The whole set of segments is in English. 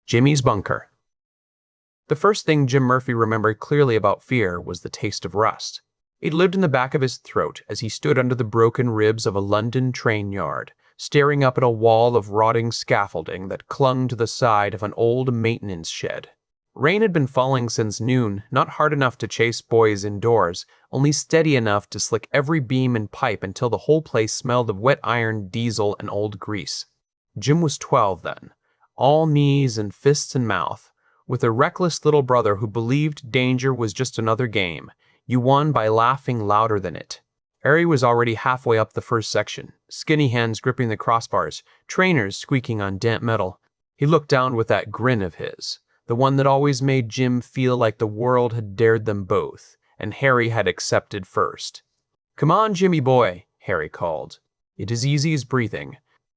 Jimmy's bunker. The first thing Jim Murphy remembered clearly about fear was the taste of rust. It lived in the back of his throat as he stood under the broken ribs of a London train yard, staring up at a wall of rotting scaffolding that clung to the side of an old maintenance shed. Rain had been falling since noon, not hard enough to chase boys indoors, only steady enough to slick every beam and pipe until the whole place smelled of wet iron, diesel, and old grease. Jim was 12 then, all knees and fists and mouth, with a reckless little brother who believed danger was just another game. You won by laughing louder than it. Harry was already halfway up the first section, skinny hands gripping the crossbars, trainers squeaking on damp metal. He looked down with that grin of his, the one that always made Jim feel like the world had dared them both, and Harry had accepted first. "Come on, Jimmy boy," Harry called. "It is easy as breathing.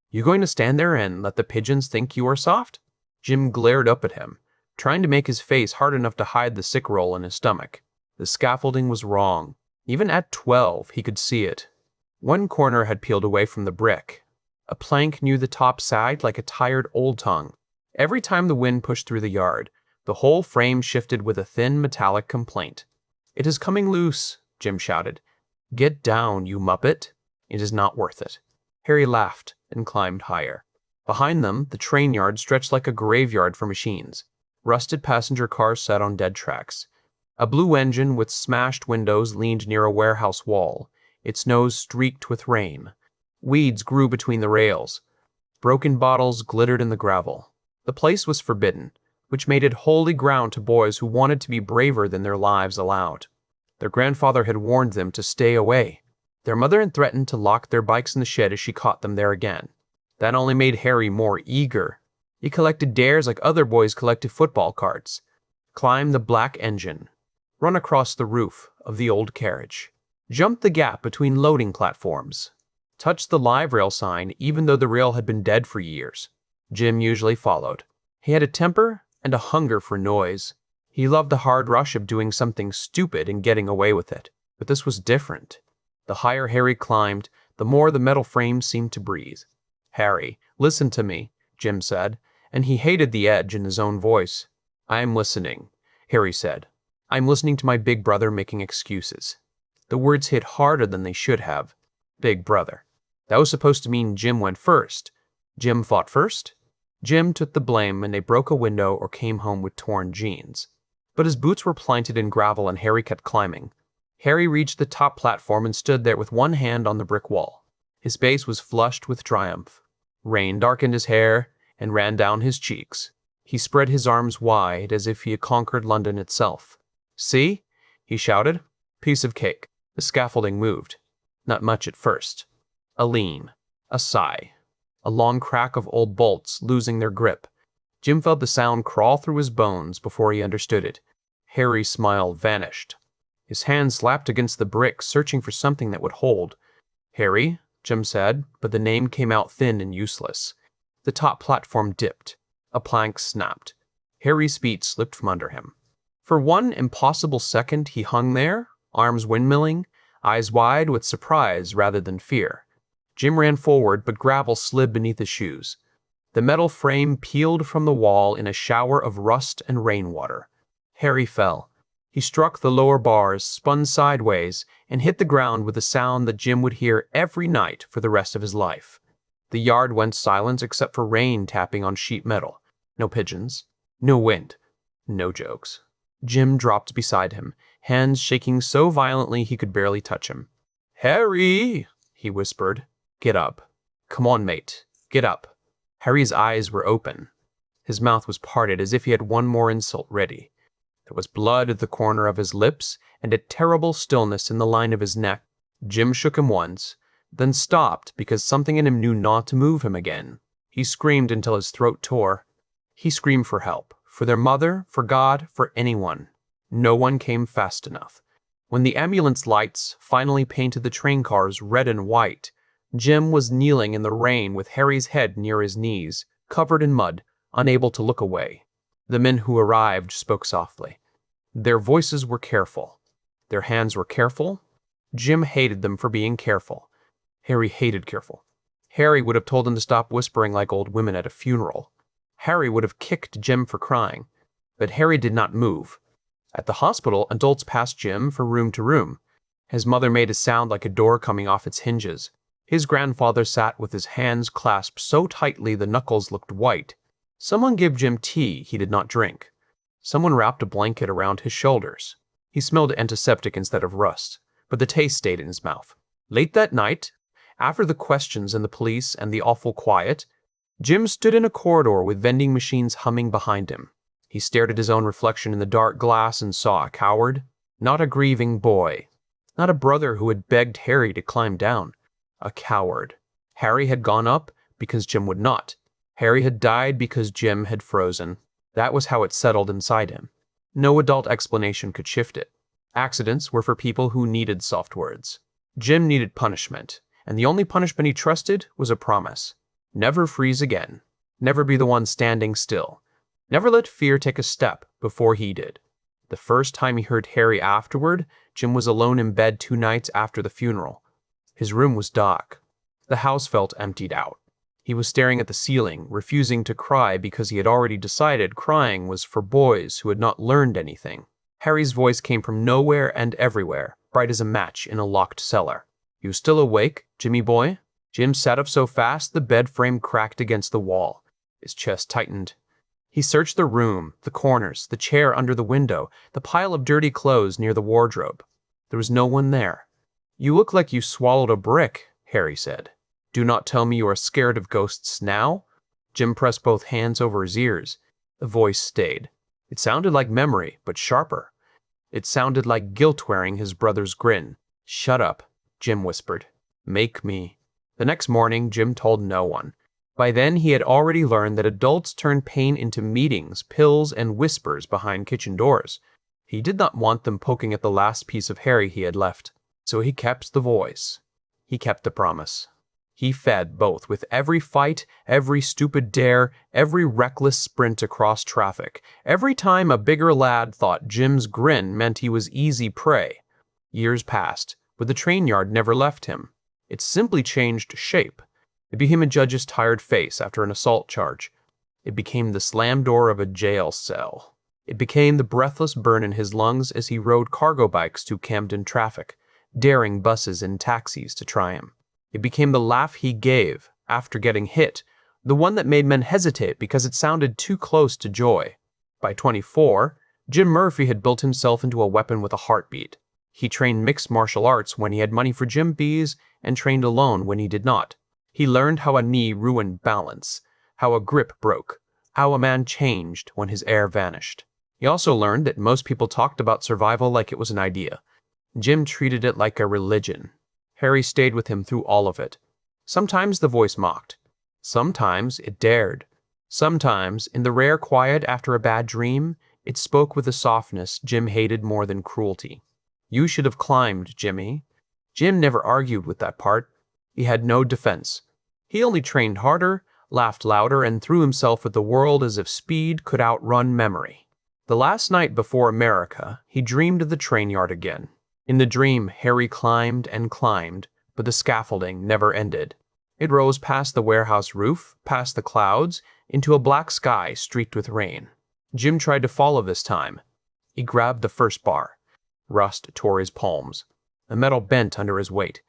You going to stand there and let the pigeons think you are soft?" Jim glared up at him, trying to make his face hard enough to hide the sick roll in his stomach. The scaffolding was wrong. Even at 12, he could see it. One corner had peeled away from the brick. A plank near the top sagged like a tired old tongue. Every time the wind pushed through the yard, the whole frame shifted with a thin metallic complaint. "It is coming loose," Jim shouted. "Get down, you muppet. It is not worth it." Harry laughed and climbed higher. Behind them, the train yard stretched like a graveyard for machines. Rusted passenger cars sat on dead tracks. A blue engine with smashed windows leaned near a warehouse wall, its nose streaked with rain. Weeds grew between the rails. Broken bottles glittered in the gravel. The place was forbidden, which made it holy ground to boys who wanted to be braver than their lives allowed. Their grandfather had warned them to stay away. Their mother had threatened to lock their bikes in the shed if she caught them there again. That only made Harry more eager. He collected dares like other boys collected football cards. Climb the black engine. Run across the roof of the old carriage. Jump the gap between loading platforms. Touch the live rail sign even though the rail had been dead for years. Jim usually followed. He had a temper and a hunger for noise. He loved the hard rush of doing something stupid and getting away with it. But this was different. The higher Harry climbed, the more the metal frame seemed to breathe. "Harry, listen to me," Jim said, and he hated the edge in his own voice. "I am listening," Harry said. "I'm listening to my big brother making excuses." The words hit harder than they should have. Big brother. That was supposed to mean Jim went first. Jim fought first? Jim took the blame when they broke a window or came home with torn jeans. But his boots were planted in gravel and Harry kept climbing. Harry reached the top platform and stood there with one hand on the brick wall. His face was flushed with triumph. Rain darkened his hair and ran down his cheeks. He spread his arms wide as if he had conquered London itself. "See?" he shouted. Piece of cake. The scaffolding moved. Not much at first. A lean. A sigh. A long crack of old bolts losing their grip. Jim felt the sound crawl through his bones before he understood it. Harry's smile vanished. His hand slapped against the brick, searching for something that would hold. "Harry," Jim said, but the name came out thin and useless. The top platform dipped. A plank snapped. Harry's feet slipped from under him. For one impossible second he hung there, arms windmilling, eyes wide with surprise rather than fear. Jim ran forward, but gravel slid beneath his shoes. The metal frame peeled from the wall in a shower of rust and rainwater. Harry fell. He struck the lower bars, spun sideways, and hit the ground with a sound that Jim would hear every night for the rest of his life. The yard went silent except for rain tapping on sheet metal. No pigeons. No wind. No jokes. Jim dropped beside him, hands shaking so violently he could barely touch him. "Harry!" he whispered. "Get up. Come on, mate. Get up." Harry's eyes were open. His mouth was parted as if he had one more insult ready. There was blood at the corner of his lips and a terrible stillness in the line of his neck. Jim shook him once, then stopped because something in him knew not to move him again. He screamed until his throat tore. He screamed for help. For their mother, for God, for anyone. No one came fast enough. When the ambulance lights finally painted the train cars red and white, Jim was kneeling in the rain with Harry's head near his knees, covered in mud, unable to look away. The men who arrived spoke softly. Their voices were careful. Their hands were careful. Jim hated them for being careful. Harry hated careful. Harry would have told them to stop whispering like old women at a funeral. Harry would have kicked Jim for crying, but Harry did not move. At the hospital, adults passed Jim from room to room. His mother made a sound like a door coming off its hinges. His grandfather sat with his hands clasped so tightly the knuckles looked white. Someone gave Jim tea he did not drink. Someone wrapped a blanket around his shoulders. He smelled antiseptic instead of rust, but the taste stayed in his mouth. Late that night, after the questions and the police and the awful quiet, Jim stood in a corridor with vending machines humming behind him. He stared at his own reflection in the dark glass and saw a coward, not a grieving boy, not a brother who had begged Harry to climb down. A coward. Harry had gone up because Jim would not. Harry had died because Jim had frozen. That was how it settled inside him. No adult explanation could shift it. Accidents were for people who needed soft words. Jim needed punishment, and the only punishment he trusted was a promise. Never freeze again. Never be the one standing still. Never let fear take a step before he did. The first time he heard Harry afterward, Jim was alone in bed 2 nights after the funeral. His room was dark. The house felt emptied out. He was staring at the ceiling, refusing to cry because he had already decided crying was for boys who had not learned anything. Harry's voice came from nowhere and everywhere, bright as a match in a locked cellar. "You still awake, Jimmy boy?" Jim sat up so fast the bed frame cracked against the wall. His chest tightened. He searched the room, the corners, the chair under the window, the pile of dirty clothes near the wardrobe. There was no one there. "You look like you swallowed a brick," Harry said. "Do not tell me you are scared of ghosts now?" Jim pressed both hands over his ears. The voice stayed. It sounded like memory, but sharper. It sounded like guilt wearing his brother's grin. "Shut up," Jim whispered. "Make me." The next morning, Jim told no one. By then, he had already learned that adults turn pain into meetings, pills, and whispers behind kitchen doors. He did not want them poking at the last piece of Harry he had left. So he kept the voice. He kept the promise. He fed both with every fight, every stupid dare, every reckless sprint across traffic. Every time a bigger lad thought Jim's grin meant he was easy prey. Years passed, but the train yard never left him. It simply changed shape. It became a judge's tired face after an assault charge. It became the slammed door of a jail cell. It became the breathless burn in his lungs as he rode cargo bikes to Camden traffic, daring buses and taxis to try him. It became the laugh he gave after getting hit, the one that made men hesitate because it sounded too close to joy. By 24, Jim Murphy had built himself into a weapon with a heartbeat. He trained mixed martial arts when he had money for gym fees and trained alone when he did not. He learned how a knee ruined balance, how a grip broke, how a man changed when his air vanished. He also learned that most people talked about survival like it was an idea. Jim treated it like a religion. Harry stayed with him through all of it. Sometimes the voice mocked. Sometimes it dared. Sometimes, in the rare quiet after a bad dream, it spoke with a softness Jim hated more than cruelty. "You should have climbed, Jimmy." Jim never argued with that part. He had no defense. He only trained harder, laughed louder, and threw himself at the world as if speed could outrun memory. The last night before America, he dreamed of the train yard again. In the dream, Harry climbed and climbed, but the scaffolding never ended. It rose past the warehouse roof, past the clouds, into a black sky streaked with rain. Jim tried to follow this time. He grabbed the first bar. Rust tore his palms. The metal bent under his weight.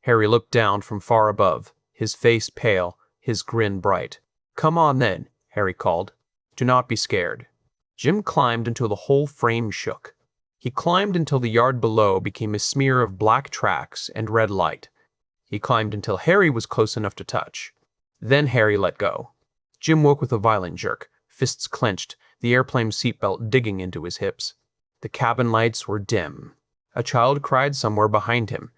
Harry looked down from far above, his face pale, his grin bright. "Come on then," Harry called. "Do not be scared." Jim climbed until the whole frame shook. He climbed until the yard below became a smear of black tracks and red light. He climbed until Harry was close enough to touch. Then Harry let go. Jim woke with a violent jerk, fists clenched, the airplane seatbelt digging into his hips. The cabin lights were dim. A child cried somewhere behind him.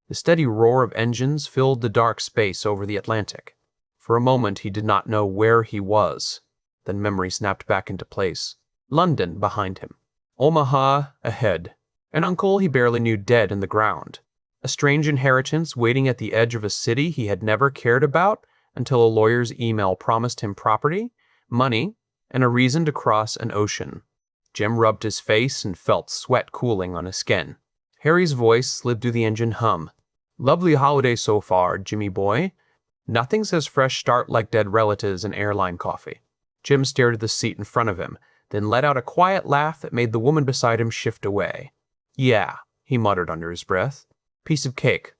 The steady roar of engines filled the dark space over the Atlantic. For a moment he did not know where he was. Then memory snapped back into place. London behind him. Omaha ahead. An uncle he barely knew dead in the ground. A strange inheritance waiting at the edge of a city he had never cared about until a lawyer's email promised him property, money, and a reason to cross an ocean. Jim rubbed his face and felt sweat cooling on his skin. Harry's voice slid through the engine hum. "Lovely holiday so far, Jimmy boy. Nothing says fresh start like dead relatives and airline coffee." Jim stared at the seat in front of him, then let out a quiet laugh that made the woman beside him shift away. "Yeah," he muttered under his breath. "Piece of cake."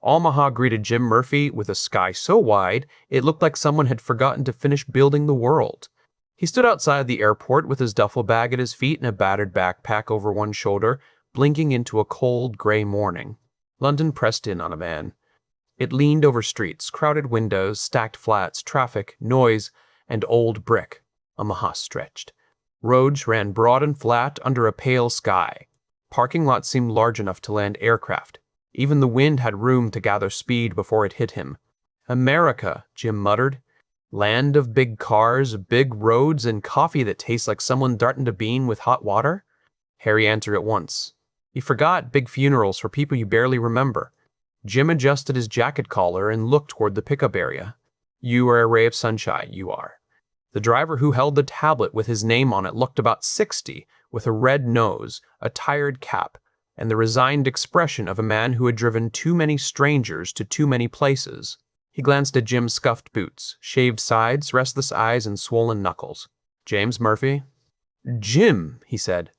Omaha greeted Jim Murphy with a sky so wide it looked like someone had forgotten to finish building the world. He stood outside the airport with his duffel bag at his feet and a battered backpack over one shoulder, blinking into a cold, gray morning. London pressed in on a man. It leaned over streets, crowded windows, stacked flats, traffic, noise, and old brick. Omaha stretched. Roads ran broad and flat under a pale sky. Parking lots seemed large enough to land aircraft. Even the wind had room to gather speed before it hit him. "America," Jim muttered. "Land of big cars, big roads, and coffee that tastes like someone darting a bean with hot water?" Harry answered at once. "You forgot big funerals for people you barely remember." Jim adjusted his jacket collar and looked toward the pickup area. "You are a ray of sunshine, you are." The driver who held the tablet with his name on it looked about 60, with a red nose, a tired cap, and the resigned expression of a man who had driven too many strangers to too many places. He glanced at Jim's scuffed boots, shaved sides, restless eyes, and swollen knuckles. "James Murphy?" "Jim," he said.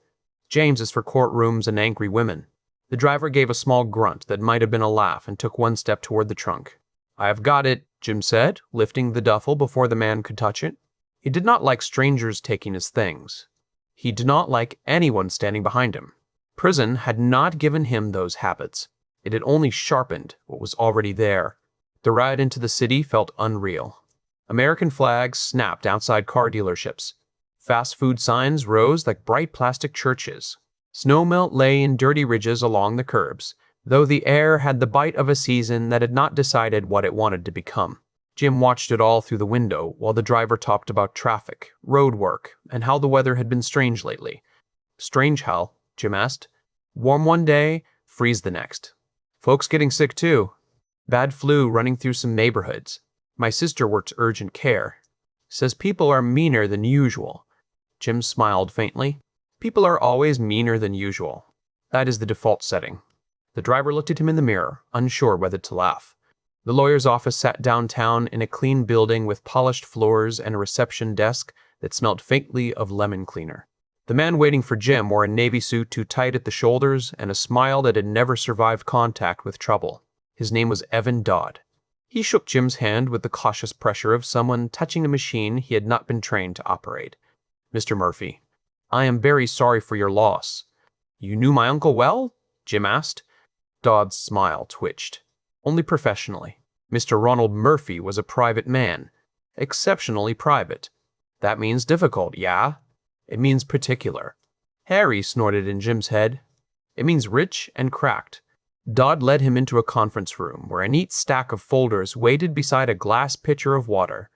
"James is for courtrooms and angry women." The driver gave a small grunt that might have been a laugh and took one step toward the trunk. "I have got it," Jim said, lifting the duffel before the man could touch it. He did not like strangers taking his things. He did not like anyone standing behind him. Prison had not given him those habits. It had only sharpened what was already there. The ride into the city felt unreal. American flags snapped outside car dealerships. Fast food signs rose like bright plastic churches. Snowmelt lay in dirty ridges along the curbs, though the air had the bite of a season that had not decided what it wanted to become. Jim watched it all through the window while the driver talked about traffic, road work, and how the weather had been strange lately. "Strange how?" Jim asked. "Warm one day, freeze the next. Folks getting sick too. Bad flu running through some neighborhoods. My sister works urgent care. Says people are meaner than usual." Jim smiled faintly. "People are always meaner than usual. That is the default setting." The driver looked at him in the mirror, unsure whether to laugh. The lawyer's office sat downtown in a clean building with polished floors and a reception desk that smelled faintly of lemon cleaner. The man waiting for Jim wore a navy suit too tight at the shoulders and a smile that had never survived contact with trouble. His name was Evan Dodd. He shook Jim's hand with the cautious pressure of someone touching a machine he had not been trained to operate. "Mr. Murphy, I am very sorry for your loss." "You knew my uncle well?" Jim asked. Dodd's smile twitched. "Only professionally. Mr. Ronald Murphy was a private man. Exceptionally private. That means difficult, yeah? It means particular." "Harry," snorted in Jim's head. "It means rich and cracked." Dodd led him into a conference room where a neat stack of folders waited beside a glass pitcher of water.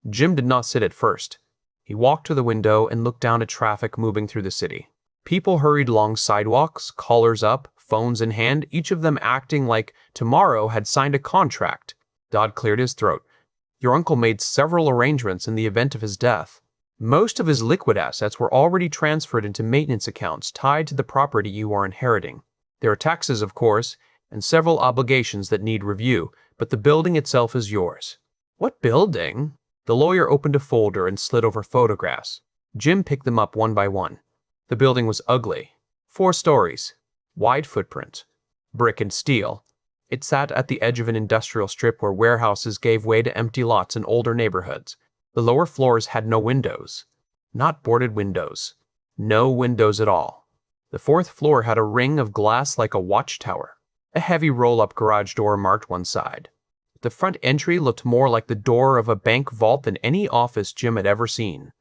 Jim did not sit at first. He walked to the window and looked down at traffic moving through the city. People hurried along sidewalks, collars up, phones in hand, each of them acting like tomorrow had signed a contract. Dodd cleared his throat. "Your uncle made several arrangements in the event of his death. Most of his liquid assets were already transferred into maintenance accounts tied to the property you are inheriting. There are taxes, of course, and several obligations that need review, but the building itself is yours." "What building?" The lawyer opened a folder and slid over photographs. Jim picked them up one by one. The building was ugly. 4 stories. Wide footprint. Brick and steel. It sat at the edge of an industrial strip where warehouses gave way to empty lots in older neighborhoods. The lower floors had no windows. Not boarded windows. No windows at all. The 4th floor had a ring of glass like a watchtower. A heavy roll-up garage door marked one side. The front entry looked more like the door of a bank vault than any office Jim had ever seen.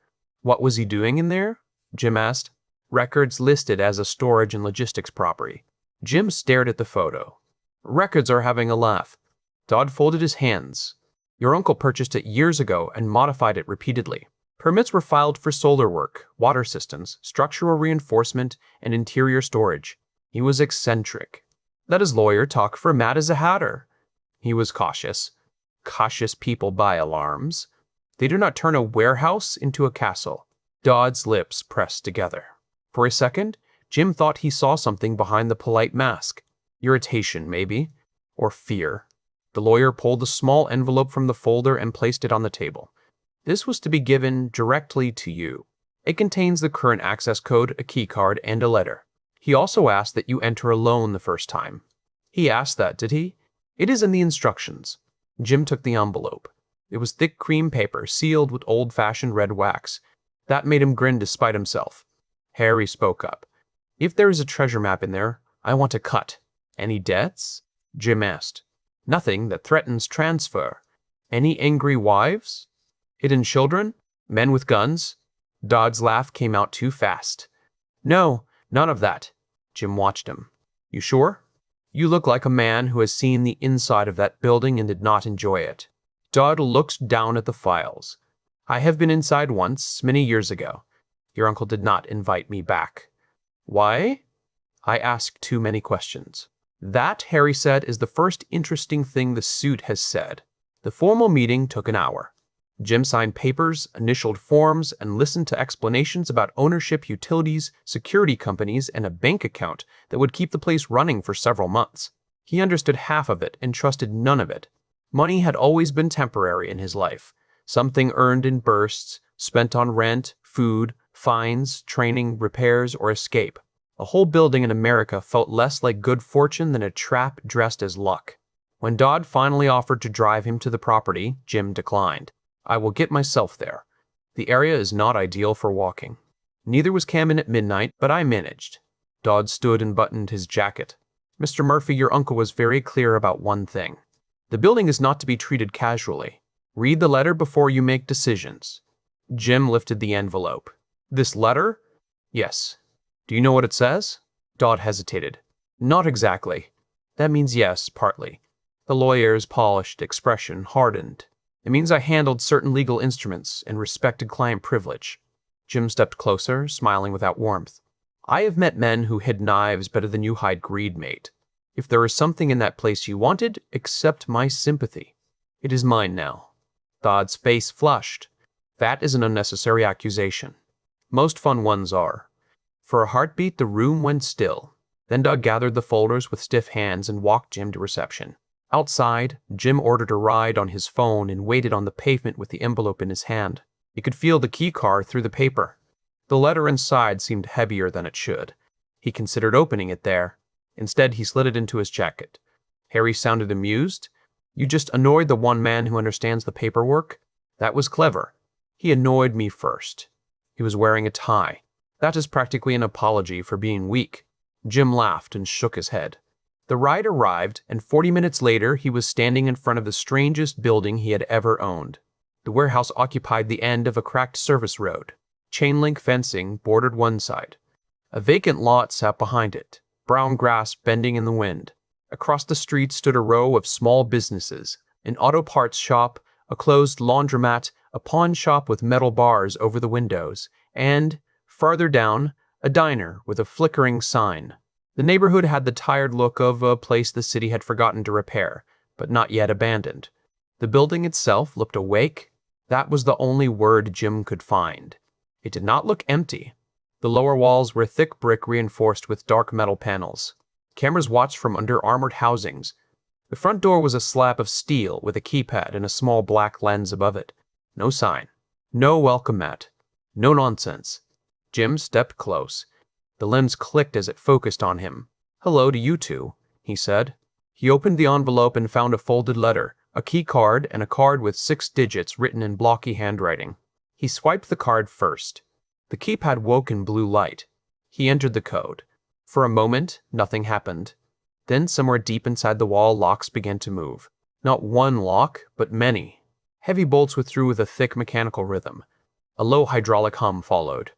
"What was he doing in there?" Jim asked. "Records listed as a storage and logistics property." Jim stared at the photo. "Records are having a laugh." Dodd folded his hands. "Your uncle purchased it years ago and modified it repeatedly. Permits were filed for solar work, water systems, structural reinforcement, and interior storage. He was eccentric. Let his lawyer talk for mad as a hatter. He was cautious. Cautious people buy alarms. They do not turn a warehouse into a castle." Dodd's lips pressed together. For a second, Jim thought he saw something behind the polite mask. Irritation, maybe. Or fear. The lawyer pulled a small envelope from the folder and placed it on the table. This was to be given directly to you. It contains the current access code, a key card, and a letter. He also asked that you enter alone the first time. He asked that, did he? It is in the instructions. Jim took the envelope. It was thick cream paper, sealed with old-fashioned red wax. That made him grin despite himself. Harry spoke up. If there is a treasure map in there, I want a cut. Any debts? Jim asked. Nothing that threatens transfer. Any angry wives? Hidden children? Men with guns? Dodd's laugh came out too fast. No, none of that. Jim watched him. You sure? You look like a man who has seen the inside of that building and did not enjoy it. Dodd looked down at the files. I have been inside once, many years ago. Your uncle did not invite me back. Why? I asked too many questions. That, Harry said, is the first interesting thing the suit has said. The formal meeting took an hour. Jim signed papers, initialed forms, and listened to explanations about ownership, utilities, security companies, and a bank account that would keep the place running for several months. He understood half of it and trusted none of it. Money had always been temporary in his life, something earned in bursts, spent on rent, food, fines, training, repairs, or escape. A whole building in America felt less like good fortune than a trap dressed as luck. When Dodd finally offered to drive him to the property, Jim declined. I will get myself there. The area is not ideal for walking. Neither was Cam in at midnight, but I managed. Dodd stood and buttoned his jacket. Mr. Murphy, your uncle was very clear about one thing. The building is not to be treated casually. Read the letter before you make decisions. Jim lifted the envelope. This letter? Yes. Do you know what it says? Dodd hesitated. Not exactly. That means yes, partly. The lawyer's polished expression hardened. It means I handled certain legal instruments and respected client privilege. Jim stepped closer, smiling without warmth. I have met men who hid knives better than you hide greed, mate. If there is something in that place you wanted, accept my sympathy. It is mine now. Dodd's face flushed. That is an unnecessary accusation. Most fun ones are. For a heartbeat, the room went still. Then Dodd gathered the folders with stiff hands and walked Jim to reception. Outside, Jim ordered a ride on his phone and waited on the pavement with the envelope in his hand. He could feel the key card through the paper. The letter inside seemed heavier than it should. He considered opening it there. Instead, he slid it into his jacket. Harry sounded amused. You just annoyed the one man who understands the paperwork? That was clever. He annoyed me first. He was wearing a tie. That is practically an apology for being weak. Jim laughed and shook his head. The ride arrived, and 40 minutes later, he was standing in front of the strangest building he had ever owned. The warehouse occupied the end of a cracked service road. Chain-link fencing bordered one side. A vacant lot sat behind it, brown grass bending in the wind. Across the street stood a row of small businesses, an auto parts shop, a closed laundromat, a pawn shop with metal bars over the windows, and, farther down, a diner with a flickering sign. The neighborhood had the tired look of a place the city had forgotten to repair, but not yet abandoned. The building itself looked awake. That was the only word Jim could find. It did not look empty. The lower walls were thick brick reinforced with dark metal panels. Cameras watched from under armored housings. The front door was a slab of steel with a keypad and a small black lens above it. No sign. No welcome mat. No nonsense. Jim stepped close. The lens clicked as it focused on him. Hello to you two, he said. He opened the envelope and found a folded letter, a key card, and a card with 6 digits written in blocky handwriting. He swiped the card first. The keypad woke in blue light. He entered the code. For a moment, nothing happened. Then somewhere deep inside the wall, locks began to move. Not one lock, but many. Heavy bolts withdrew with a thick mechanical rhythm. A low hydraulic hum followed.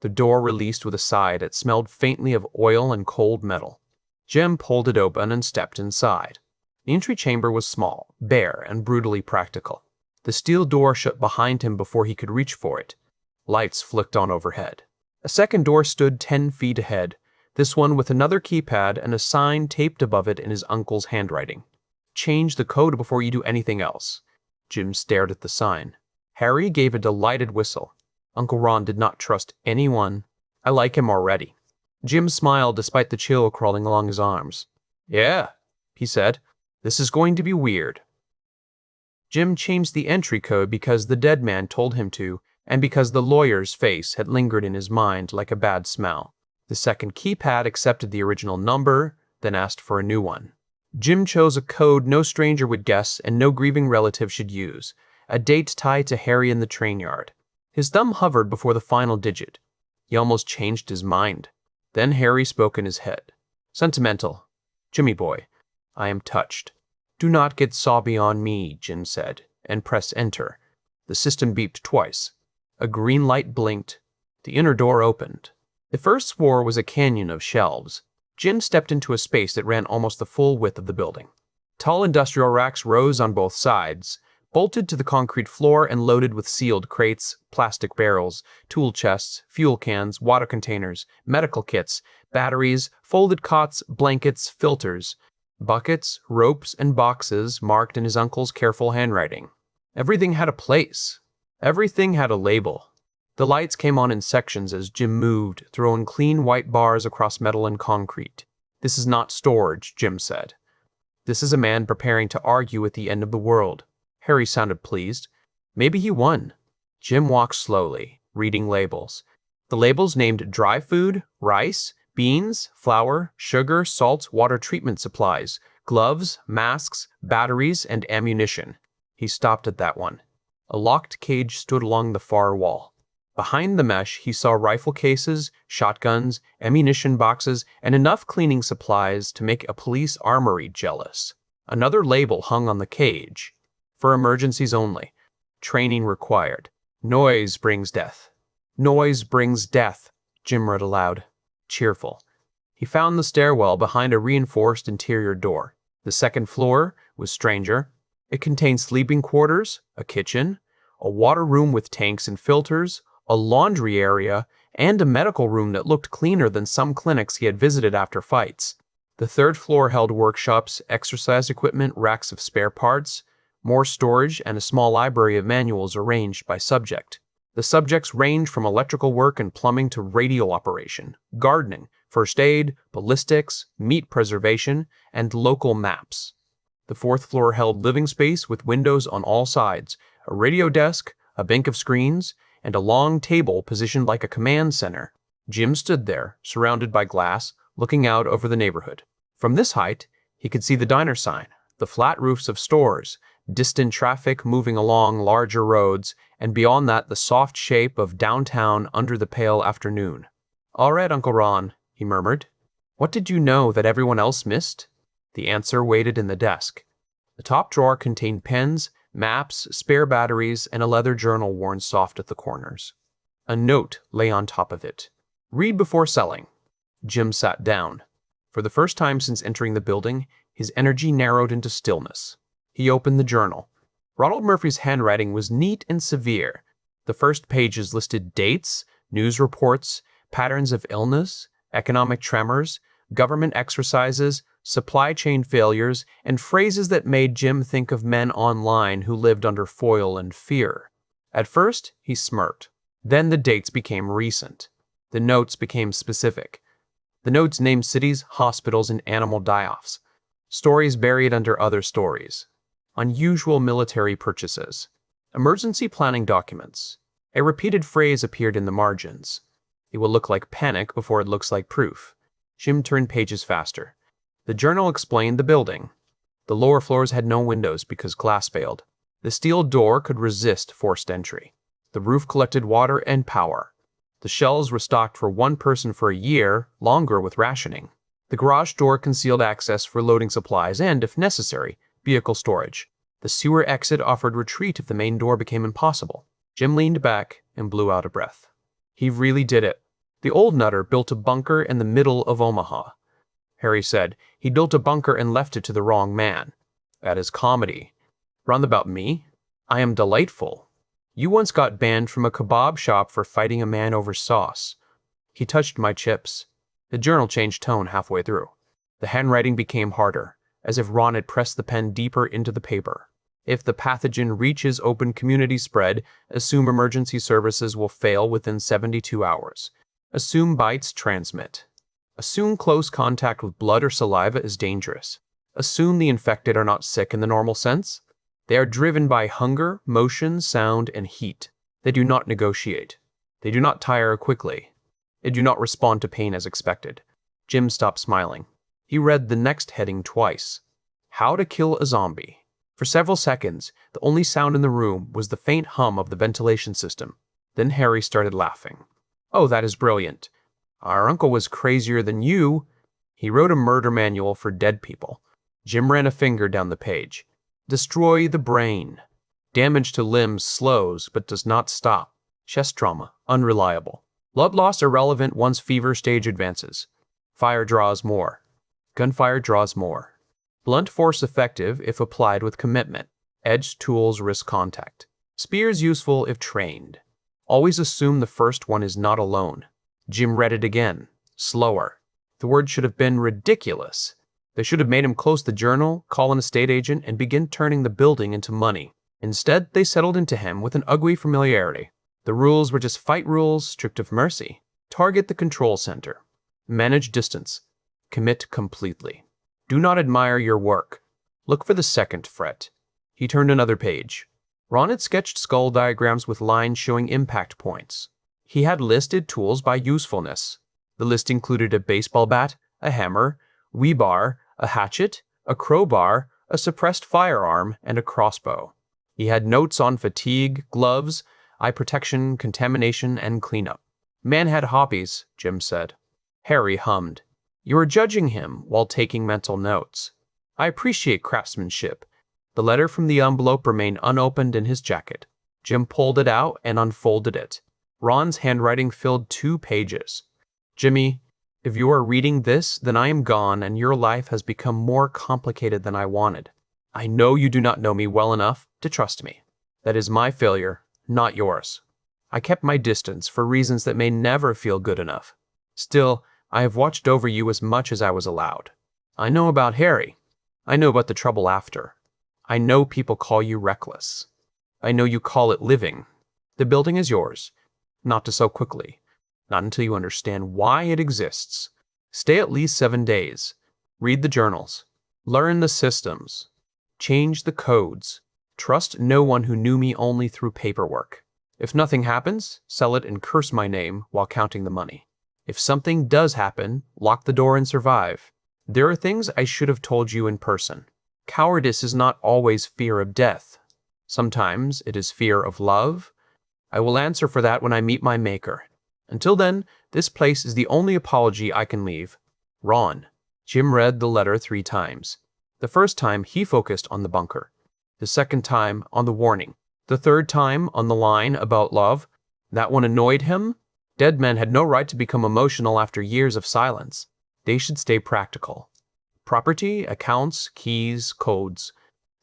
The door released with a sigh that smelled faintly of oil and cold metal. Jim pulled it open and stepped inside. The entry chamber was small, bare, and brutally practical. The steel door shut behind him before he could reach for it. Lights flicked on overhead. A second door stood 10 feet ahead, this one with another keypad and a sign taped above it in his uncle's handwriting. Change the code before you do anything else. Jim stared at the sign. Harry gave a delighted whistle. Uncle Ron did not trust anyone. I like him already. Jim smiled despite the chill crawling along his arms. Yeah, he said. This is going to be weird. Jim changed the entry code because the dead man told him to, and because the lawyer's face had lingered in his mind like a bad smell. The second keypad accepted the original number, then asked for a new one. Jim chose a code no stranger would guess and no grieving relative should use, a date tied to Harry in the train yard. His thumb hovered before the final digit. He almost changed his mind. Then Harry spoke in his head. Sentimental. Jimmy boy, I am touched. Do not get sobby on me, Jim said, and press enter. The system beeped twice. A green light blinked. The inner door opened. The first floor was a canyon of shelves. Jim stepped into a space that ran almost the full width of the building. Tall industrial racks rose on both sides, bolted to the concrete floor and loaded with sealed crates, plastic barrels, tool chests, fuel cans, water containers, medical kits, batteries, folded cots, blankets, filters, buckets, ropes, and boxes marked in his uncle's careful handwriting. Everything had a place. Everything had a label. The lights came on in sections as Jim moved, throwing clean white bars across metal and concrete. This is not storage, Jim said. This is a man preparing to argue at the end of the world. Harry sounded pleased. Maybe he won. Jim walked slowly, reading labels. The labels named dry food, rice, beans, flour, sugar, salt, water treatment supplies, gloves, masks, batteries, and ammunition. He stopped at that one. A locked cage stood along the far wall. Behind the mesh, he saw rifle cases, shotguns, ammunition boxes, and enough cleaning supplies to make a police armory jealous. Another label hung on the cage. For emergencies only. Training required. Noise brings death. Noise brings death, Jim read aloud. Cheerful. He found the stairwell behind a reinforced interior door. The second floor was stranger. It contained sleeping quarters, a kitchen, a water room with tanks and filters, a laundry area, and a medical room that looked cleaner than some clinics he had visited after fights. The third floor held workshops, exercise equipment, racks of spare parts, more storage, and a small library of manuals arranged by subject. The subjects ranged from electrical work and plumbing to radio operation, gardening, first aid, ballistics, meat preservation, and local maps. The fourth floor held living space with windows on all sides, a radio desk, a bank of screens, and a long table positioned like a command center. Jim stood there, surrounded by glass, looking out over the neighborhood. From this height, he could see the diner sign, the flat roofs of stores, distant traffic moving along larger roads, and beyond that the soft shape of downtown under the pale afternoon. All right, Uncle Ron, he murmured. What did you know that everyone else missed? The answer waited in the desk. The top drawer contained pens, maps, spare batteries, and a leather journal worn soft at the corners. A note lay on top of it. Read before selling. Jim sat down. For the first time since entering the building, his energy narrowed into stillness. He opened the journal. Ronald Murphy's handwriting was neat and severe. The first pages listed dates, news reports, patterns of illness, economic tremors, government exercises, supply chain failures, and phrases that made Jim think of men online who lived under foil and fear. At first, he smirked. Then the dates became recent. The notes became specific. The notes named cities, hospitals, and animal die-offs. Stories buried under other stories. Unusual military purchases. Emergency planning documents. A repeated phrase appeared in the margins. It will look like panic before it looks like proof. Jim turned pages faster. The journal explained the building. The lower floors had no windows because glass failed. The steel door could resist forced entry. The roof collected water and power. The shelves were stocked for one person for a year, longer with rationing. The garage door concealed access for loading supplies and, if necessary, vehicle storage. The sewer exit offered retreat if the main door became impossible. Jim leaned back and blew out a breath. He really did it. The old nutter built a bunker in the middle of Omaha. Harry said, he built a bunker and left it to the wrong man. That is comedy. Roundabout me? I am delightful. You once got banned from a kebab shop for fighting a man over sauce. He touched my chips. The journal changed tone halfway through. The handwriting became harder, as if Ron had pressed the pen deeper into the paper. If the pathogen reaches open community spread, assume emergency services will fail within 72 hours. Assume bites transmit. Assume close contact with blood or saliva is dangerous. Assume the infected are not sick in the normal sense. They are driven by hunger, motion, sound, and heat. They do not negotiate. They do not tire quickly. They do not respond to pain as expected. Jim stopped smiling. He read the next heading twice. How to kill a zombie. For several seconds, the only sound in the room was the faint hum of the ventilation system. Then Harry started laughing. Oh, that is brilliant. Our uncle was crazier than you. He wrote a murder manual for dead people. Jim ran a finger down the page. Destroy the brain. Damage to limbs slows but does not stop. Chest trauma, unreliable. Blood loss irrelevant once fever stage advances. Fire draws more. Gunfire draws more. Blunt force effective if applied with commitment. Edged tools risk contact. Spears useful if trained. Always assume the first one is not alone. Jim read it again, slower. The word should have been ridiculous. They should have made him close the journal, call an estate agent, and begin turning the building into money. Instead, they settled into him with an ugly familiarity. The rules were just fight rules, strict of mercy. Target the control center. Manage distance. Commit completely. Do not admire your work. Look for the second fret. He turned another page. Ron had sketched skull diagrams with lines showing impact points. He had listed tools by usefulness. The list included a baseball bat, a hammer, rebar, a hatchet, a crowbar, a suppressed firearm, and a crossbow. He had notes on fatigue, gloves, eye protection, contamination, and cleanup. Man had hobbies, Jim said. Harry hummed. You are judging him while taking mental notes. I appreciate craftsmanship. The letter from the envelope remained unopened in his jacket. Jim pulled it out and unfolded it. Ron's handwriting filled 2 pages. Jimmy, if you are reading this, then I am gone and your life has become more complicated than I wanted. I know you do not know me well enough to trust me. That is my failure, not yours. I kept my distance for reasons that may never feel good enough. Still, I have watched over you as much as I was allowed. I know about Harry. I know about the trouble after. I know people call you reckless. I know you call it living. The building is yours. Not to so quickly. Not until you understand why it exists. Stay at least 7 days. Read the journals. Learn the systems. Change the codes. Trust no one who knew me only through paperwork. If nothing happens, sell it and curse my name while counting the money. If something does happen, lock the door and survive. There are things I should have told you in person. Cowardice is not always fear of death. Sometimes it is fear of love. I will answer for that when I meet my maker. Until then, this place is the only apology I can leave. Ron. Jim read the letter 3 times. The first time he focused on the bunker. The second time on the warning. The third time on the line about love. That one annoyed him. Dead men had no right to become emotional after years of silence. They should stay practical. Property, accounts, keys, codes.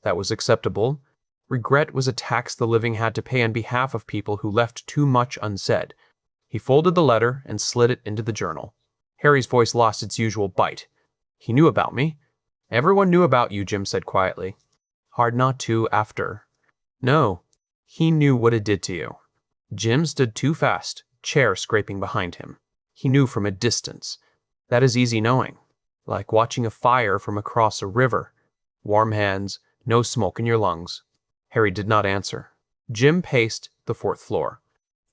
That was acceptable. Regret was a tax the living had to pay on behalf of people who left too much unsaid. He folded the letter and slid it into the journal. Harry's voice lost its usual bite. He knew about me. Everyone knew about you, Jim said quietly. Hard not to after. No, he knew what it did to you. Jim stood too fast, chair scraping behind him. He knew from a distance. That is easy knowing. Like watching a fire from across a river. Warm hands, no smoke in your lungs. Harry did not answer. Jim paced the 4th floor.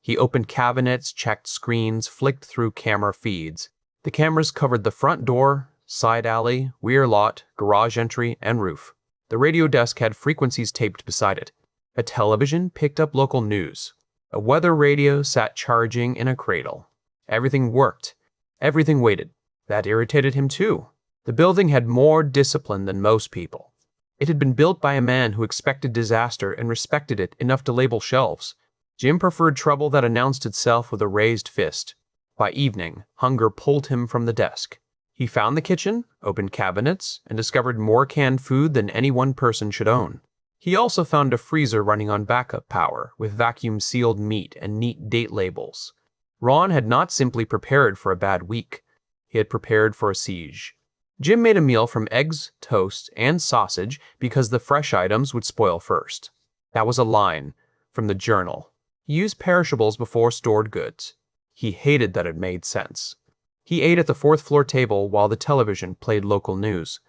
He opened cabinets, checked screens, flicked through camera feeds. The cameras covered the front door, side alley, rear lot, garage entry, and roof. The radio desk had frequencies taped beside it. A television picked up local news. A weather radio sat charging in a cradle. Everything worked. Everything waited. That irritated him too. The building had more discipline than most people. It had been built by a man who expected disaster and respected it enough to label shelves. Jim preferred trouble that announced itself with a raised fist. By evening, hunger pulled him from the desk. He found the kitchen, opened cabinets, and discovered more canned food than any one person should own. He also found a freezer running on backup power, with vacuum-sealed meat and neat date labels. Ron had not simply prepared for a bad week. He had prepared for a siege. Jim made a meal from eggs, toast, and sausage because the fresh items would spoil first. That was a line from the journal. He used perishables before stored goods. He hated that it made sense. He ate at the 4th floor table while the television played local news.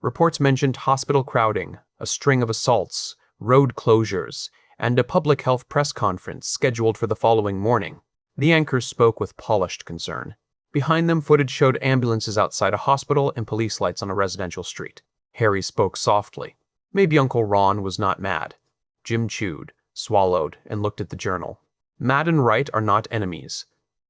Reports mentioned hospital crowding, a string of assaults, road closures, and a public health press conference scheduled for the following morning. The anchors spoke with polished concern. Behind them, footage showed ambulances outside a hospital and police lights on a residential street. Harry spoke softly. Maybe Uncle Ron was not mad. Jim chewed, swallowed, and looked at the journal. Matt and Wright are not enemies.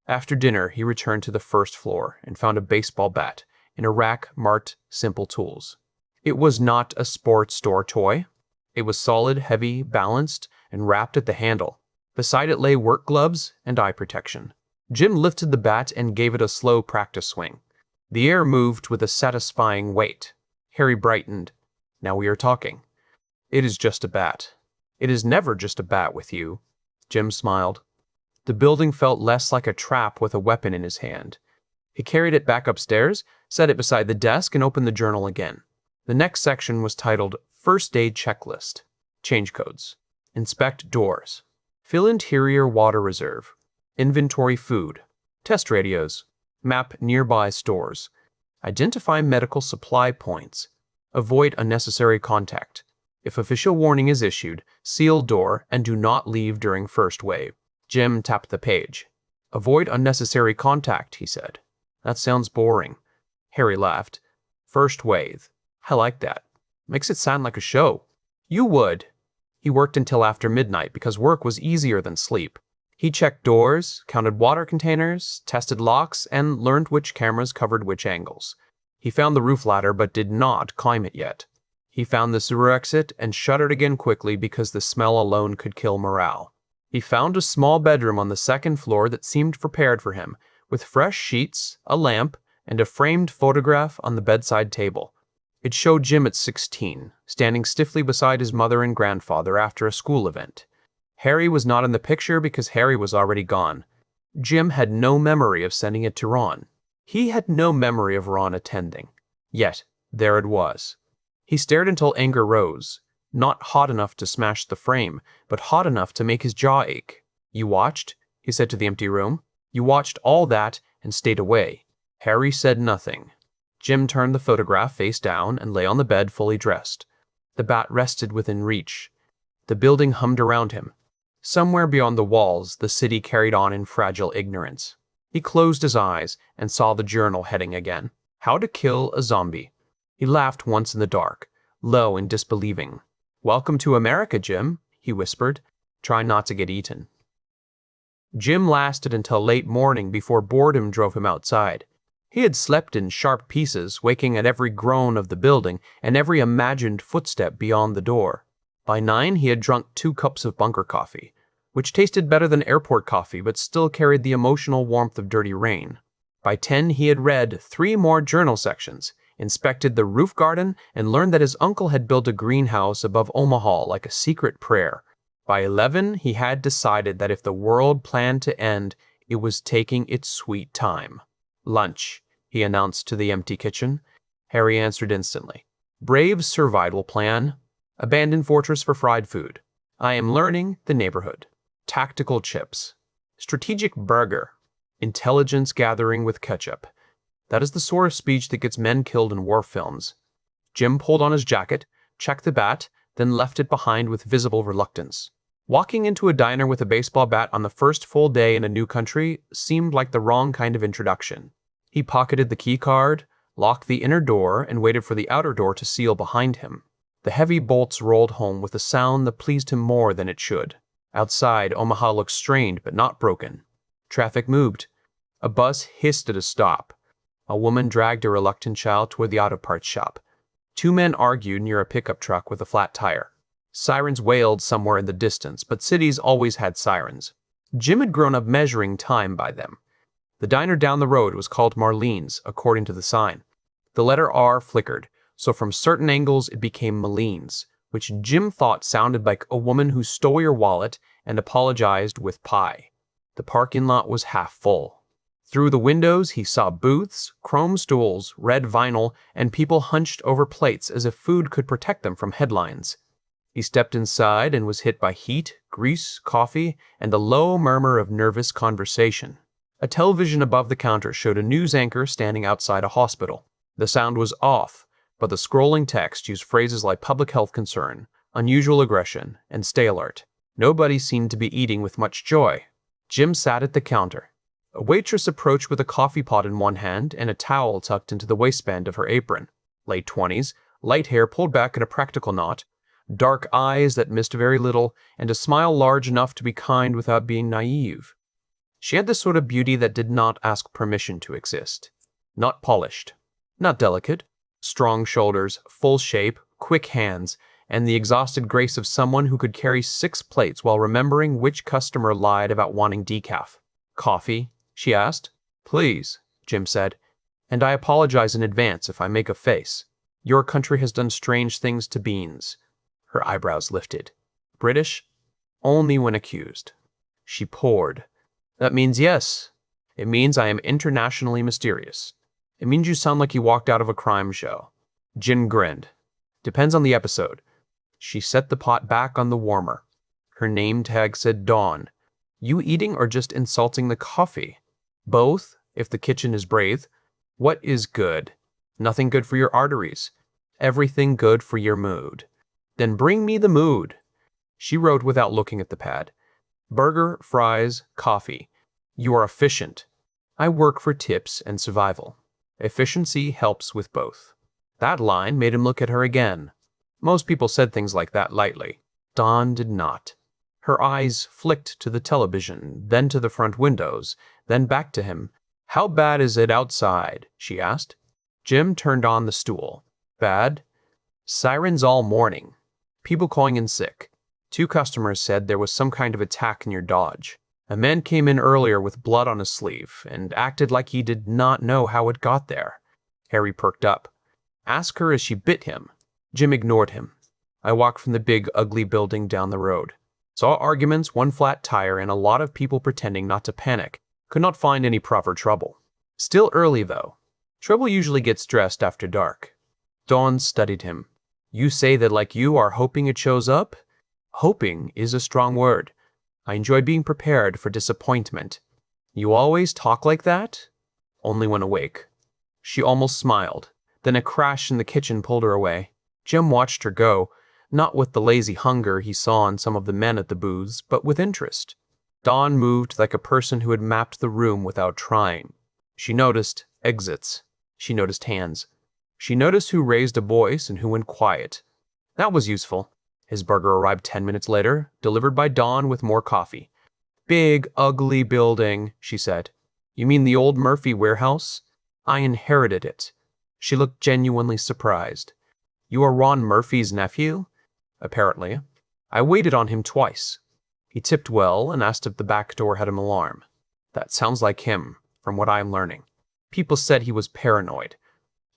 After dinner, he returned to the first floor and found a baseball bat in a rack marked Simple Tools. It was not a sports store toy. It was solid, heavy, balanced, and wrapped at the handle. Beside it lay work gloves and eye protection. Jim lifted the bat and gave it a slow practice swing. The air moved with a satisfying weight. Harry brightened. Now we are talking. It is just a bat. It is never just a bat with you. Jim smiled. The building felt less like a trap with a weapon in his hand. He carried it back upstairs, set it beside the desk, and opened the journal again. The next section was titled First Aid Checklist. Change codes. Inspect doors. Fill interior water reserve. Inventory food. Test radios. Map nearby stores. Identify medical supply points. Avoid unnecessary contact. If official warning is issued, seal door and do not leave during first wave. Jim tapped the page. Avoid unnecessary contact, he said. That sounds boring. Harry laughed. First wave. I like that. Makes it sound like a show. You would. He worked until after midnight because work was easier than sleep. He checked doors, counted water containers, tested locks, and learned which cameras covered which angles. He found the roof ladder but did not climb it yet. He found the sewer exit and shuddered again quickly because the smell alone could kill morale. He found a small bedroom on the second floor that seemed prepared for him, with fresh sheets, a lamp, and a framed photograph on the bedside table. It showed Jim at 16, standing stiffly beside his mother and grandfather after a school event. Harry was not in the picture because Harry was already gone. Jim had no memory of sending it to Ron. He had no memory of Ron attending. Yet, there it was. He stared until anger rose, not hot enough to smash the frame, but hot enough to make his jaw ache. You watched? He said to the empty room. You watched all that and stayed away. Harry said nothing. Jim turned the photograph face down and lay on the bed fully dressed. The bat rested within reach. The building hummed around him. Somewhere beyond the walls, the city carried on in fragile ignorance. He closed his eyes and saw the journal heading again. How to kill a zombie. He laughed once in the dark, low and disbelieving. Welcome to America, Jim, he whispered. Try not to get eaten. Jim lasted until late morning before boredom drove him outside. He had slept in sharp pieces, waking at every groan of the building and every imagined footstep beyond the door. By 9, he had drunk 2 cups of bunker coffee, which tasted better than airport coffee but still carried the emotional warmth of dirty rain. By 10, he had read 3 more journal sections, inspected the roof garden, and learned that his uncle had built a greenhouse above Omaha like a secret prayer. By 11, he had decided that if the world planned to end, it was taking its sweet time. Lunch, he announced to the empty kitchen. Harry answered instantly. Brave survival plan. Abandoned fortress for fried food. I am learning the neighborhood. Tactical chips. Strategic burger. Intelligence gathering with ketchup. That is the sort of speech that gets men killed in war films. Jim pulled on his jacket, checked the bat, then left it behind with visible reluctance. Walking into a diner with a baseball bat on the first full day in a new country seemed like the wrong kind of introduction. He pocketed the key card, locked the inner door, and waited for the outer door to seal behind him. The heavy bolts rolled home with a sound that pleased him more than it should. Outside, Omaha looked strained but not broken. Traffic moved. A bus hissed at a stop. A woman dragged a reluctant child toward the auto parts shop. 2 men argued near a pickup truck with a flat tire. Sirens wailed somewhere in the distance, but cities always had sirens. Jim had grown up measuring time by them. The diner down the road was called Marlene's, according to the sign. The letter R flickered, so from certain angles it became Malene's, which Jim thought sounded like a woman who stole your wallet and apologized with pie. The parking lot was half full. Through the windows, he saw booths, chrome stools, red vinyl, and people hunched over plates as if food could protect them from headlines. He stepped inside and was hit by heat, grease, coffee, and a low murmur of nervous conversation. A television above the counter showed a news anchor standing outside a hospital. The sound was off, but the scrolling text used phrases like public health concern, unusual aggression, and stay alert. Nobody seemed to be eating with much joy. Jim sat at the counter. A waitress approached with a coffee pot in one hand and a towel tucked into the waistband of her apron. Late 20s, light hair pulled back in a practical knot, dark eyes that missed very little, and a smile large enough to be kind without being naive. She had the sort of beauty that did not ask permission to exist. Not polished, not delicate, strong shoulders, full shape, quick hands, and the exhausted grace of someone who could carry 6 plates while remembering which customer lied about wanting decaf. "Coffee?" she asked. "Please," Jim said, "and I apologize in advance if I make a face. Your country has done strange things to beans." Her eyebrows lifted. "British? Only when accused." She poured. "That means yes. It means I am internationally mysterious. It means you sound like you walked out of a crime show." Jim grinned. "Depends on the episode." She set the pot back on the warmer. Her name tag said Dawn. "You eating or just insulting the coffee?" "Both, if the kitchen is brave." "What is good?" "Nothing good for your arteries. Everything good for your mood." "Then bring me the mood." She wrote without looking at the pad. "Burger, fries, coffee. You are efficient." "I work for tips and survival." Efficiency helps with both. That line made him look at her again. Most people said things like that lightly. Dawn did not. Her eyes flicked to the television, then to the front windows, then back to him. "How bad is it outside?" she asked. Jim turned on the stool. "Bad? Sirens all morning. People calling in sick. 2 customers said there was some kind of attack in your Dodge. A man came in earlier with blood on his sleeve and acted like he did not know how it got there." Harry perked up. "Ask her as she bit him." Jim ignored him. "I walked from the big, ugly building down the road. Saw arguments, 1 flat tire, and a lot of people pretending not to panic. Could not find any proper trouble. Still early, though. Trouble usually gets dressed after dark." Dawn studied him. "You say that like you are hoping it shows up?" "Hoping is a strong word. I enjoy being prepared for disappointment." "You always talk like that?" "Only when awake." She almost smiled. Then a crash in the kitchen pulled her away. Jim watched her go, not with the lazy hunger he saw in some of the men at the booths, but with interest. Dawn moved like a person who had mapped the room without trying. She noticed exits. She noticed hands. She noticed who raised a voice and who went quiet. That was useful. His burger arrived 10 minutes later, delivered by Dawn with more coffee. "Big, ugly building," she said. "You mean the old Murphy warehouse?" "I inherited it." She looked genuinely surprised. "You are Ron Murphy's nephew?" "Apparently. I waited on him twice. He tipped well and asked if the back door had an alarm." "That sounds like him, from what I am learning." "People said he was paranoid."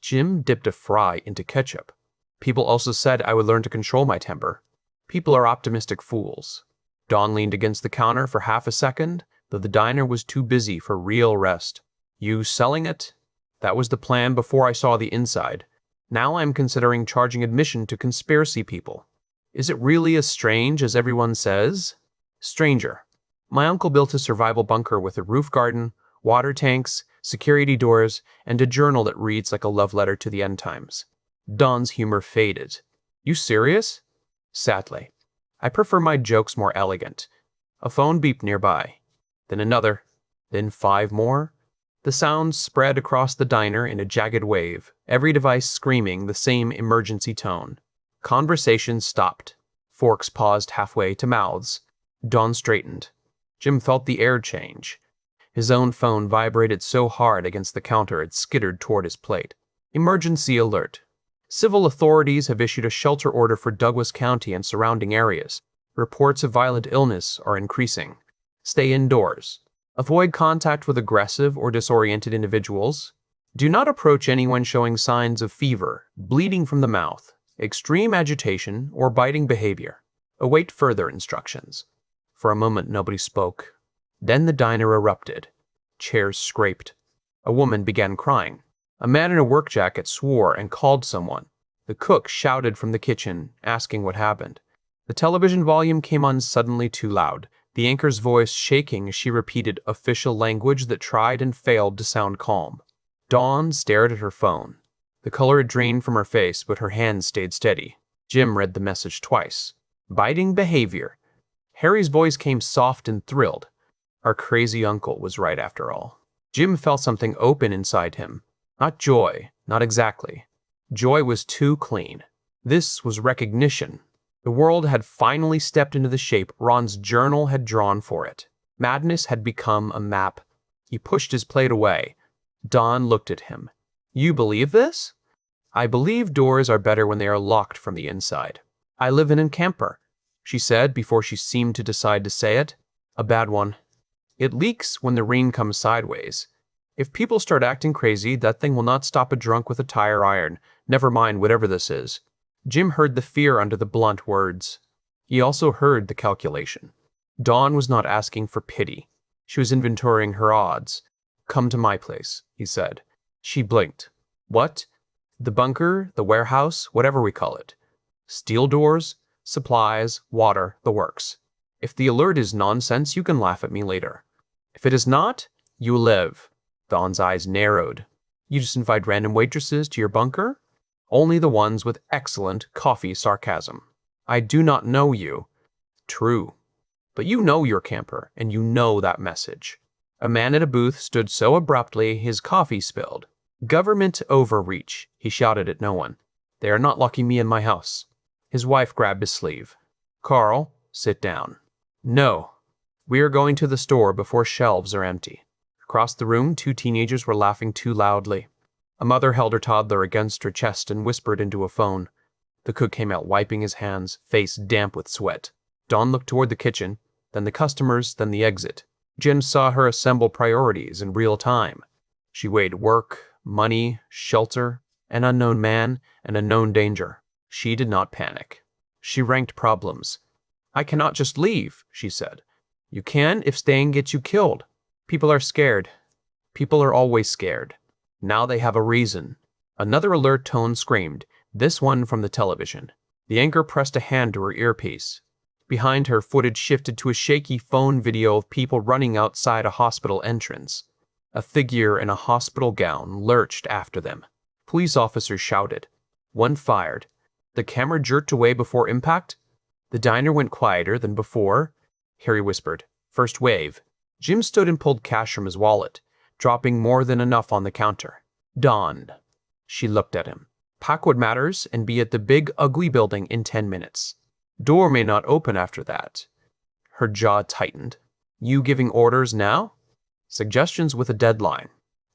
Jim dipped a fry into ketchup. "People also said I would learn to control my temper." "People are optimistic fools." Dawn leaned against the counter for half a second, though the diner was too busy for real rest. "You selling it?" "That was the plan before I saw the inside. Now I am considering charging admission to conspiracy people." "Is it really as strange as everyone says?" "Stranger. My uncle built a survival bunker with a roof garden, water tanks, security doors, and a journal that reads like a love letter to the end times." Dawn's humor faded. "You serious?" "Sadly. I prefer my jokes more elegant." A phone beeped nearby. Then another. Then 5 more. The sound spread across the diner in a jagged wave, every device screaming the same emergency tone. Conversation stopped. Forks paused halfway to mouths. Dawn straightened. Jim felt the air change. His own phone vibrated so hard against the counter it skittered toward his plate. "Emergency alert. Civil authorities have issued a shelter order for Douglas County and surrounding areas. Reports of violent illness are increasing. Stay indoors. Avoid contact with aggressive or disoriented individuals. Do not approach anyone showing signs of fever, bleeding from the mouth, extreme agitation, or biting behavior. Await further instructions." For a moment, nobody spoke. Then the diner erupted. Chairs scraped. A woman began crying. A man in a work jacket swore and called someone. The cook shouted from the kitchen, asking what happened. The television volume came on suddenly too loud, the anchor's voice shaking as she repeated official language that tried and failed to sound calm. Dawn stared at her phone. The color had drained from her face, but her hands stayed steady. Jim read the message twice. Biting behavior. Harry's voice came soft and thrilled. Our crazy uncle was right after all. Jim felt something open inside him. Not joy, not exactly. Joy was too clean. This was recognition. The world had finally stepped into the shape Ron's journal had drawn for it. Madness had become a map. He pushed his plate away. Dawn looked at him. You believe this? I believe doors are better when they are locked from the inside. I live in a camper, she said before she seemed to decide to say it. A bad one. It leaks when the rain comes sideways. If people start acting crazy, that thing will not stop a drunk with a tire iron, never mind whatever this is. Jim heard the fear under the blunt words. He also heard the calculation. Dawn was not asking for pity. She was inventorying her odds. Come to my place, he said. She blinked. What? The bunker, the warehouse, whatever we call it. Steel doors, supplies, water, the works. If the alert is nonsense, you can laugh at me later. If it is not, you live. Dawn's eyes narrowed. You just invite random waitresses to your bunker? Only the ones with excellent coffee sarcasm. I do not know you. True. But you know your camper, and you know that message. A man at a booth stood so abruptly his coffee spilled. Government overreach, he shouted at no one. They are not locking me in my house. His wife grabbed his sleeve. Carl, sit down. No. We are going to the store before shelves are empty. Across the room, 2 teenagers were laughing too loudly. A mother held her toddler against her chest and whispered into a phone. The cook came out wiping his hands, face damp with sweat. Dawn looked toward the kitchen, then the customers, then the exit. Jim saw her assemble priorities in real time. She weighed work, money, shelter, an unknown man, and a known danger. She did not panic. She ranked problems. I cannot just leave, she said. You can if staying gets you killed. People are scared. People are always scared. Now they have a reason. Another alert tone screamed, this one from the television. The anchor pressed a hand to her earpiece. Behind her, footage shifted to a shaky phone video of people running outside a hospital entrance. A figure in a hospital gown lurched after them. Police officers shouted. One fired. The camera jerked away before impact. The diner went quieter than before. Harry whispered, first wave. Jim stood and pulled cash from his wallet, dropping more than enough on the counter. Dawn. She looked at him. Pack what matters and be at the big, ugly building in 10 minutes. Door may not open after that. Her jaw tightened. You giving orders now? Suggestions with a deadline.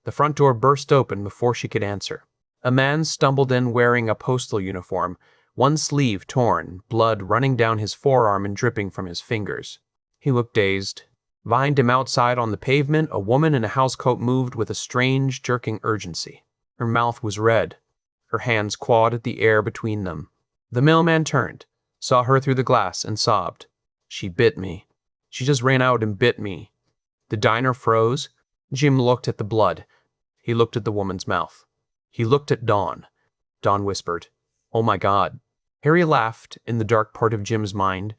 The front door burst open before she could answer. A man stumbled in wearing a postal uniform, one sleeve torn, blood running down his forearm and dripping from his fingers. He looked dazed. Behind him outside on the pavement, a woman in a housecoat moved with a strange, jerking urgency. Her mouth was red. Her hands clawed at the air between them. The mailman turned, saw her through the glass, and sobbed. She bit me. She just ran out and bit me. The diner froze. Jim looked at the blood. He looked at the woman's mouth. He looked at Dawn. Dawn whispered, Oh my God. Harry laughed in the dark part of Jim's mind.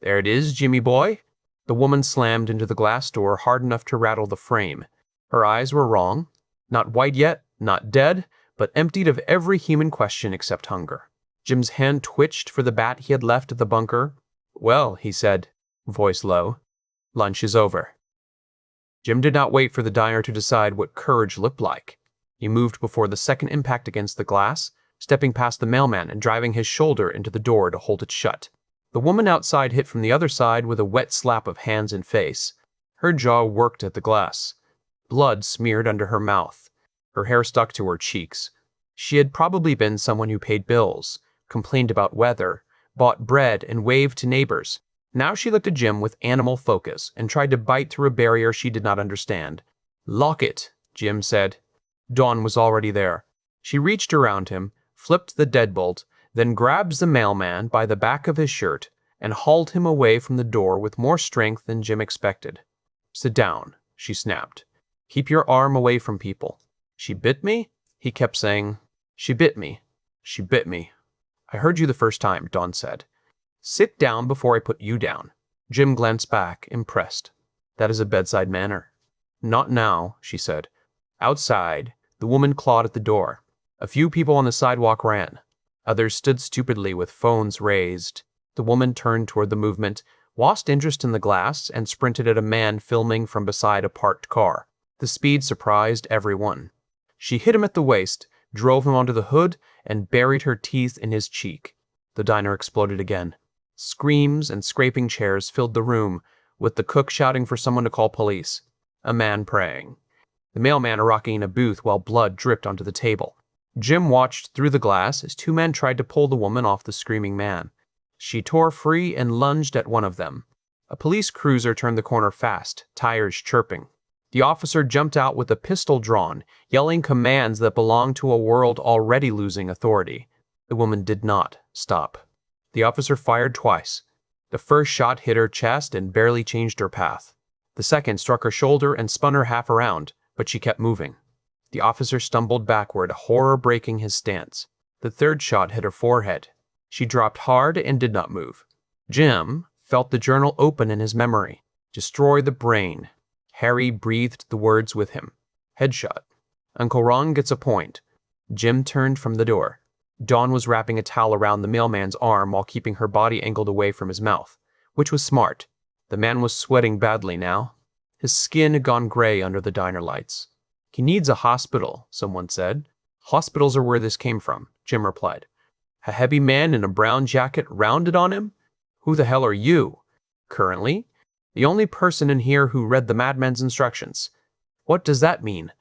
There it is, Jimmy boy. The woman slammed into the glass door hard enough to rattle the frame. Her eyes were wrong. Not white yet, not dead, but emptied of every human question except hunger. Jim's hand twitched for the bat he had left at the bunker. Well, he said, voice low, lunch is over. Jim did not wait for the diner to decide what courage looked like. He moved before the second impact against the glass, stepping past the mailman and driving his shoulder into the door to hold it shut. The woman outside hit from the other side with a wet slap of hands and face. Her jaw worked at the glass. Blood smeared under her mouth. Her hair stuck to her cheeks. She had probably been someone who paid bills, complained about weather, bought bread, and waved to neighbors. Now she looked at Jim with animal focus and tried to bite through a barrier she did not understand. Lock it, Jim said. Dawn was already there. She reached around him, flipped the deadbolt, then grabbed the mailman by the back of his shirt and hauled him away from the door with more strength than Jim expected. Sit down, she snapped. Keep your arm away from people. She bit me? He kept saying, She bit me. She bit me. I heard you the first time, Dawn said. Sit down before I put you down. Jim glanced back, impressed. That is a bedside manner. Not now, she said. Outside, the woman clawed at the door. A few people on the sidewalk ran. Others stood stupidly with phones raised. The woman turned toward the movement, lost interest in the glass, and sprinted at a man filming from beside a parked car. The speed surprised everyone. She hit him at the waist, drove him onto the hood, and buried her teeth in his cheek. The diner exploded again. Screams and scraping chairs filled the room, with the cook shouting for someone to call police. A man praying. The mailman rocking in a booth while blood dripped onto the table. Jim watched through the glass as two men tried to pull the woman off the screaming man. She tore free and lunged at one of them. A police cruiser turned the corner fast, tires chirping. The officer jumped out with a pistol drawn, yelling commands that belonged to a world already losing authority. The woman did not stop. The officer fired twice. The first shot hit her chest and barely changed her path. The second struck her shoulder and spun her half around, but she kept moving. The officer stumbled backward, horror breaking his stance. The third shot hit her forehead. She dropped hard and did not move. Jim felt the journal open in his memory. Destroy the brain. Harry breathed the words with him. Headshot. Uncle Ron gets a point. Jim turned from the door. Dawn was wrapping a towel around the mailman's arm while keeping her body angled away from his mouth, which was smart. The man was sweating badly now. His skin had gone gray under the diner lights. He needs a hospital, someone said. Hospitals are where this came from, Jim replied. A heavy man in a brown jacket rounded on him? Who the hell are you? Currently, the only person in here who read the madman's instructions. What does that mean?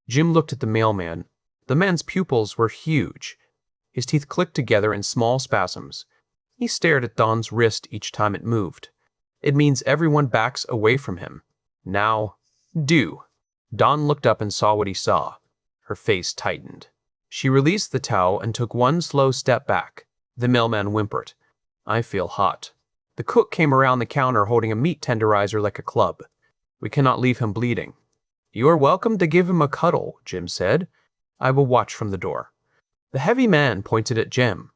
Jim looked at the mailman. The man's pupils were huge. His teeth clicked together in small spasms. He stared at Dawn's wrist each time it moved. It means everyone backs away from him. Now, do. Dawn looked up and saw what he saw. Her face tightened. She released the towel and took one slow step back. The mailman whimpered. I feel hot. The cook came around the counter holding a meat tenderizer like a club. We cannot leave him bleeding. You are welcome to give him a cuddle, Jim said. I will watch from the door. The heavy man pointed at Jim.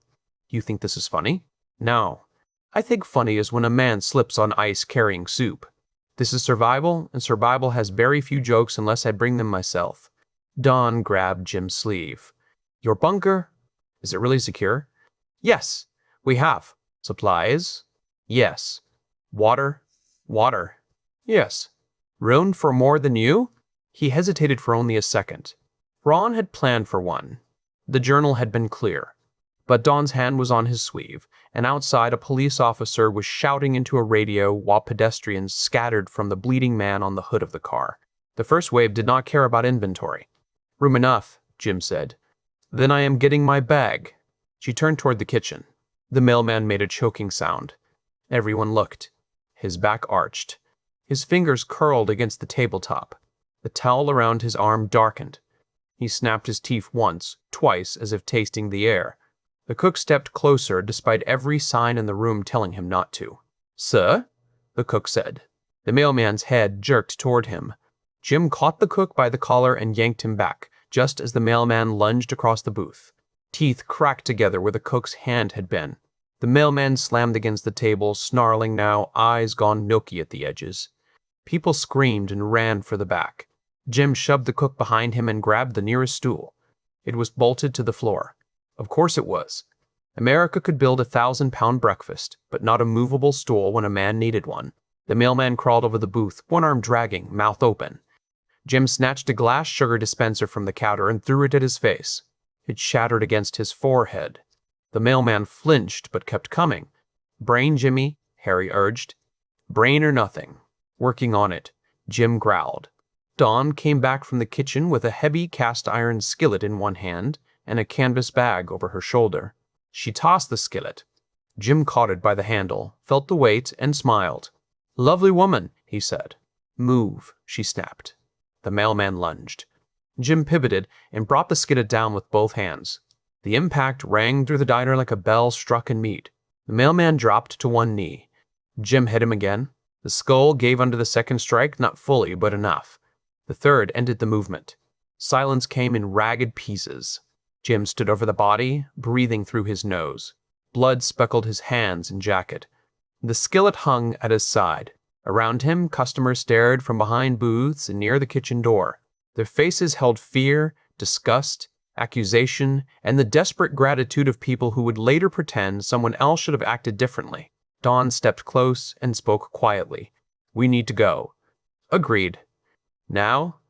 You think this is funny? No. I think funny is when a man slips on ice carrying soup. This is survival, and survival has very few jokes unless I bring them myself. Dawn grabbed Jim's sleeve. Your bunker? Is it really secure? Yes, we have. Supplies? Yes. Water? Water. Yes. Room for more than you? He hesitated for only a second. Ron had planned for one. The journal had been clear. But Dawn's hand was on his sleeve, and outside a police officer was shouting into a radio while pedestrians scattered from the bleeding man on the hood of the car. The first wave did not care about inventory. Room enough, Jim said. Then I am getting my bag. She turned toward the kitchen. The mailman made a choking sound. Everyone looked. His back arched. His fingers curled against the tabletop. The towel around his arm darkened. He snapped his teeth once, twice, as if tasting the air. The cook stepped closer, despite every sign in the room telling him not to. Sir? The cook said. The mailman's head jerked toward him. Jim caught the cook by the collar and yanked him back, just as the mailman lunged across the booth. Teeth cracked together where the cook's hand had been. The mailman slammed against the table, snarling now, eyes gone milky at the edges. People screamed and ran for the back. Jim shoved the cook behind him and grabbed the nearest stool. It was bolted to the floor. Of course it was. America could build 1,000-pound breakfast, but not a movable stool when a man needed one. The mailman crawled over the booth, one arm dragging, mouth open. Jim snatched a glass sugar dispenser from the counter and threw it at his face. It shattered against his forehead. The mailman flinched but kept coming. Brain, Jimmy, Harry urged. Brain or nothing. Working on it, Jim growled. Dawn came back from the kitchen with a heavy cast-iron skillet in one hand and a canvas bag over her shoulder. She tossed the skillet. Jim caught it by the handle, felt the weight, and smiled. Lovely woman, he said. Move, she snapped. The mailman lunged. Jim pivoted and brought the skillet down with both hands. The impact rang through the diner like a bell struck in meat. The mailman dropped to one knee. Jim hit him again. The skull gave under the second strike, not fully, but enough. The third ended the movement. Silence came in ragged pieces. Jim stood over the body, breathing through his nose. Blood speckled his hands and jacket. The skillet hung at his side. Around him, customers stared from behind booths and near the kitchen door. Their faces held fear, disgust, accusation, and the desperate gratitude of people who would later pretend someone else should have acted differently. Dawn stepped close and spoke quietly. "We need to go." "Agreed." "Now?"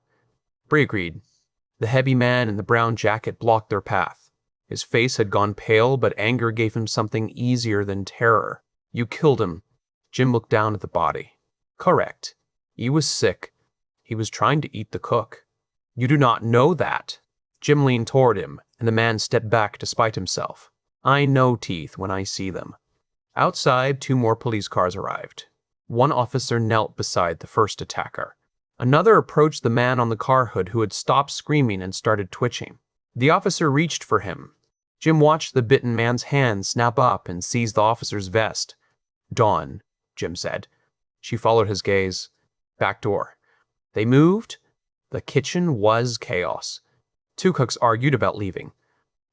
Bree agreed. The heavy man in the brown jacket blocked their path. His face had gone pale, but anger gave him something easier than terror. "You killed him." Jim looked down at the body. "Correct. He was sick. He was trying to eat the cook." "You do not know that." Jim leaned toward him, and the man stepped back to spite himself. "I know teeth when I see them." Outside, 2 more police cars arrived. One officer knelt beside the first attacker. Another approached the man on the car hood who had stopped screaming and started twitching. The officer reached for him. Jim watched the bitten man's hand snap up and seize the officer's vest. "Dawn," Jim said. She followed his gaze. Back door. They moved. The kitchen was chaos. 2 cooks argued about leaving.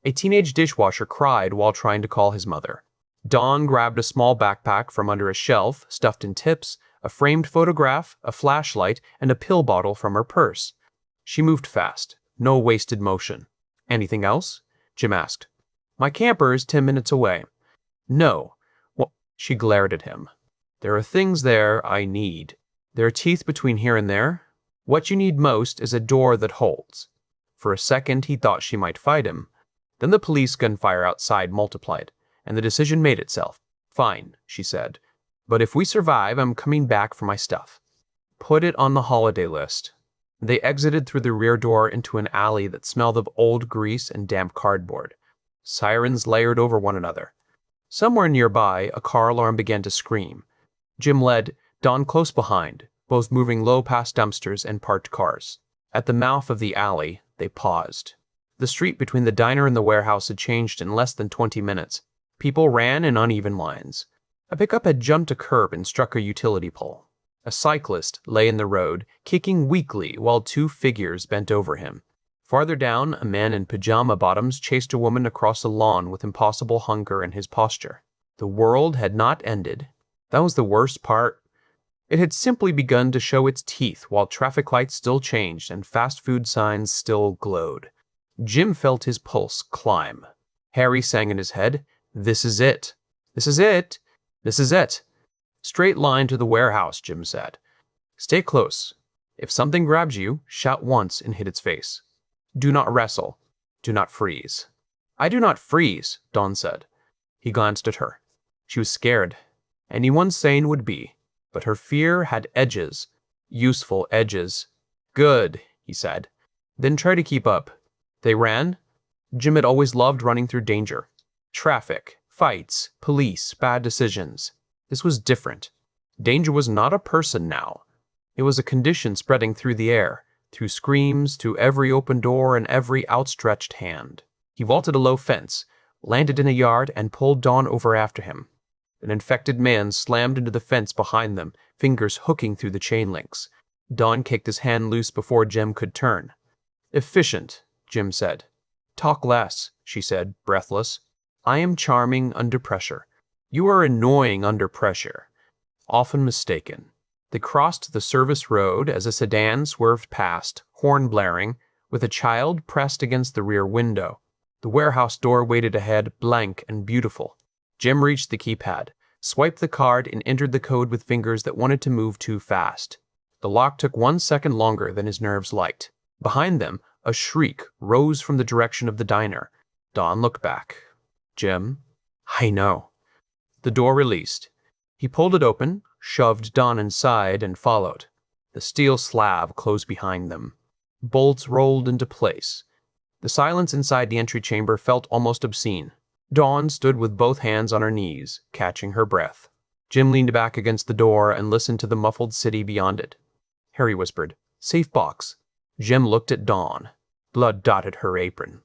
A teenage dishwasher cried while trying to call his mother. Dawn grabbed a small backpack from under a shelf, stuffed in tips, a framed photograph, a flashlight, and a pill bottle from her purse. She moved fast. No wasted motion. "Anything else?" Jim asked. "My camper is 10 minutes away." "No." Well, she glared at him. "There are things there I need. There are teeth between here and there. What you need most is a door that holds." For a second, he thought she might fight him. Then the police gunfire outside multiplied, and the decision made itself. "Fine," she said. "But if we survive, I'm coming back for my stuff." "Put it on the holiday list." They exited through the rear door into an alley that smelled of old grease and damp cardboard. Sirens layered over one another. Somewhere nearby, a car alarm began to scream. Jim led, Dawn close behind, both moving low past dumpsters and parked cars. At the mouth of the alley, they paused. The street between the diner and the warehouse had changed in less than 20 minutes. People ran in uneven lines. A pickup had jumped a curb and struck a utility pole. A cyclist lay in the road, kicking weakly while 2 figures bent over him. Farther down, a man in pajama bottoms chased a woman across a lawn with impossible hunger in his posture. The world had not ended. That was the worst part. It had simply begun to show its teeth while traffic lights still changed and fast food signs still glowed. Jim felt his pulse climb. Harry sang in his head, "This is it. This is it. This is it." "Straight line to the warehouse," Jim said. "Stay close. If something grabs you, shout once and hit its face. Do not wrestle. Do not freeze." "I do not freeze," Dawn said. He glanced at her. She was scared. Anyone sane would be. But her fear had edges. Useful edges. "Good," he said. "Then try to keep up." They ran. Jim had always loved running through danger. Traffic, fights, police, bad decisions. This was different. Danger was not a person now. It was a condition spreading through the air, through screams, to every open door and every outstretched hand. He vaulted a low fence, landed in a yard, and pulled Dawn over after him. An infected man slammed into the fence behind them, fingers hooking through the chain links. Dawn kicked his hand loose before Jim could turn. "Efficient," Jim said. "Talk less," she said, breathless. "I am charming under pressure. You are annoying under pressure." Often mistaken. They crossed the service road as a sedan swerved past, horn blaring, with a child pressed against the rear window. The warehouse door waited ahead, blank and beautiful. Jim reached the keypad, swiped the card, and entered the code with fingers that wanted to move too fast. The lock took 1 second longer than his nerves liked. Behind them, a shriek rose from the direction of the diner. Dawn looked back. "Jim?" "I know." The door released. He pulled it open, shoved Dawn inside, and followed. The steel slab closed behind them. Bolts rolled into place. The silence inside the entry chamber felt almost obscene. Dawn stood with both hands on her knees, catching her breath. Jim leaned back against the door and listened to the muffled city beyond it. Harry whispered, "Safe box." Jim looked at Dawn. Blood dotted her apron.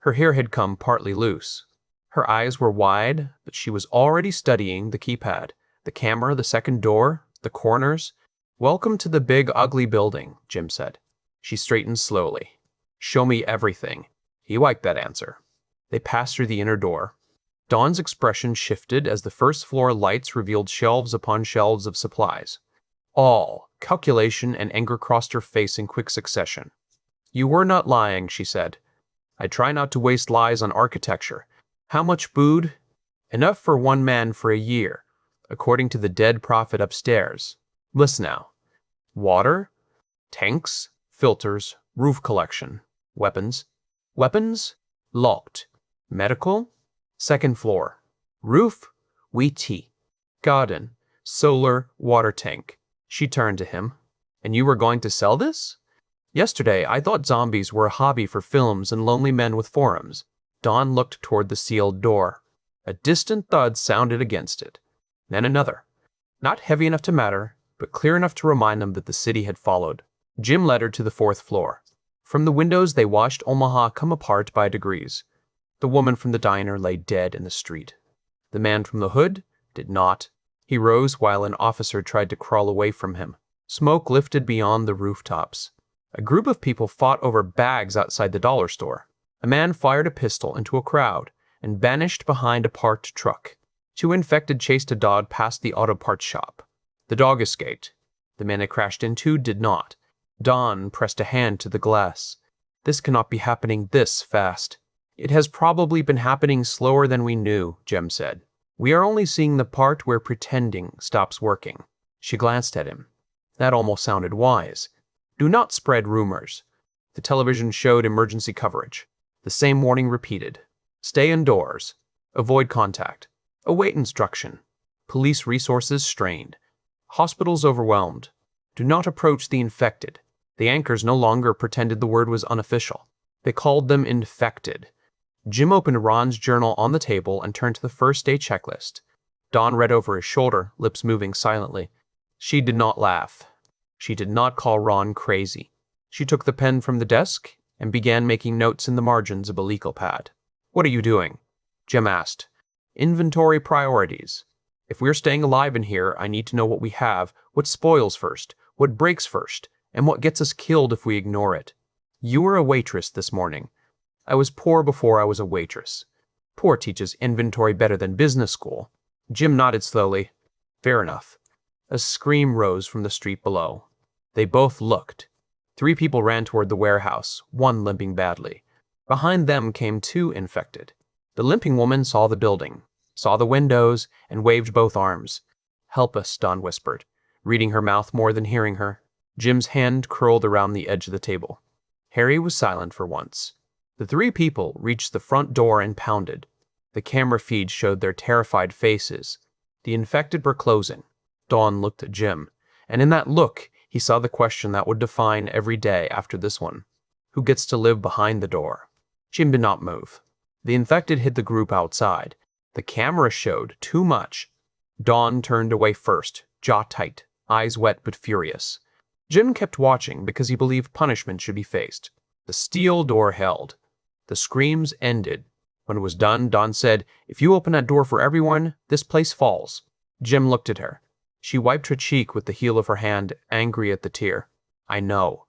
Her hair had come partly loose. Her eyes were wide, but she was already studying the keypad, the camera, the second door, the corners. "Welcome to the big, ugly building," Jim said. She straightened slowly. "Show me everything." He liked that answer. They passed through the inner door. Dawn's expression shifted as the first floor lights revealed shelves upon shelves of supplies. Calculation and anger crossed her face in quick succession. "You were not lying," she said. I try not to waste lies on architecture. How much food? Enough for one man for a year, according to the dead prophet upstairs. Listen now. Water, tanks, filters, roof collection, weapons. Weapons? Locked. Medical? Second floor. Roof? tea. Garden. Solar, water tank. She turned to him. And you were going to sell this? Yesterday, I thought zombies were a hobby for films and lonely men with forums. Don looked toward the sealed door. A distant thud sounded against it. Then another. Not heavy enough to matter, but clear enough to remind them that the city had followed. Jim led her to the fourth floor. From the windows, they watched Omaha come apart by degrees. The woman from the diner lay dead in the street. The man from the hood did not. He rose while an officer tried to crawl away from him. Smoke lifted beyond the rooftops. A group of people fought over bags outside the dollar store. A man fired a pistol into a crowd and vanished behind a parked truck. 2 infected chased a dog past the auto parts shop. The dog escaped. The man it crashed into did not. Don pressed a hand to the glass. This cannot be happening this fast. It has probably been happening slower than we knew, Jem said. We are only seeing the part where pretending stops working. She glanced at him. That almost sounded wise. Do not spread rumors. The television showed emergency coverage. The same warning repeated. Stay indoors. Avoid contact. Await instruction. Police resources strained. Hospitals overwhelmed. Do not approach the infected. The anchors no longer pretended the word was unofficial. They called them infected. Jim opened Ron's journal on the table and turned to the first day checklist. Don read over his shoulder, lips moving silently. She did not laugh. She did not call Ron crazy. She took the pen from the desk and began making notes in the margins of a legal pad. What are you doing? Jim asked. Inventory priorities. If we're staying alive in here, I need to know what we have, what spoils first, what breaks first, and what gets us killed if we ignore it. You were a waitress this morning. I was poor before I was a waitress. Poor teaches inventory better than business school. Jim nodded slowly. Fair enough. A scream rose from the street below. They both looked. 3 people ran toward the warehouse, one limping badly. Behind them came 2 infected. The limping woman saw the building, saw the windows, and waved both arms. Help us, Don whispered, reading her mouth more than hearing her. Jim's hand curled around the edge of the table. Harry was silent for once. The 3 people reached the front door and pounded. The camera feed showed their terrified faces. The infected were closing. Don looked at Jim, and in that look, he saw the question that would define every day after this one. Who gets to live behind the door? Jim did not move. The infected hid the group outside. The camera showed too much. Don turned away first, jaw tight, eyes wet but furious. Jim kept watching because he believed punishment should be faced. The steel door held. The screams ended. When it was done, Don said, If you open that door for everyone, this place falls. Jim looked at her. She wiped her cheek with the heel of her hand, angry at the tear. I know.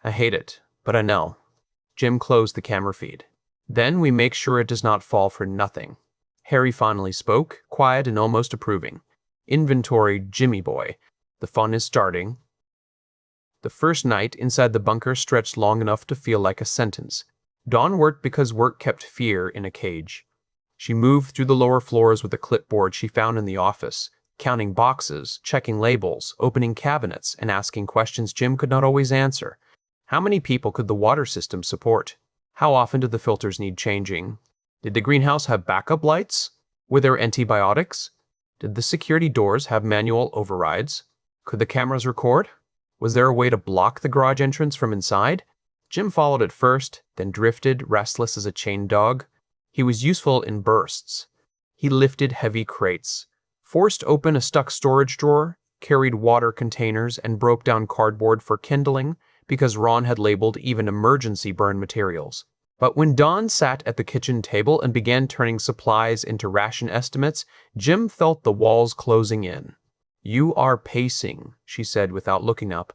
I hate it, but I know. Jim closed the camera feed. Then we make sure it does not fall for nothing. Harry finally spoke, quiet and almost approving. Inventory, Jimmy boy. The fun is starting. The first night inside the bunker stretched long enough to feel like a sentence. Dawn worked because work kept fear in a cage. She moved through the lower floors with a clipboard she found in the office, counting boxes, checking labels, opening cabinets, and asking questions Jim could not always answer. How many people could the water system support? How often did the filters need changing? Did the greenhouse have backup lights? Were there antibiotics? Did the security doors have manual overrides? Could the cameras record? Was there a way to block the garage entrance from inside? Jim followed at first, then drifted, restless as a chained dog. He was useful in bursts. He lifted heavy crates, forced open a stuck storage drawer, carried water containers, and broke down cardboard for kindling because Ron had labeled even emergency burn materials. But when Dawn sat at the kitchen table and began turning supplies into ration estimates, Jim felt the walls closing in. You are pacing, she said without looking up.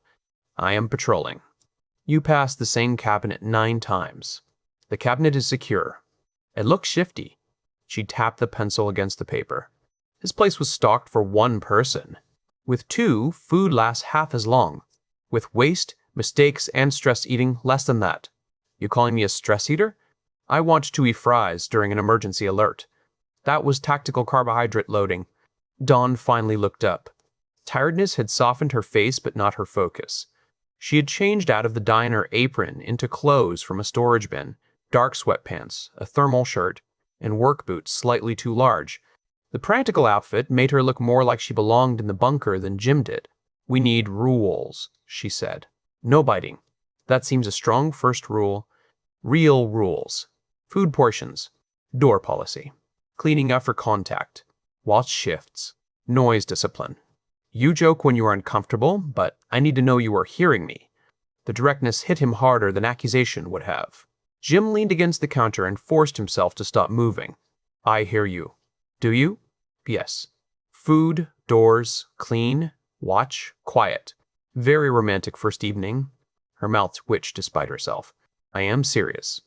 I am patrolling. You passed the same cabinet 9 times. The cabinet is secure. It looks shifty. She tapped the pencil against the paper. This place was stocked for 1 person. With 2, food lasts half as long. With waste, mistakes, and stress eating, less than that. You calling me a stress eater? I want to eat fries during an emergency alert. That was tactical carbohydrate loading. Dawn finally looked up. Tiredness had softened her face but not her focus. She had changed out of the diner apron into clothes from a storage bin, dark sweatpants, a thermal shirt, and work boots slightly too large. The practical outfit made her look more like she belonged in the bunker than Jim did. "We need rules," she said. "No biting. That seems a strong first rule. Real rules. Food portions. Door policy. Cleaning up for contact. Watch shifts. Noise discipline. You joke when you are uncomfortable, but I need to know you are hearing me." The directness hit him harder than accusation would have. Jim leaned against the counter and forced himself to stop moving. "I hear you. Do you?" "Yes. Food, doors, clean, watch, quiet. Very romantic first evening." Her mouth twitched despite herself. "I am serious."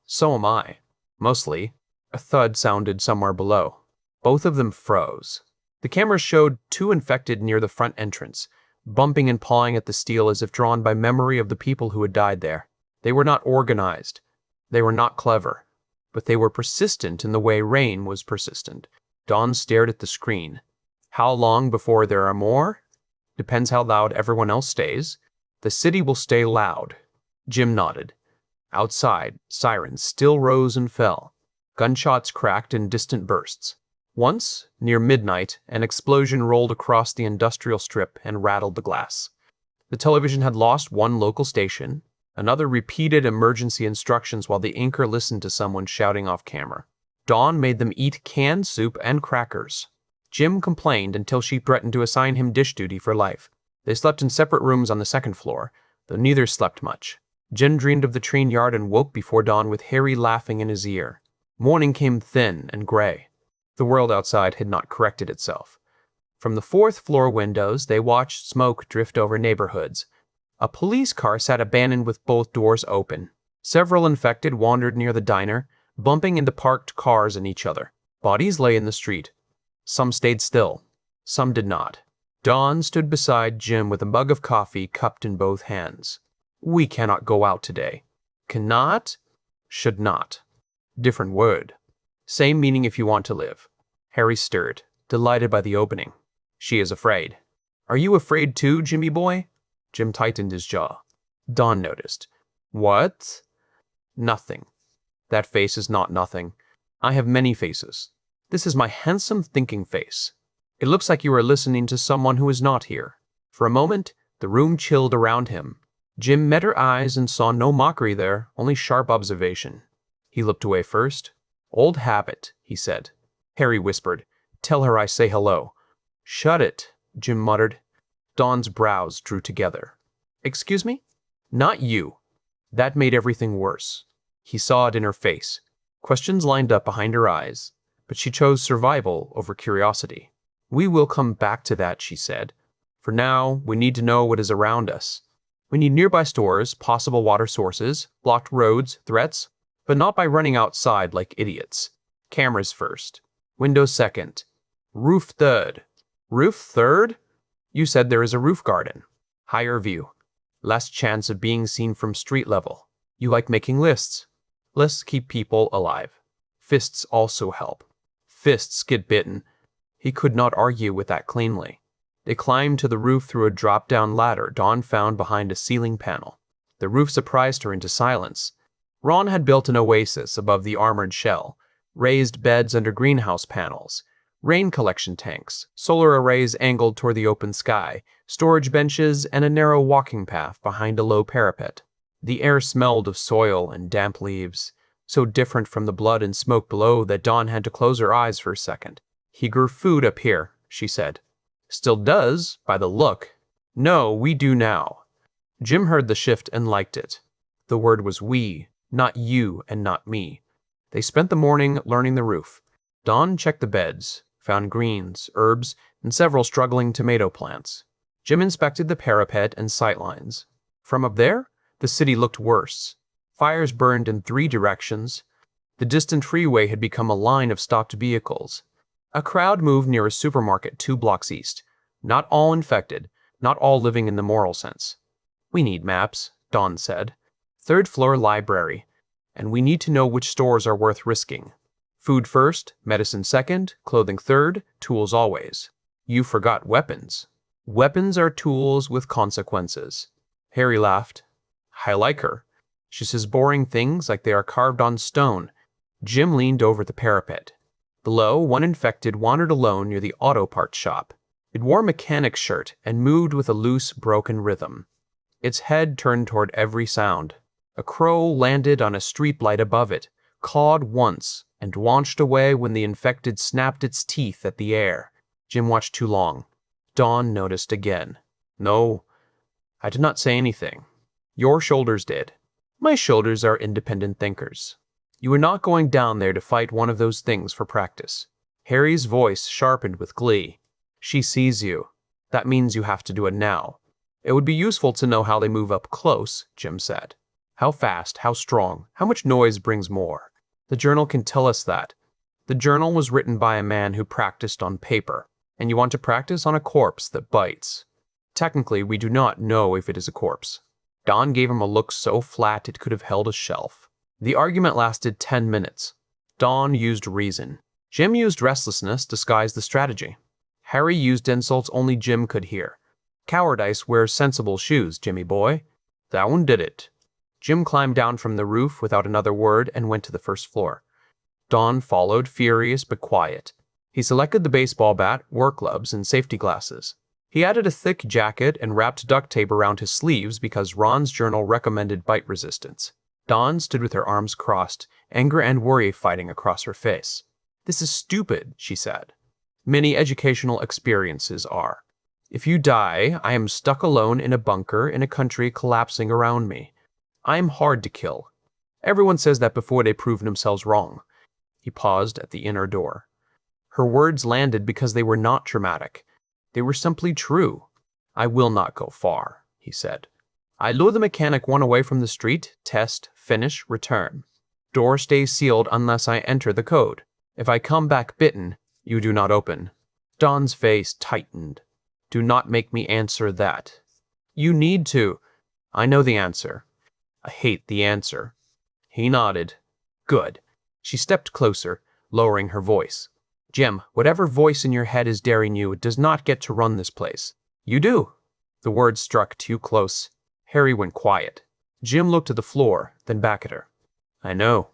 "So am I. Mostly." A thud sounded somewhere below. Both of them froze. The camera showed two infected near the front entrance, bumping and pawing at the steel as if drawn by memory of the people who had died there. They were not organized. They were not clever. But they were persistent in the way rain was persistent. Dawn stared at the screen. "How long before there are more?" "Depends how loud everyone else stays." "The city will stay loud." Jim nodded. Outside, sirens still rose and fell. Gunshots cracked in distant bursts. Once, near midnight, an explosion rolled across the industrial strip and rattled the glass. The television had lost one local station. Another repeated emergency instructions while the anchor listened to someone shouting off camera. Dawn made them eat canned soup and crackers. Jim complained until she threatened to assign him dish duty for life. They slept in separate rooms on the second floor, though neither slept much. Jim dreamed of the train yard and woke before dawn with Harry laughing in his ear. Morning came thin and gray. The world outside had not corrected itself. From the fourth-floor windows, they watched smoke drift over neighborhoods. A police car sat abandoned with both doors open. Several infected wandered near the diner, bumping into parked cars and each other. Bodies lay in the street. Some stayed still. Some did not. Dawn stood beside Jim with a mug of coffee cupped in both hands. "We cannot go out today." "Cannot?" "Should not." Different word. Same meaning if you want to live. Harry stirred, delighted by the opening. "She is afraid." "Are you afraid too, Jimmy boy?" Jim tightened his jaw. Dawn noticed. "What?" "Nothing. That face is not nothing. I have many faces. This is my handsome thinking face. It looks like you are listening to someone who is not here." For a moment, the room chilled around him. Jim met her eyes and saw no mockery there, only sharp observation. He looked away first. "Old habit," he said. Harry whispered, "Tell her I say hello." "Shut it," Jim muttered. Dawn's brows drew together. "Excuse me?" "Not you." That made everything worse. He saw it in her face. Questions lined up behind her eyes, but she chose survival over curiosity. "We will come back to that," she said. "For now, we need to know what is around us. We need nearby stores, possible water sources, blocked roads, threats, but not by running outside like idiots. Cameras first. Windows second. Roof third." "Roof third?" "You said there is a roof garden. Higher view. Less chance of being seen from street level. You like making lists. Lists keep people alive. Fists also help. Fists get bitten." He could not argue with that cleanly. They climbed to the roof through a drop-down ladder Dawn found behind a ceiling panel. The roof surprised her into silence. Ron had built an oasis above the armored shell, raised beds under greenhouse panels, rain collection tanks, solar arrays angled toward the open sky, storage benches, and a narrow walking path behind a low parapet. The air smelled of soil and damp leaves, so different from the blood and smoke below that Dawn had to close her eyes for a second. "He grew food up here," she said. "Still does, by the look." "No, we do now." Jim heard the shift and liked it. The word was we, not you and not me. They spent the morning learning the roof. Dawn checked the beds, found greens, herbs, and several struggling tomato plants. Jim inspected the parapet and sightlines. From up there, the city looked worse. Fires burned in 3 directions. The distant freeway had become a line of stopped vehicles. A crowd moved near a supermarket 2 blocks east. Not all infected, not all living in the moral sense. "We need maps," Dawn said. "Third floor library." and we need to know which stores are worth risking. Food first, medicine second, clothing third, tools always. You forgot weapons. Weapons are tools with consequences. Harry laughed. I like her. She says boring things like they are carved on stone. Jim leaned over the parapet. Below, one infected wandered alone near the auto parts shop. It wore a mechanic's shirt and moved with a loose, broken rhythm. Its head turned toward every sound. A crow landed on a streetlight above it, cawed once, and launched away when the infected snapped its teeth at the air. Jim watched too long. Dawn noticed again. No, I did not say anything. Your shoulders did. My shoulders are independent thinkers. You are not going down there to fight one of those things for practice. Harry's voice sharpened with glee. She sees you. That means you have to do it now. It would be useful to know how they move up close, Jim said. How fast, how strong, how much noise brings more. The journal can tell us that. The journal was written by a man who practiced on paper, and you want to practice on a corpse that bites. Technically, we do not know if it is a corpse. Dawn gave him a look so flat it could have held a shelf. The argument lasted 10 minutes. Dawn used reason. Jim used restlessness disguised the strategy. Harry used insults only Jim could hear. Cowardice wears sensible shoes, Jimmy boy. That one did it. Jim climbed down from the roof without another word and went to the first floor. Dawn followed, furious but quiet. He selected the baseball bat, work gloves, and safety glasses. He added a thick jacket and wrapped duct tape around his sleeves because Ron's journal recommended bite resistance. Dawn stood with her arms crossed, anger and worry fighting across her face. This is stupid, she said. Many educational experiences are. If you die, I am stuck alone in a bunker in a country collapsing around me. I am hard to kill. Everyone says that before they prove themselves wrong. He paused at the inner door. Her words landed because they were not dramatic. They were simply true. I will not go far, he said. I lure the mechanic one away from the street, test, finish, return. Door stays sealed unless I enter the code. If I come back bitten, you do not open. Dawn's face tightened. Do not make me answer that. You need to. I know the answer. I hate the answer. He nodded. Good. She stepped closer, lowering her voice. Jim, whatever voice in your head is daring you, it does not get to run this place. You do. The words struck too close. Harry went quiet. Jim looked at the floor, then back at her. I know.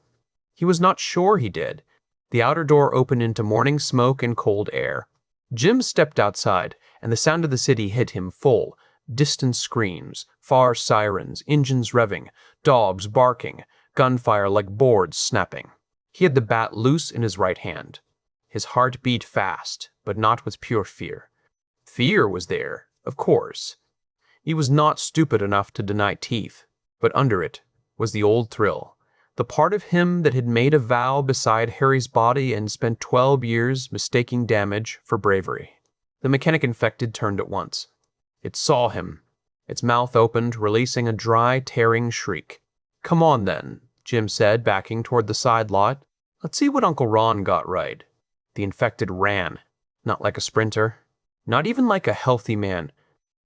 He was not sure he did. The outer door opened into morning smoke and cold air. Jim stepped outside, and the sound of the city hit him full. Distant screams, far sirens, engines revving, dogs barking, gunfire like boards snapping. He had the bat loose in his right hand. His heart beat fast, but not with pure fear. Fear was there, of course. He was not stupid enough to deny teeth, but under it was the old thrill, the part of him that had made a vow beside Harry's body and spent 12 years mistaking damage for bravery. The mechanic infected turned at once. It saw him. Its mouth opened, releasing a dry, tearing shriek. Come on, then, Jim said, backing toward the side lot. Let's see what Uncle Ron got right. The infected ran, not like a sprinter, not even like a healthy man.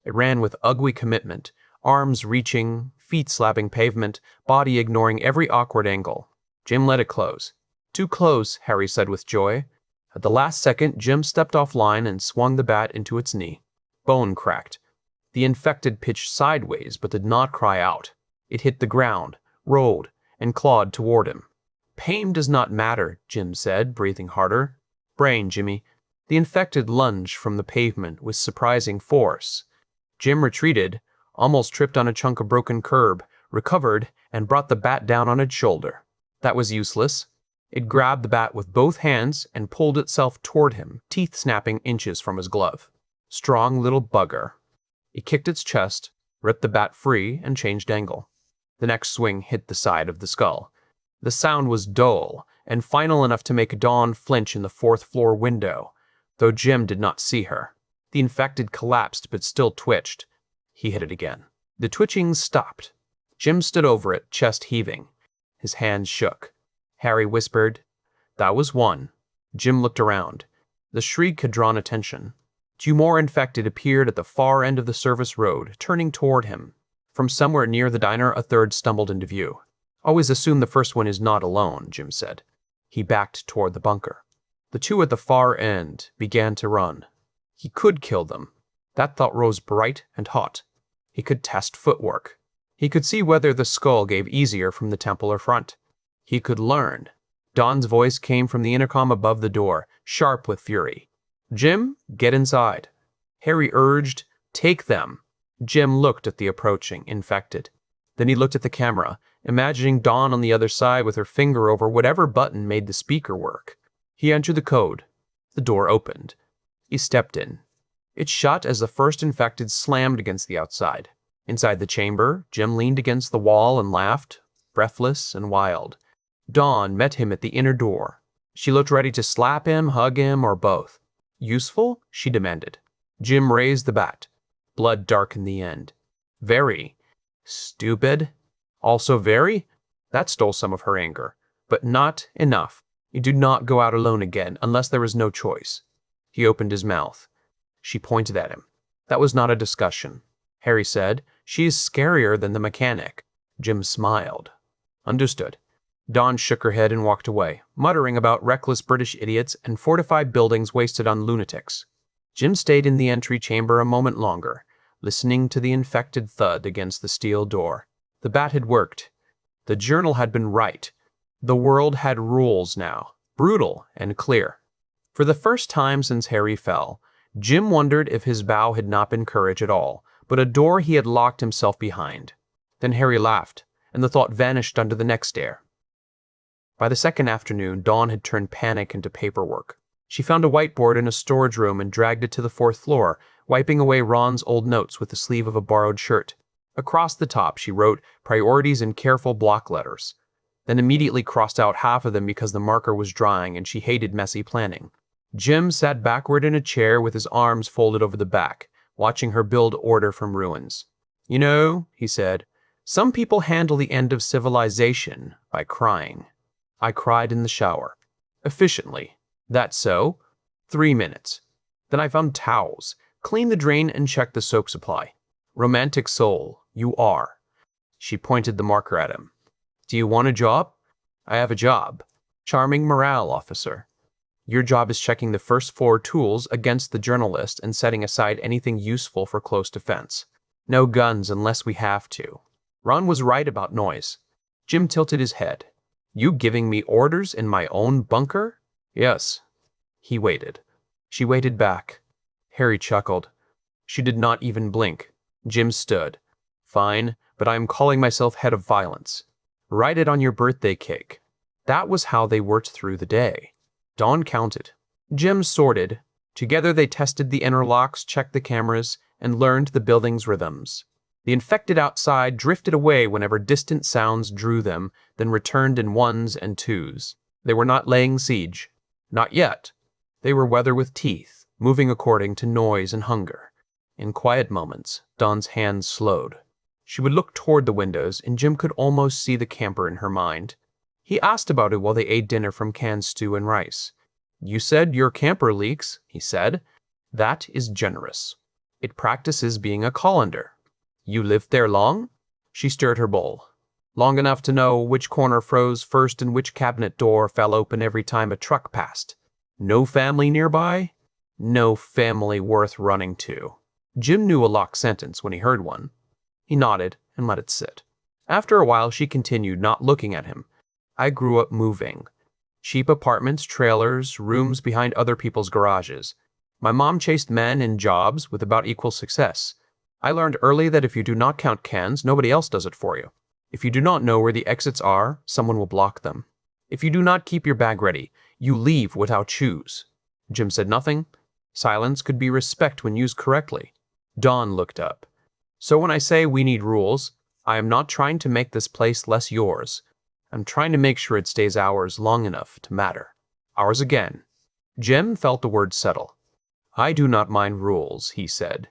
It ran with ugly commitment, arms reaching, feet slapping pavement, body ignoring every awkward angle. Jim let it close. Too close, Harry said with joy. At the last second, Jim stepped offline and swung the bat into its knee. Bone cracked. The infected pitched sideways but did not cry out. It hit the ground, rolled, and clawed toward him. Pain does not matter, Jim said, breathing harder. Brain, Jimmy. The infected lunged from the pavement with surprising force. Jim retreated, almost tripped on a chunk of broken curb, recovered, and brought the bat down on its shoulder. That was useless. It grabbed the bat with both hands and pulled itself toward him, teeth snapping inches from his glove. Strong little bugger. He kicked its chest, ripped the bat free, and changed angle. The next swing hit the side of the skull. The sound was dull, and final enough to make Dawn flinch in the fourth-floor window, though Jim did not see her. The infected collapsed but still twitched. He hit it again. The twitching stopped. Jim stood over it, chest heaving. His hands shook. Harry whispered, That was one. Jim looked around. The shriek had drawn attention. Two more infected appeared at the far end of the service road, turning toward him. From somewhere near the diner, a third stumbled into view. Always assume the first one is not alone, Jim said. He backed toward the bunker. The two at the far end began to run. He could kill them. That thought rose bright and hot. He could test footwork. He could see whether the skull gave easier from the temple or front. He could learn. Don's voice came from the intercom above the door, sharp with fury. Jim, get inside. Harry urged, take them. Jim looked at the approaching infected. Then he looked at the camera, imagining Dawn on the other side with her finger over whatever button made the speaker work. He entered the code. The door opened. He stepped in. It shut as the first infected slammed against the outside. Inside the chamber, Jim leaned against the wall and laughed, breathless and wild. Dawn met him at the inner door. She looked ready to slap him, hug him, or both. Useful? She demanded. Jim raised the bat. Blood darkened the end. Very. Stupid? Also very? That stole some of her anger. But not enough. You do not go out alone again unless there is no choice. He opened his mouth. She pointed at him. That was not a discussion. Harry said, she is scarier than the mechanic. Jim smiled. Understood. Dawn shook her head and walked away, muttering about reckless British idiots and fortified buildings wasted on lunatics. Jim stayed in the entry chamber a moment longer, listening to the infected thud against the steel door. The bat had worked. The journal had been right. The world had rules now, brutal and clear. For the first time since Harry fell, Jim wondered if his bow had not been courage at all, but a door he had locked himself behind. Then Harry laughed, and the thought vanished under the next stare. By the second afternoon, Dawn had turned panic into paperwork. She found a whiteboard in a storage room and dragged it to the fourth floor, wiping away Ron's old notes with the sleeve of a borrowed shirt. Across the top, she wrote priorities in careful block letters, then immediately crossed out half of them because the marker was drying and she hated messy planning. Jim sat backward in a chair with his arms folded over the back, watching her build order from ruins. You know, he said, some people handle the end of civilization by crying. I cried in the shower. Efficiently. That's so. 3 minutes. Then I found towels, cleaned the drain and checked the soap supply. Romantic soul, you are. She pointed the marker at him. Do you want a job? I have a job. Charming morale officer. Your job is checking the first floor tools against the journalist and setting aside anything useful for close defense. No guns unless we have to. Ron was right about noise. Jim tilted his head. You giving me orders in my own bunker? Yes. He waited. She waited back. Harry chuckled. She did not even blink. Jim stood. Fine, but I am calling myself head of violence. Write it on your birthday cake. That was how they worked through the day. Dawn counted. Jim sorted. Together they tested the interlocks, checked the cameras, and learned the building's rhythms. The infected outside drifted away whenever distant sounds drew them, then returned in ones and twos. They were not laying siege. Not yet. They were weather with teeth, moving according to noise and hunger. In quiet moments, Dawn's hands slowed. She would look toward the windows, and Jim could almost see the camper in her mind. He asked about it while they ate dinner from canned stew and rice. You said your camper leaks, he said. That is generous. It practices being a colander. You lived there long? She stirred her bowl. Long enough to know which corner froze first and which cabinet door fell open every time a truck passed. No family nearby? No family worth running to. Jim knew a locked sentence when he heard one. He nodded and let it sit. After a while, she continued, not looking at him. I grew up moving. Cheap apartments, trailers, rooms behind other people's garages. My mom chased men in jobs with about equal success. I learned early that if you do not count cans, nobody else does it for you. If you do not know where the exits are, someone will block them. If you do not keep your bag ready, you leave without shoes. Jim said nothing. Silence could be respect when used correctly. Dawn looked up. So when I say we need rules, I am not trying to make this place less yours. I'm trying to make sure it stays ours long enough to matter. Ours again. Jim felt the word settle. I do not mind rules, he said.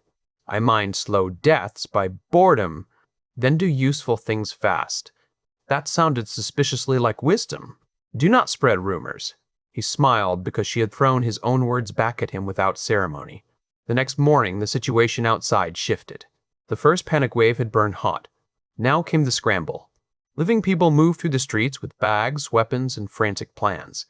I mind slow deaths by boredom, then do useful things fast. That sounded suspiciously like wisdom. Do not spread rumors. He smiled because she had thrown his own words back at him without ceremony. The next morning, the situation outside shifted. The first panic wave had burned hot. Now came the scramble. Living people moved through the streets with bags, weapons, and frantic plans.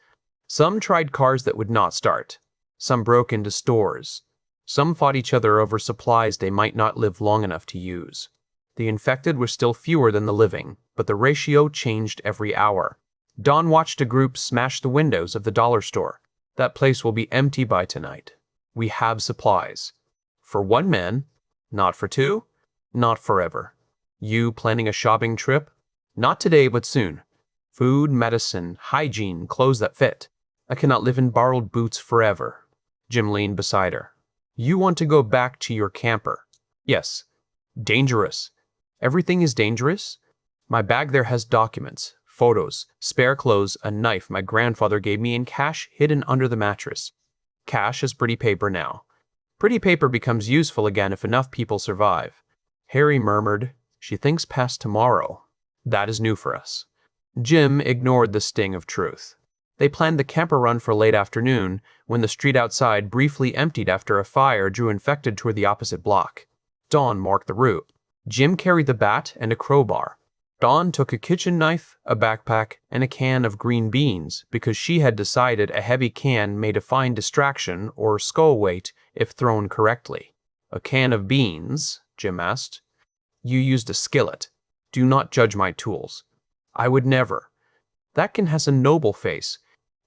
Some tried cars that would not start. Some broke into stores. Some fought each other over supplies they might not live long enough to use. The infected were still fewer than the living, but the ratio changed every hour. Dawn watched a group smash the windows of the dollar store. That place will be empty by tonight. We have supplies. For one man, not for two, not forever. You planning a shopping trip? Not today, but soon. Food, medicine, hygiene, clothes that fit. I cannot live in borrowed boots forever. Jim leaned beside her. You want to go back to your camper? Yes. Dangerous. Everything is dangerous? My bag there has documents, photos, spare clothes, a knife my grandfather gave me, and cash hidden under the mattress. Cash is pretty paper now. Pretty paper becomes useful again if enough people survive. Harry murmured, She thinks past tomorrow. That is new for us. Jim ignored the sting of truth. They planned the camper run for late afternoon, when the street outside briefly emptied after a fire drew infected toward the opposite block. Dawn marked the route. Jim carried the bat and a crowbar. Dawn took a kitchen knife, a backpack, and a can of green beans because she had decided a heavy can made a fine distraction or skull weight if thrown correctly. A can of beans? Jim asked. You used a skillet. Do not judge my tools. I would never. That can has a noble face.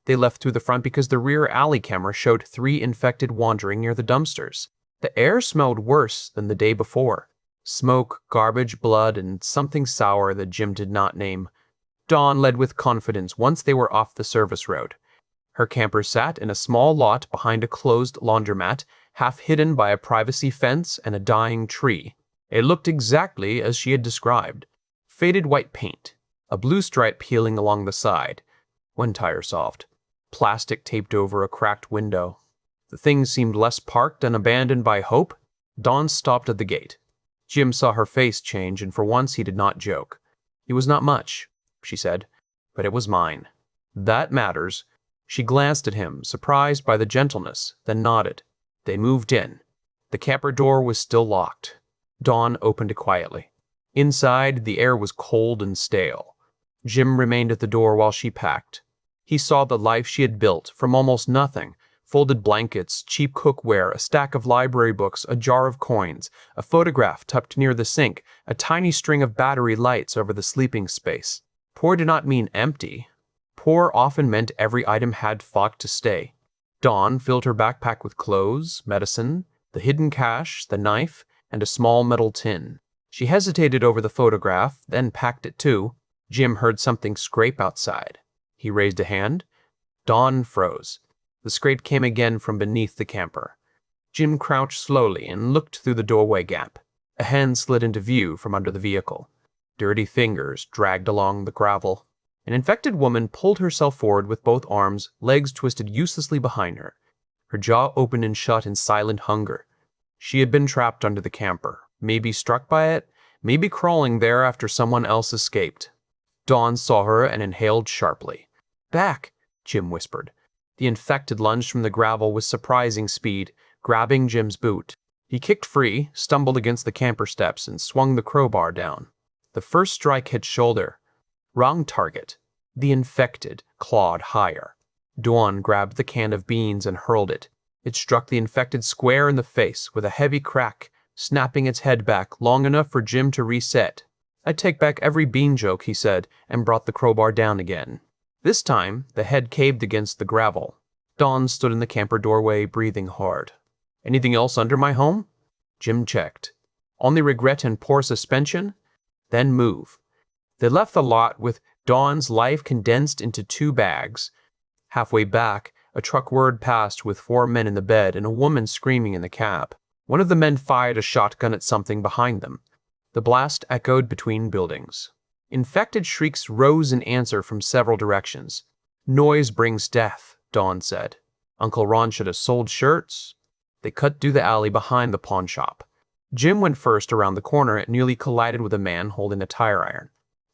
They left through the front because the rear alley camera showed 3 infected wandering near the dumpsters. The air smelled worse than the day before. Smoke, garbage, blood, and something sour that Jim did not name. Dawn led with confidence once they were off the service road. Her camper sat in a small lot behind a closed laundromat, half hidden by a privacy fence and a dying tree. It looked exactly as she had described. Faded white paint, a blue stripe peeling along the side. One tire soft. Plastic taped over a cracked window. The thing seemed less parked and abandoned by hope. Dawn stopped at the gate. Jim saw her face change, and for once he did not joke. It was not much, she said, but it was mine. That matters. She glanced at him, surprised by the gentleness, then nodded. They moved in. The camper door was still locked. Dawn opened it quietly. Inside, the air was cold and stale. Jim remained at the door while she packed. He saw the life she had built from almost nothing. Folded blankets, cheap cookware, a stack of library books, a jar of coins, a photograph tucked near the sink, a tiny string of battery lights over the sleeping space. Poor did not mean empty. Poor often meant every item had fought to stay. Dawn filled her backpack with clothes, medicine, the hidden cash, the knife, and a small metal tin. She hesitated over the photograph, then packed it too. Jim heard something scrape outside. He raised a hand. Dawn froze. The scrape came again from beneath the camper. Jim crouched slowly and looked through the doorway gap. A hand slid into view from under the vehicle. Dirty fingers dragged along the gravel. An infected woman pulled herself forward with both arms, legs twisted uselessly behind her. Her jaw opened and shut in silent hunger. She had been trapped under the camper, maybe struck by it, maybe crawling there after someone else escaped. Dawn saw her and inhaled sharply. Back, Jim whispered. The infected lunged from the gravel with surprising speed, grabbing Jim's boot. He kicked free, stumbled against the camper steps, and swung the crowbar down. The first strike hit shoulder. Wrong target. The infected clawed higher. Dawn grabbed the can of beans and hurled it. It struck the infected square in the face with a heavy crack, snapping its head back long enough for Jim to reset. I take back every bean joke, he said, and brought the crowbar down again. This time, the head caved against the gravel. Dawn stood in the camper doorway, breathing hard. Anything else under my home? Jim checked. Only regret and poor suspension? Then move. They left the lot with Dawn's life condensed into 2 bags. Halfway back, a truck whirred past with 4 men in the bed and a woman screaming in the cab. One of the men fired a shotgun at something behind them. The blast echoed between buildings. Infected shrieks rose in answer from several directions. Noise brings death, Dawn said. Uncle Ron should have sold shirts. They cut through the alley behind the pawn shop. Jim went first around the corner and nearly collided with a man holding a tire iron.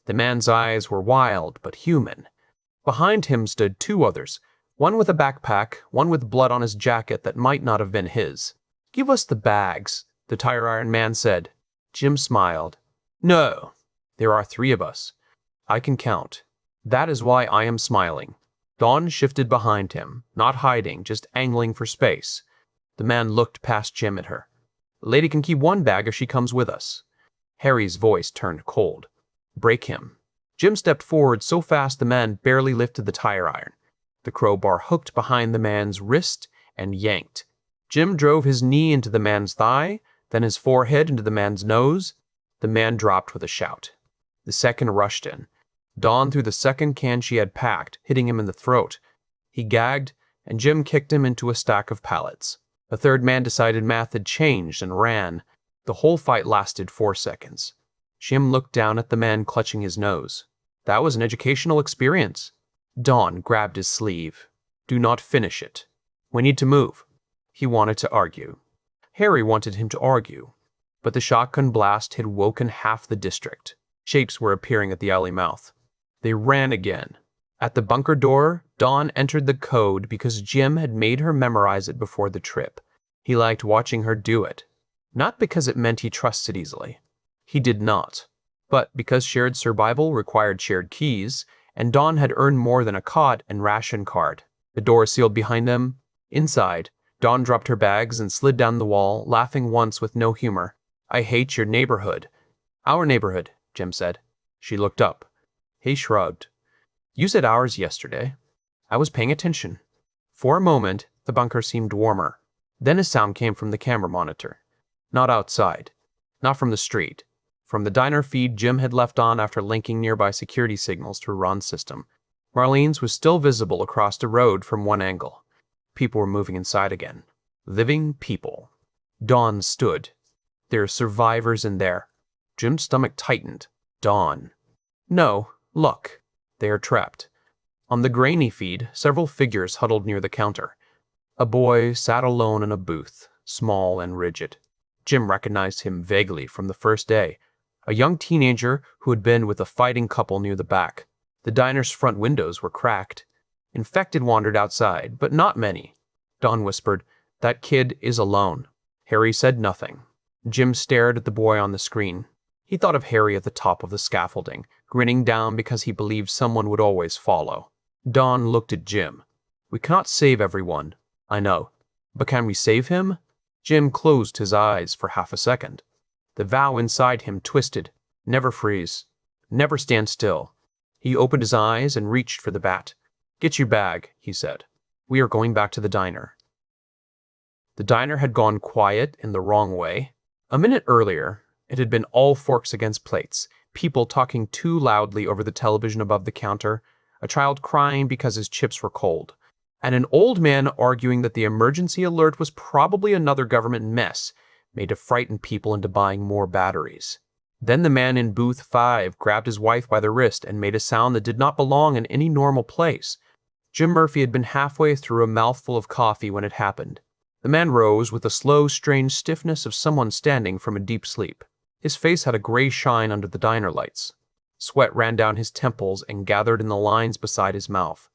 The man's eyes were wild but human. Behind him stood 2 others, one with a backpack, one with blood on his jacket that might not have been his. Give us the bags, the tire iron man said. Jim smiled. No. There are 3 of us. I can count. That is why I am smiling. Dawn shifted behind him, not hiding, just angling for space. The man looked past Jim at her. The lady can keep one bag if she comes with us. Harry's voice turned cold. Break him. Jim stepped forward so fast the man barely lifted the tire iron. The crowbar hooked behind the man's wrist and yanked. Jim drove his knee into the man's thigh, then his forehead into the man's nose. The man dropped with a shout. The second rushed in. Dawn threw the second can she had packed, hitting him in the throat. He gagged, and Jim kicked him into a stack of pallets. A third man decided math had changed and ran. The whole fight lasted 4 seconds. Jim looked down at the man clutching his nose. That was an educational experience. Dawn grabbed his sleeve. Do not finish it. We need to move. He wanted to argue. Harry wanted him to argue. But the shotgun blast had woken half the district. Shapes were appearing at the alley mouth. They ran again. At the bunker door, Dawn entered the code because Jim had made her memorize it before the trip. He liked watching her do it. Not because it meant he trusted easily. He did not. But because shared survival required shared keys, and Dawn had earned more than a cot and ration card. The door sealed behind them. Inside, Dawn dropped her bags and slid down the wall, laughing once with no humor. I hate your neighborhood. Our neighborhood, Jim said. She looked up. He shrugged. You said ours yesterday. I was paying attention. For a moment, the bunker seemed warmer. Then a sound came from the camera monitor. Not outside. Not from the street. From the diner feed Jim had left on after linking nearby security signals to Ron's system. Marlene's was still visible across the road from one angle. People were moving inside again. Living people. Dawn stood. There are survivors in there. Jim's stomach tightened. Dawn. No, look. They are trapped. On the grainy feed, several figures huddled near the counter. A boy sat alone in a booth, small and rigid. Jim recognized him vaguely from the first day. A young teenager who had been with a fighting couple near the back. The diner's front windows were cracked. Infected wandered outside, but not many. Dawn whispered, That kid is alone. Harry said nothing. Jim stared at the boy on the screen. He thought of Harry at the top of the scaffolding, grinning down because he believed someone would always follow. Dawn looked at Jim. We cannot save everyone. I know. But can we save him? Jim closed his eyes for half a second. The vow inside him twisted. Never freeze. Never stand still. He opened his eyes and reached for the bat. Get your bag, he said. We are going back to the diner. The diner had gone quiet in the wrong way. A minute earlier, it had been all forks against plates, people talking too loudly over the television above the counter, a child crying because his chips were cold, and an old man arguing that the emergency alert was probably another government mess made to frighten people into buying more batteries. Then the man in booth 5 grabbed his wife by the wrist and made a sound that did not belong in any normal place. Jim Murphy had been halfway through a mouthful of coffee when it happened. The man rose with the slow, strange stiffness of someone standing from a deep sleep. His face had a gray shine under the diner lights. Sweat ran down his temples and gathered in the lines beside his mouth.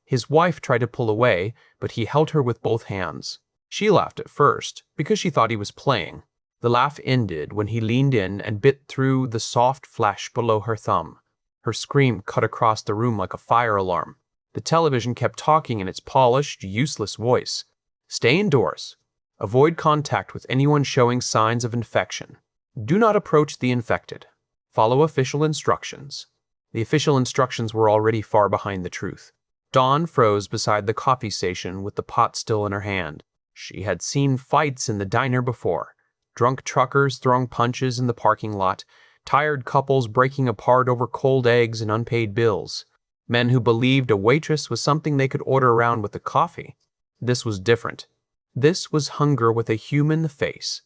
His wife tried to pull away, but he held her with both hands. She laughed at first, because she thought he was playing. The laugh ended when he leaned in and bit through the soft flesh below her thumb. Her scream cut across the room like a fire alarm. The television kept talking in its polished, useless voice. Stay indoors. Avoid contact with anyone showing signs of infection. Do not approach the infected. Follow official instructions. The official instructions were already far behind the truth. Dawn froze beside the coffee station with the pot still in her hand. She had seen fights in the diner before. Drunk truckers throwing punches in the parking lot. Tired couples breaking apart over cold eggs and unpaid bills. Men who believed a waitress was something they could order around with the coffee. This was different. This was hunger with a human face.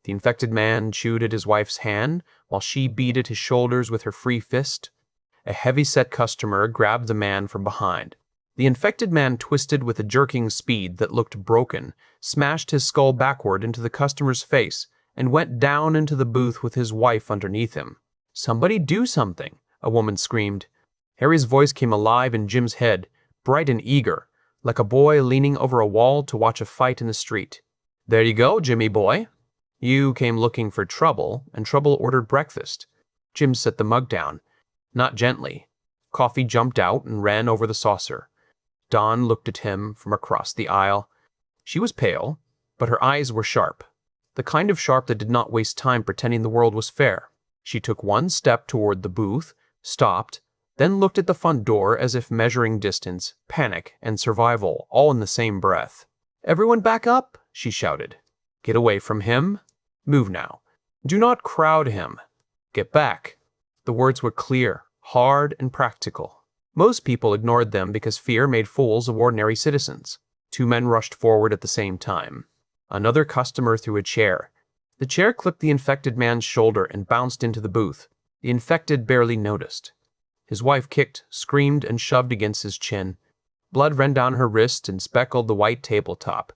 The infected man chewed at his wife's hand while she beat at his shoulders with her free fist. A heavy-set customer grabbed the man from behind. The infected man twisted with a jerking speed that looked broken, smashed his skull backward into the customer's face, and went down into the booth with his wife underneath him. Somebody do something, a woman screamed. Harry's voice came alive in Jim's head, bright and eager, like a boy leaning over a wall to watch a fight in the street. There you go, Jimmy boy. You came looking for trouble, and trouble ordered breakfast. Jim set the mug down. Not gently. Coffee jumped out and ran over the saucer. Dawn looked at him from across the aisle. She was pale, but her eyes were sharp. The kind of sharp that did not waste time pretending the world was fair. She took one step toward the booth, stopped, then looked at the front door as if measuring distance, panic, and survival all in the same breath. "Everyone back up!" she shouted. "Get away from him. Move now. Do not crowd him. Get back." The words were clear, hard, and practical. Most people ignored them because fear made fools of ordinary citizens. Two men rushed forward at the same time. Another customer threw a chair. The chair clipped the infected man's shoulder and bounced into the booth. The infected barely noticed. His wife kicked, screamed, and shoved against his chin. Blood ran down her wrist and speckled the white tabletop.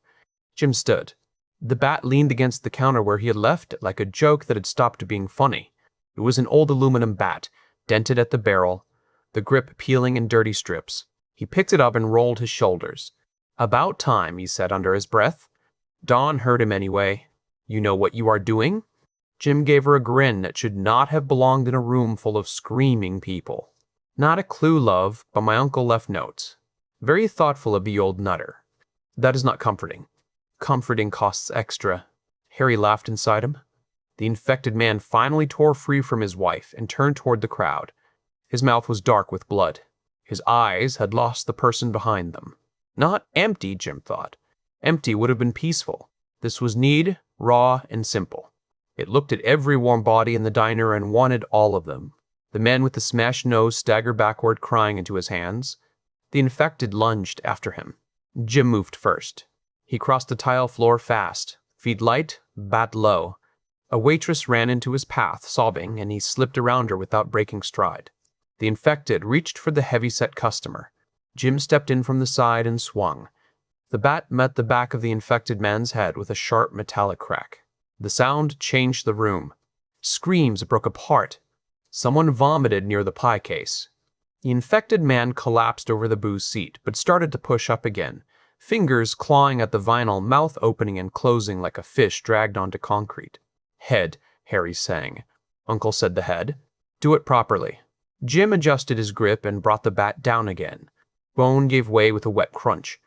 Jim stood. The bat leaned against the counter where he had left it like a joke that had stopped being funny. It was an old aluminum bat, dented at the barrel, the grip peeling in dirty strips. He picked it up and rolled his shoulders. "About time," he said under his breath. Dawn heard him anyway. "You know what you are doing?" Jim gave her a grin that should not have belonged in a room full of screaming people. "Not a clue, love, but my uncle left notes. Very thoughtful of the old nutter. That is not comforting. Comforting costs extra." Harry laughed inside him. The infected man finally tore free from his wife and turned toward the crowd. His mouth was dark with blood. His eyes had lost the person behind them. Not empty, Jim thought. Empty would have been peaceful. This was need, raw, and simple. It looked at every warm body in the diner and wanted all of them. The man with the smashed nose staggered backward, crying into his hands. The infected lunged after him. Jim moved first. He crossed the tile floor fast, feet light, bat low. A waitress ran into his path, sobbing, and he slipped around her without breaking stride. The infected reached for the heavy-set customer. Jim stepped in from the side and swung. The bat met the back of the infected man's head with a sharp metallic crack. The sound changed the room. Screams broke apart. Someone vomited near the pie case. The infected man collapsed over the booze seat, but started to push up again, fingers clawing at the vinyl, mouth opening and closing like a fish dragged onto concrete. "Head," Harry sang. Uncle said the head. "Do it properly." Jim adjusted his grip and brought the bat down again. Bone gave way with a wet crunch.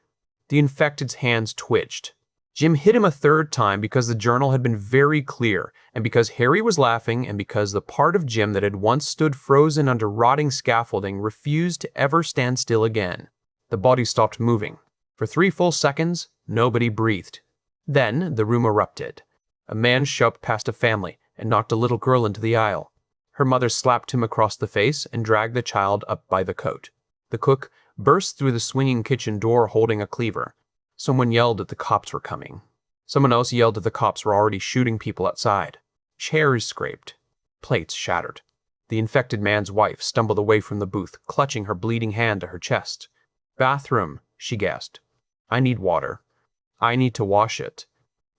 The infected's hands twitched. Jim hit him a third time because the journal had been very clear, and because Harry was laughing, and because the part of Jim that had once stood frozen under rotting scaffolding refused to ever stand still again. The body stopped moving. For 3 full seconds, nobody breathed. Then the room erupted. A man shoved past a family and knocked a little girl into the aisle. Her mother slapped him across the face and dragged the child up by the coat. The cook burst through the swinging kitchen door holding a cleaver. Someone yelled that the cops were coming. Someone else yelled that the cops were already shooting people outside. Chairs scraped. Plates shattered. The infected man's wife stumbled away from the booth, clutching her bleeding hand to her chest. "Bathroom," she gasped. "I need water. I need to wash it."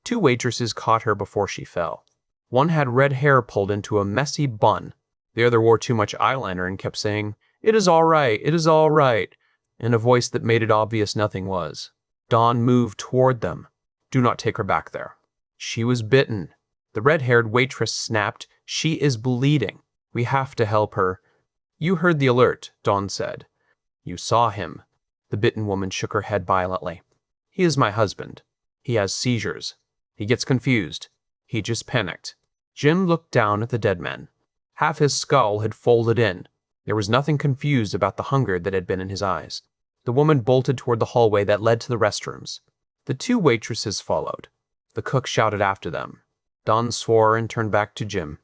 2 waitresses caught her before she fell. One had red hair pulled into a messy bun. The other wore too much eyeliner and kept saying, "It is all right, it is all right," in a voice that made it obvious nothing was. Dawn moved toward them. "Do not take her back there." "She was bitten." The red-haired waitress snapped, "She is bleeding. We have to help her." "You heard the alert," Dawn said. "You saw him." The bitten woman shook her head violently. "He is my husband. He has seizures. He gets confused. He just panicked." Jim looked down at the dead man. Half his skull had folded in. There was nothing confused about the hunger that had been in his eyes. The woman bolted toward the hallway that led to the restrooms. The 2 waitresses followed. The cook shouted after them. Dawn swore and turned back to Jim.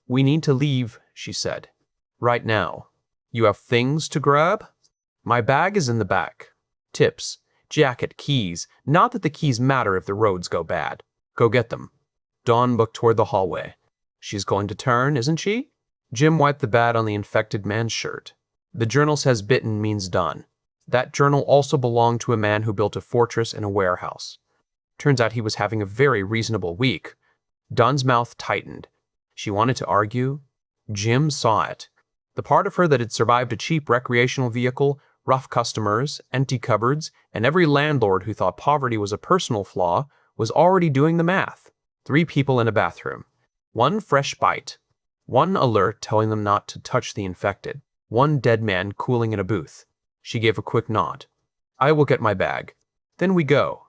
"We need to leave," she said. "Right now. You have things to grab?" "My bag is in the back. Tips, jacket, keys. Not that the keys matter if the roads go bad. Go get them." Dawn looked toward the hallway. "She's going to turn, isn't she?" Jim wiped the bat on the infected man's shirt. "The journal says bitten means done. That journal also belonged to a man who built a fortress in a warehouse. Turns out he was having a very reasonable week." Dawn's mouth tightened. She wanted to argue. Jim saw it. The part of her that had survived a cheap recreational vehicle, rough customers, empty cupboards, and every landlord who thought poverty was a personal flaw was already doing the math. 3 people in a bathroom. 1 fresh bite. 1 alert telling them not to touch the infected. one dead man cooling in a booth. She gave a quick nod. I will get my bag. Then we go.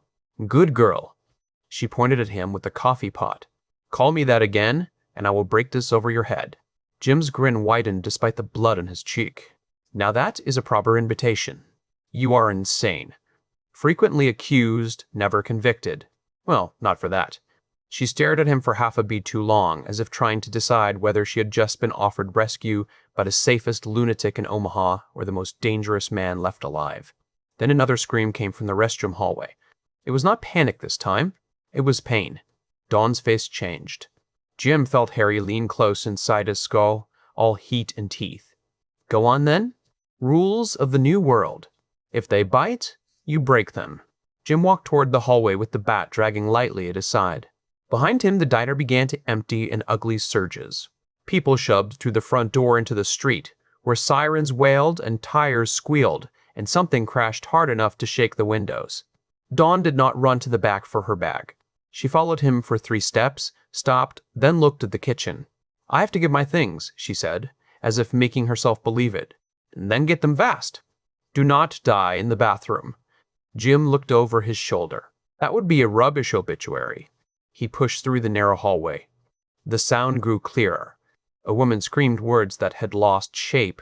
Good girl. She pointed at him with the coffee pot. Call me that again, and I will break this over your head. Jim's grin widened despite the blood on his cheek. Now that is a proper invitation. You are insane. Frequently accused, never convicted. Well, not for that. She stared at him for half a beat too long, as if trying to decide whether she had just been offered rescue by the safest lunatic in Omaha or the most dangerous man left alive. Then another scream came from the restroom hallway. It was not panic this time. It was pain. Dawn's face changed. Jim felt Harry lean close inside his skull, all heat and teeth. Go on then. Rules of the new world. If they bite, you break them. Jim walked toward the hallway with the bat dragging lightly at his side. Behind him, the diner began to empty in ugly surges. People shoved through the front door into the street, where sirens wailed and tires squealed, and something crashed hard enough to shake the windows. Dawn did not run to the back for her bag. She followed him for 3 steps, stopped, then looked at the kitchen. I have to get my things, she said, as if making herself believe it, and then get them fast. Do not die in the bathroom. Jim looked over his shoulder. That would be a rubbish obituary. He pushed through the narrow hallway. The sound grew clearer. A woman screamed words that had lost shape.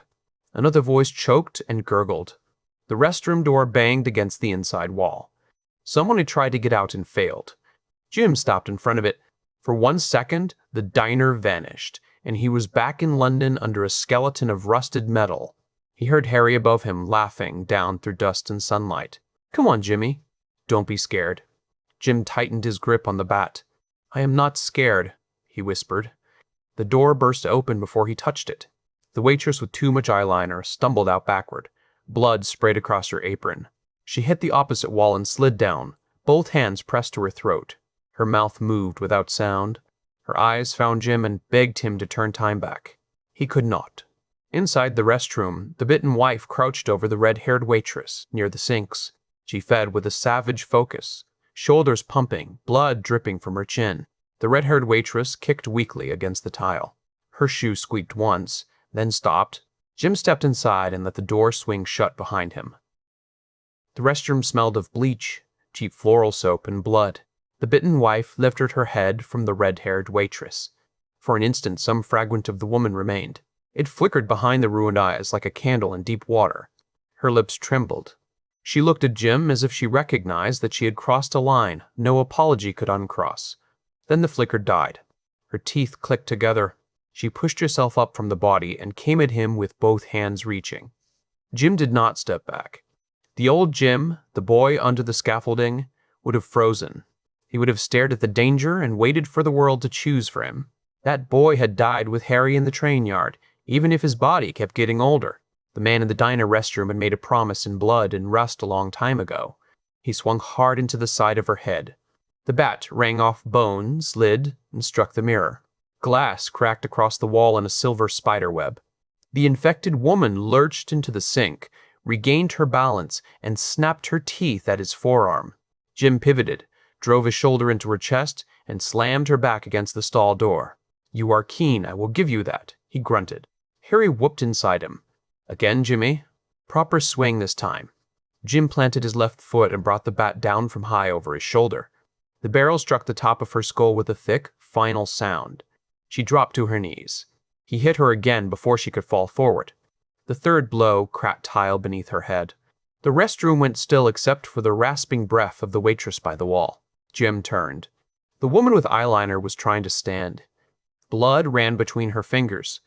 Another voice choked and gurgled. The restroom door banged against the inside wall. Someone had tried to get out and failed. Jim stopped in front of it. For 1 second, the diner vanished, and he was back in London under a skeleton of rusted metal. He heard Harry above him laughing down through dust and sunlight. Come on, Jimmy. Don't be scared. Jim tightened his grip on the bat. I am not scared, he whispered. The door burst open before he touched it. The waitress with too much eyeliner stumbled out backward. Blood sprayed across her apron. She hit the opposite wall and slid down, both hands pressed to her throat. Her mouth moved without sound. Her eyes found Jim and begged him to turn time back. He could not. Inside the restroom, the bitten wife crouched over the red-haired waitress near the sinks. She fed with a savage focus, shoulders pumping, blood dripping from her chin. The red-haired waitress kicked weakly against the tile. Her shoe squeaked once, then stopped. Jim stepped inside and let the door swing shut behind him. The restroom smelled of bleach, cheap floral soap, and blood. The bitten wife lifted her head from the red-haired waitress. For an instant, some fragment of the woman remained. It flickered behind the ruined eyes like a candle in deep water. Her lips trembled. She looked at Jim as if she recognized that she had crossed a line no apology could uncross. Then the flicker died. Her teeth clicked together. She pushed herself up from the body and came at him with both hands reaching. Jim did not step back. The old Jim, the boy under the scaffolding, would have frozen. He would have stared at the danger and waited for the world to choose for him. That boy had died with Harry in the train yard, even if his body kept getting older. The man in the diner restroom had made a promise in blood and rust a long time ago. He swung hard into the side of her head. The bat rang off bone, slid, and struck the mirror. Glass cracked across the wall in a silver spider web. The infected woman lurched into the sink, regained her balance, and snapped her teeth at his forearm. Jim pivoted, drove his shoulder into her chest, and slammed her back against the stall door. You are keen, I will give you that, he grunted. Harry whooped inside him. Again, Jimmy. Proper swing this time. Jim planted his left foot and brought the bat down from high over his shoulder. The barrel struck the top of her skull with a thick, final sound. She dropped to her knees. He hit her again before she could fall forward. The third blow cracked tile beneath her head. The restroom went still except for the rasping breath of the waitress by the wall. Jim turned. The woman with eyeliner was trying to stand. Blood ran between her fingers.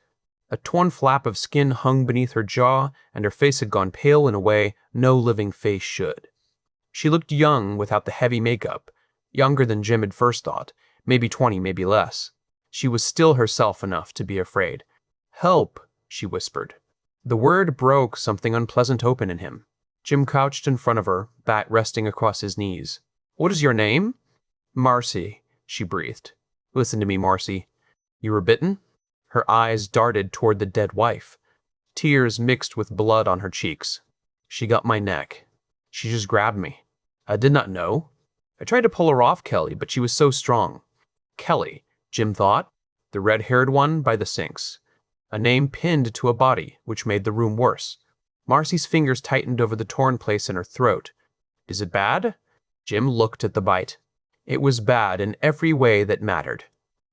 A torn flap of skin hung beneath her jaw, and her face had gone pale in a way no living face should. She looked young without the heavy makeup, younger than Jim had first thought, maybe 20, maybe less. She was still herself enough to be afraid. Help, she whispered. The word broke something unpleasant open in him. Jim crouched in front of her, bat resting across his knees. What is your name? Marcy, she breathed. Listen to me, Marcy. You were bitten? Her eyes darted toward the dead wife. Tears mixed with blood on her cheeks. She got my neck. She just grabbed me. I did not know. I tried to pull her off Kelly, but she was so strong. Kelly, Jim thought. The red-haired one by the sinks. a name pinned to a body, which made the room worse. Marcy's fingers tightened over the torn place in her throat. Is it bad? Jim looked at the bite. It was bad in every way that mattered.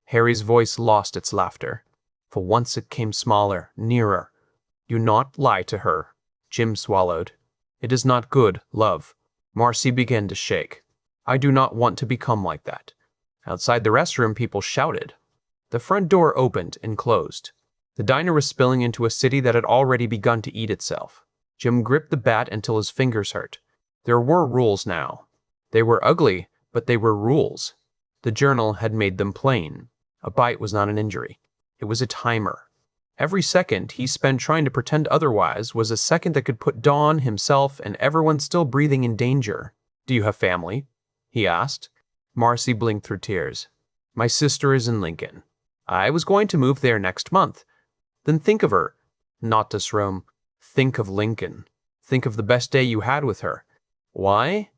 Harry's voice lost its laughter. For once it came smaller, nearer. You not lie to her. Jim swallowed. It is not good, love. Marcy began to shake. I do not want to become like that. Outside the restroom, people shouted. The front door opened and closed. The diner was spilling into a city that had already begun to eat itself. Jim gripped the bat until his fingers hurt. There were rules now. They were ugly, but they were rules. The journal had made them plain. A bite was not an injury. It was a timer. Every second he spent trying to pretend otherwise was a second that could put Dawn, himself, and everyone still breathing in danger. Do you have family? He asked. Marcy blinked through tears. My sister is in Lincoln. I was going to move there next month. Then think of her. Not this room. Think of Lincoln. Think of the best day you had with her. Why?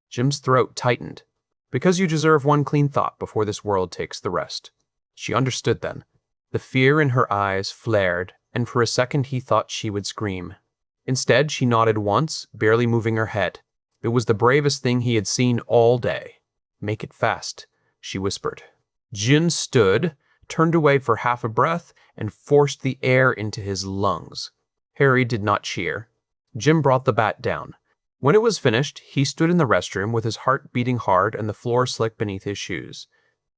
Jim's throat tightened. Because you deserve one clean thought before this world takes the rest. She understood then. The fear in her eyes flared, and for a second he thought she would scream. Instead, she nodded once, barely moving her head. It was the bravest thing he had seen all day. Make it fast, she whispered. Jim stood, turned away for half a breath, and forced the air into his lungs. Harry did not cheer. Jim brought the bat down. When it was finished, he stood in the restroom with his heart beating hard and the floor slick beneath his shoes.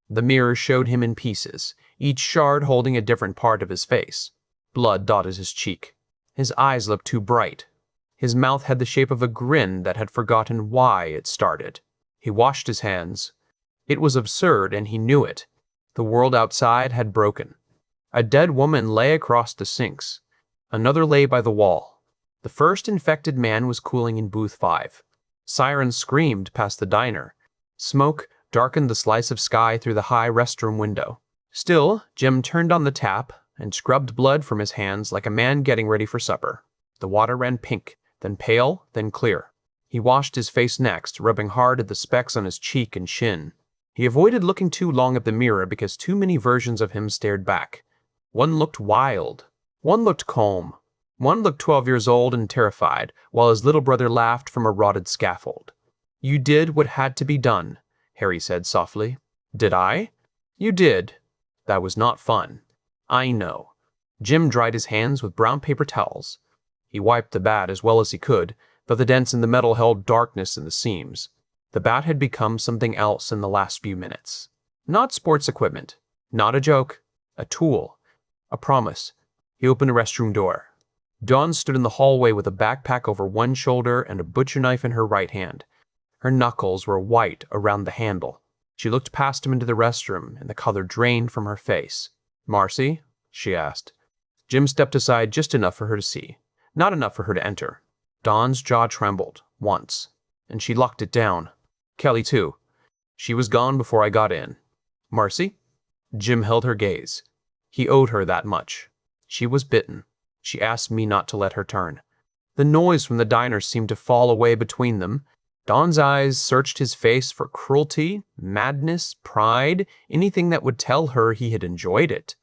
The mirror showed him in pieces, each shard holding a different part of his face. Blood dotted his cheek. His eyes looked too bright. His mouth had the shape of a grin that had forgotten why it started. He washed his hands. It was absurd, and he knew it. The world outside had broken. A dead woman lay across the sinks. Another lay by the wall. The first infected man was cooling in booth 5. Sirens screamed past the diner. Smoke darkened the slice of sky through the high restroom window. Still, Jim turned on the tap and scrubbed blood from his hands like a man getting ready for supper. The water ran pink, then pale, then clear. He washed his face next, rubbing hard at the specks on his cheek and shin. He avoided looking too long at the mirror because too many versions of him stared back. One looked wild. One looked calm. One looked 12 years old and terrified, while his little brother laughed from a rotted scaffold. You did what had to be done, Harry said softly. Did I? You did. That was not fun. I know. Jim dried his hands with brown paper towels. He wiped the bat as well as he could, but the dents in the metal held darkness in the seams. The bat had become something else in the last few minutes. Not sports equipment. Not a joke. A tool. A promise. He opened a restroom door. Dawn stood in the hallway with a backpack over one shoulder and a butcher knife in her right hand. Her knuckles were white around the handle. She looked past him into the restroom, and the color drained from her face. Marcy? She asked. Jim stepped aside just enough for her to see. Not enough for her to enter. Dawn's jaw trembled, once, and she locked it down. Kelly, too. She was gone before I got in. Marcy? Jim held her gaze. He owed her that much. She was bitten. She asked me not to let her turn. The noise from the diner seemed to fall away between them. Dawn's eyes searched his face for cruelty, madness, pride, anything that would tell her he had enjoyed it.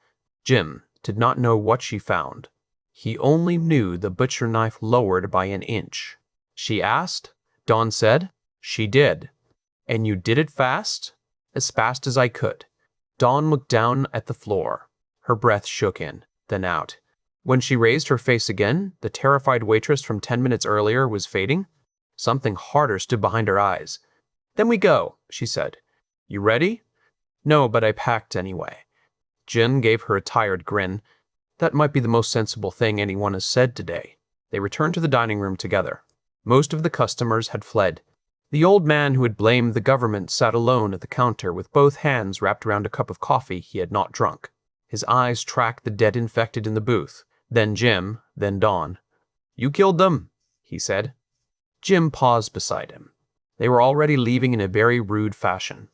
Jim did not know what she found. He only knew the butcher knife lowered by an inch. She asked. Dawn said. She did. And you did it fast? As fast as I could. Dawn looked down at the floor. Her breath shook in, then out. When she raised her face again, the terrified waitress from 10 minutes earlier was fading. Something harder stood behind her eyes. Then we go, she said. You ready? No, but I packed anyway. Jim gave her a tired grin. That might be the most sensible thing anyone has said today. They returned to the dining room together. Most of the customers had fled. The old man who had blamed the government sat alone at the counter with both hands wrapped around a cup of coffee he had not drunk. His eyes tracked the dead infected in the booth. Then Jim, then Dawn. You killed them, he said. Jim paused beside him. They were already leaving in a very rude fashion.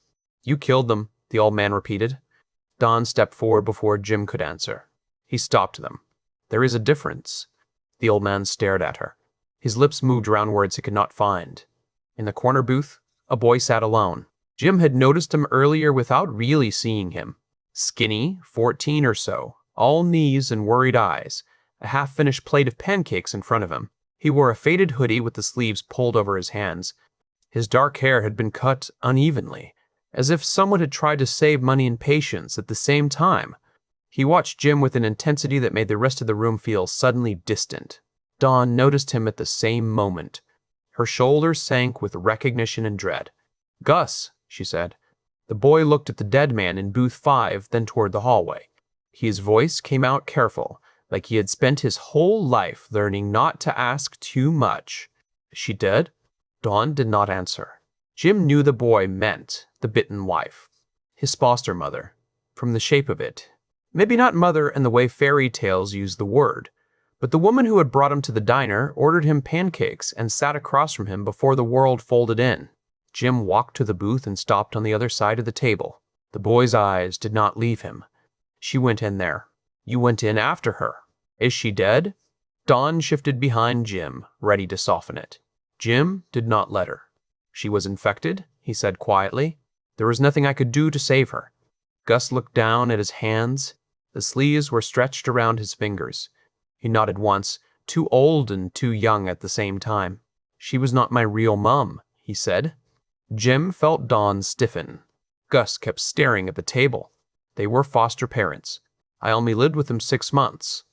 You killed them, the old man repeated. Dawn stepped forward before Jim could answer. He stopped them. There is a difference. The old man stared at her. His lips moved around words he could not find. In the corner booth, a boy sat alone. Jim had noticed him earlier without really seeing him. Skinny, 14 or so, all knees and worried eyes, a half-finished plate of pancakes in front of him. He wore a faded hoodie with the sleeves pulled over his hands. His dark hair had been cut unevenly, as if someone had tried to save money and patience at the same time. He watched Jim with an intensity that made the rest of the room feel suddenly distant. Dawn noticed him at the same moment. Her shoulders sank with recognition and dread. "Gus," she said. The boy looked at the dead man in booth 5, then toward the hallway. His voice came out careful, like he had spent his whole life learning not to ask too much. "Is she dead?" Dawn did not answer. Jim knew the boy meant the bitten wife, his foster mother, from the shape of it. Maybe not mother in the way fairy tales use the word, but the woman who had brought him to the diner ordered him pancakes and sat across from him before the world folded in. Jim walked to the booth and stopped on the other side of the table. The boy's eyes did not leave him. "She went in there. You went in after her. Is she dead?" Dawn shifted behind Jim, ready to soften it. Jim did not let her. "She was infected," he said quietly. "There was nothing I could do to save her." Gus looked down at his hands. The sleeves were stretched around his fingers. He nodded once, too old and too young at the same time. "She was not my real mom," he said. Jim felt Dawn stiffen. Gus kept staring at the table. "They were foster parents. I only lived with them 6 months.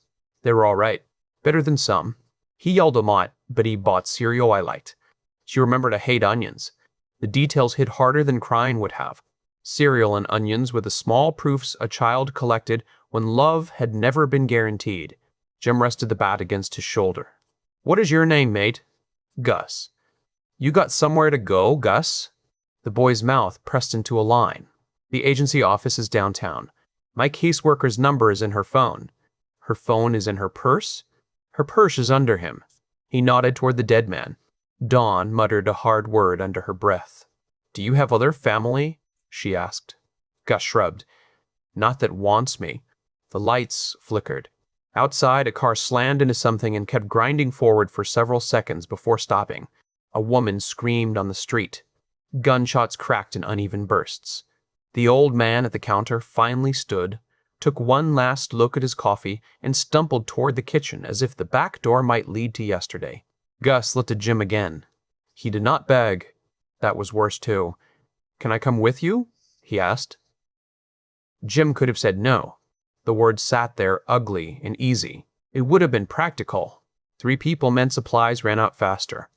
They were all right. Better than some." He yelled a lot, but he bought cereal I liked. She remembered I hate onions. The details hit harder than crying would have. Cereal and onions were the small proofs a child collected when love had never been guaranteed. Jim rested the bat against his shoulder. "What is your name, mate?" "Gus." "You got somewhere to go, Gus?" The boy's mouth pressed into a line. "The agency office is downtown. My caseworker's number is in her phone." "Her phone is in her purse?" "Her purse is under him." He nodded toward the dead man. Dawn muttered a hard word under her breath. "Do you have other family?" she asked. Gus shrugged. "Not that wants me." The lights flickered. Outside, a car slammed into something and kept grinding forward for several seconds before stopping. A woman screamed on the street. Gunshots cracked in uneven bursts. The old man at the counter finally stood, took one last look at his coffee, and stumbled toward the kitchen as if the back door might lead to yesterday. Gus looked at Jim again. He did not beg. That was worse too. "Can I come with you?" he asked. Jim could have said no. The word sat there ugly and easy. It would have been practical. 3 people meant supplies ran out faster.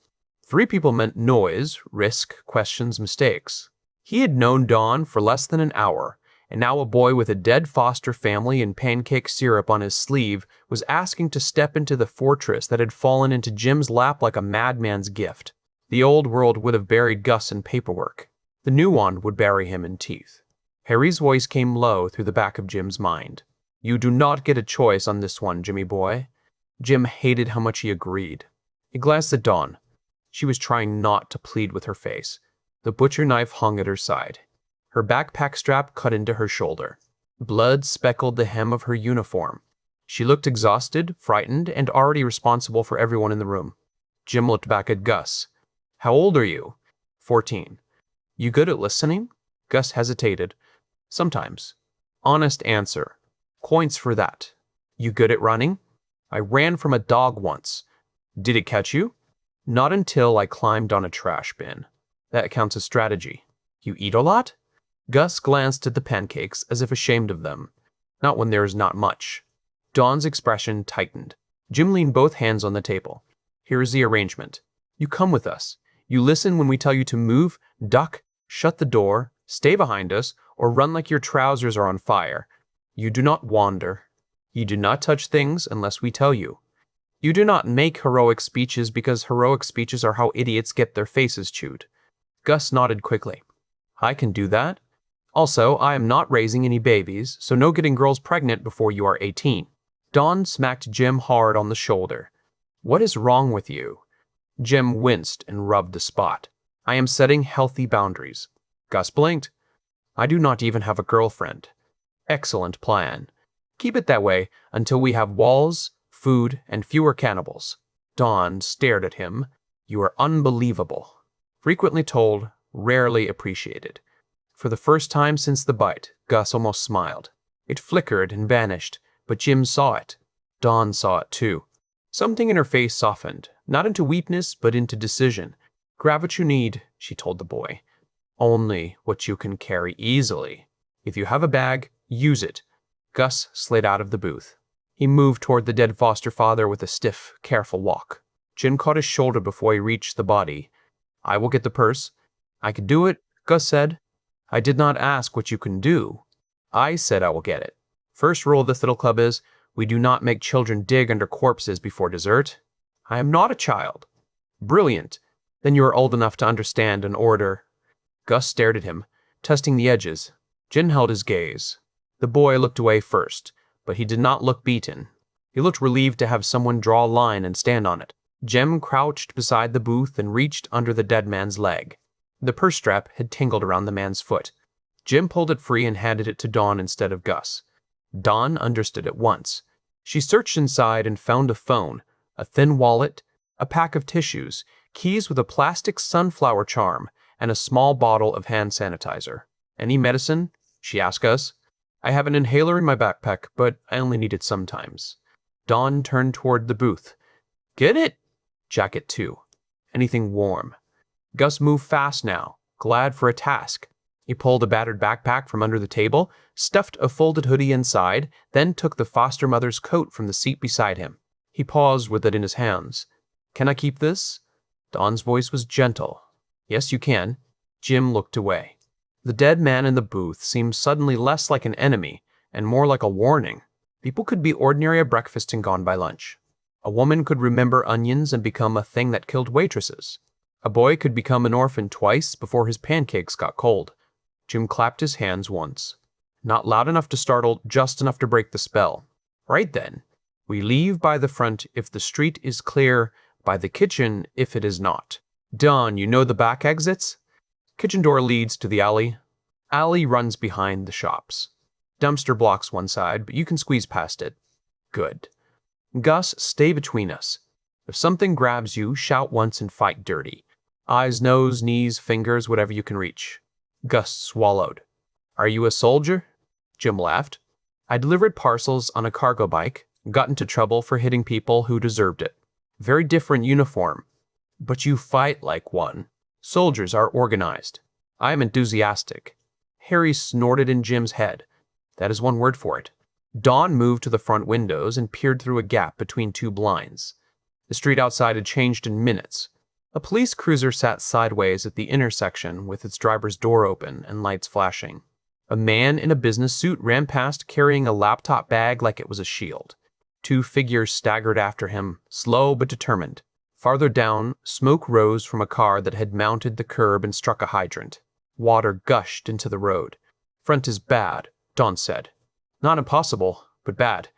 3 people meant noise, risk, questions, mistakes. He had known Dawn for less than an hour, and now a boy with a dead foster family and pancake syrup on his sleeve was asking to step into the fortress that had fallen into Jim's lap like a madman's gift. The old world would have buried Gus in paperwork. The new one would bury him in teeth. Harry's voice came low through the back of Jim's mind. "You do not get a choice on this one, Jimmy boy." Jim hated how much he agreed. He glanced at Dawn. She was trying not to plead with her face. The butcher knife hung at her side. Her backpack strap cut into her shoulder. Blood speckled the hem of her uniform. She looked exhausted, frightened, and already responsible for everyone in the room. Jim looked back at Gus. "How old are you?" 14. "You good at listening?" Gus hesitated. "Sometimes." "Honest answer. Points for that." "You good at running?" "I ran from a dog once." "Did it catch you?" "Not until I climbed on a trash bin." "That counts as strategy." "You eat a lot?" Gus glanced at the pancakes as if ashamed of them. "Not when there is not much." Dawn's expression tightened. Jim leaned both hands on the table. "Here is the arrangement. You come with us. You listen when we tell you to move, duck, shut the door, stay behind us, or run like your trousers are on fire. You do not wander. You do not touch things unless we tell you. You do not make heroic speeches because heroic speeches are how idiots get their faces chewed." Gus nodded quickly. "I can do that. Also, I am not raising any babies, so no getting girls pregnant before you are 18. Dawn smacked Jim hard on the shoulder. "What is wrong with you?" Jim winced and rubbed the spot. "I am setting healthy boundaries." Gus blinked. "I do not even have a girlfriend." "Excellent plan. Keep it that way until we have walls, food, and fewer cannibals." Dawn stared at him. "You are unbelievable." Frequently told, rarely appreciated. For the first time since the bite, Gus almost smiled. It flickered and vanished, But Jim saw it. Dawn saw it too. Something in her face softened, not into weakness, but into decision. "Grab what you need," she told the boy. "Only what you can carry easily. If you have a bag, use it." Gus slid out of the booth. He moved toward the dead foster father with a stiff, careful walk. Jim caught his shoulder before he reached the body. "I will get the purse." "I can do it," Gus said. "I did not ask what you can do. I said I will get it. First rule of this little club is, we do not make children dig under corpses before dessert." "I am not a child." "Brilliant. Then you are old enough to understand an order." Gus stared at him, testing the edges. Jim held his gaze. The boy looked away first, but he did not look beaten. He looked relieved to have someone draw a line and stand on it. Jim crouched beside the booth and reached under the dead man's leg. The purse strap had tangled around the man's foot. Jim pulled it free and handed it to Dawn instead of Gus. Dawn understood at once. She searched inside and found a phone, a thin wallet, a pack of tissues, keys with a plastic sunflower charm, and a small bottle of hand sanitizer. "Any medicine?" she asked Gus. "I have an inhaler in my backpack, but I only need it sometimes." Dawn turned toward the booth. "Get it?" "Jacket too. Anything warm." Gus moved fast now, glad for a task. He pulled a battered backpack from under the table, stuffed a folded hoodie inside, then took the foster mother's coat from the seat beside him. He paused with it in his hands. "Can I keep this?" Dawn's voice was gentle. "Yes, you can." Jim looked away. The dead man in the booth seemed suddenly less like an enemy and more like a warning. People could be ordinary at breakfast and gone by lunch. A woman could remember onions and become a thing that killed waitresses. A boy could become an orphan twice before his pancakes got cold. Jim clapped his hands once. Not loud enough to startle, just enough to break the spell. "Right then. We leave by the front if the street is clear, by the kitchen if it is not. Dawn, you know the back exits? Kitchen door leads to the alley. Alley runs behind the shops. Dumpster blocks one side, but you can squeeze past it. Good. Gus, stay between us. If something grabs you, shout once and fight dirty. Eyes, nose, knees, fingers, whatever you can reach." Gus swallowed. "Are you a soldier?" Jim laughed. "I delivered parcels on a cargo bike, got into trouble for hitting people who deserved it. Very different uniform. But you fight like one. Soldiers are organized. I am enthusiastic." Harry snorted in Jim's head. That is one word for it. Dawn moved to the front windows and peered through a gap between two blinds. The street outside had changed in minutes. A police cruiser sat sideways at the intersection with its driver's door open and lights flashing. A man in a business suit ran past carrying a laptop bag like it was a shield. Two figures staggered after him, slow but determined. Farther down, smoke rose from a car that had mounted the curb and struck a hydrant. Water gushed into the road. "Front is bad," Dawn said. "Not impossible, but bad."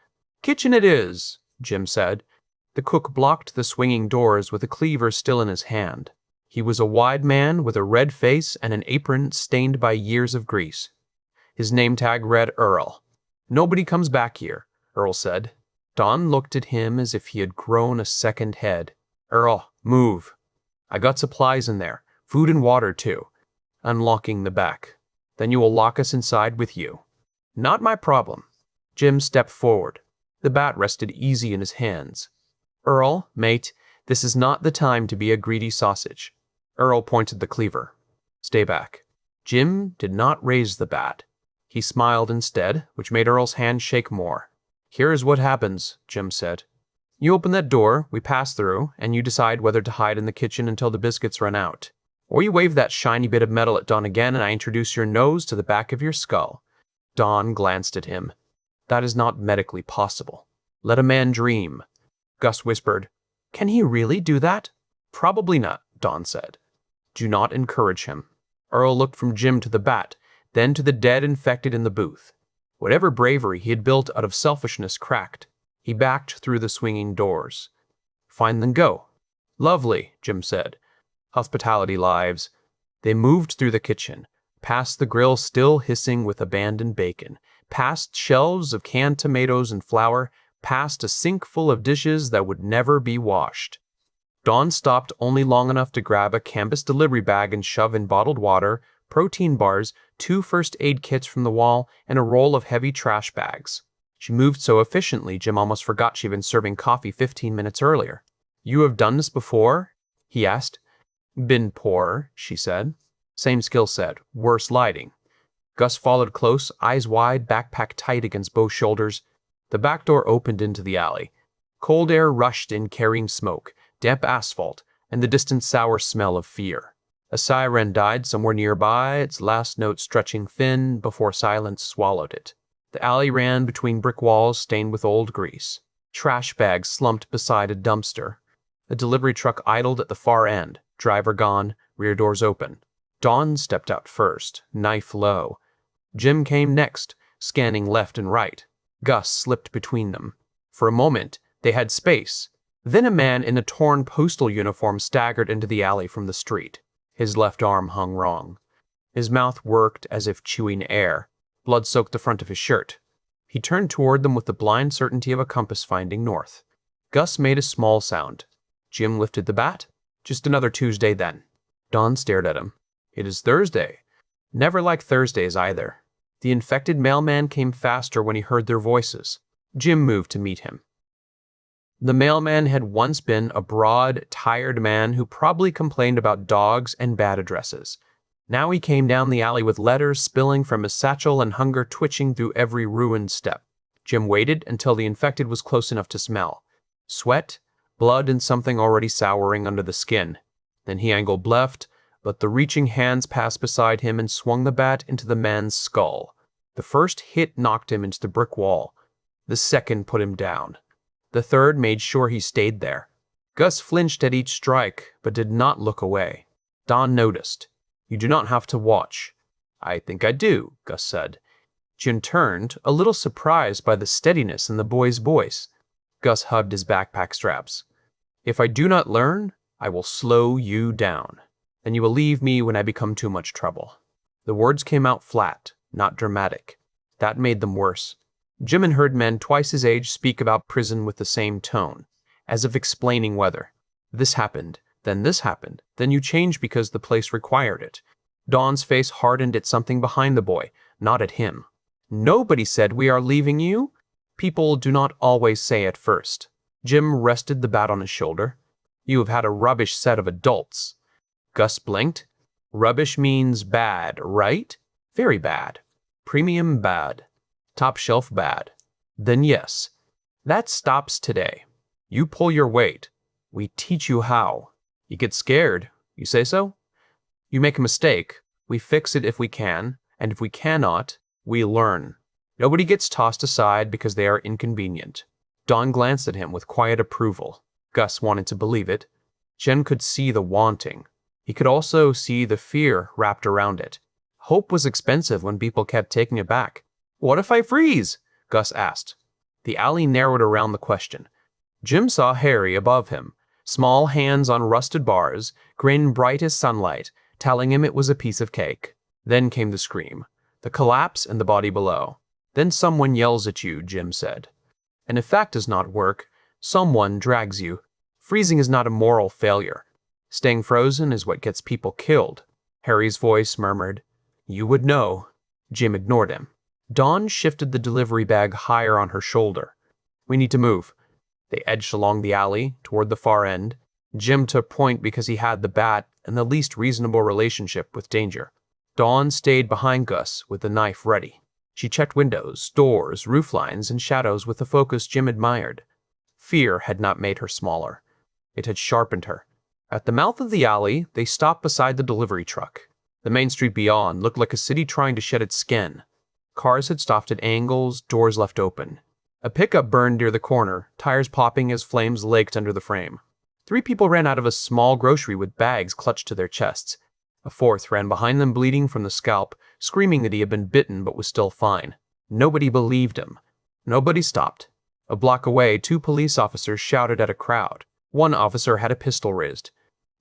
"Kitchen it is," Jim said. The cook blocked the swinging doors with a cleaver still in his hand. He was a wide man with a red face and an apron stained by years of grease. His name tag read Earl. "Nobody comes back here," Earl said. Dawn looked at him as if he had grown a second head. "Earl, move. I got supplies in there, food and water too." Unlocking the back. "Then you will lock us inside with you." "Not my problem." Jim stepped forward. The bat rested easy in his hands. "Earl, mate, this is not the time to be a greedy sausage." Earl pointed the cleaver. "Stay back." Jim did not raise the bat. He smiled instead, which made Earl's hand shake more. "Here is what happens," Jim said. "You open that door, we pass through, and you decide whether to hide in the kitchen until the biscuits run out. Or you wave that shiny bit of metal at Dawn again and I introduce your nose to the back of your skull." Dawn glanced at him. "That is not medically possible. Let a man dream." Gus whispered, "Can he really do that?" "Probably not," Dawn said. "Do not encourage him." Earl looked from Jim to the bat, then to the dead infected in the booth. Whatever bravery he had built out of selfishness cracked. He backed through the swinging doors. "Fine, then go." "Lovely," Jim said. "Hospitality lives." They moved through the kitchen, past the grill still hissing with abandoned bacon, past shelves of canned tomatoes and flour, past a sink full of dishes that would never be washed. Dawn stopped only long enough to grab a canvas delivery bag and shove in bottled water, protein bars, 2 first aid kits from the wall, and a roll of heavy trash bags. She moved so efficiently, Jim almost forgot she'd been serving coffee 15 minutes earlier. "You have done this before?" he asked. "Been poor," she said. Same skill set, worse lighting. Gus followed close, eyes wide, backpack tight against both shoulders. The back door opened into the alley. Cold air rushed in, carrying smoke, damp asphalt, and the distant sour smell of fear. A siren died somewhere nearby, its last note stretching thin before silence swallowed it. The alley ran between brick walls stained with old grease. Trash bags slumped beside a dumpster. A delivery truck idled at the far end, driver gone, rear doors open. Dawn stepped out first, knife low. Jim came next, scanning left and right. Gus slipped between them. For a moment, they had space. Then a man in a torn postal uniform staggered into the alley from the street. His left arm hung wrong. His mouth worked as if chewing air. Blood soaked the front of his shirt. He turned toward them with the blind certainty of a compass finding north. Gus made a small sound. Jim lifted the bat. "Just another Tuesday then." Dawn stared at him. "It is Thursday." Never liked Thursdays either. The infected mailman came faster when he heard their voices. Jim moved to meet him. The mailman had once been a broad, tired man who probably complained about dogs and bad addresses. Now he came down the alley with letters spilling from his satchel and hunger twitching through every ruined step. Jim waited until the infected was close enough to smell. Sweat, blood, and something already souring under the skin. Then he angled left, but the reaching hands passed beside him and swung the bat into the man's skull. The first hit knocked him into the brick wall. The second put him down. The third made sure he stayed there. Gus flinched at each strike, but did not look away. Dawn noticed. "You do not have to watch." "I think I do," Gus said. Jim turned, a little surprised by the steadiness in the boy's voice. Gus hugged his backpack straps. "If I do not learn, I will slow you down. Then you will leave me when I become too much trouble." The words came out flat, not dramatic. That made them worse. Jim had heard men twice his age speak about prison with the same tone, as if explaining whether this happened, then you changed because the place required it. Dawn's face hardened at something behind the boy, not at him. "Nobody said we are leaving you." "People do not always say at first." Jim rested the bat on his shoulder. "You have had a rubbish set of adults." Gus blinked. "Rubbish means bad, right?" "Very bad. Premium bad. Top shelf bad." "Then yes. That stops today. You pull your weight. We teach you how. You get scared. You say so? You make a mistake. We fix it if we can, and if we cannot, we learn. Nobody gets tossed aside because they are inconvenient." Dawn glanced at him with quiet approval. Gus wanted to believe it. Jim could see the wanting. He could also see the fear wrapped around it. Hope was expensive when people kept taking it back. "What if I freeze?" Gus asked. The alley narrowed around the question. Jim saw Harry above him, small hands on rusted bars, grin bright as sunlight, telling him it was a piece of cake. Then came the scream, the collapse, and the body below. "Then someone yells at you," Jim said. "And if that does not work, someone drags you. Freezing is not a moral failure. Staying frozen is what gets people killed." Harry's voice murmured, "You would know." Jim ignored him. Dawn shifted the delivery bag higher on her shoulder. "We need to move." They edged along the alley, toward the far end. Jim took point because he had the bat and the least reasonable relationship with danger. Dawn stayed behind Gus with the knife ready. She checked windows, doors, roof lines, and shadows with a focus Jim admired. Fear had not made her smaller. It had sharpened her. At the mouth of the alley, they stopped beside the delivery truck. The main street beyond looked like a city trying to shed its skin. Cars had stopped at angles, doors left open. A pickup burned near the corner, tires popping as flames laked under the frame. 3 people ran out of a small grocery with bags clutched to their chests. A 4th ran behind them bleeding from the scalp, screaming that he had been bitten but was still fine. Nobody believed him. Nobody stopped. A block away, 2 police officers shouted at a crowd. One officer had a pistol raised.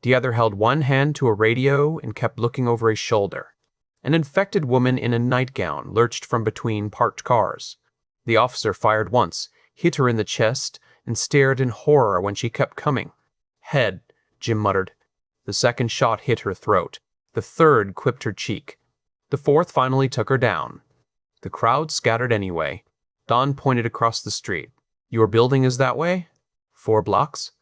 The other held one hand to a radio and kept looking over his shoulder. An infected woman in a nightgown lurched from between parked cars. The officer fired once, hit her in the chest, and stared in horror when she kept coming. "Head," Jim muttered. The second shot hit her throat. The third quipped her cheek. The 4th finally took her down. The crowd scattered anyway. Don pointed across the street. Your building is that way? 4 blocks?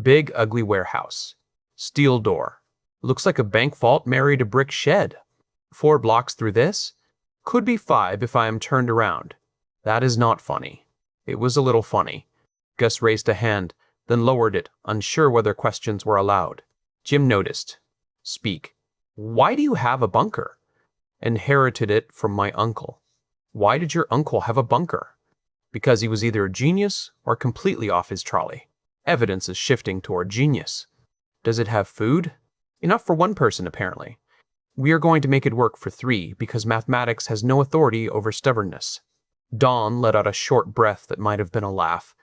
Big, ugly warehouse. Steel door. Looks like a bank vault married a brick shed. 4 blocks through this? Could be 5 if I am turned around. That is not funny. It was a little funny. Gus raised a hand, then lowered it, unsure whether questions were allowed. Jim noticed. Speak. Why do you have a bunker? Inherited it from my uncle. Why did your uncle have a bunker? Because he was either a genius or completely off his trolley. Evidence is shifting toward genius. Does it have food? Enough for 1 person, apparently. We are going to make it work for 3 because mathematics has no authority over stubbornness. Don let out a short breath that might have been a laugh.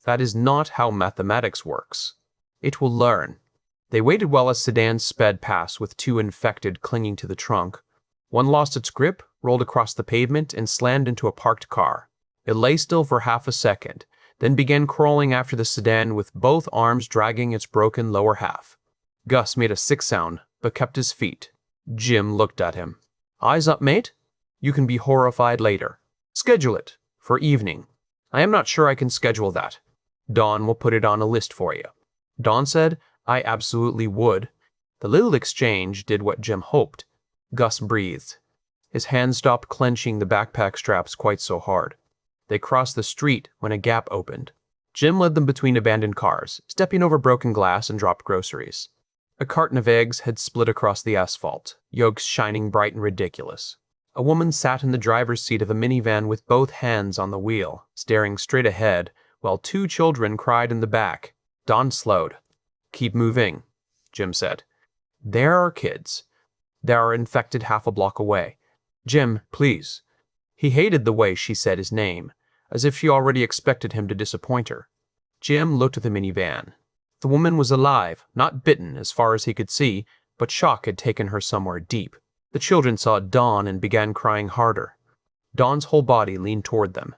That is not how mathematics works. It will learn. They waited while a sedan sped past with 2 infected clinging to the trunk. One lost its grip, rolled across the pavement, and slammed into a parked car. It lay still for half a second, then began crawling after the sedan with both arms dragging its broken lower half. Gus made a sick sound, but kept his feet. Jim looked at him. Eyes up, mate? You can be horrified later. Schedule it. For evening. I am not sure I can schedule that. Don will put it on a list for you. Don said, I absolutely would. The little exchange did what Jim hoped. Gus breathed. His hand stopped clenching the backpack straps quite so hard. They crossed the street when a gap opened. Jim led them between abandoned cars, stepping over broken glass and dropped groceries. A carton of eggs had split across the asphalt, yolks shining bright and ridiculous. A woman sat in the driver's seat of a minivan with both hands on the wheel, staring straight ahead, while 2 children cried in the back. Don slowed. Keep moving, Jim said. There are kids. There are infected half a block away. Jim, please. He hated the way she said his name, as if she already expected him to disappoint her. Jim looked at the minivan. The woman was alive, not bitten as far as he could see, but shock had taken her somewhere deep. The children saw Don and began crying harder. Don's whole body leaned toward them.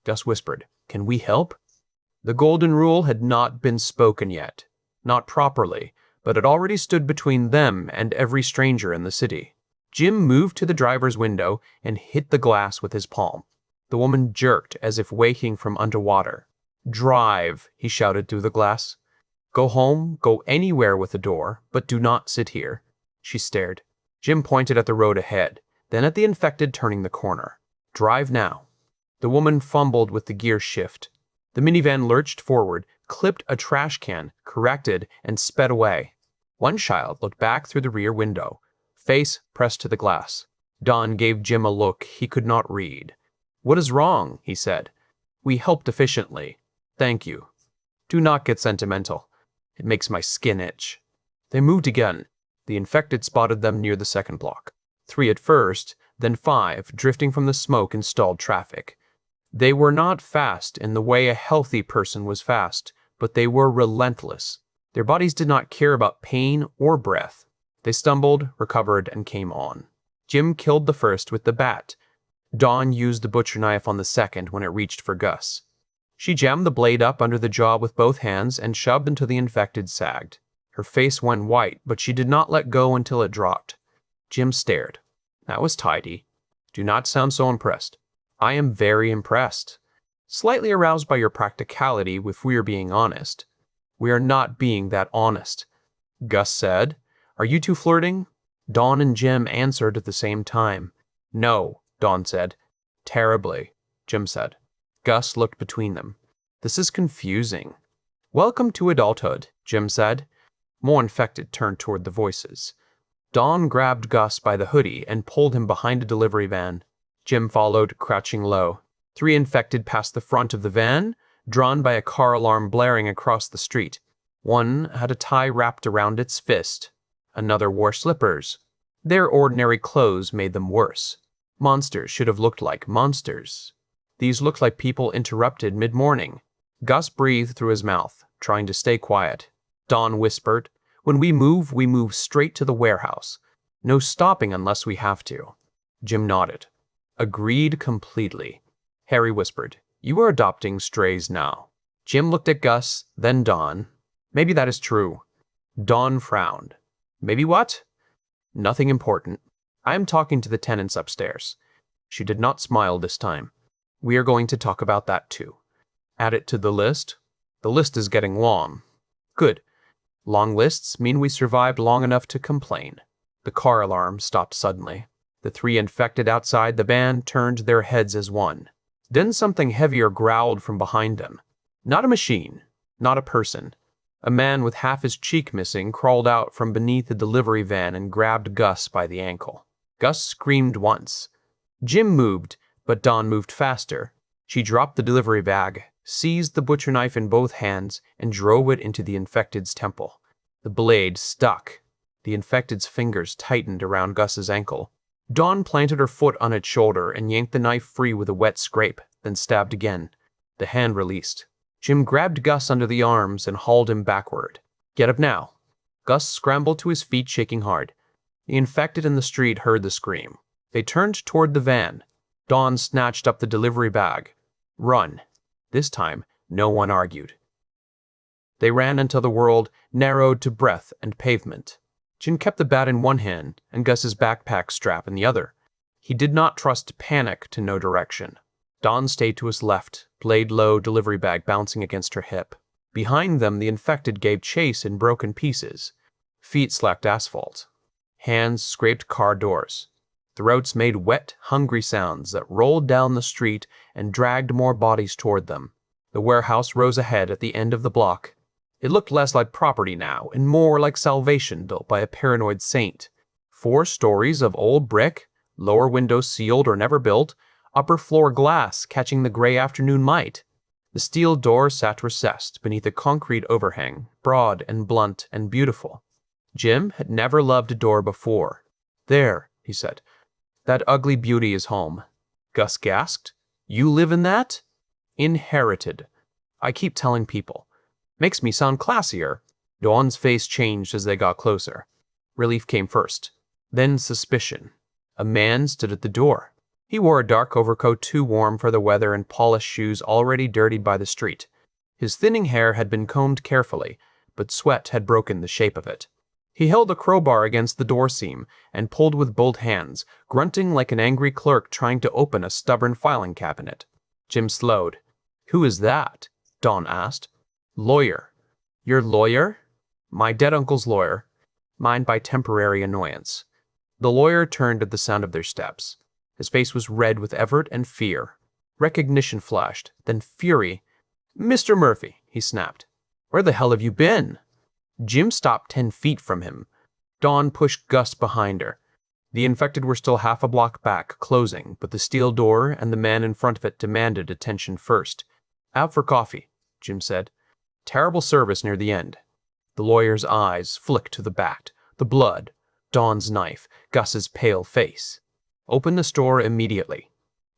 Gus whispered, Can we help? The golden rule had not been spoken yet. Not properly, but it already stood between them and every stranger in the city. Jim moved to the driver's window and hit the glass with his palm. The woman jerked as if waking from underwater. Drive, he shouted through the glass. Go home, go anywhere with a door, but do not sit here. She stared. Jim pointed at the road ahead, then at the infected turning the corner. Drive now. The woman fumbled with the gear shift. The minivan lurched forward, clipped a trash can, corrected, and sped away. One child looked back through the rear window, face pressed to the glass. Don gave Jim a look he could not read. What is wrong? He said. We helped efficiently. Thank you. Do not get sentimental. It makes my skin itch. They moved again. The infected spotted them near the second block. 3 at first, then 5, drifting from the smoke and stalled traffic. They were not fast in the way a healthy person was fast, but they were relentless. Their bodies did not care about pain or breath. They stumbled, recovered, and came on. Jim killed the first with the bat. Dawn used the butcher knife on the second when it reached for Gus. She jammed the blade up under the jaw with both hands and shoved until the infected sagged. Her face went white, but she did not let go until it dropped. Jim stared. That was tidy. Do not sound so impressed. I am very impressed. Slightly aroused by your practicality, if we are being honest. We are not being that honest. Gus said. Are you two flirting? Dawn and Jim answered at the same time. No, Dawn said. Terribly, Jim said. Gus looked between them. This is confusing. Welcome to adulthood, Jim said. More infected turned toward the voices. Dawn grabbed Gus by the hoodie and pulled him behind a delivery van. Jim followed, crouching low. 3 infected passed the front of the van, drawn by a car alarm blaring across the street. One had a tie wrapped around its fist. Another wore slippers. Their ordinary clothes made them worse. Monsters should have looked like monsters. These looked like people interrupted mid-morning. Gus breathed through his mouth, trying to stay quiet. Dawn whispered, When we move straight to the warehouse. No stopping unless we have to. Jim nodded. Agreed completely. Harry whispered, You are adopting strays now. Jim looked at Gus, then Dawn. Maybe that is true. Dawn frowned. Maybe what? Nothing important. I am talking to the tenants upstairs. She did not smile this time. We are going to talk about that too. Add it to the list. The list is getting long. Good. Long lists mean we survived long enough to complain. The car alarm stopped suddenly. The three infected outside the van turned their heads as one. Then something heavier growled from behind them. Not a machine, not a person. A man with half his cheek missing crawled out from beneath the delivery van and grabbed Gus by the ankle. Gus screamed once. Jim moved, but Dawn moved faster. She dropped the delivery bag, seized the butcher knife in both hands, and drove it into the infected's temple. The blade stuck. The infected's fingers tightened around Gus's ankle. Dawn planted her foot on its shoulder and yanked the knife free with a wet scrape, then stabbed again. The hand released. Jim grabbed Gus under the arms and hauled him backward. Get up now. Gus scrambled to his feet, shaking hard. The infected in the street heard the scream. They turned toward the van. Dawn snatched up the delivery bag. Run. This time, no one argued. They ran until the world narrowed to breath and pavement. Jim kept the bat in one hand and Gus's backpack strap in the other. He did not trust panic to know direction. Dawn stayed to his left, blade low, delivery bag bouncing against her hip. Behind them, the infected gave chase in broken pieces. Feet slacked asphalt. Hands scraped car doors. Throats made wet, hungry sounds that rolled down the street and dragged more bodies toward them. The warehouse rose ahead at the end of the block. It looked less like property now and more like salvation built by a paranoid saint. 4 stories of old brick, lower windows sealed or never built, upper floor glass catching the gray afternoon light. The steel door sat recessed beneath a concrete overhang, broad and blunt and beautiful. Jim had never loved a door before. There, he said. That ugly beauty is home. Gus gasped. You live in that? Inherited. I keep telling people. Makes me sound classier. Dawn's face changed as they got closer. Relief came first, then suspicion. A man stood at the door. He wore a dark overcoat too warm for the weather and polished shoes already dirtied by the street. His thinning hair had been combed carefully, but sweat had broken the shape of it. He held a crowbar against the door seam and pulled with both hands, grunting like an angry clerk trying to open a stubborn filing cabinet. Jim slowed. Who is that? Dawn asked. Lawyer. Your lawyer? My dead uncle's lawyer. Mine by temporary annoyance. The lawyer turned at the sound of their steps. His face was red with effort and fear. Recognition flashed, then fury. Mr. Murphy, he snapped. Where the hell have you been? Jim stopped 10 feet from him. Dawn pushed Gus behind her. The infected were still half a block back, closing, but the steel door and the man in front of it demanded attention first. Out for coffee, Jim said. Terrible service near the end. The lawyer's eyes flicked to the bat, the blood, Dawn's knife, Gus's pale face. Open the store immediately.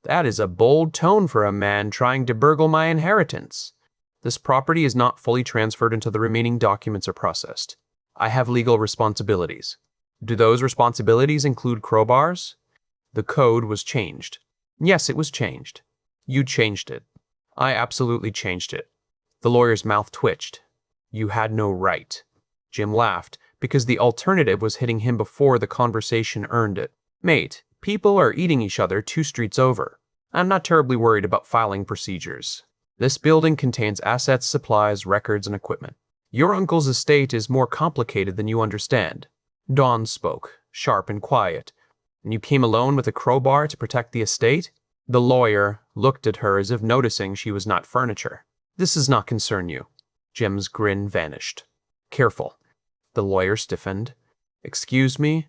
That is a bold tone for a man trying to burgle my inheritance. This property is not fully transferred until the remaining documents are processed. I have legal responsibilities. Do those responsibilities include crowbars? The code was changed. Yes, it was changed. You changed it. I absolutely changed it. The lawyer's mouth twitched. You had no right. Jim laughed, because the alternative was hitting him before the conversation earned it. Mate, people are eating each other 2 streets over. I'm not terribly worried about filing procedures. This building contains assets, supplies, records, and equipment. Your uncle's estate is more complicated than you understand. Dawn spoke, sharp and quiet. And you came alone with a crowbar to protect the estate? The lawyer looked at her as if noticing she was not furniture. This does not concern you. Jim's grin vanished. Careful. The lawyer stiffened. Excuse me?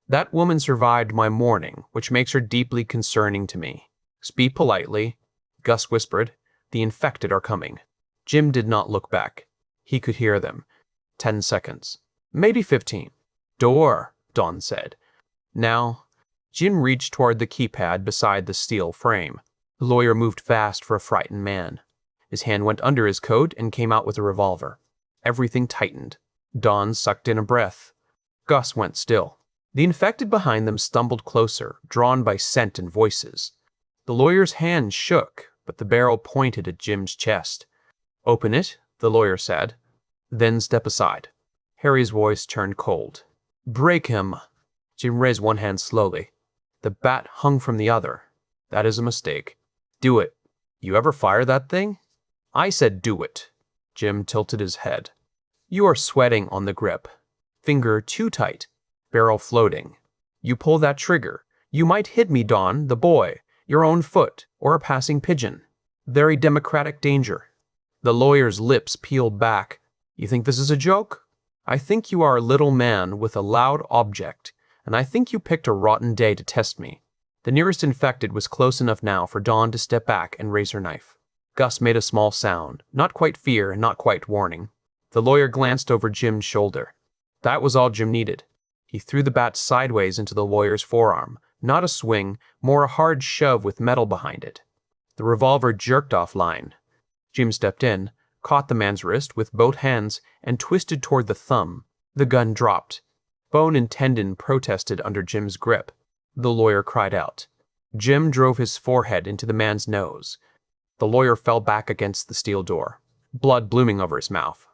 That woman survived my mourning, which makes her deeply concerning to me. Speak politely. Gus whispered. The infected are coming. Jim did not look back. He could hear them. 10 seconds. Maybe 15. Door, Dawn said. Now, Jim reached toward the keypad beside the steel frame. The lawyer moved fast for a frightened man. His hand went under his coat and came out with a revolver. Everything tightened. Dawn sucked in a breath. Gus went still. The infected behind them stumbled closer, drawn by scent and voices. The lawyer's hand shook, but the barrel pointed at Jim's chest. Open it, the lawyer said. Then step aside. Harry's voice turned cold. Break him. Jim raised one hand slowly. The bat hung from the other. That is a mistake. Do it, You ever fire that thing? I said do it. Jim tilted his head. You are sweating on the grip. Finger too tight. Barrel floating. You pull that trigger. You might hit me, Don, the boy, your own foot, or a passing pigeon. Very democratic danger. The lawyer's lips peeled back. You think this is a joke? I think you are a little man with a loud object, and I think you picked a rotten day to test me. The nearest infected was close enough now for Dawn to step back and raise her knife. Gus made a small sound, not quite fear and not quite warning. The lawyer glanced over Jim's shoulder. That was all Jim needed. He threw the bat sideways into the lawyer's forearm, not a swing, more a hard shove with metal behind it. The revolver jerked offline. Jim stepped in, caught the man's wrist with both hands, and twisted toward the thumb. The gun dropped. Bone and tendon protested under Jim's grip. The lawyer cried out. Jim drove his forehead into the man's nose. The lawyer fell back against the steel door, blood blooming over his mouth.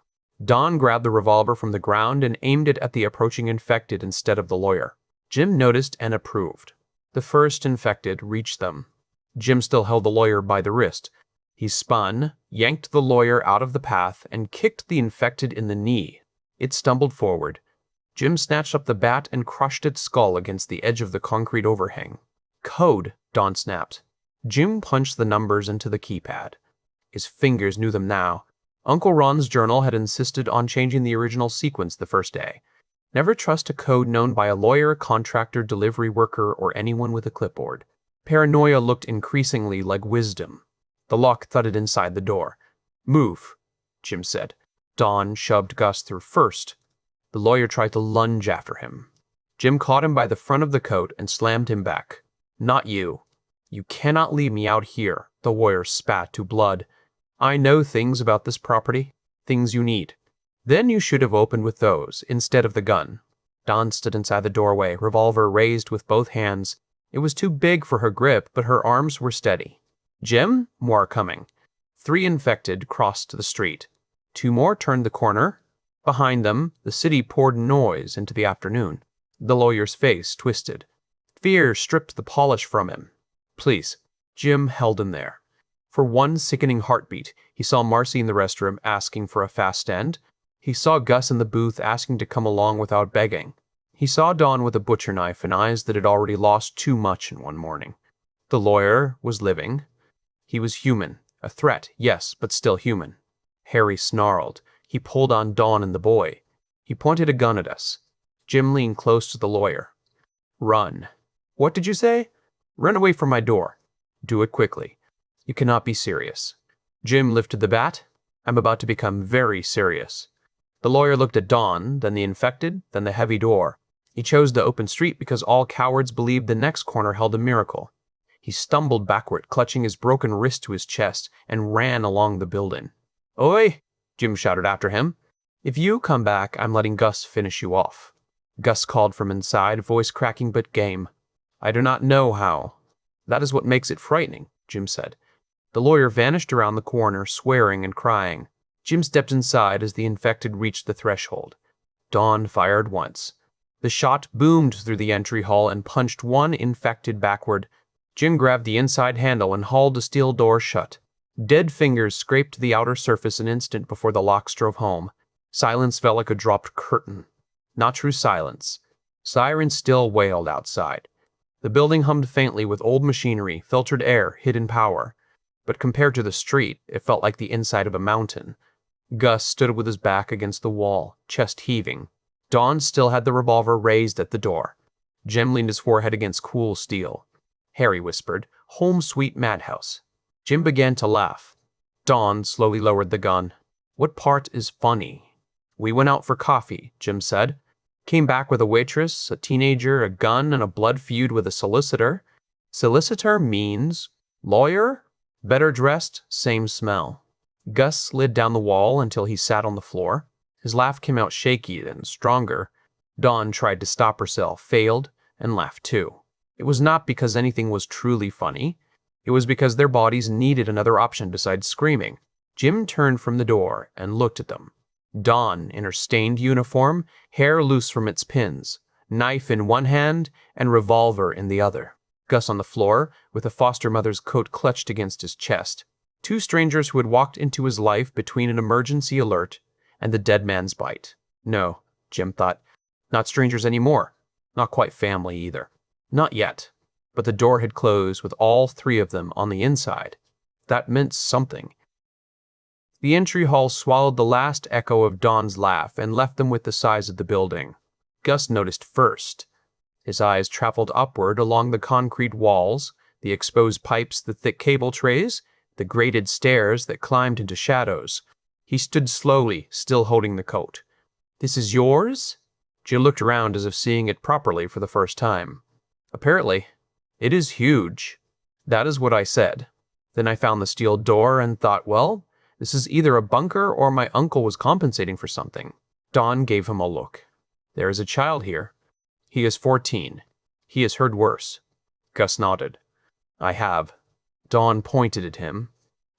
Don grabbed the revolver from the ground and aimed it at the approaching infected instead of the lawyer. Jim noticed and approved. The first infected reached them. Jim still held the lawyer by the wrist. He spun, yanked the lawyer out of the path, and kicked the infected in the knee. It stumbled forward. Jim snatched up the bat and crushed its skull against the edge of the concrete overhang. Code, Don snapped. Jim punched the numbers into the keypad. His fingers knew them now. Uncle Ron's journal had insisted on changing the original sequence the first day. Never trust a code known by a lawyer, contractor, delivery worker, or anyone with a clipboard. Paranoia looked increasingly like wisdom. The lock thudded inside the door. Move, Jim said. Don shoved Gus through first. The lawyer tried to lunge after him. Jim caught him by the front of the coat and slammed him back. Not you. You cannot leave me out here, the lawyer spat to blood. I know things about this property, things you need. Then you should have opened with those, instead of the gun. Dawn stood inside the doorway, revolver raised with both hands. It was too big for her grip, but her arms were steady. Jim, more coming. 3 infected crossed the street. 2 more turned the corner. Behind them, the city poured noise into the afternoon. The lawyer's face twisted. Fear stripped the polish from him. Please. Jim held him there. For one sickening heartbeat, he saw Marcy in the restroom asking for a fast end. He saw Gus in the booth asking to come along without begging. He saw Dawn with a butcher knife and eyes that had already lost too much in one morning. The lawyer was living. He was human. A threat, yes, but still human. Harry snarled. He pulled on Dawn and the boy. He pointed a gun at us. Jim leaned close to the lawyer. Run. What did you say? Run away from my door. Do it quickly. You cannot be serious. Jim lifted the bat. I'm about to become very serious. The lawyer looked at Dawn, then the infected, then the heavy door. He chose the open street because all cowards believed the next corner held a miracle. He stumbled backward, clutching his broken wrist to his chest, and ran along the building. Oi! Jim shouted after him. If you come back, I'm letting Gus finish you off. Gus called from inside, voice cracking but game. I do not know how. That is what makes it frightening, Jim said. The lawyer vanished around the corner, swearing and crying. Jim stepped inside as the infected reached the threshold. Dawn fired once. The shot boomed through the entry hall and punched one infected backward. Jim grabbed the inside handle and hauled the steel door shut. Dead fingers scraped the outer surface an instant before the locks drove home. Silence felt like a dropped curtain. Not true silence. Sirens still wailed outside. The building hummed faintly with old machinery, filtered air, hidden power. But compared to the street, it felt like the inside of a mountain. Gus stood with his back against the wall, chest heaving. Dawn still had the revolver raised at the door. Jim leaned his forehead against cool steel. Harry whispered, Home sweet madhouse. Jim began to laugh. Dawn slowly lowered the gun. What part is funny? We went out for coffee, Jim said. Came back with a waitress, a teenager, a gun, and a blood feud with a solicitor. Solicitor means lawyer? Better dressed, same smell. Gus slid down the wall until he sat on the floor. His laugh came out shaky, then stronger. Dawn tried to stop herself, failed, and laughed too. It was not because anything was truly funny. It was because their bodies needed another option besides screaming. Jim turned from the door and looked at them. Dawn in her stained uniform, hair loose from its pins, knife in one hand and revolver in the other. Gus on the floor, with a foster mother's coat clutched against his chest. Two strangers who had walked into his life between an emergency alert and the dead man's bite. No, Jim thought, not strangers anymore. Not quite family either. Not yet. But the door had closed with all three of them on the inside. That meant something. The entry hall swallowed the last echo of Don's laugh and left them with the size of the building. Gus noticed first. His eyes traveled upward along the concrete walls, the exposed pipes, the thick cable trays, the grated stairs that climbed into shadows. He stood slowly, still holding the coat. "This is yours?" Jill looked around as if seeing it properly for the first time. "Apparently. It is huge." "That is what I said. Then I found the steel door and thought, well, this is either a bunker or my uncle was compensating for something." Don gave him a look. "There is a child here. He is 14. He has heard worse." Gus nodded. "I have." Don pointed at him.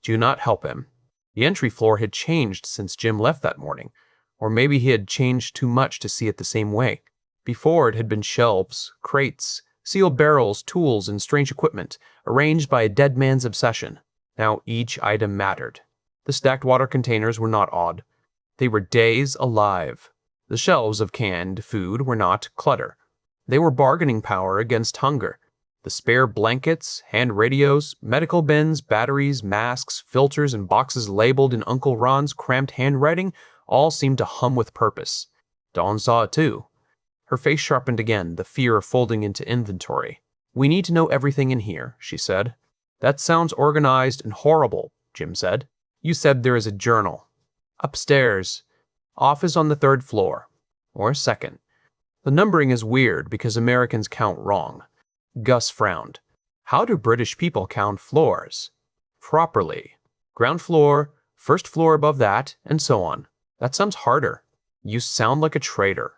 "Do not help him." The entry floor had changed since Jim left that morning, or maybe he had changed too much to see it the same way. Before, it had been shelves, crates, sealed barrels, tools, and strange equipment, arranged by a dead man's obsession. Now each item mattered. The stacked water containers were not odd. They were days alive. The shelves of canned food were not clutter. They were bargaining power against hunger. The spare blankets, hand radios, medical bins, batteries, masks, filters, and boxes labeled in Uncle Ron's cramped handwriting all seemed to hum with purpose. Dawn saw it too. Her face sharpened again, the fear of folding into inventory. "We need to know everything in here," she said. "That sounds organized and horrible," Jim said. "You said there is a journal." "Upstairs. Office on the 3rd floor. Or 2nd. The numbering is weird because Americans count wrong." Gus frowned. "How do British people count floors?" "Properly. Ground floor, 1st floor above that, and so on. That sounds harder." "You sound like a traitor."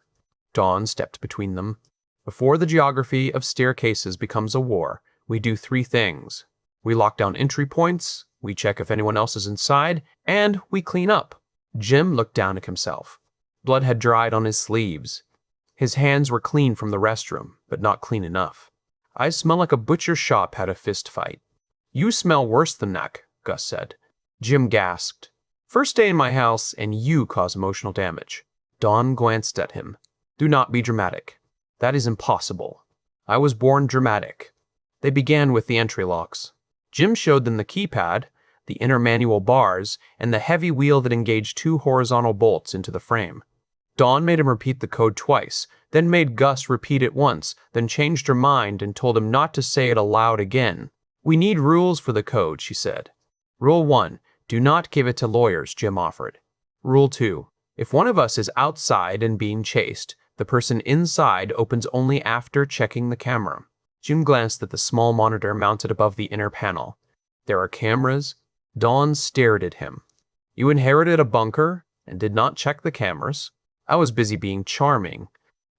Dawn stepped between them. "Before the geography of staircases becomes a war, we do 3 things. We lock down entry points, we check if anyone else is inside, and we clean up." Jim looked down at himself. Blood had dried on his sleeves. His hands were clean from the restroom, but not clean enough. "I smell like a butcher shop had a fist fight." "You smell worse than that," Gus said. Jim gasped. "First day in my house, and you cause emotional damage." Dawn glanced at him. "Do not be dramatic. That is impossible. I was born dramatic." They began with the entry locks. Jim showed them the keypad, the inner manual bars, and the heavy wheel that engaged 2 horizontal bolts into the frame. Dawn made him repeat the code twice, then made Gus repeat it once, then changed her mind and told him not to say it aloud again. "We need rules for the code," she said. "Rule 1, do not give it to lawyers," Jim offered. "Rule 2, if one of us is outside and being chased, the person inside opens only after checking the camera." Jim glanced at the small monitor mounted above the inner panel. "There are cameras." Dawn stared at him. "You inherited a bunker and did not check the cameras." "I was busy being charming."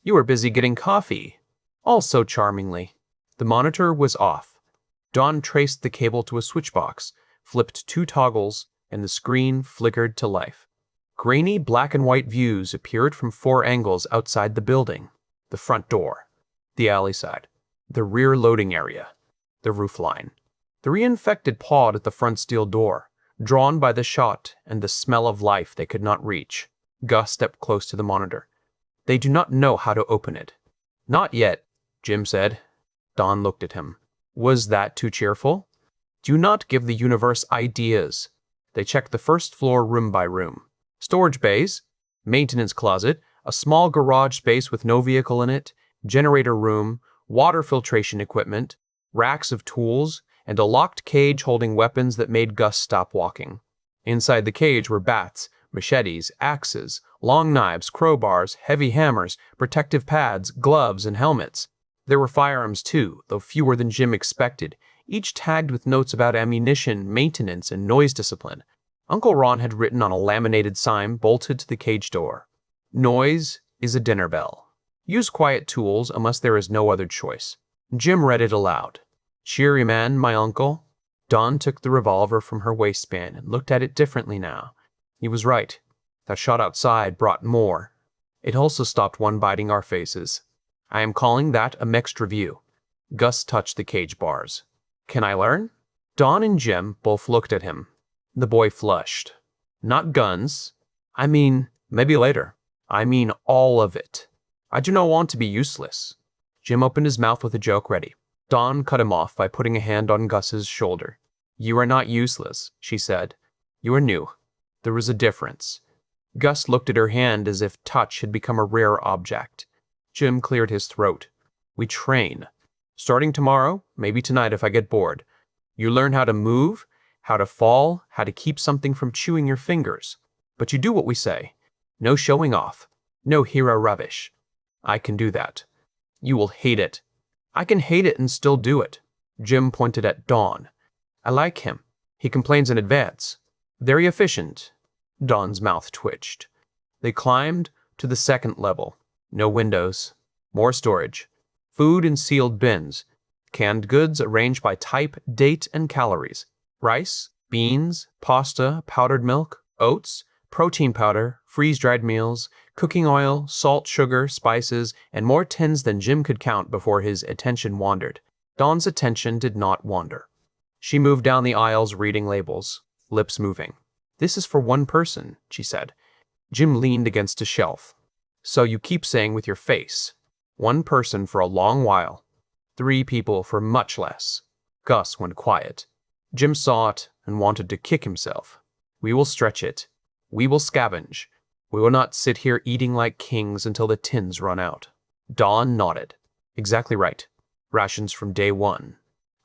"You were busy getting coffee." "Also charmingly." The monitor was off. Dawn traced the cable to a switch box, flipped 2 toggles, and the screen flickered to life. Grainy black and white views appeared from 4 angles outside the building. The front door. The alley side. The rear loading area. The roof line. The reinfected pawed at the front steel door, drawn by the shot and the smell of life they could not reach. Gus stepped close to the monitor. "They do not know how to open it." "Not yet," Jim said. Dawn looked at him. Was that too cheerful? "Do not give the universe ideas." They checked the 1st floor room by room. Storage bays, maintenance closet, a small garage space with no vehicle in it, generator room, water filtration equipment, racks of tools, and a locked cage holding weapons that made Gus stop walking. Inside the cage were bats, machetes, axes, long knives, crowbars, heavy hammers, protective pads, gloves, and helmets. There were firearms too, though fewer than Jim expected, each tagged with notes about ammunition, maintenance, and noise discipline. Uncle Ron had written on a laminated sign bolted to the cage door. "Noise is a dinner bell. Use quiet tools unless there is no other choice." Jim read it aloud. "Cheery man, my uncle." Dawn took the revolver from her waistband and looked at it differently now. He was right. That shot outside brought more. It also stopped one biting our faces. I am calling that a mixed review. Gus touched the cage bars. "Can I learn?" Dawn and Jim both looked at him. The boy flushed. Not guns. I mean, maybe later. I mean all of it. I do not want to be useless. Jim opened his mouth with a joke ready. Dawn cut him off by putting a hand on Gus's shoulder. You are not useless, she said. You are new. There was a difference. Gus looked at her hand as if touch had become a rare object. Jim cleared his throat. We train. Starting tomorrow, maybe tonight if I get bored. You learn how to move, how to fall, how to keep something from chewing your fingers. But you do what we say. No showing off. No hero rubbish. I can do that. You will hate it. I can hate it and still do it. Jim pointed at Dawn. I like him. He complains in advance. Very efficient. Dawn's mouth twitched. They climbed to the second level. No windows. More storage. Food in sealed bins. Canned goods arranged by type, date, and calories. Rice, beans, pasta, powdered milk, oats, protein powder, freeze-dried meals, cooking oil, salt, sugar, spices, and more tins than Jim could count before his attention wandered. Dawn's attention did not wander. She moved down the aisles reading labels, lips moving. This is for one person, she said. Jim leaned against a shelf. So you keep saying with your face. One person for a long while. 3 people for much less. Gus went quiet. Jim saw it and wanted to kick himself. We will stretch it. We will scavenge. We will not sit here eating like kings until the tins run out. Dawn nodded. Exactly right. Rations from day 1.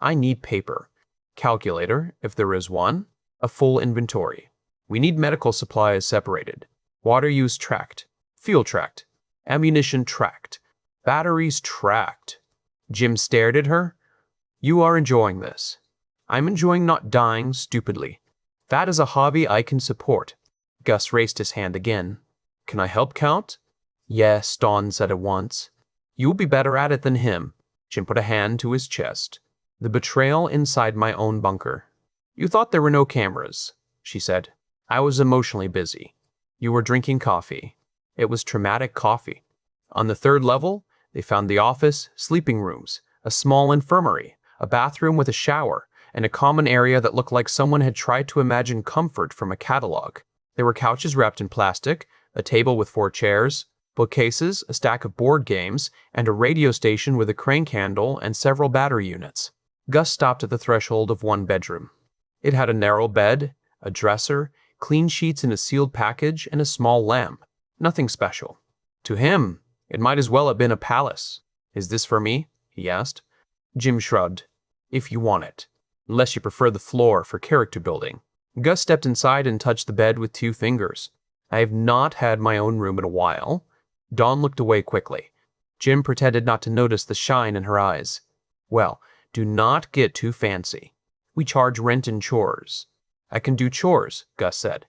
I need paper. Calculator, if there is one. A full inventory. We need medical supplies separated. Water use tracked. Fuel tracked. Ammunition tracked. Batteries tracked. Jim stared at her. You are enjoying this. I'm enjoying not dying stupidly. That is a hobby I can support. Gus raised his hand again. Can I help count? Yes, Dawn said at once. You'll be better at it than him. Jim put a hand to his chest. The betrayal inside my own bunker. You thought there were no cameras, she said. I was emotionally busy. You were drinking coffee. It was traumatic coffee. On the 3rd level, they found the office, sleeping rooms, a small infirmary, a bathroom with a shower, and a common area that looked like someone had tried to imagine comfort from a catalog. There were couches wrapped in plastic, a table with 4 chairs, bookcases, a stack of board games, and a radio station with a crank handle and several battery units. Gus stopped at the threshold of one bedroom. It had a narrow bed, a dresser, clean sheets in a sealed package, and a small lamp. Nothing special. To him, it might as well have been a palace. Is this for me? He asked. Jim shrugged. If you want it. Unless you prefer the floor for character building. Gus stepped inside and touched the bed with 2 fingers. I have not had my own room in a while. Dawn looked away quickly. Jim pretended not to notice the shine in her eyes. Well, do not get too fancy. We charge rent and chores. I can do chores, Gus said.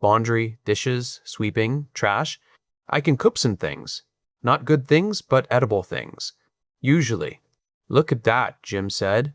Laundry, dishes, sweeping, trash. I can cook some things. Not good things, but edible things. Usually. Look at that, Jim said.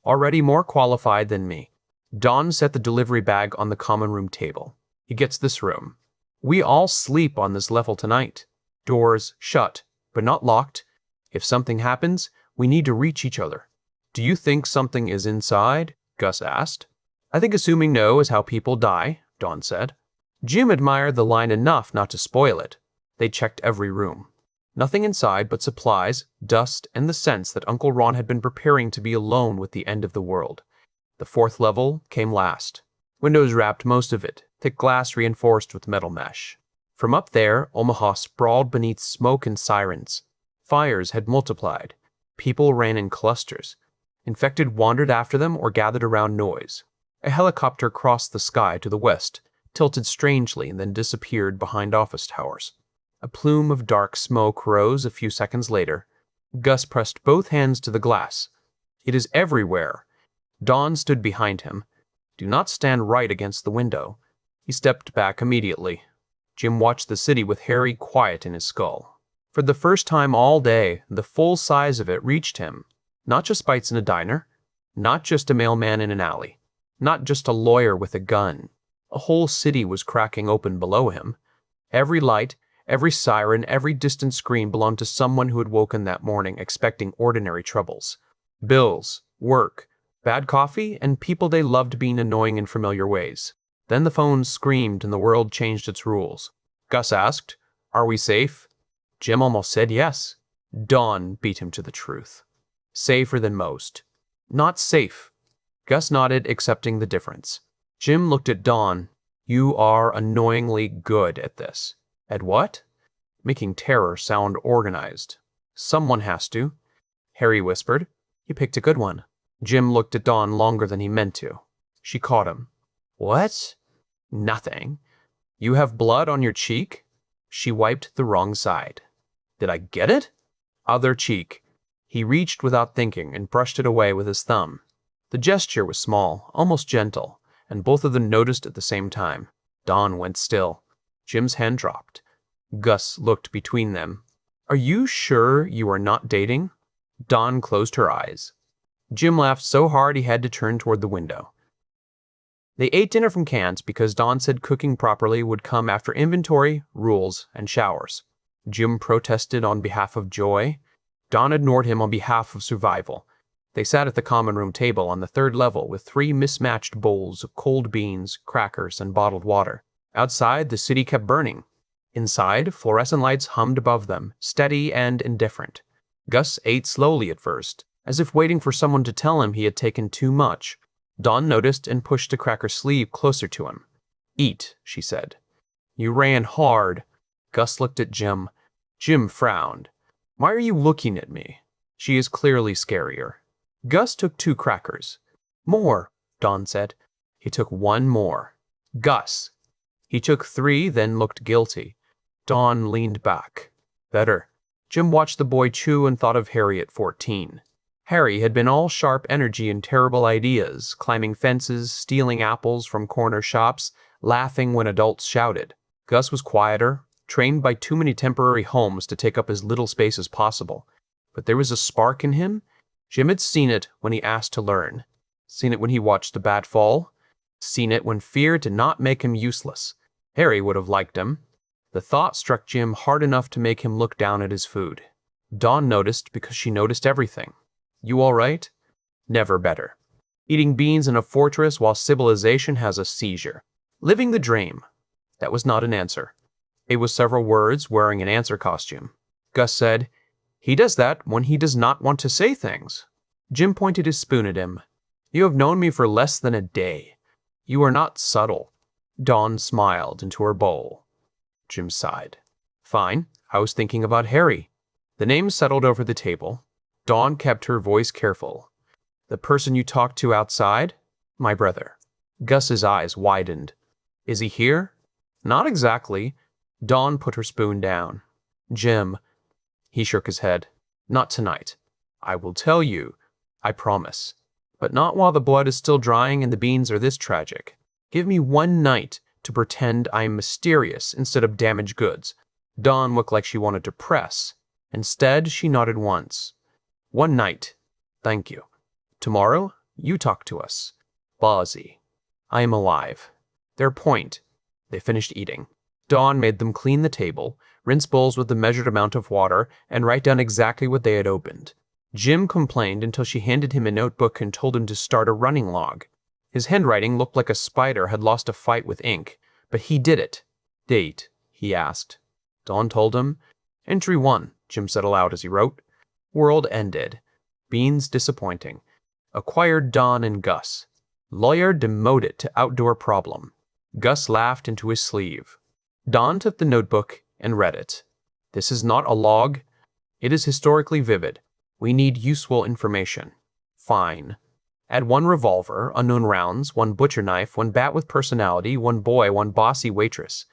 Already more qualified than me. Dawn set the delivery bag on the common room table. He gets this room. We all sleep on this level tonight. Doors shut, but not locked. If something happens, we need to reach each other. Do you think something is inside? Gus asked. I think assuming no is how people die, Dawn said. Jim admired the line enough not to spoil it. They checked every room. Nothing inside but supplies, dust, and the sense that Uncle Ron had been preparing to be alone with the end of the world. The 4th level came last. Windows wrapped most of it, thick glass reinforced with metal mesh. From up there, Omaha sprawled beneath smoke and sirens. Fires had multiplied. People ran in clusters. Infected wandered after them or gathered around noise. A helicopter crossed the sky to the west, tilted strangely and then disappeared behind office towers. A plume of dark smoke rose a few seconds later. Gus pressed both hands to the glass. It is everywhere. Dawn stood behind him. Do not stand right against the window. He stepped back immediately. Jim watched the city with Harry quiet in his skull. For the first time all day, the full size of it reached him. Not just bites in a diner. Not just a mailman in an alley. Not just a lawyer with a gun. A whole city was cracking open below him. Every light, every siren, every distant scream belonged to someone who had woken that morning expecting ordinary troubles. Bills, work, Bad coffee and people they loved being annoying in familiar ways. Then the phone screamed and the world changed its rules. Gus asked, "Are we safe?" Jim almost said yes. Dawn beat him to the truth. Safer than most. Not safe. Gus nodded, accepting the difference. Jim looked at Dawn. "You are annoyingly good at this." "At what?" "Making terror sound organized." "Someone has to," Harry whispered. "You picked a good one." Jim looked at Dawn longer than he meant to. She caught him. "What?" "Nothing." "You have blood on your cheek?" She wiped the wrong side. "Did I get it?" "Other cheek." He reached without thinking and brushed it away with his thumb. The gesture was small, almost gentle, and both of them noticed at the same time. Dawn went still. Jim's hand dropped. Gus looked between them. "Are you sure you are not dating?" Dawn closed her eyes. Jim laughed so hard he had to turn toward the window. They ate dinner from cans because Dawn said cooking properly would come after inventory, rules, and showers. Jim protested on behalf of joy. Dawn ignored him on behalf of survival. They sat at the common room table on the third level with 3 mismatched bowls of cold beans, crackers, and bottled water. Outside, the city kept burning. Inside, fluorescent lights hummed above them, steady and indifferent. Gus ate slowly at first, as if waiting for someone to tell him he had taken too much. Dawn noticed and pushed the cracker sleeve closer to him. "Eat," she said. "You ran hard." Gus looked at Jim. Jim frowned. "Why are you looking at me? She is clearly scarier." Gus took 2 crackers. "More," Dawn said. He took 1 more. "Gus." He took 3, then looked guilty. Dawn leaned back. "Better." Jim watched the boy chew and thought of Harry at 14. Harry had been all sharp energy and terrible ideas, climbing fences, stealing apples from corner shops, laughing when adults shouted. Gus was quieter, trained by too many temporary homes to take up as little space as possible. But there was a spark in him. Jim had seen it when he asked to learn. Seen it when he watched the bat fall. Seen it when fear did not make him useless. Harry would have liked him. The thought struck Jim hard enough to make him look down at his food. Dawn noticed because she noticed everything. "You all right?" "Never better." Eating beans in a fortress while civilization has a seizure. Living the dream. That was not an answer. It was several words wearing an answer costume. Gus said, "He does that when he does not want to say things." Jim pointed his spoon at him. "You have known me for less than a day. You are not subtle." Dawn smiled into her bowl. Jim sighed. "Fine, I was thinking about Harry." The name settled over the table. Dawn kept her voice careful. "The person you talked to outside?" "My brother." Gus's eyes widened. "Is he here?" "Not exactly." Dawn put her spoon down. "Jim." He shook his head. "Not tonight. I will tell you. I promise. But not while the blood is still drying and the beans are this tragic. Give me 1 night to pretend I am mysterious instead of damaged goods." Dawn looked like she wanted to press. Instead, she nodded once. "1 night. Thank you. Tomorrow, you talk to us. Ballsy. I am alive." Their point. They finished eating. Dawn made them clean the table, rinse bowls with the measured amount of water, and write down exactly what they had opened. Jim complained until she handed him a notebook and told him to start a running log. His handwriting looked like a spider had lost a fight with ink, but he did it. "Date?" he asked. Dawn told him. "Entry 1, Jim said aloud as he wrote. World ended. Beans disappointing. Acquired Dawn and Gus. Lawyer demoted to outdoor problem." Gus laughed into his sleeve. Dawn took the notebook and read it. "This is not a log. It is historically vivid. We need useful information." "Fine. Add 1 revolver, unknown rounds, 1 butcher knife, 1 bat with personality, 1 boy, 1 bossy waitress.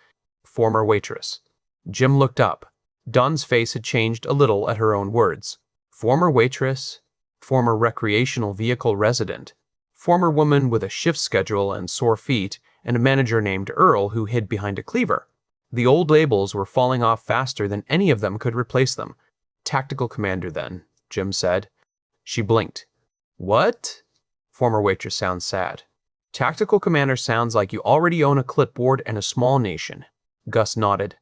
Former waitress." Jim looked up. Dawn's face had changed a little at her own words. Former waitress, former recreational vehicle resident, former woman with a shift schedule and sore feet, and a manager named Earl who hid behind a cleaver. The old labels were falling off faster than any of them could replace them. "Tactical commander, then," Jim said. She blinked. "What?" Former waitress sounds sad. "Tactical commander sounds like you already own a clipboard and a small nation." Gus nodded.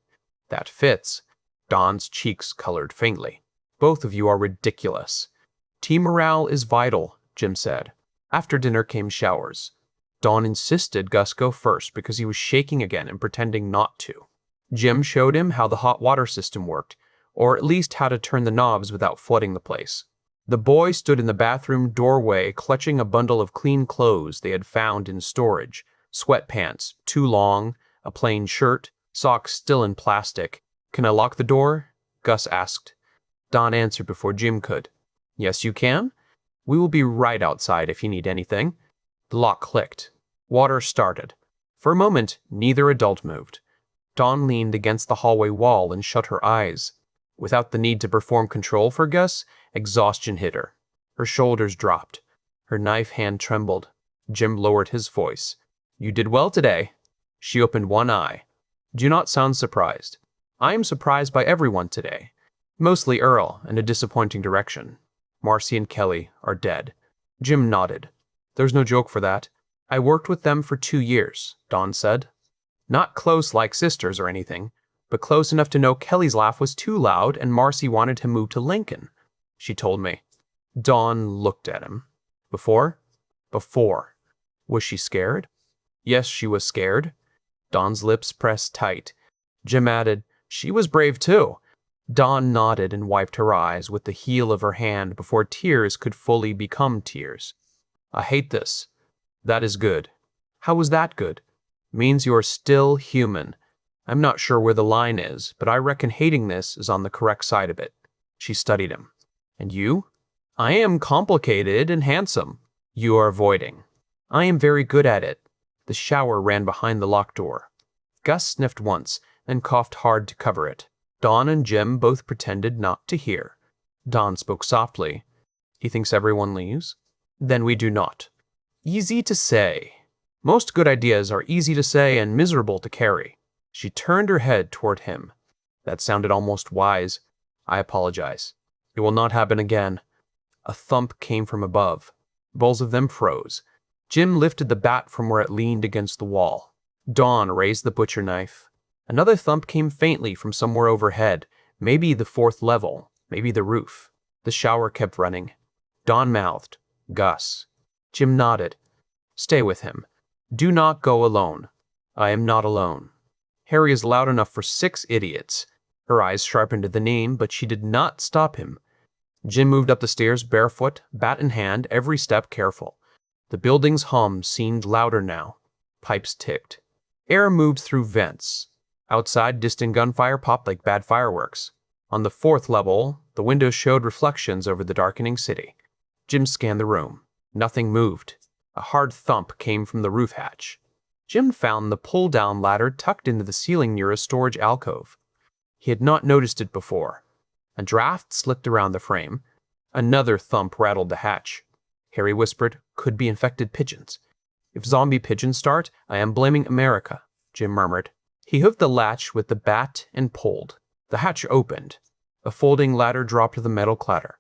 "That fits." Dawn's cheeks colored faintly. "Both of you are ridiculous." "Team morale is vital," Jim said. After dinner came showers. Dawn insisted Gus go first because he was shaking again and pretending not to. Jim showed him how the hot water system worked, or at least how to turn the knobs without flooding the place. The boy stood in the bathroom doorway clutching a bundle of clean clothes they had found in storage, sweatpants, too long, a plain shirt, socks still in plastic. "Can I lock the door?" Gus asked. Don answered before Jim could. "Yes, you can. We will be right outside if you need anything." The lock clicked. Water started. For a moment, neither adult moved. Dawn leaned against the hallway wall and shut her eyes. Without the need to perform control for Gus, exhaustion hit her. Her shoulders dropped. Her knife hand trembled. Jim lowered his voice. "You did well today." She opened one eye. "Do not sound surprised. I am surprised by everyone today. Mostly Earl, and a disappointing direction. Marcy and Kelly are dead." Jim nodded. "There's no joke for that. I worked with them for 2 years," Dawn said. "Not close like sisters or anything, but close enough to know Kelly's laugh was too loud and Marcy wanted to move to Lincoln. She told me." Dawn looked at him. Before? Before. Was she scared? Yes, she was scared. Dawn's lips pressed tight. Jim added, "She was brave too." Dawn nodded and wiped her eyes with the heel of her hand before tears could fully become tears. "I hate this." "That is good." "How was that good?" "Means you are still human. I'm not sure where the line is, but I reckon hating this is on the correct side of it." She studied him. "And you?" "I am complicated and handsome." "You are avoiding." "I am very good at it." The shower ran behind the locked door. Gus sniffed once, then coughed hard to cover it. Dawn and Jim both pretended not to hear. Dawn spoke softly. "He thinks everyone leaves?" "Then we do not." "Easy to say." "Most good ideas are easy to say and miserable to carry." She turned her head toward him. "That sounded almost wise. I apologize. It will not happen again." A thump came from above. Both of them froze. Jim lifted the bat from where it leaned against the wall. Dawn raised the butcher knife. Another thump came faintly from somewhere overhead, maybe the 4th level, maybe the roof. The shower kept running. Dawn mouthed, "Gus." Jim nodded. "Stay with him. Do not go alone." "I am not alone." "Harry is loud enough for 6 idiots." Her eyes sharpened at the name, but she did not stop him. Jim moved up the stairs barefoot, bat in hand, every step careful. The building's hum seemed louder now. Pipes ticked. Air moved through vents. Outside, distant gunfire popped like bad fireworks. On the 4th level, the windows showed reflections over the darkening city. Jim scanned the room. Nothing moved. A hard thump came from the roof hatch. Jim found the pull-down ladder tucked into the ceiling near a storage alcove. He had not noticed it before. A draft slipped around the frame. Another thump rattled the hatch. Harry whispered, "Could be infected pigeons." "If zombie pigeons start, I am blaming America," Jim murmured. He hooked the latch with the bat and pulled. The hatch opened. A folding ladder dropped to the metal clatter.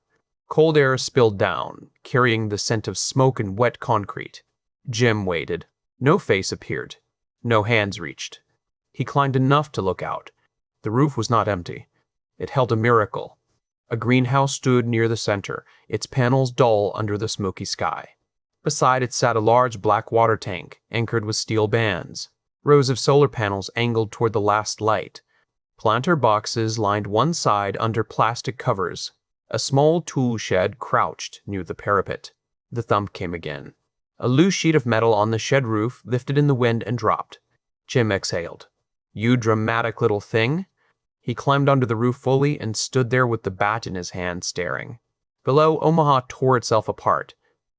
Cold air spilled down, carrying the scent of smoke and wet concrete. Jim waited. No face appeared. No hands reached. He climbed enough to look out. The roof was not empty. It held a miracle. A greenhouse stood near the center, its panels dull under the smoky sky. Beside it sat a large black water tank, anchored with steel bands. Rows of solar panels angled toward the last light. Planter boxes lined one side under plastic covers. A small tool shed crouched near the parapet. The thump came again. A loose sheet of metal on the shed roof lifted in the wind and dropped. Jim exhaled. "You dramatic little thing." He climbed onto the roof fully and stood there with the bat in his hand, staring. Below, Omaha tore itself apart.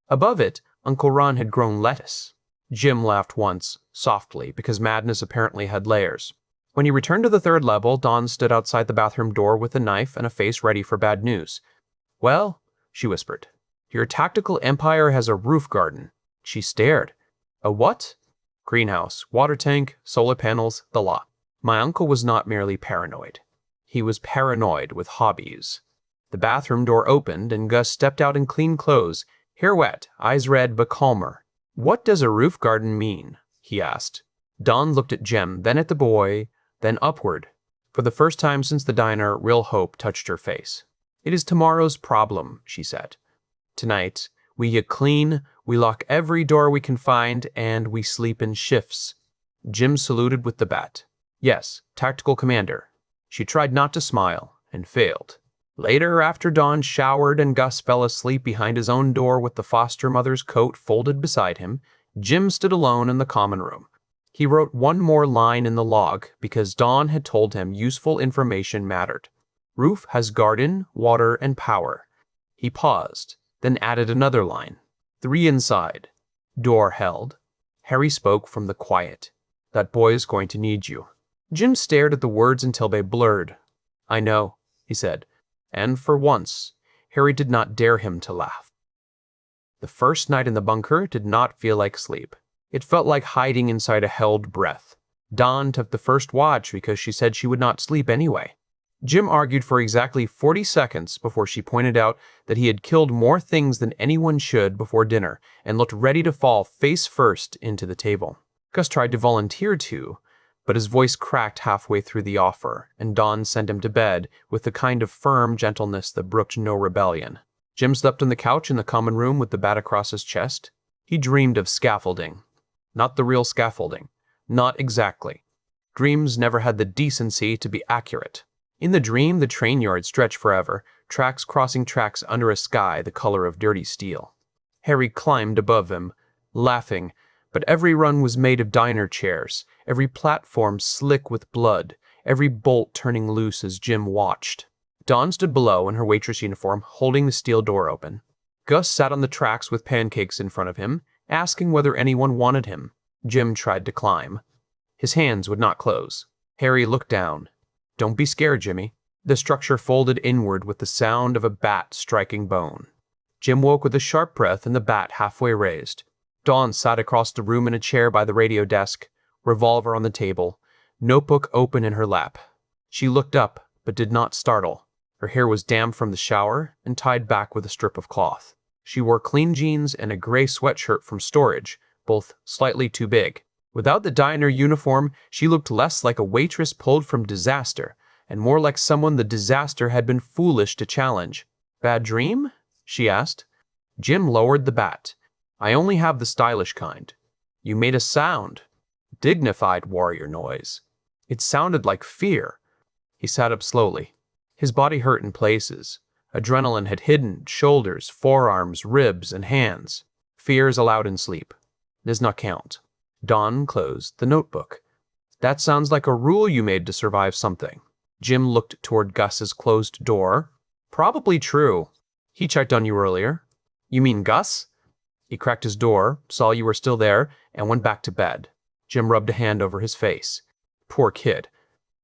Above it, Uncle Ron had grown lettuce. Jim laughed once, softly, because madness apparently had layers. When he returned to the 3rd level, Dawn stood outside the bathroom door with a knife and a face ready for bad news. "Well," she whispered, "your tactical empire has a roof garden." She stared. "A what?" "Greenhouse, water tank, solar panels, the lot." My uncle was not merely paranoid. He was paranoid with hobbies. The bathroom door opened and Gus stepped out in clean clothes, hair wet, eyes red but calmer. "What does a roof garden mean?" he asked. Dawn looked at Jim, then at the boy, then upward. For the first time since the diner, real hope touched her face. "It is tomorrow's problem," she said. "Tonight, we get clean, We lock every door we can find, and we sleep in shifts. Jim saluted with the bat. Yes, tactical commander. She tried not to smile, and failed. Later, after Dawn showered and Gus fell asleep behind his own door with the foster mother's coat folded beside him, Jim stood alone in the common room. He wrote one more line in the log because Dawn had told him useful information mattered. Roof has garden, water, and power. He paused, then added another line. 3 inside. Door held. Harry spoke from the quiet. That boy is going to need you. Jim stared at the words until they blurred. I know, he said, and for once, Harry did not dare him to laugh. The first night in the bunker did not feel like sleep. It felt like hiding inside a held breath. Dawn took the first watch because she said she would not sleep anyway. Jim argued for exactly 40 seconds before she pointed out that he had killed more things than anyone should before dinner and looked ready to fall face first into the table. Gus tried to volunteer too, but his voice cracked halfway through the offer, and Dawn sent him to bed with the kind of firm gentleness that brooked no rebellion. Jim slept on the couch in the common room with the bat across his chest. He dreamed of scaffolding. Not the real scaffolding. Not exactly. Dreams never had the decency to be accurate. In the dream, the train yard stretched forever, tracks crossing tracks under a sky the color of dirty steel. Harry climbed above him, laughing, but every run was made of diner chairs, every platform slick with blood, every bolt turning loose as Jim watched. Dawn stood below in her waitress uniform, holding the steel door open. Gus sat on the tracks with pancakes in front of him, asking whether anyone wanted him. Jim tried to climb. His hands would not close. Harry looked down. Don't be scared, Jimmy. The structure folded inward with the sound of a bat striking bone. Jim woke with a sharp breath and the bat halfway raised. Dawn sat across the room in a chair by the radio desk, revolver on the table, notebook open in her lap. She looked up, but did not startle. Her hair was damp from the shower and tied back with a strip of cloth. She wore clean jeans and a gray sweatshirt from storage, both slightly too big. Without the diner uniform, she looked less like a waitress pulled from disaster, and more like someone the disaster had been foolish to challenge. Bad dream? She asked. Jim lowered the bat. I only have the stylish kind. You made a sound. Dignified warrior noise. It sounded like fear. He sat up slowly. His body hurt in places. Adrenaline had hidden shoulders, forearms, ribs, and hands. Fear is allowed in sleep. Does not count. Dawn closed the notebook. That sounds like a rule you made to survive something. Jim looked toward Gus's closed door. Probably true. He checked on you earlier. You mean Gus? He cracked his door, saw you were still there, and went back to bed. Jim rubbed a hand over his face. Poor kid.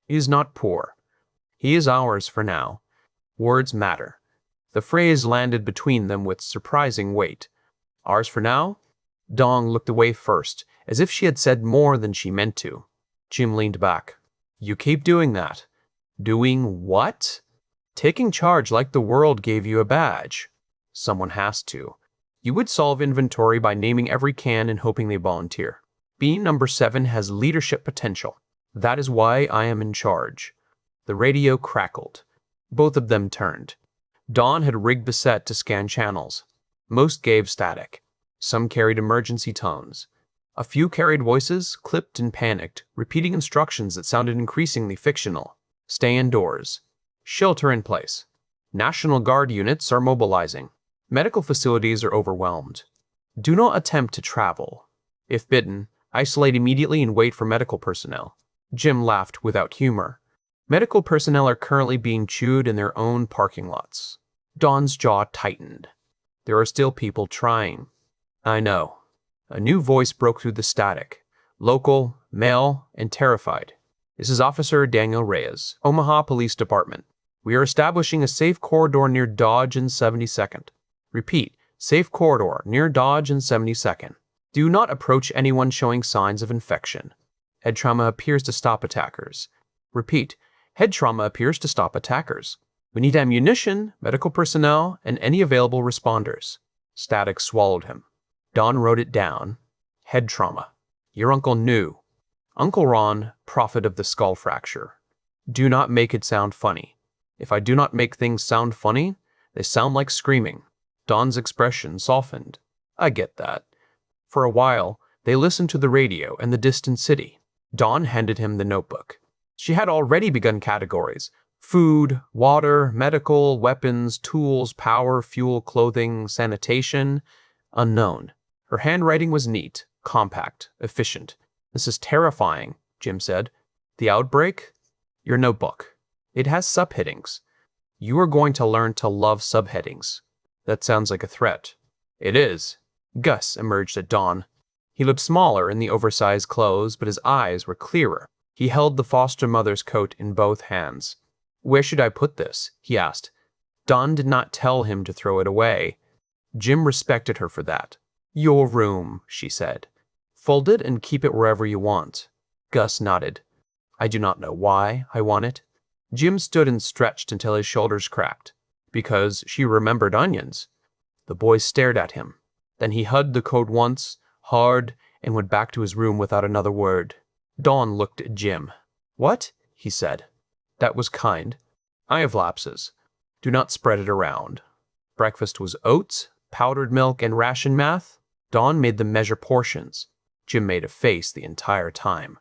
He is not poor. He is ours for now. Words matter. The phrase landed between them with surprising weight. Ours for now? Dawn looked away first, as if she had said more than she meant to. Jim leaned back. You keep doing that. Doing what? Taking charge like the world gave you a badge. Someone has to. You would solve inventory by naming every can and hoping they volunteer. Bean number 7 has leadership potential. That is why I am in charge. The radio crackled. Both of them turned. Dawn had rigged the set to scan channels. Most gave static. Some carried emergency tones. A few carried voices, clipped and panicked, repeating instructions that sounded increasingly fictional. Stay indoors. Shelter in place. National Guard units are mobilizing. Medical facilities are overwhelmed. Do not attempt to travel. If bitten, isolate immediately and wait for medical personnel. Jim laughed without humor. Medical personnel are currently being chewed in their own parking lots. Dawn's jaw tightened. There are still people trying. I know. A new voice broke through the static. Local, male, and terrified. This is Officer Daniel Reyes, Omaha Police Department. We are establishing a safe corridor near Dodge and 72nd. Repeat, safe corridor near Dodge and 72nd. Do not approach anyone showing signs of infection. Head trauma appears to stop attackers. Repeat, head trauma appears to stop attackers. We need ammunition, medical personnel, and any available responders. Static swallowed him. Dawn wrote it down. Head trauma. Your uncle knew. Uncle Ron, prophet of the skull fracture. Do not make it sound funny. If I do not make things sound funny, they sound like screaming. Dawn's expression softened. I get that. For a while, they listened to the radio and the distant city. Dawn handed him the notebook. She had already begun categories: food, water, medical, weapons, tools, power, fuel, clothing, sanitation, unknown. Her handwriting was neat, compact, efficient. This is terrifying, Jim said. The outbreak? Your notebook. It has subheadings. You are going to learn to love subheadings. That sounds like a threat. It is. Gus emerged at dawn. He looked smaller in the oversized clothes, but his eyes were clearer. He held the foster mother's coat in both hands. Where should I put this? He asked. Dawn did not tell him to throw it away. Jim respected her for that. Your room, she said. Fold it and keep it wherever you want. Gus nodded. I do not know why I want it. Jim stood and stretched until his shoulders cracked. Because she remembered onions. The boy stared at him. Then he hugged the coat once, hard, and went back to his room without another word. Dawn looked at Jim. What? He said. That was kind. I have lapses. Do not spread it around. Breakfast was oats, powdered milk, and ration math. Dawn made them measure portions. Jim made a face the entire time.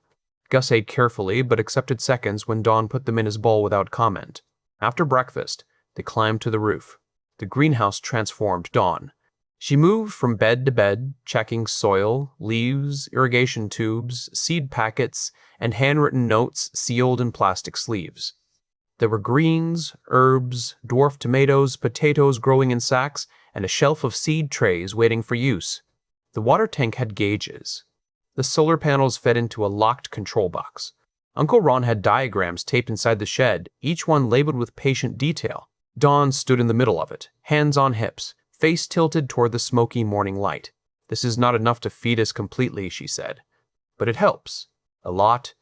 Gus ate carefully, but accepted seconds when Dawn put them in his bowl without comment. After breakfast, they climbed to the roof. The greenhouse transformed Dawn. She moved from bed to bed, checking soil, leaves, irrigation tubes, seed packets, and handwritten notes sealed in plastic sleeves. There were greens, herbs, dwarf tomatoes, potatoes growing in sacks, and a shelf of seed trays waiting for use. The water tank had gauges. The solar panels fed into a locked control box. Uncle Ron had diagrams taped inside the shed, each one labeled with patient detail. Dawn stood in the middle of it, hands on hips, face tilted toward the smoky morning light. This is not enough to feed us completely, she said. But it helps. A lot.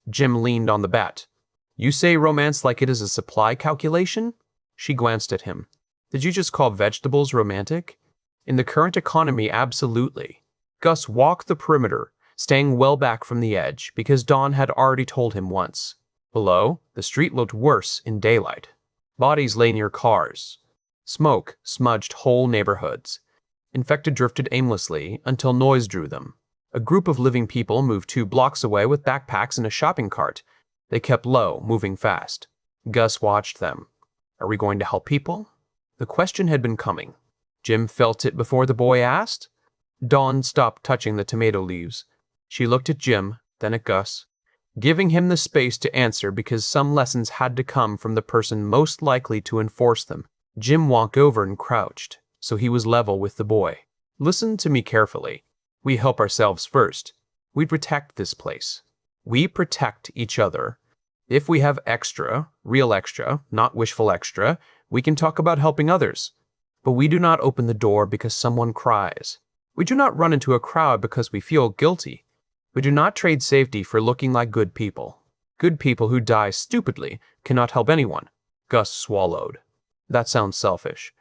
Jim leaned on the bat. You say romance like it is a supply calculation? She glanced at him. Did you just call vegetables romantic? In the current economy, absolutely. Gus walked the perimeter, staying well back from the edge, because Dawn had already told him once. Below, the street looked worse in daylight. Bodies lay near cars. Smoke smudged whole neighborhoods. Infected drifted aimlessly until noise drew them. A group of living people moved 2 blocks away with backpacks and a shopping cart. They kept low, moving fast. Gus watched them. Are we going to help people? The question had been coming. Jim felt it before the boy asked. Dawn stopped touching the tomato leaves. She looked at Jim, then at Gus, giving him the space to answer because some lessons had to come from the person most likely to enforce them. Jim walked over and crouched, so he was level with the boy. Listen to me carefully. We help ourselves first. We protect this place. We protect each other. If we have extra, real extra, not wishful extra, we can talk about helping others. But we do not open the door because someone cries. We do not run into a crowd because we feel guilty. We do not trade safety for looking like good people. Good people who die stupidly cannot help anyone. Gus swallowed. That sounds selfish.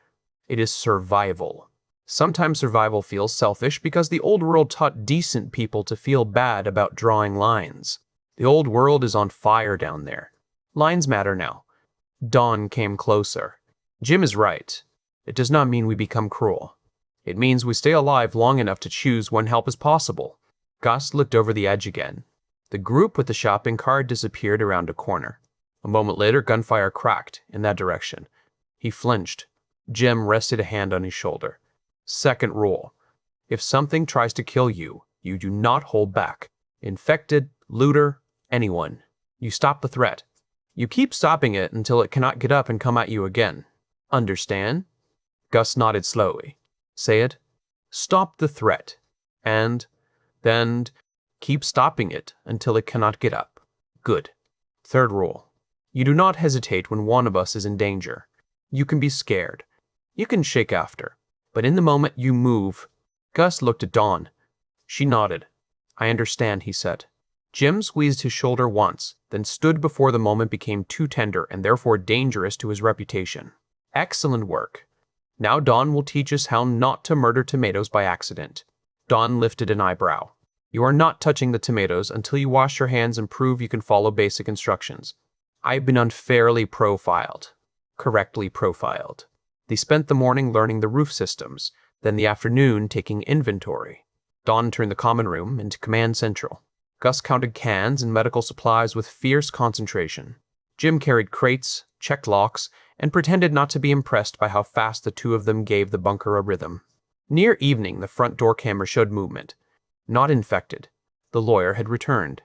It is survival. Sometimes survival feels selfish because the old world taught decent people to feel bad about drawing lines. The old world is on fire down there. Lines matter now. Dawn came closer. Jim is right. It does not mean we become cruel. It means we stay alive long enough to choose when help is possible. Gus looked over the edge again. The group with the shopping cart disappeared around a corner. A moment later, gunfire cracked in that direction. He flinched. Jim rested a hand on his shoulder. Second rule. If something tries to kill you, you do not hold back. Infected, looter, anyone. You stop the threat. You keep stopping it until it cannot get up and come at you again. Understand? Gus nodded slowly. Say it. Stop the threat. And then keep stopping it until it cannot get up. Good. Third rule. You do not hesitate when one of us is in danger. You can be scared. You can shake after. But in the moment you move. Gus looked at Dawn. She nodded. I understand, he said. Jim squeezed his shoulder once, then stood before the moment became too tender and therefore dangerous to his reputation. Excellent work. Now Dawn will teach us how not to murder tomatoes by accident. Dawn lifted an eyebrow. You are not touching the tomatoes until you wash your hands and prove you can follow basic instructions. I've been unfairly profiled. Correctly profiled. They spent the morning learning the roof systems, then the afternoon taking inventory. Dawn turned the common room into command central. Gus counted cans and medical supplies with fierce concentration. Jim carried crates, checked locks, and pretended not to be impressed by how fast the two of them gave the bunker a rhythm. Near evening, the front door camera showed movement. Not infected. The lawyer had returned.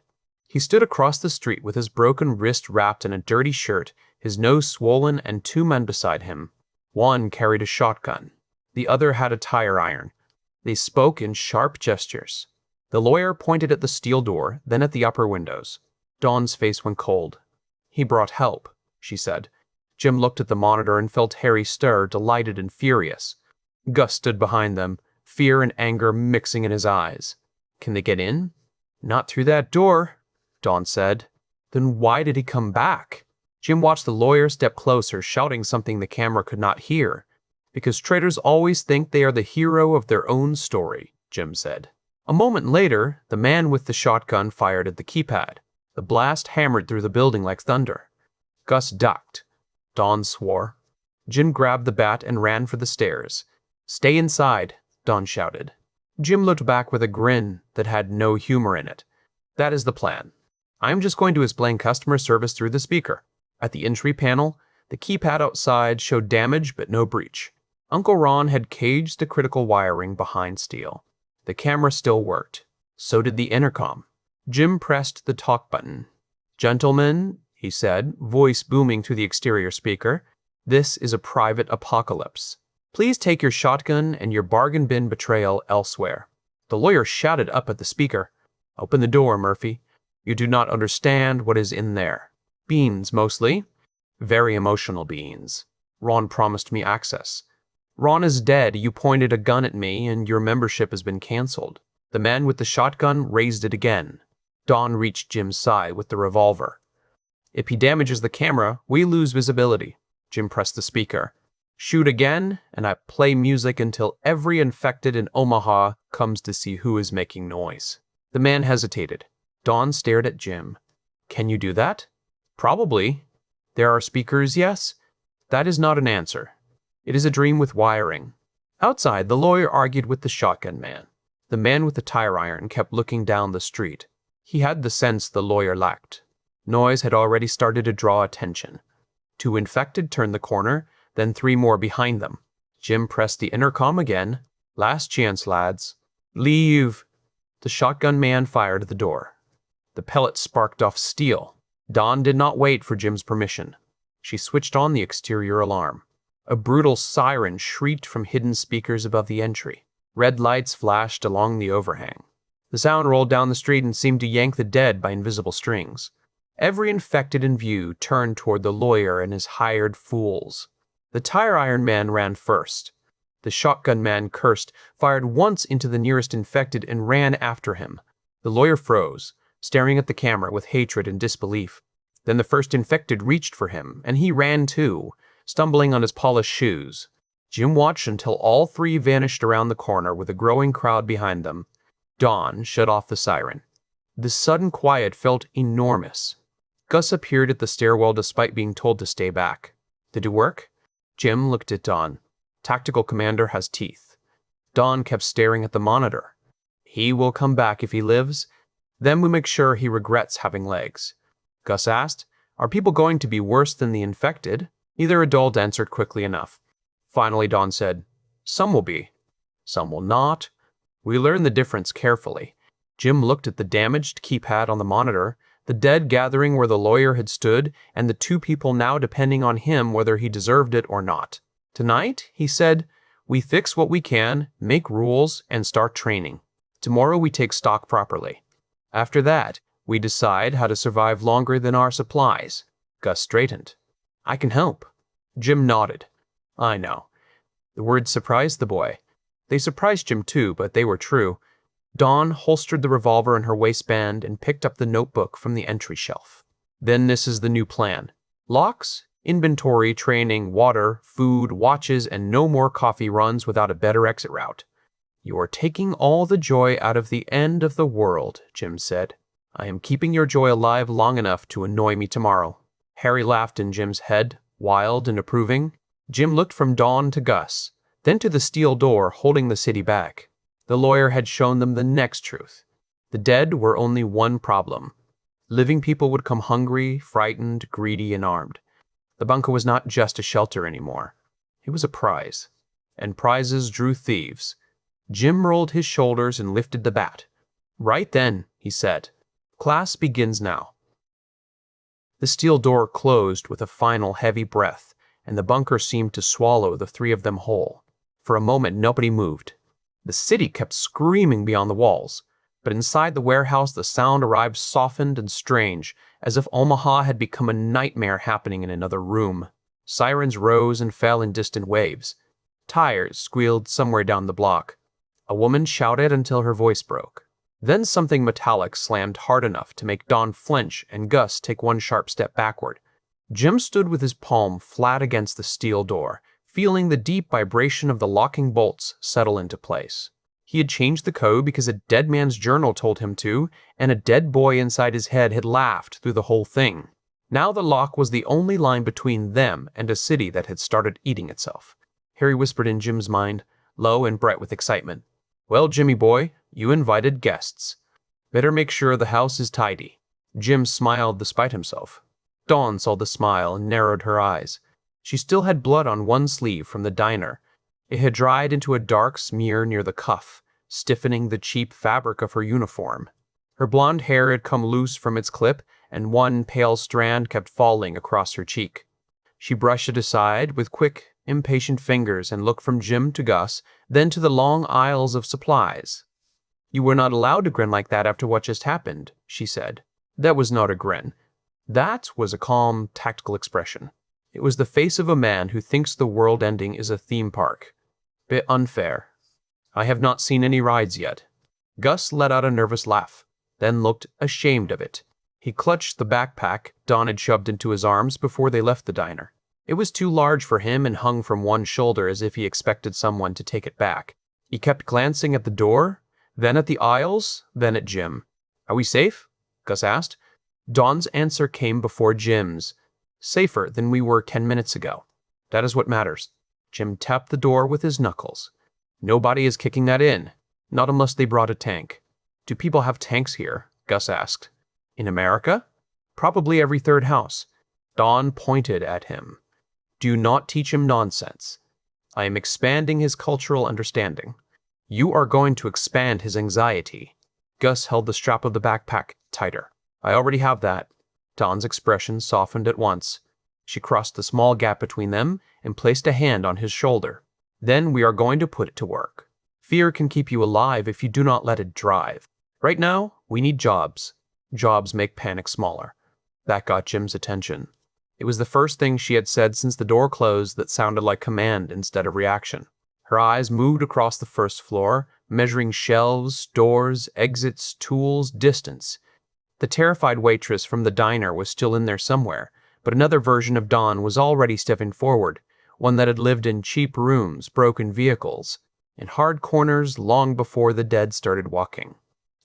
He stood across the street with his broken wrist wrapped in a dirty shirt, his nose swollen, and two men beside him. One carried a shotgun. The other had a tire iron. They spoke in sharp gestures. The lawyer pointed at the steel door, then at the upper windows. Dawn's face went cold. "He brought help," she said. Jim looked at the monitor and felt Harry stir, delighted and furious. Gus stood behind them, fear and anger mixing in his eyes. "Can they get in?" "Not through that door," Dawn said. "Then why did he come back?" Jim watched the lawyer step closer, shouting something the camera could not hear. "Because traitors always think they are the hero of their own story," Jim said. A moment later, the man with the shotgun fired at the keypad. The blast hammered through the building like thunder. Gus ducked. Dawn swore. Jim grabbed the bat and ran for the stairs. "Stay inside," Dawn shouted. Jim looked back with a grin that had no humor in it. "That is the plan. I am just going to explain customer service through the speaker." At the entry panel, the keypad outside showed damage but no breach. Uncle Ron had caged the critical wiring behind steel. The camera still worked. So did the intercom. Jim pressed the talk button. "Gentlemen," he said, voice booming through the exterior speaker, "this is a private apocalypse. Please take your shotgun and your bargain bin betrayal elsewhere." The lawyer shouted up at the speaker, "Open the door, Murphy. You do not understand what is in there. Beans, mostly. Very emotional beans. Ron promised me access. Ron is dead. You pointed a gun at me, and your membership has been canceled." The man with the shotgun raised it again. Dawn reached Jim's side with the revolver. "If he damages the camera, we lose visibility." Jim pressed the speaker. "Shoot again, and I play music until every infected in Omaha comes to see who is making noise." The man hesitated. Dawn stared at Jim. "Can you do that?" "Probably. There are speakers, yes. That is not an answer. It is a dream with wiring." Outside, the lawyer argued with the shotgun man. The man with the tire iron kept looking down the street. He had the sense the lawyer lacked. Noise had already started to draw attention. Two infected turned the corner, then three more behind them. Jim pressed the intercom again. "Last chance, lads. Leave." The shotgun man fired at the door. The pellet sparked off steel. Dawn did not wait for Jim's permission. She switched on the exterior alarm. A brutal siren shrieked from hidden speakers above the entry. Red lights flashed along the overhang. The sound rolled down the street and seemed to yank the dead by invisible strings. Every infected in view turned toward the lawyer and his hired fools. The tire iron man ran first. The shotgun man cursed, fired once into the nearest infected, and ran after him. The lawyer froze, staring at the camera with hatred and disbelief. Then the first infected reached for him, and he ran too, stumbling on his polished shoes. Jim watched until all three vanished around the corner with a growing crowd behind them. Dawn shut off the siren. The sudden quiet felt enormous. Gus appeared at the stairwell despite being told to stay back. "Did it work?" Jim looked at Dawn. "Tactical commander has teeth." Dawn kept staring at the monitor. "He will come back if he lives. Then we make sure he regrets having legs." Gus asked, "Are people going to be worse than the infected?" Neither adult answered quickly enough. Finally, Dawn said, "Some will be. Some will not. We learn the difference carefully." Jim looked at the damaged keypad on the monitor, the dead gathering where the lawyer had stood, and the two people now depending on him whether he deserved it or not. "Tonight," he said, "we fix what we can, make rules, and start training. Tomorrow we take stock properly. After that, we decide how to survive longer than our supplies." Gus straightened. "I can help." Jim nodded. "I know." The words surprised the boy. They surprised Jim too, but they were true. Dawn holstered the revolver in her waistband and picked up the notebook from the entry shelf. "Then this is the new plan. Locks, inventory, training, water, food, watches, and no more coffee runs without a better exit route." "You are taking all the joy out of the end of the world," Jim said. "I am keeping your joy alive long enough to annoy me tomorrow." Harry laughed in Jim's head, wild and approving. Jim looked from Dawn to Gus. then to the steel door holding the city back. The lawyer had shown them the next truth. The dead were only one problem. Living people would come hungry, frightened, greedy, and armed. The bunker was not just a shelter anymore. It was a prize. And prizes drew thieves. Jim rolled his shoulders and lifted the bat. "Right then," he said. "Class begins now." The steel door closed with a final heavy breath, and the bunker seemed to swallow the three of them whole. For a moment, nobody moved. The city kept screaming beyond the walls, but inside the warehouse the sound arrived softened and strange, as if Omaha had become a nightmare happening in another room. Sirens rose and fell in distant waves. Tires squealed somewhere down the block. A woman shouted until her voice broke. Then something metallic slammed hard enough to make Don flinch and Gus take one sharp step backward. Jim stood with his palm flat against the steel door, feeling the deep vibration of the locking bolts settle into place. He had changed the code because a dead man's journal told him to, and a dead boy inside his head had laughed through the whole thing. Now the lock was the only line between them and a city that had started eating itself. Harry whispered in Jim's mind, low and bright with excitement. "Well, Jimmy boy, you invited guests. Better make sure the house is tidy." Jim smiled despite himself. Dawn saw the smile and narrowed her eyes. She still had blood on one sleeve from the diner. It had dried into a dark smear near the cuff, stiffening the cheap fabric of her uniform. Her blonde hair had come loose from its clip, and one pale strand kept falling across her cheek. She brushed it aside with quick, impatient fingers and looked from Jim to Gus, then to the long aisles of supplies. "You were not allowed to grin like that after what just happened," she said. That was not a grin. That was a calm, tactical expression. It was the face of a man who thinks the world ending is a theme park. Bit unfair. "I have not seen any rides yet." Gus let out a nervous laugh, then looked ashamed of it. He clutched the backpack Don had shoved into his arms before they left the diner. It was too large for him and hung from one shoulder as if he expected someone to take it back. He kept glancing at the door, then at the aisles, then at Jim. "Are we safe?" Gus asked. Don's answer came before Jim's. "Safer than we were 10 minutes ago. That is what matters." Jim tapped the door with his knuckles. "Nobody is kicking that in. Not unless they brought a tank." "Do people have tanks here?" Gus asked. "In America? Probably every third house." Don pointed at him. "Do not teach him nonsense. I am expanding his cultural understanding. You are going to expand his anxiety." Gus held the strap of the backpack tighter. "I already have that." Don's expression softened at once. She crossed the small gap between them and placed a hand on his shoulder. "Then we are going to put it to work. Fear can keep you alive if you do not let it drive. Right now, we need jobs. Jobs make panic smaller." That got Jim's attention. It was the first thing she had said since the door closed that sounded like command instead of reaction. Her eyes moved across the first floor, measuring shelves, doors, exits, tools, distance. The terrified waitress from the diner was still in there somewhere, but another version of Dawn was already stepping forward, one that had lived in cheap rooms, broken vehicles, and hard corners long before the dead started walking.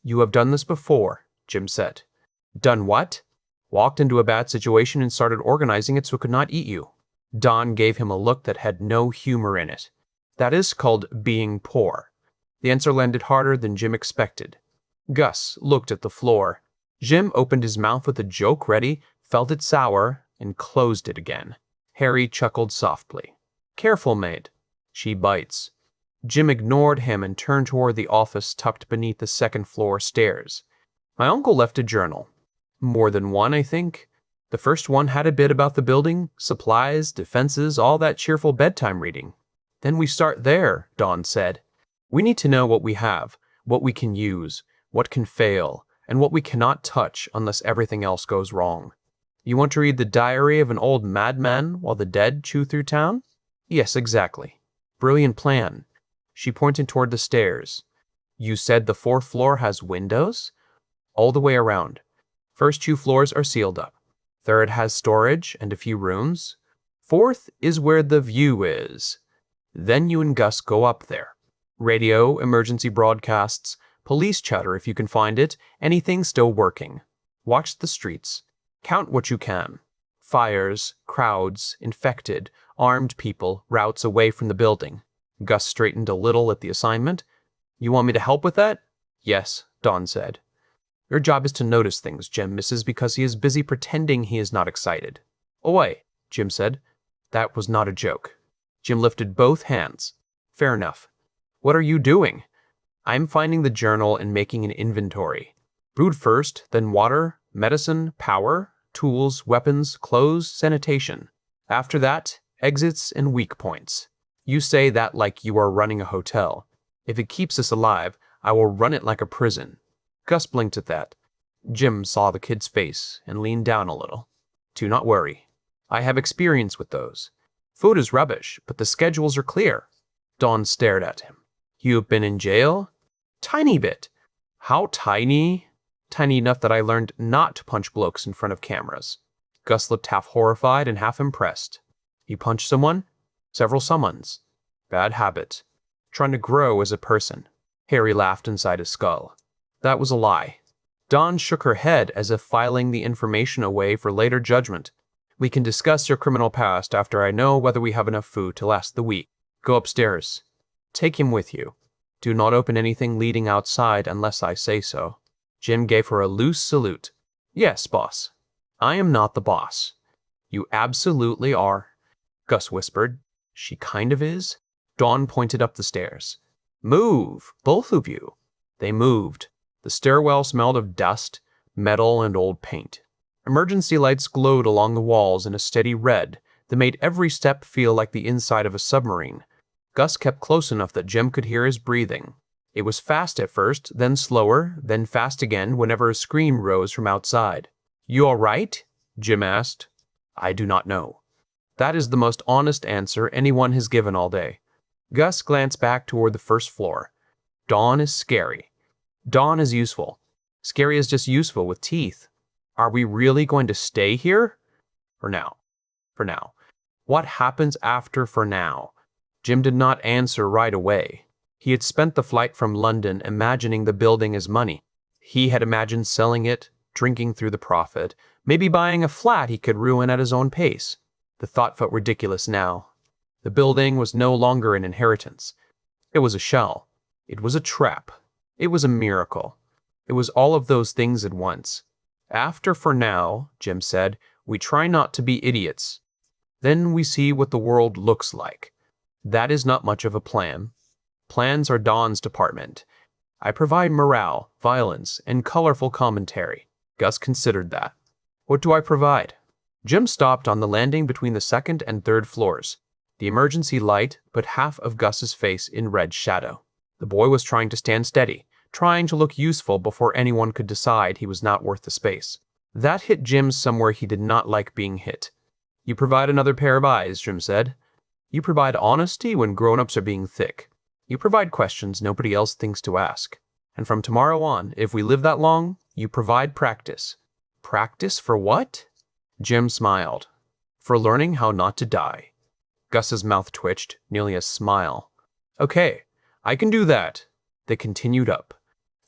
"You have done this before," Jim said. "Done what?" "Walked into a bad situation and started organizing it so it could not eat you." Dawn gave him a look that had no humor in it. "That is called being poor." The answer landed harder than Jim expected. Gus looked at the floor. Jim opened his mouth with a joke ready, felt it sour, and closed it again. Harry chuckled softly. "Careful, maid. She bites." Jim ignored him and turned toward the office tucked beneath the second-floor stairs. "My uncle left a journal. More than one, I think. The first one had a bit about the building, supplies, defenses, all that cheerful bedtime reading." "Then we start there," Dawn said. "We need to know what we have, what we can use, what can fail, and what we cannot touch unless everything else goes wrong." "You want to read the diary of an old madman while the dead chew through town?" "Yes, exactly." "Brilliant plan." She pointed toward the stairs. "You said the fourth floor has windows?" "All the way around. First 2 floors are sealed up. Third has storage and a few rooms. Fourth is where the view is. Then you and Gus go up there. Radio, emergency broadcasts, police chatter if you can find it, anything still working. Watch the streets. Count what you can. Fires, crowds, infected, armed people, routes away from the building. Gus straightened a little at the assignment. You want me to help with that? Yes, Dawn said. Your job is to notice things Jim misses because he is busy pretending he is not excited. Away, Jim said. That was not a joke. Jim lifted both hands. Fair enough. What are you doing? I'm finding the journal and making an inventory. Food first, then water, medicine, power, tools, weapons, clothes, sanitation. After that, exits and weak points. You say that like you are running a hotel. If it keeps us alive, I will run it like a prison. Gus blinked at that. Jim saw the kid's face and leaned down a little. Do not worry. I have experience with those. Food is rubbish, but the schedules are clear. Dawn stared at him. You've been in jail? Tiny bit. How tiny? Tiny enough that I learned not to punch blokes in front of cameras. Gus looked half horrified and half impressed. You punched someone? Several summons. Bad habit. Trying to grow as a person. Harry laughed inside his skull. That was a lie. Dawn shook her head as if filing the information away for later judgment. We can discuss your criminal past after I know whether we have enough food to last the week. Go upstairs. Take him with you. Do not open anything leading outside unless I say so. Jim gave her a loose salute. Yes, boss. I am not the boss. You absolutely are. Gus whispered. She kind of is. Dawn pointed up the stairs. Move, both of you. They moved. The stairwell smelled of dust, metal, and old paint. Emergency lights glowed along the walls in a steady red that made every step feel like the inside of a submarine. Gus kept close enough that Jim could hear his breathing. It was fast at first, then slower, then fast again whenever a scream rose from outside. You all right? Jim asked. I do not know. That is the most honest answer anyone has given all day. Gus glanced back toward the first floor. Dawn is scary. Dawn is useful. Scary is just useful with teeth. Are we really going to stay here? For now. For now. What happens after for now? Jim did not answer right away. He had spent the flight from London imagining the building as money. He had imagined selling it, drinking through the profit, maybe buying a flat he could ruin at his own pace. The thought felt ridiculous now. The building was no longer an inheritance. It was a shell. It was a trap. It was a miracle. It was all of those things at once. After for now, Jim said, we try not to be idiots. Then we see what the world looks like. That is not much of a plan. Plans are Dawn's department. I provide morale, violence, and colorful commentary. Gus considered that. What do I provide? Jim stopped on the landing between the second and third floors. The emergency light put half of Gus's face in red shadow. The boy was trying to stand steady, trying to look useful before anyone could decide he was not worth the space. That hit Jim somewhere he did not like being hit. You provide another pair of eyes, Jim said. You provide honesty when grown-ups are being thick. You provide questions nobody else thinks to ask. And from tomorrow on, if we live that long, you provide practice. Practice for what? Jim smiled. For learning how not to die. Gus's mouth twitched, nearly a smile. Okay, I can do that. They continued up.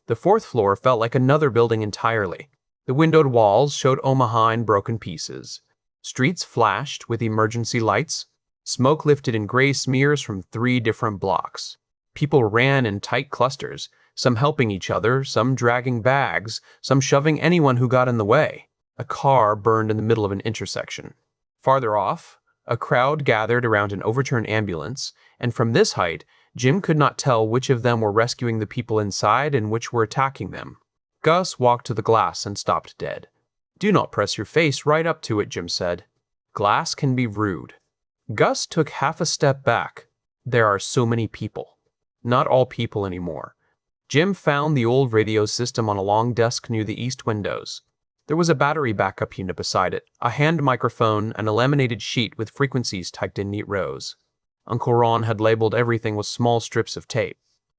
The fourth floor felt like another building entirely. The windowed walls showed Omaha in broken pieces. Streets flashed with emergency lights. Smoke lifted in gray smears from 3 different blocks. People ran in tight clusters, some helping each other, some dragging bags, some shoving anyone who got in the way. A car burned in the middle of an intersection. Farther off, a crowd gathered around an overturned ambulance, and from this height, Jim could not tell which of them were rescuing the people inside and which were attacking them. Gus walked to the glass and stopped dead. Do not press your face right up to it, Jim said. Glass can be rude. Gus took half a step back. There are so many people. Not all people anymore. Jim found the old radio system on a long desk near the east windows. There was a battery backup unit beside it, a hand microphone, and a laminated sheet with frequencies typed in neat rows. Uncle Ron had labeled everything with small strips of tape.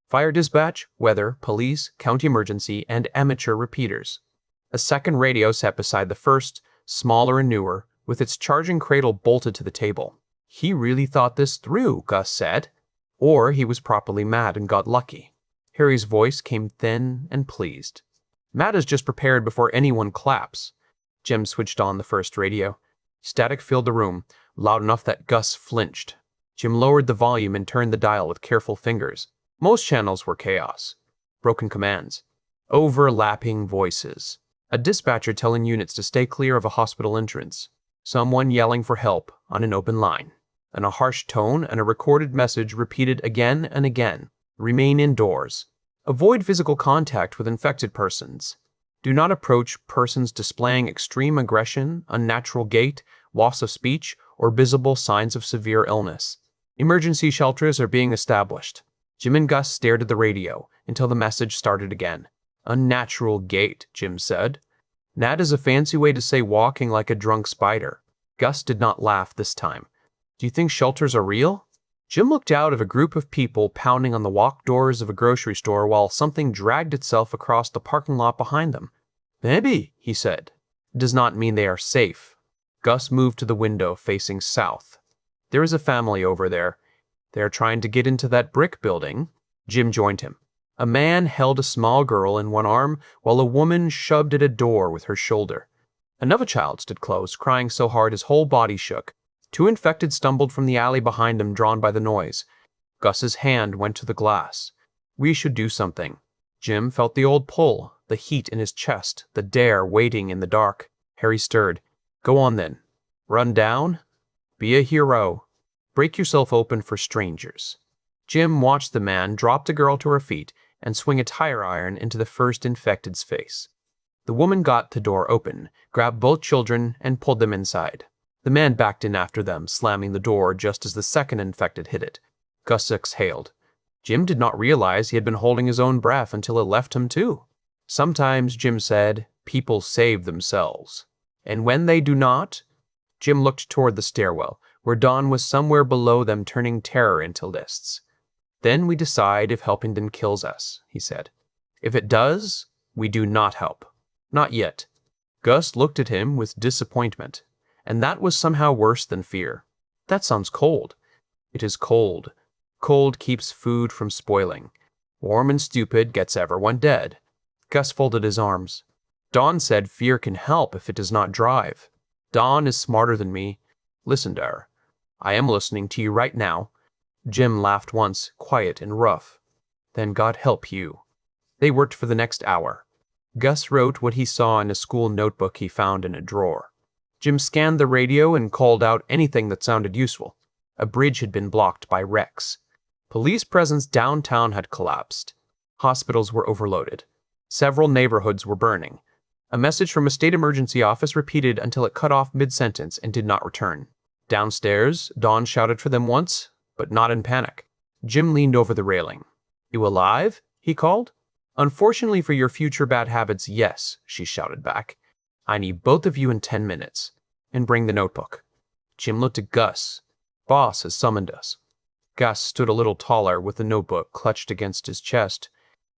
Fire dispatch, weather, police, county emergency, and amateur repeaters. A second radio sat beside the first, smaller and newer, with its charging cradle bolted to the table. He really thought this through, Gus said. Or he was properly mad and got lucky. Harry's voice came thin and pleased. Matt is just prepared before anyone claps. Jim switched on the first radio. Static filled the room, loud enough that Gus flinched. Jim lowered the volume and turned the dial with careful fingers. Most channels were chaos. Broken commands. Overlapping voices. A dispatcher telling units to stay clear of a hospital entrance. Someone yelling for help on an open line. In a harsh tone and a recorded message repeated again and again. Remain indoors. Avoid physical contact with infected persons. Do not approach persons displaying extreme aggression, unnatural gait, loss of speech, or visible signs of severe illness. Emergency shelters are being established. Jim and Gus stared at the radio until the message started again. Unnatural gait, Jim said. That is a fancy way to say walking like a drunk spider. Gus did not laugh this time. Do you think shelters are real? Jim looked out of a group of people pounding on the walk doors of a grocery store while something dragged itself across the parking lot behind them. Maybe, he said. It does not mean they are safe. Gus moved to the window facing south. There is a family over there. They are trying to get into that brick building. Jim joined him. A man held a small girl in one arm while a woman shoved at a door with her shoulder. Another child stood close, crying so hard his whole body shook. Two infected stumbled from the alley behind him, drawn by the noise. Gus's hand went to the glass. We should do something. Jim felt the old pull, the heat in his chest, the dare waiting in the dark. Harry stirred. Go on then. Run down. Be a hero. Break yourself open for strangers. Jim watched the man drop the girl to her feet and swing a tire iron into the first infected's face. The woman got the door open, grabbed both children, and pulled them inside. The man backed in after them, slamming the door just as the second infected hit it. Gus exhaled. Jim did not realize he had been holding his own breath until it left him too. Sometimes, Jim said, people save themselves. And when they do not... Jim looked toward the stairwell, where Dawn was somewhere below them turning terror into lists. Then we decide if helping them kills us, he said. If it does, we do not help. Not yet. Gus looked at him with disappointment. And that was somehow worse than fear. That sounds cold. It is cold. Cold keeps food from spoiling. Warm and stupid gets everyone dead. Gus folded his arms. Dawn said fear can help if it does not drive. Dawn is smarter than me. Listen to her. I am listening to you right now. Jim laughed once, quiet and rough. Then God help you. They worked for the next hour. Gus wrote what he saw in a school notebook he found in a drawer. Jim scanned the radio and called out anything that sounded useful. A bridge had been blocked by wrecks. Police presence downtown had collapsed. Hospitals were overloaded. Several neighborhoods were burning. A message from a state emergency office repeated until it cut off mid-sentence and did not return. Downstairs, Dawn shouted for them once, but not in panic. Jim leaned over the railing. You alive? He called. Unfortunately for your future bad habits, yes, she shouted back. I need both of you in 10 minutes. And bring the notebook. Jim looked at Gus. Boss has summoned us. Gus stood a little taller with the notebook clutched against his chest.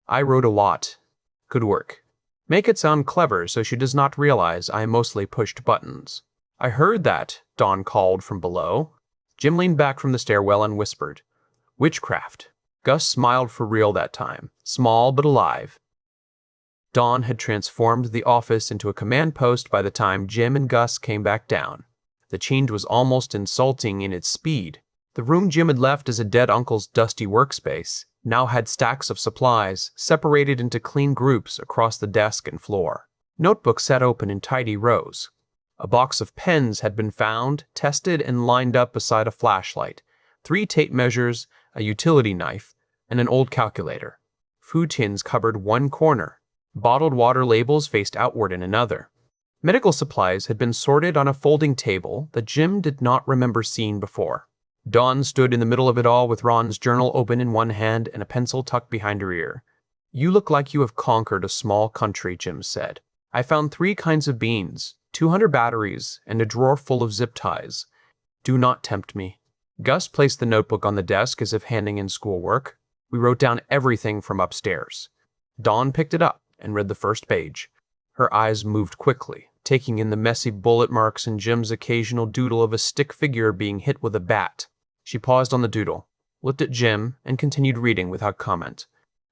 I wrote a lot. Good work. Make it sound clever so she does not realize I mostly pushed buttons. I heard that, Dawn called from below. Jim leaned back from the stairwell and whispered. Witchcraft. Gus smiled for real that time, small but alive. Dawn had transformed the office into a command post by the time Jim and Gus came back down. The change was almost insulting in its speed. The room Jim had left as a dead uncle's dusty workspace now had stacks of supplies separated into clean groups across the desk and floor. Notebooks sat open in tidy rows. A box of pens had been found, tested, and lined up beside a flashlight, 3 tape measures, a utility knife, and an old calculator. Food tins covered one corner. Bottled water labels faced outward in another. Medical supplies had been sorted on a folding table that Jim did not remember seeing before. Dawn stood in the middle of it all with Ron's journal open in one hand and a pencil tucked behind her ear. You look like you have conquered a small country, Jim said. I found 3 kinds of beans, 200 batteries, and a drawer full of zip ties. Do not tempt me. Gus placed the notebook on the desk as if handing in schoolwork. We wrote down everything from upstairs. Dawn picked it up and read the first page. Her eyes moved quickly, taking in the messy bullet marks and Jim's occasional doodle of a stick figure being hit with a bat. She paused on the doodle, looked at Jim, and continued reading without comment.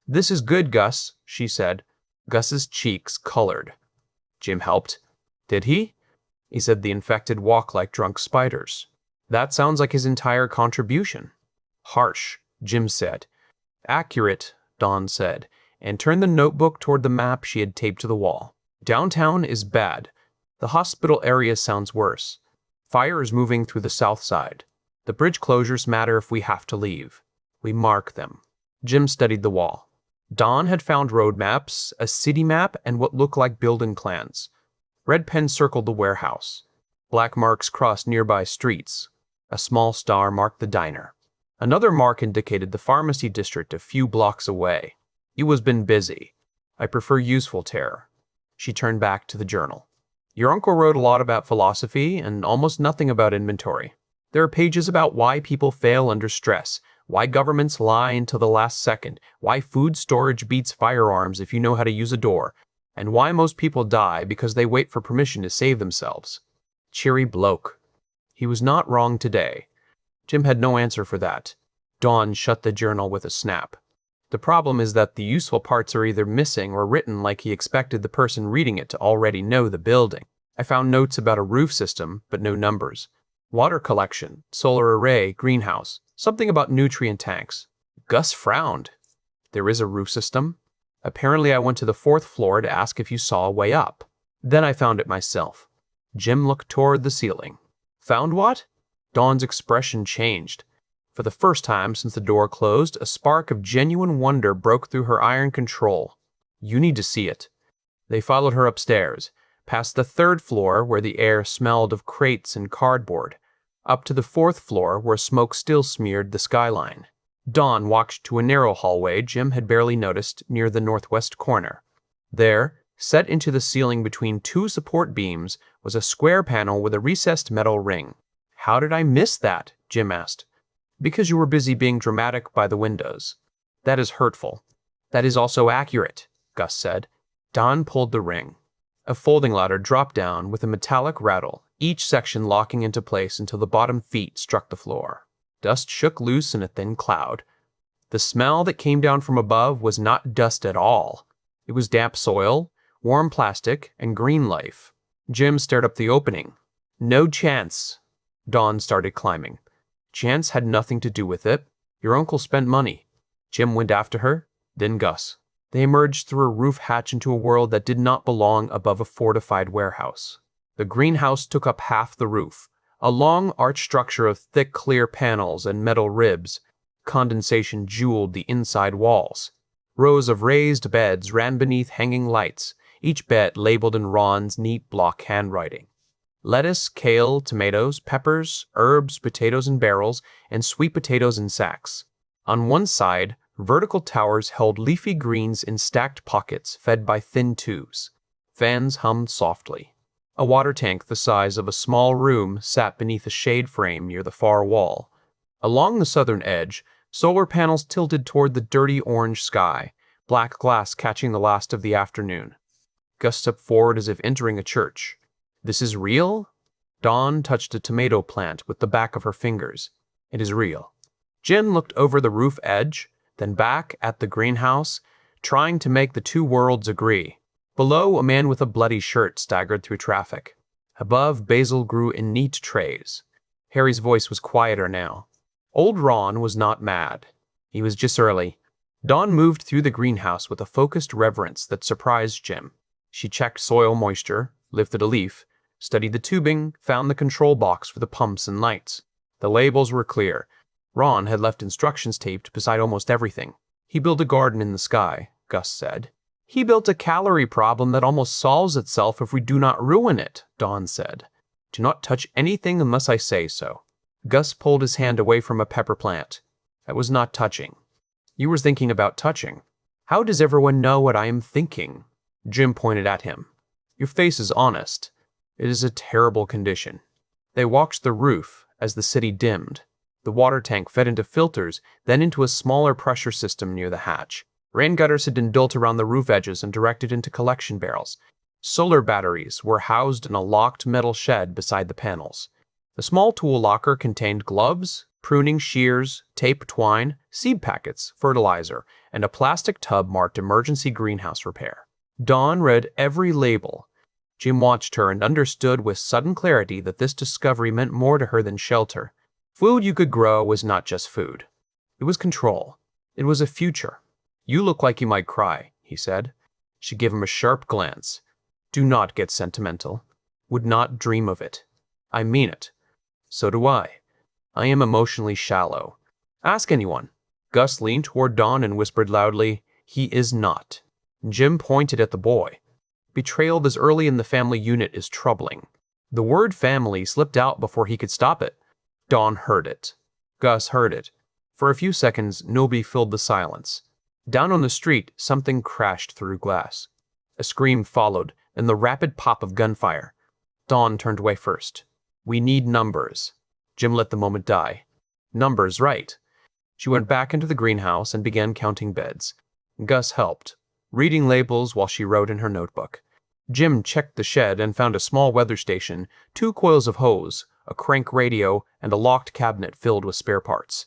This is good, Gus, she said. Gus's cheeks colored. Jim helped. Did he? He said the infected walk like drunk spiders. That sounds like his entire contribution. Harsh, Jim said. Accurate, Dawn said, and turned the notebook toward the map she had taped to the wall. Downtown is bad. The hospital area sounds worse. Fire is moving through the south side. The bridge closures matter if we have to leave. We mark them. Jim studied the wall. Dawn had found road maps, a city map, and what looked like building plans. Red pen circled the warehouse. Black marks crossed nearby streets. A small star marked the diner. Another mark indicated the pharmacy district a few blocks away. It was been busy. I prefer useful terror. She turned back to the journal. Your uncle wrote a lot about philosophy and almost nothing about inventory. There are pages about why people fail under stress, why governments lie until the last second, why food storage beats firearms if you know how to use a door, and why most people die because they wait for permission to save themselves. Cheery bloke. He was not wrong today. Jim had no answer for that. Dawn shut the journal with a snap. The problem is that the useful parts are either missing or written like he expected the person reading it to already know the building. I found notes about a roof system, but no numbers. Water collection, solar array, greenhouse, something about nutrient tanks. Gus frowned. There is a roof system? Apparently I went to the 4th floor to ask if you saw a way up. Then I found it myself. Jim looked toward the ceiling. Found what? Dawn's expression changed. For the first time since the door closed, a spark of genuine wonder broke through her iron control. You need to see it. They followed her upstairs, past the 3rd floor where the air smelled of crates and cardboard, up to the 4th floor where smoke still smeared the skyline. Dawn walked to a narrow hallway Jim had barely noticed near the northwest corner. There, set into the ceiling between 2 support beams, was a square panel with a recessed metal ring. How did I miss that? Jim asked. Because you were busy being dramatic by the windows. That is hurtful. That is also accurate, Gus said. Dawn pulled the ring. A folding ladder dropped down with a metallic rattle, each section locking into place until the bottom feet struck the floor. Dust shook loose in a thin cloud. The smell that came down from above was not dust at all. It was damp soil, warm plastic, and green life. Jim stared up the opening. No chance. Dawn started climbing. Chance had nothing to do with it. Your uncle spent money. Jim went after her, then Gus. They emerged through a roof hatch into a world that did not belong above a fortified warehouse. The greenhouse took up half the roof, a long arched structure of thick, clear panels and metal ribs. Condensation jeweled the inside walls. Rows of raised beds ran beneath hanging lights, each bed labeled in Ron's neat block handwriting. Lettuce, kale, tomatoes, peppers, herbs, potatoes in barrels, and sweet potatoes in sacks. On one side, vertical towers held leafy greens in stacked pockets fed by thin tubes. Fans hummed softly. A water tank the size of a small room sat beneath a shade frame near the far wall. Along the southern edge, solar panels tilted toward the dirty orange sky, black glass catching the last of the afternoon. Gus stepped forward as if entering a church. This is real? Dawn touched a tomato plant with the back of her fingers. It is real. Jim looked over the roof edge, then back at the greenhouse, trying to make the two worlds agree. Below, a man with a bloody shirt staggered through traffic. Above, basil grew in neat trays. Harry's voice was quieter now. Old Ron was not mad. He was just early. Dawn moved through the greenhouse with a focused reverence that surprised Jim. She checked soil moisture, lifted a leaf, studied the tubing, found the control box for the pumps and lights. The labels were clear. Ron had left instructions taped beside almost everything. He built a garden in the sky, Gus said. He built a calorie problem that almost solves itself if we do not ruin it, Dawn said. Do not touch anything unless I say so. Gus pulled his hand away from a pepper plant. That was not touching. You were thinking about touching. How does everyone know what I am thinking? Jim pointed at him. Your face is honest. It is a terrible condition. They walked the roof as the city dimmed. The water tank fed into filters, then into a smaller pressure system near the hatch. Rain gutters had been built around the roof edges and directed into collection barrels. Solar batteries were housed in a locked metal shed beside the panels. The small tool locker contained gloves, pruning shears, tape twine, seed packets, fertilizer, and a plastic tub marked emergency greenhouse repair. Dawn read every label. Jim watched her and understood with sudden clarity that this discovery meant more to her than shelter. Food you could grow was not just food. It was control. It was a future. "You look like you might cry," he said. She gave him a sharp glance. "Do not get sentimental. Would not dream of it. I mean it. So do I. I am emotionally shallow. Ask anyone." Gus leaned toward Dawn and whispered loudly, "He is not." Jim pointed at the boy. Betrayal this early in the family unit is troubling. The word family slipped out before he could stop it. Dawn heard it. Gus heard it. For a few seconds, nobody filled the silence. Down on the street, something crashed through glass. A scream followed, and the rapid pop of gunfire. Dawn turned away first. "We need numbers." Jim let the moment die. Numbers, right. She went back into the greenhouse and began counting beds. Gus helped, reading labels while she wrote in her notebook. Jim checked the shed and found a small weather station, 2 coils of hose, a crank radio, and a locked cabinet filled with spare parts.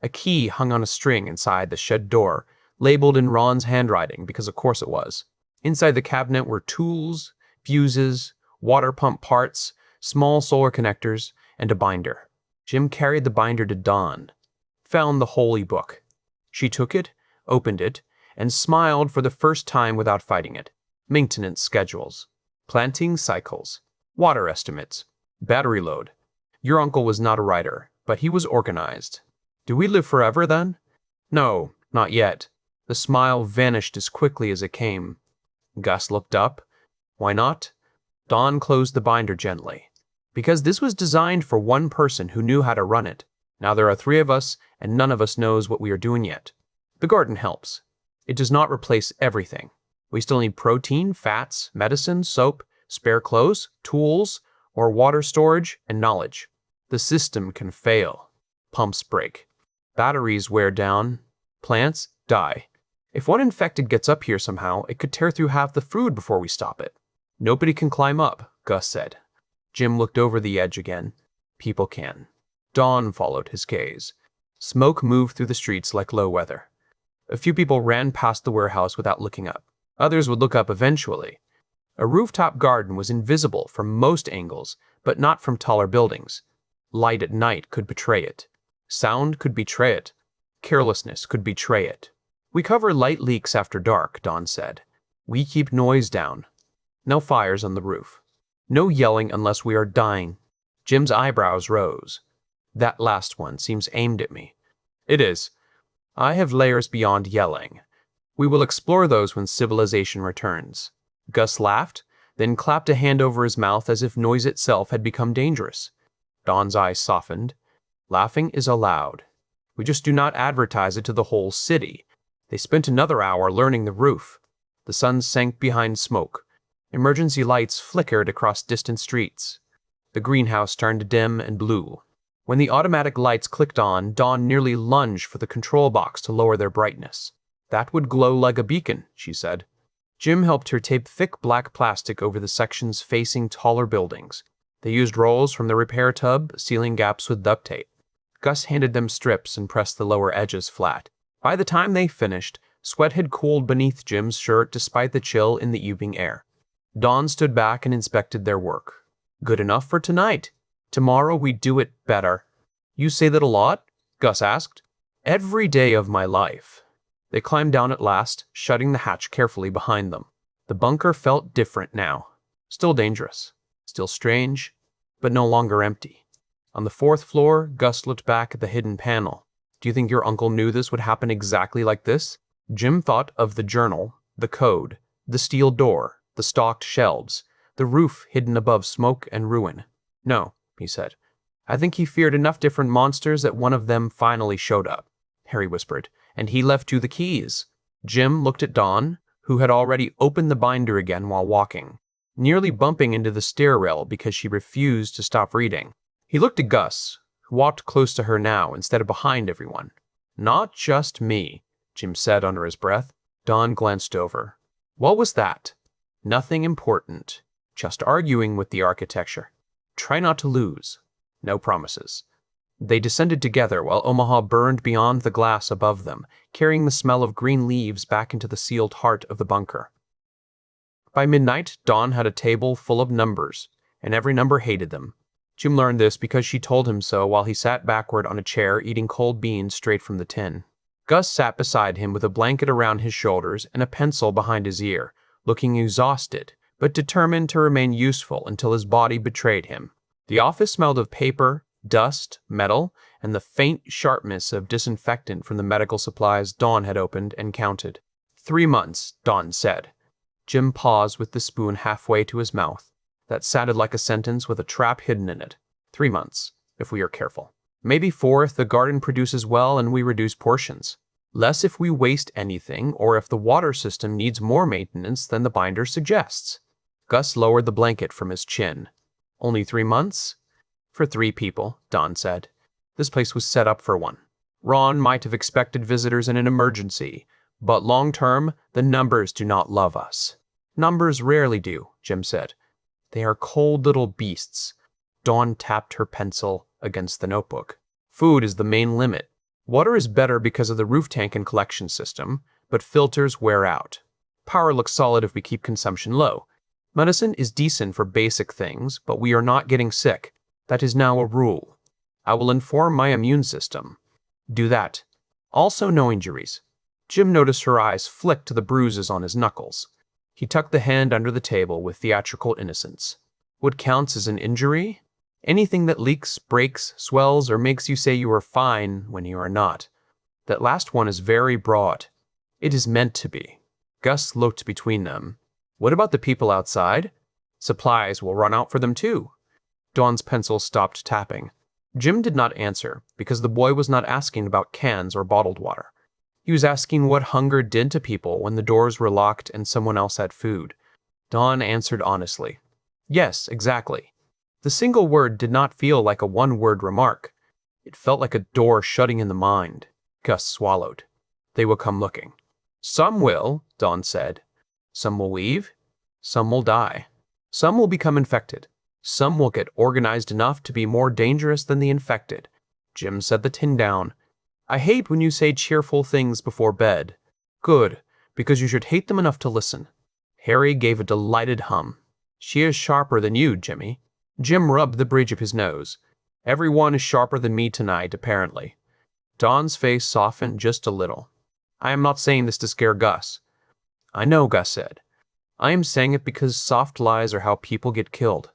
A key hung on a string inside the shed door, labeled in Ron's handwriting because of course it was. Inside the cabinet were tools, fuses, water pump parts, small solar connectors, and a binder. Jim carried the binder to Dawn. Found the holy book. She took it, opened it, and smiled for the first time without fighting it. Maintenance schedules, planting cycles, water estimates, battery load. Your uncle was not a writer, but he was organized. "Do we live forever then?" "No, not yet." The smile vanished as quickly as it came. Gus looked up. "Why not?" Dawn closed the binder gently. "Because this was designed for one person who knew how to run it. Now there are 3 of us, and none of us knows what we are doing yet. The garden helps. It does not replace everything. We still need protein, fats, medicine, soap, spare clothes, tools, or water storage, and knowledge. The system can fail. Pumps break. Batteries wear down. Plants die. If one infected gets up here somehow, it could tear through half the food before we stop it." "Nobody can climb up," Gus said. Jim looked over the edge again. "People can." Dawn followed his gaze. Smoke moved through the streets like low weather. A few people ran past the warehouse without looking up. Others would look up eventually. A rooftop garden was invisible from most angles, but not from taller buildings. Light at night could betray it. Sound could betray it. Carelessness could betray it. "We cover light leaks after dark," Dawn said. "We keep noise down. No fires on the roof. No yelling unless we are dying." Jim's eyebrows rose. "That last one seems aimed at me." "It is. I have layers beyond yelling. We will explore those when civilization returns." Gus laughed, then clapped a hand over his mouth as if noise itself had become dangerous. Dawn's eyes softened. "Laughing is allowed. We just do not advertise it to the whole city." They spent another hour learning the roof. The sun sank behind smoke. Emergency lights flickered across distant streets. The greenhouse turned dim and blue. When the automatic lights clicked on, Dawn nearly lunged for the control box to lower their brightness. "That would glow like a beacon," she said. Jim helped her tape thick black plastic over the sections facing taller buildings. They used rolls from the repair tub, sealing gaps with duct tape. Gus handed them strips and pressed the lower edges flat. By the time they finished, sweat had cooled beneath Jim's shirt despite the chill in the evening air. Dawn stood back and inspected their work. "Good enough for tonight. Tomorrow we do it better." "You say that a lot?" Gus asked. "Every day of my life." They climbed down at last, shutting the hatch carefully behind them. The bunker felt different now. Still dangerous. Still strange, but no longer empty. On the 4th floor, Gus looked back at the hidden panel. "Do you think your uncle knew this would happen exactly like this?" Jim thought of the journal, the code, the steel door, the stocked shelves, the roof hidden above smoke and ruin. "No," he said. "I think he feared enough different monsters that one of them finally showed up," Harry whispered, "and he left you the keys." Jim looked at Dawn, who had already opened the binder again while walking, nearly bumping into the stair rail because she refused to stop reading. He looked at Gus, who walked close to her now instead of behind everyone. "Not just me," Jim said under his breath. Dawn glanced over. "What was that?" "Nothing important. Just arguing with the architecture. Try not to lose. No promises." They descended together while Omaha burned beyond the glass above them, carrying the smell of green leaves back into the sealed heart of the bunker. By midnight, Dawn had a table full of numbers, and every number hated them. Jim learned this because she told him so while he sat backward on a chair eating cold beans straight from the tin. Gus sat beside him with a blanket around his shoulders and a pencil behind his ear, looking exhausted, but determined to remain useful until his body betrayed him. The office smelled of paper, dust, metal, and the faint sharpness of disinfectant from the medical supplies Dawn had opened and counted. 3 months, Dawn said. Jim paused with the spoon halfway to his mouth. That sounded like a sentence with a trap hidden in it. 3 months, if we are careful. Maybe 4 if the garden produces well and we reduce portions. Less if we waste anything or if the water system needs more maintenance than the binder suggests. Gus lowered the blanket from his chin. Only 3 months? For 3 people, Dawn said. This place was set up for one. Ron might have expected visitors in an emergency, but long-term, the numbers do not love us. Numbers rarely do, Jim said. They are cold little beasts. Dawn tapped her pencil against the notebook. Food is the main limit. Water is better because of the roof tank and collection system, but filters wear out. Power looks solid if we keep consumption low. Medicine is decent for basic things, but we are not getting sick. That is now a rule. I will inform my immune system. Do that. Also no injuries. Jim noticed her eyes flick to the bruises on his knuckles. He tucked the hand under the table with theatrical innocence. What counts as an injury? Anything that leaks, breaks, swells, or makes you say you are fine when you are not. That last one is very broad. It is meant to be. Gus looked between them. What about the people outside? Supplies will run out for them too. Dawn's pencil stopped tapping. Jim did not answer, because the boy was not asking about cans or bottled water. He was asking what hunger did to people when the doors were locked and someone else had food. Dawn answered honestly. Yes, exactly. The single word did not feel like a one-word remark. It felt like a door shutting in the mind. Gus swallowed. They will come looking. Some will, Dawn said. Some will leave. Some will die. Some will become infected. Some will get organized enough to be more dangerous than the infected. Jim set the tin down. I hate when you say cheerful things before bed. Good, because you should hate them enough to listen. Harry gave a delighted hum. She is sharper than you, Jimmy. Jim rubbed the bridge of his nose. Everyone is sharper than me tonight, apparently. Dawn's face softened just a little. I am not saying this to scare Gus. I know, Gus said. I am saying it because soft lies are how people get killed.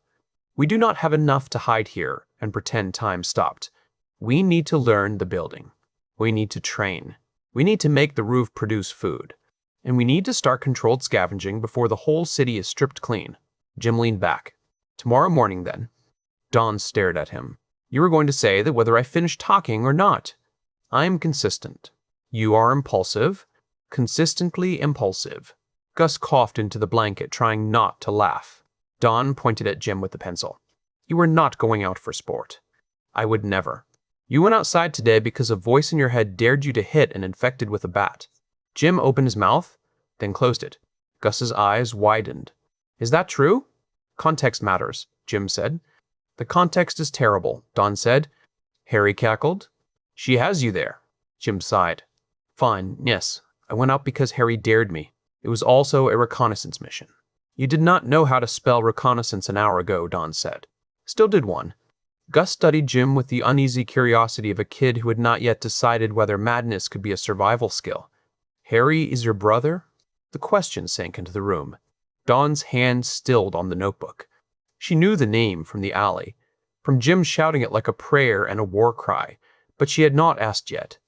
We do not have enough to hide here and pretend time stopped. We need to learn the building. We need to train. We need to make the roof produce food. And we need to start controlled scavenging before the whole city is stripped clean. Jim leaned back. Tomorrow morning, then. Dawn stared at him. You are going to say that whether I finish talking or not. I am consistent. You are impulsive. Consistently impulsive. Gus coughed into the blanket, trying not to laugh. Dawn pointed at Jim with the pencil. You are not going out for sport. I would never. You went outside today because a voice in your head dared you to hit an infected with a bat. Jim opened his mouth, then closed it. Gus's eyes widened. Is that true? Context matters, Jim said. The context is terrible, Dawn said. Harry cackled. She has you there. Jim sighed. Fine, yes. I went out because Harry dared me. It was also a reconnaissance mission. You did not know how to spell reconnaissance an hour ago, Dawn said. Still did one. Gus studied Jim with the uneasy curiosity of a kid who had not yet decided whether madness could be a survival skill. Harry is your brother? The question sank into the room. Dawn's hand stilled on the notebook. She knew the name from the alley, from Jim shouting it like a prayer and a war cry, but she had not asked yet.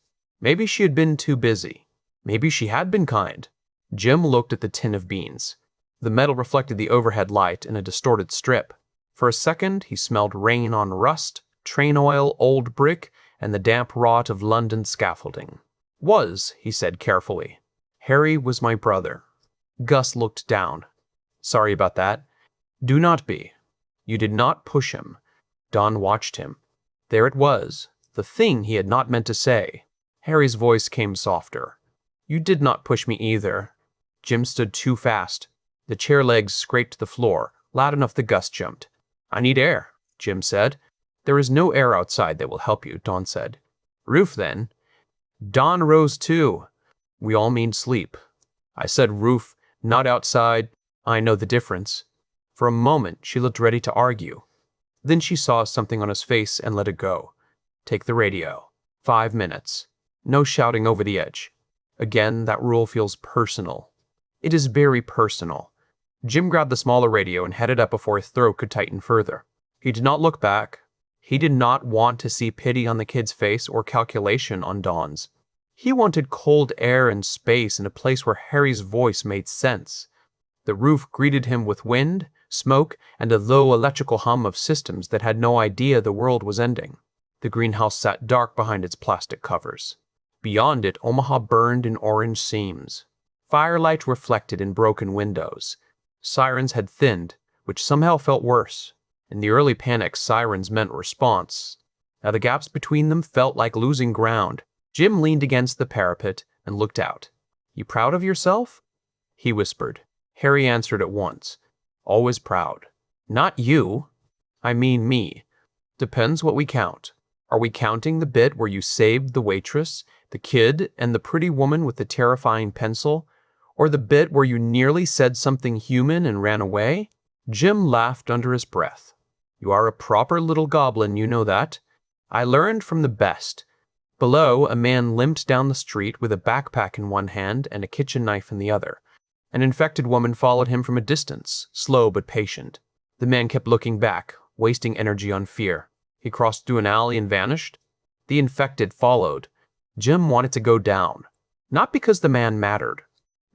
Maybe she had been too busy. Maybe she had been kind. Jim looked at the tin of beans. The metal reflected the overhead light in a distorted strip. For a second, he smelled rain on rust, train oil, old brick, and the damp rot of London scaffolding. Was, he said carefully. Harry was my brother. Gus looked down. Sorry about that. Do not be. You did not push him. Dawn watched him. There it was, the thing he had not meant to say. Harry's voice came softer. You did not push me either. Jim stood too fast. The chair legs scraped the floor, loud enough that Gus jumped. I need air, Jim said. There is no air outside that will help you, Dawn said. Roof, then. Dawn rose too. We all mean sleep. I said roof, not outside. I know the difference. For a moment, she looked ready to argue. Then she saw something on his face and let it go. Take the radio. 5 minutes. No shouting over the edge. Again, that rule feels personal. It is very personal. Jim grabbed the smaller radio and headed up before his throat could tighten further. He did not look back. He did not want to see pity on the kid's face or calculation on Dawn's. He wanted cold air and space in a place where Harry's voice made sense. The roof greeted him with wind, smoke, and a low electrical hum of systems that had no idea the world was ending. The greenhouse sat dark behind its plastic covers. Beyond it, Omaha burned in orange seams. Firelight reflected in broken windows. Sirens had thinned, which somehow felt worse. In the early panic, sirens meant response. Now the gaps between them felt like losing ground. Jim leaned against the parapet and looked out. "You proud of yourself?" he whispered. Harry answered at once. "Always proud." "Not you." "I mean me. Depends what we count. Are we counting the bit where you saved the waitress, the kid, and the pretty woman with the terrifying pencil? Or the bit where you nearly said something human and ran away?" Jim laughed under his breath. "You are a proper little goblin, you know that. I learned from the best." Below, a man limped down the street with a backpack in one hand and a kitchen knife in the other. An infected woman followed him from a distance, slow but patient. The man kept looking back, wasting energy on fear. He crossed through an alley and vanished. The infected followed. Jim wanted to go down. Not because the man mattered.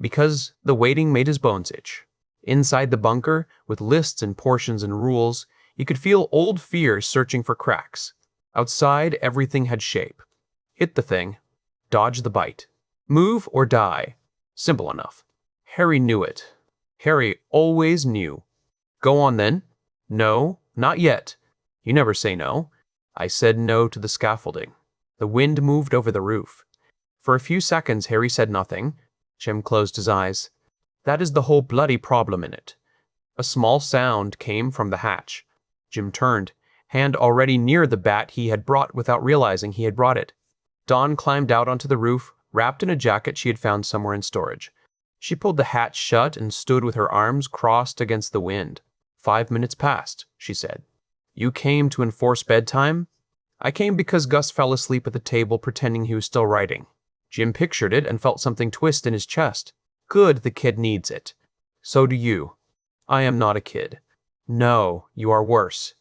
Because the waiting made his bones itch. Inside the bunker, with lists and portions and rules, you could feel old fears searching for cracks. Outside, everything had shape. Hit the thing. Dodge the bite. Move or die. Simple enough. Harry knew it. Harry always knew. "Go on then." "No, not yet." "You never say no." I said no to the scaffolding. The wind moved over the roof. For a few seconds, Harry said nothing. Jim closed his eyes. "That is the whole bloody problem in it." A small sound came from the hatch. Jim turned, hand already near the bat he had brought without realizing he had brought it. Dawn climbed out onto the roof, wrapped in a jacket she had found somewhere in storage. She pulled the hatch shut and stood with her arms crossed against the wind. 5 minutes passed, she said. "You came to enforce bedtime?" "I came because Gus fell asleep at the table pretending he was still writing." Jim pictured it and felt something twist in his chest. "Good, the kid needs it." "So do you." "I am not a kid." "No, you are worse.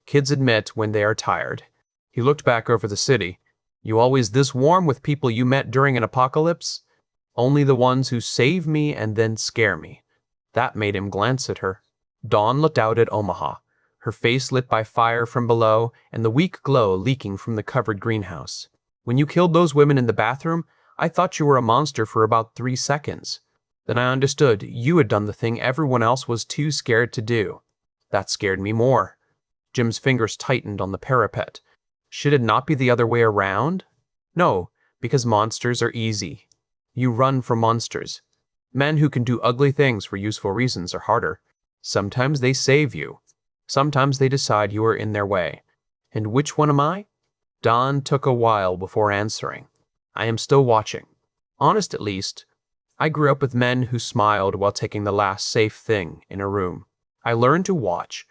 Kids admit when they are tired." He looked back over the city. "You always this warm with people you met during an apocalypse?" "Only the ones who save me and then scare me." That made him glance at her. Dawn looked out at Omaha, her face lit by fire from below and the weak glow leaking from the covered greenhouse. "When you killed those women in the bathroom, I thought you were a monster for about 3 seconds. Then I understood you had done the thing everyone else was too scared to do. That scared me more." Jim's fingers tightened on the parapet. Should it not be the other way around? No, because monsters are easy. You run from monsters. Men who can do ugly things for useful reasons are harder. Sometimes they save you. Sometimes they decide you are in their way. And which one am I? Dawn took a while before answering. "I am still watching. Honest at least. I grew up with men who smiled while taking the last safe thing in a room. I learned to watch."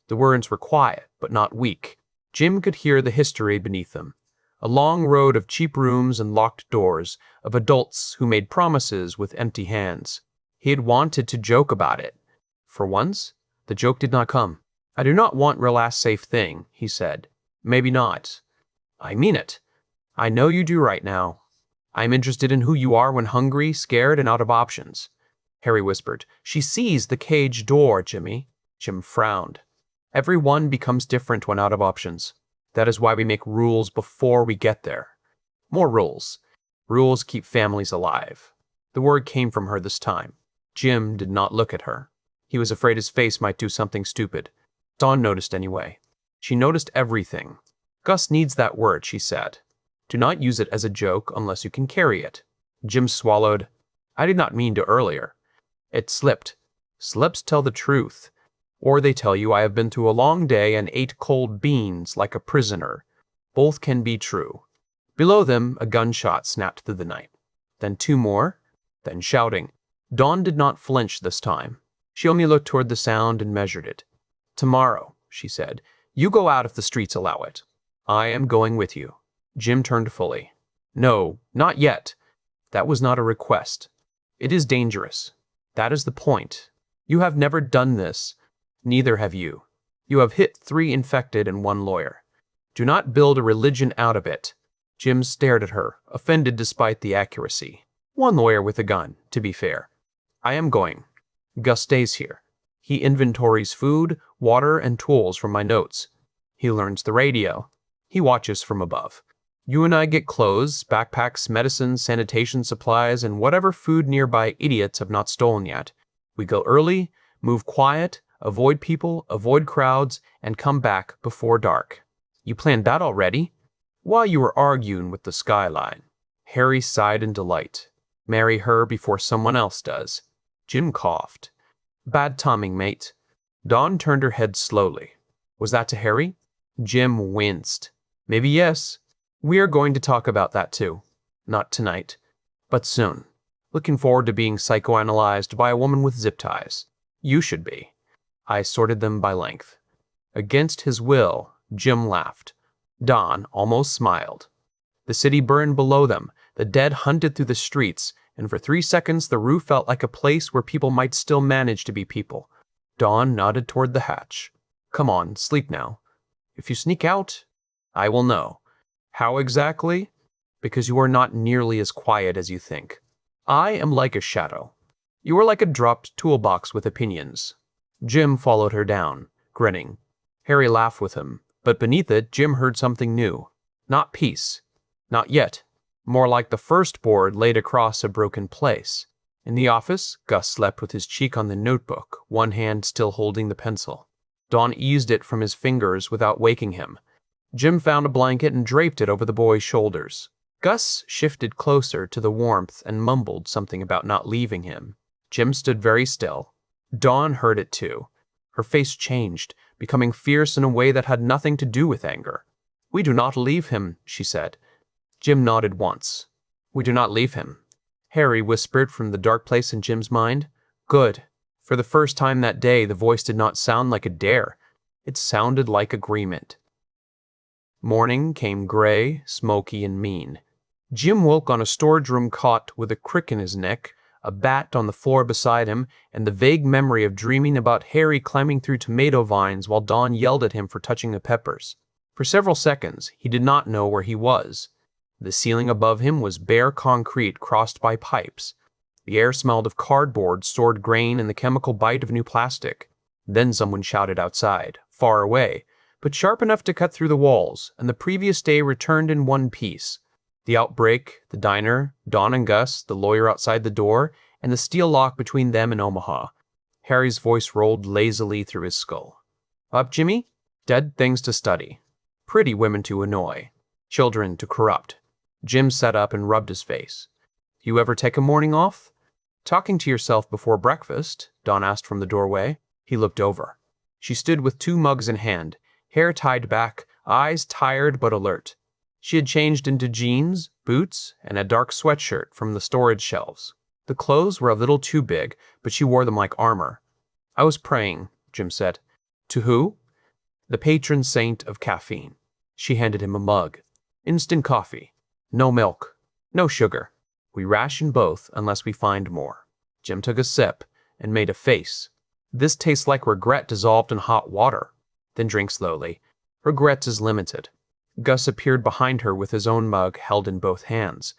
The words were quiet, but not weak. Jim could hear the history beneath them. A long road of cheap rooms and locked doors, of adults who made promises with empty hands. He had wanted to joke about it. For once, the joke did not come. "I do not want your last safe thing," he said. "Maybe not." "I mean it. I know you do right now. I am interested in who you are when hungry, scared, and out of options." Harry whispered. "She sees the cage door, Jimmy." Jim frowned. "Everyone becomes different when out of options. That is why we make rules before we get there. More rules. Rules keep families alive." The word came from her this time. Jim did not look at her. He was afraid his face might do something stupid. Dawn noticed anyway. She noticed everything. "Gus needs that word," she said. "Do not use it as a joke unless you can carry it." Jim swallowed. "I did not mean to earlier. It slipped. Slips tell the truth. Or they tell you I have been through a long day and ate cold beans like a prisoner. Both can be true." Below them, a gunshot snapped through the night. Then 2 more. Then shouting. Dawn did not flinch this time. She only looked toward the sound and measured it. "Tomorrow," she said, You go out if the streets allow it. I am going with you. Jim turned fully. No, not yet. That was not a request. It is dangerous. That is the point. You have never done this. Neither have you. You have hit 3 infected and 1 lawyer. Do not build a religion out of it. Jim stared at her, offended despite the accuracy. 1 lawyer with a gun, to be fair. I am going. Gus stays here. He inventories food, water, and tools from my notes. He learns the radio. He watches from above. You and I get clothes, backpacks, medicines, sanitation supplies, and whatever food nearby idiots have not stolen yet. We go early, move quiet, avoid people, avoid crowds, and come back before dark. You planned that already? While you were arguing with the skyline. Harry sighed in delight. Marry her before someone else does. Jim coughed. Bad timing, mate. Dawn turned her head slowly. Was that to Harry? Jim winced. Maybe yes. We are going to talk about that too. Not tonight, but soon. Looking forward to being psychoanalyzed by a woman with zip ties. You should be. I sorted them by length. Against his will, Jim laughed. Dawn almost smiled. The city burned below them. The dead hunted through the streets, and for 3 seconds the roof felt like a place where people might still manage to be people. Dawn nodded toward the hatch. Come on, sleep now. If you sneak out, I will know. How exactly? Because you are not nearly as quiet as you think. I am like a shadow. You are like a dropped toolbox with opinions. Jim followed her down, grinning. Harry laughed with him, but beneath it, Jim heard something new. Not peace. Not yet. More like the first board laid across a broken place. In the office, Gus slept with his cheek on the notebook, one hand still holding the pencil. Dawn eased it from his fingers without waking him. Jim found a blanket and draped it over the boy's shoulders. Gus shifted closer to the warmth and mumbled something about not leaving him. Jim stood very still. Dawn heard it too. Her face changed, becoming fierce in a way that had nothing to do with anger. We do not leave him, she said. Jim nodded once. We do not leave him. Harry whispered from the dark place in Jim's mind. Good. For the first time that day, the voice did not sound like a dare. It sounded like agreement. Morning came gray, smoky, and mean. Jim woke on a storage room cot with a crick in his neck, a bat on the floor beside him, and the vague memory of dreaming about Harry climbing through tomato vines while Dawn yelled at him for touching the peppers. For several seconds, he did not know where he was. The ceiling above him was bare concrete crossed by pipes. The air smelled of cardboard, stored grain, and the chemical bite of new plastic. Then someone shouted outside, far away, but sharp enough to cut through the walls, and the previous day returned in one piece. The outbreak, the diner, Dawn and Gus, the lawyer outside the door, and the steel lock between them and Omaha. Harry's voice rolled lazily through his skull. Up, Jimmy? Dead things to study. Pretty women to annoy. Children to corrupt. Jim sat up and rubbed his face. You ever take a morning off? Talking to yourself before breakfast? Dawn asked from the doorway. He looked over. She stood with 2 mugs in hand, hair tied back, eyes tired but alert. She had changed into jeans, boots, and a dark sweatshirt from the storage shelves. The clothes were a little too big, but she wore them like armor. I was praying, Jim said. To who? The patron saint of caffeine. She handed him a mug. Instant coffee. No milk. No sugar. We ration both unless we find more. Jim took a sip and made a face. This tastes like regret dissolved in hot water. Then drink slowly. Regret is limited. Gus appeared behind her with his own mug held in both hands.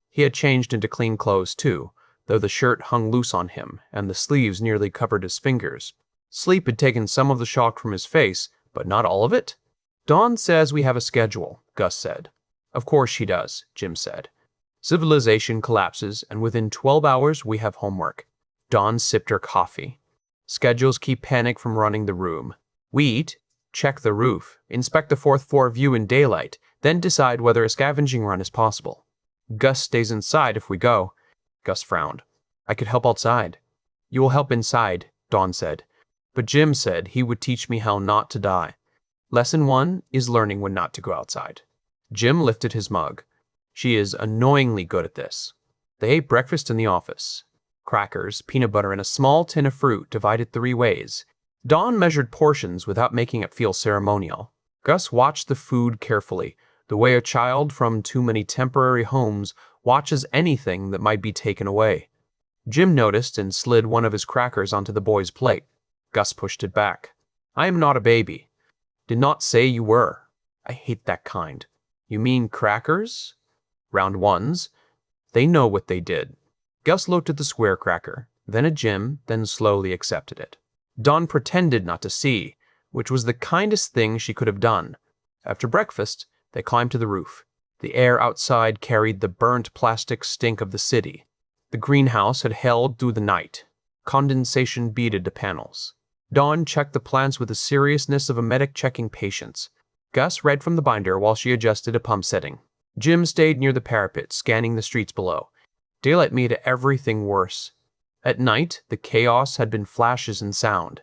He had changed into clean clothes too, though the shirt hung loose on him and the sleeves nearly covered his fingers. Sleep had taken some of the shock from his face, but not all of it. Dawn says we have a schedule, Gus said. Of course she does, Jim said. Civilization collapses, and within 12 hours we have homework. Dawn sipped her coffee. Schedules keep panic from running the room. We eat, check the roof, inspect the 4th floor view in daylight, then decide whether a scavenging run is possible. Gus stays inside if we go. Gus frowned. I could help outside. You will help inside, Dawn said. But Jim said he would teach me how not to die. Lesson 1 is learning when not to go outside. Jim lifted his mug. She is annoyingly good at this. They ate breakfast in the office. Crackers, peanut butter, and a small tin of fruit divided 3 ways. Dawn measured portions without making it feel ceremonial. Gus watched the food carefully, the way a child from too many temporary homes watches anything that might be taken away. Jim noticed and slid one of his crackers onto the boy's plate. Gus pushed it back. "I am not a baby." "Did not say you were." "I hate that kind." "You mean crackers?" "Round ones." They know what they did. Gus looked at the square cracker, then at Jim, then slowly accepted it. Dawn pretended not to see, which was the kindest thing she could have done. After breakfast, they climbed to the roof. The air outside carried the burnt plastic stink of the city. The greenhouse had held through the night. Condensation beaded the panels. Dawn checked the plants with the seriousness of a medic checking patients. Gus read from the binder while she adjusted a pump setting. Jim stayed near the parapet, scanning the streets below. Daylight made everything worse. At night, the chaos had been flashes and sound.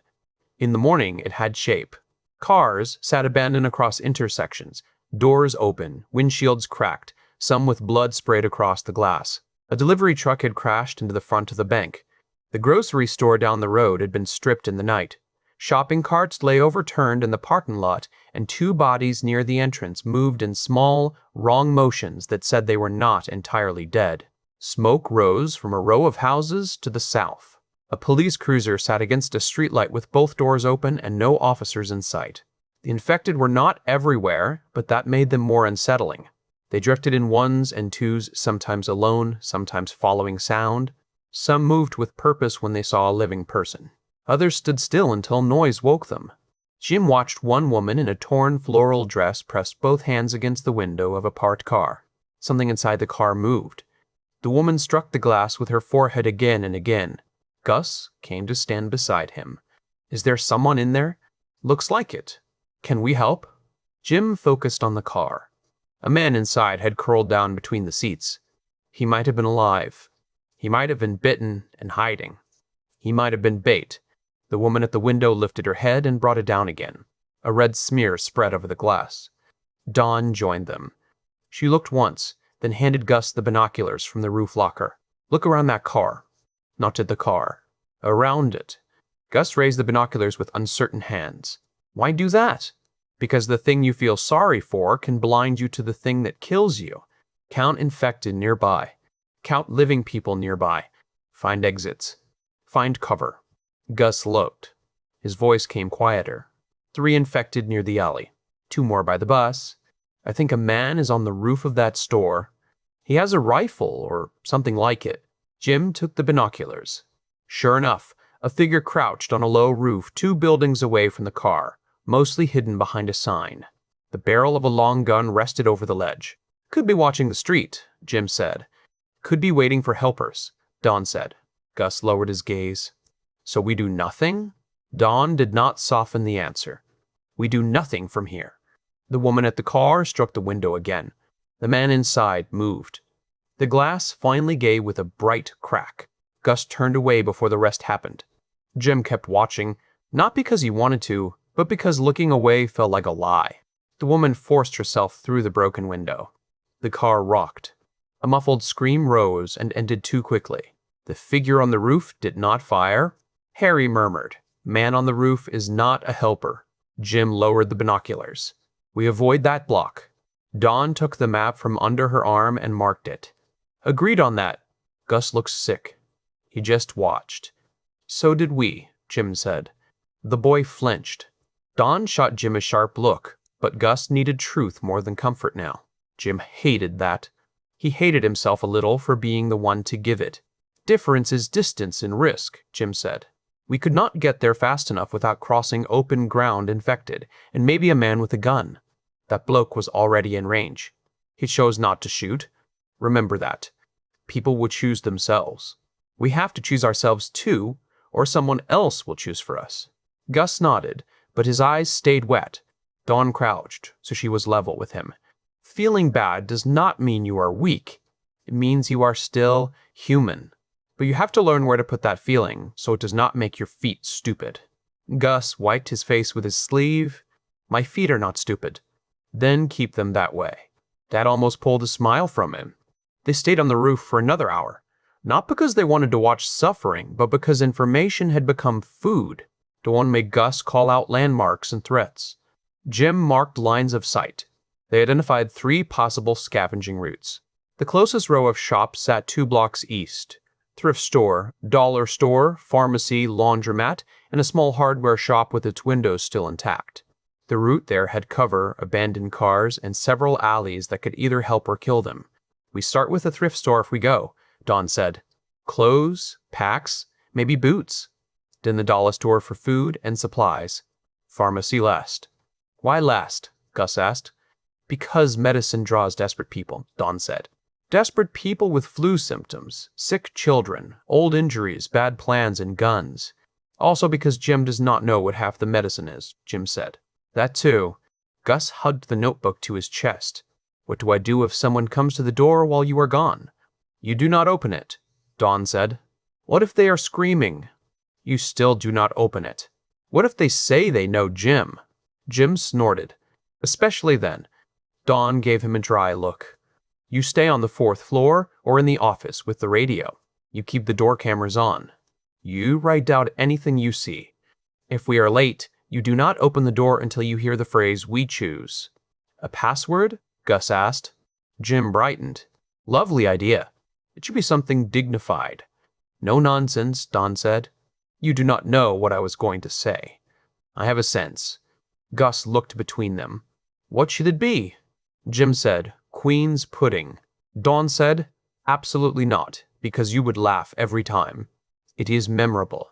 In the morning, it had shape. Cars sat abandoned across intersections, doors open, windshields cracked, some with blood sprayed across the glass. A delivery truck had crashed into the front of the bank. The grocery store down the road had been stripped in the night. Shopping carts lay overturned in the parking lot, and two bodies near the entrance moved in small, wrong motions that said they were not entirely dead. Smoke rose from a row of houses to the south. A police cruiser sat against a streetlight with both doors open and no officers in sight. The infected were not everywhere, but that made them more unsettling. They drifted in ones and twos, sometimes alone, sometimes following sound. Some moved with purpose when they saw a living person. Others stood still until noise woke them. Jim watched one woman in a torn floral dress press both hands against the window of a parked car. Something inside the car moved. The woman struck the glass with her forehead again and again. Gus came to stand beside him. "Is there someone in there?" "Looks like it." "Can we help?" Jim focused on the car. A man inside had curled down between the seats. He might have been alive. He might have been bitten and hiding. He might have been bait. The woman at the window lifted her head and brought it down again. A red smear spread over the glass. Dawn joined them. She looked once, then handed Gus the binoculars from the roof locker. "Look around that car." Not at the car. Around it. Gus raised the binoculars with uncertain hands. "Why do that?" "Because the thing you feel sorry for can blind you to the thing that kills you. Count infected nearby. Count living people nearby. Find exits. Find cover." Gus looked. His voice came quieter. 3 infected near the alley. 2 more by the bus. "I think a man is on the roof of that store. He has a rifle or something like it." Jim took the binoculars. Sure enough, a figure crouched on a low roof 2 buildings away from the car, mostly hidden behind a sign. The barrel of a long gun rested over the ledge. "Could be watching the street," Jim said. "Could be waiting for helpers," Dawn said. Gus lowered his gaze. "So we do nothing?" Dawn did not soften the answer. "We do nothing from here." The woman at the car struck the window again. The man inside moved. The glass finally gave with a bright crack. Gus turned away before the rest happened. Jim kept watching, not because he wanted to, but because looking away felt like a lie. The woman forced herself through the broken window. The car rocked. A muffled scream rose and ended too quickly. The figure on the roof did not fire. Harry murmured, "Man on the roof is not a helper." Jim lowered the binoculars. "We avoid that block." Dawn took the map from under her arm and marked it. "Agreed on that." Gus looked sick. He just watched. "So did we," Jim said. The boy flinched. Dawn shot Jim a sharp look, but Gus needed truth more than comfort now. Jim hated that. He hated himself a little for being the one to give it. "Difference is distance and risk," Jim said. "We could not get there fast enough without crossing open ground infected, and maybe a man with a gun. That bloke was already in range. He chose not to shoot. Remember that. People will choose themselves. We have to choose ourselves too, or someone else will choose for us." Gus nodded, but his eyes stayed wet. Dawn crouched, so she was level with him. Feeling bad does not mean you are weak. It means you are still human. But you have to learn where to put that feeling, so it does not make your feet stupid. Gus wiped his face with his sleeve. "My feet are not stupid." "Then keep them that way." That almost pulled a smile from him. They stayed on the roof for another hour, not because they wanted to watch suffering, but because information had become food. Dawn made Gus call out landmarks and threats. Jim marked lines of sight. They identified 3 possible scavenging routes. The closest row of shops sat 2 blocks east. Thrift store, dollar store, pharmacy, laundromat, and a small hardware shop with its windows still intact. The route there had cover, abandoned cars, and several alleys that could either help or kill them. We start with a thrift store if we go, Dawn said. Clothes, packs, maybe boots. Then the dollar store for food and supplies. Pharmacy last. Why last? Gus asked. Because medicine draws desperate people, Dawn said. Desperate people with flu symptoms, sick children, old injuries, bad plans, and guns. Also because Jim does not know what half the medicine is, Jim said. That too. Gus hugged the notebook to his chest. What do I do if someone comes to the door while you are gone? You do not open it, Dawn said. What if they are screaming? You still do not open it. What if they say they know Jim? Jim snorted. Especially then. Dawn gave him a dry look. You stay on the 4th floor or in the office with the radio. You keep the door cameras on. You write down anything you see. If we are late, you do not open the door until you hear the phrase, "We choose." A password? Gus asked. Jim brightened. Lovely idea. It should be something dignified. No nonsense, Dawn said. You do not know what I was going to say. I have a sense. Gus looked between them. What should it be? Jim said, Queen's pudding. Dawn said, absolutely not, because you would laugh every time. It is memorable.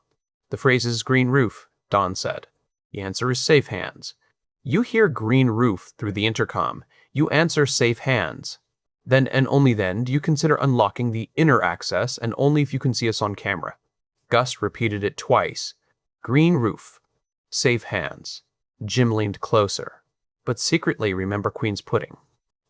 The phrase is green roof, Dawn said. The answer is safe hands. You hear green roof through the intercom. You answer safe hands. Then and only then do you consider unlocking the inner access, and only if you can see us on camera. Gus repeated it twice. Green roof. Safe hands. Jim leaned closer. But secretly remember Queen's pudding.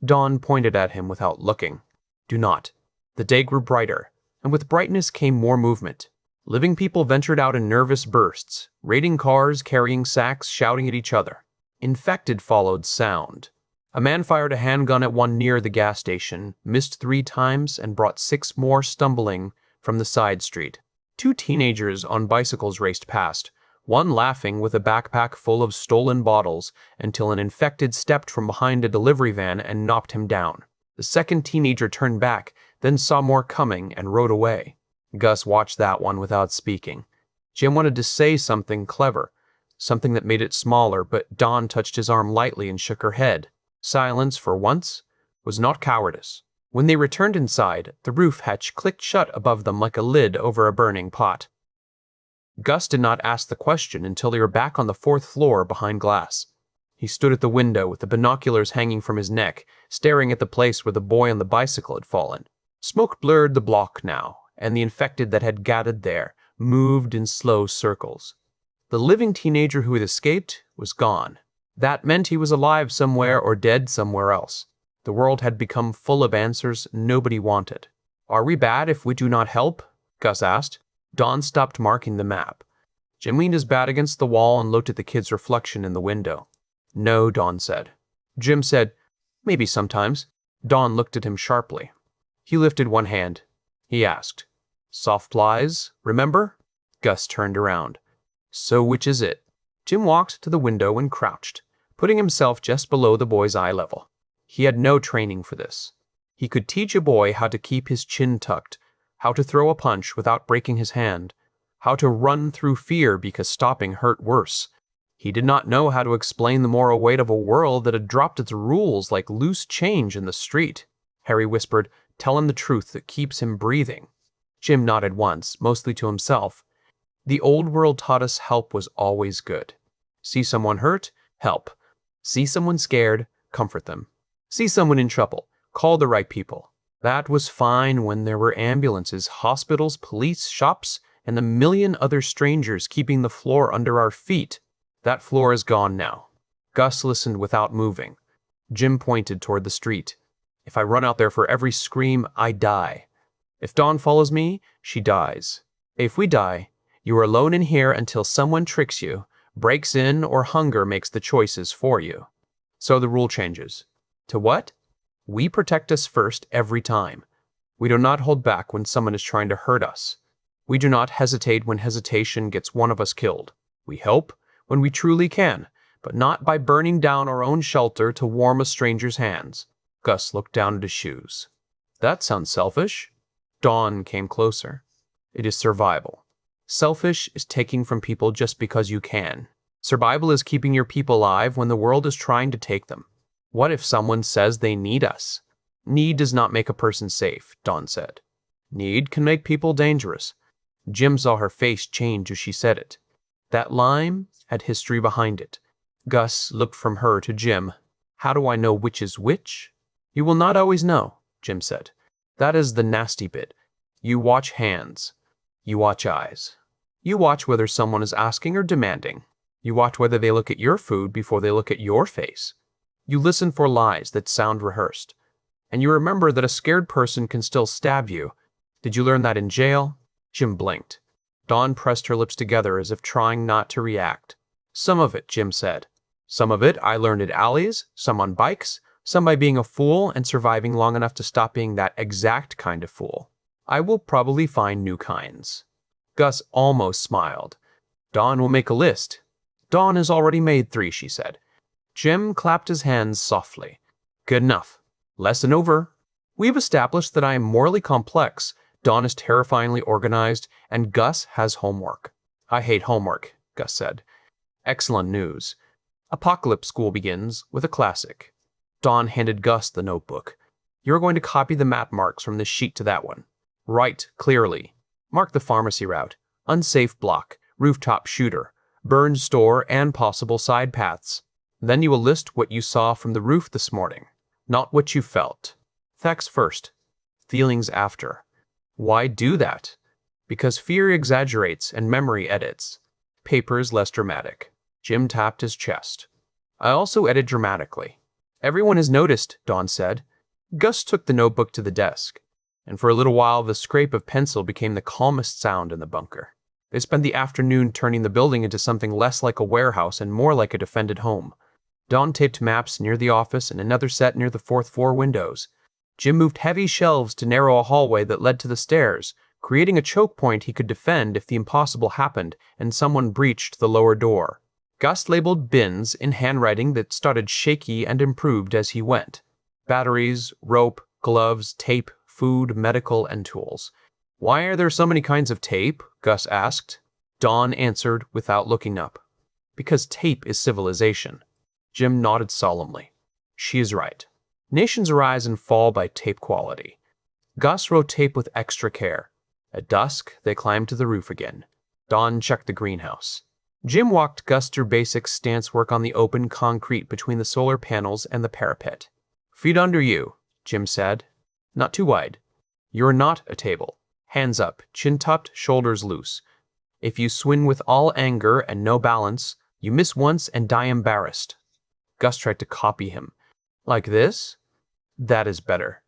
Dawn pointed at him without looking. Do not. The day grew brighter, and with brightness came more movement. Living people ventured out in nervous bursts, raiding cars, carrying sacks, shouting at each other. Infected followed sound. A man fired a handgun at one near the gas station, missed 3 times, and brought 6 more stumbling from the side street. 2 teenagers on bicycles raced past, one laughing with a backpack full of stolen bottles until an infected stepped from behind a delivery van and knocked him down. The second teenager turned back, then saw more coming and rode away. Gus watched that one without speaking. Jim wanted to say something clever, something that made it smaller, but Dawn touched his arm lightly and shook her head. Silence, for once, was not cowardice. When they returned inside, the roof hatch clicked shut above them like a lid over a burning pot. Gus did not ask the question until they were back on the 4th floor behind glass. He stood at the window with the binoculars hanging from his neck, staring at the place where the boy on the bicycle had fallen. Smoke blurred the block now, and the infected that had gathered there moved in slow circles. The living teenager who had escaped was gone. That meant he was alive somewhere or dead somewhere else. The world had become full of answers nobody wanted. Are we bad if we do not help? Gus asked. Dawn stopped marking the map. Jim leaned his bat against the wall and looked at the kid's reflection in the window. No, Dawn said. Jim said, maybe sometimes. Dawn looked at him sharply. He lifted one hand. He asked, soft lies, remember? Gus turned around. So which is it? Jim walked to the window and crouched, putting himself just below the boy's eye level. He had no training for this. He could teach a boy how to keep his chin tucked, how to throw a punch without breaking his hand, how to run through fear because stopping hurt worse. He did not know how to explain the moral weight of a world that had dropped its rules like loose change in the street. Harry whispered, tell him the truth that keeps him breathing. Jim nodded once, mostly to himself. The old world taught us help was always good. See someone hurt? Help. See someone scared? Comfort them. See someone in trouble? Call the right people. That was fine when there were ambulances, hospitals, police, shops, and a million other strangers keeping the floor under our feet. That floor is gone now. Gus listened without moving. Jim pointed toward the street. If I run out there for every scream, I die. If Dawn follows me, she dies. If we die, you are alone in here until someone tricks you, breaks in, or hunger makes the choices for you. So the rule changes. To what? We protect us first every time. We do not hold back when someone is trying to hurt us. We do not hesitate when hesitation gets one of us killed. We help when we truly can, but not by burning down our own shelter to warm a stranger's hands. Gus looked down at his shoes. That sounds selfish. Dawn came closer. It is survival. Selfish is taking from people just because you can. Survival is keeping your people alive when the world is trying to take them. What if someone says they need us? Need does not make a person safe, Dawn said. Need can make people dangerous. Jim saw her face change as she said it. That line had history behind it. Gus looked from her to Jim. How do I know which is which? You will not always know, Jim said. That is the nasty bit. You watch hands. You watch eyes. You watch whether someone is asking or demanding. You watch whether they look at your food before they look at your face. You listen for lies that sound rehearsed. And you remember that a scared person can still stab you. Did you learn that in jail? Jim blinked. Dawn pressed her lips together as if trying not to react. Some of it, Jim said. Some of it I learned at alleys, some on bikes, some by being a fool and surviving long enough to stop being that exact kind of fool. I will probably find new kinds. Gus almost smiled. Dawn will make a list. Dawn has already made 3, she said. Jim clapped his hands softly. Good enough. Lesson over. We've established that I am morally complex, Dawn is terrifyingly organized, and Gus has homework. I hate homework, Gus said. Excellent news. Apocalypse School begins with a classic. Dawn handed Gus the notebook. You're going to copy the map marks from this sheet to that one. Write clearly. Mark the pharmacy route, unsafe block, rooftop shooter, burned store, and possible side paths. Then you will list what you saw from the roof this morning, not what you felt. Facts first, feelings after. Why do that? Because fear exaggerates and memory edits. Paper is less dramatic. Jim tapped his chest. I also edit dramatically. Everyone has noticed, Dawn said. Gus took the notebook to the desk, and for a little while the scrape of pencil became the calmest sound in the bunker. They spent the afternoon turning the building into something less like a warehouse and more like a defended home. Dawn taped maps near the office and another set near the 4th floor windows. Jim moved heavy shelves to narrow a hallway that led to the stairs, creating a choke point he could defend if the impossible happened and someone breached the lower door. Gus labeled bins in handwriting that started shaky and improved as he went. Batteries, rope, gloves, tape, food, medical, and tools. Why are there so many kinds of tape? Gus asked. Dawn answered without looking up. Because tape is civilization. Jim nodded solemnly. She is right. Nations rise and fall by tape quality. Gus wrote tape with extra care. At dusk, they climbed to the roof again. Dawn checked the greenhouse. Jim walked Gus through basic stance work on the open concrete between the solar panels and the parapet. Feet under you, Jim said. Not too wide. You're not a table. Hands up, chin tucked, shoulders loose. If you swing with all anger and no balance, you miss once and die embarrassed. Gus tried to copy him. Like this? That is better.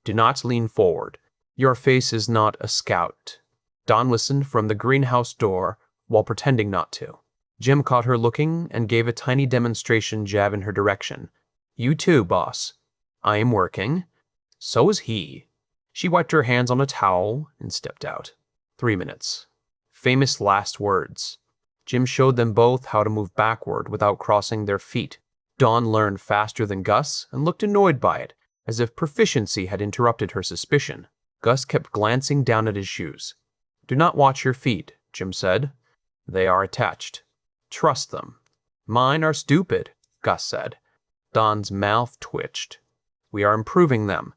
Do not lean forward. Your face is not a scout. Dawn listened from the greenhouse door while pretending not to. Jim caught her looking and gave a tiny demonstration jab in her direction. You too, boss. I am working. So is he. She wiped her hands on a towel and stepped out. 3 minutes. Famous last words. Jim showed them both how to move backward without crossing their feet. Dawn learned faster than Gus and looked annoyed by it, as if proficiency had interrupted her suspicion. Gus kept glancing down at his shoes. Do not watch your feet, Jim said. They are attached. Trust them. Mine are stupid, Gus said. Dawn's mouth twitched. We are improving them.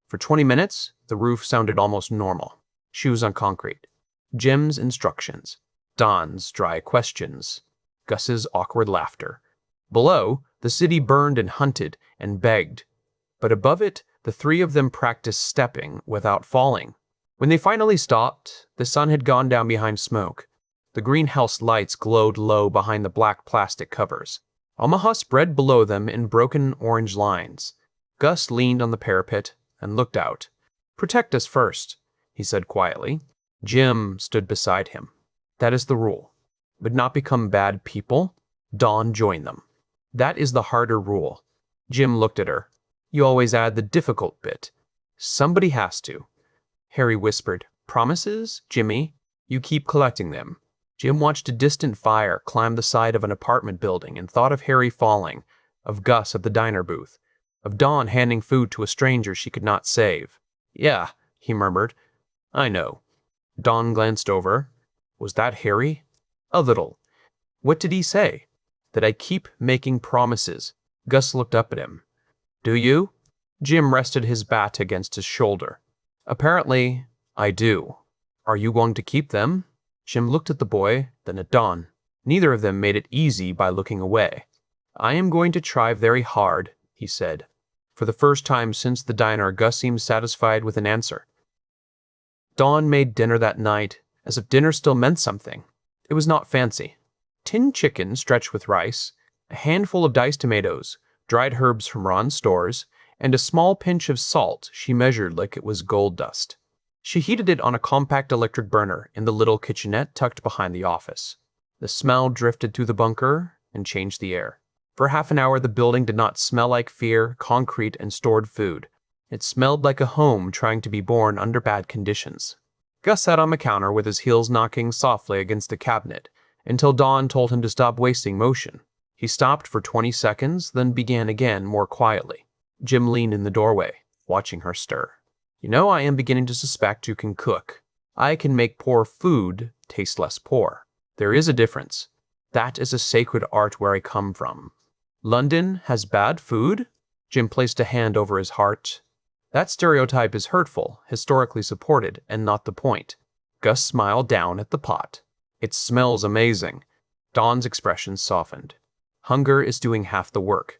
For 20 minutes, the roof sounded almost normal. Shoes on concrete. Jim's instructions. Dawn's dry questions. Gus's awkward laughter. Below, the city burned and hunted and begged. But above it, the 3 of them practiced stepping without falling. When they finally stopped, the sun had gone down behind smoke. The greenhouse lights glowed low behind the black plastic covers. Omaha spread below them in broken orange lines. Gus leaned on the parapet and looked out. Protect us first, he said quietly. Jim stood beside him. That is the rule. But not become bad people. Dawn joined them. That is the harder rule. Jim looked at her. You always add the difficult bit. Somebody has to. Harry whispered, Promises, Jimmy? You keep collecting them. Jim watched a distant fire climb the side of an apartment building and thought of Harry falling, of Gus at the diner booth, of Dawn handing food to a stranger she could not save. "Yeah," he murmured. "I know." Dawn glanced over. "Was that Harry?" "A little." "What did he say?" "That I keep making promises." Gus looked up at him. "Do you?" Jim rested his bat against his shoulder. "Apparently, I do." "Are you going to keep them?" Jim looked at the boy, then at Dawn. Neither of them made it easy by looking away. "I am going to try very hard," he said. For the first time since the diner, Gus seemed satisfied with an answer. Dawn made dinner that night, as if dinner still meant something. It was not fancy. Tinned chicken stretched with rice, a handful of diced tomatoes, dried herbs from Ron's stores, and a small pinch of salt she measured like it was gold dust. She heated it on a compact electric burner in the little kitchenette tucked behind the office. The smell drifted through the bunker and changed the air. For half an hour, the building did not smell like fear, concrete, and stored food. It smelled like a home trying to be born under bad conditions. Gus sat on the counter with his heels knocking softly against a cabinet until Dawn told him to stop wasting motion. He stopped for 20 seconds, then began again more quietly. Jim leaned in the doorway, watching her stir. "You know, I am beginning to suspect you can cook. I can make poor food taste less poor. There is a difference. That is a sacred art where I come from." "London has bad food?" Jim placed a hand over his heart. "That stereotype is hurtful, historically supported, and not the point." Gus smiled down at the pot. "It smells amazing." Dawn's expression softened. "Hunger is doing half the work."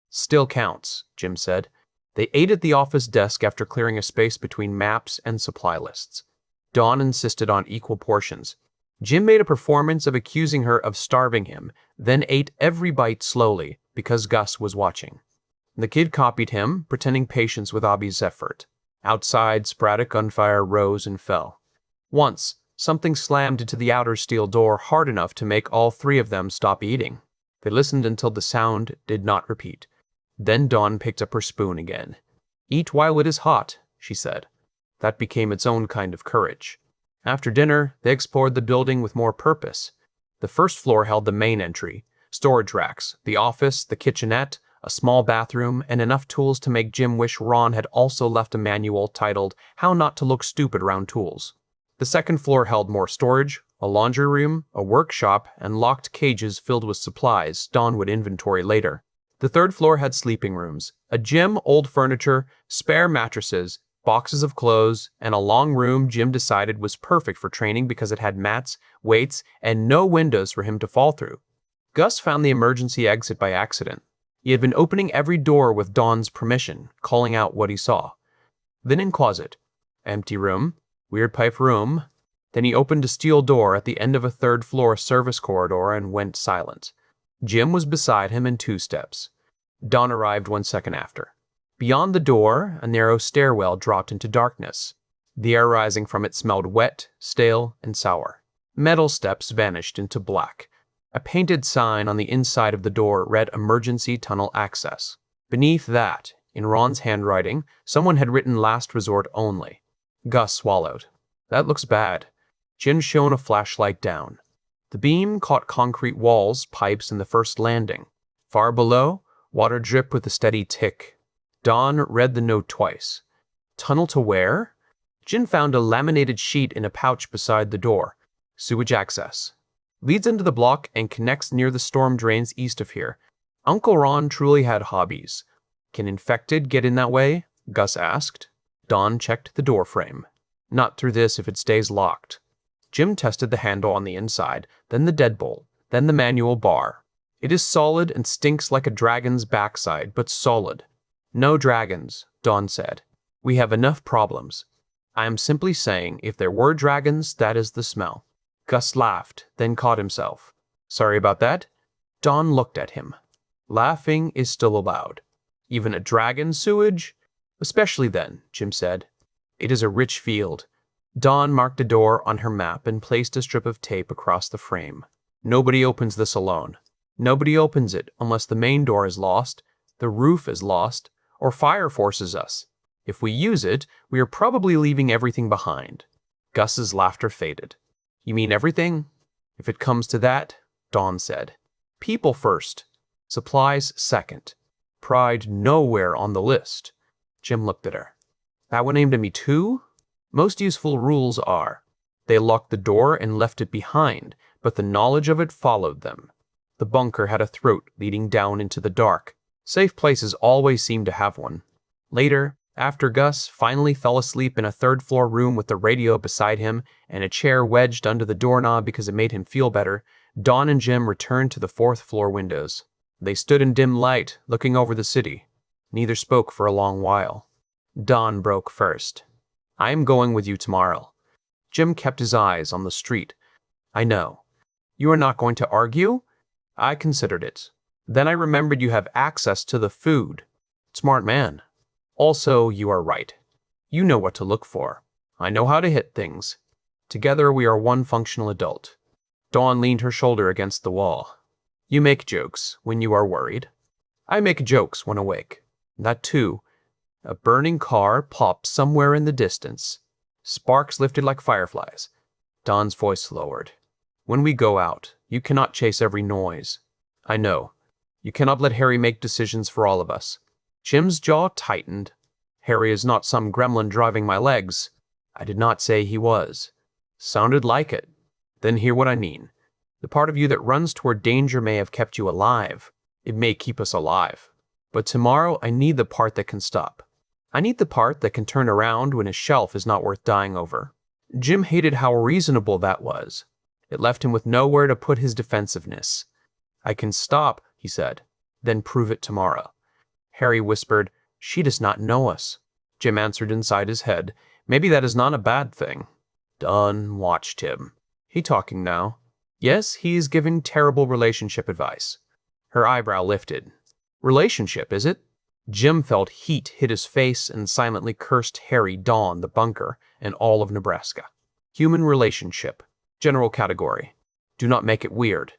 "Still counts," Jim said. They ate at the office desk after clearing a space between maps and supply lists. Dawn insisted on equal portions. Jim made a performance of accusing her of starving him, then ate every bite slowly because Gus was watching. The kid copied him, pretending patience with Abby's effort. Outside, sporadic gunfire rose and fell. Once, something slammed into the outer steel door hard enough to make all three of them stop eating. They listened until the sound did not repeat. Then Dawn picked up her spoon again. "Eat while it is hot," she said. That became its own kind of courage. After dinner, they explored the building with more purpose. The first floor held the main entry, storage racks, the office, the kitchenette, a small bathroom, and enough tools to make Jim wish Ron had also left a manual titled "How Not to Look Stupid Around Tools." The second floor held more storage, a laundry room, a workshop, and locked cages filled with supplies Dawn would inventory later. The third floor had sleeping rooms, a gym, old furniture, spare mattresses, boxes of clothes, and a long room Jim decided was perfect for training because it had mats, weights, and no windows for him to fall through. Gus found the emergency exit by accident. He had been opening every door with Dawn's permission, calling out what he saw. Then in closet, empty room, weird pipe room. Then he opened a steel door at the end of a third-floor service corridor and went silent. Jim was beside him in 2 steps. Dawn arrived 1 second after. Beyond the door, a narrow stairwell dropped into darkness. The air rising from it smelled wet, stale, and sour. Metal steps vanished into black. A painted sign on the inside of the door read "Emergency Tunnel Access." Beneath that, in Ron's handwriting, someone had written "Last Resort Only." Gus swallowed. "That looks bad." Jim shone a flashlight down. The beam caught concrete walls, pipes, and the first landing. Far below, water dripped with a steady tick. Dawn read the note twice. "Tunnel to where?" Jim found a laminated sheet in a pouch beside the door. "Sewage access. Leads into the block and connects near the storm drains east of here." Uncle Ron truly had hobbies. "Can infected get in that way?" Gus asked. Dawn checked the door frame. "Not through this if it stays locked." Jim tested the handle on the inside, then the deadbolt, then the manual bar. "It is solid and stinks like a dragon's backside, but solid." "No dragons," Dawn said. "We have enough problems. I am simply saying, if there were dragons, that is the smell." Gus laughed, then caught himself. "Sorry about that." Dawn looked at him. "Laughing is still allowed." "Even a dragon's sewage?" "Especially then," Jim said. "It is a rich field." Dawn marked a door on her map and placed a strip of tape across the frame. "Nobody opens this alone. Nobody opens it unless the main door is lost, the roof is lost, or fire forces us. If we use it, we are probably leaving everything behind." Gus's laughter faded. "You mean everything?" If it comes to that, Dawn said. People first. Supplies second. Pride nowhere on the list. Jim looked at her. That one aimed at me too? Most useful rules are. They locked the door and left it behind, but the knowledge of it followed them. The bunker had a throat leading down into the dark. Safe places always seemed to have one. Later, after Gus finally fell asleep in a third-floor room with the radio beside him and a chair wedged under the doorknob because it made him feel better, Dawn and Jim returned to the fourth-floor windows. They stood in dim light, looking over the city. Neither spoke for a long while. Dawn broke first. I am going with you tomorrow. Jim kept his eyes on the street. I know. You are not going to argue? I considered it. Then I remembered you have access to the food. Smart man. Also, you are right. You know what to look for. I know how to hit things. Together we are one functional adult. Dawn leaned her shoulder against the wall. You make jokes when you are worried. I make jokes when awake. That too. A burning car popped somewhere in the distance. Sparks lifted like fireflies. Dawn's voice lowered. When we go out, you cannot chase every noise. I know. You cannot let Harry make decisions for all of us. Jim's jaw tightened. Harry is not some gremlin driving my legs. I did not say he was. Sounded like it. Then hear what I mean. The part of you that runs toward danger may have kept you alive. It may keep us alive. But tomorrow I need the part that can stop. I need the part that can turn around when a shelf is not worth dying over. Jim hated how reasonable that was. It left him with nowhere to put his defensiveness. I can stop, he said. Then prove it tomorrow. Harry whispered, She does not know us. Jim answered inside his head, Maybe that is not a bad thing. Dawn watched him. He talking now. Yes, he is giving terrible relationship advice. Her eyebrow lifted. Relationship, is it? Jim felt heat hit his face and silently cursed Harry, Dawn, the bunker, and all of Nebraska. Human relationship. General category. Do not make it weird.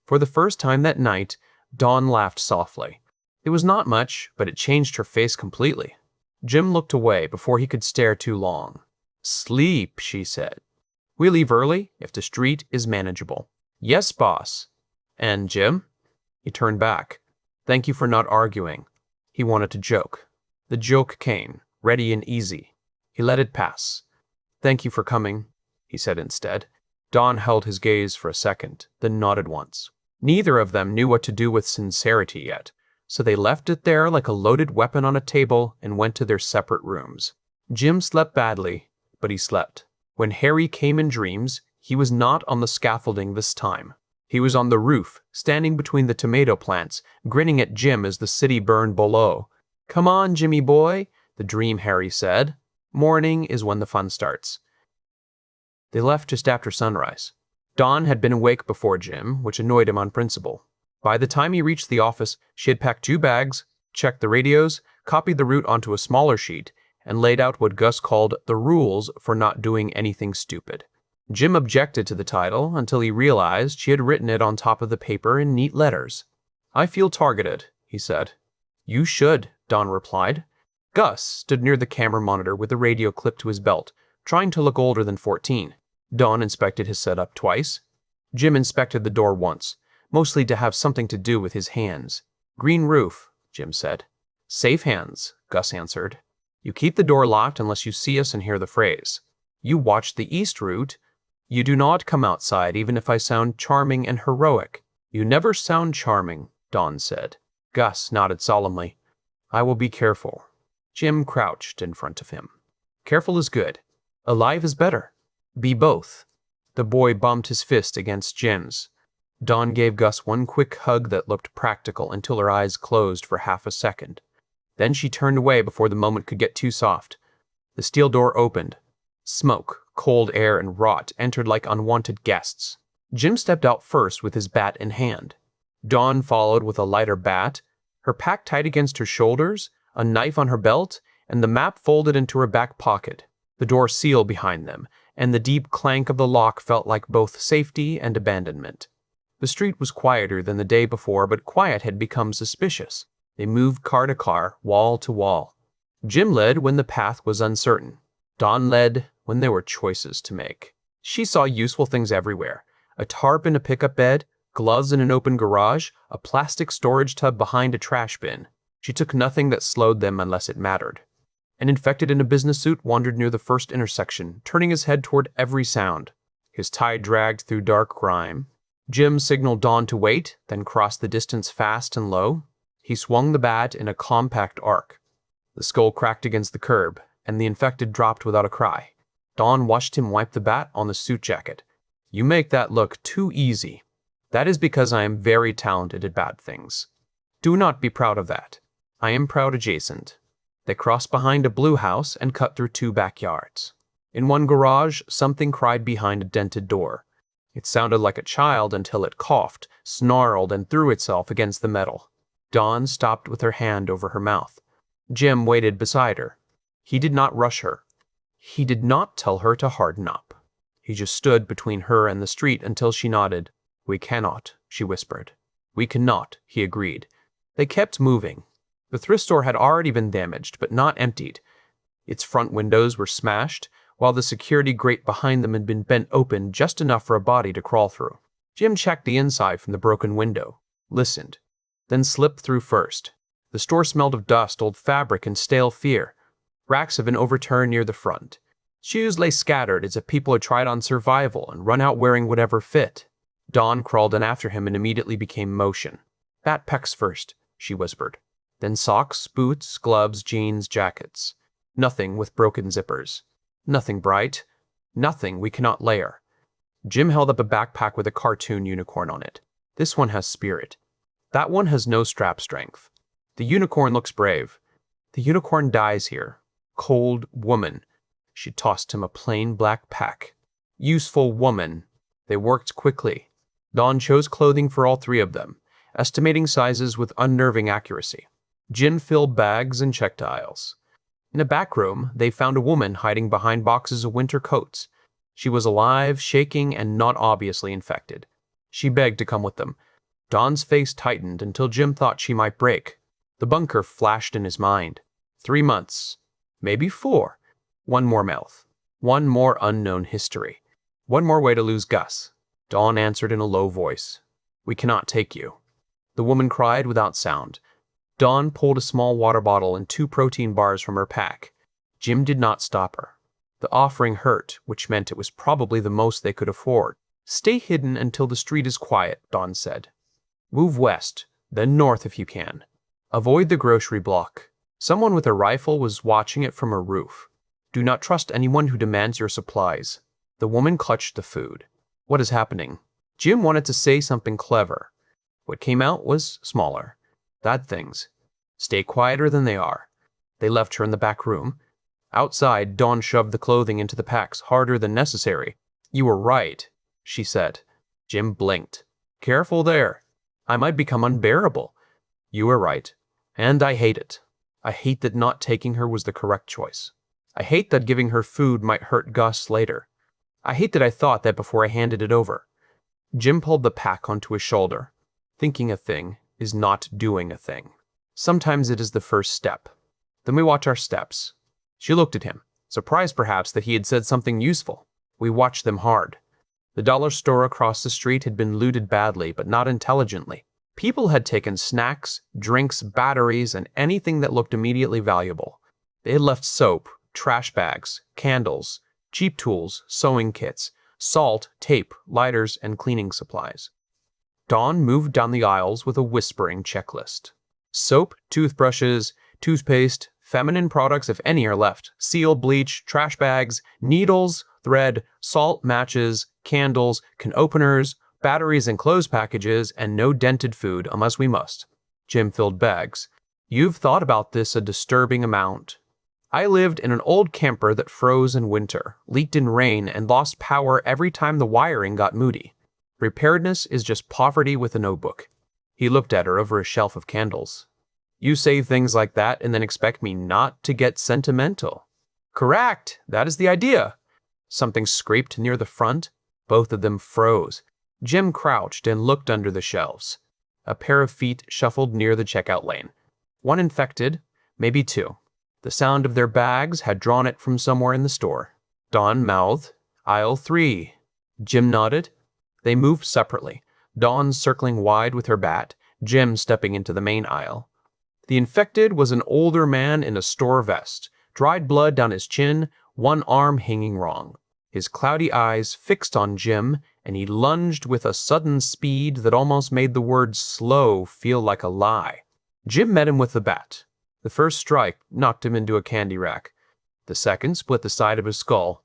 For the first time that night, Dawn laughed softly. It was not much, but it changed her face completely. Jim looked away before he could stare too long. Sleep, she said. We leave early if the street is manageable. Yes, boss. And Jim? He turned back. Thank you for not arguing. He wanted to joke. The joke came, ready and easy. He let it pass. Thank you for coming, he said instead. Dawn held his gaze for a second, then nodded once. Neither of them knew what to do with sincerity yet, so they left it there like a loaded weapon on a table and went to their separate rooms. Jim slept badly, but he slept. When Harry came in dreams, he was not on the scaffolding this time. He was on the roof, standing between the tomato plants, grinning at Jim as the city burned below. Come on, Jimmy boy, the dream Harry said. Morning is when the fun starts. They left just after sunrise. Dawn had been awake before Jim, which annoyed him on principle. By the time he reached the office, she had packed 2 bags, checked the radios, copied the route onto a smaller sheet, and laid out what Gus called the rules for not doing anything stupid. Jim objected to the title until he realized she had written it on top of the paper in neat letters. I feel targeted, he said. You should, Dawn replied. Gus stood near the camera monitor with the radio clipped to his belt, trying to look older than 14. Dawn inspected his setup twice. Jim inspected the door once, mostly to have something to do with his hands. Green roof, Jim said. Safe hands, Gus answered. You keep the door locked unless you see us and hear the phrase. You watch the east route. You do not come outside even if I sound charming and heroic. You never sound charming, Dawn said. Gus nodded solemnly. I will be careful. Jim crouched in front of him. Careful is good. Alive is better. Be both. The boy bumped his fist against Jim's. Dawn gave Gus one quick hug that looked practical until her eyes closed for half a second. Then she turned away before the moment could get too soft. The steel door opened. Smoke, cold air, and rot entered like unwanted guests. Jim stepped out first with his bat in hand. Dawn followed with a lighter bat, her pack tight against her shoulders, a knife on her belt, and the map folded into her back pocket. The door sealed behind them, and the deep clank of the lock felt like both safety and abandonment. The street was quieter than the day before, but quiet had become suspicious. They moved car to car, wall to wall. Jim led when the path was uncertain. Dawn led when there were choices to make. She saw useful things everywhere. A tarp in a pickup bed, gloves in an open garage, a plastic storage tub behind a trash bin. She took nothing that slowed them unless it mattered. An infected in a business suit wandered near the first intersection, turning his head toward every sound. His tie dragged through dark grime. Jim signaled Dawn to wait, then crossed the distance fast and low. He swung the bat in a compact arc. The skull cracked against the curb, and the infected dropped without a cry. Dawn watched him wipe the bat on the suit jacket. You make that look too easy. That is because I am very talented at bad things. Do not be proud of that. I am proud adjacent. They crossed behind a blue house and cut through 2 backyards. In one garage, something cried behind a dented door. It sounded like a child until it coughed, snarled, and threw itself against the metal. Dawn stopped with her hand over her mouth. Jim waited beside her. He did not rush her. He did not tell her to harden up. He just stood between her and the street until she nodded. We cannot, she whispered. We cannot, he agreed. They kept moving. The thrift store had already been damaged, but not emptied. Its front windows were smashed, while the security grate behind them had been bent open just enough for a body to crawl through. Jim checked the inside from the broken window, listened, then slipped through first. The store smelled of dust, old fabric, and stale fear. Racks had been overturned near the front. Shoes lay scattered as if people had tried on survival and run out wearing whatever fit. Dawn crawled in after him and immediately became motion. Bat pecs first, she whispered. Then socks, boots, gloves, jeans, jackets. Nothing with broken zippers. Nothing bright. Nothing we cannot layer. Jim held up a backpack with a cartoon unicorn on it. This one has spirit. That one has no strap strength. The unicorn looks brave. The unicorn dies here. Cold woman. She tossed him a plain black pack. Useful woman. They worked quickly. Dawn chose clothing for all 3 of them, estimating sizes with unnerving accuracy. Jim filled bags and checked aisles. In a back room, they found a woman hiding behind boxes of winter coats. She was alive, shaking, and not obviously infected. She begged to come with them. Dawn's face tightened until Jim thought she might break. The bunker flashed in his mind. 3 months. Maybe 4. 1 more mouth. 1 more unknown history. 1 more way to lose Gus. Dawn answered in a low voice. We cannot take you. The woman cried without sound. Dawn pulled a small water bottle and 2 protein bars from her pack. Jim did not stop her. The offering hurt, which meant it was probably the most they could afford. Stay hidden until the street is quiet, Dawn said. Move west, then north if you can. Avoid the grocery block. Someone with a rifle was watching it from a roof. Do not trust anyone who demands your supplies. The woman clutched the food. What is happening? Jim wanted to say something clever. What came out was smaller. Bad things. Stay quieter than they are. They left her in the back room. Outside, Dawn shoved the clothing into the packs harder than necessary. You were right, she said. Jim blinked. Careful there. I might become unbearable. You were right. And I hate it. I hate that not taking her was the correct choice. I hate that giving her food might hurt Gus later. I hate that I thought that before I handed it over. Jim pulled the pack onto his shoulder. Thinking a thing is not doing a thing. Sometimes it is the first step. Then we watch our steps. She looked at him, surprised perhaps that he had said something useful. We watched them hard. The dollar store across the street had been looted badly, but not intelligently. People had taken snacks, drinks, batteries, and anything that looked immediately valuable. They had left soap, trash bags, candles, cheap tools, sewing kits, salt, tape, lighters, and cleaning supplies. Dawn moved down the aisles with a whispering checklist. Soap, toothbrushes, toothpaste, feminine products if any are left, seal, bleach, trash bags, needles, thread, salt, matches, candles, can openers, batteries and clothes packages, and no dented food unless we must. Jim filled bags. You've thought about this a disturbing amount. I lived in an old camper that froze in winter, leaked in rain, and lost power every time the wiring got moody. Preparedness is just poverty with a notebook. He looked at her over a shelf of candles. You say things like that and then expect me not to get sentimental. Correct. That is the idea. Something scraped near the front. Both of them froze. Jim crouched and looked under the shelves. A pair of feet shuffled near the checkout lane. 1 infected, maybe 2. The sound of their bags had drawn it from somewhere in the store. Dawn mouthed, Aisle 3. Jim nodded. They moved separately, Dawn circling wide with her bat, Jim stepping into the main aisle. The infected was an older man in a store vest, dried blood down his chin, one arm hanging wrong. His cloudy eyes fixed on Jim, and he lunged with a sudden speed that almost made the word slow feel like a lie. Jim met him with the bat. The first strike knocked him into a candy rack. The second split the side of his skull.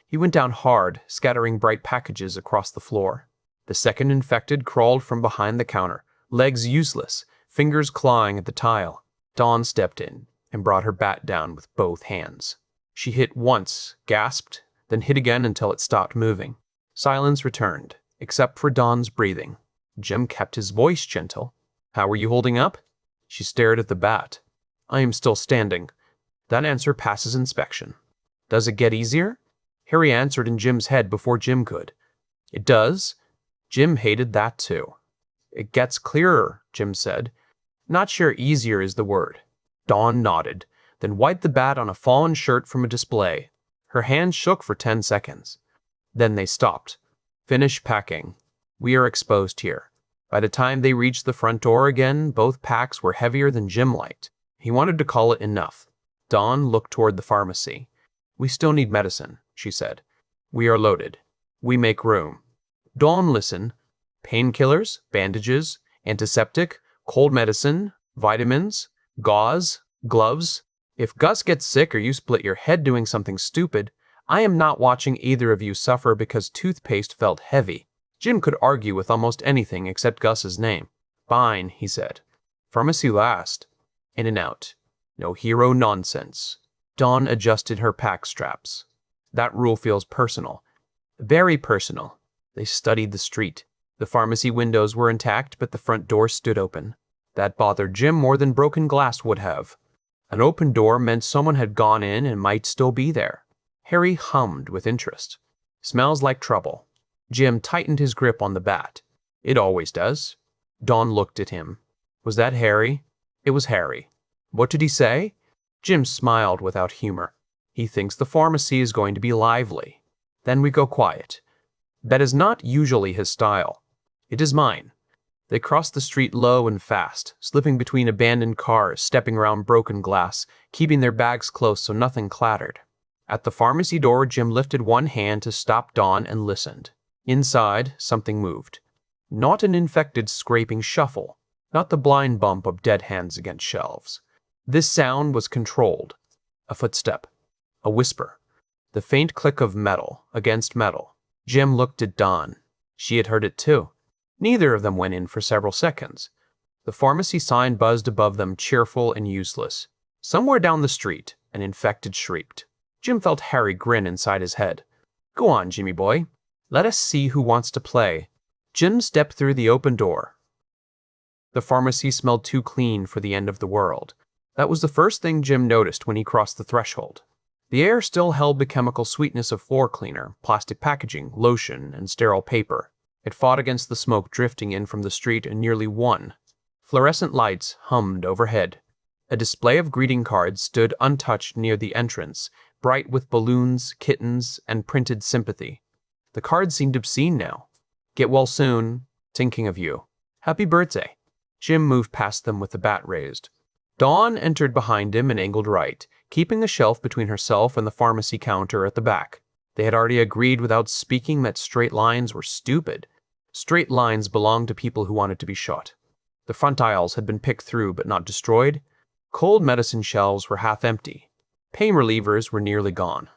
He went down hard, scattering bright packages across the floor. The second infected crawled from behind the counter, legs useless, fingers clawing at the tile. Dawn stepped in and brought her bat down with both hands. She hit once, gasped, then hit again until it stopped moving. Silence returned, except for Dawn's breathing. Jim kept his voice gentle. "How are you holding up?" She stared at the bat. "I am still standing." "That answer passes inspection." "Does it get easier?" Harry answered in Jim's head before Jim could. "It does." Jim hated that too. "It gets clearer," Jim said. "Not sure easier is the word." Dawn nodded, then wiped the bat on a fallen shirt from a display. Her hands shook for 10 seconds. Then they stopped. "Finish packing. We are exposed here." By the time they reached the front door again, both packs were heavier than Jim liked. He wanted to call it enough. Dawn looked toward the pharmacy. "We still need medicine," she said. "We are loaded. We make room." Dawn listened. Painkillers, bandages, antiseptic, cold medicine, vitamins, gauze, gloves. "If Gus gets sick or you split your head doing something stupid, I am not watching either of you suffer because toothpaste felt heavy." Jim could argue with almost anything except Gus's name. "Fine," he said. "Pharmacy last." In and out. No hero nonsense. Dawn adjusted her pack straps. "That rule feels personal." "Very personal." They studied the street. The pharmacy windows were intact, but the front door stood open. That bothered Jim more than broken glass would have. An open door meant someone had gone in and might still be there. Harry hummed with interest. "Smells like trouble." Jim tightened his grip on the bat. "It always does." Dawn looked at him. "Was that Harry?" It was Harry. "What did he say?" Jim smiled without humor. "He thinks the pharmacy is going to be lively." Then we go quiet. That is not usually his style. It is mine. They crossed the street low and fast, slipping between abandoned cars, stepping around broken glass, keeping their bags close so nothing clattered. At the pharmacy door, Jim lifted one hand to stop Dawn and listened. Inside, something moved. Not an infected scraping shuffle, not the blind bump of dead hands against shelves. This sound was controlled. A footstep. A whisper. The faint click of metal against metal. Jim looked at Dawn. She had heard it too. Neither of them went in for several seconds. The pharmacy sign buzzed above them, cheerful and useless. Somewhere down the street, an infected shrieked. Jim felt Harry grin inside his head. "Go on, Jimmy boy. Let us see who wants to play." Jim stepped through the open door. The pharmacy smelled too clean for the end of the world. That was the first thing Jim noticed when he crossed the threshold. The air still held the chemical sweetness of floor cleaner, plastic packaging, lotion, and sterile paper. It fought against the smoke drifting in from the street and nearly won. Fluorescent lights hummed overhead. A display of greeting cards stood untouched near the entrance, bright with balloons, kittens, and printed sympathy. The cards seemed obscene now. "Get well soon. Thinking of you. Happy birthday." Jim moved past them with the bat raised. Dawn entered behind him and angled right, keeping a shelf between herself and the pharmacy counter at the back. They had already agreed without speaking that straight lines were stupid. Straight lines belonged to people who wanted to be shot. The front aisles had been picked through but not destroyed. Cold medicine shelves were half empty. Pain relievers were nearly gone.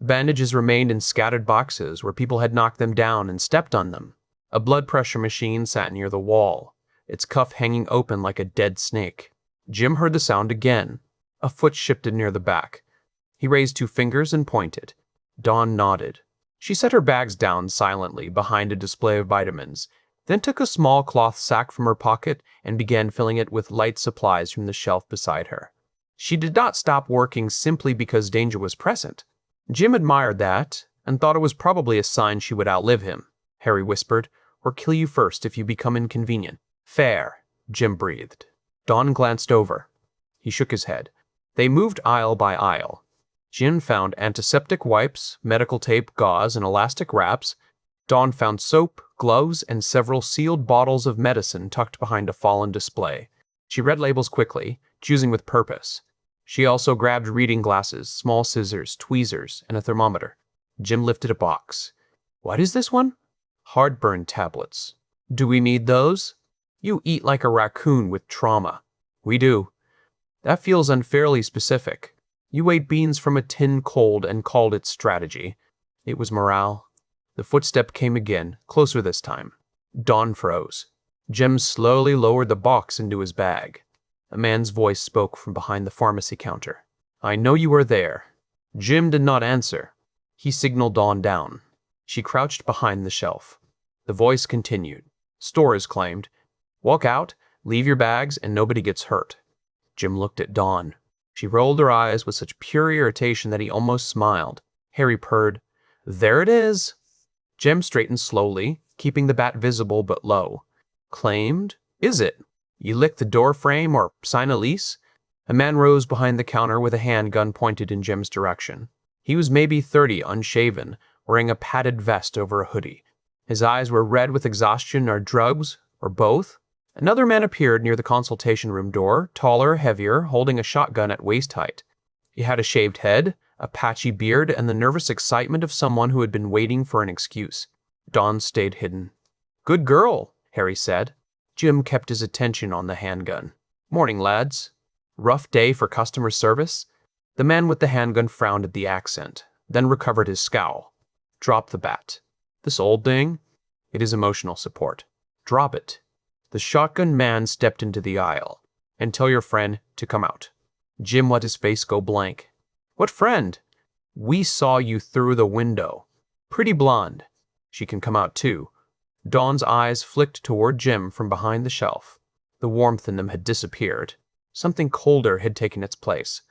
Bandages remained in scattered boxes where people had knocked them down and stepped on them. A blood pressure machine sat near the wall, its cuff hanging open like a dead snake. Jim heard the sound again. A foot shifted near the back. He raised 2 fingers and pointed. Dawn nodded. She set her bags down silently behind a display of vitamins, then took a small cloth sack from her pocket and began filling it with light supplies from the shelf beside her. She did not stop working simply because danger was present. Jim admired that and thought it was probably a sign she would outlive him. Harry whispered, "Or kill you first if you become inconvenient." "Fair," Jim breathed. Dawn glanced over. He shook his head. They moved aisle by aisle. Jim found antiseptic wipes, medical tape, gauze, and elastic wraps. Dawn found soap, gloves, and several sealed bottles of medicine tucked behind a fallen display. She read labels quickly, choosing with purpose. She also grabbed reading glasses, small scissors, tweezers, and a thermometer. Jim lifted a box. What is this one? Heartburn tablets. Do we need those? You eat like a raccoon with trauma. We do. That feels unfairly specific. You ate beans from a tin cold and called it strategy. It was morale. The footstep came again, closer this time. Dawn froze. Jim slowly lowered the box into his bag. A man's voice spoke from behind the pharmacy counter. I know you are there. Jim did not answer. He signaled Dawn down. She crouched behind the shelf. The voice continued. Stores claimed, walk out, leave your bags, and nobody gets hurt. Jim looked at Dawn. She rolled her eyes with such pure irritation that he almost smiled. Harry purred, There it is. Jim straightened slowly, keeping the bat visible but low. Claimed? Is it? You lick the door frame or sign a lease? A man rose behind the counter with a handgun pointed in Jim's direction. He was maybe 30, unshaven, wearing a padded vest over a hoodie. His eyes were red with exhaustion or drugs, or both. Another man appeared near the consultation room door, taller, heavier, holding a shotgun at waist height. He had a shaved head, a patchy beard, and the nervous excitement of someone who had been waiting for an excuse. Dawn stayed hidden. Good girl, Harry said. Jim kept his attention on the handgun. Morning, lads. Rough day for customer service? The man with the handgun frowned at the accent, then recovered his scowl. Drop the bat. This old thing? It is emotional support. Drop it. The shotgun man stepped into the aisle. And tell your friend to come out. Jim let his face go blank. What friend? We saw you through the window. Pretty blonde. She can come out too. Dawn's eyes flicked toward Jim from behind the shelf. The warmth in them had disappeared. Something colder had taken its place.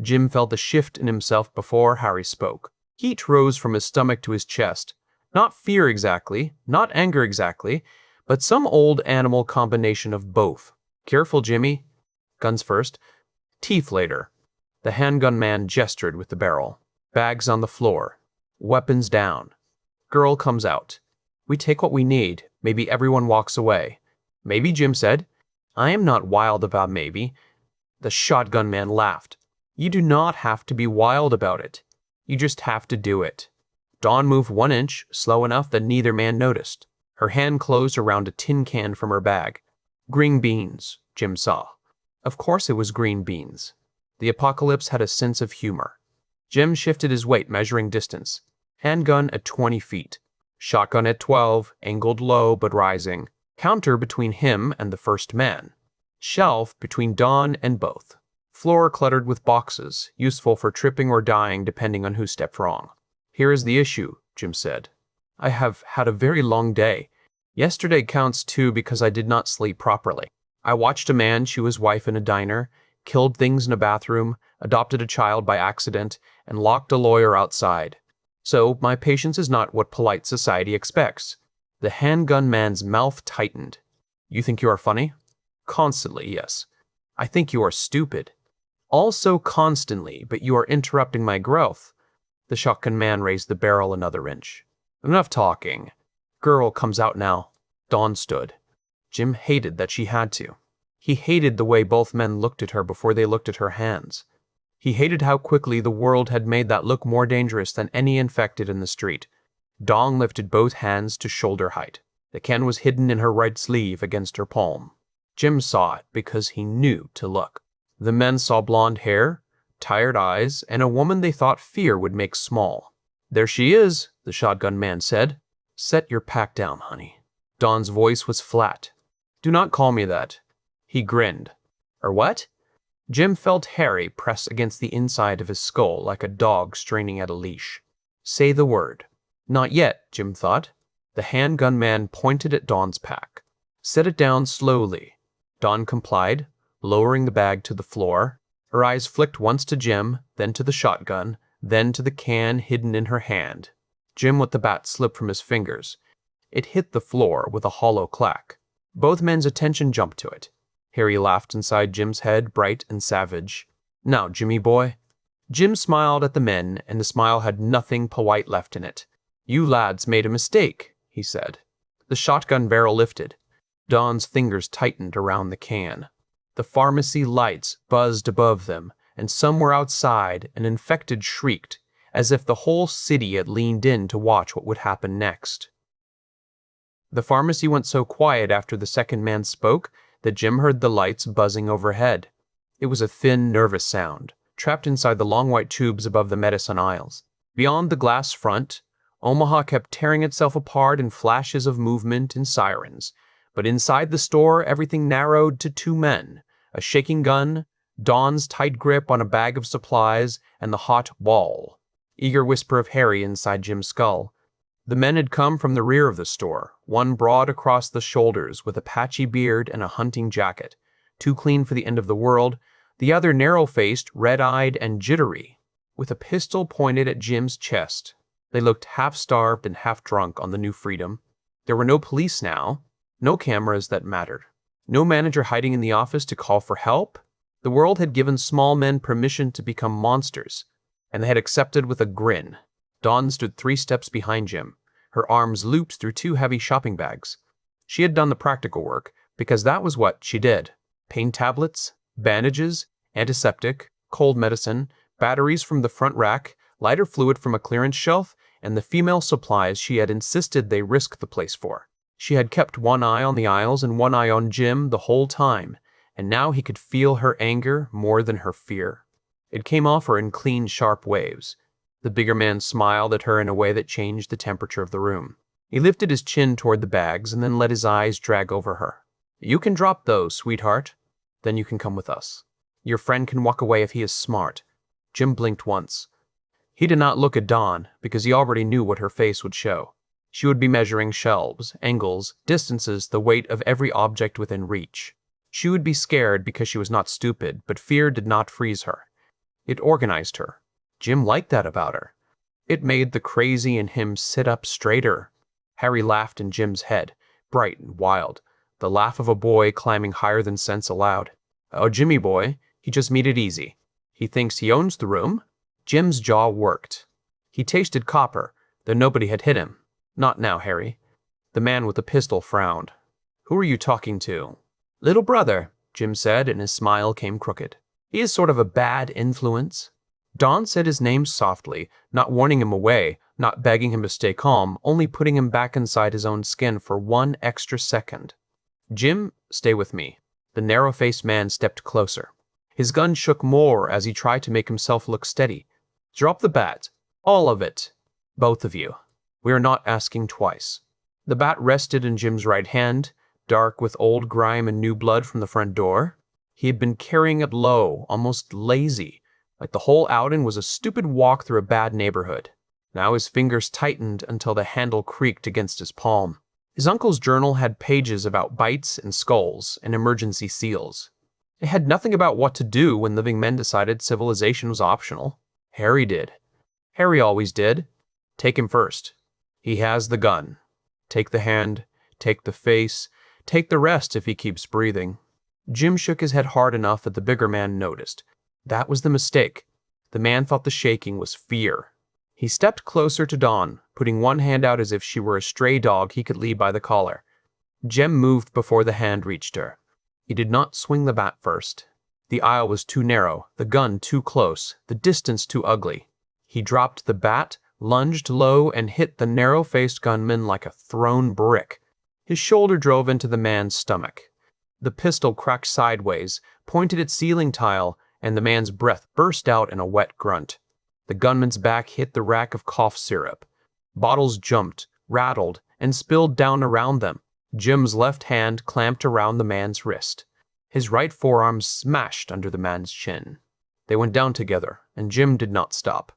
Jim felt the shift in himself before Harry spoke. Heat rose from his stomach to his chest. Not fear exactly, not anger exactly, but some old animal combination of both. Careful, Jimmy. Guns first. Teeth later. The handgun man gestured with the barrel. Bags on the floor. Weapons down. Girl comes out. We take what we need. Maybe everyone walks away. Maybe, Jim said. I am not wild about maybe. The shotgun man laughed. You do not have to be wild about it. You just have to do it. Dawn moved 1 inch, slow enough that neither man noticed. Her hand closed around a tin can from her bag. Green beans, Jim saw. Of course it was green beans. The apocalypse had a sense of humor. Jim shifted his weight, measuring distance. Handgun at 20 feet. Shotgun at 12, angled low but rising. Counter between him and the first man. Shelf between Dawn and both. Floor cluttered with boxes, useful for tripping or dying depending on who stepped wrong. Here is the issue, Jim said. I have had a very long day. Yesterday counts too because I did not sleep properly. I watched a man chew his wife in a diner, killed things in a bathroom, adopted a child by accident, and locked a lawyer outside. So my patience is not what polite society expects. The handgun man's mouth tightened. You think you are funny? Constantly, yes. I think you are stupid. Also constantly, but you are interrupting my growth. The shotgun man raised the barrel another inch. Enough talking. Girl comes out now. Dawn stood. Jim hated that she had to. He hated the way both men looked at her before they looked at her hands. He hated how quickly the world had made that look more dangerous than any infected in the street. Dawn lifted both hands to shoulder height. The can was hidden in her right sleeve against her palm. Jim saw it because he knew to look. The men saw blonde hair, tired eyes, and a woman they thought fear would make small. There she is, the shotgun man said. Set your pack down, honey. Dawn's voice was flat. Do not call me that. He grinned. Or what? Jim felt Harry press against the inside of his skull like a dog straining at a leash. Say the word. Not yet, Jim thought. The handgun man pointed at Dawn's pack. Set it down slowly. Dawn complied, lowering the bag to the floor. Her eyes flicked once to Jim, then to the shotgun, then to the can hidden in her hand. Jim let the bat slip from his fingers. It hit the floor with a hollow clack. Both men's attention jumped to it. Harry laughed inside Jim's head, bright and savage. Now, Jimmy boy. Jim smiled at the men, and the smile had nothing polite left in it. You lads made a mistake, he said. The shotgun barrel lifted. Don's fingers tightened around the can. The pharmacy lights buzzed above them, and somewhere outside an infected shrieked, as if the whole city had leaned in to watch what would happen next. The pharmacy went so quiet after the second man spoke that Jim heard the lights buzzing overhead. It was a thin, nervous sound, trapped inside the long white tubes above the medicine aisles. Beyond the glass front, Omaha kept tearing itself apart in flashes of movement and sirens, but inside the store everything narrowed to two men, a shaking gun, Don's tight grip on a bag of supplies, and the hot wall. Eager whisper of Harry inside Jim's skull. The men had come from the rear of the store, one broad across the shoulders with a patchy beard and a hunting jacket, too clean for the end of the world, the other narrow-faced, red-eyed, and jittery, with a pistol pointed at Jim's chest. They looked half-starved and half-drunk on the new freedom. There were no police now, no cameras that mattered, no manager hiding in the office to call for help. The world had given small men permission to become monsters, and they had accepted with a grin. Dawn stood 3 steps behind Jim, her arms looped through 2 heavy shopping bags. She had done the practical work, because that was what she did. Pain tablets, bandages, antiseptic, cold medicine, batteries from the front rack, lighter fluid from a clearance shelf, and the female supplies she had insisted they risk the place for. She had kept one eye on the aisles and one eye on Jim the whole time, and now he could feel her anger more than her fear. It came off her in clean, sharp waves. The bigger man smiled at her in a way that changed the temperature of the room. He lifted his chin toward the bags and then let his eyes drag over her. "You can drop those, sweetheart. Then you can come with us. Your friend can walk away if he is smart." Jim blinked once. He did not look at Dawn because he already knew what her face would show. She would be measuring shelves, angles, distances, the weight of every object within reach. She would be scared because she was not stupid, but fear did not freeze her. It organized her. Jim liked that about her. It made the crazy in him sit up straighter. Harry laughed in Jim's head, bright and wild, the laugh of a boy climbing higher than sense allowed. "Oh, Jimmy boy, he just made it easy. He thinks he owns the room." Jim's jaw worked. He tasted copper, though nobody had hit him. "Not now, Harry." The man with the pistol frowned. "Who are you talking to?" "Little brother," Jim said, and his smile came crooked. "He is sort of a bad influence." Dawn said his name softly, not warning him away, not begging him to stay calm, only putting him back inside his own skin for 1 extra second. "Jim, stay with me." The narrow-faced man stepped closer. His gun shook more as he tried to make himself look steady. "Drop the bat. All of it. Both of you. We are not asking twice." The bat rested in Jim's right hand, dark with old grime and new blood from the front door. He had been carrying it low, almost lazy, like the whole outing was a stupid walk through a bad neighborhood. Now his fingers tightened until the handle creaked against his palm. His uncle's journal had pages about bites and skulls and emergency seals. It had nothing about what to do when living men decided civilization was optional. Harry did. Harry always did. Take him first. He has the gun. Take the hand, take the face, take the rest if he keeps breathing. Jim shook his head hard enough that the bigger man noticed. That was the mistake. The man thought the shaking was fear. He stepped closer to Dawn, putting one hand out as if she were a stray dog he could lead by the collar. Jim moved before the hand reached her. He did not swing the bat first. The aisle was too narrow, the gun too close, the distance too ugly. He dropped the bat, lunged low, and hit the narrow-faced gunman like a thrown brick. His shoulder drove into the man's stomach. The pistol cracked sideways, pointed at ceiling tile, and the man's breath burst out in a wet grunt. The gunman's back hit the rack of cough syrup. Bottles jumped, rattled, and spilled down around them. Jim's left hand clamped around the man's wrist. His right forearm smashed under the man's chin. They went down together, and Jim did not stop.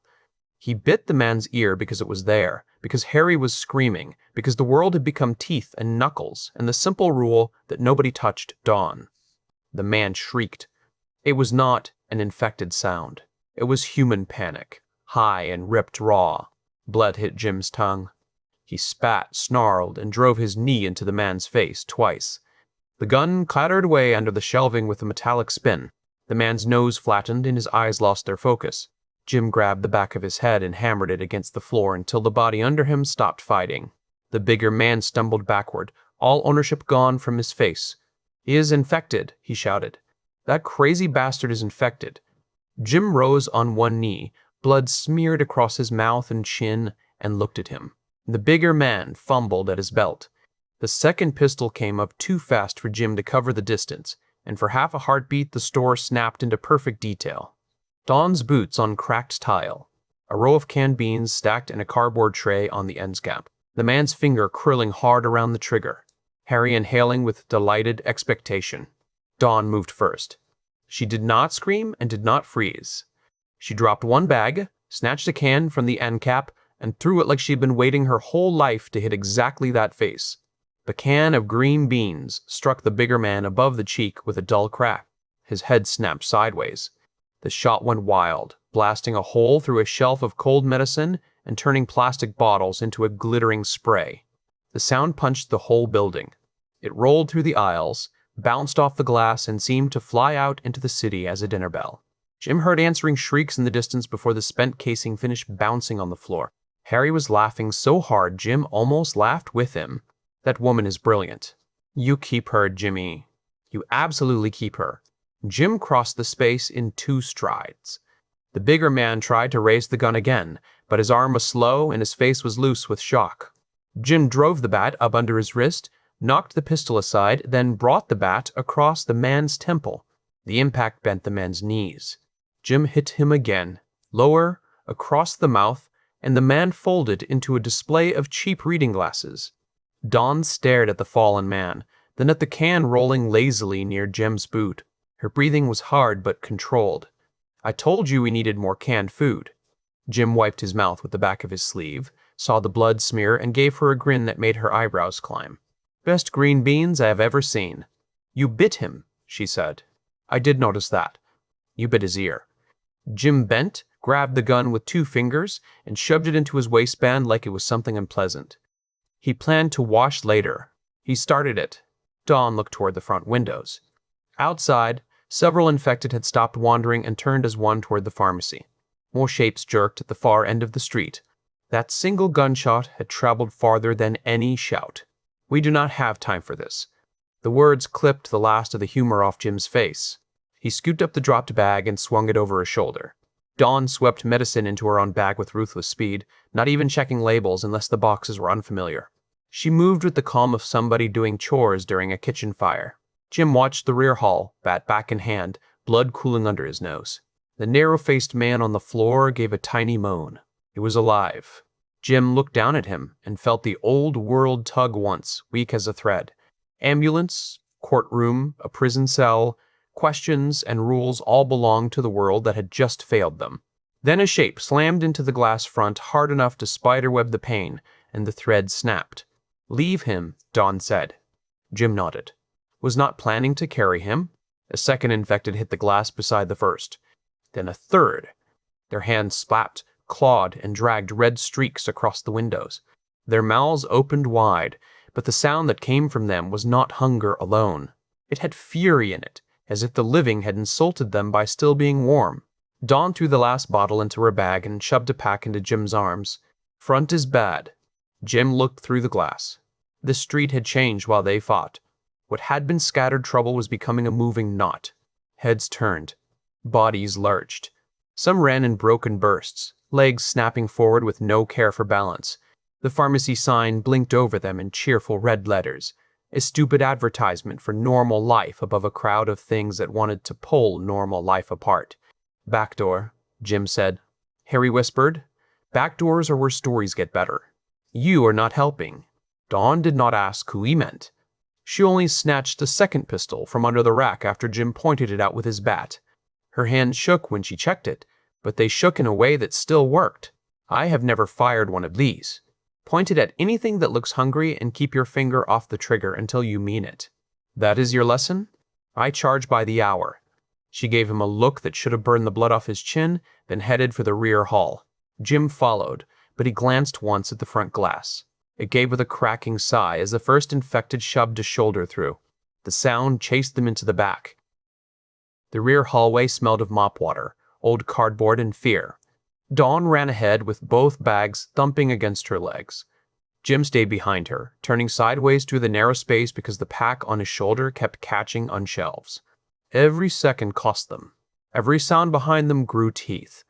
He bit the man's ear because it was there, because Harry was screaming, because the world had become teeth and knuckles, and the simple rule that nobody touched Dawn. The man shrieked. It was not an infected sound. It was human panic, high and ripped raw. Blood hit Jim's tongue. He spat, snarled, and drove his knee into the man's face twice. The gun clattered away under the shelving with a metallic spin. The man's nose flattened and his eyes lost their focus. Jim grabbed the back of his head and hammered it against the floor until the body under him stopped fighting. The bigger man stumbled backward, all ownership gone from his face. "He is infected," he shouted. "That crazy bastard is infected." Jim rose on one knee, blood smeared across his mouth and chin, and looked at him. The bigger man fumbled at his belt. The second pistol came up too fast for Jim to cover the distance, and for half a heartbeat the store snapped into perfect detail. Don's boots on cracked tile, a row of canned beans stacked in a cardboard tray on the end cap, the man's finger curling hard around the trigger, Harry inhaling with delighted expectation. Dawn moved first. She did not scream and did not freeze. She dropped one bag, snatched a can from the end cap, and threw it like she had been waiting her whole life to hit exactly that face. The can of green beans struck the bigger man above the cheek with a dull crack. His head snapped sideways. The shot went wild, blasting a hole through a shelf of cold medicine and turning plastic bottles into a glittering spray. The sound punched the whole building. It rolled through the aisles, bounced off the glass, and seemed to fly out into the city as a dinner bell. Jim heard answering shrieks in the distance before the spent casing finished bouncing on the floor. Harry was laughing so hard Jim almost laughed with him. "That woman is brilliant. You keep her, Jimmy. You absolutely keep her." Jim crossed the space in 2 strides. The bigger man tried to raise the gun again, but his arm was slow and his face was loose with shock. Jim drove the bat up under his wrist, knocked the pistol aside, then brought the bat across the man's temple. The impact bent the man's knees. Jim hit him again, lower, across the mouth, and the man folded into a display of cheap reading glasses. Dawn stared at the fallen man, then at the can rolling lazily near Jim's boot. Her breathing was hard but controlled. "I told you we needed more canned food." Jim wiped his mouth with the back of his sleeve, saw the blood smear, and gave her a grin that made her eyebrows climb. "Best green beans I have ever seen." "You bit him," she said. "I did notice that." "You bit his ear." Jim bent, grabbed the gun with 2 fingers, and shoved it into his waistband like it was something unpleasant. He planned to wash later. He started it. Dawn looked toward the front windows. Outside, several infected had stopped wandering and turned as one toward the pharmacy. More shapes jerked at the far end of the street. That single gunshot had traveled farther than any shout. "We do not have time for this." The words clipped the last of the humor off Jim's face. He scooped up the dropped bag and swung it over his shoulder. Dawn swept medicine into her own bag with ruthless speed, not even checking labels unless the boxes were unfamiliar. She moved with the calm of somebody doing chores during a kitchen fire. Jim watched the rear hall, bat back in hand, blood cooling under his nose. The narrow-faced man on the floor gave a tiny moan. It was alive. Jim looked down at him and felt the old world tug once, weak as a thread. Ambulance, courtroom, a prison cell, questions and rules all belonged to the world that had just failed them. Then a shape slammed into the glass front hard enough to spiderweb the pane, and the thread snapped. "Leave him," Dawn said. Jim nodded. Was not planning to carry him. A second infected hit the glass beside the first. Then a third. Their hands slapped, clawed, and dragged red streaks across the windows. Their mouths opened wide, but the sound that came from them was not hunger alone. It had fury in it, as if the living had insulted them by still being warm. Dawn threw the last bottle into her bag and shoved a pack into Jim's arms. "Front is bad." Jim looked through the glass. The street had changed while they fought. What had been scattered trouble was becoming a moving knot. Heads turned. Bodies lurched. Some ran in broken bursts, legs snapping forward with no care for balance. The pharmacy sign blinked over them in cheerful red letters, a stupid advertisement for normal life above a crowd of things that wanted to pull normal life apart. "Back door," Jim said. Harry whispered, "Back doors are where stories get better." "You are not helping." Dawn did not ask who he meant. She only snatched a second pistol from under the rack after Jim pointed it out with his bat. Her hand shook when she checked it, but they shook in a way that still worked. "I have never fired one of these. Point it at anything that looks hungry and keep your finger off the trigger until you mean it. That is your lesson? I charge by the hour." She gave him a look that should have burned the blood off his chin, then headed for the rear hall. Jim followed, but he glanced once at the front glass. It gave with a cracking sigh as the first infected shoved a shoulder through. The sound chased them into the back. The rear hallway smelled of mop water, old cardboard, and fear. Dawn ran ahead with both bags thumping against her legs. Jim stayed behind her, turning sideways through the narrow space because the pack on his shoulder kept catching on shelves. Every second cost them. Every sound behind them grew teeth.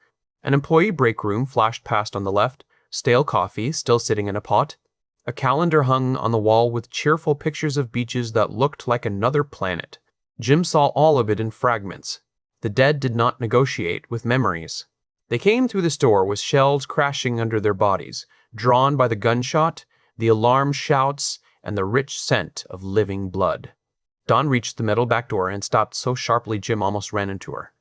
An employee break room flashed past on the left, stale coffee still sitting in a pot. A calendar hung on the wall with cheerful pictures of beaches that looked like another planet. Jim saw all of it in fragments. The dead did not negotiate with memories. They came through the store with shells crashing under their bodies, drawn by the gunshot, the alarm shouts, and the rich scent of living blood. Dawn reached the metal back door and stopped so sharply Jim almost ran into her.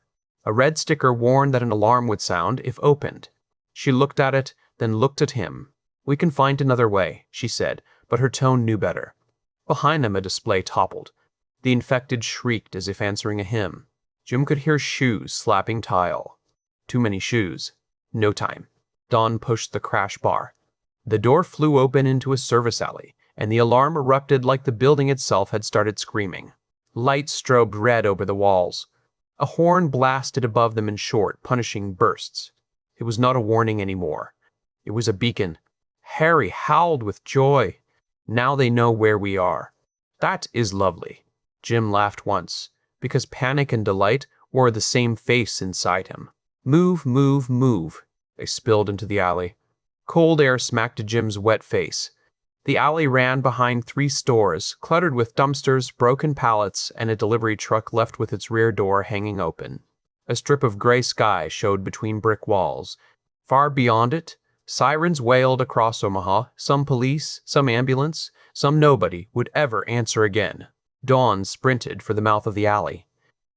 A red sticker warned that an alarm would sound if opened. She looked at it, then looked at him. "We can find another way," she said, but her tone knew better. Behind them a display toppled. The infected shrieked as if answering a hymn. Jim could hear shoes slapping tile. Too many shoes. No time. Dawn pushed the crash bar. The door flew open into a service alley, and the alarm erupted like the building itself had started screaming. Lights strobed red over the walls. A horn blasted above them in short, punishing bursts. It was not a warning anymore. It was a beacon. Harry howled with joy. Now they know where we are. That is lovely. Jim laughed once, because panic and delight wore the same face inside him. Move, move, move. They spilled into the alley. Cold air smacked Jim's wet face. The alley ran behind 3 stores, cluttered with dumpsters, broken pallets, and a delivery truck left with its rear door hanging open. A strip of gray sky showed between brick walls. Far beyond it, sirens wailed across Omaha, some police, some ambulance, some nobody would ever answer again. Dawn sprinted for the mouth of the alley.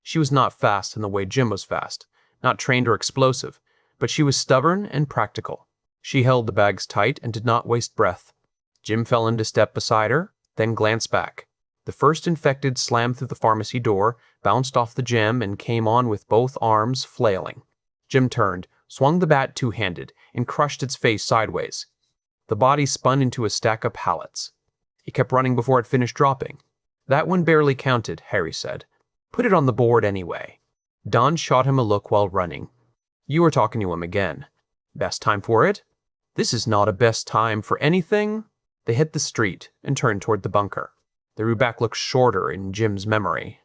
She was not fast in the way Jim was fast, not trained or explosive, but she was stubborn and practical. She held the bags tight and did not waste breath. Jim fell into step beside her, then glanced back. The first infected slammed through the pharmacy door, bounced off the gem, and came on with both arms flailing. Jim turned, swung the bat two-handed, and crushed its face sideways. The body spun into a stack of pallets. He kept running before it finished dropping. "That one barely counted," Harry said. "Put it on the board anyway." Dawn shot him a look while running. "You were talking to him again. Best time for it?" "This is not a best time for anything." They hit the street and turned toward the bunker. The route back looked shorter in Jim's memory.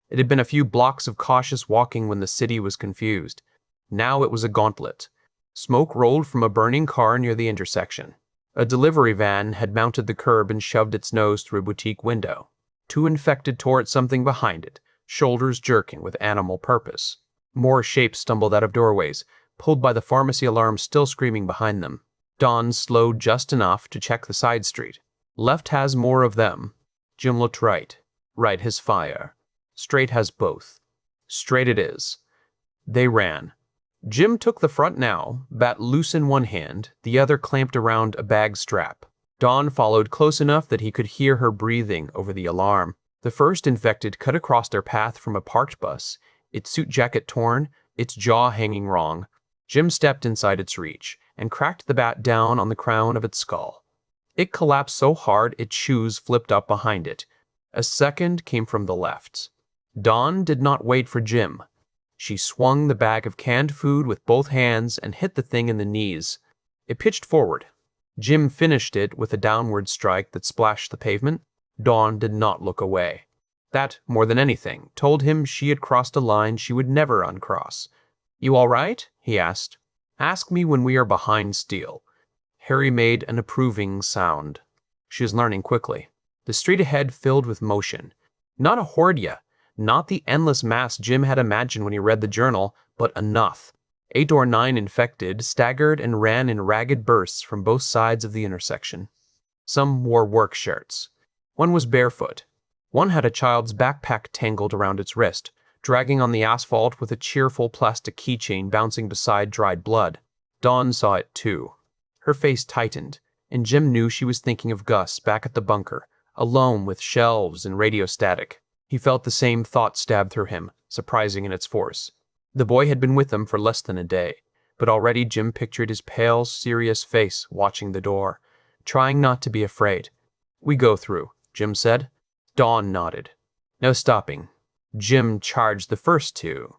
It had been a few blocks of cautious walking when the city was confused. Now it was a gauntlet. Smoke rolled from a burning car near the intersection. A delivery van had mounted the curb and shoved its nose through a boutique window. 2 infected tore at something behind it, shoulders jerking with animal purpose. More shapes stumbled out of doorways, pulled by the pharmacy alarm still screaming behind them. Dawn slowed just enough to check the side street. Left has more of them. Jim looked right. Right has fire. Straight has both. Straight it is. They ran. Jim took the front now, bat loose in one hand, the other clamped around a bag strap. Dawn followed close enough that he could hear her breathing over the alarm. The first infected cut across their path from a parked bus, its suit jacket torn, its jaw hanging wrong. Jim stepped inside its reach and cracked the bat down on the crown of its skull. It collapsed so hard its shoes flipped up behind it. A second came from the left. Dawn did not wait for Jim. She swung the bag of canned food with both hands and hit the thing in the knees. It pitched forward. Jim finished it with a downward strike that splashed the pavement. Dawn did not look away. That, more than anything, told him she had crossed a line she would never uncross. "You all right?" he asked. "Ask me when we are behind steel." Harry made an approving sound. She was learning quickly. The street ahead filled with motion. Not a hordia, not the endless mass Jim had imagined when he read the journal, but enough. 8 or 9 infected staggered and ran in ragged bursts from both sides of the intersection. Some wore work shirts. One was barefoot. One had a child's backpack tangled around its wrist, dragging on the asphalt with a cheerful plastic keychain bouncing beside dried blood. Dawn saw it too. Her face tightened, and Jim knew she was thinking of Gus back at the bunker, alone with shelves and radio static. He felt the same thought stab through him, surprising in its force. The boy had been with them for less than a day, but already Jim pictured his pale, serious face watching the door, trying not to be afraid. "We go through," Jim said. Dawn nodded. "No stopping." Jim charged the first 2.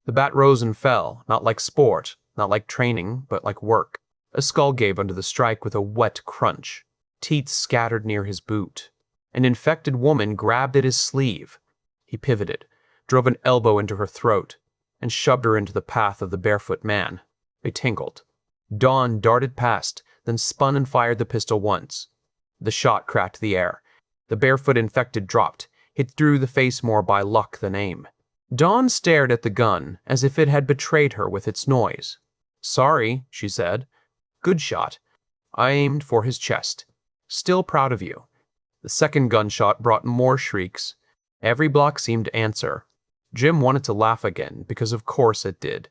The bat rose and fell, not like sport, not like training, but like work. A skull gave under the strike with a wet crunch. teeth scattered near his boot. An infected woman grabbed at his sleeve. He pivoted, drove an elbow into her throat, and shoved her into the path of the barefoot man. They tingled. Dawn darted past, then spun and fired the pistol once. The shot cracked the air. The barefoot infected dropped, hit through the face more by luck than aim. Dawn stared at the gun as if it had betrayed her with its noise. "Sorry," she said. "Good shot." I aimed for his chest. "Still proud of you." The second gunshot brought more shrieks. Every block seemed to answer. Jim wanted to laugh again, because of course it did.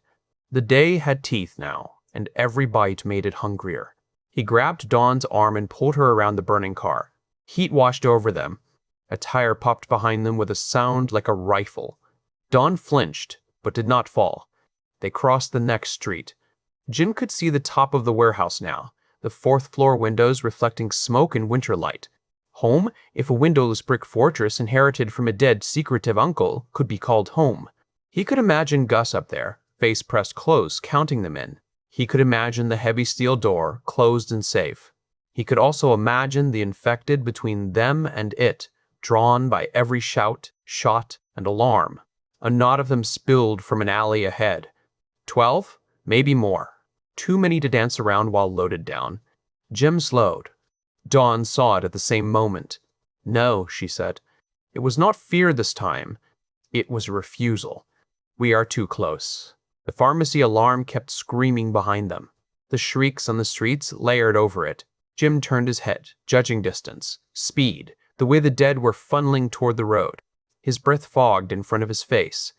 The day had teeth now, and every bite made it hungrier. He grabbed Dawn's arm and pulled her around the burning car. Heat washed over them. A tire popped behind them with a sound like a rifle. Dawn flinched, but did not fall. They crossed the next street. Jim could see the top of the warehouse now, the fourth-floor windows reflecting smoke and winter light. Home, if a windowless brick fortress inherited from a dead secretive uncle, could be called home. He could imagine Gus up there, face pressed close, counting them in. He could imagine the heavy steel door, closed and safe. He could also imagine the infected between them and it, drawn by every shout, shot, and alarm. A knot of them spilled from an alley ahead. 12? Maybe more. Too many to dance around while loaded down. Jim slowed. Dawn saw it at the same moment. "No," she said. It was not fear this time. It was a refusal. "We are too close." The pharmacy alarm kept screaming behind them. The shrieks on the streets layered over it. Jim turned his head, judging distance, speed, the way the dead were funneling toward the road. His breath fogged in front of his face.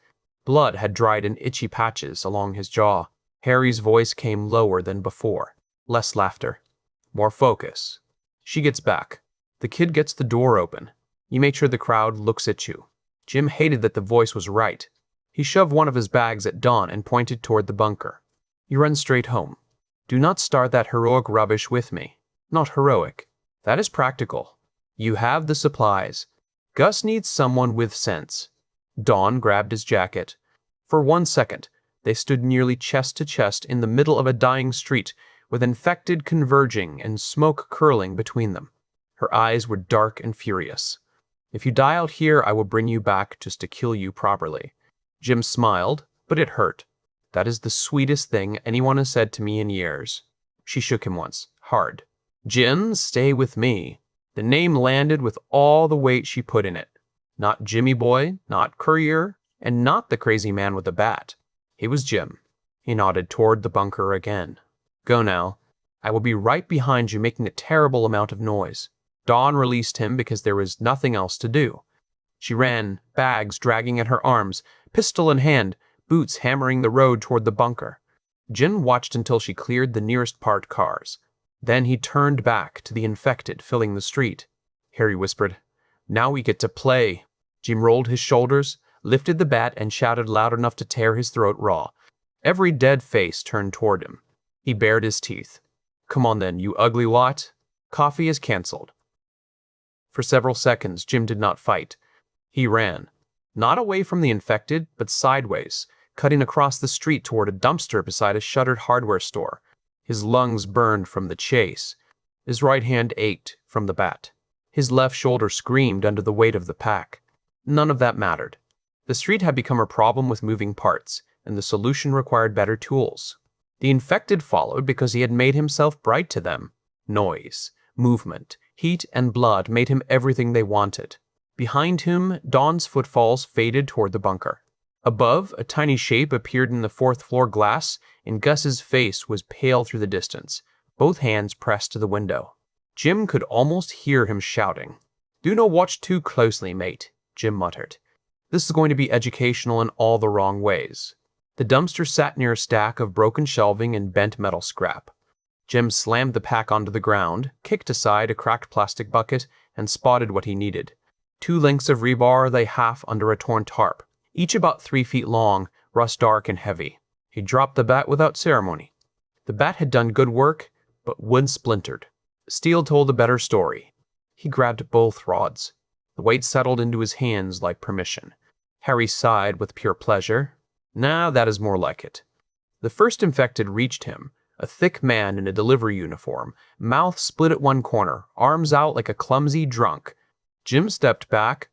Blood had dried in itchy patches along his jaw. Harry's voice came lower than before. Less laughter. More focus. "She gets back. The kid gets the door open. You make sure the crowd looks at you." Jim hated that the voice was right. He shoved one of his bags at Dawn and pointed toward the bunker. "You run straight home. Do not start that heroic rubbish with me. Not heroic. That is practical. You have the supplies. Gus needs someone with sense." Dawn grabbed his jacket. For 1 second, they stood nearly chest to chest in the middle of a dying street, with infected converging and smoke curling between them. Her eyes were dark and furious. "If you die out here, I will bring you back just to kill you properly." Jim smiled, but it hurt. "That is the sweetest thing anyone has said to me in years." She shook him once, hard. "Jim, stay with me." The name landed with all the weight she put in it. Not Jimmy Boy, not Courier, and not the crazy man with the bat. He was Jim. He nodded toward the bunker again. "Go now. I will be right behind you making a terrible amount of noise." Dawn released him because there was nothing else to do. She ran, bags dragging at her arms, pistol in hand, boots hammering the road toward the bunker. Jim watched until she cleared the nearest parked cars. Then he turned back to the infected filling the street. Harry whispered, "Now we get to play." Jim rolled his shoulders, lifted the bat, and shouted loud enough to tear his throat raw. Every dead face turned toward him. He bared his teeth. "Come on then, you ugly lot. Coffee is canceled." For several seconds, Jim did not fight. He ran. Not away from the infected, but sideways, cutting across the street toward a dumpster beside a shuttered hardware store. His lungs burned from the chase. His right hand ached from the bat. His left shoulder screamed under the weight of the pack. None of that mattered. The street had become a problem with moving parts, and the solution required better tools. The infected followed because he had made himself bright to them. Noise, movement, heat, and blood made him everything they wanted. Behind him, Dawn's footfalls faded toward the bunker. Above, a tiny shape appeared in the fourth-floor glass, and Gus's face was pale through the distance, both hands pressed to the window. Jim could almost hear him shouting. "Do not watch too closely, mate," Jim muttered. "This is going to be educational in all the wrong ways." The dumpster sat near a stack of broken shelving and bent metal scrap. Jim slammed the pack onto the ground, kicked aside a cracked plastic bucket, and spotted what he needed. 2 lengths of rebar lay half under a torn tarp, each about 3 feet long, rust-dark and heavy. He dropped the bat without ceremony. The bat had done good work, but wood splintered. Steel told a better story. He grabbed both rods. The weight settled into his hands like permission. Harry sighed with pure pleasure. "Now that is more like it." The first infected reached him, A thick man in a delivery uniform, mouth split at one corner, arms out like a clumsy drunk. Jim stepped back,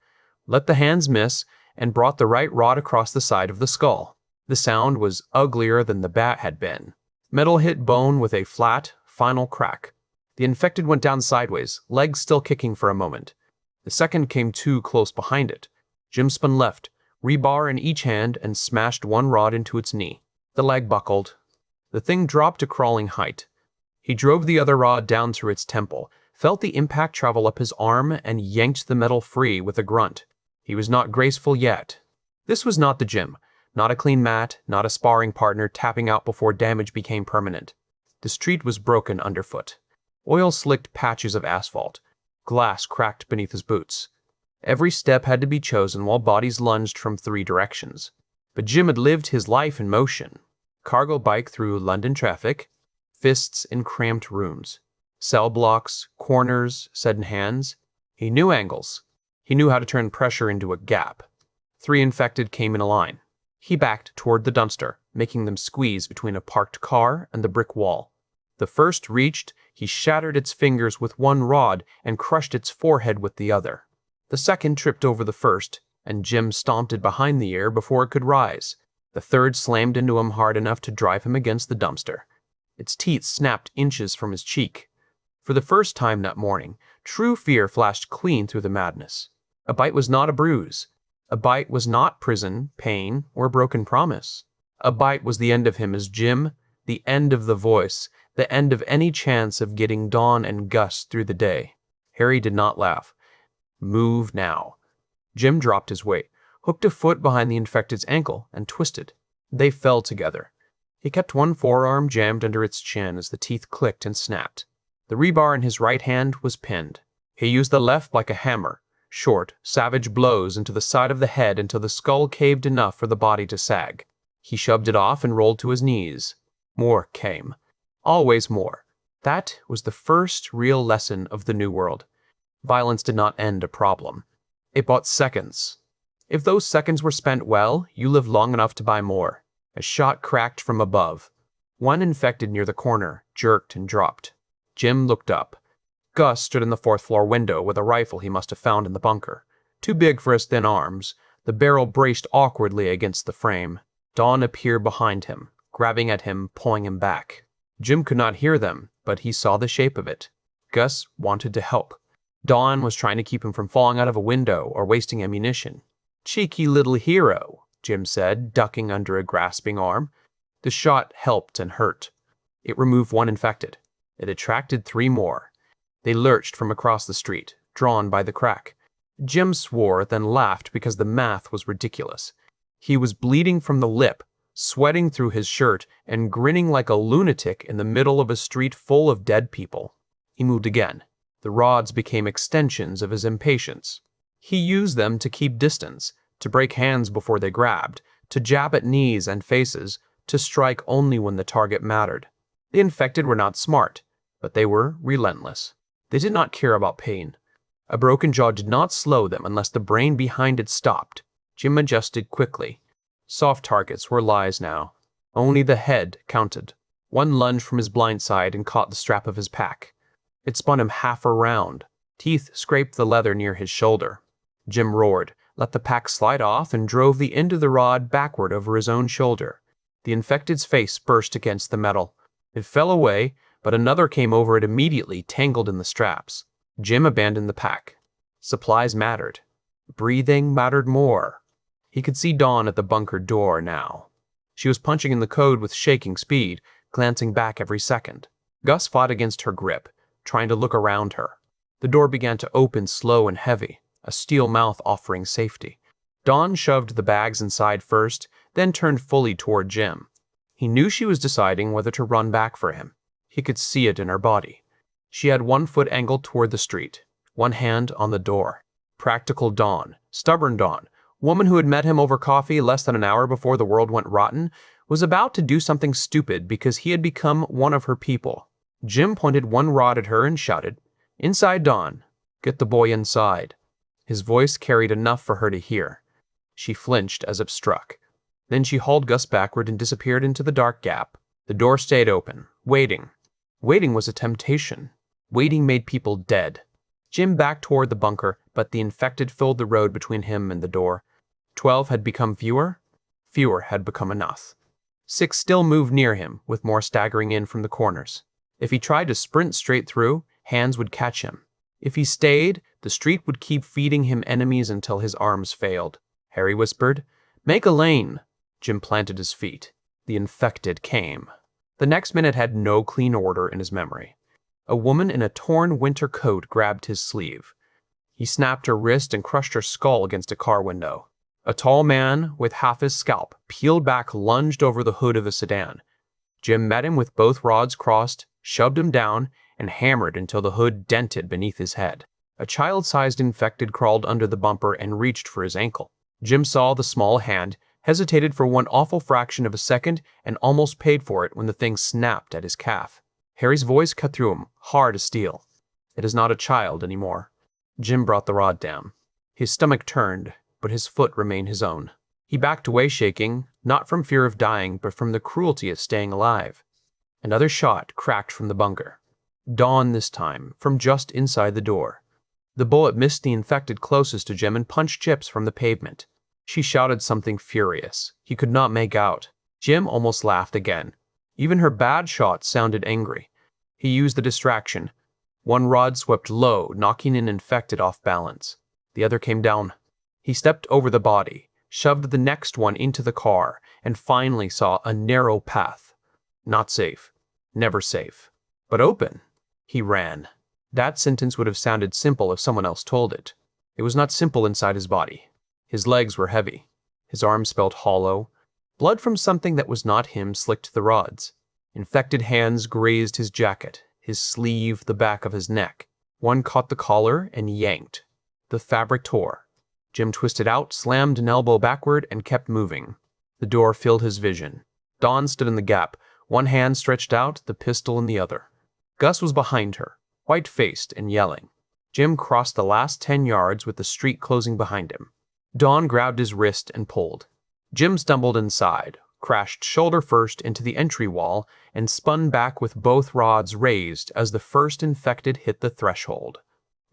let the hands miss, and brought the right rod across the side of the skull. The sound was uglier than the bat had been. Metal hit bone with a flat, final crack. The infected went down sideways, legs still kicking for a moment. The second came too close behind it. Jim spun left, rebar in each hand, and smashed one rod into its knee. The leg buckled. The thing dropped to crawling height. He drove the other rod down through its temple, felt the impact travel up his arm, and yanked the metal free with a grunt. He was not graceful yet. This was not the gym. Not a clean mat, not a sparring partner tapping out before damage became permanent. The street was broken underfoot. Oil-slicked patches of asphalt. Glass cracked beneath his boots. Every step had to be chosen while bodies lunged from 3 directions. But Jim had lived his life in motion. Cargo bike through London traffic, fists in cramped rooms. Cell blocks, corners, sudden hands. He knew angles. He knew how to turn pressure into a gap. 3 infected came in a line. He backed toward the dumpster, making them squeeze between a parked car and the brick wall. The first reached, he shattered its fingers with one rod and crushed its forehead with the other. The second tripped over the first, and Jim stomped it behind the ear before it could rise. The third slammed into him hard enough to drive him against the dumpster. Its teeth snapped inches from his cheek. For the first time that morning, true fear flashed clean through the madness. A bite was not a bruise. A bite was not prison, pain, or broken promise. A bite was the end of him as Jim, the end of the voice, the end of any chance of getting Dawn and Gus through the day. Harry did not laugh. Move now. Jim dropped his weight, hooked a foot behind the infected's ankle, and twisted. They fell together. He kept one forearm jammed under its chin as the teeth clicked and snapped. The rebar in his right hand was pinned. He used the left like a hammer. Short, savage blows into the side of the head until the skull caved enough for the body to sag. He shoved it off and rolled to his knees. More came. Always more. That was the first real lesson of the New World. Violence did not end a problem. It bought seconds. If those seconds were spent well, you lived long enough to buy more. A shot cracked from above. One infected near the corner jerked and dropped. Jim looked up. Gus stood in the 4th-floor window with a rifle he must have found in the bunker. Too big for his thin arms, the barrel braced awkwardly against the frame. Dawn appeared behind him, grabbing at him, pulling him back. Jim could not hear them, but he saw the shape of it. Gus wanted to help. Dawn was trying to keep him from falling out of a window or wasting ammunition. "Cheeky little hero," Jim said, ducking under a grasping arm. The shot helped and hurt. It removed 1 infected. It attracted 3 more. They lurched from across the street, drawn by the crack. Jim swore, then laughed because the math was ridiculous. He was bleeding from the lip, sweating through his shirt, and grinning like a lunatic in the middle of a street full of dead people. He moved again. The rods became extensions of his impatience. He used them to keep distance, to break hands before they grabbed, to jab at knees and faces, to strike only when the target mattered. The infected were not smart, but they were relentless. They did not care about pain. A broken jaw did not slow them unless the brain behind it stopped. Jim adjusted quickly. Soft targets were lies now. Only the head counted. One lunged from his blind side and caught the strap of his pack. It spun him half around. Teeth scraped the leather near his shoulder. Jim roared, let the pack slide off, and drove the end of the rod backward over his own shoulder. The infected's face burst against the metal. It fell away, but another came over it immediately, tangled in the straps. Jim abandoned the pack. Supplies mattered. Breathing mattered more. He could see Dawn at the bunker door now. She was punching in the code with shaking speed, glancing back every second. Gus fought against her grip, trying to look around her. The door began to open slow and heavy, a steel mouth offering safety. Dawn shoved the bags inside first, then turned fully toward Jim. He knew she was deciding whether to run back for him. He could see it in her body. She had one foot angled toward the street, one hand on the door. Practical Dawn, stubborn Dawn, woman who had met him over coffee less than an hour before the world went rotten, was about to do something stupid because he had become one of her people. Jim pointed one rod at her and shouted, "Inside, Dawn. Get the boy inside." His voice carried enough for her to hear. She flinched as it struck. Then she hauled Gus backward and disappeared into the dark gap. The door stayed open, waiting. Waiting was a temptation. Waiting made people dead. Jim backed toward the bunker, but the infected filled the road between him and the door. 12 had become fewer. Fewer had become enough. 6 still moved near him, with more staggering in from the corners. If he tried to sprint straight through, hands would catch him. If he stayed, the street would keep feeding him enemies until his arms failed. Harry whispered, "Make a lane." Jim planted his feet. The infected came. The next minute had no clean order in his memory. A woman in a torn winter coat grabbed his sleeve. He snapped her wrist and crushed her skull against a car window. A tall man, with half his scalp peeled back, lunged over the hood of a sedan. Jim met him with both rods crossed, shoved him down, and hammered until the hood dented beneath his head. A child-sized infected crawled under the bumper and reached for his ankle. Jim saw the small hand, hesitated for one awful fraction of a second, and almost paid for it when the thing snapped at his calf. Harry's voice cut through him, hard as steel. "It is not a child anymore." Jim brought the rod down. His stomach turned, but his foot remained his own. He backed away shaking, not from fear of dying, but from the cruelty of staying alive. Another shot cracked from the bunker. Dawn this time, from just inside the door. The bullet missed the infected closest to Jim and punched Chips from the pavement. She shouted something furious. He could not make out. Jim almost laughed again. Even her bad shot sounded angry. He used the distraction. One rod swept low, knocking an infected off balance. The other came down. He stepped over the body, shoved the next one into the car, and finally saw a narrow path. Not safe. Never safe. But open. He ran. That sentence would have sounded simple if someone else told it. It was not simple inside his body. His legs were heavy. His arms felt hollow. Blood from something that was not him slicked the rods. Infected hands grazed his jacket, his sleeve, the back of his neck. One caught the collar and yanked. The fabric tore. Jim twisted out, slammed an elbow backward, and kept moving. The door filled his vision. Dawn stood in the gap, one hand stretched out, the pistol in the other. Gus was behind her, white-faced and yelling. Jim crossed the last 10 yards with the street closing behind him. Dawn grabbed his wrist and pulled. Jim stumbled inside, crashed shoulder first into the entry wall, and spun back with both rods raised as the first infected hit the threshold.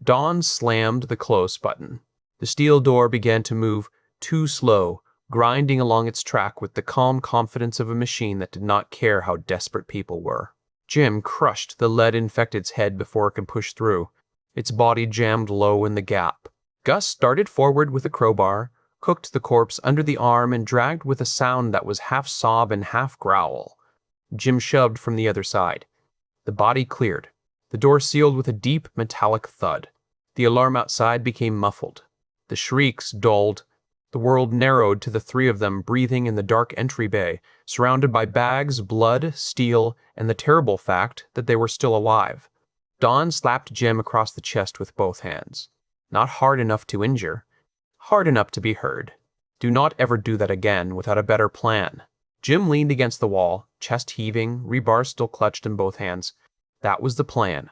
Dawn slammed the close button. The steel door began to move, too slow, grinding along its track with the calm confidence of a machine that did not care how desperate people were. Jim crushed the lead-infected's head before it could push through. Its body jammed low in the gap. Gus started forward with a crowbar, cooked the corpse under the arm, and dragged with a sound that was half sob and half growl. Jim shoved from the other side. The body cleared. The door sealed with a deep, metallic thud. The alarm outside became muffled. The shrieks dulled. The world narrowed to the 3 of them breathing in the dark entry bay, surrounded by bags, blood, steel, and the terrible fact that they were still alive. Dawn slapped Jim across the chest with both hands. Not hard enough to injure. Hard enough to be heard. Do not ever do that again without a better plan. Jim leaned against the wall, chest heaving, rebar still clutched in both hands. That was the plan.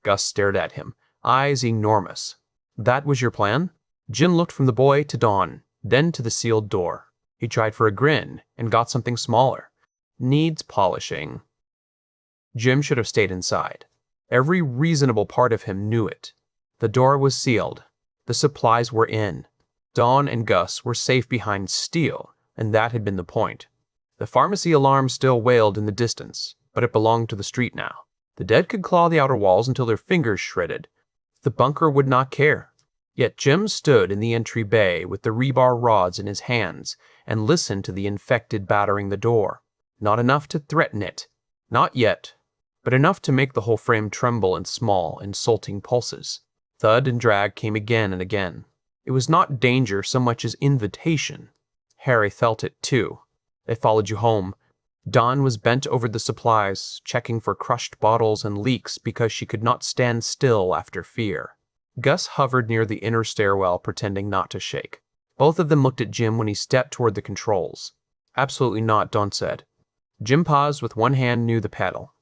Gus stared at him, eyes enormous. That was your plan? Jim looked from the boy to Dawn, then to the sealed door. He tried for a grin and got something smaller. Needs polishing. Jim should have stayed inside. Every reasonable part of him knew it. The door was sealed. The supplies were in. Dawn and Gus were safe behind steel, and that had been the point. The pharmacy alarm still wailed in the distance, but it belonged to the street now. The dead could claw the outer walls until their fingers shredded. The bunker would not care. Yet Jim stood in the entry bay with the rebar rods in his hands and listened to the infected battering the door. Not enough to threaten it. Not yet. But enough to make the whole frame tremble in small, insulting pulses. Thud and drag came again and again. It was not danger so much as invitation. Harry felt it too. They followed you home. Dawn was bent over the supplies, checking for crushed bottles and leaks because she could not stand still after fear. Gus hovered near the inner stairwell, pretending not to shake. Both of them looked at Jim when he stepped toward the controls. Absolutely not, Dawn said. Jim paused with one hand near the paddle.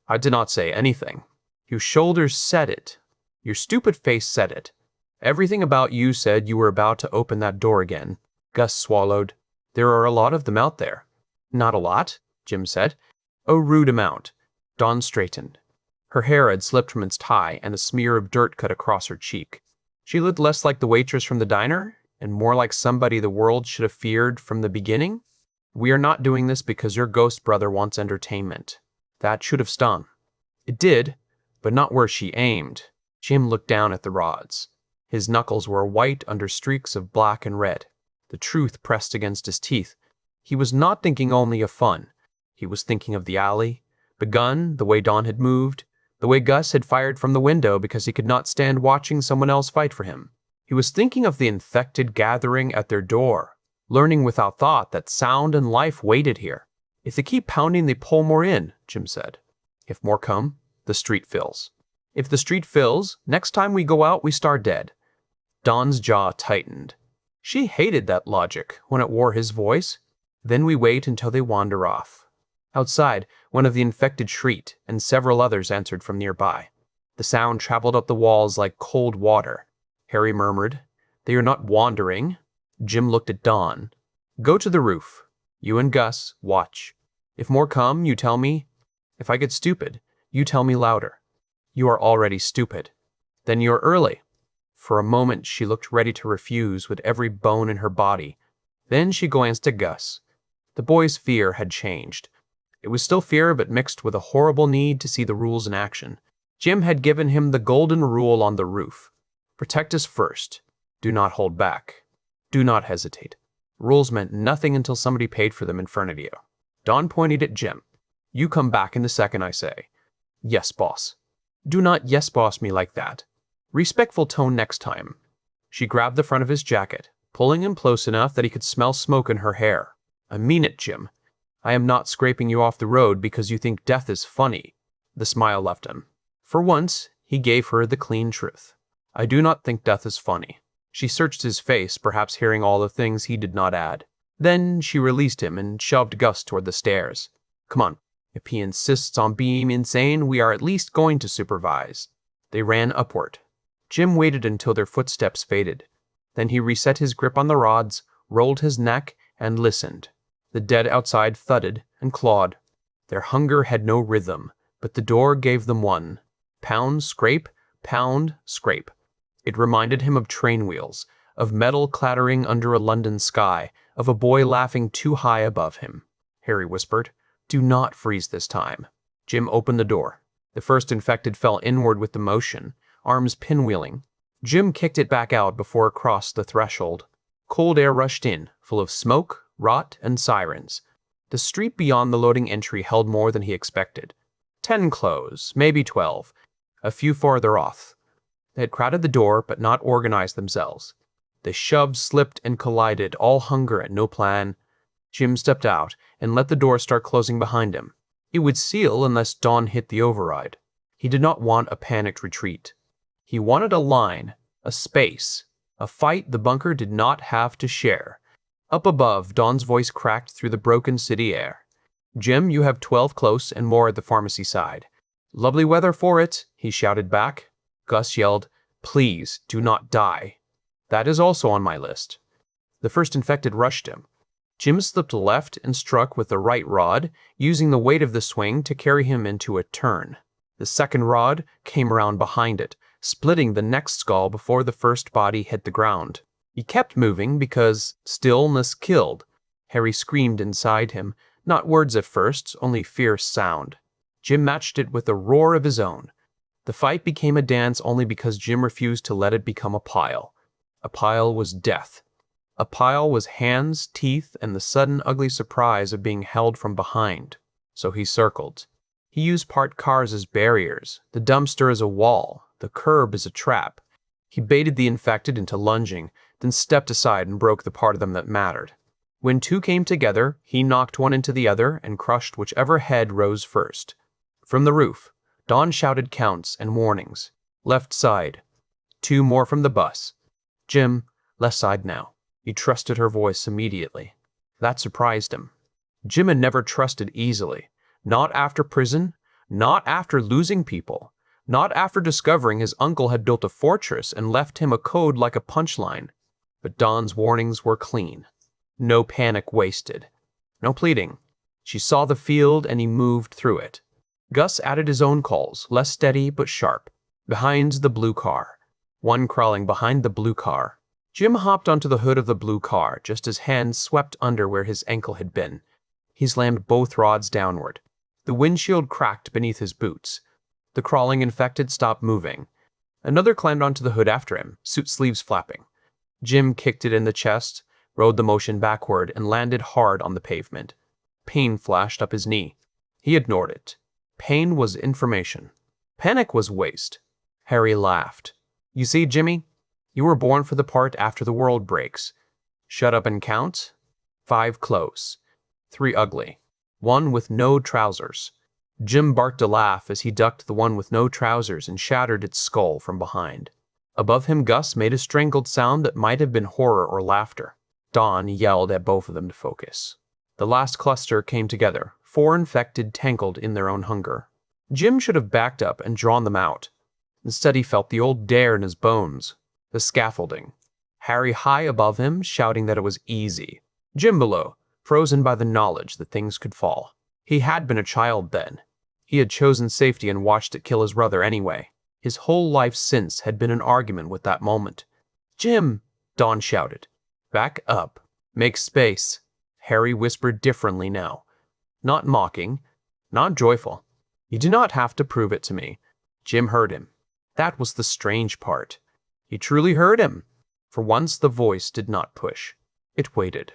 I did not say anything. Your shoulders said it. Your stupid face said it. Everything about you said you were about to open that door again. Gus swallowed. There are a lot of them out there. Not a lot, Jim said. A rude amount. Dawn straightened. Her hair had slipped from its tie, and a smear of dirt cut across her cheek. She looked less like the waitress from the diner, and more like somebody the world should have feared from the beginning. We are not doing this because your ghost brother wants entertainment. That should have stung. It did, but not where she aimed. Jim looked down at the rods. His knuckles were white under streaks of black and red. The truth pressed against his teeth. He was not thinking only of fun. He was thinking of the alley, the gun, the way Dawn had moved, the way Gus had fired from the window because he could not stand watching someone else fight for him. He was thinking of the infected gathering at their door, learning without thought that sound and life waited here. If they keep pounding, they pull more in, Jim said. If more come, the street fills. If the street fills, next time we go out, we start dead. Dawn's jaw tightened. She hated that logic when it wore his voice. Then we wait until they wander off. Outside, one of the infected shrieked, and several others answered from nearby. The sound traveled up the walls like cold water. Harry murmured, "They are not wandering." Jim looked at Dawn. "Go to the roof. You and Gus, watch. If more come, you tell me. If I get stupid, you tell me louder. You are already stupid. Then you're early." For a moment, she looked ready to refuse with every bone in her body. Then she glanced at Gus. The boy's fear had changed. It was still fear, but mixed with a horrible need to see the rules in action. Jim had given him the golden rule on the roof. Protect us first. Do not hold back. Do not hesitate. Rules meant nothing until somebody paid for them in front of you. Dawn pointed at Jim. "You come back in the second I say. Yes, boss." "Do not yes, boss me like that. Respectful tone next time." She grabbed the front of his jacket, pulling him close enough that he could smell smoke in her hair. "I mean it, Jim. I am not scraping you off the road because you think death is funny." The smile left him. For once, he gave her the clean truth. "I do not think death is funny." She searched his face, perhaps hearing all the things he did not add. Then she released him and shoved Gus toward the stairs. "Come on. If he insists on being insane, we are at least going to supervise." They ran upward. Jim waited until their footsteps faded. Then he reset his grip on the rods, rolled his neck, and listened. The dead outside thudded and clawed. Their hunger had no rhythm, but the door gave them one. Pound, scrape, pound, scrape. It reminded him of train wheels, of metal clattering under a London sky, of a boy laughing too high above him. Harry whispered, "Do not freeze this time." Jim opened the door. The first infected fell inward with the motion, arms pinwheeling. Jim kicked it back out before it crossed the threshold. Cold air rushed in, full of smoke, rot, and sirens. The street beyond the loading entry held more than he expected. 10 clothes, maybe 12, a few farther off. They had crowded the door, but not organized themselves. They shoved, slipped, and collided, all hunger and no plan. Jim stepped out and let the door start closing behind him. It would seal unless Dawn hit the override. He did not want a panicked retreat. He wanted a line, a space, a fight the bunker did not have to share. Up above, Dawn's voice cracked through the broken city air. "Jim, you have 12 close and more at the pharmacy side." "Lovely weather for it," he shouted back. Gus yelled, "Please, do not die." "That is also on my list." The first infected rushed him. Jim slipped left and struck with the right rod, using the weight of the swing to carry him into a turn. The second rod came around behind it, splitting the next skull before the first body hit the ground. He kept moving because stillness killed. Harry screamed inside him, not words at first, only fierce sound. Jim matched it with a roar of his own. The fight became a dance only because Jim refused to let it become a pile. A pile was death. A pile was hands, teeth, and the sudden ugly surprise of being held from behind. So he circled. He used parked cars as barriers, the dumpster as a wall, the curb as a trap. He baited the infected into lunging, then stepped aside and broke the part of them that mattered. When two came together, he knocked one into the other and crushed whichever head rose first. From the roof, Dawn shouted counts and warnings. Left side. 2 more from the bus. Jim, left side now. He trusted her voice immediately. That surprised him. Jim had never trusted easily. Not after prison, not after losing people, not after discovering his uncle had built a fortress and left him a code like a punchline. But Dawn's warnings were clean. No panic wasted. No pleading. She saw the field and he moved through it. Gus added his own calls, less steady but sharp. Behind the blue car. One crawling behind the blue car. Jim hopped onto the hood of the blue car just as hands swept under where his ankle had been. He slammed both rods downward. The windshield cracked beneath his boots. The crawling infected stopped moving. Another climbed onto the hood after him, suit sleeves flapping. Jim kicked it in the chest, rode the motion backward, and landed hard on the pavement. Pain flashed up his knee. He ignored it. Pain was information. Panic was waste. Harry laughed. You see, Jimmy? You were born for the part after the world breaks. Shut up and count. 5 close. 3 ugly. 1 with no trousers. Jim barked a laugh as he ducked the one with no trousers and shattered its skull from behind. Above him, Gus made a strangled sound that might have been horror or laughter. Dawn yelled at both of them to focus. The last cluster came together, 4 infected tangled in their own hunger. Jim should have backed up and drawn them out. Instead, he felt the old dare in his bones. The scaffolding. Harry high above him, shouting that it was easy. Jim below, frozen by the knowledge that things could fall. He had been a child then. He had chosen safety and watched it kill his brother anyway. His whole life since had been an argument with that moment. Jim! Dawn shouted. Back up. Make space. Harry whispered differently now. Not mocking. Not joyful. You do not have to prove it to me. Jim heard him. That was the strange part. He truly heard him. For once the voice did not push. It waited.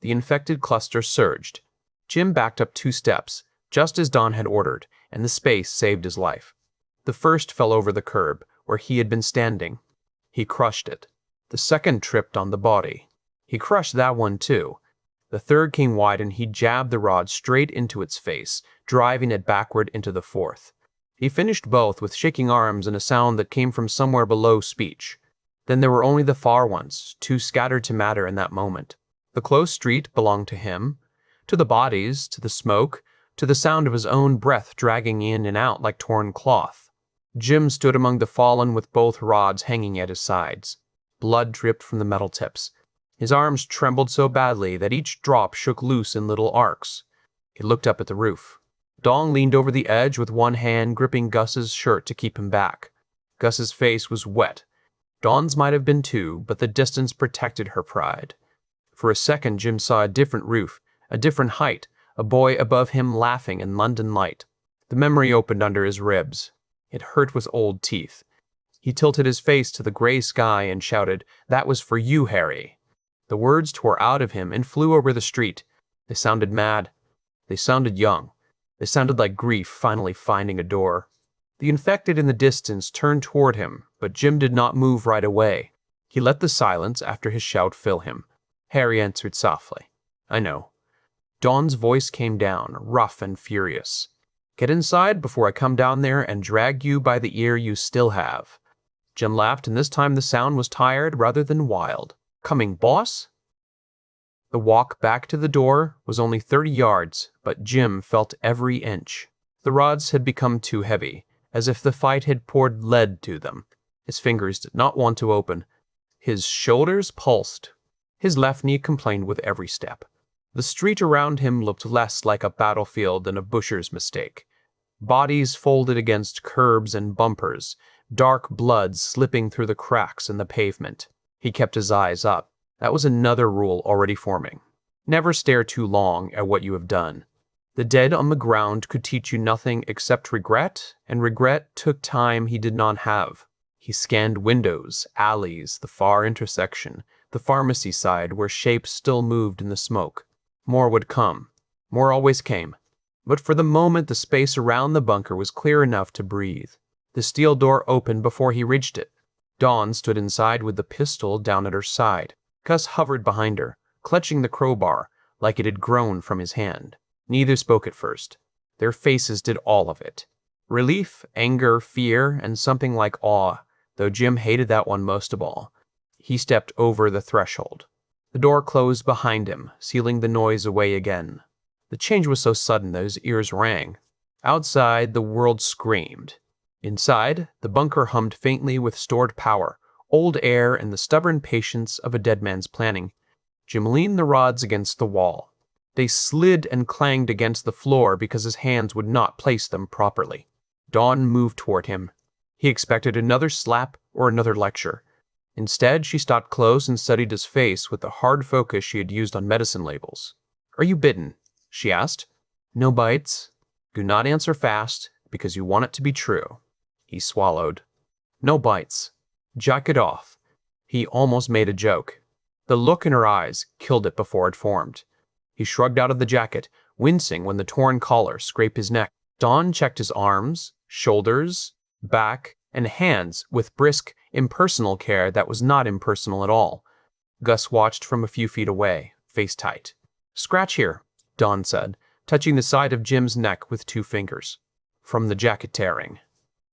The infected cluster surged. Jim backed up 2 steps, just as Dawn had ordered, and the space saved his life. The first fell over the curb, where he had been standing. He crushed it. The second tripped on the body. He crushed that one too. The third came wide and he jabbed the rod straight into its face, driving it backward into the fourth. He finished both with shaking arms and a sound that came from somewhere below speech. Then there were only the far ones, too scattered to matter in that moment. The close street belonged to him, to the bodies, to the smoke, to the sound of his own breath dragging in and out like torn cloth. Jim stood among the fallen with both rods hanging at his sides. Blood dripped from the metal tips. His arms trembled so badly that each drop shook loose in little arcs. He looked up at the roof. Dawn leaned over the edge with one hand gripping Gus's shirt to keep him back. Gus's face was wet. Dawn's might have been too, but the distance protected her pride. For a second, Jim saw a different roof, a different height, a boy above him laughing in London light. The memory opened under his ribs. It hurt with old teeth. He tilted his face to the gray sky and shouted, "That was for you, Harry." The words tore out of him and flew over the street. They sounded mad. They sounded young. They sounded like grief finally finding a door. The infected in the distance turned toward him, but Jim did not move right away. He let the silence after his shout fill him. Harry answered softly, "I know." Dawn's voice came down, rough and furious. "Get inside before I come down there and drag you by the ear you still have." Jim laughed, and this time the sound was tired rather than wild. "Coming, boss?" The walk back to the door was only 30 yards, but Jim felt every inch. The rods had become too heavy, as if the fight had poured lead to them. His fingers did not want to open. His shoulders pulsed. His left knee complained with every step. The street around him looked less like a battlefield than a butcher's mistake. Bodies folded against curbs and bumpers, dark blood slipping through the cracks in the pavement. He kept his eyes up. That was another rule already forming. Never stare too long at what you have done. The dead on the ground could teach you nothing except regret, and regret took time he did not have. He scanned windows, alleys, the far intersection, the pharmacy side where shapes still moved in the smoke. More would come. More always came. But for the moment the space around the bunker was clear enough to breathe. The steel door opened before he reached it. Dawn stood inside with the pistol down at her side. Gus hovered behind her, clutching the crowbar, like it had grown from his hand. Neither spoke at first. Their faces did all of it. Relief, anger, fear, and something like awe, though Jim hated that one most of all. He stepped over the threshold. The door closed behind him, sealing the noise away again. The change was so sudden that his ears rang. Outside, the world screamed. Inside, the bunker hummed faintly with stored power, old air, and the stubborn patience of a dead man's planning. Jim leaned the rods against the wall. They slid and clanged against the floor because his hands would not place them properly. Dawn moved toward him. He expected another slap or another lecture. Instead, she stopped close and studied his face with the hard focus she had used on medicine labels. "Are you bitten?" she asked. "No bites." "Do not answer fast, because you want it to be true." He swallowed. "No bites. Jack it off." He almost made a joke. The look in her eyes killed it before it formed. He shrugged out of the jacket, wincing when the torn collar scraped his neck. Dawn checked his arms, shoulders, back, and hands with brisk, impersonal care that was not impersonal at all. Gus watched from a few feet away, face tight. "Scratch here," Dawn said, touching the side of Jim's neck with 2 fingers. "From the jacket tearing."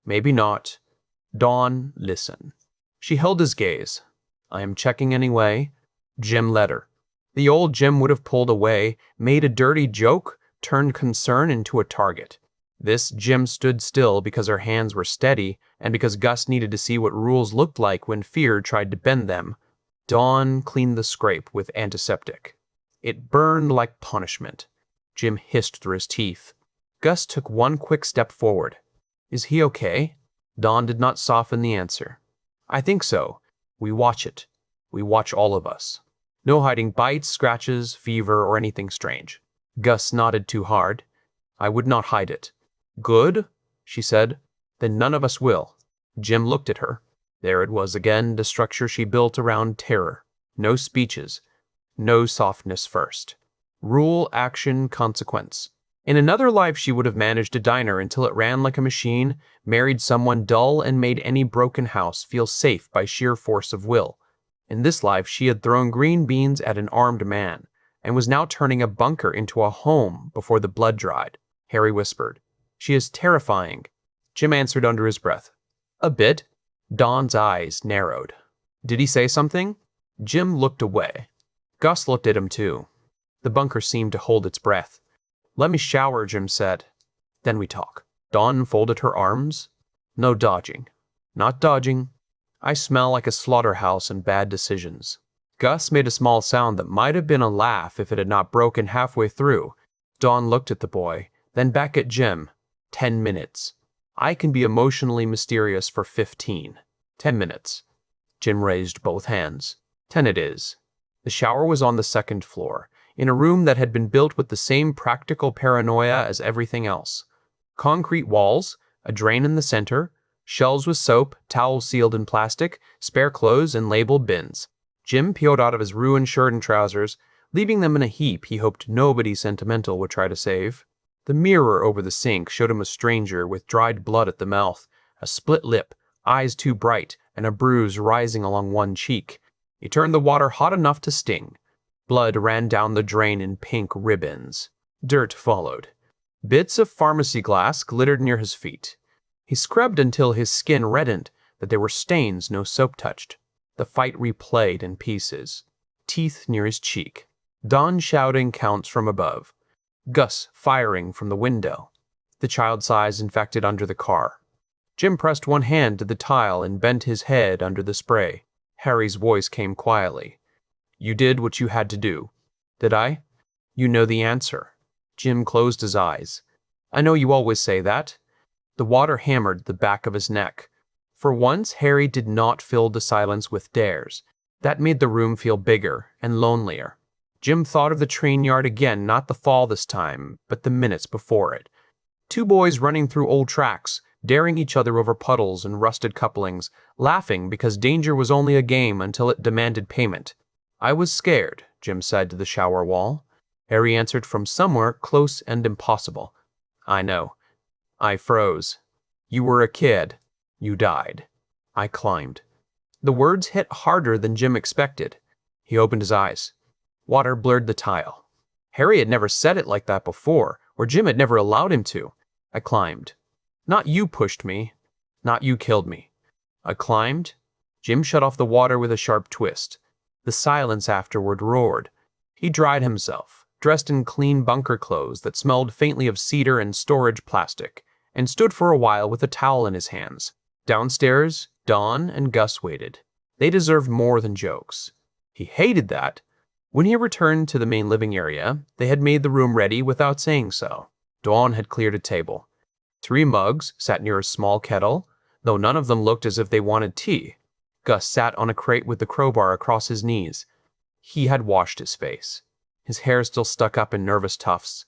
"Maybe not." "Dawn, listen." She held his gaze. "I am checking anyway." Jim let her. The old Jim would have pulled away, made a dirty joke, turned concern into a target. This Jim stood still because her hands were steady and because Gus needed to see what rules looked like when fear tried to bend them. Dawn cleaned the scrape with antiseptic. It burned like punishment. Jim hissed through his teeth. Gus took one quick step forward. "Is he okay?" Dawn did not soften the answer. "I think so. We watch it. We watch all of us. No hiding bites, scratches, fever, or anything strange." Gus nodded too hard. "I would not hide it." "Good," she said. "Then none of us will." Jim looked at her. There it was again, the structure she built around terror. No speeches. No softness first. Rule, action, consequence. In another life she would have managed a diner until it ran like a machine, married someone dull, and made any broken house feel safe by sheer force of will. In this life she had thrown green beans at an armed man, and was now turning a bunker into a home before the blood dried. Harry whispered, "She is terrifying." Jim answered under his breath, "A bit." Dawn's eyes narrowed. "Did he say something?" Jim looked away. Gus looked at him too. The bunker seemed to hold its breath. "Let me shower," Jim said. "Then we talk." Dawn folded her arms. "No dodging." "Not dodging. I smell like a slaughterhouse and bad decisions." Gus made a small sound that might have been a laugh if it had not broken halfway through. Dawn looked at the boy, then back at Jim. 10 minutes. I can be emotionally mysterious for 15. 10 minutes. Jim raised both hands. 10 it is. The shower was on the 2nd floor, in a room that had been built with the same practical paranoia as everything else. Concrete walls, a drain in the center, shelves with soap, towels sealed in plastic, spare clothes, and labeled bins. Jim peeled out of his ruined shirt and trousers, leaving them in a heap he hoped nobody sentimental would try to save. The mirror over the sink showed him a stranger with dried blood at the mouth, a split lip, eyes too bright, and a bruise rising along one cheek. He turned the water hot enough to sting. Blood ran down the drain in pink ribbons. Dirt followed. Bits of pharmacy glass glittered near his feet. He scrubbed until his skin reddened, that there were stains no soap touched. The fight replayed in pieces. Teeth near his cheek. Dawn shouting counts from above. Gus firing from the window. The child's eyes infected under the car. Jim pressed one hand to the tile and bent his head under the spray. Harry's voice came quietly. "You did what you had to do." "Did I?" "You know the answer." Jim closed his eyes. "I know you always say that." The water hammered the back of his neck. For once, Harry did not fill the silence with dares. That made the room feel bigger and lonelier. Jim thought of the train yard again, not the fall this time, but the minutes before it. 2 boys running through old tracks, daring each other over puddles and rusted couplings, laughing because danger was only a game until it demanded payment. "I was scared," Jim said to the shower wall. Harry answered from somewhere close and impossible. "I know. I froze. You were a kid. You died. I climbed." The words hit harder than Jim expected. He opened his eyes. Water blurred the tile. Harry had never said it like that before, or Jim had never allowed him to. "I climbed. Not you pushed me. Not you killed me. I climbed." Jim shut off the water with a sharp twist. The silence afterward roared. He dried himself, dressed in clean bunker clothes that smelled faintly of cedar and storage plastic, and stood for a while with a towel in his hands. Downstairs, Dawn and Gus waited. They deserved more than jokes. He hated that, When he returned to the main living area, they had made the room ready without saying so. Dawn had cleared a table. 3 mugs sat near a small kettle, though none of them looked as if they wanted tea. Gus sat on a crate with the crowbar across his knees. He had washed his face. His hair still stuck up in nervous tufts.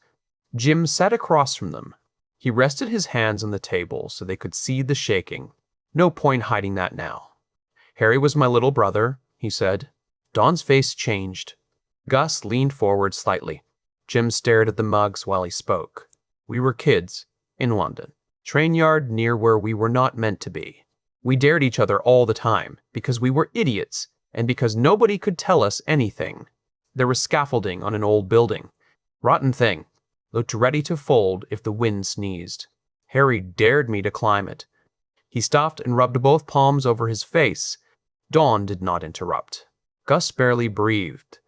Jim sat across from them. He rested his hands on the table so they could see the shaking. No point hiding that now. "Harry was my little brother," he said. Dawn's face changed. Gus leaned forward slightly. Jim stared at the mugs while he spoke. "We were kids, in London. Train yard near where we were not meant to be. We dared each other all the time, because we were idiots, and because nobody could tell us anything. There was scaffolding on an old building. Rotten thing. Looked ready to fold if the wind sneezed. Harry dared me to climb it." He stopped and rubbed both palms over his face. Dawn did not interrupt. Gus barely breathed.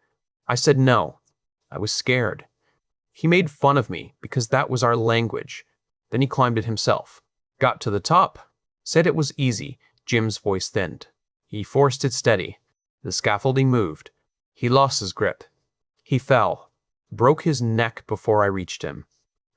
"I said no. I was scared. He made fun of me because that was our language. Then he climbed it himself. Got to the top. Said it was easy." Jim's voice thinned. He forced it steady. The scaffolding moved. He lost his grip. He fell. Broke his neck before I reached him.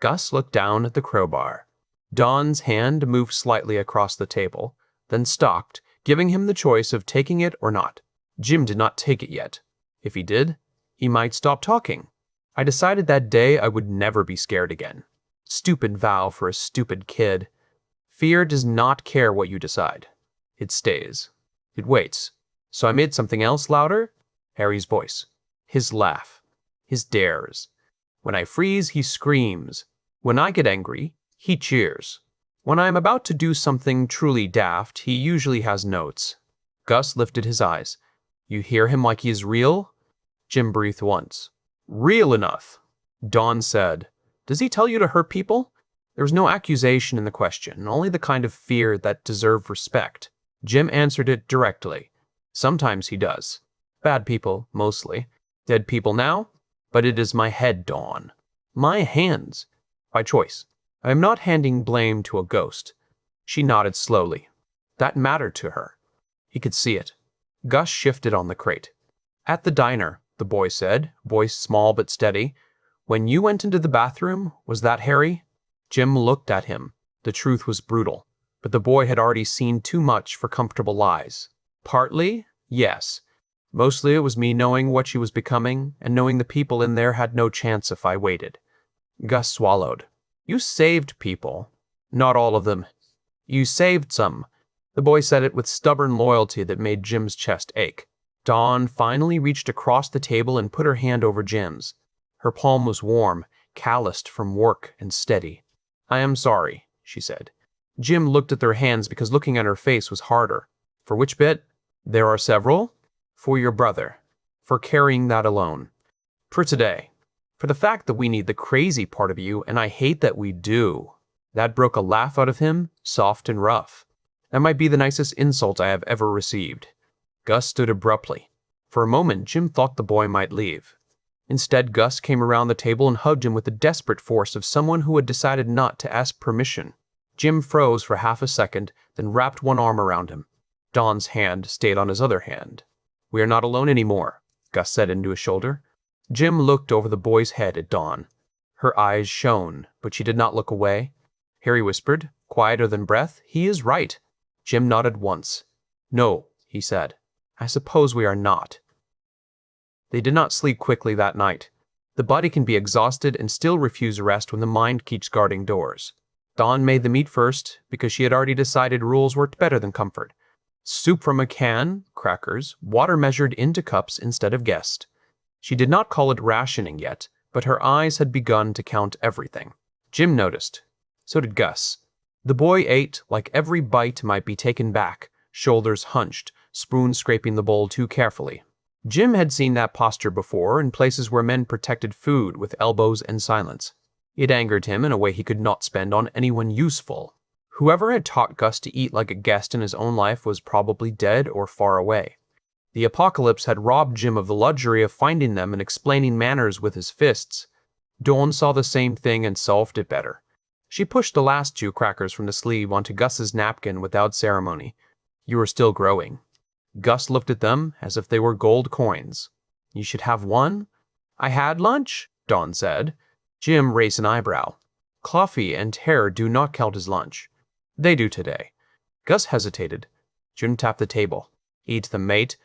Gus looked down at the crowbar. Dawn's hand moved slightly across the table, then stopped, giving him the choice of taking it or not. Jim did not take it yet. If he did, he might stop talking. I decided that day I would never be scared again. Stupid vow for a stupid kid. Fear does not care what you decide. It stays. It waits. So I made something else louder. Harry's voice. His laugh. His dares. When I freeze, he screams. When I get angry, he cheers. When I am about to do something truly daft, he usually has notes. Gus lifted his eyes. "You hear him like he is real?" Jim breathed once. "Real enough." Dawn said, "Does he tell you to hurt people?" There was no accusation in the question, only the kind of fear that deserved respect. Jim answered it directly. "Sometimes he does. Bad people, mostly. Dead people now? But it is my head, Dawn. My hands. By choice. I am not handing blame to a ghost." She nodded slowly. That mattered to her. He could see it. Gus shifted on the crate. "At the diner," the boy said, voice small but steady. "When you went into the bathroom, was that Harry?" Jim looked at him. The truth was brutal, but the boy had already seen too much for comfortable lies. "Partly, yes. Mostly it was me knowing what she was becoming, and knowing the people in there had no chance if I waited." Gus swallowed. "You saved people." "Not all of them." "You saved some." The boy said it with stubborn loyalty that made Jim's chest ache. Dawn finally reached across the table and put her hand over Jim's. Her palm was warm, calloused from work and steady. "I am sorry," she said. Jim looked at their hands because looking at her face was harder. "For which bit?" "There are several." "For your brother." "For carrying that alone." "For today." "For the fact that we need the crazy part of you, and I hate that we do." That broke a laugh out of him, soft and rough. That might be the nicest insult I have ever received. Gus stood abruptly. For a moment, Jim thought the boy might leave. Instead, Gus came around the table and hugged him with the desperate force of someone who had decided not to ask permission. Jim froze for half a second, then wrapped one arm around him. Dawn's hand stayed on his other hand. "We are not alone anymore," Gus said into his shoulder. Jim looked over the boy's head at Dawn. Her eyes shone, but she did not look away. Harry whispered, quieter than breath, "He is right." Jim nodded once. "No," he said. "I suppose we are not." They did not sleep quickly that night. The body can be exhausted and still refuse rest when the mind keeps guarding doors. Dawn made them eat first, because she had already decided rules worked better than comfort. Soup from a can, crackers, water measured into cups instead of guessed. She did not call it rationing yet, but her eyes had begun to count everything. Jim noticed. So did Gus. The boy ate like every bite might be taken back, shoulders hunched, spoon scraping the bowl too carefully. Jim had seen that posture before in places where men protected food with elbows and silence. It angered him in a way he could not spend on anyone useful. Whoever had taught Gus to eat like a guest in his own life was probably dead or far away. The apocalypse had robbed Jim of the luxury of finding them and explaining manners with his fists. Dawn saw the same thing and solved it better. She pushed the last 2 crackers from the sleeve onto Gus's napkin without ceremony. "You are still growing." Gus looked at them as if they were gold coins. You should have one. I had lunch, Dawn said. Jim raised an eyebrow. Coffee and terror do not count as lunch. They do today. Gus hesitated. Jim tapped the table. Eat them, mate.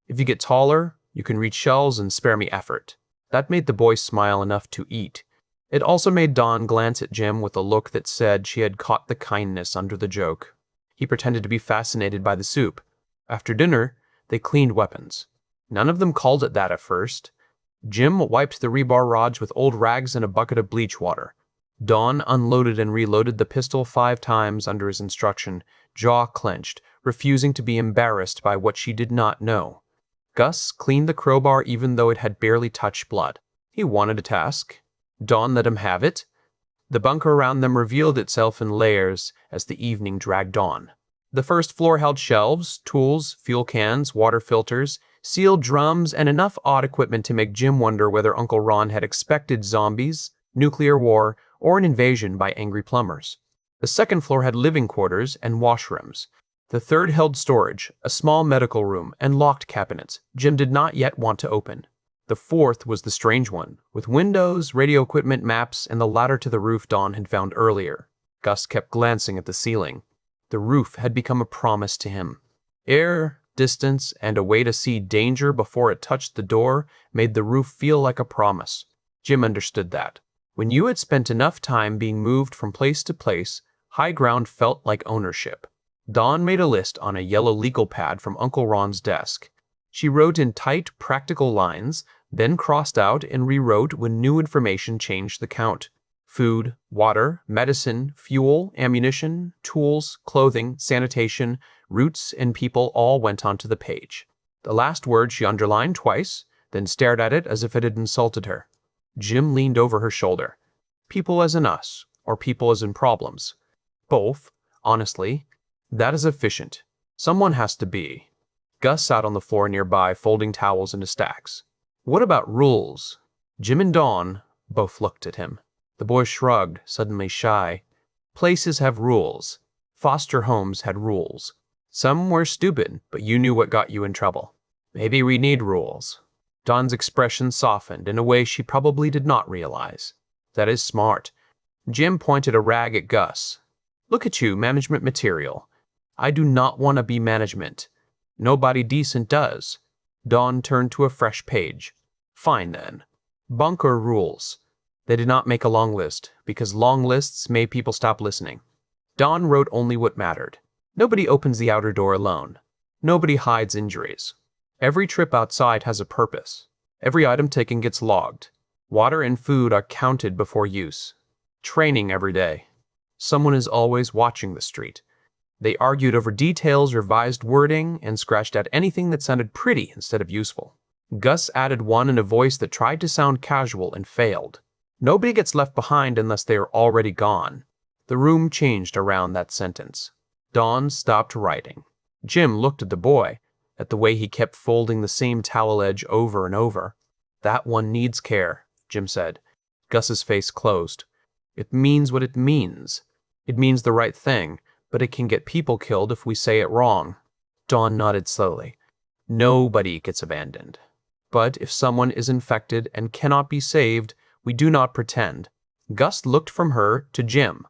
If you get taller, you can reach shells and spare me effort. That made the boy smile enough to eat. It also made Dawn glance at Jim with a look that said she had caught the kindness under the joke. He pretended to be fascinated by the soup. After dinner, they cleaned weapons. None of them called it that at first. Jim wiped the rebar rods with old rags and a bucket of bleach water. Dawn unloaded and reloaded the pistol 5 times under his instruction, jaw clenched, refusing to be embarrassed by what she did not know. Gus cleaned the crowbar even though it had barely touched blood. He wanted a task. Dawn let him have it. The bunker around them revealed itself in layers as the evening dragged on. The first floor held shelves, tools, fuel cans, water filters, sealed drums, and enough odd equipment to make Jim wonder whether Uncle Ron had expected zombies, nuclear war, or an invasion by angry plumbers. The second floor had living quarters and washrooms. The third held storage, a small medical room, and locked cabinets Jim did not yet want to open. The fourth was the strange one, with windows, radio equipment, maps, and the ladder to the roof Dawn had found earlier. Gus kept glancing at the ceiling. The roof had become a promise to him. Air, distance, and a way to see danger before it touched the door made the roof feel like a promise. Jim understood that. When you had spent enough time being moved from place to place, high ground felt like ownership. Dawn made a list on a yellow legal pad from Uncle Ron's desk. She wrote in tight, practical lines, then crossed out and rewrote when new information changed the count. Food, water, medicine, fuel, ammunition, tools, clothing, sanitation, routes, and people all went onto the page. The last word she underlined twice, then stared at it as if it had insulted her. Jim leaned over her shoulder. People as in us, or people as in problems? Both, honestly. That is efficient. Someone has to be. Gus sat on the floor nearby, folding towels into stacks. What about rules? Jim and Dawn both looked at him. The boy shrugged, suddenly shy. Places have rules. Foster homes had rules. Some were stupid, but you knew what got you in trouble. Maybe we need rules. Dawn's expression softened in a way she probably did not realize. That is smart. Jim pointed a rag at Gus. Look at you, management material. I do not want to be management. Nobody decent does. Dawn turned to a fresh page. Fine then. Bunker rules. They did not make a long list, because long lists made people stop listening. Dawn wrote only what mattered. Nobody opens the outer door alone. Nobody hides injuries. Every trip outside has a purpose. Every item taken gets logged. Water and food are counted before use. Training every day. Someone is always watching the street. They argued over details, revised wording, and scratched out anything that sounded pretty instead of useful. Gus added one in a voice that tried to sound casual and failed. Nobody gets left behind unless they are already gone. The room changed around that sentence. Dawn stopped writing. Jim looked at the boy, at the way he kept folding the same towel edge over and over. That one needs care, Jim said. Gus's face closed. It means what it means. It means the right thing, but it can get people killed if we say it wrong. Dawn nodded slowly. Nobody gets abandoned. But if someone is infected and cannot be saved, we do not pretend. Gus looked from her to Jim.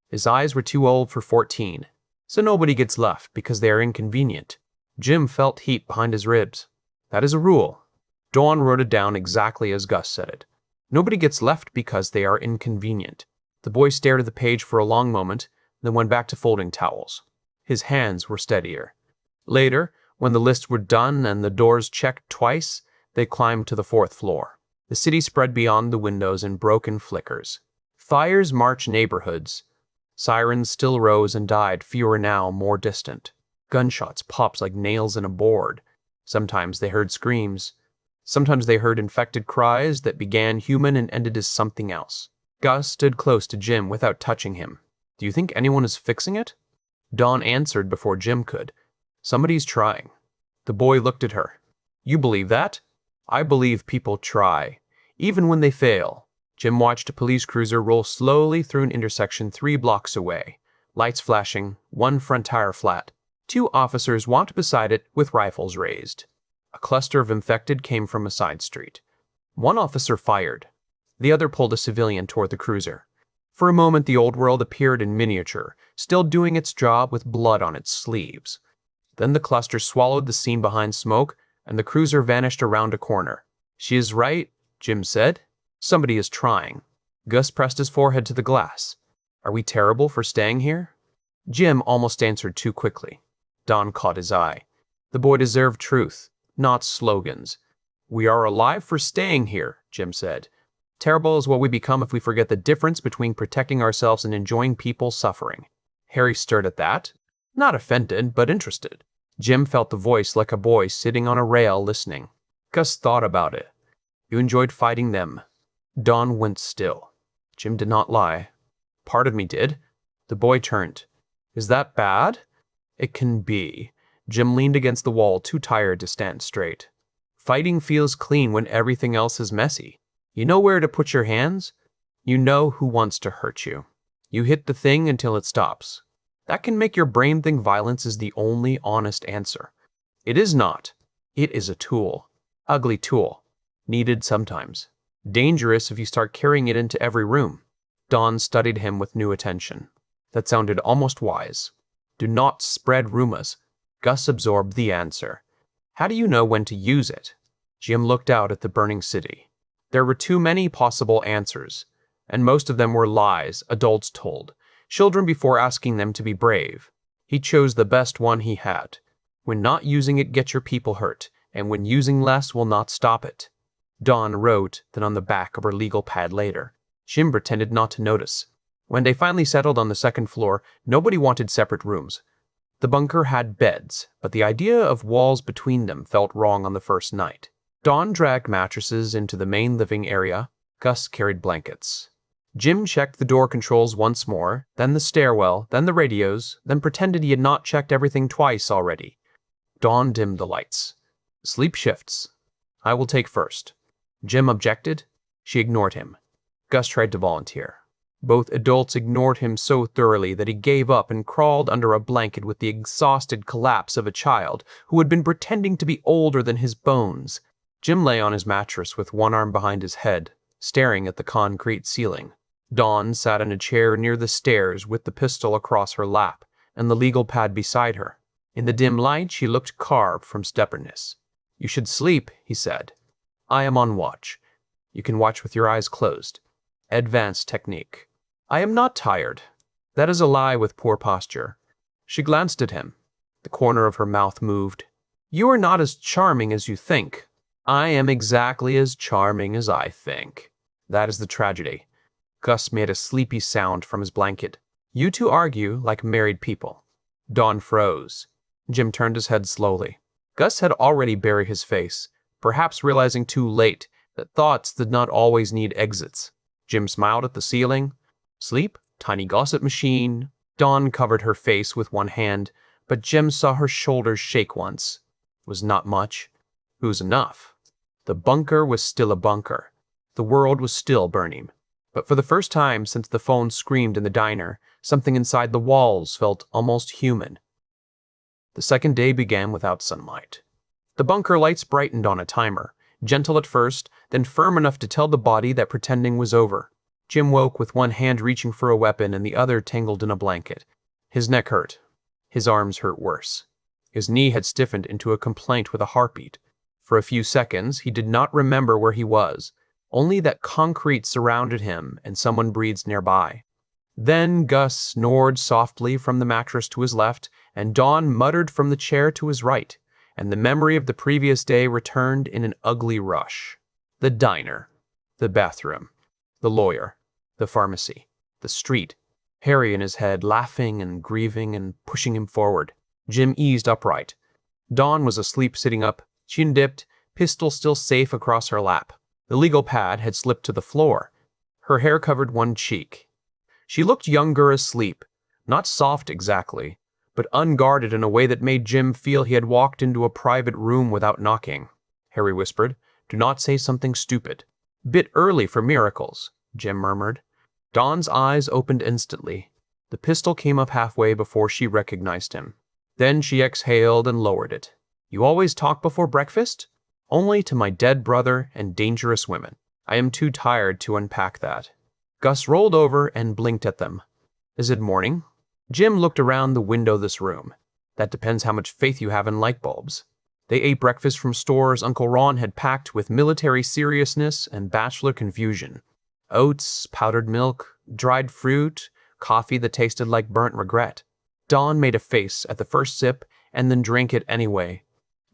His eyes were too old for 14, so nobody gets left because they are inconvenient. Jim felt heat behind his ribs. That is a rule. Dawn wrote it down exactly as Gus said it. Nobody gets left because they are inconvenient. The boy stared at the page for a long moment, then went back to folding towels. His hands were steadier. Later, when the lists were done and the doors checked twice, they climbed to the 4th floor. The city spread beyond the windows in broken flickers. Fires marched neighborhoods. Sirens still rose and died, fewer now, more distant. Gunshots popped like nails in a board. Sometimes they heard screams. Sometimes they heard infected cries that began human and ended as something else. Gus stood close to Jim without touching him. Do you think anyone is fixing it? Dawn answered before Jim could. Somebody's trying. The boy looked at her. You believe that? I believe people try, even when they fail. Jim watched a police cruiser roll slowly through an intersection 3 blocks away. Lights flashing, one front tire flat. 2 officers walked beside it with rifles raised. A cluster of infected came from a side street. One officer fired. The other pulled a civilian toward the cruiser. For a moment, the old world appeared in miniature, still doing its job with blood on its sleeves. Then the cluster swallowed the scene behind smoke, and the cruiser vanished around a corner. "She is right," Jim said. "Somebody is trying." Gus pressed his forehead to the glass. "Are we terrible for staying here?" Jim almost answered too quickly. Don caught his eye. The boy deserved truth, not slogans. "We are alive for staying here," Jim said. "Terrible is what we become if we forget the difference between protecting ourselves and enjoying people suffering." Harry stirred at that, not offended, but interested. Jim felt the voice like a boy sitting on a rail listening. Gus thought about it. "You enjoyed fighting them." Don went still. Jim did not lie. "Part of me did." The boy turned. "Is that bad?" "It can be." Jim leaned against the wall, too tired to stand straight. "Fighting feels clean when everything else is messy. You know where to put your hands. You know who wants to hurt you. You hit the thing until it stops. That can make your brain think violence is the only honest answer. It is not. It is a tool. Ugly tool. Needed sometimes. Dangerous if you start carrying it into every room." Don studied him with new attention. That sounded almost wise. "Do not spread rumors." Gus absorbed the answer. "How do you know when to use it?" Jim looked out at the burning city. There were too many possible answers, and most of them were lies adults told children before asking them to be brave. He chose the best one he had. When not using it gets your people hurt, and when using less will not stop it. Dawn wrote that on the back of her legal pad later. Jim pretended not to notice. When they finally settled on the second floor, nobody wanted separate rooms. The bunker had beds, but the idea of walls between them felt wrong on the first night. Dawn dragged mattresses into the main living area. Gus carried blankets. Jim checked the door controls once more, then the stairwell, then the radios, then pretended he had not checked everything twice already. Dawn dimmed the lights. "Sleep shifts. I will take first." Jim objected. She ignored him. Gus tried to volunteer. Both adults ignored him so thoroughly that he gave up and crawled under a blanket with the exhausted collapse of a child who had been pretending to be older than his bones. Jim lay on his mattress with one arm behind his head, staring at the concrete ceiling. Dawn sat in a chair near the stairs with the pistol across her lap and the legal pad beside her. In the dim light, she looked carved from stubbornness. "You should sleep," he said. "I am on watch. You can watch with your eyes closed. Advanced technique." "I am not tired." "That is a lie with poor posture." She glanced at him. The corner of her mouth moved. "You are not as charming as you think." "I am exactly as charming as I think." That is the tragedy. Gus made a sleepy sound from his blanket. "You two argue like married people." Dawn froze. Jim turned his head slowly. Gus had already buried his face, perhaps realizing too late that thoughts did not always need exits. Jim smiled at the ceiling. "Sleep? Tiny gossip machine." Dawn covered her face with one hand, but Jim saw her shoulders shake once. It was not much. It was enough. The bunker was still a bunker. The world was still burning. But for the first time since the phone screamed in the diner, something inside the walls felt almost human. The second day began without sunlight. The bunker lights brightened on a timer, gentle at first, then firm enough to tell the body that pretending was over. Jim woke with one hand reaching for a weapon and the other tangled in a blanket. His neck hurt. His arms hurt worse. His knee had stiffened into a complaint with a heartbeat. For a few seconds, he did not remember where he was, only that concrete surrounded him and someone breathed nearby. Then Gus snored softly from the mattress to his left, and Dawn muttered from the chair to his right, and the memory of the previous day returned in an ugly rush. The diner, the bathroom, the lawyer, the pharmacy, the street, Harry in his head, laughing and grieving and pushing him forward. Jim eased upright. Dawn was asleep sitting up, chin dipped, pistol still safe across her lap. The legal pad had slipped to the floor. Her hair covered one cheek. She looked younger asleep, not soft exactly, but unguarded in a way that made Jim feel he had walked into a private room without knocking. Harry whispered, "Do not say something stupid." "Bit early for miracles," Jim murmured. Dawn's eyes opened instantly. The pistol came up halfway before she recognized him. Then she exhaled and lowered it. You always talk before breakfast? Only to my dead brother and dangerous women. I am too tired to unpack that. Gus rolled over and blinked at them. Is it morning? Jim looked around the windowless room. That depends how much faith you have in light bulbs. They ate breakfast from stores Uncle Ron had packed with military seriousness and bachelor confusion. Oats, powdered milk, dried fruit, coffee that tasted like burnt regret. Dawn made a face at the first sip and then drank it anyway.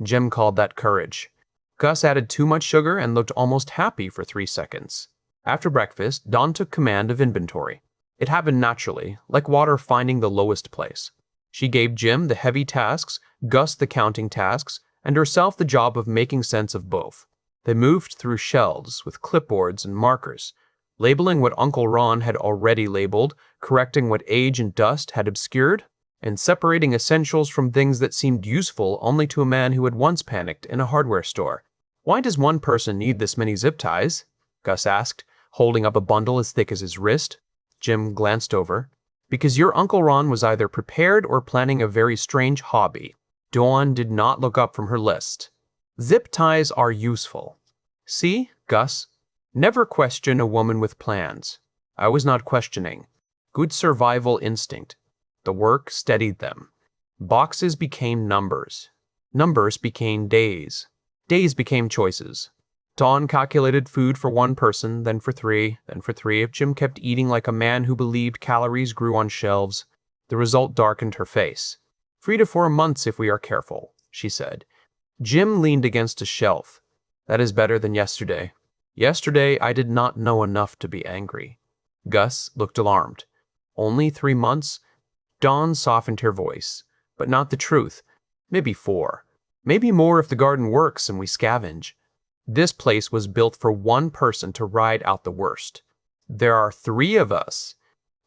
Jim called that courage. Gus added too much sugar and looked almost happy for 3 seconds. After breakfast, Dawn took command of inventory. It happened naturally, like water finding the lowest place. She gave Jim the heavy tasks, Gus the counting tasks, and herself the job of making sense of both. They moved through shelves with clipboards and markers, labeling what Uncle Ron had already labeled, correcting what age and dust had obscured, and separating essentials from things that seemed useful only to a man who had once panicked in a hardware store. Why does one person need this many zip ties? Gus asked, holding up a bundle as thick as his wrist. Jim glanced over. Because your Uncle Ron was either prepared or planning a very strange hobby. Dawn did not look up from her list. Zip ties are useful. See, Gus? Never question a woman with plans. I was not questioning. Good survival instinct. The work steadied them. Boxes became numbers. Numbers became days. Days became choices. Dawn calculated food for one person, then for three, then for three. If Jim kept eating like a man who believed calories grew on shelves, the result darkened her face. 3 to 4 months if we are careful, she said. Jim leaned against a shelf. That is better than yesterday. Yesterday I did not know enough to be angry. Gus looked alarmed. Only 3 months? Dawn softened her voice, but not the truth. Maybe 4. Maybe more if the garden works and we scavenge. This place was built for one person to ride out the worst. There are 3 of us.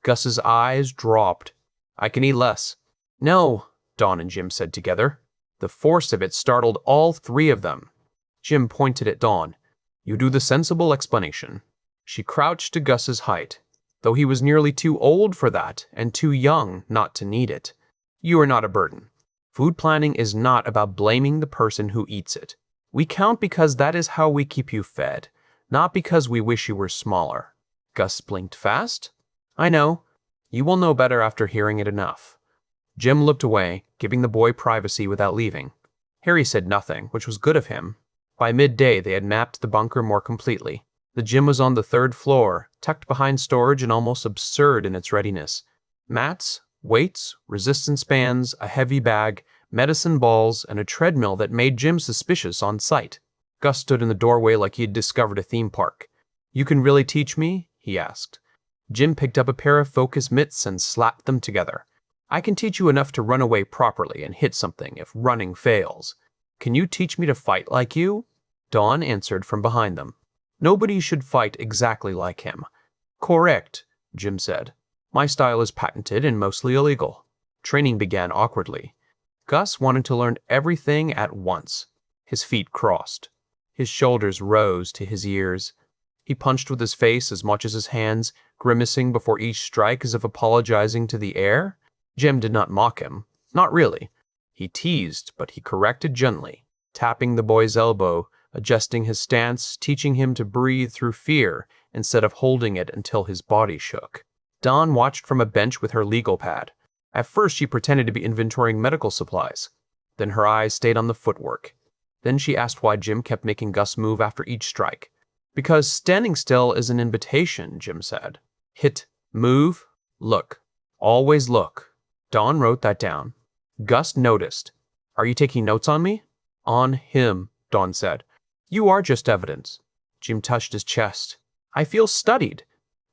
Gus's eyes dropped. I can eat less. No, Dawn and Jim said together. The force of it startled all 3 of them. Jim pointed at Dawn. You do the sensible explanation. She crouched to Gus's height, though he was nearly too old for that and too young not to need it. You are not a burden. Food planning is not about blaming the person who eats it. We count because that is how we keep you fed, not because we wish you were smaller. Gus blinked fast. I know. You will know better after hearing it enough. Jim looked away, giving the boy privacy without leaving. Harry said nothing, which was good of him. By midday, they had mapped the bunker more completely. The gym was on the 3rd floor, tucked behind storage and almost absurd in its readiness. Mats, weights, resistance bands, a heavy bag, medicine balls, and a treadmill that made Jim suspicious on sight. Gus stood in the doorway like he had discovered a theme park. You can really teach me? He asked. Jim picked up a pair of focus mitts and slapped them together. I can teach you enough to run away properly and hit something if running fails. Can you teach me to fight like you? Dawn answered from behind them. Nobody should fight exactly like him. Correct, Jim said. My style is patented and mostly illegal. Training began awkwardly. Gus wanted to learn everything at once. His feet crossed. His shoulders rose to his ears. He punched with his face as much as his hands, grimacing before each strike as if apologizing to the air. Jim did not mock him. Not really. He teased, but he corrected gently, tapping the boy's elbow, adjusting his stance, teaching him to breathe through fear instead of holding it until his body shook. Dawn watched from a bench with her legal pad. At first, she pretended to be inventorying medical supplies. Then her eyes stayed on the footwork. Then she asked why Jim kept making Gus move after each strike. Because standing still is an invitation, Jim said. Hit, move, look. Always look. Dawn wrote that down. Gus noticed. Are you taking notes on me? On him, Dawn said. You are just evidence. Jim touched his chest. I feel studied.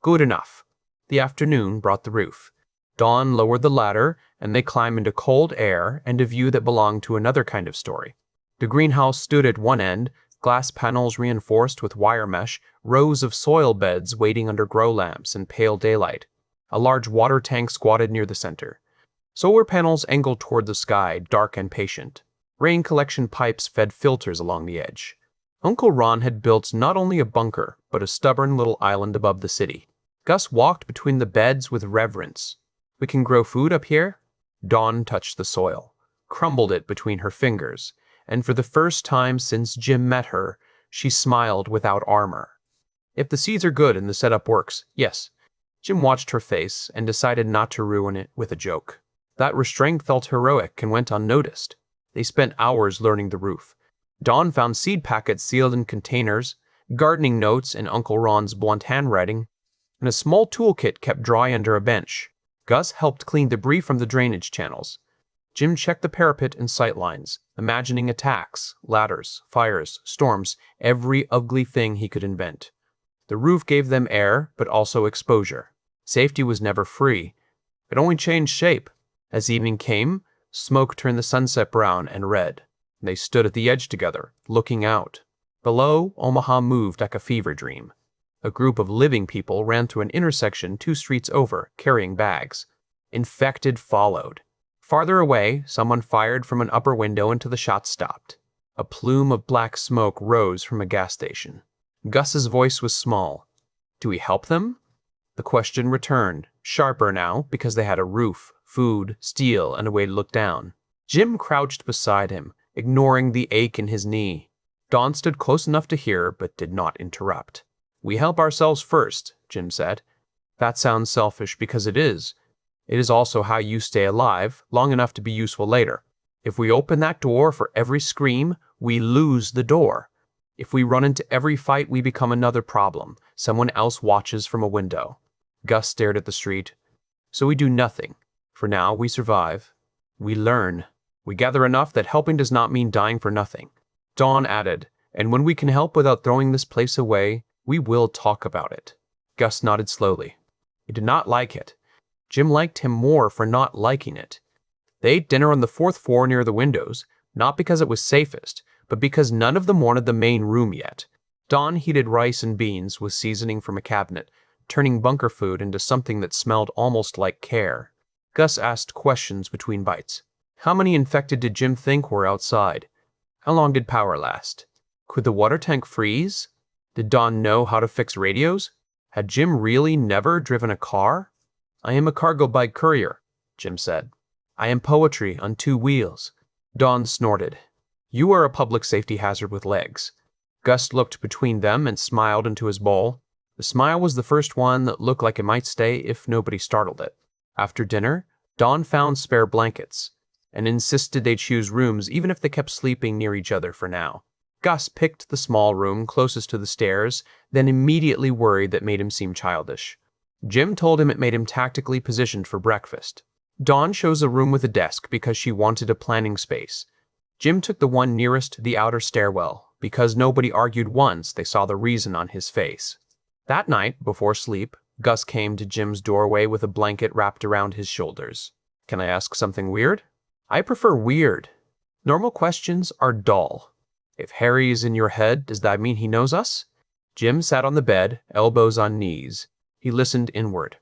Good enough. The afternoon brought the roof. Dawn lowered the ladder, and they climbed into cold air and a view that belonged to another kind of story. The greenhouse stood at one end, glass panels reinforced with wire mesh, rows of soil beds waiting under grow lamps in pale daylight. A large water tank squatted near the center. Solar panels angled toward the sky, dark and patient. Rain collection pipes fed filters along the edge. Uncle Ron had built not only a bunker, but a stubborn little island above the city. Gus walked between the beds with reverence. We can grow food up here? Dawn touched the soil, crumbled it between her fingers, and for the first time since Jim met her, she smiled without armor. If the seeds are good and the setup works, yes. Jim watched her face and decided not to ruin it with a joke. That restraint felt heroic and went unnoticed. They spent hours learning the roof. Dawn found seed packets sealed in containers, gardening notes in Uncle Ron's blunt handwriting, and a small toolkit kept dry under a bench. Gus helped clean debris from the drainage channels. Jim checked the parapet and sight lines, imagining attacks, ladders, fires, storms, every ugly thing he could invent. The roof gave them air, but also exposure. Safety was never free. It only changed shape. As evening came, smoke turned the sunset brown and red. They stood at the edge together, looking out. Below, Omaha moved like a fever dream. A group of living people ran through an intersection 2 streets over, carrying bags. Infected followed. Farther away, someone fired from an upper window until the shots stopped. A plume of black smoke rose from a gas station. Gus's voice was small. Do we help them? The question returned, sharper now because they had a roof, food, steel, and a way to look down. Jim crouched beside him, ignoring the ache in his knee. Dawn stood close enough to hear, but did not interrupt. We help ourselves first, Jim said. That sounds selfish because it is. It is also how you stay alive, long enough to be useful later. If we open that door for every scream, we lose the door. If we run into every fight, we become another problem. Someone else watches from a window. Gus stared at the street. So we do nothing. For now, we survive. We learn. We gather enough that helping does not mean dying for nothing. Dawn added, and when we can help without throwing this place away, we will talk about it. Gus nodded slowly. He did not like it. Jim liked him more for not liking it. They ate dinner on the 4th floor near the windows, not because it was safest, but because none of them wanted the main room yet. Dawn heated rice and beans with seasoning from a cabinet, turning bunker food into something that smelled almost like care. Gus asked questions between bites. How many infected did Jim think were outside? How long did power last? Could the water tank freeze? Did Dawn know how to fix radios? Had Jim really never driven a car? I am a cargo bike courier, Jim said. I am poetry on 2 wheels. Dawn snorted. You are a public safety hazard with legs. Gus looked between them and smiled into his bowl. The smile was the first one that looked like it might stay if nobody startled it. After dinner, Dawn found spare blankets and insisted they choose rooms even if they kept sleeping near each other for now. Gus picked the small room closest to the stairs, then immediately worried that made him seem childish. Jim told him it made him tactically positioned for breakfast. Dawn chose a room with a desk because she wanted a planning space. Jim took the one nearest the outer stairwell because nobody argued once they saw the reason on his face. That night, before sleep, Gus came to Jim's doorway with a blanket wrapped around his shoulders. Can I ask something weird? I prefer weird. Normal questions are dull. If Harry is in your head, does that mean he knows us? Jim sat on the bed, elbows on knees. He listened inward.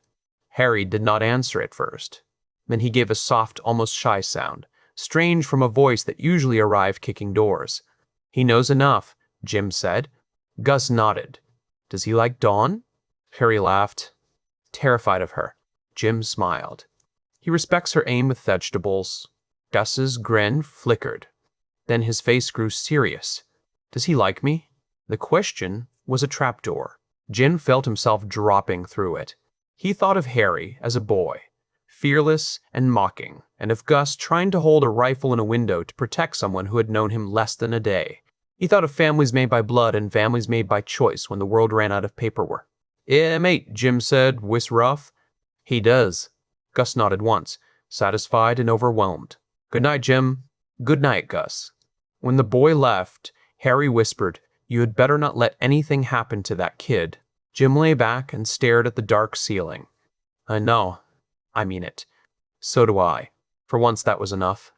Harry did not answer at first. Then he gave a soft, almost shy sound, strange from a voice that usually arrived kicking doors. He knows enough, Jim said. Gus nodded. Does he like Dawn? Harry laughed. Terrified of her. Jim smiled. He respects her aim with vegetables. Gus's grin flickered. Then his face grew serious. Does he like me? The question was a trapdoor. Jim felt himself dropping through it. He thought of Harry as a boy, fearless and mocking, and of Gus trying to hold a rifle in a window to protect someone who had known him less than a day. He thought of families made by blood and families made by choice when the world ran out of paperwork. Mate, Jim said, whis rough. He does. Gus nodded once, satisfied and overwhelmed. Good night, Jim. Good night, Gus. When the boy left, Harry whispered, You had better not let anything happen to that kid. Jim lay back and stared at the dark ceiling. I know. I mean it. So do I. For once that was enough.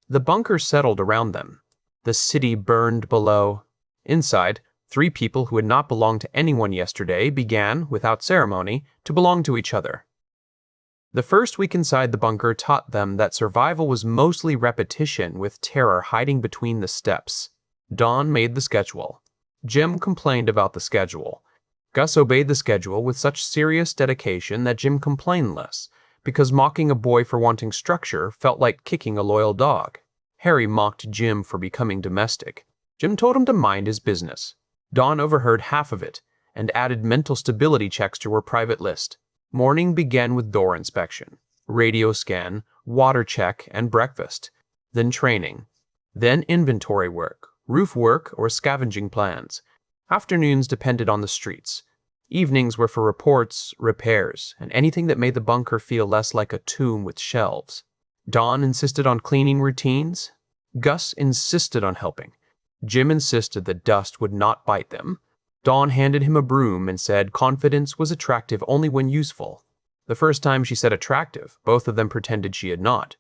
The bunker settled around them. The city burned below. Inside, 3 people who had not belonged to anyone yesterday began, without ceremony, to belong to each other. The first week inside the bunker taught them that survival was mostly repetition with terror hiding between the steps. Dawn made the schedule. Jim complained about the schedule. Gus obeyed the schedule with such serious dedication that Jim complained less, because mocking a boy for wanting structure felt like kicking a loyal dog. Harry mocked Jim for becoming domestic. Jim told him to mind his business. Dawn overheard half of it and added mental stability checks to her private list. Morning began with door inspection, radio scan, water check, and breakfast. Then training. Then inventory work, roof work, or scavenging plans. Afternoons depended on the streets. Evenings were for reports, repairs, and anything that made the bunker feel less like a tomb with shelves. Dawn insisted on cleaning routines. Gus insisted on helping. Jim insisted that dust would not bite them. Dawn handed him a broom and said confidence was attractive only when useful. The first time she said attractive, both of them pretended she had not.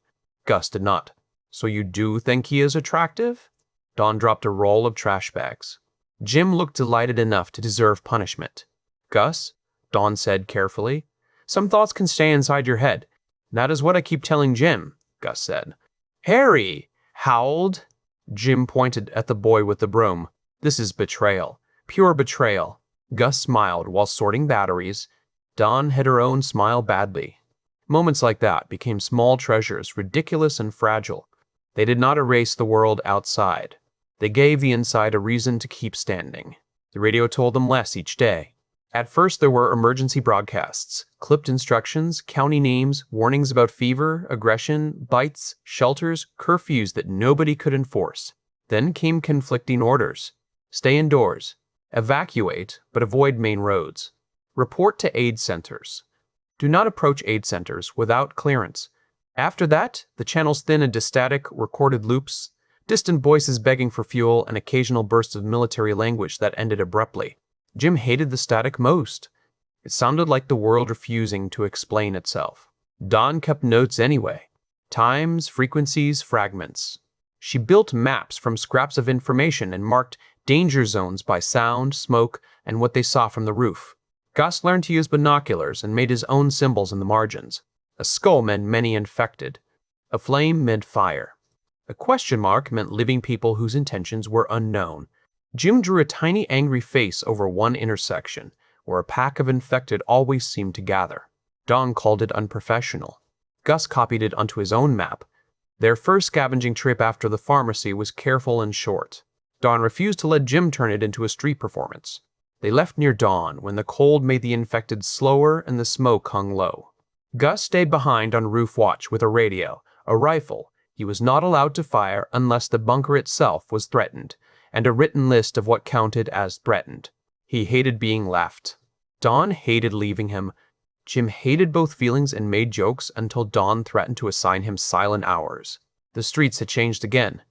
Gus did not. So you do think he is attractive? Dawn dropped a roll of trash bags. Jim looked delighted enough to deserve punishment. Gus, Dawn said carefully, some thoughts can stay inside your head. That is what I keep telling Jim, Gus said. Harry! Howled. Jim pointed at the boy with the broom. This is betrayal. Pure betrayal. Gus smiled while sorting batteries. Dawn had her own smile badly. Moments like that became small treasures, ridiculous and fragile. They did not erase the world outside. They gave the inside a reason to keep standing. The radio told them less each day. At first there were emergency broadcasts, clipped instructions, county names, warnings about fever, aggression, bites, shelters, curfews that nobody could enforce. Then came conflicting orders. Stay indoors. Evacuate, but avoid main roads. Report to aid centers. Do not approach aid centers without clearance. After that, the channels thinned into static, recorded loops, distant voices begging for fuel, and occasional bursts of military language that ended abruptly. Jim hated the static most. It sounded like the world refusing to explain itself. Dawn kept notes anyway. Times, frequencies, fragments. She built maps from scraps of information and marked danger zones by sound, smoke, and what they saw from the roof. Gus learned to use binoculars and made his own symbols in the margins. A skull meant many infected. A flame meant fire. A question mark meant living people whose intentions were unknown. Jim drew a tiny angry face over one intersection, where a pack of infected always seemed to gather. Dawn called it unprofessional. Gus copied it onto his own map. Their first scavenging trip after the pharmacy was careful and short. Dawn refused to let Jim turn it into a street performance. They left near dawn, when the cold made the infected slower and the smoke hung low. Gus stayed behind on roof watch with a radio, a rifle. He was not allowed to fire unless the bunker itself was threatened, and a written list of what counted as threatened. He hated being left. Dawn hated leaving him. Jim hated both feelings and made jokes until Dawn threatened to assign him silent hours. The streets had changed again.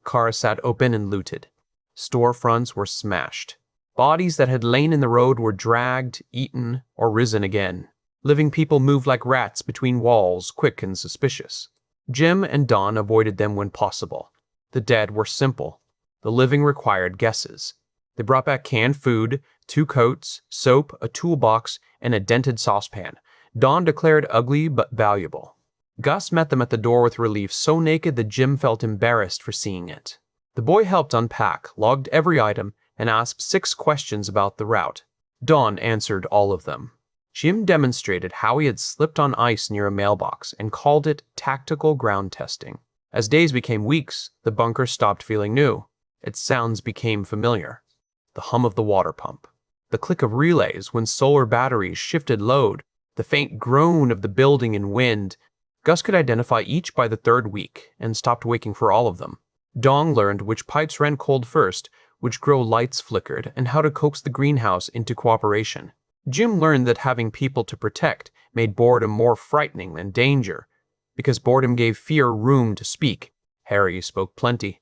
Cars sat open and looted. Storefronts were smashed. Bodies that had lain in the road were dragged, eaten, or risen again. Living people moved like rats between walls, quick and suspicious. Jim and Dawn avoided them when possible. The dead were simple. The living required guesses. They brought back canned food, 2 coats, soap, a toolbox, and a dented saucepan. Dawn declared ugly but valuable. Gus met them at the door with relief so naked that Jim felt embarrassed for seeing it. The boy helped unpack, logged every item, and asked 6 questions about the route. Dawn answered all of them. Jim demonstrated how he had slipped on ice near a mailbox and called it tactical ground testing. As days became weeks, the bunker stopped feeling new. Its sounds became familiar. The hum of the water pump, the click of relays when solar batteries shifted load, the faint groan of the building in wind. Gus could identify each by the 3rd week and stopped waking for all of them. Dawn learned which pipes ran cold first, which grow lights flickered, and how to coax the greenhouse into cooperation. Jim learned that having people to protect made boredom more frightening than danger, because boredom gave fear room to speak. Harry spoke plenty.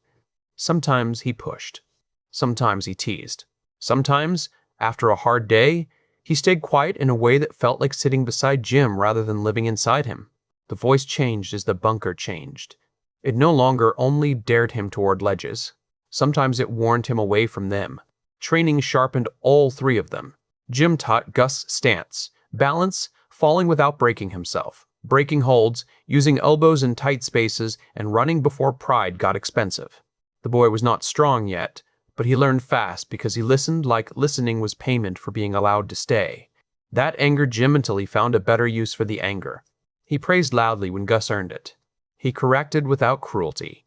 Sometimes he pushed. Sometimes he teased. Sometimes, after a hard day, he stayed quiet in a way that felt like sitting beside Jim rather than living inside him. The voice changed as the bunker changed. It no longer only dared him toward ledges. Sometimes it warned him away from them. Training sharpened all 3 of them. Jim taught Gus stance, balance, falling without breaking himself, breaking holds, using elbows in tight spaces, and running before pride got expensive. The boy was not strong yet, but he learned fast because he listened like listening was payment for being allowed to stay. That angered Jim until he found a better use for the anger. He praised loudly when Gus earned it. He corrected without cruelty.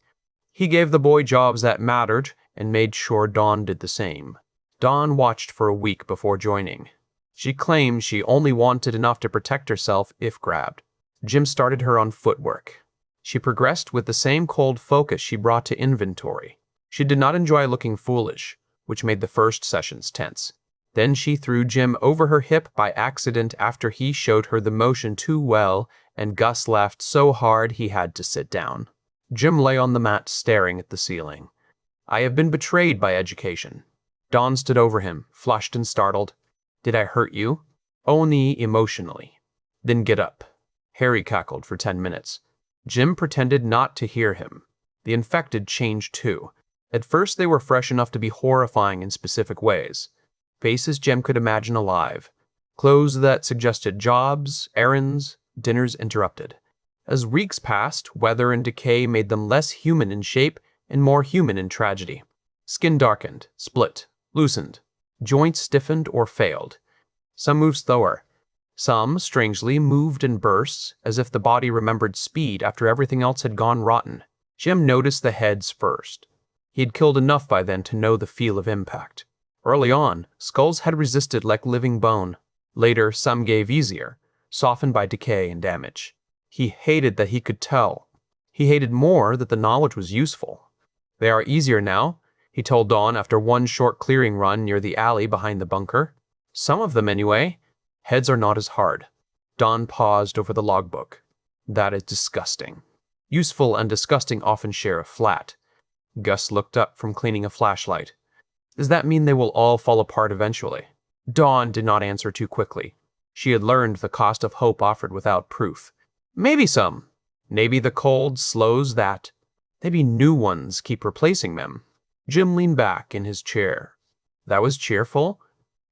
He gave the boy jobs that mattered and made sure Dawn did the same. Dawn watched for a week before joining. She claimed she only wanted enough to protect herself if grabbed. Jim started her on footwork. She progressed with the same cold focus she brought to inventory. She did not enjoy looking foolish, which made the first sessions tense. Then she threw Jim over her hip by accident after he showed her the motion too well, and Gus laughed so hard he had to sit down. Jim lay on the mat staring at the ceiling. I have been betrayed by education. Dawn stood over him, flushed and startled. Did I hurt you? Only emotionally. Then get up. Harry cackled for 10 minutes. Jim pretended not to hear him. The infected changed too. At first they were fresh enough to be horrifying in specific ways. Faces Jim could imagine alive. Clothes that suggested jobs, errands, dinners interrupted. As weeks passed, weather and decay made them less human in shape and more human in tragedy. Skin darkened, split, loosened. Joints stiffened or failed. Some moved slower. Some, strangely, moved in bursts, as if the body remembered speed after everything else had gone rotten. Jim noticed the heads first. He had killed enough by then to know the feel of impact. Early on, skulls had resisted like living bone. Later, some gave easier, softened by decay and damage. He hated that he could tell. He hated more that the knowledge was useful. They are easier now, he told Dawn after one short clearing run near the alley behind the bunker. Some of them, anyway. Heads are not as hard. Dawn paused over the logbook. That is disgusting. Useful and disgusting often share a flat. Gus looked up from cleaning a flashlight. Does that mean they will all fall apart eventually? Dawn did not answer too quickly. She had learned the cost of hope offered without proof. Maybe some. Maybe the cold slows that. Maybe new ones keep replacing them. Jim leaned back in his chair. That was cheerful.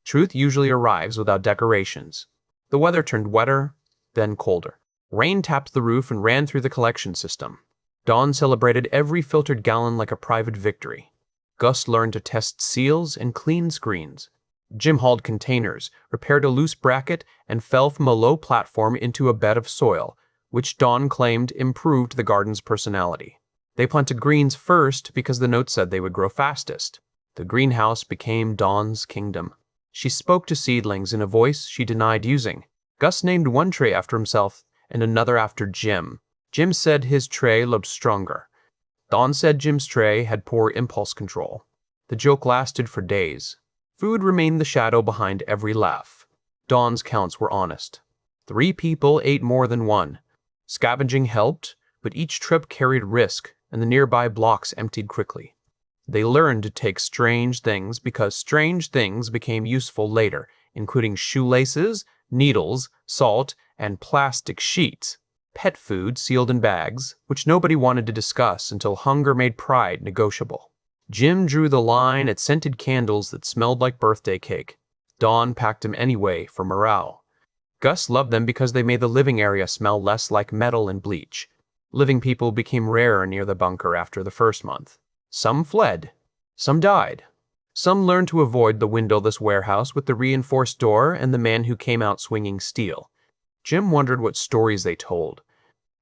Truth usually arrives without decorations. The weather turned wetter, then colder. Rain tapped the roof and ran through the collection system. Dawn celebrated every filtered gallon like a private victory. Gus learned to test seals and clean screens. Jim hauled containers, repaired a loose bracket, and fell from a low platform into a bed of soil, which Dawn claimed improved the garden's personality. They planted greens first because the note said they would grow fastest. The greenhouse became Dawn's kingdom. She spoke to seedlings in a voice she denied using. Gus named one tray after himself and another after Jim. Jim said his tray looked stronger. Dawn said Jim's tray had poor impulse control. The joke lasted for days. Food remained the shadow behind every laugh. Dawn's counts were honest. 3 people ate more than one. Scavenging helped, but each trip carried risk, and the nearby blocks emptied quickly. They learned to take strange things because strange things became useful later, including shoelaces, needles, salt, and plastic sheets. Pet food sealed in bags, which nobody wanted to discuss until hunger made pride negotiable. Jim drew the line at scented candles that smelled like birthday cake. Dawn packed them anyway for morale. Gus loved them because they made the living area smell less like metal and bleach. Living people became rarer near the bunker after the first month. Some fled. Some died. Some learned to avoid the windowless warehouse with the reinforced door and the man who came out swinging steel. Jim wondered what stories they told.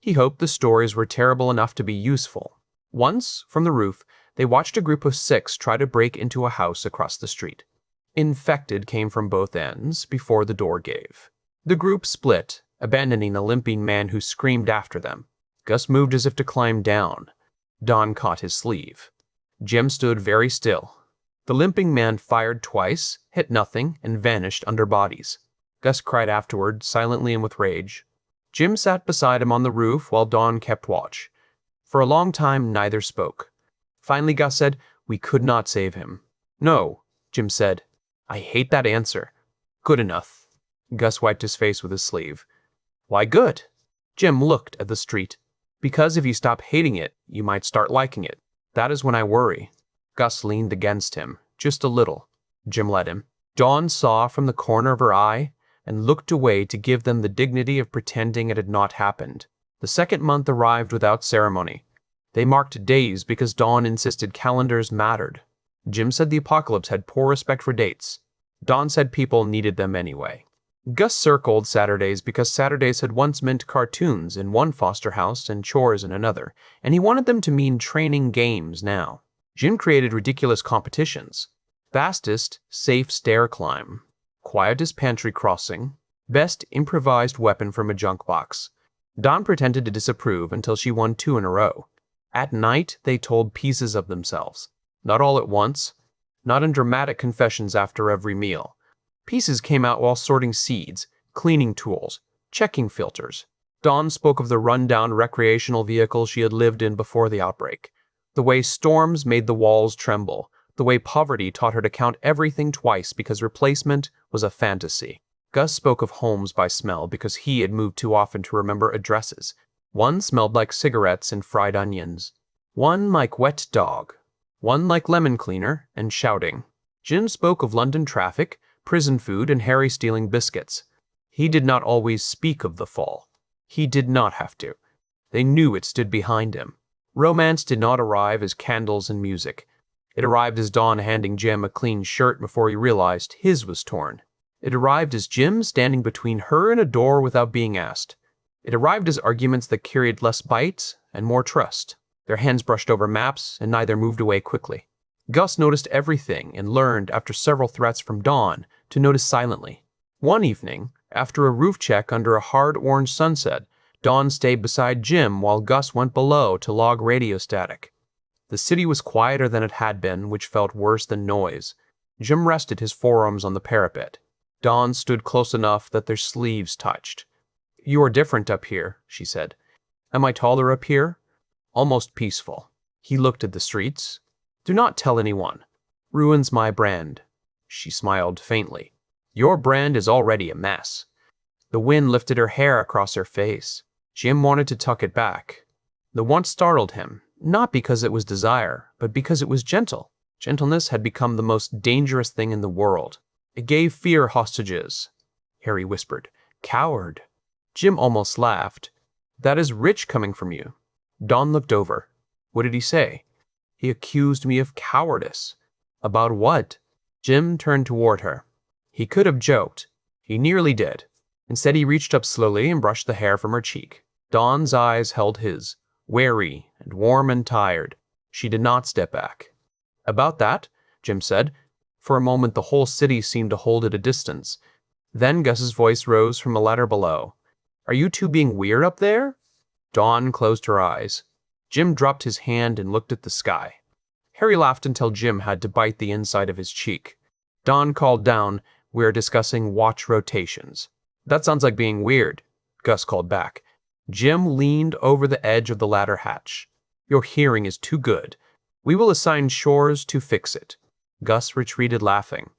He hoped the stories were terrible enough to be useful. Once, from the roof, they watched a group of 6 try to break into a house across the street. Infected came from both ends before the door gave. The group split, abandoning a limping man who screamed after them. Gus moved as if to climb down. Dawn caught his sleeve. Jim stood very still. The limping man fired twice, hit nothing, and vanished under bodies. Gus cried afterward, silently and with rage. Jim sat beside him on the roof while Dawn kept watch. For a long time, neither spoke. Finally, Gus said, "We could not save him." "No," Jim said. "I hate that answer." "Good enough." Gus wiped his face with his sleeve. "Why good?" Jim looked at the street. "Because if you stop hating it, you might start liking it. That is when I worry." Gus leaned against him, just a little. Jim let him. Dawn saw from the corner of her eye and looked away to give them the dignity of pretending it had not happened. The second month arrived without ceremony. They marked days because Dawn insisted calendars mattered. Jim said the apocalypse had poor respect for dates. Dawn said people needed them anyway. Gus circled Saturdays because Saturdays had once meant cartoons in one foster house and chores in another, and he wanted them to mean training games now. Jim created ridiculous competitions. Fastest safe stair climb, quietest pantry crossing, best improvised weapon from a junk box. Dawn pretended to disapprove until she won 2 in a row. At night, they told pieces of themselves. Not all at once, not in dramatic confessions after every meal. Pieces came out while sorting seeds, cleaning tools, checking filters. Dawn spoke of the run-down recreational vehicle she had lived in before the outbreak. The way storms made the walls tremble. The way poverty taught her to count everything twice because replacement was a fantasy. Gus spoke of homes by smell because he had moved too often to remember addresses. One smelled like cigarettes and fried onions. One like wet dog. One like lemon cleaner and shouting. Jim spoke of London traffic, prison food, and Harry stealing biscuits. He did not always speak of the fall. He did not have to. They knew it stood behind him. Romance did not arrive as candles and music. It arrived as Dawn handing Jim a clean shirt before he realized his was torn. It arrived as Jim standing between her and a door without being asked. It arrived as arguments that carried less bite and more trust. Their hands brushed over maps, and neither moved away quickly. Gus noticed everything and learned, after several threats from Dawn, to notice silently. One evening, after a roof check under a hard orange sunset, Dawn stayed beside Jim while Gus went below to log radio static. The city was quieter than it had been, which felt worse than noise. Jim rested his forearms on the parapet. Dawn stood close enough that their sleeves touched. "You are different up here," she said. "Am I taller up here?" "Almost peaceful." He looked at the streets. "Do not tell anyone. Ruins my brand." She smiled faintly. "Your brand is already a mess." The wind lifted her hair across her face. Jim wanted to tuck it back. The want startled him, not because it was desire, but because it was gentle. Gentleness had become the most dangerous thing in the world. It gave fear hostages. Harry whispered, "Coward." Jim almost laughed. "That is rich coming from you." Dawn looked over. "What did he say?" "He accused me of cowardice." "About what?" Jim turned toward her. He could have joked. He nearly did. Instead, he reached up slowly and brushed the hair from her cheek. Dawn's eyes held his, wary and warm and tired. She did not step back. "About that," Jim said. For a moment, the whole city seemed to hold at a distance. Then Gus's voice rose from a ladder below. "Are you two being weird up there?" Dawn closed her eyes. Jim dropped his hand and looked at the sky. Harry laughed until Jim had to bite the inside of his cheek. Dawn called down, "We're discussing watch rotations." "That sounds like being weird," Gus called back. Jim leaned over the edge of the ladder hatch. "Your hearing is too good. We will assign Shores to fix it." Gus retreated laughing.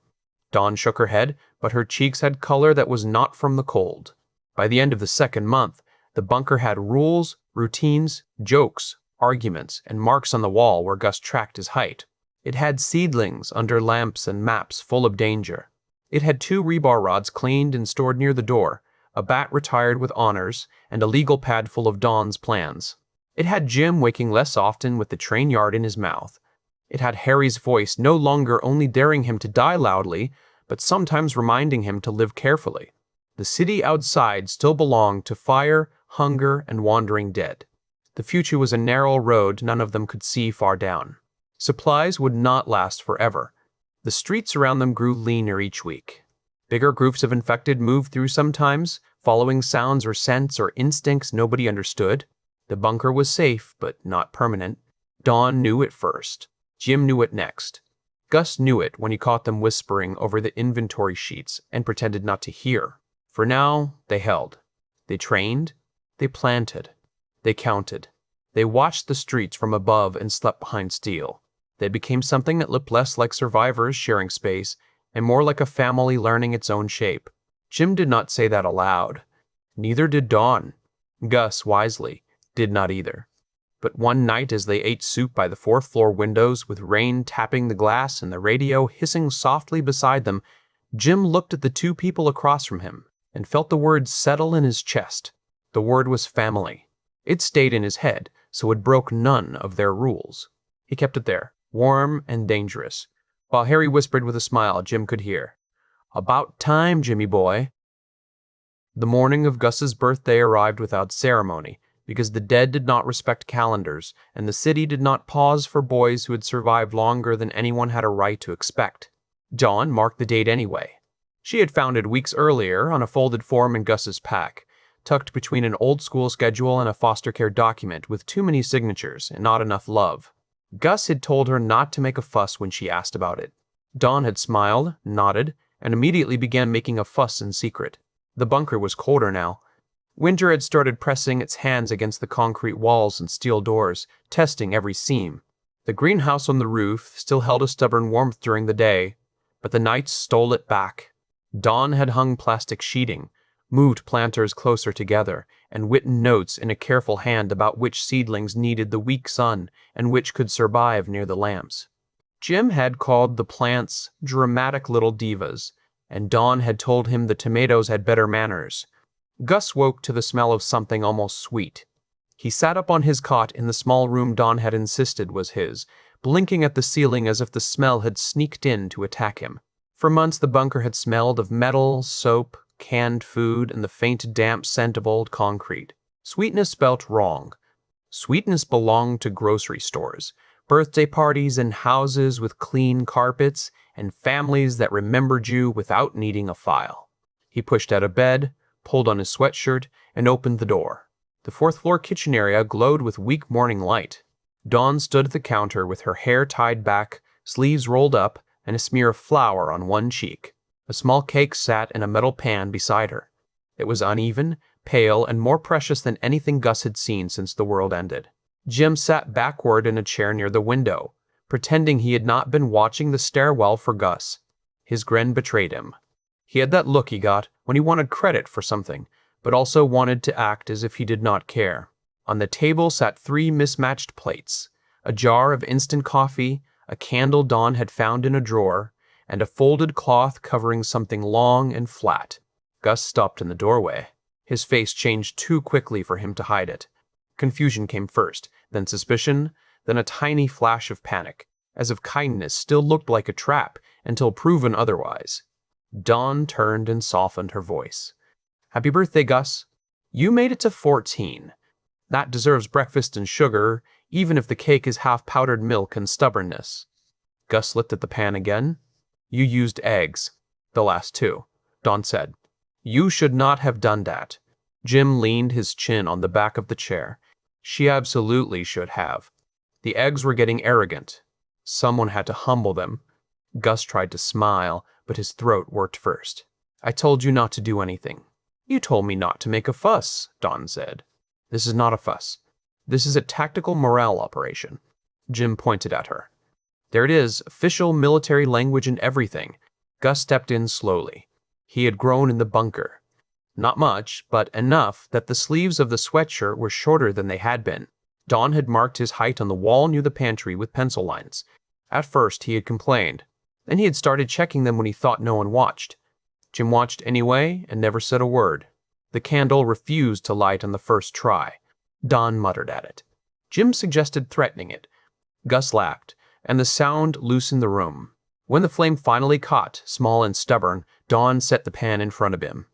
Dawn shook her head, but her cheeks had color that was not from the cold. By the end of the second month, the bunker had rules, routines, jokes, arguments, and marks on the wall where Gus tracked his height. It had seedlings under lamps and maps full of danger. It had 2 rebar rods cleaned and stored near the door, a bat retired with honors, and a legal pad full of Dawn's plans. It had Jim waking less often with the train yard in his mouth. It had Harry's voice no longer only daring him to die loudly, but sometimes reminding him to live carefully. The city outside still belonged to fire, hunger, and wandering dead. The future was a narrow road none of them could see far down. Supplies would not last forever. The streets around them grew leaner each week. Bigger groups of infected moved through sometimes, following sounds or scents or instincts nobody understood. The bunker was safe, but not permanent. Dawn knew it first. Jim knew it next. Gus knew it when he caught them whispering over the inventory sheets and pretended not to hear. For now, they held. They trained. They planted. They counted. They watched the streets from above and slept behind steel. They became something that looked less like survivors sharing space and more like a family learning its own shape. Jim did not say that aloud. Neither did Dawn. Gus, wisely, did not either. But one night as they ate soup by the 4th-floor windows with rain tapping the glass and the radio hissing softly beside them, Jim looked at the 2 people across from him and felt the word settle in his chest. The word was family. It stayed in his head, so it broke none of their rules. He kept it there, warm and dangerous. While Harry whispered with a smile Jim could hear, "About time, Jimmy boy." The morning of Gus's birthday arrived without ceremony, because the dead did not respect calendars, and the city did not pause for boys who had survived longer than anyone had a right to expect. Dawn marked the date anyway. She had found it weeks earlier on a folded form in Gus's pack, tucked between an old-school schedule and a foster care document with too many signatures and not enough love. Gus had told her not to make a fuss when she asked about it. Dawn had smiled, nodded, and immediately began making a fuss in secret. The bunker was colder now. Winter had started pressing its hands against the concrete walls and steel doors, testing every seam. The greenhouse on the roof still held a stubborn warmth during the day, but the nights stole it back. Dawn had hung plastic sheeting, moved planters closer together, and written notes in a careful hand about which seedlings needed the weak sun and which could survive near the lamps. Jim had called the plants dramatic little divas, and Dawn had told him the tomatoes had better manners. Gus woke to the smell of something almost sweet. He sat up on his cot in the small room Dawn had insisted was his, blinking at the ceiling as if the smell had sneaked in to attack him. For months the bunker had smelled of metal, soap, canned food, and the faint damp scent of old concrete. Sweetness spelt wrong. Sweetness belonged to grocery stores, birthday parties and houses with clean carpets, and families that remembered you without needing a file. He pushed out of bed, pulled on his sweatshirt, and opened the door. The fourth-floor kitchen area glowed with weak morning light. Dawn stood at the counter with her hair tied back, sleeves rolled up, and a smear of flour on one cheek. A small cake sat in a metal pan beside her. It was uneven, pale, and more precious than anything Gus had seen since the world ended. Jim sat backward in a chair near the window, pretending he had not been watching the stairwell for Gus. His grin betrayed him. He had that look he got when he wanted credit for something, but also wanted to act as if he did not care. On the table sat 3 mismatched plates, a jar of instant coffee, a candle Dawn had found in a drawer, and a folded cloth covering something long and flat. Gus stopped in the doorway. His face changed too quickly for him to hide it. Confusion came first, then suspicion, then a tiny flash of panic, as if kindness still looked like a trap until proven otherwise. Dawn turned and softened her voice. "Happy birthday, Gus. You made it to 14. That deserves breakfast and sugar, even if the cake is half powdered milk and stubbornness." Gus looked at the pan again. "You used eggs. The last 2, Dawn said. "You should not have done that." Jim leaned his chin on the back of the chair. "She absolutely should have. The eggs were getting arrogant. Someone had to humble them." Gus tried to smile, but his throat worked first. "I told you not to do anything." "You told me not to make a fuss," Dawn said. "This is not a fuss. This is a tactical morale operation." Jim pointed at her. "There it is, official military language and everything." Gus stepped in slowly. He had grown in the bunker. Not much, but enough that the sleeves of the sweatshirt were shorter than they had been. Dawn had marked his height on the wall near the pantry with pencil lines. At first, he had complained. Then he had started checking them when he thought no one watched. Jim watched anyway and never said a word. The candle refused to light on the first try. Dawn muttered at it. Jim suggested threatening it. Gus laughed, and the sound loosened the room. When the flame finally caught, small and stubborn, Dawn set the pan in front of him.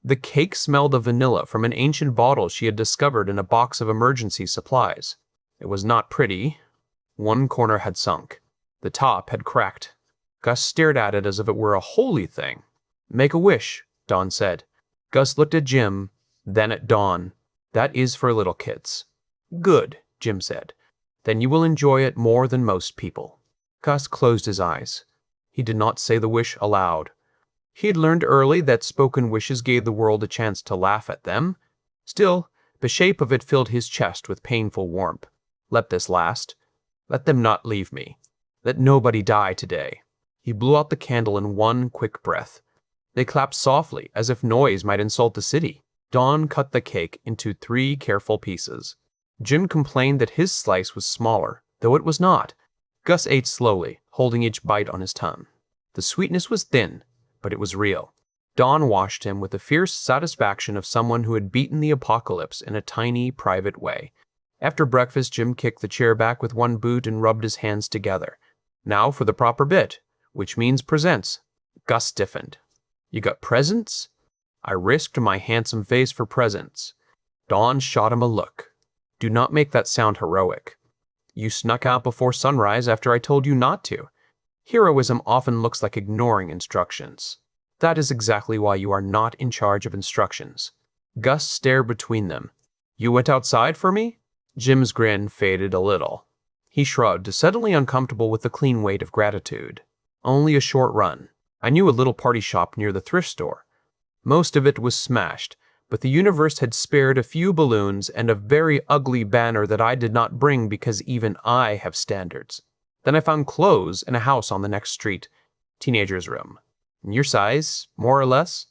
The cake smelled of vanilla from an ancient bottle she had discovered in a box of emergency supplies. It was not pretty. One corner had sunk. The top had cracked. Gus stared at it as if it were a holy thing. "Make a wish," Dawn said. Gus looked at Jim, then at Dawn. "That is for little kids." "Good," Jim said. "Then you will enjoy it more than most people." Gus closed his eyes. He did not say the wish aloud. He had learned early that spoken wishes gave the world a chance to laugh at them. Still, the shape of it filled his chest with painful warmth. Let this last. Let them not leave me. Let nobody die today. He blew out the candle in one quick breath. They clapped softly, as if noise might insult the city. Dawn cut the cake into 3 careful pieces. Jim complained that his slice was smaller, though it was not. Gus ate slowly, holding each bite on his tongue. The sweetness was thin, but it was real. Dawn watched him with the fierce satisfaction of someone who had beaten the apocalypse in a tiny, private way. After breakfast, Jim kicked the chair back with one boot and rubbed his hands together. "Now for the proper bit, which means presents." Gus stiffened. "You got presents?" I risked my handsome face for presents. Dawn shot him a look. Do not make that sound heroic. You snuck out before sunrise after I told you not to. Heroism often looks like ignoring instructions. That is exactly why you are not in charge of instructions. Gus stared between them. You went outside for me? Jim's grin faded a little. He shrugged, suddenly uncomfortable with the clean weight of gratitude. Only a short run. I knew a little party shop near the thrift store. Most of it was smashed, but the universe had spared a few balloons and a very ugly banner that I did not bring because even I have standards. Then I found clothes in a house on the next street. Teenager's room. Your size, more or less?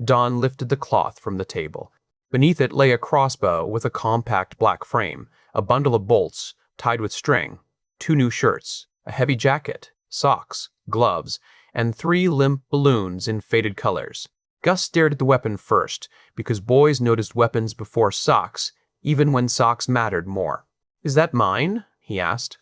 Dawn lifted the cloth from the table. Beneath it lay a crossbow with a compact black frame, a bundle of bolts tied with string, 2 new shirts, a heavy jacket, socks, gloves, and 3 limp balloons in faded colors. Gus stared at the weapon first, because boys noticed weapons before socks, even when socks mattered more. Is that mine? He asked.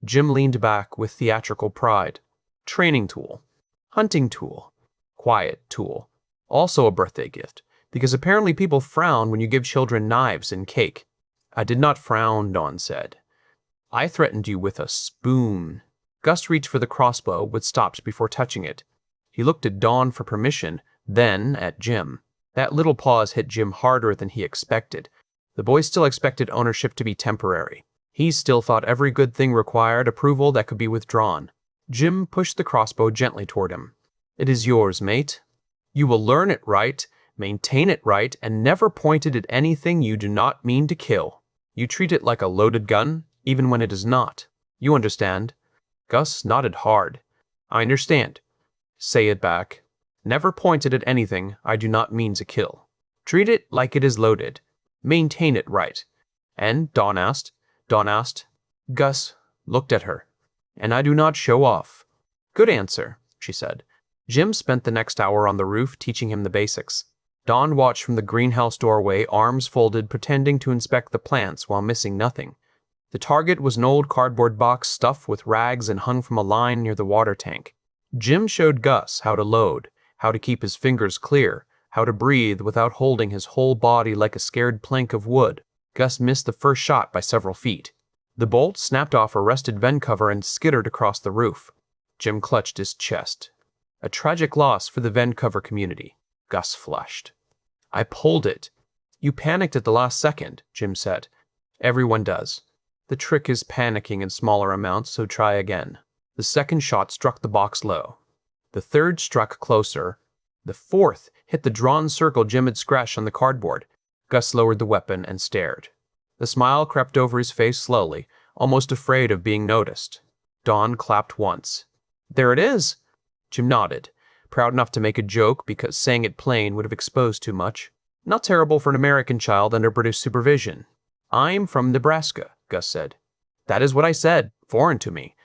Jim leaned back with theatrical pride. Training tool. Hunting tool. Quiet tool. Also a birthday gift, because apparently people frown when you give children knives and cake. I did not frown, Dawn said. I threatened you with a spoon. Gus reached for the crossbow, but stopped before touching it. He looked at Dawn for permission, then at Jim. That little pause hit Jim harder than he expected. The boy still expected ownership to be temporary. He still thought every good thing required approval that could be withdrawn. Jim pushed the crossbow gently toward him. It is yours, mate. You will learn it right, maintain it right, and never point it at anything you do not mean to kill. You treat it like a loaded gun, even when it is not. You understand? Gus nodded hard. I understand. Say it back. Never point it at anything I do not mean to kill. Treat it like it is loaded. Maintain it right. And Dawn asked. Gus looked at her. And I do not show off. Good answer, she said. Jim spent the next hour on the roof teaching him the basics. Dawn watched from the greenhouse doorway, arms folded, pretending to inspect the plants while missing nothing. The target was an old cardboard box stuffed with rags and hung from a line near the water tank. Jim showed Gus how to load, how to keep his fingers clear, how to breathe without holding his whole body like a scared plank of wood. Gus missed the first shot by several feet. The bolt snapped off a rusted vent cover and skittered across the roof. Jim clutched his chest. A tragic loss for the vent cover community. Gus flushed. I pulled it. You panicked at the last second, Jim said. Everyone does. The trick is panicking in smaller amounts, so try again. The second shot struck the box low. The third struck closer. The fourth hit the drawn circle Jim had scratched on the cardboard. Gus lowered the weapon and stared. The smile crept over his face slowly, almost afraid of being noticed. Dawn clapped once. There it is! Jim nodded, proud enough to make a joke because saying it plain would have exposed too much. Not terrible for an American child under British supervision. I'm from Nebraska, Gus said. That is what I said, foreign to me.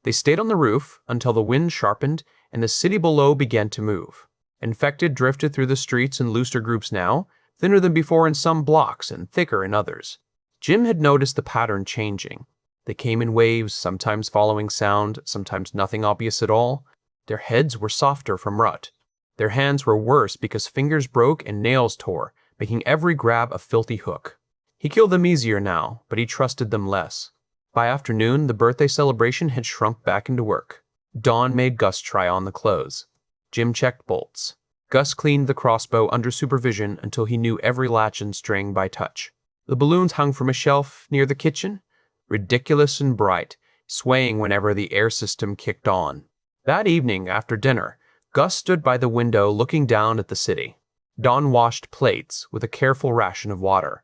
They stayed on the roof until the wind sharpened and the city below began to move. Infected drifted through the streets in looser groups now, thinner than before in some blocks and thicker in others. Jim had noticed the pattern changing. They came in waves, sometimes following sound, sometimes nothing obvious at all. Their heads were softer from rut. Their hands were worse because fingers broke and nails tore, making every grab a filthy hook. He killed them easier now, but he trusted them less. By afternoon, the birthday celebration had shrunk back into work. Dawn made Gus try on the clothes. Jim checked bolts. Gus cleaned the crossbow under supervision until he knew every latch and string by touch. The balloons hung from a shelf near the kitchen, ridiculous and bright, swaying whenever the air system kicked on. That evening, after dinner, Gus stood by the window looking down at the city. Dawn washed plates with a careful ration of water.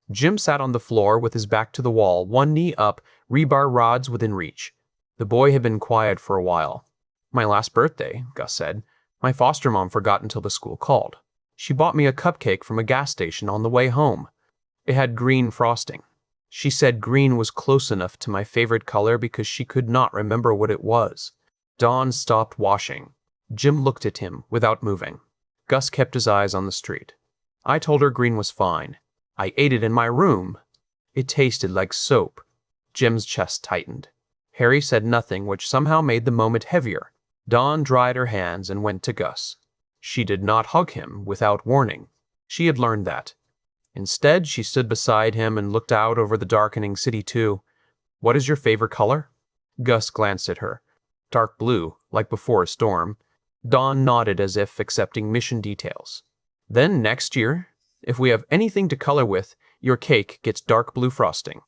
Jim sat on the floor with his back to the wall, one knee up, rebar rods within reach. The boy had been quiet for a while. My last birthday, Gus said. My foster mom forgot until the school called. She bought me a cupcake from a gas station on the way home. It had green frosting. She said green was close enough to my favorite color because she could not remember what it was. Dawn stopped washing. Jim looked at him without moving. Gus kept his eyes on the street. I told her green was fine. I ate it in my room. It tasted like soap. Jim's chest tightened. Harry said nothing, which somehow made the moment heavier. Dawn dried her hands and went to Gus. She did not hug him without warning. She had learned that. Instead, she stood beside him and looked out over the darkening city too. "What is your favorite color?" Gus glanced at her. "Dark blue, like before a storm." Dawn nodded as if accepting mission details. "Then next year, if we have anything to color with, your cake gets dark blue frosting."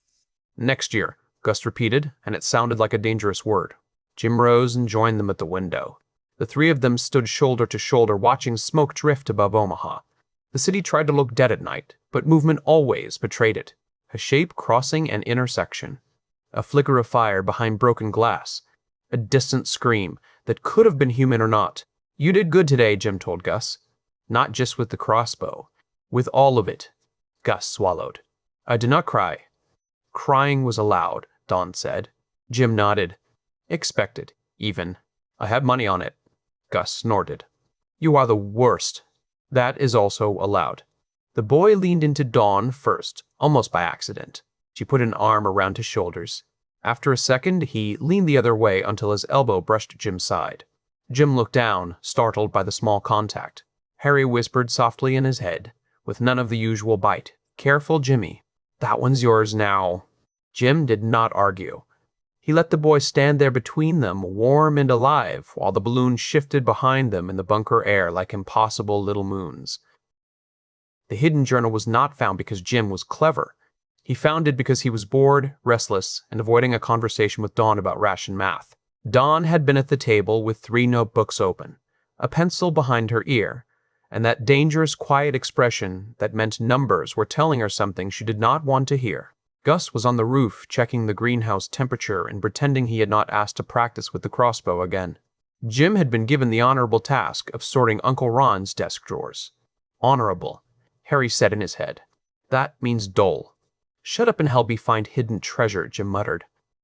"Next year," Gus repeated, and it sounded like a dangerous word. Jim rose and joined them at the window. The three of them stood shoulder to shoulder watching smoke drift above Omaha. The city tried to look dead at night, but movement always betrayed it. A shape crossing an intersection. A flicker of fire behind broken glass. A distant scream that could have been human or not. "You did good today," Jim told Gus. "Not just with the crossbow. With all of it." Gus swallowed. "I did not cry." "Crying was allowed," Dawn said. Jim nodded. "Expected, even. I have money on it." Gus snorted. "You are the worst." "That is also allowed." The boy leaned into Dawn first, almost by accident. She put an arm around his shoulders. After a second, he leaned the other way until his elbow brushed Jim's side. Jim looked down, startled by the small contact. Harry whispered softly in his head, with none of the usual bite. "Careful, Jimmy. That one's yours now." Jim did not argue. He let the boy stand there between them, warm and alive, while the balloon shifted behind them in the bunker air like impossible little moons. The hidden journal was not found because Jim was clever. He found it because he was bored, restless, and avoiding a conversation with Dawn about ration math. Dawn had been at the table with 3 notebooks open, a pencil behind her ear, and that dangerous, quiet expression that meant numbers were telling her something she did not want to hear. Gus was on the roof checking the greenhouse temperature and pretending he had not asked to practice with the crossbow again. Jim had been given the honorable task of sorting Uncle Ron's desk drawers. Honorable, Harry said in his head. That means dull. "Shut up and help me find hidden treasure," Jim muttered.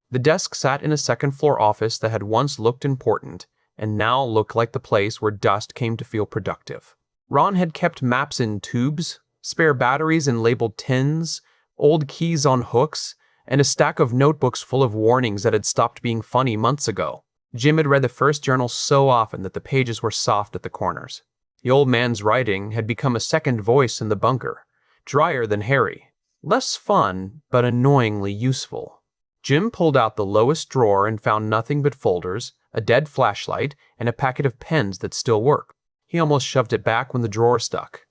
The desk sat in a second-floor office that had once looked important and now looked like the place where dust came to feel productive. Ron had kept maps in tubes, spare batteries in labeled tins, old keys on hooks, and a stack of notebooks full of warnings that had stopped being funny months ago. Jim had read the first journal so often that the pages were soft at the corners. The old man's writing had become a second voice in the bunker, drier than Harry. Less fun, but annoyingly useful. Jim pulled out the lowest drawer and found nothing but folders, a dead flashlight, and a packet of pens that still worked. He almost shoved it back when the drawer stuck.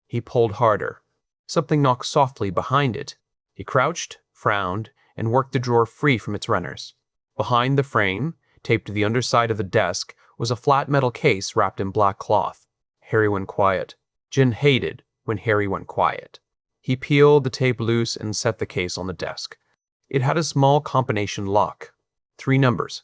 He pulled harder. Something knocked softly behind it. He crouched, frowned, and worked the drawer free from its runners. Behind the frame, taped to the underside of the desk, was a flat metal case wrapped in black cloth. Harry went quiet. Jim hated when Harry went quiet. He peeled the tape loose and set the case on the desk. It had a small combination lock. 3 numbers.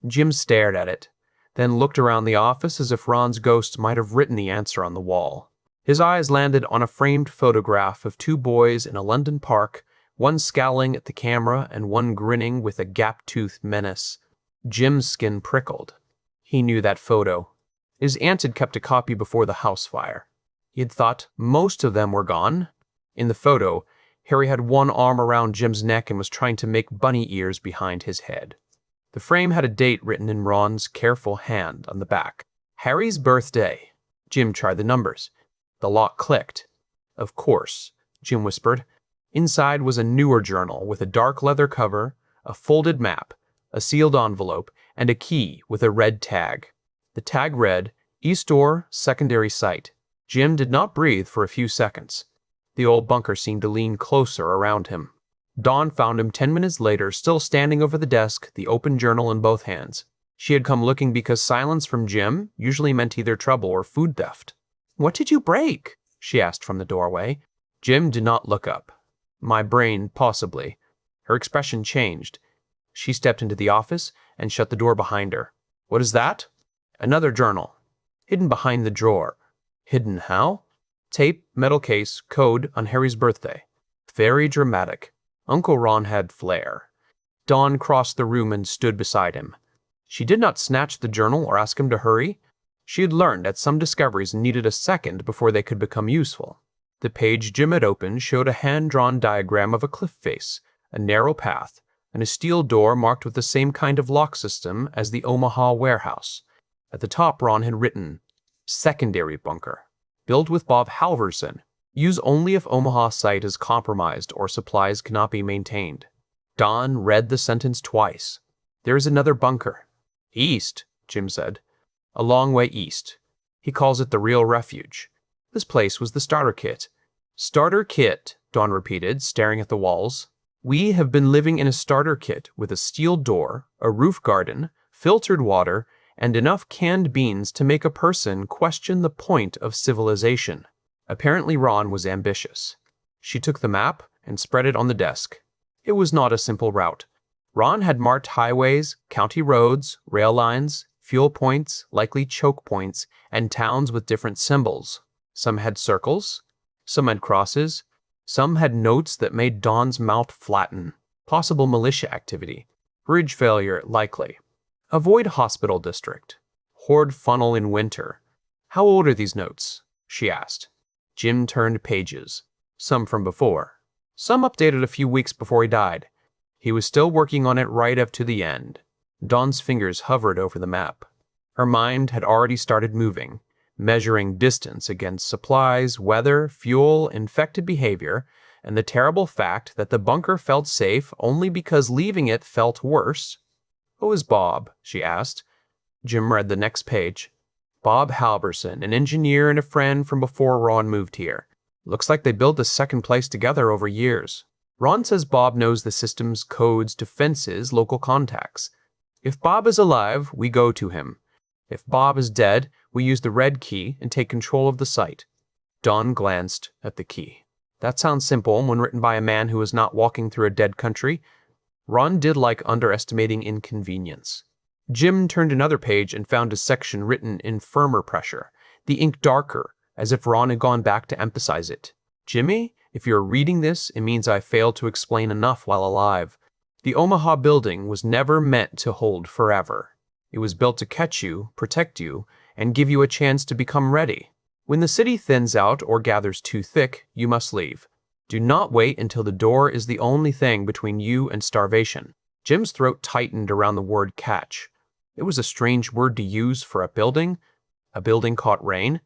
Jim stared at it, then looked around the office as if Ron's ghost might have written the answer on the wall. His eyes landed on a framed photograph of 2 boys in a London park, one scowling at the camera and one grinning with a gap-toothed menace. Jim's skin prickled. He knew that photo. His aunt had kept a copy before the house fire. He had thought most of them were gone. In the photo, Harry had one arm around Jim's neck and was trying to make bunny ears behind his head. The frame had a date written in Ron's careful hand on the back. Harry's birthday. Jim tried the numbers. The lock clicked. "Of course," Jim whispered. Inside was a newer journal with a dark leather cover, a folded map, a sealed envelope, and a key with a red tag. The tag read, "East Door, Secondary Site." Jim did not breathe for a few seconds. The old bunker seemed to lean closer around him. Dawn found him 10 minutes later, still standing over the desk, the open journal in both hands. She had come looking because silence from Jim usually meant either trouble or food theft. "What did you break?" she asked from the doorway. Jim did not look up. "My brain, possibly." Her expression changed. She stepped into the office and shut the door behind her. "What is that?" "Another journal. Hidden behind the drawer." "Hidden how?" "Tape, metal case, code on Harry's birthday." Very dramatic. Uncle Ron had flair. Dawn crossed the room and stood beside him. She did not snatch the journal or ask him to hurry. She had learned that some discoveries needed a second before they could become useful. The page Jim had opened showed a hand-drawn diagram of a cliff face, a narrow path, and a steel door marked with the same kind of lock system as the Omaha warehouse. At the top, Ron had written, Secondary bunker. Built with Bob Halverson. Use only if Omaha site is compromised or supplies cannot be maintained. Don read the sentence twice. There is another bunker. East, Jim said. A long way east. He calls it the real refuge. This place was the starter kit. Starter kit, Don repeated, staring at the walls. We have been living in a starter kit with a steel door, a roof garden, filtered water, and enough canned beans to make a person question the point of civilization. Apparently Ron was ambitious. She took the map and spread it on the desk. It was not a simple route. Ron had marked highways, county roads, rail lines, fuel points, likely choke points, and towns with different symbols. Some had circles, some had crosses, some had notes that made Don's mouth flatten. Possible militia activity. Bridge failure likely. Avoid hospital district. Horde funnel in winter. How old are these notes? She asked. Jim turned pages. Some from before. Some updated a few weeks before he died. He was still working on it right up to the end. Dawn's fingers hovered over the map. Her mind had already started moving, measuring distance against supplies, weather, fuel, infected behavior, and the terrible fact that the bunker felt safe only because leaving it felt worse. "Who is Bob?" she asked. Jim read the next page. Bob Halverson, an engineer and a friend from before Ron moved here. Looks like they built the second place together over years. Ron says Bob knows the system's codes, defenses, local contacts. If Bob is alive, we go to him. If Bob is dead, we use the red key and take control of the site. Don glanced at the key. That sounds simple when written by a man who is not walking through a dead country. Ron did like underestimating inconvenience. Jim turned another page and found a section written in firmer pressure, the ink darker, as if Ron had gone back to emphasize it. Jimmy, if you're reading this, it means I failed to explain enough while alive. The Omaha building was never meant to hold forever. It was built to catch you, protect you, and give you a chance to become ready. When the city thins out or gathers too thick, you must leave. Do not wait until the door is the only thing between you and starvation. Jim's throat tightened around the word catch. It was a strange word to use for a building. A building caught rain.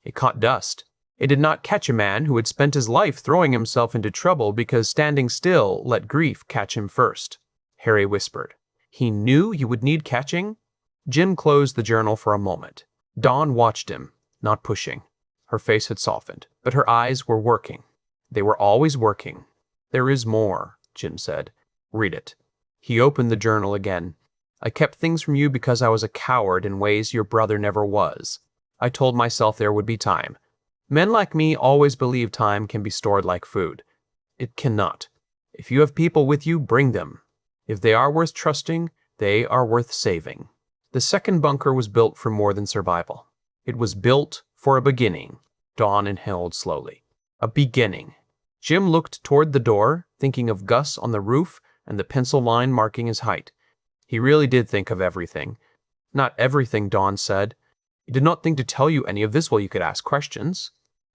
It caught dust. It did not catch a man who had spent his life throwing himself into trouble because standing still let grief catch him first. Harry whispered. He knew you would need catching? Jim closed the journal for a moment. Dawn watched him, not pushing. Her face had softened, but her eyes were working. They were always working. There is more, Jim said. Read it. He opened the journal again. I kept things from you because I was a coward in ways your brother never was. I told myself there would be time. Men like me always believe time can be stored like food. It cannot. If you have people with you, bring them. If they are worth trusting, they are worth saving. The second bunker was built for more than survival. It was built for a beginning. Dawn inhaled slowly. A beginning. Jim looked toward the door, thinking of Gus on the roof and the pencil line marking his height. He really did think of everything. Not everything, Dawn said. He did not think to tell you any of this while you could ask questions.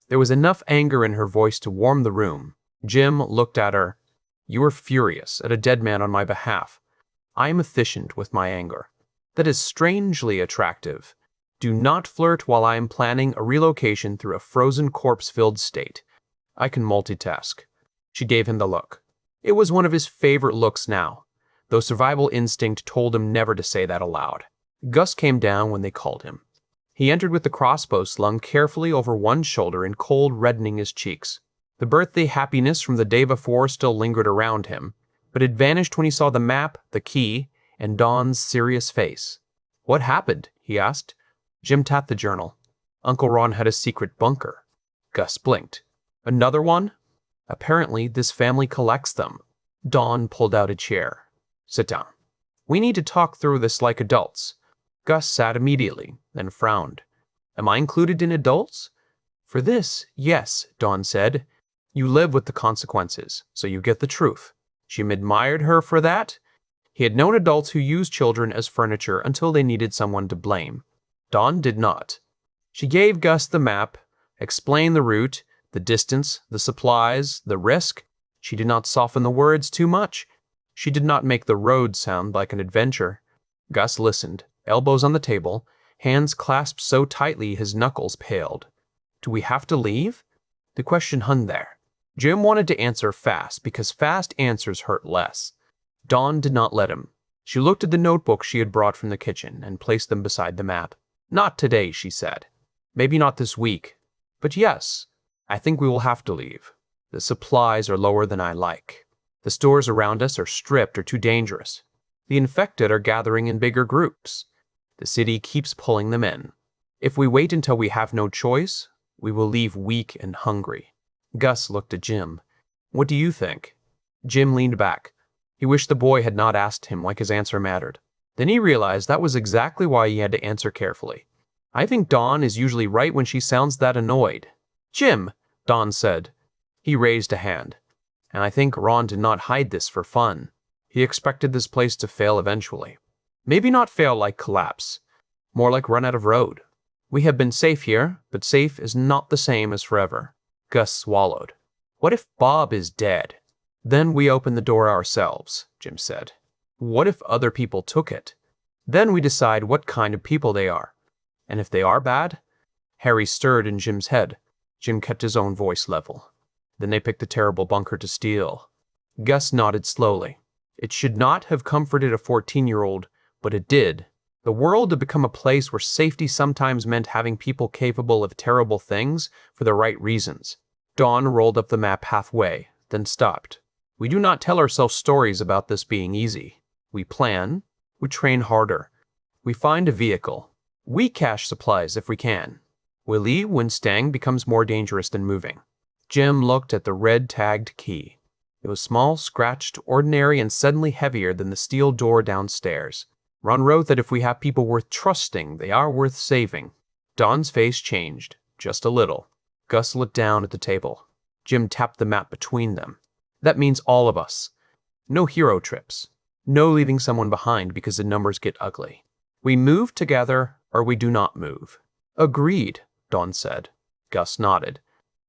There was enough anger in her voice to warm the room. Jim looked at her. You are furious at a dead man on my behalf. I am efficient with my anger. That is strangely attractive. Do not flirt while I am planning a relocation through a frozen corpse-filled state. I can multitask. She gave him the look. It was one of his favorite looks now, though survival instinct told him never to say that aloud. Gus came down when they called him. He entered with the crossbow slung carefully over one shoulder and cold reddening his cheeks. The birthday happiness from the day before still lingered around him, but it vanished when he saw the map, the key, and Dawn's serious face. What happened? He asked. Jim tapped the journal. Uncle Ron had a secret bunker. Gus blinked. Another one? Apparently, this family collects them. Dawn pulled out a chair. Sit down. We need to talk through this like adults. Gus sat immediately, then frowned. Am I included in adults? For this, yes, Dawn said. You live with the consequences, so you get the truth. Jim admired her for that. He had known adults who used children as furniture until they needed someone to blame. Dawn did not. She gave Gus the map, explained the route, the distance, the supplies, the risk. She did not soften the words too much. She did not make the road sound like an adventure. Gus listened, elbows on the table, hands clasped so tightly his knuckles paled. Do we have to leave? The question hung there. Jim wanted to answer fast because fast answers hurt less. Dawn did not let him. She looked at the notebook she had brought from the kitchen and placed them beside the map. Not today, she said. Maybe not this week. But yes, I think we will have to leave. The supplies are lower than I like. The stores around us are stripped or too dangerous. The infected are gathering in bigger groups. The city keeps pulling them in. If we wait until we have no choice, we will leave weak and hungry. Gus looked at Jim. What do you think? Jim leaned back. He wished the boy had not asked him like his answer mattered. Then he realized that was exactly why he had to answer carefully. I think Dawn is usually right when she sounds that annoyed. Jim, Dawn said. He raised a hand. And I think Ron did not hide this for fun. He expected this place to fail eventually. Maybe not fail like collapse. More like run out of road. We have been safe here, but safe is not the same as forever. Gus swallowed. What if Bob is dead? Then we open the door ourselves, Jim said. What if other people took it? Then we decide what kind of people they are. And if they are bad? Harry stirred in Jim's head. Jim kept his own voice level. Then they picked the terrible bunker to steal. Gus nodded slowly. It should not have comforted a 14-year-old, but it did. The world had become a place where safety sometimes meant having people capable of terrible things for the right reasons. Dawn rolled up the map halfway, then stopped. We do not tell ourselves stories about this being easy. We plan. We train harder. We find a vehicle. We cache supplies if we can. We leave when staying becomes more dangerous than moving. Jim looked at the red-tagged key. It was small, scratched, ordinary, and suddenly heavier than the steel door downstairs. Ron wrote that if we have people worth trusting, they are worth saving. Dawn's face changed, just a little. Gus looked down at the table. Jim tapped the map between them. That means all of us. No hero trips. No leaving someone behind because the numbers get ugly. We move together or we do not move. Agreed, Dawn said. Gus nodded.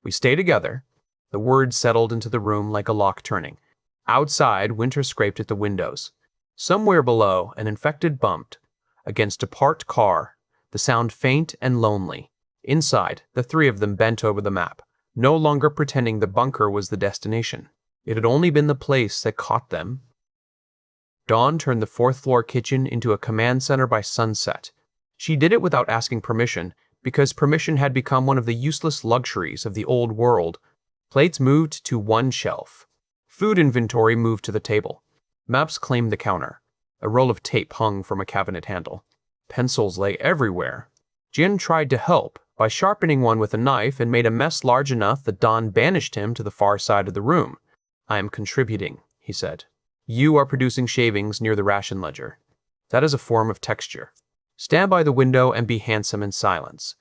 We stay together. The words settled into the room like a lock turning. Outside, winter scraped at the windows. Somewhere below, an infected bumped against a parked car, the sound faint and lonely. Inside, the three of them bent over the map, no longer pretending the bunker was the destination. It had only been the place that caught them. Dawn turned the fourth-floor kitchen into a command center by sunset. She did it without asking permission, because permission had become one of the useless luxuries of the old world. Plates moved to one shelf. Food inventory moved to the table. Maps claimed the counter. A roll of tape hung from a cabinet handle. Pencils lay everywhere. Jin tried to help by sharpening one with a knife and made a mess large enough that Dawn banished him to the far side of the room. I am contributing, he said. You are producing shavings near the ration ledger. That is a form of texture. Stand by the window and be handsome in silence.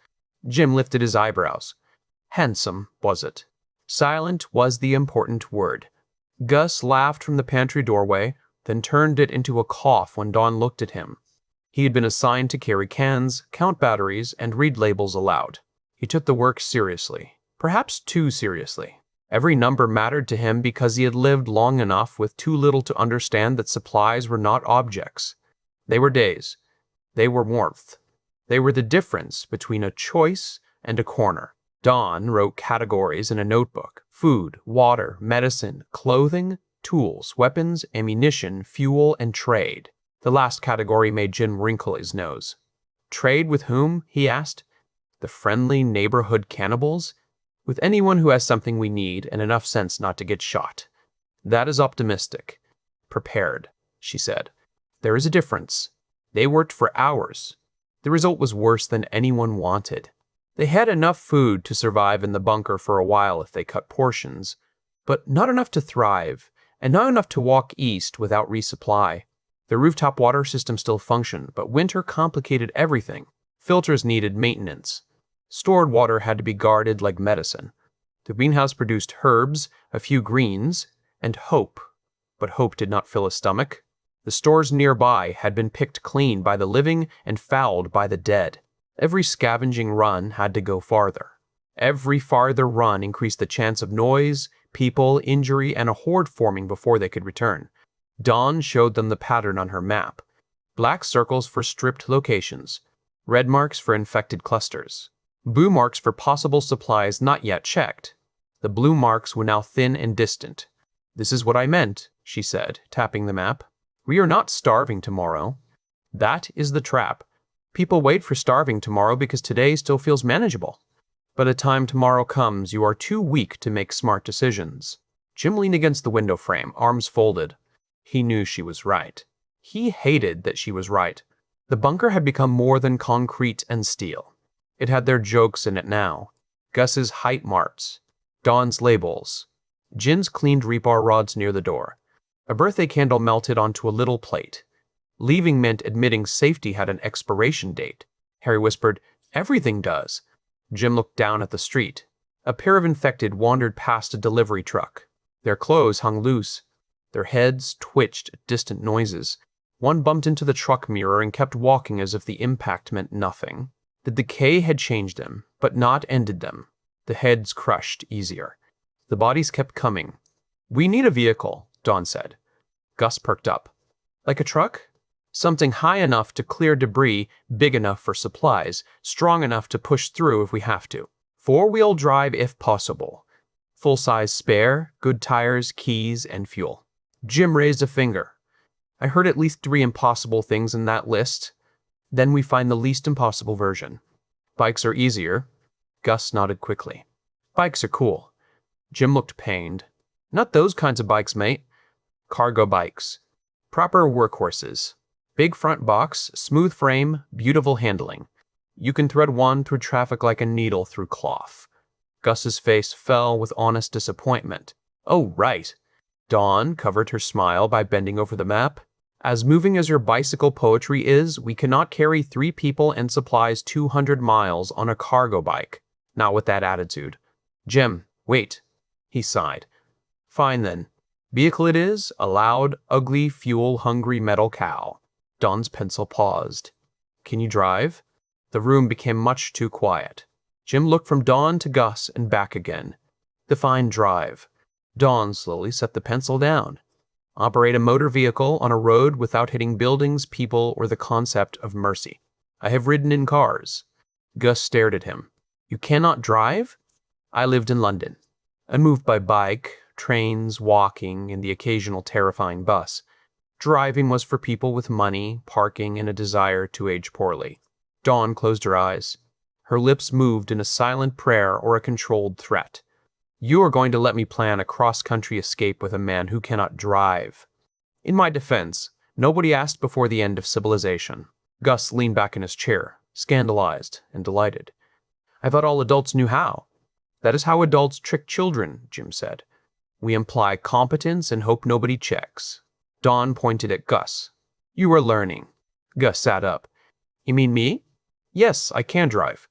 Jim lifted his eyebrows. Handsome, was it? Silent was the important word. Gus laughed from the pantry doorway, then turned it into a cough when Dawn looked at him. He had been assigned to carry cans, count batteries, and read labels aloud. He took the work seriously, perhaps too seriously. Every number mattered to him because he had lived long enough with too little to understand that supplies were not objects. They were days. They were warmth. They were the difference between a choice and a corner. Dawn wrote categories in a notebook: food, water, medicine, clothing, tools, weapons, ammunition, fuel, and trade. The last category made Jim wrinkle his nose. Trade with whom? He asked. The friendly neighborhood cannibals? With anyone who has something we need and enough sense not to get shot. That is optimistic. Prepared, she said. There is a difference. They worked for hours. The result was worse than anyone wanted. They had enough food to survive in the bunker for a while if they cut portions, but not enough to thrive, and not enough to walk east without resupply. The rooftop water system still functioned, but winter complicated everything. Filters needed maintenance. Stored water had to be guarded like medicine. The greenhouse produced herbs, a few greens, and hope, but hope did not fill a stomach. The stores nearby had been picked clean by the living and fouled by the dead. Every scavenging run had to go farther. Every farther run increased the chance of noise, people, injury, and a horde forming before they could return. Dawn showed them the pattern on her map. Black circles for stripped locations. Red marks for infected clusters. Blue marks for possible supplies not yet checked. The blue marks were now thin and distant. "This is what I meant," she said, tapping the map. "We are not starving tomorrow. That is the trap. People wait for starving tomorrow because today still feels manageable. By the time tomorrow comes, you are too weak to make smart decisions." Jim leaned against the window frame, arms folded. He knew she was right. He hated that she was right. The bunker had become more than concrete and steel. It had their jokes in it now. Gus's height marks, Dawn's labels, Jin's cleaned rebar rods near the door. A birthday candle melted onto a little plate. Leaving meant admitting safety had an expiration date. Harry whispered, "Everything does." Jim looked down at the street. A pair of infected wandered past a delivery truck. Their clothes hung loose. Their heads twitched at distant noises. One bumped into the truck mirror and kept walking as if the impact meant nothing. The decay had changed them, but not ended them. The heads crushed easier. The bodies kept coming. "We need a vehicle," Dawn said. Gus perked up. "Like a truck?" "Something high enough to clear debris, big enough for supplies, strong enough to push through if we have to. Four-wheel drive if possible. Full-size spare, good tires, keys, and fuel." Jim raised a finger. "I heard at least 3 impossible things in that list. Then we find the least impossible version." "Bikes are easier." Gus nodded quickly. "Bikes are cool." Jim looked pained. "Not those kinds of bikes, mate. Cargo bikes. Proper workhorses. Big front box, smooth frame, beautiful handling. You can thread one through traffic like a needle through cloth." Gus's face fell with honest disappointment. "Oh, right." Dawn covered her smile by bending over the map. "As moving as your bicycle poetry is, we cannot carry 3 people and supplies 200 miles on a cargo bike. Not with that attitude." "Jim, wait." He sighed. "Fine then. Vehicle it is, a loud, ugly, fuel-hungry metal cow." Dawn's pencil paused. "Can you drive?" The room became much too quiet. Jim looked from Dawn to Gus and back again. "Define drive." Dawn slowly set the pencil down. "Operate a motor vehicle on a road without hitting buildings, people, or the concept of mercy. I have ridden in cars." Gus stared at him. "You cannot drive?" "I lived in London. I moved by bike, trains, walking, and the occasional terrifying bus. Driving was for people with money, parking, and a desire to age poorly." Dawn closed her eyes. Her lips moved in a silent prayer or a controlled threat. "You are going to let me plan a cross-country escape with a man who cannot drive." "In my defense, nobody asked before the end of civilization." Gus leaned back in his chair, scandalized and delighted. "I thought all adults knew how." "That is how adults trick children," Jim said. "We imply competence and hope nobody checks." Dawn pointed at Gus. "You are learning." Gus sat up. "You mean me?" "Yes, I can drive."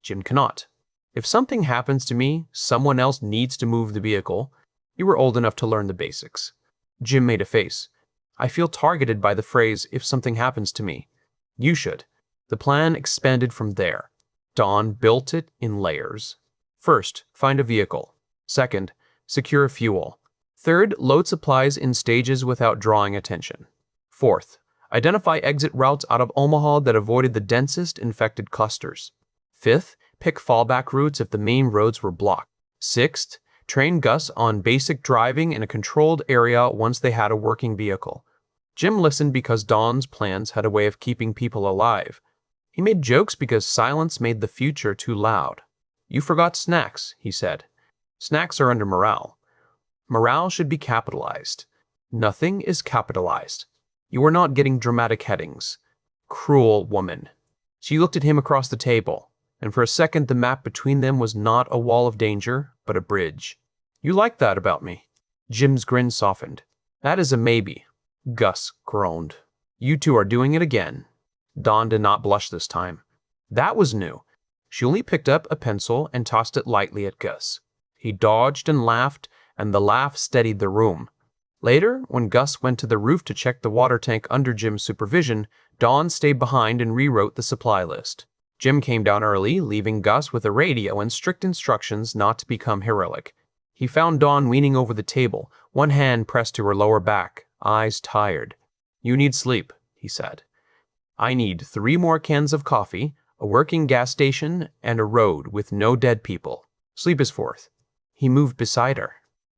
Jim cannot. "If something happens to me, someone else needs to move the vehicle. You were old enough to learn the basics." Jim made a face. "I feel targeted by the phrase, 'if something happens to me.'" "You should." The plan expanded from there. Dawn built it in layers. First, find a vehicle. Second, secure fuel. Third, load supplies in stages without drawing attention. Fourth, identify exit routes out of Omaha that avoided the densest infected clusters. Fifth, pick fallback routes if the main roads were blocked. Sixth, train Gus on basic driving in a controlled area once they had a working vehicle. Jim listened because Dawn's plans had a way of keeping people alive. He made jokes because silence made the future too loud. "You forgot snacks," he said. "Snacks are under morale. Morale should be capitalized. Nothing is capitalized. You are not getting dramatic headings." Cruel woman. She looked at him across the table, and for a second the map between them was not a wall of danger, but a bridge. "You like that about me?" Jim's grin softened. "That is a maybe." Gus groaned. "You two are doing it again." Dawn did not blush this time. That was new. She only picked up a pencil and tossed it lightly at Gus. He dodged and laughed, and the laugh steadied the room. Later, when Gus went to the roof to check the water tank under Jim's supervision, Dawn stayed behind and rewrote the supply list. Jim came down early, leaving Gus with a radio and strict instructions not to become heroic. He found Dawn leaning over the table, one hand pressed to her lower back, eyes tired. "You need sleep," he said. I need 3 more cans of coffee, a working gas station, and a road with no dead people. Sleep is fourth. He moved beside her.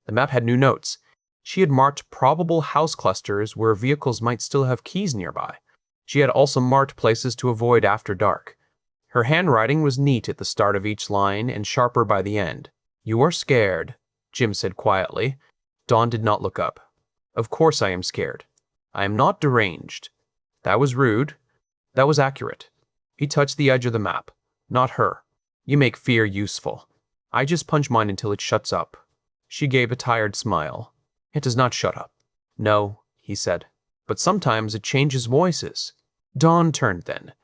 The map had new notes. She had marked probable house clusters where vehicles might still have keys nearby. She had also marked places to avoid after dark. Her handwriting was neat at the start of each line and sharper by the end. "You are scared," Jim said quietly. Dawn did not look up. "Of course I am scared. I am not deranged." That was rude. That was accurate. He touched the edge of the map. "Not her. You make fear useful. I just punch mine until it shuts up." She gave a tired smile. "It does not shut up." "No," he said. "But sometimes it changes voices." Dawn turned then.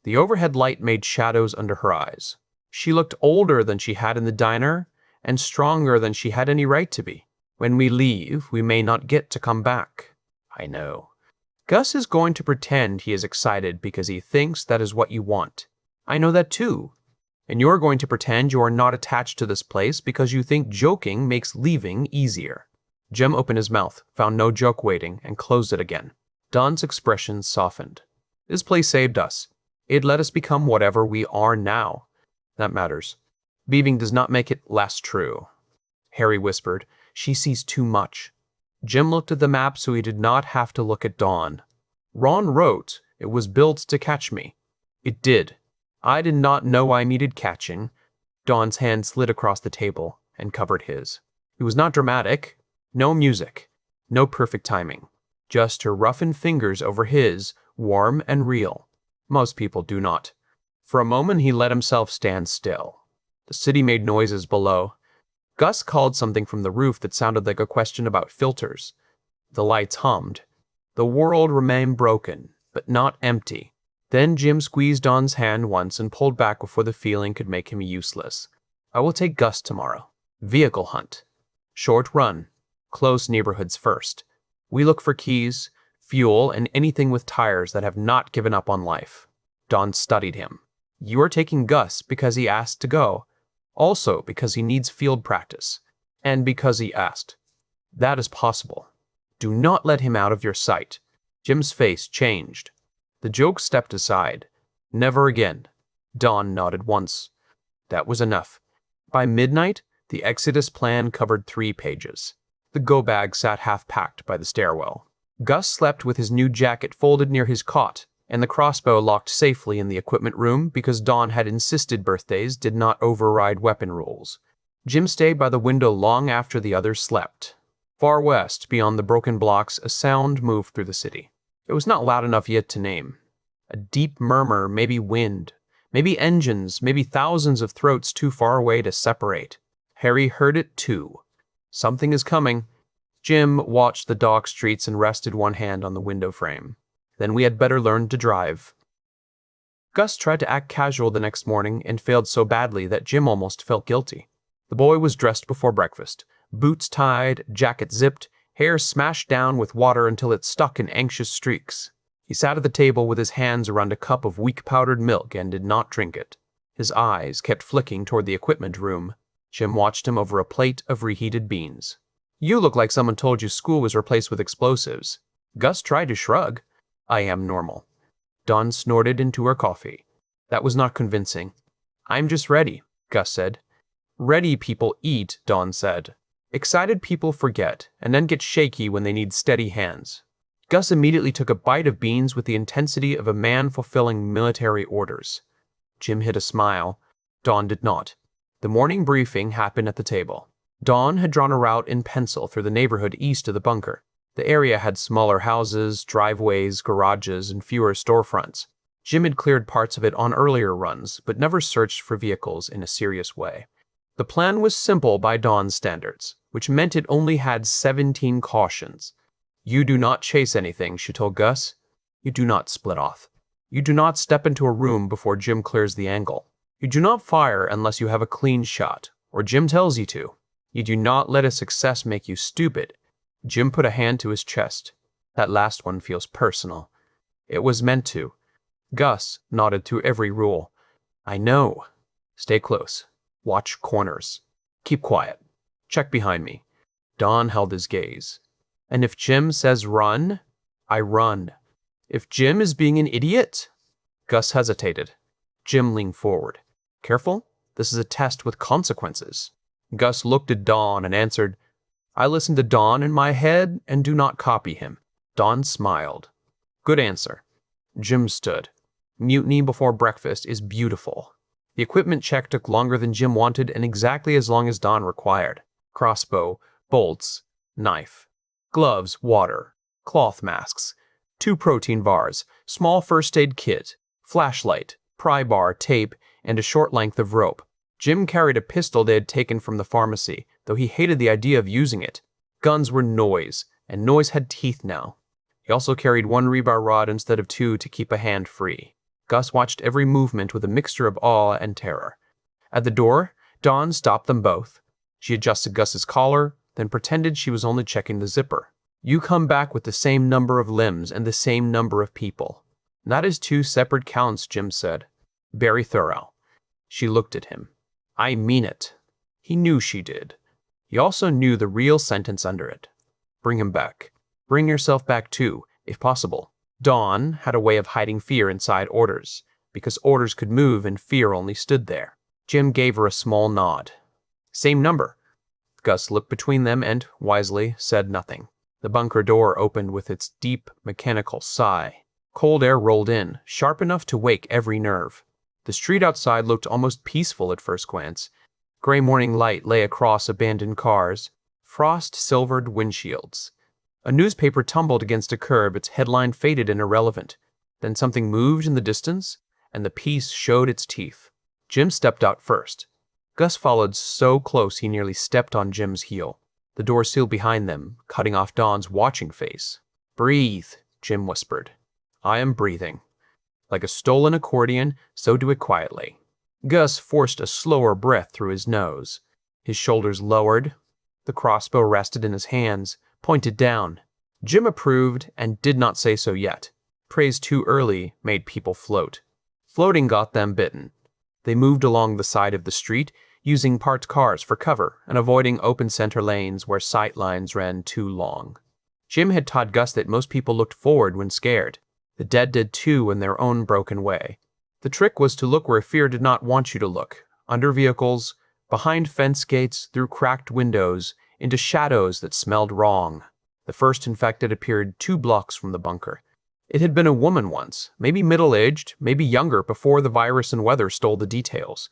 The overhead light made shadows under her eyes. She looked older than she had in the diner, and stronger than she had any right to be. "When we leave, we may not get to come back." "I know. Gus is going to pretend he is excited because he thinks that is what you want." "I know that too. And you're going to pretend you are not attached to this place because you think joking makes leaving easier." Jim opened his mouth, found no joke waiting, and closed it again. Dawn's expression softened. "This place saved us. It let us become whatever we are now. That matters. Leaving does not make it less true." Harry whispered, "She sees too much." Jim looked at the map so he did not have to look at Dawn. "Ron wrote, 'It was built to catch me.' It did. I did not know I needed catching." Dawn's hand slid across the table and covered his. It was not dramatic. No music. No perfect timing. Just her roughened fingers over his, warm and real. Most people do not. For a moment he let himself stand still. The city made noises below. Gus called something from the roof that sounded like a question about filters. The lights hummed. The world remained broken, but not empty. Then Jim squeezed Dawn's hand once and pulled back before the feeling could make him useless. "I will take Gus tomorrow. Vehicle hunt. Short run. Close neighborhoods first. We look for keys, fuel, and anything with tires that have not given up on life." Dawn studied him. "You are taking Gus because he asked to go. Also because he needs field practice. And because he asked. That is possible. Do not let him out of your sight." Jim's face changed. The joke stepped aside. "Never again." Dawn nodded once. That was enough. By midnight, the Exodus plan covered 3 pages. The go-bag sat half-packed by the stairwell. Gus slept with his new jacket folded near his cot, and the crossbow locked safely in the equipment room because Dawn had insisted birthdays did not override weapon rules. Jim stayed by the window long after the others slept. Far west, beyond the broken blocks, a sound moved through the city. It was not loud enough yet to name. A deep murmur, maybe wind, maybe engines, maybe thousands of throats too far away to separate. Harry heard it too. Something is coming. Jim watched the dark streets and rested one hand on the window frame. "Then we had better learn to drive." Gus tried to act casual the next morning and failed so badly that Jim almost felt guilty. The boy was dressed before breakfast, boots tied, jacket zipped, hair smashed down with water until it stuck in anxious streaks. He sat at the table with his hands around a cup of weak powdered milk and did not drink it. His eyes kept flicking toward the equipment room. Jim watched him over a plate of reheated beans. "You look like someone told you school was replaced with explosives." Gus tried to shrug. "I am normal." Dawn snorted into her coffee. That was not convincing. "I'm just ready," Gus said. "Ready people eat," Dawn said. "Excited people forget, and then get shaky when they need steady hands." Gus immediately took a bite of beans with the intensity of a man fulfilling military orders. Jim hid a smile. Dawn did not. The morning briefing happened at the table. Dawn had drawn a route in pencil through the neighborhood east of the bunker. The area had smaller houses, driveways, garages, and fewer storefronts. Jim had cleared parts of it on earlier runs, but never searched for vehicles in a serious way. The plan was simple by Dawn's standards, which meant it only had 17 cautions. "You do not chase anything," she told Gus. "You do not split off. You do not step into a room before Jim clears the angle. You do not fire unless you have a clean shot, or Jim tells you to. You do not let a success make you stupid." Jim put a hand to his chest. "That last one feels personal." "It was meant to." Gus nodded through every rule. "I know. Stay close. Watch corners. Keep quiet. Check behind me." Dawn held his gaze. "And if Jim says run, I run. If Jim is being an idiot? Gus hesitated. Jim leaned forward. Careful, this is a test with consequences. Gus looked at Don and answered, I listen to Don in my head and do not copy him. Don smiled. Good answer. Jim stood. Mutiny before breakfast is beautiful. The equipment check took longer than Jim wanted and exactly as long as Don required. Crossbow, bolts, knife, gloves, water, cloth masks, 2 protein bars, small first aid kit, flashlight, pry bar, tape, and a short length of rope. Jim carried a pistol they had taken from the pharmacy, though he hated the idea of using it. Guns were noise, and noise had teeth now. He also carried 1 rebar rod instead of 2 to keep a hand free. Gus watched every movement with a mixture of awe and terror. At the door, Dawn stopped them both. She adjusted Gus's collar, then pretended she was only checking the zipper. You come back with the same number of limbs and the same number of people. That is 2 separate counts, Jim said. Very thorough. She looked at him. I mean it. He knew she did. He also knew the real sentence under it. Bring him back. Bring yourself back too, if possible. Dawn had a way of hiding fear inside orders, because orders could move and fear only stood there. Jim gave her a small nod. Same number. Gus looked between them and, wisely, said nothing. The bunker door opened with its deep, mechanical sigh. Cold air rolled in, sharp enough to wake every nerve. The street outside looked almost peaceful at first glance. Gray morning light lay across abandoned cars, frost-silvered windshields. A newspaper tumbled against a curb, its headline faded and irrelevant. Then something moved in the distance, and the peace showed its teeth. Jim stepped out first. Gus followed so close he nearly stepped on Jim's heel. The door sealed behind them, cutting off Dawn's watching face. Breathe, Jim whispered. I am breathing. Like a stolen accordion, so do it quietly. Gus forced a slower breath through his nose. His shoulders lowered. The crossbow rested in his hands, pointed down. Jim approved and did not say so yet. Praise too early made people float. Floating got them bitten. They moved along the side of the street, using parked cars for cover and avoiding open center lanes where sight lines ran too long. Jim had taught Gus that most people looked forward when scared. The dead did too in their own broken way. The trick was to look where fear did not want you to look, under vehicles, behind fence gates, through cracked windows, into shadows that smelled wrong. The first infected appeared 2 blocks from the bunker. It had been a woman once, maybe middle-aged, maybe younger before the virus and weather stole the details.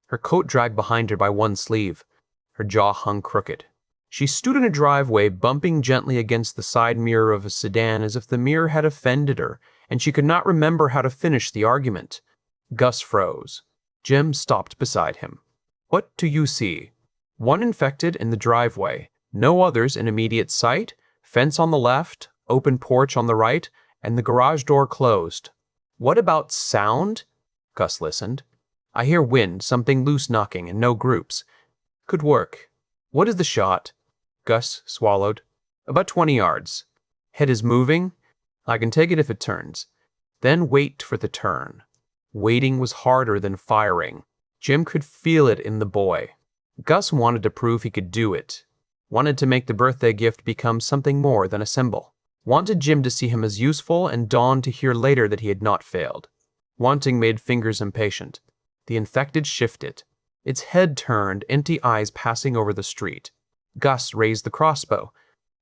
Her coat dragged behind her by one sleeve. Her jaw hung crooked. She stood in a driveway, bumping gently against the side mirror of a sedan as if the mirror had offended her, and she could not remember how to finish the argument. Gus froze. Jim stopped beside him. What do you see? 1 infected in the driveway, no others in immediate sight, fence on the left, open porch on the right, and the garage door closed. What about sound? Gus listened. I hear wind, something loose knocking, and no groups. Could work. What is the shot? Gus swallowed. About 20 yards. Head is moving. I can take it if it turns. Then wait for the turn. Waiting was harder than firing. Jim could feel it in the boy. Gus wanted to prove he could do it. Wanted to make the birthday gift become something more than a symbol. Wanted Jim to see him as useful and Dawn to hear later that he had not failed. Wanting made fingers impatient. The infected shifted. Its head turned, empty eyes passing over the street. Gus raised the crossbow.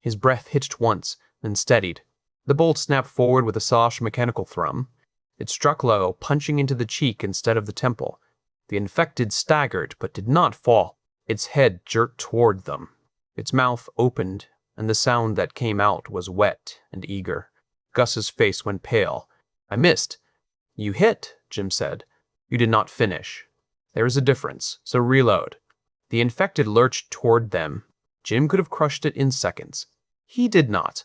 His breath hitched once, then steadied. The bolt snapped forward with a soft mechanical thrum. It struck low, punching into the cheek instead of the temple. The infected staggered, but did not fall. Its head jerked toward them. Its mouth opened, and the sound that came out was wet and eager. Gus's face went pale. I missed. You hit, Jim said. You did not finish. There is a difference, so reload. The infected lurched toward them. Jim could have crushed it in seconds. He did not.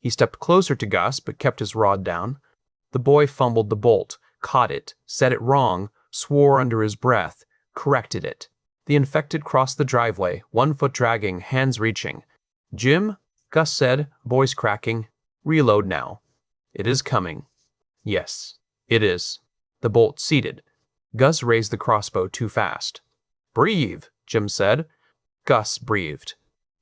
He stepped closer to Gus, but kept his rod down. The boy fumbled the bolt, caught it, said it wrong, swore under his breath, corrected it. The infected crossed the driveway, 1 foot dragging, hands reaching. Jim, Gus said, voice cracking, reload now. It is coming. Yes, it is. The bolt seated. Gus raised the crossbow too fast. Breathe, Jim said. Gus breathed.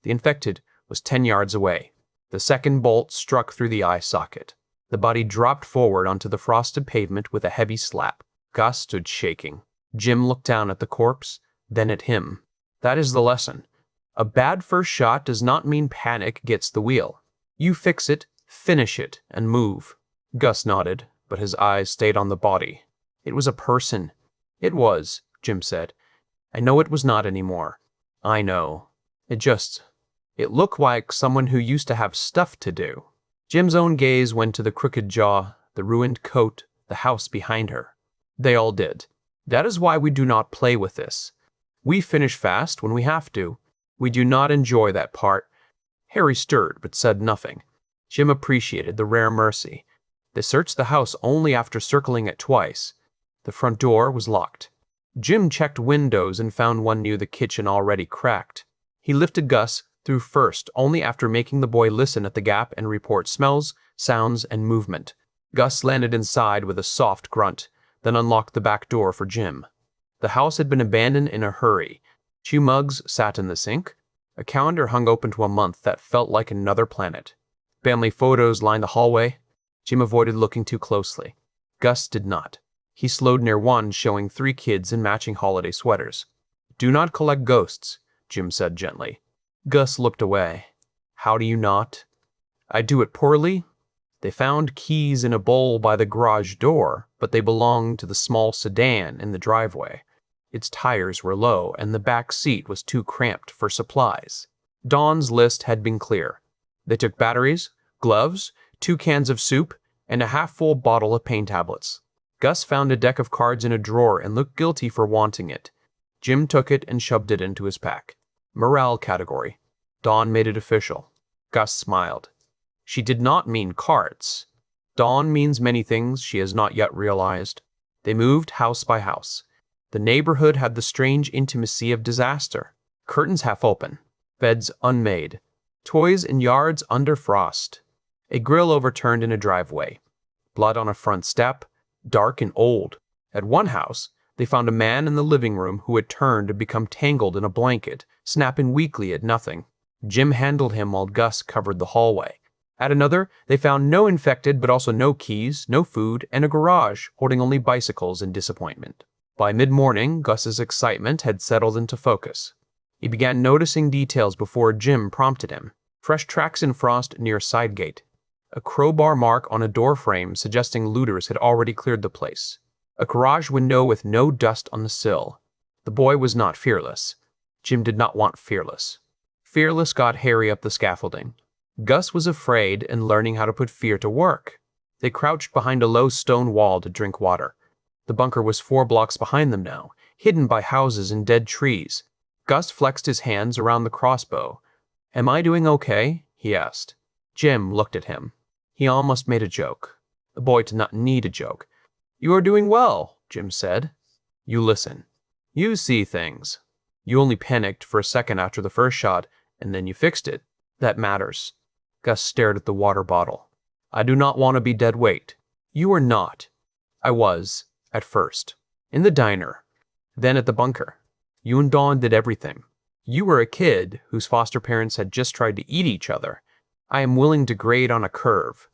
The infected was 10 yards away. The second bolt struck through the eye socket. The body dropped forward onto the frosted pavement with a heavy slap. Gus stood shaking. Jim looked down at the corpse, then at him. That is the lesson. A bad first shot does not mean panic gets the wheel. You fix it, finish it, and move. Gus nodded, but his eyes stayed on the body. It was a person. It was, Jim said. I know it was not anymore. I know. It looked like someone who used to have stuff to do. Jim's own gaze went to the crooked jaw, the ruined coat, the house behind her. They all did. That is why we do not play with this. We finish fast when we have to. We do not enjoy that part. Harry stirred, but said nothing. Jim appreciated the rare mercy. They searched the house only after circling it twice. The front door was locked. Jim checked windows and found one near the kitchen already cracked. He lifted Gus through first, only after making the boy listen at the gap and report smells, sounds, and movement. Gus landed inside with a soft grunt, then unlocked the back door for Jim. The house had been abandoned in a hurry. 2 mugs sat in the sink. A calendar hung open to a month that felt like another planet. Family photos lined the hallway. Jim avoided looking too closely. Gus did not. He slowed near one, showing 3 kids in matching holiday sweaters. Do not collect ghosts, Jim said gently. Gus looked away. How do you not? I do it poorly. They found keys in a bowl by the garage door, but they belonged to the small sedan in the driveway. Its tires were low, and the back seat was too cramped for supplies. Dawn's list had been clear. They took batteries, gloves, 2 cans of soup, and a half-full bottle of pain tablets. Gus found a deck of cards in a drawer and looked guilty for wanting it. Jim took it and shoved it into his pack. Morale category. Dawn made it official. Gus smiled. She did not mean cards. Dawn means many things she has not yet realized. They moved house by house. The neighborhood had the strange intimacy of disaster. Curtains half open. Beds unmade. Toys in yards under frost. A grill overturned in a driveway. Blood on a front step. Dark and old. At one house, they found a man in the living room who had turned to become tangled in a blanket, snapping weakly at nothing. Jim handled him while Gus covered the hallway. At another, they found no infected but also no keys, no food, and a garage holding only bicycles and disappointment. By mid-morning, Gus's excitement had settled into focus. He began noticing details before Jim prompted him. Fresh tracks in frost near a side gate. A crowbar mark on a door frame suggesting looters had already cleared the place. A garage window with no dust on the sill. The boy was not fearless. Jim did not want fearless. Fearless got Harry up the scaffolding. Gus was afraid and learning how to put fear to work. They crouched behind a low stone wall to drink water. The bunker was 4 blocks behind them now, hidden by houses and dead trees. Gus flexed his hands around the crossbow. Am I doing okay? He asked. Jim looked at him. He almost made a joke. The boy did not need a joke. You are doing well, Jim said. You listen. You see things. You only panicked for a second after the first shot, and then you fixed it. That matters. Gus stared at the water bottle. I do not want to be dead weight. You are not. I was, at first. In the diner. Then at the bunker. You and Dawn did everything. You were a kid whose foster parents had just tried to eat each other. I am willing to grade on a curve.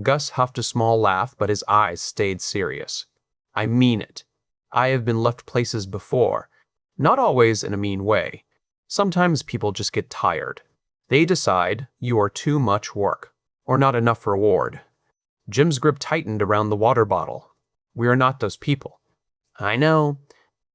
Gus huffed a small laugh, but his eyes stayed serious. I mean it. I have been left places before. Not always in a mean way. Sometimes people just get tired. They decide you are too much work, or not enough reward. Jim's grip tightened around the water bottle. We are not those people. I know.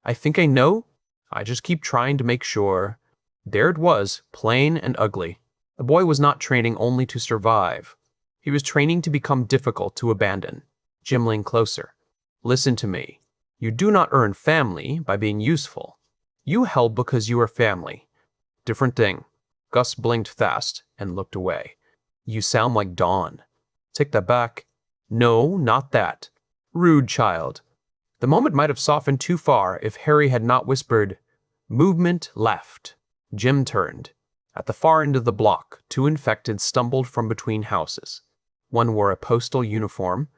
I think I know. I just keep trying to make sure. There it was, plain and ugly. The boy was not training only to survive. He was training to become difficult to abandon. Jim leaned closer. Listen to me. You do not earn family by being useful. You help because you are family. Different thing. Gus blinked fast and looked away. You sound like Dawn. Take that back. No, not that. Rude child. The moment might have softened too far if Harry had not whispered, Movement left. Jim turned. At the far end of the block, 2 infected stumbled from between houses. One wore a postal uniform.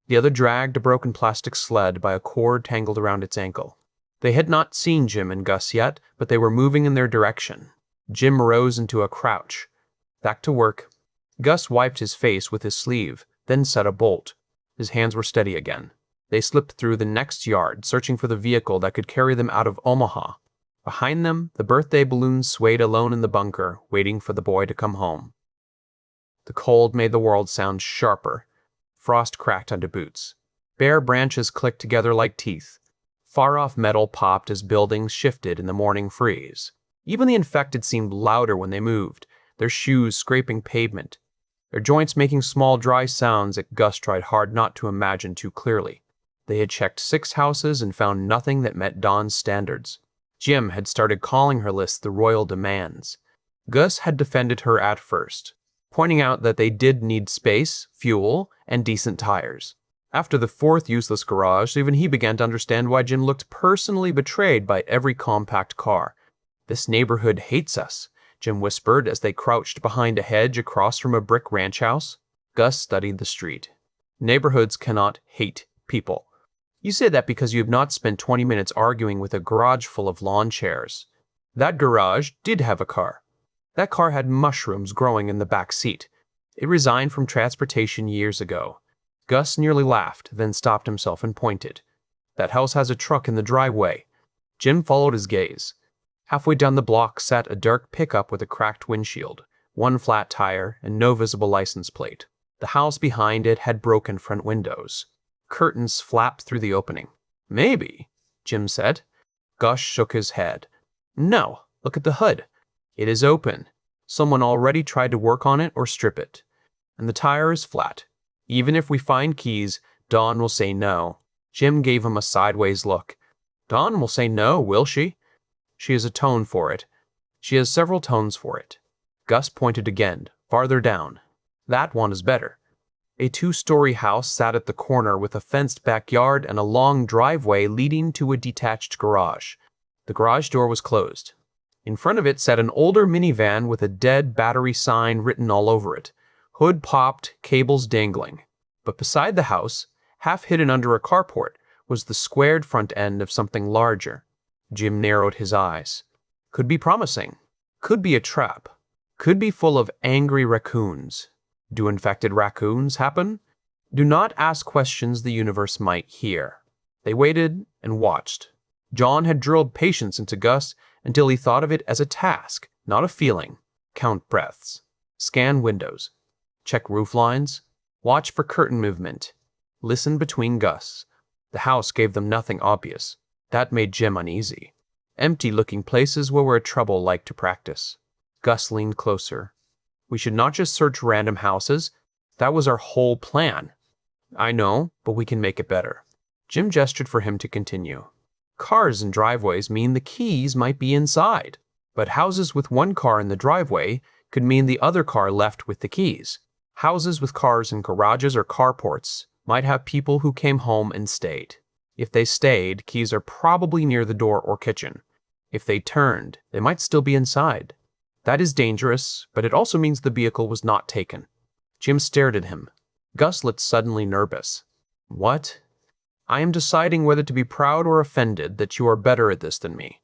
The other dragged a broken plastic sled by a cord tangled around its ankle. They had not seen Jim and Gus yet, but they were moving in their direction. Jim rose into a crouch. Back to work. Gus wiped his face with his sleeve. then set a bolt. His hands were steady again. They slipped through the next yard, searching for the vehicle that could carry them out of Omaha. Behind them, the birthday balloons swayed alone in the bunker, waiting for the boy to come home. The cold made the world sound sharper. Frost cracked under boots. Bare branches clicked together like teeth. Far-off metal popped as buildings shifted in the morning freeze. Even the infected seemed louder when they moved, their shoes scraping pavement, their joints making small dry sounds that Gus tried hard not to imagine too clearly. They had checked 6 houses and found nothing that met Dawn's standards. Jim had started calling her list the royal demands. Gus had defended her at first, pointing out that they did need space, fuel, and decent tires. After the 4th useless garage, even he began to understand why Jim looked personally betrayed by every compact car. "This neighborhood hates us," Jim whispered as they crouched behind a hedge across from a brick ranch house. Gus studied the street. "Neighborhoods cannot hate people. You say that because you have not spent 20 minutes arguing with a garage full of lawn chairs. That garage did have a car. That car had mushrooms growing in the back seat. It resigned from transportation years ago." Gus nearly laughed, then stopped himself and pointed. "That house has a truck in the driveway." Jim followed his gaze. Halfway down the block sat a dark pickup with a cracked windshield, 1 flat tire, and no visible license plate. The house behind it had broken front windows. Curtains flapped through the opening. "Maybe," Jim said. Gus shook his head. "No, look at the hood. It is open. Someone already tried to work on it or strip it. And the tire is flat. Even if we find keys, Dawn will say no." Jim gave him a sideways look. "Dawn will say no, will she?" "She has a tone for it. She has several tones for it." Gus pointed again, farther down. "That one is better." A 2-story house sat at the corner with a fenced backyard and a long driveway leading to a detached garage. The garage door was closed. In front of it sat an older minivan with a dead battery sign written all over it. Hood popped, cables dangling. But beside the house, half hidden under a carport, was the squared front end of something larger. Jim narrowed his eyes. Could be promising. Could be a trap. Could be full of angry raccoons. Do infected raccoons happen? Do not ask questions the universe might hear. They waited and watched. John had drilled patience into Gus until he thought of it as a task, not a feeling. Count breaths. Scan windows. Check roof lines. Watch for curtain movement. Listen between Gus. The house gave them nothing obvious. That made Jim uneasy. Empty-looking places were where trouble liked to practice. Gus leaned closer. "We should not just search random houses. That was our whole plan." "I know, but we can make it better." Jim gestured for him to continue. "Cars in driveways mean the keys might be inside, but houses with 1 car in the driveway could mean the other car left with the keys. Houses with cars in garages or carports might have people who came home and stayed. If they stayed, keys are probably near the door or kitchen. If they turned, they might still be inside. That is dangerous, but it also means the vehicle was not taken." Jim stared at him. Gus looked suddenly nervous. "What?" "I am deciding whether to be proud or offended that you are better at this than me."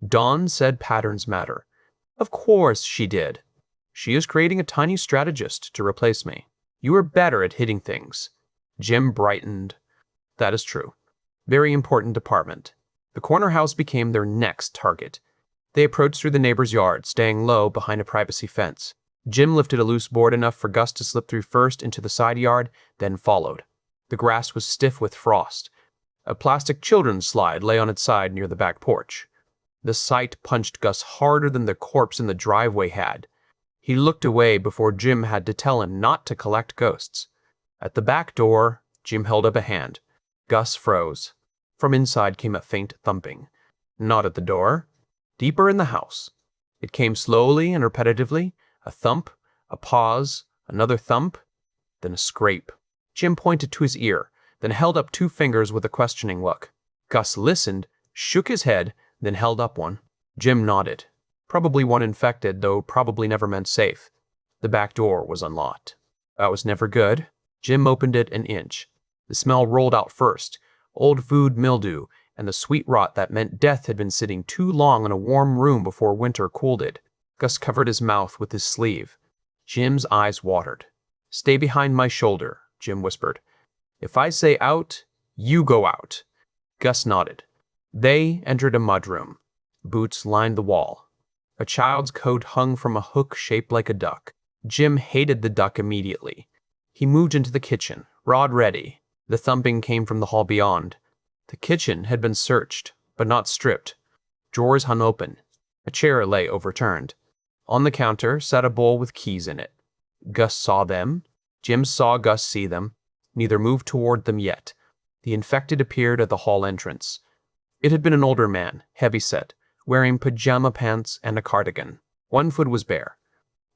Dawn said patterns matter. Of course she did. She is creating a tiny strategist to replace me. You are better at hitting things. Jim brightened. That is true. Very important department. The corner house became their next target. They approached through the neighbor's yard, staying low behind a privacy fence. Jim lifted a loose board enough for Gus to slip through first into the side yard, then followed. The grass was stiff with frost. A plastic children's slide lay on its side near the back porch. The sight punched Gus harder than the corpse in the driveway had. He looked away before Jim had to tell him not to collect ghosts. At the back door, Jim held up a hand. Gus froze. From inside came a faint thumping. Not at the door. Deeper in the house. It came slowly and repetitively. A thump, a pause, another thump, then a scrape. Jim pointed to his ear, then held up 2 fingers with a questioning look. Gus listened, shook his head, then held up one. Jim nodded. Probably one infected, though probably never meant safe. The back door was unlocked. That was never good. Jim opened it an inch. The smell rolled out first. Old food mildew, and the sweet rot that meant death had been sitting too long in a warm room before winter cooled it. Gus covered his mouth with his sleeve. Jim's eyes watered. "Stay behind my shoulder," Jim whispered. If I say out, you go out. Gus nodded. They entered a mudroom. Boots lined the wall. A child's coat hung from a hook shaped like a duck. Jim hated the duck immediately. He moved into the kitchen, rod ready. The thumping came from the hall beyond. The kitchen had been searched, but not stripped. Drawers hung open. A chair lay overturned. On the counter sat a bowl with keys in it. Gus saw them. Jim saw Gus see them. Neither moved toward them yet. The infected appeared at the hall entrance. It had been an older man, heavy-set, wearing pajama pants and a cardigan. One foot was bare.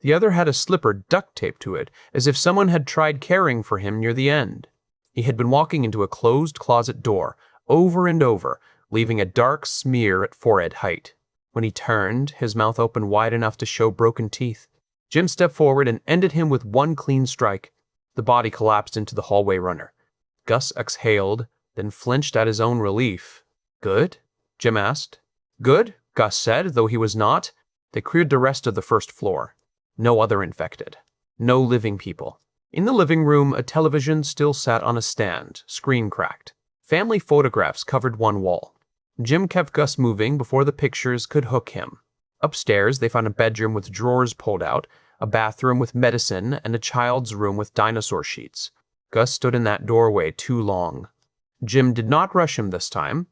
The other had a slipper duct-taped to it, as if someone had tried caring for him near the end. He had been walking into a closed closet door, over and over, leaving a dark smear at forehead height. When he turned, his mouth opened wide enough to show broken teeth. Jim stepped forward and ended him with one clean strike. The body collapsed into the hallway runner. Gus exhaled, then flinched at his own relief. Good? Jim asked. Good, Gus said, though he was not. They cleared the rest of the first floor. No other infected. No living people. In the living room, a television still sat on a stand, screen cracked. Family photographs covered one wall. Jim kept Gus moving before the pictures could hook him. Upstairs, they found a bedroom with drawers pulled out, a bathroom with medicine, and a child's room with dinosaur sheets. Gus stood in that doorway too long. Jim did not rush him this time.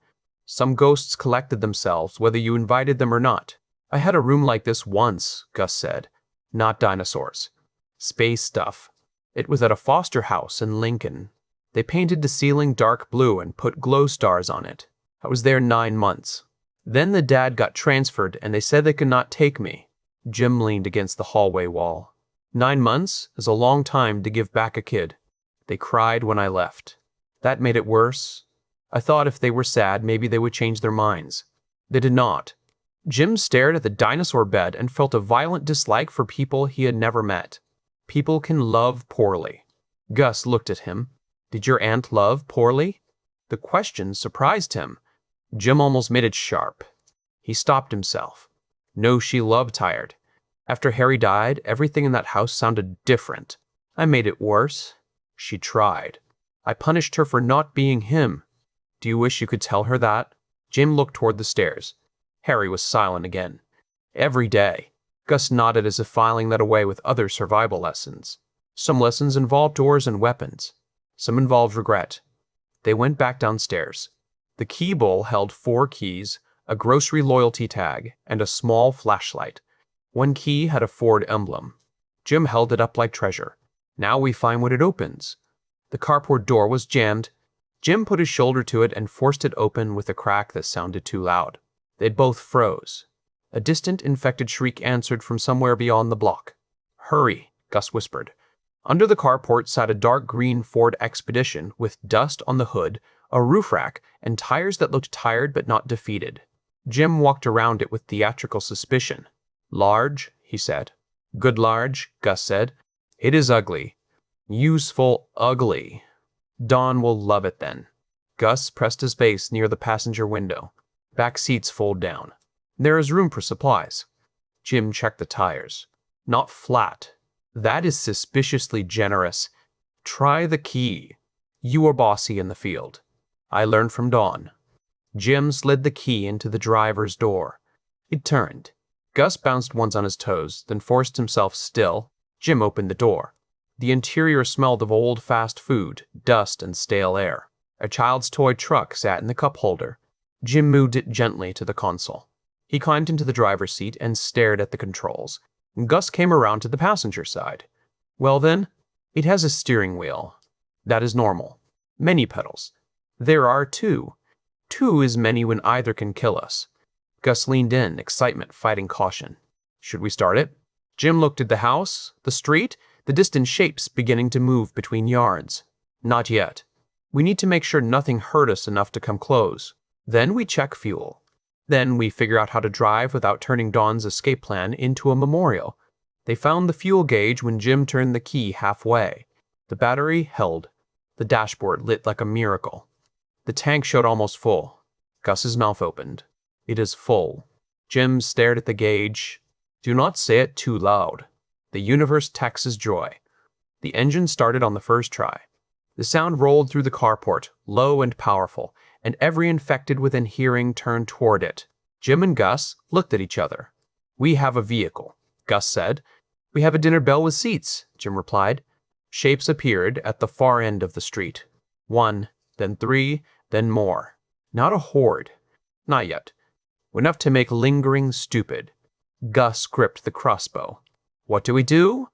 Some ghosts collected themselves, whether you invited them or not. I had a room like this once, Gus said. Not dinosaurs. Space stuff. It was at a foster house in Lincoln. They painted the ceiling dark blue and put glow stars on it. I was there 9 months. Then the dad got transferred and they said they could not take me. Jim leaned against the hallway wall. 9 months is a long time to give back a kid. They cried when I left. That made it worse. I thought if they were sad, maybe they would change their minds. They did not. Jim stared at the dinosaur bed and felt a violent dislike for people he had never met. People can love poorly. Gus looked at him. Did your aunt love poorly? The question surprised him. Jim almost made it sharp. He stopped himself. No, she loved tired. After Harry died, everything in that house sounded different. I made it worse. She tried. I punished her for not being him. Do you wish you could tell her that? Jim looked toward the stairs. Harry was silent again. Every day. Gus nodded as if filing that away with other survival lessons. Some lessons involved doors and weapons. Some involved regret. They went back downstairs. The key bowl held 4 keys, a grocery loyalty tag, and a small flashlight. One key had a Ford emblem. Jim held it up like treasure. Now we find what it opens. The carport door was jammed. Jim put his shoulder to it and forced it open with a crack that sounded too loud. They both froze. A distant infected shriek answered from somewhere beyond the block. Hurry, Gus whispered. Under the carport sat a dark green Ford Expedition with dust on the hood, a roof rack, and tires that looked tired but not defeated. Jim walked around it with theatrical suspicion. Large, he said. Good large, Gus said. It is ugly. Useful ugly. Dawn will love it then. Gus pressed his face near the passenger window. Back seats fold down. There is room for supplies. Jim checked the tires. Not flat. That is suspiciously generous. Try the key. You are bossy in the field. I learned from Dawn. Jim slid the key into the driver's door. It turned. Gus bounced once on his toes, then forced himself still. Jim opened the door. The interior smelled of old fast food, dust, and stale air. A child's toy truck sat in the cup holder. Jim moved it gently to the console. He climbed into the driver's seat and stared at the controls. Gus came around to the passenger side. Well then, it has a steering wheel. That is normal. Many pedals. There are 2. 2 is many when either can kill us. Gus leaned in, excitement fighting caution. Should we start it? Jim looked at the house, the street, the distant shapes beginning to move between yards. Not yet. We need to make sure nothing hurt us enough to come close. Then we check fuel. Then we figure out how to drive without turning Dawn's escape plan into a memorial. They found the fuel gauge when Jim turned the key halfway. The battery held. The dashboard lit like a miracle. The tank showed almost full. Gus's mouth opened. It is full. Jim stared at the gauge. Do not say it too loud. The universe taxes joy. The engine started on the first try. The sound rolled through the carport, low and powerful, and every infected within hearing turned toward it. Jim and Gus looked at each other. "We have a vehicle," Gus said. "We have a dinner bell with seats," Jim replied. Shapes appeared at the far end of the street. 1, then 3, then more. Not a horde. Not yet. Enough to make lingering stupid. Gus gripped the crossbow. "What do we do?"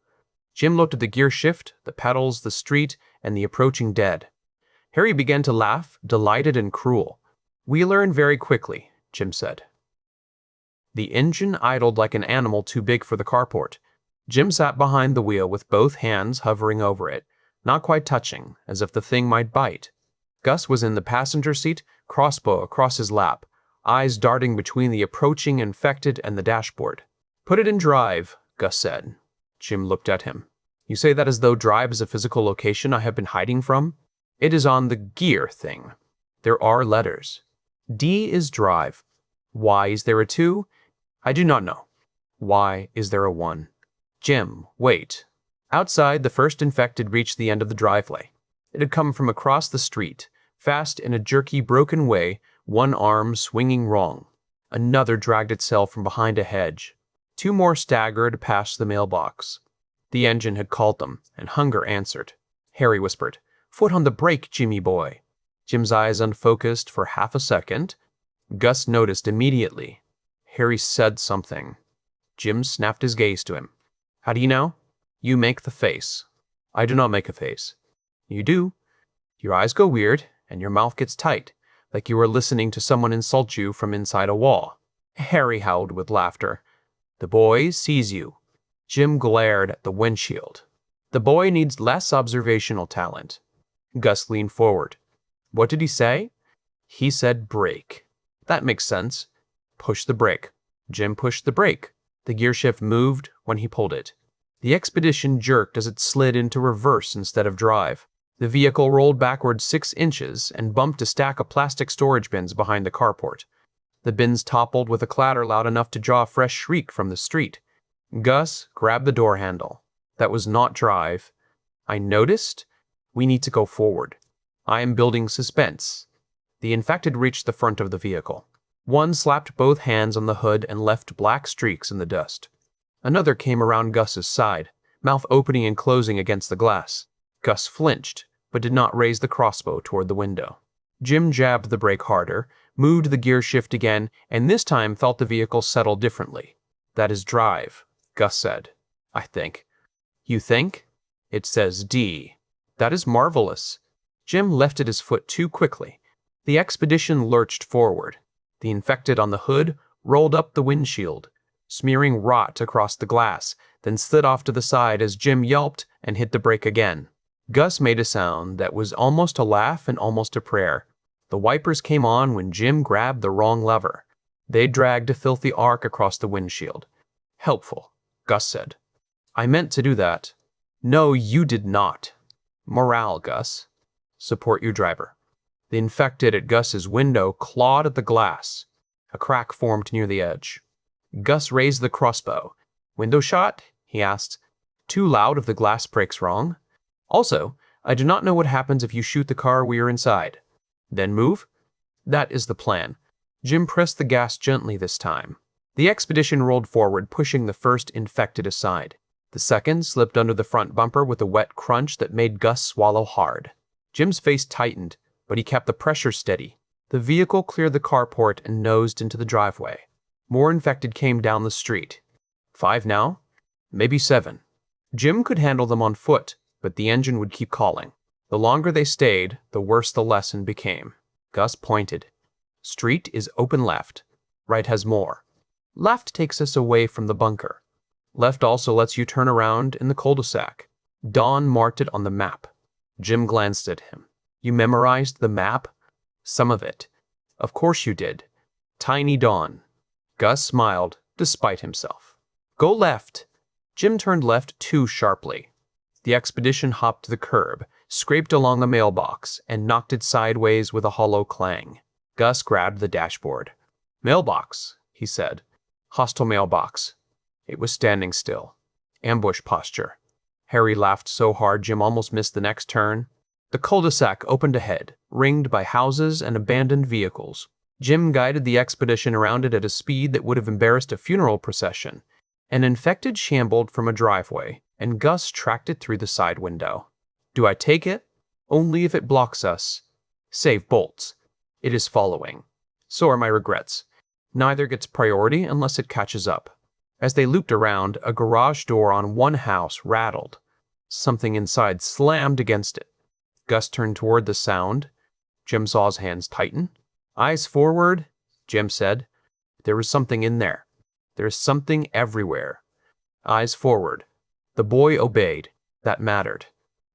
Jim looked at the gear shift, the pedals, the street, and the approaching dead. Harry began to laugh, delighted and cruel. "We learn very quickly," Jim said. The engine idled like an animal too big for the carport. Jim sat behind the wheel with both hands hovering over it, not quite touching, as if the thing might bite. Gus was in the passenger seat, crossbow across his lap, eyes darting between the approaching infected and the dashboard. "Put it in drive," Gus said. Jim looked at him. "You say that as though drive is a physical location I have been hiding from? It is on the gear thing. There are letters. D is drive. Why is there a 2? I do not know. Why is there a 1? Jim, wait." Outside, the first infected reached the end of the driveway. It had come from across the street, fast in a jerky, broken way, one arm swinging wrong. Another dragged itself from behind a hedge. 2 more staggered past the mailbox. The engine had called them, and hunger answered. Harry whispered, "Foot on the brake, Jimmy boy." Jim's eyes unfocused for half a second. Gus noticed immediately. Harry said something. Jim snapped his gaze to him. "How do you know?" "You make the face." "I do not make a face." "You do. Your eyes go weird, and your mouth gets tight, like you are listening to someone insult you from inside a wall." Harry howled with laughter. "The boy sees you." Jim glared at the windshield. "The boy needs less observational talent." Gus leaned forward. "What did he say?" "He said brake." "That makes sense." "Push the brake." Jim pushed the brake. The gear shift moved when he pulled it. The expedition jerked as it slid into reverse instead of drive. The vehicle rolled backward 6 inches and bumped a stack of plastic storage bins behind the carport. The bins toppled with a clatter loud enough to draw a fresh shriek from the street. Gus grabbed the door handle. That was not drive. "I noticed. We need to go forward. I am building suspense." The infected reached the front of the vehicle. One slapped both hands on the hood and left black streaks in the dust. Another came around Gus's side, mouth opening and closing against the glass. Gus flinched, but did not raise the crossbow toward the window. Jim jabbed the brake harder, moved the gear shift again, and this time felt the vehicle settle differently. "That is drive," Gus said. "I think." "You think?" "It says D." "That is marvelous." Jim lifted his foot too quickly. The expedition lurched forward. The infected on the hood rolled up the windshield, smearing rot across the glass, then slid off to the side as Jim yelped and hit the brake again. Gus made a sound that was almost a laugh and almost a prayer. The wipers came on when Jim grabbed the wrong lever. They dragged a filthy arc across the windshield. "Helpful," Gus said. "I meant to do that." "No, you did not." "Morale, Gus." "Support your driver." The infected at Gus's window clawed at the glass. A crack formed near the edge. Gus raised the crossbow. "Window shot?" he asked. "Too loud if the glass breaks wrong. Also, I do not know what happens if you shoot the car we are inside." "Then move?" "That is the plan." Jim pressed the gas gently this time. The expedition rolled forward, pushing the first infected aside. The second slipped under the front bumper with a wet crunch that made Gus swallow hard. Jim's face tightened, but he kept the pressure steady. The vehicle cleared the carport and nosed into the driveway. More infected came down the street. 5 now, maybe 7. Jim could handle them on foot, but the engine would keep calling. The longer they stayed, the worse the lesson became. Gus pointed. "Street is open left. Right has more. Left takes us away from the bunker. Left also lets you turn around in the cul-de-sac." Don marked it on the map. Jim glanced at him. "You memorized the map?" "Some of it." "Of course you did. Tiny Don." Gus smiled, despite himself. "Go left." Jim turned left too sharply. The expedition hopped the curb, scraped along a mailbox, and knocked it sideways with a hollow clang. Gus grabbed the dashboard. "Mailbox," he said. "Hostile mailbox." It was standing still. Ambush posture. Harry laughed so hard Jim almost missed the next turn. The cul-de-sac opened ahead, ringed by houses and abandoned vehicles. Jim guided the expedition around it at a speed that would have embarrassed a funeral procession. An infected shambled from a driveway, and Gus tracked it through the side window. Do I take it? Only if it blocks us. Save bolts. It is following. So are my regrets. Neither gets priority unless it catches up. As they looped around, a garage door on one house rattled. Something inside slammed against it. Gus turned toward the sound. Jim saw his hands tighten. Eyes forward, Jim said. There was something in there. There is something everywhere. Eyes forward. The boy obeyed. That mattered.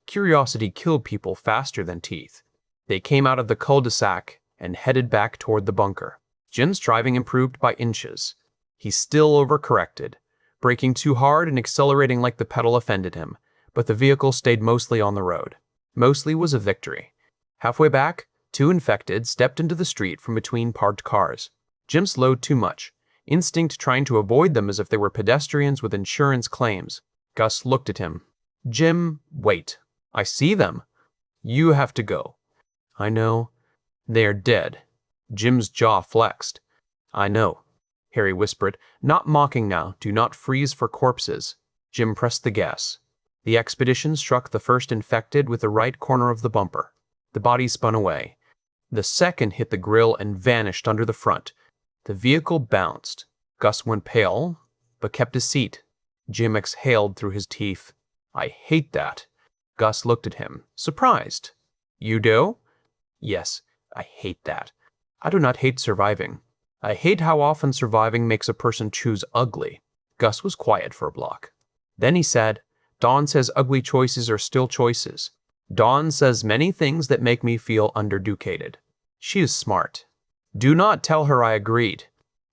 Curiosity killed people faster than teeth. They came out of the cul-de-sac and headed back toward the bunker. Jim's driving improved by inches. He still overcorrected, braking too hard and accelerating like the pedal offended him, but the vehicle stayed mostly on the road. Mostly was a victory. Halfway back, two infected stepped into the street from between parked cars. Jim slowed too much, instinct trying to avoid them as if they were pedestrians with insurance claims. Gus looked at him. Jim, wait. I see them. You have to go. I know. They are dead. Jim's jaw flexed. I know, Harry whispered, not mocking now. Do not freeze for corpses. Jim pressed the gas. The expedition struck the first infected with the right corner of the bumper. The body spun away. The second hit the grill and vanished under the front. The vehicle bounced. Gus went pale, but kept his seat. Jim exhaled through his teeth. I hate that. Gus looked at him, surprised. You do? Yes, I hate that. I do not hate surviving. I hate how often surviving makes a person choose ugly. Gus was quiet for a block. Then he said, Dawn says ugly choices are still choices. Dawn says many things that make me feel undereducated. She is smart. Do not tell her I agreed.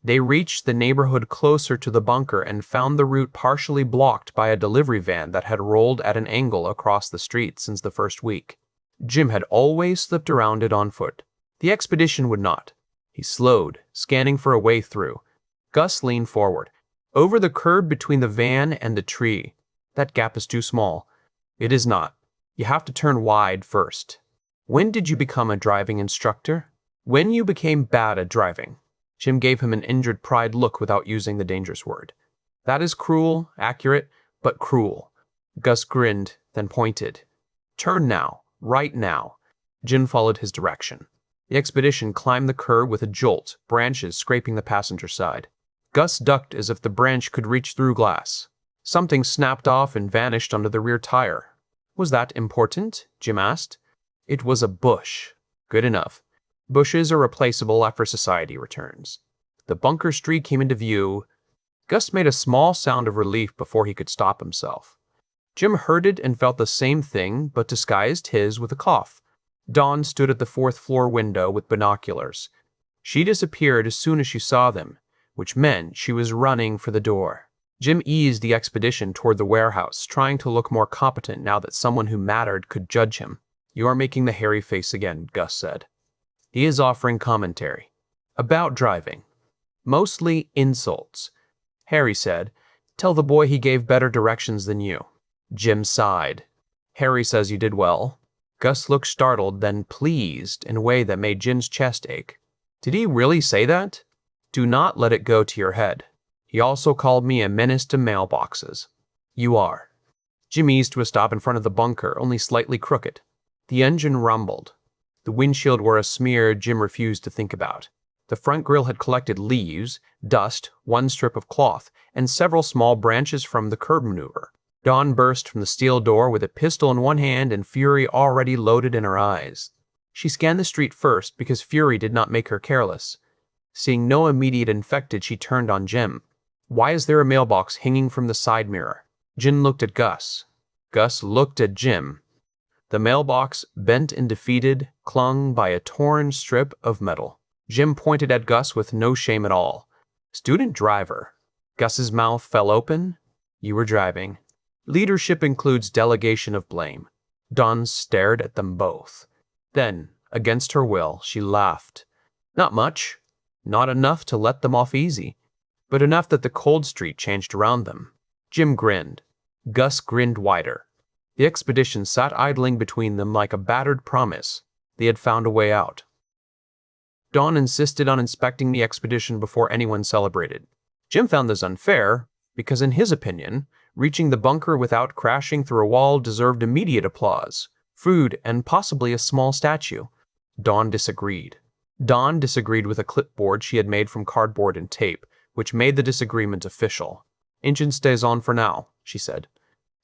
They reached the neighborhood closer to the bunker and found the route partially blocked by a delivery van that had rolled at an angle across the street since the first week. Jim had always slipped around it on foot. The expedition would not. He slowed, scanning for a way through. Gus leaned forward. Over the curb between the van and the tree. That gap is too small. It is not. You have to turn wide first. When did you become a driving instructor? When you became bad at driving. Jim gave him an injured pride look without using the dangerous word. That is cruel, accurate, but cruel. Gus grinned, then pointed. Turn now, right now. Jim followed his direction. The expedition climbed the curb with a jolt, branches scraping the passenger side. Gus ducked as if the branch could reach through glass. Something snapped off and vanished under the rear tire. Was that important? Jim asked. It was a bush. Good enough. Bushes are replaceable after society returns. The bunker street came into view. Gus made a small sound of relief before he could stop himself. Jim heard it and felt the same thing, but disguised his with a cough. Dawn stood at the fourth-floor window with binoculars. She disappeared as soon as she saw them, which meant she was running for the door. Jim eased the expedition toward the warehouse, trying to look more competent now that someone who mattered could judge him. You are making the hairy face again, Gus said. He is offering commentary. About driving. Mostly insults. Harry said, tell the boy he gave better directions than you. Jim sighed. Harry says you did well. Gus looked startled, then pleased in a way that made Jim's chest ache. Did he really say that? Do not let it go to your head. He also called me a menace to mailboxes. You are. Jim eased to a stop in front of the bunker, only slightly crooked. The engine rumbled. The windshield wore a smear Jim refused to think about. The front grille had collected leaves, dust, one strip of cloth, and several small branches from the curb maneuver. Dawn burst from the steel door with a pistol in one hand and fury already loaded in her eyes. She scanned the street first because fury did not make her careless. Seeing no immediate infected, she turned on Jim. Why is there a mailbox hanging from the side mirror? Jim looked at Gus. Gus looked at Jim. The mailbox, bent and defeated, clung by a torn strip of metal. Jim pointed at Gus with no shame at all. Student driver. Gus's mouth fell open. You were driving. Leadership includes delegation of blame. Dawn stared at them both. Then, against her will, she laughed. Not much. Not enough to let them off easy, but enough that the cold street changed around them. Jim grinned. Gus grinned wider. The expedition sat idling between them like a battered promise. They had found a way out. Don insisted on inspecting the expedition before anyone celebrated. Jim found this unfair because, in his opinion, reaching the bunker without crashing through a wall deserved immediate applause, food, and possibly a small statue. Don disagreed. Dawn disagreed with a clipboard she had made from cardboard and tape, which made the disagreement official. "Engine stays on for now," she said.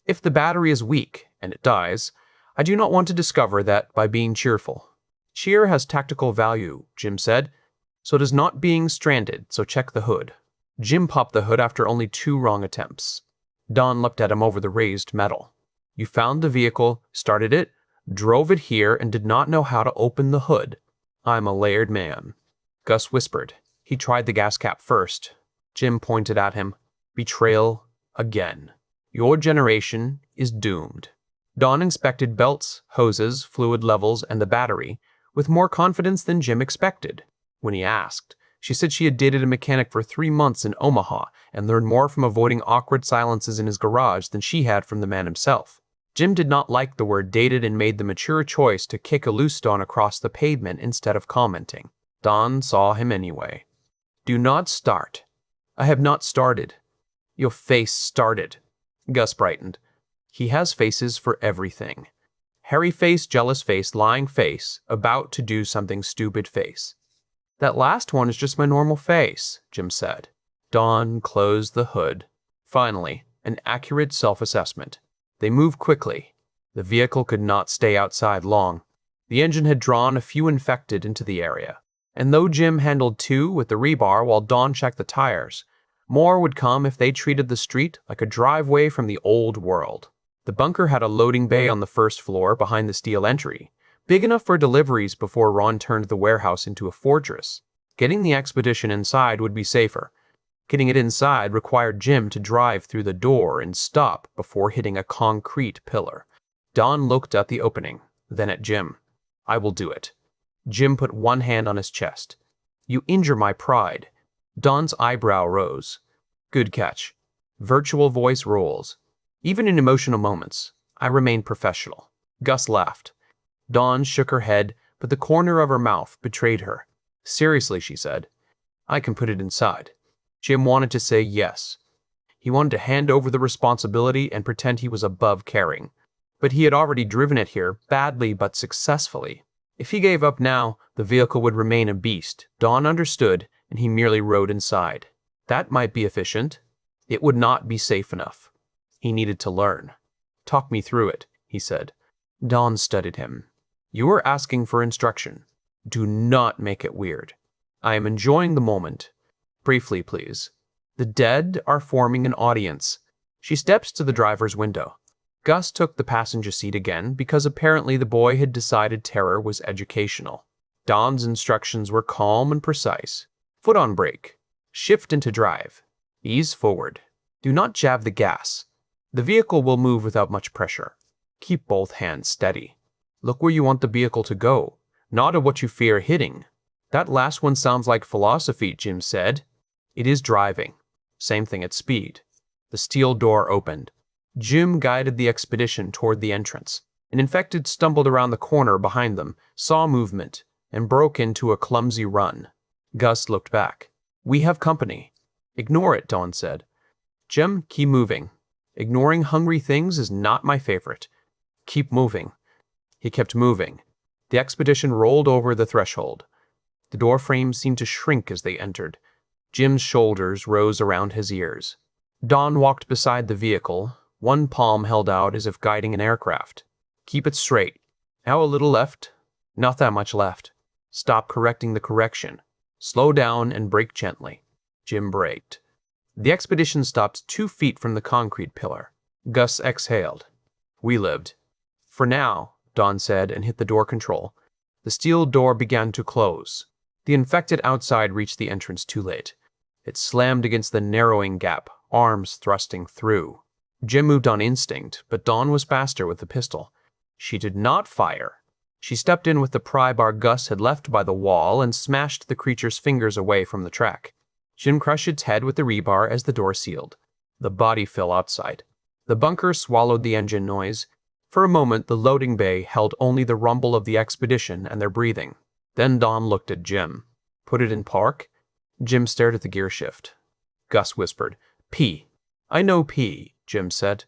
"If the battery is weak, and it dies, I do not want to discover that by being cheerful." "Cheer has tactical value," Jim said. "So does not being stranded, so check the hood." Jim popped the hood after only 2 wrong attempts. Don looked at him over the raised metal. "You found the vehicle, started it, drove it here, and did not know how to open the hood. I'm a layered man." Gus whispered. "He tried the gas cap first." Jim pointed at him. "Betrayal again. Your generation is doomed." Don inspected belts, hoses, fluid levels, and the battery, with more confidence than Jim expected. When he asked, she said she had dated a mechanic for 3 months in Omaha and learned more from avoiding awkward silences in his garage than she had from the man himself. Jim did not like the word dated and made the mature choice to kick a loose Don across the pavement instead of commenting. Don saw him anyway. "Do not start." "I have not started." "Your face started." Gus brightened. "He has faces for everything. Hairy face, jealous face, lying face, about to do something stupid face." "That last one is just my normal face," Jim said. Don closed the hood. Finally, an accurate self-assessment. They moved quickly. The vehicle could not stay outside long. The engine had drawn a few infected into the area, and though Jim handled 2 with the rebar while Don checked the tires, more would come if they treated the street like a driveway from the old world. The bunker had a loading bay on the first floor behind the steel entry, big enough for deliveries before Ron turned the warehouse into a fortress. Getting the expedition inside would be safer. Getting it inside required Jim to drive through the door and stop before hitting a concrete pillar. Don looked at the opening, then at Jim. "I will do it." Jim put one hand on his chest. "You injure my pride." Don's eyebrow rose. "Good catch." Virtual voice rolls. "Even in emotional moments, I remain professional." Gus laughed. Don shook her head, but the corner of her mouth betrayed her. "Seriously," she said, "I can put it inside." Jim wanted to say yes. He wanted to hand over the responsibility and pretend he was above caring. But he had already driven it here, badly but successfully. If he gave up now, the vehicle would remain a beast. Don understood, and he merely rode inside. That might be efficient. It would not be safe enough. He needed to learn. "Talk me through it," he said. Don studied him. "You are asking for instruction. Do not make it weird. I am enjoying the moment. Briefly, please. The dead are forming an audience." She steps to the driver's window. Gus took the passenger seat again because apparently the boy had decided terror was educational. Don's instructions were calm and precise. Foot on brake. Shift into drive. Ease forward. Do not jab the gas. The vehicle will move without much pressure. Keep both hands steady. Look where you want the vehicle to go, not at what you fear hitting. "That last one sounds like philosophy," Jim said. "It is driving. Same thing at speed." The steel door opened. Jim guided the expedition toward the entrance. An infected stumbled around the corner behind them, saw movement, and broke into a clumsy run. Gus looked back. "We have company." "Ignore it," Dawn said. "Jim, keep moving. Ignoring hungry things is not my favorite. Keep moving." He kept moving. The expedition rolled over the threshold. The door frame seemed to shrink as they entered. Jim's shoulders rose around his ears. Don walked beside the vehicle, one palm held out as if guiding an aircraft. "Keep it straight. Now a little left. Not that much left. Stop correcting the correction. Slow down and brake gently." Jim braked. The expedition stopped 2 feet from the concrete pillar. Gus exhaled. "We lived." "For now," Don said and hit the door control. The steel door began to close. The infected outside reached the entrance too late. It slammed against the narrowing gap, arms thrusting through. Jim moved on instinct, but Dawn was faster with the pistol. She did not fire. She stepped in with the pry bar Gus had left by the wall and smashed the creature's fingers away from the track. Jim crushed its head with the rebar as the door sealed. The body fell outside. The bunker swallowed the engine noise. For a moment, the loading bay held only the rumble of the expedition and their breathing. Then Don looked at Jim. Put it in park? Jim stared at the gear shift. Gus whispered, P. I know P, Jim said.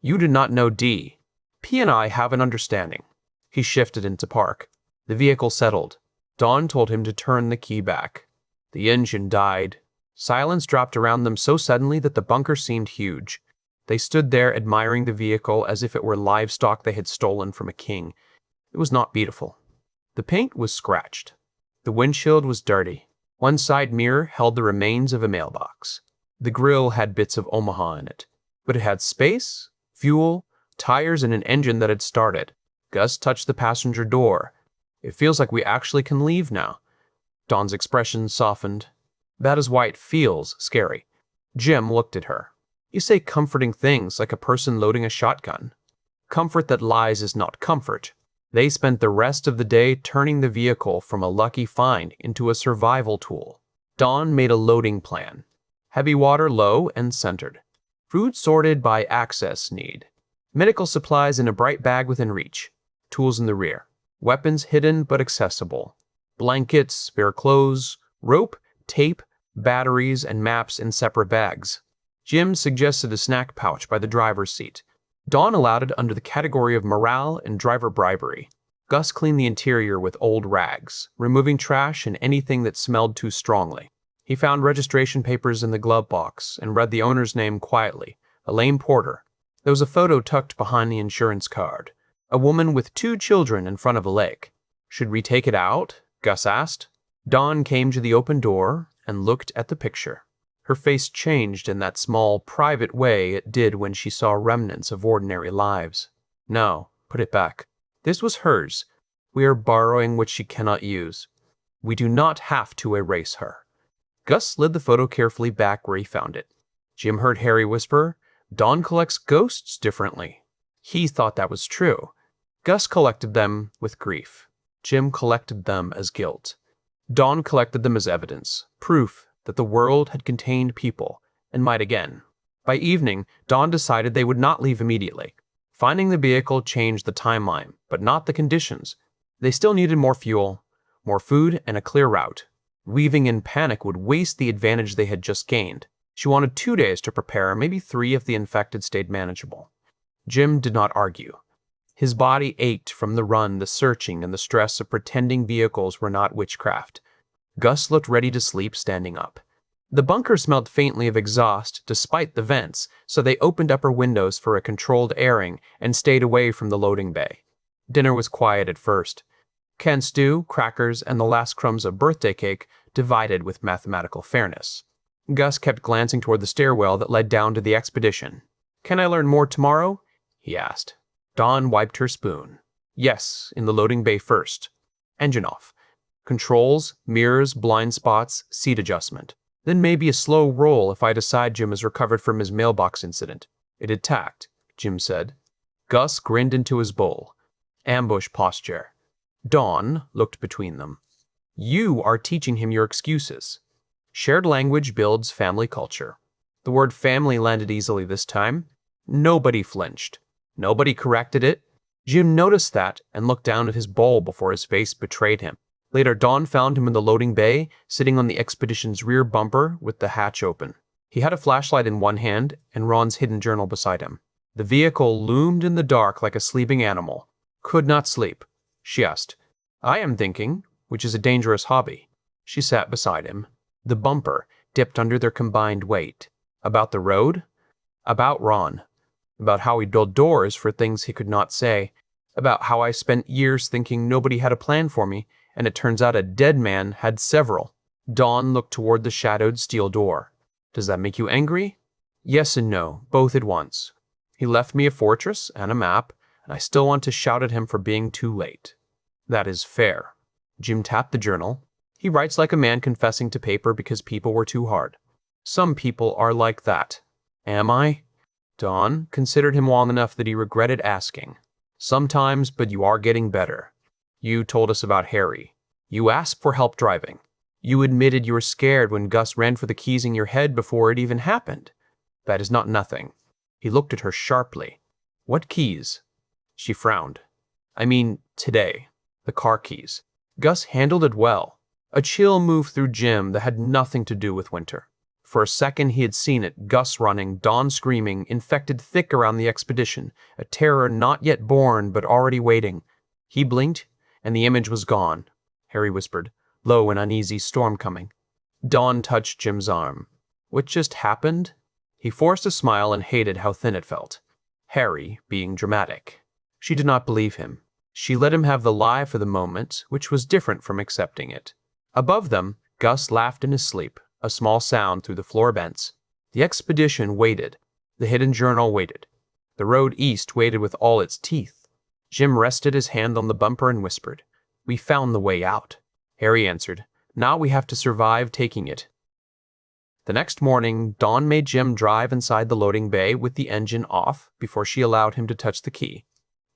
You do not know D. P and I have an understanding. He shifted into park. The vehicle settled. Don told him to turn the key back. The engine died. Silence dropped around them so suddenly that the bunker seemed huge. They stood there admiring the vehicle as if it were livestock they had stolen from a king. It was not beautiful. The paint was scratched. The windshield was dirty. One side mirror held the remains of a mailbox. The grill had bits of Omaha in it, but it had space, fuel, tires, and an engine that had started. Gus touched the passenger door. It feels like we actually can leave now. Don's expression softened. That is why it feels scary. Jim looked at her. You say comforting things like a person loading a shotgun. Comfort that lies is not comfort. They spent the rest of the day turning the vehicle from a lucky find into a survival tool. Don made a loading plan. Heavy water low and centered. Food sorted by access need. Medical supplies in a bright bag within reach. Tools in the rear. Weapons hidden but accessible. Blankets, spare clothes, rope, tape, batteries, and maps in separate bags. Jim suggested a snack pouch by the driver's seat. Don allowed it under the category of morale and driver bribery. Gus cleaned the interior with old rags, removing trash and anything that smelled too strongly. He found registration papers in the glove box and read the owner's name quietly, Elaine Porter. There was a photo tucked behind the insurance card. A woman with 2 children in front of a lake. Should we take it out? Gus asked. Dawn came to the open door and looked at the picture. Her face changed in that small, private way it did when she saw remnants of ordinary lives. No, put it back. This was hers. We are borrowing what she cannot use. We do not have to erase her. Gus slid the photo carefully back where he found it. Jim heard Harry whisper, Dawn collects ghosts differently. He thought that was true. Gus collected them with grief. Jim collected them as guilt. Dawn collected them as evidence, proof that the world had contained people, and might again. By evening, Dawn decided they would not leave immediately. Finding the vehicle changed the timeline, but not the conditions. They still needed more fuel, more food, and a clear route. Leaving in panic would waste the advantage they had just gained. She wanted 2 days to prepare, maybe 3 if the infected stayed manageable. Jim did not argue. His body ached from the run, the searching, and the stress of pretending vehicles were not witchcraft. Gus looked ready to sleep standing up. The bunker smelled faintly of exhaust despite the vents, so they opened upper windows for a controlled airing and stayed away from the loading bay. Dinner was quiet at first. Canned stew, crackers, and the last crumbs of birthday cake divided with mathematical fairness. Gus kept glancing toward the stairwell that led down to the expedition. Can I learn more tomorrow? He asked. Dawn wiped her spoon. Yes, in the loading bay first. Engine off. Controls, mirrors, blind spots, seat adjustment. Then maybe a slow roll if I decide Jim has recovered from his mailbox incident. It had tacked, Jim said. Gus grinned into his bowl. Ambush posture. Dawn looked between them. You are teaching him your excuses. Shared language builds family culture. The word family landed easily this time. Nobody flinched. Nobody corrected it. Jim noticed that and looked down at his bowl before his face betrayed him. Later, Dawn found him in the loading bay, sitting on the expedition's rear bumper with the hatch open. He had a flashlight in one hand and Ron's hidden journal beside him. The vehicle loomed in the dark like a sleeping animal. Could not sleep. She asked, I am thinking, which is a dangerous hobby. She sat beside him. The bumper dipped under their combined weight. About the road? About Ron. About how he built doors for things he could not say. About how I spent years thinking nobody had a plan for me, and it turns out a dead man had several. Dawn looked toward the shadowed steel door. Does that make you angry? Yes and no, both at once. He left me a fortress and a map, and I still want to shout at him for being too late. That is fair. Jim tapped the journal. He writes like a man confessing to paper because people were too hard. Some people are like that. Am I? Dawn considered him long enough that he regretted asking. Sometimes, but you are getting better. You told us about Harry. You asked for help driving. You admitted you were scared when Gus ran for the keys in your head before it even happened. That is not nothing. He looked at her sharply. What keys? She frowned. I mean, today. The car keys. Gus handled it well. A chill moved through Jim that had nothing to do with winter. For a second he had seen it, Gus running, Dawn screaming, infected thick around the expedition, a terror not yet born but already waiting. He blinked, and the image was gone. Harry whispered, low and uneasy, storm coming. Dawn touched Jim's arm. What just happened? He forced a smile and hated how thin it felt. Harry being dramatic. She did not believe him. She let him have the lie for the moment, which was different from accepting it. Above them, Gus laughed in his sleep, a small sound through the floor vents. The expedition waited. The hidden journal waited. The road east waited with all its teeth. Jim rested his hand on the bumper and whispered, We found the way out. Harry answered, Now we have to survive taking it. The next morning, Dawn made Jim drive inside the loading bay with the engine off before she allowed him to touch the key.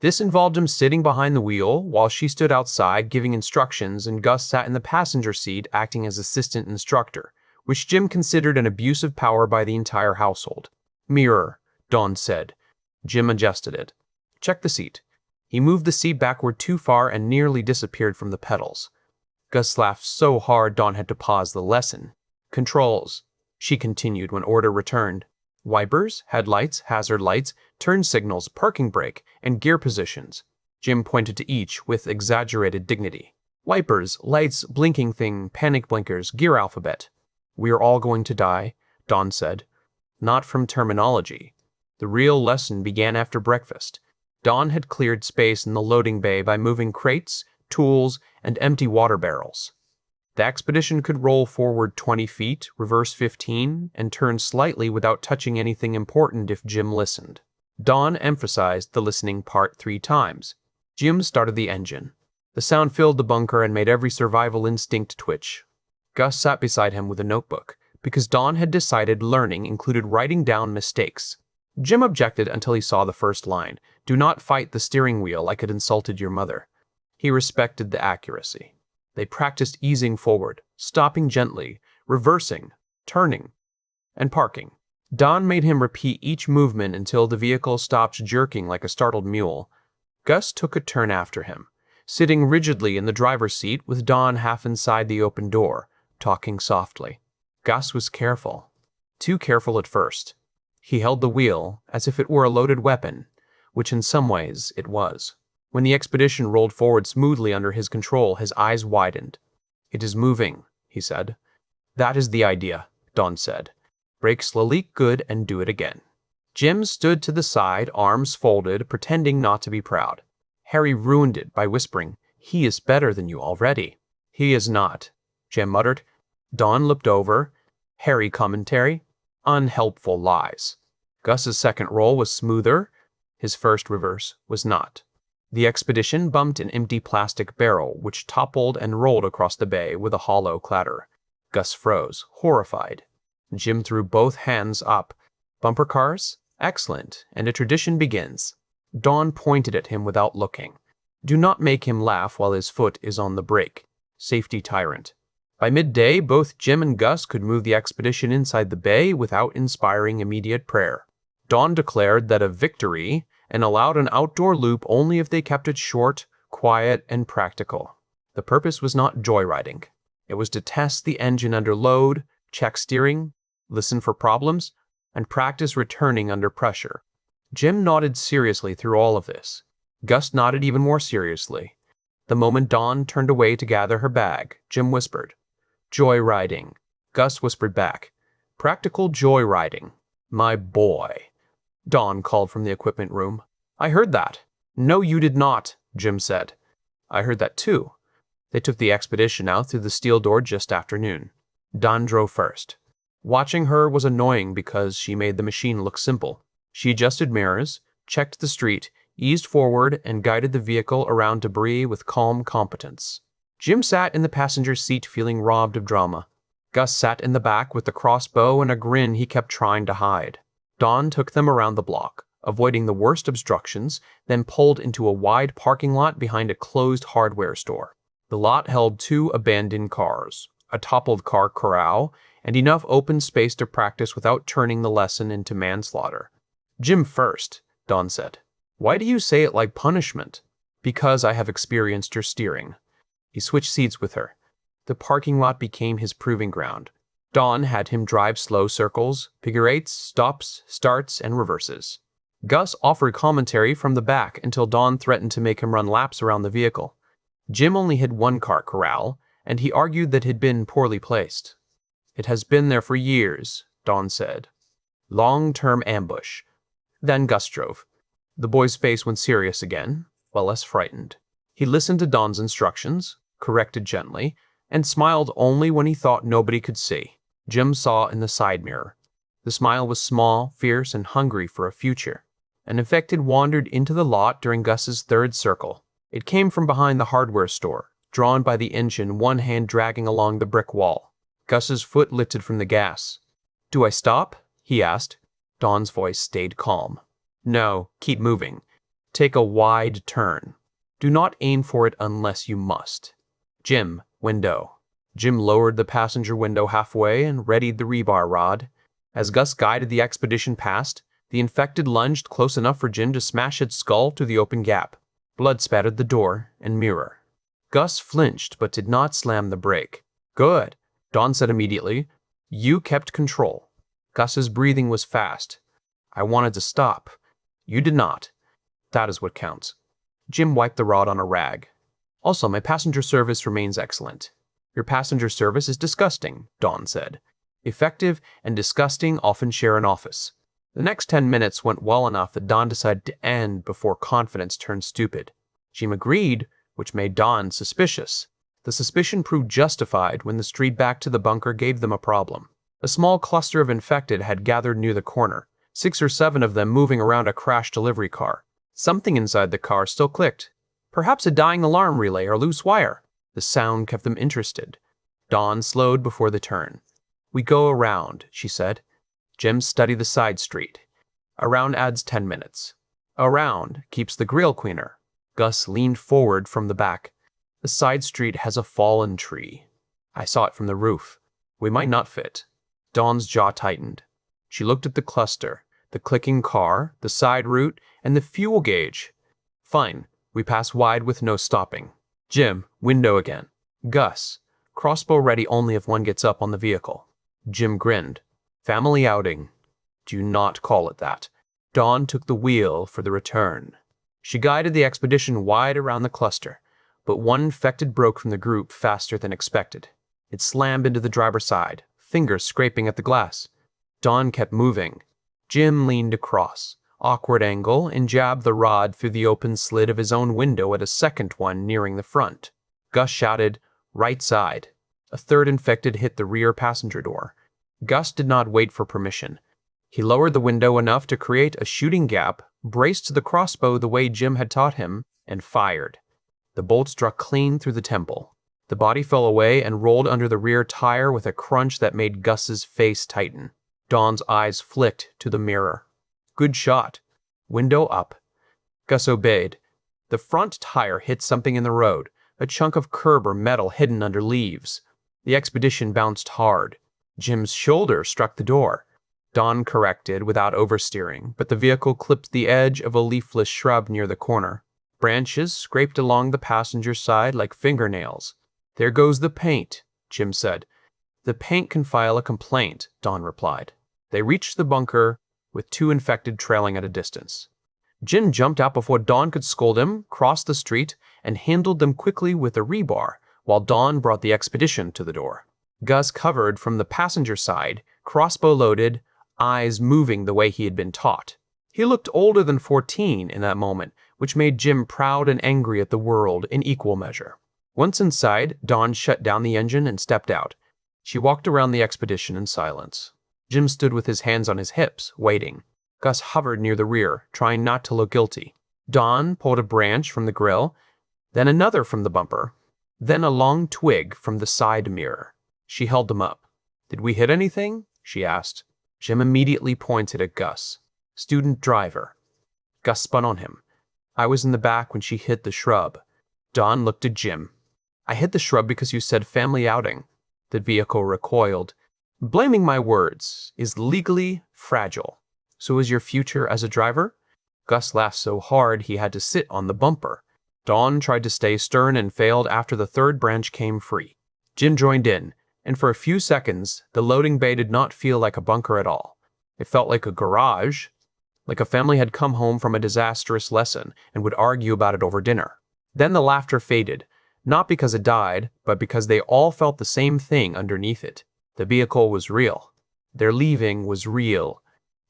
This involved him sitting behind the wheel while she stood outside giving instructions, and Gus sat in the passenger seat acting as assistant instructor, which Jim considered an abuse of power by the entire household. Mirror, Dawn said. Jim adjusted it. Check the seat. He moved the seat backward too far and nearly disappeared from the pedals. Gus laughed so hard Dawn had to pause the lesson. Controls, she continued when order returned. Wipers, headlights, hazard lights, turn signals, parking brake, and gear positions. Jim pointed to each with exaggerated dignity. Wipers, lights, blinking thing, panic blinkers, gear alphabet. We are all going to die, Dawn said. Not from terminology. The real lesson began after breakfast. Dawn had cleared space in the loading bay by moving crates, tools, and empty water barrels. The expedition could roll forward 20 feet, reverse 15, and turn slightly without touching anything important if Jim listened. Dawn emphasized the listening part 3 times. Jim started the engine. The sound filled the bunker and made every survival instinct twitch. Gus sat beside him with a notebook, because Dawn had decided learning included writing down mistakes. Jim objected until he saw the first line, Do not fight the steering wheel like it insulted your mother. He respected the accuracy. They practiced easing forward, stopping gently, reversing, turning, and parking. Dawn made him repeat each movement until the vehicle stopped jerking like a startled mule. Gus took a turn after him, sitting rigidly in the driver's seat with Dawn half inside the open door, talking softly. Gus was careful. Too careful at first. He held the wheel as if it were a loaded weapon, which in some ways it was. When the expedition rolled forward smoothly under his control, his eyes widened. It is moving, he said. That is the idea, Dawn said. Brake slowly, good, and do it again. Jim stood to the side, arms folded, pretending not to be proud. Harry ruined it by whispering, He is better than you already. He is not, Jim muttered. Dawn looked over. Harry commentary. Unhelpful lies. Gus's second roll was smoother. His first reverse was not. The expedition bumped an empty plastic barrel, which toppled and rolled across the bay with a hollow clatter. Gus froze, horrified. Jim threw both hands up. Bumper cars? Excellent, and a tradition begins. Dawn pointed at him without looking. Do not make him laugh while his foot is on the brake. Safety tyrant. By midday, both Jim and Gus could move the expedition inside the bay without inspiring immediate prayer. Dawn declared that a victory and allowed an outdoor loop only if they kept it short, quiet, and practical. The purpose was not joyriding. It was to test the engine under load, check steering, listen for problems, and practice returning under pressure. Jim nodded seriously through all of this. Gus nodded even more seriously. The moment Dawn turned away to gather her bag, Jim whispered, Joyriding. Gus whispered back, Practical joyriding. My boy. Dawn called from the equipment room. I heard that. No, you did not, Jim said. I heard that too. They took the expedition out through the steel door just after noon. Dawn drove first. Watching her was annoying because she made the machine look simple. She adjusted mirrors, checked the street, eased forward, and guided the vehicle around debris with calm competence. Jim sat in the passenger seat feeling robbed of drama. Gus sat in the back with the crossbow and a grin he kept trying to hide. Dawn took them around the block, avoiding the worst obstructions, then pulled into a wide parking lot behind a closed hardware store. The lot held 2 abandoned cars, a toppled car corral, and enough open space to practice without turning the lesson into manslaughter. Jim first, Dawn said. Why do you say it like punishment? Because I have experienced your steering. He switched seats with her. The parking lot became his proving ground. Dawn had him drive slow circles, figure eights, stops, starts, and reverses. Gus offered commentary from the back until Dawn threatened to make him run laps around the vehicle. Jim only hid one car corral, and he argued that it had been poorly placed. It has been there for years, Dawn said. Long-term ambush. Then Gus drove. The boy's face went serious again, but less frightened. He listened to Dawn's instructions, corrected gently, and smiled only when he thought nobody could see. Jim saw in the side mirror. The smile was small, fierce, and hungry for a future. An infected wandered into the lot during Gus's third circle. It came from behind the hardware store, drawn by the engine, one hand dragging along the brick wall. Gus's foot lifted from the gas. Do I stop? He asked. Dawn's voice stayed calm. No, keep moving. Take a wide turn. Do not aim for it unless you must. Jim, window. Jim lowered the passenger window halfway and readied the rebar rod. As Gus guided the expedition past, the infected lunged close enough for Jim to smash its skull through the open gap. Blood spattered the door and mirror. Gus flinched but did not slam the brake. Good, Dawn said immediately. You kept control. Gus's breathing was fast. I wanted to stop. You did not. That is what counts. Jim wiped the rod on a rag. Also, my passenger service remains excellent. Your passenger service is disgusting, Dawn said. Effective and disgusting often share an office. The next 10 minutes went well enough that Dawn decided to end before confidence turned stupid. Jim agreed, which made Dawn suspicious. The suspicion proved justified when the street back to the bunker gave them a problem. A small cluster of infected had gathered near the corner, 6 or 7 of them moving around a crashed delivery car. Something inside the car still clicked. Perhaps a dying alarm relay or loose wire. The sound kept them interested. Dawn slowed before the turn. We go around, she said. Jim studied the side street. Around adds 10 minutes. Around keeps the grill cleaner. Gus leaned forward from the back. The side street has a fallen tree. I saw it from the roof. We might not fit. Dawn's jaw tightened. She looked at the cluster, the clicking car, the side route, and the fuel gauge. Fine. We pass wide with no stopping. Jim, window again. Gus, crossbow ready only if one gets up on the vehicle. Jim grinned. Family outing. Do not call it that. Dawn took the wheel for the return. She guided the expedition wide around the cluster, but one infected broke from the group faster than expected. It slammed into the driver's side, fingers scraping at the glass. Dawn kept moving. Jim leaned across, awkward angle, and jabbed the rod through the open slit of his own window at a second one nearing the front. Gus shouted, right side. A third infected hit the rear passenger door. Gus did not wait for permission. He lowered the window enough to create a shooting gap, braced the crossbow the way Jim had taught him, and fired. The bolt struck clean through the temple. The body fell away and rolled under the rear tire with a crunch that made Gus's face tighten. Dawn's eyes flicked to the mirror. Good shot. Window up. Gus obeyed. The front tire hit something in the road, a chunk of curb or metal hidden under leaves. The expedition bounced hard. Jim's shoulder struck the door. Dawn corrected without oversteering, but the vehicle clipped the edge of a leafless shrub near the corner. Branches scraped along the passenger side like fingernails. There goes the paint, Jim said. The paint can file a complaint, Dawn replied. They reached the bunker with 2 infected trailing at a distance. Jim jumped out before Dawn could scold him, crossed the street, and handled them quickly with a rebar, while Dawn brought the expedition to the door. Gus covered from the passenger side, crossbow loaded, eyes moving the way he had been taught. He looked older than 14 in that moment, which made Jim proud and angry at the world in equal measure. Once inside, Dawn shut down the engine and stepped out. She walked around the expedition in silence. Jim stood with his hands on his hips, waiting. Gus hovered near the rear, trying not to look guilty. Dawn pulled a branch from the grill, then another from the bumper, then a long twig from the side mirror. She held them up. Did we hit anything? She asked. Jim immediately pointed at Gus. Student driver. Gus spun on him. I was in the back when she hit the shrub. Dawn looked at Jim. I hit the shrub because you said family outing. The vehicle recoiled. Blaming my words is legally fragile. So is your future as a driver? Gus laughed so hard he had to sit on the bumper. Don tried to stay stern and failed after the third branch came free. Jim joined in, and for a few seconds, the loading bay did not feel like a bunker at all. It felt like a garage, like a family had come home from a disastrous lesson and would argue about it over dinner. Then the laughter faded, not because it died, but because they all felt the same thing underneath it. The vehicle was real. Their leaving was real.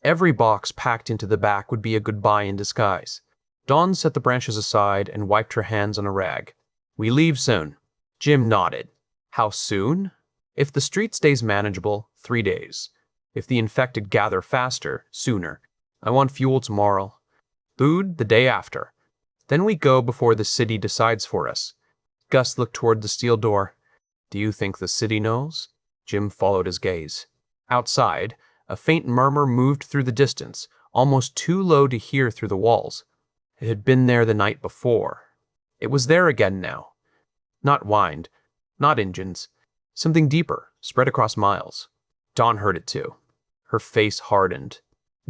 Every box packed into the back would be a goodbye in disguise. Dawn set the branches aside and wiped her hands on a rag. "We leave soon." Jim nodded. "How soon?" "If the street stays manageable, 3 days. If the infected gather faster, sooner. I want fuel tomorrow. Food the day after. Then we go before the city decides for us." Gus looked toward the steel door. "Do you think the city knows?" Jim followed his gaze. Outside, a faint murmur moved through the distance, almost too low to hear through the walls. It had been there the night before. It was there again now. Not wind, not engines. Something deeper, spread across miles. Dawn heard it too. Her face hardened.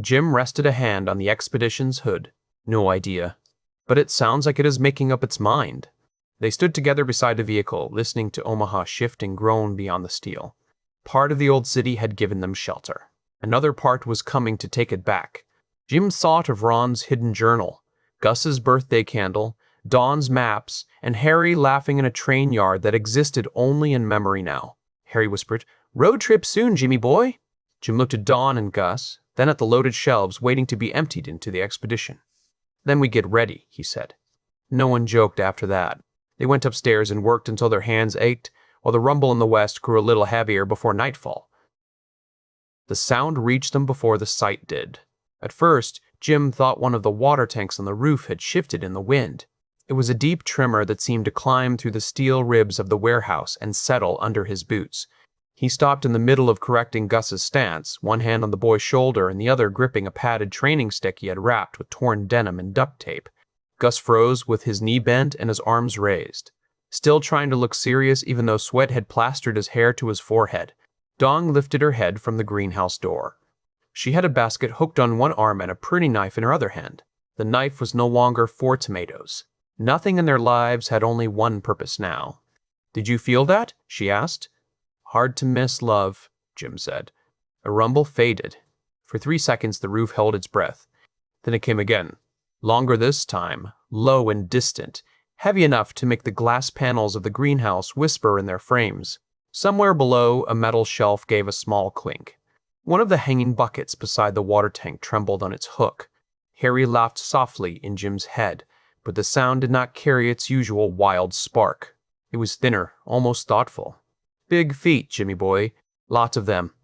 Jim rested a hand on the expedition's hood. "No idea. But it sounds like it is making up its mind." They stood together beside the vehicle, listening to Omaha shift and groan beyond the steel. Part of the old city had given them shelter. Another part was coming to take it back. Jim thought of Ron's hidden journal, Gus's birthday candle, Dawn's maps, and Harry laughing in a train yard that existed only in memory now. Harry whispered, "Road trip soon, Jimmy boy." Jim looked at Dawn and Gus, then at the loaded shelves waiting to be emptied into the expedition. "Then we get ready," he said. No one joked after that. They went upstairs and worked until their hands ached, while the rumble in the west grew a little heavier before nightfall. The sound reached them before the sight did. At first, Jim thought one of the water tanks on the roof had shifted in the wind. It was a deep tremor that seemed to climb through the steel ribs of the warehouse and settle under his boots. He stopped in the middle of correcting Gus's stance, one hand on the boy's shoulder and the other gripping a padded training stick he had wrapped with torn denim and duct tape. Gus froze with his knee bent and his arms raised, still trying to look serious even though sweat had plastered his hair to his forehead. Dawn lifted her head from the greenhouse door. She had a basket hooked on one arm and a pruning knife in her other hand. The knife was no longer for tomatoes. Nothing in their lives had only one purpose now. "Did you feel that?" she asked. "Hard to miss, love," Jim said. A rumble faded. For 3 seconds the roof held its breath. Then it came again. Longer this time, low and distant, heavy enough to make the glass panels of the greenhouse whisper in their frames. Somewhere below, a metal shelf gave a small clink. One of the hanging buckets beside the water tank trembled on its hook. Harry laughed softly in Jim's head, but the sound did not carry its usual wild spark. It was thinner, almost thoughtful. "Big feet, Jimmy boy. Lots of them."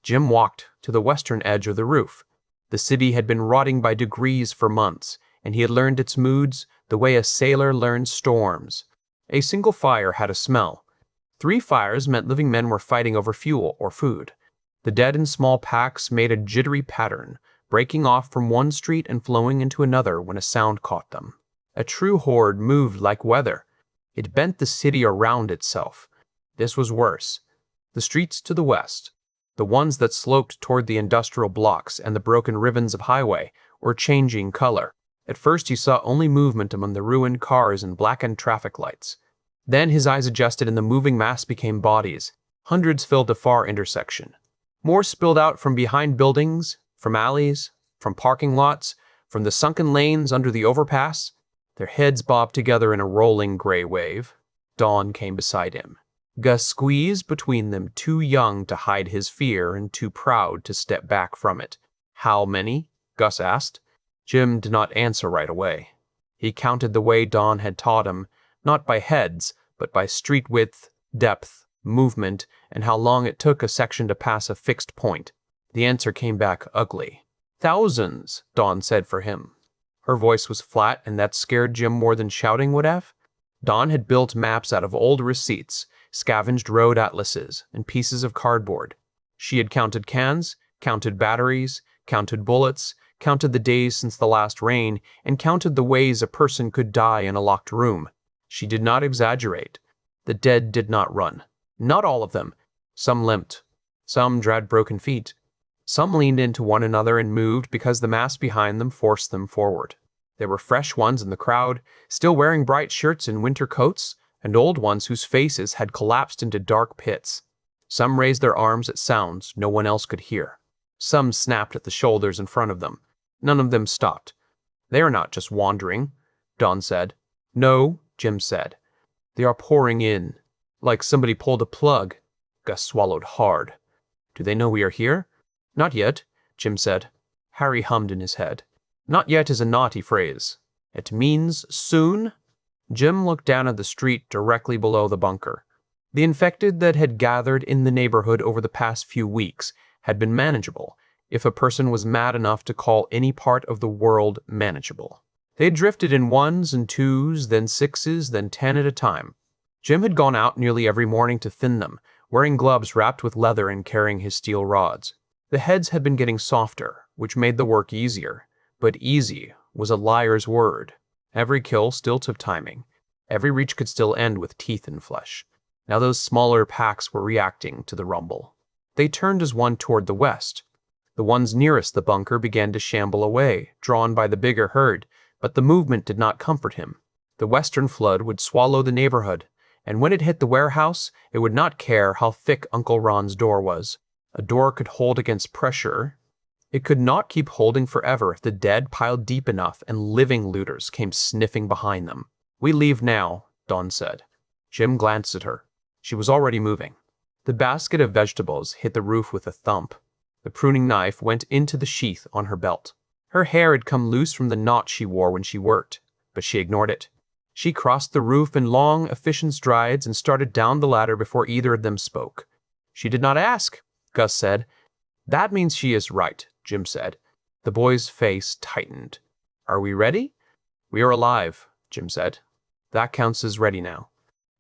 Jim walked to the western edge of the roof. The city had been rotting by degrees for months, and he had learned its moods the way a sailor learns storms. A single fire had a smell. 3 fires meant living men were fighting over fuel or food. The dead in small packs made a jittery pattern, breaking off from one street and flowing into another when a sound caught them. A true horde moved like weather. It bent the city around itself. This was worse. The streets to the west, the ones that sloped toward the industrial blocks and the broken ribbons of highway, were changing color. At first he saw only movement among the ruined cars and blackened traffic lights. Then his eyes adjusted and the moving mass became bodies. Hundreds filled the far intersection. More spilled out from behind buildings, from alleys, from parking lots, from the sunken lanes under the overpass. Their heads bobbed together in a rolling gray wave. Dawn came beside him. Gus squeezed between them, too young to hide his fear and too proud to step back from it. "How many?" Gus asked. Jim did not answer right away. He counted the way Dawn had taught him, not by heads, but by street width, depth, movement, and how long it took a section to pass a fixed point. The answer came back ugly. "Thousands," Dawn said for him. Her voice was flat, and that scared Jim more than shouting would have. Dawn had built maps out of old receipts, scavenged road atlases, and pieces of cardboard. She had counted cans, counted batteries, counted bullets, counted the days since the last rain, and counted the ways a person could die in a locked room. She did not exaggerate. The dead did not run. Not all of them. Some limped. Some dragged broken feet. Some leaned into one another and moved because the mass behind them forced them forward. There were fresh ones in the crowd, still wearing bright shirts and winter coats, and old ones whose faces had collapsed into dark pits. Some raised their arms at sounds no one else could hear. Some snapped at the shoulders in front of them. None of them stopped. "They are not just wandering," Don said. "No," Jim said. "They are pouring in. Like somebody pulled a plug." Gus swallowed hard. "Do they know we are here?" "Not yet," Jim said. Harry hummed in his head. "Not yet is a naughty phrase. It means soon." Jim looked down at the street directly below the bunker. The infected that had gathered in the neighborhood over the past few weeks had been manageable, if a person was mad enough to call any part of the world manageable. They had drifted in ones and twos, then sixes, then 10 at a time. Jim had gone out nearly every morning to thin them, wearing gloves wrapped with leather and carrying his steel rods. The heads had been getting softer, which made the work easier, but easy was a liar's word. Every kill still took timing. Every reach could still end with teeth and flesh. Now those smaller packs were reacting to the rumble. They turned as one toward the west. The ones nearest the bunker began to shamble away, drawn by the bigger herd, but the movement did not comfort him. The western flood would swallow the neighborhood, and when it hit the warehouse, it would not care how thick Uncle Ron's door was. A door could hold against pressure. It could not keep holding forever if the dead piled deep enough and living looters came sniffing behind them. "We leave now," Dawn said. Jim glanced at her. She was already moving. The basket of vegetables hit the roof with a thump. The pruning knife went into the sheath on her belt. Her hair had come loose from the knot she wore when she worked, but she ignored it. She crossed the roof in long, efficient strides and started down the ladder before either of them spoke. "She did not ask," Gus said. "That means she is right," Jim said. The boy's face tightened. "Are we ready?" "We are alive," Jim said. "That counts as ready now."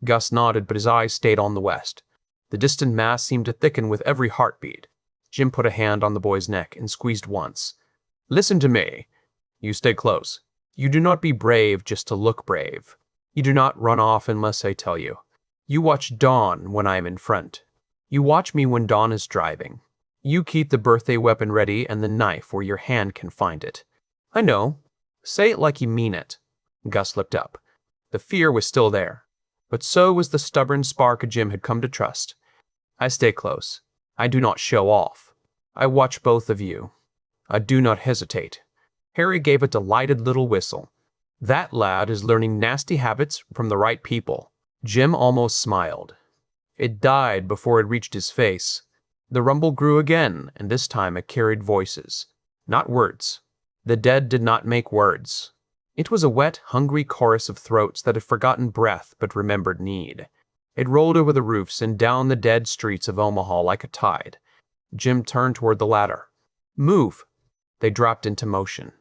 Gus nodded, but his eyes stayed on the west. The distant mass seemed to thicken with every heartbeat. Jim put a hand on the boy's neck and squeezed once. "Listen to me. You stay close. You do not be brave just to look brave. You do not run off unless I tell you. You watch Dawn when I am in front. You watch me when Dawn is driving. You keep the birthday weapon ready and the knife where your hand can find it." "I know. Say it like you mean it." Gus looked up. The fear was still there, but so was the stubborn spark Jim had come to trust. "I stay close. I do not show off. I watch both of you. I do not hesitate." Harry gave a delighted little whistle. "That lad is learning nasty habits from the right people." Jim almost smiled. It died before it reached his face. The rumble grew again, and this time it carried voices, not words. The dead did not make words. It was a wet, hungry chorus of throats that had forgotten breath but remembered need. It rolled over the roofs and down the dead streets of Omaha like a tide. Jim turned toward the ladder. "Move!" They dropped into motion.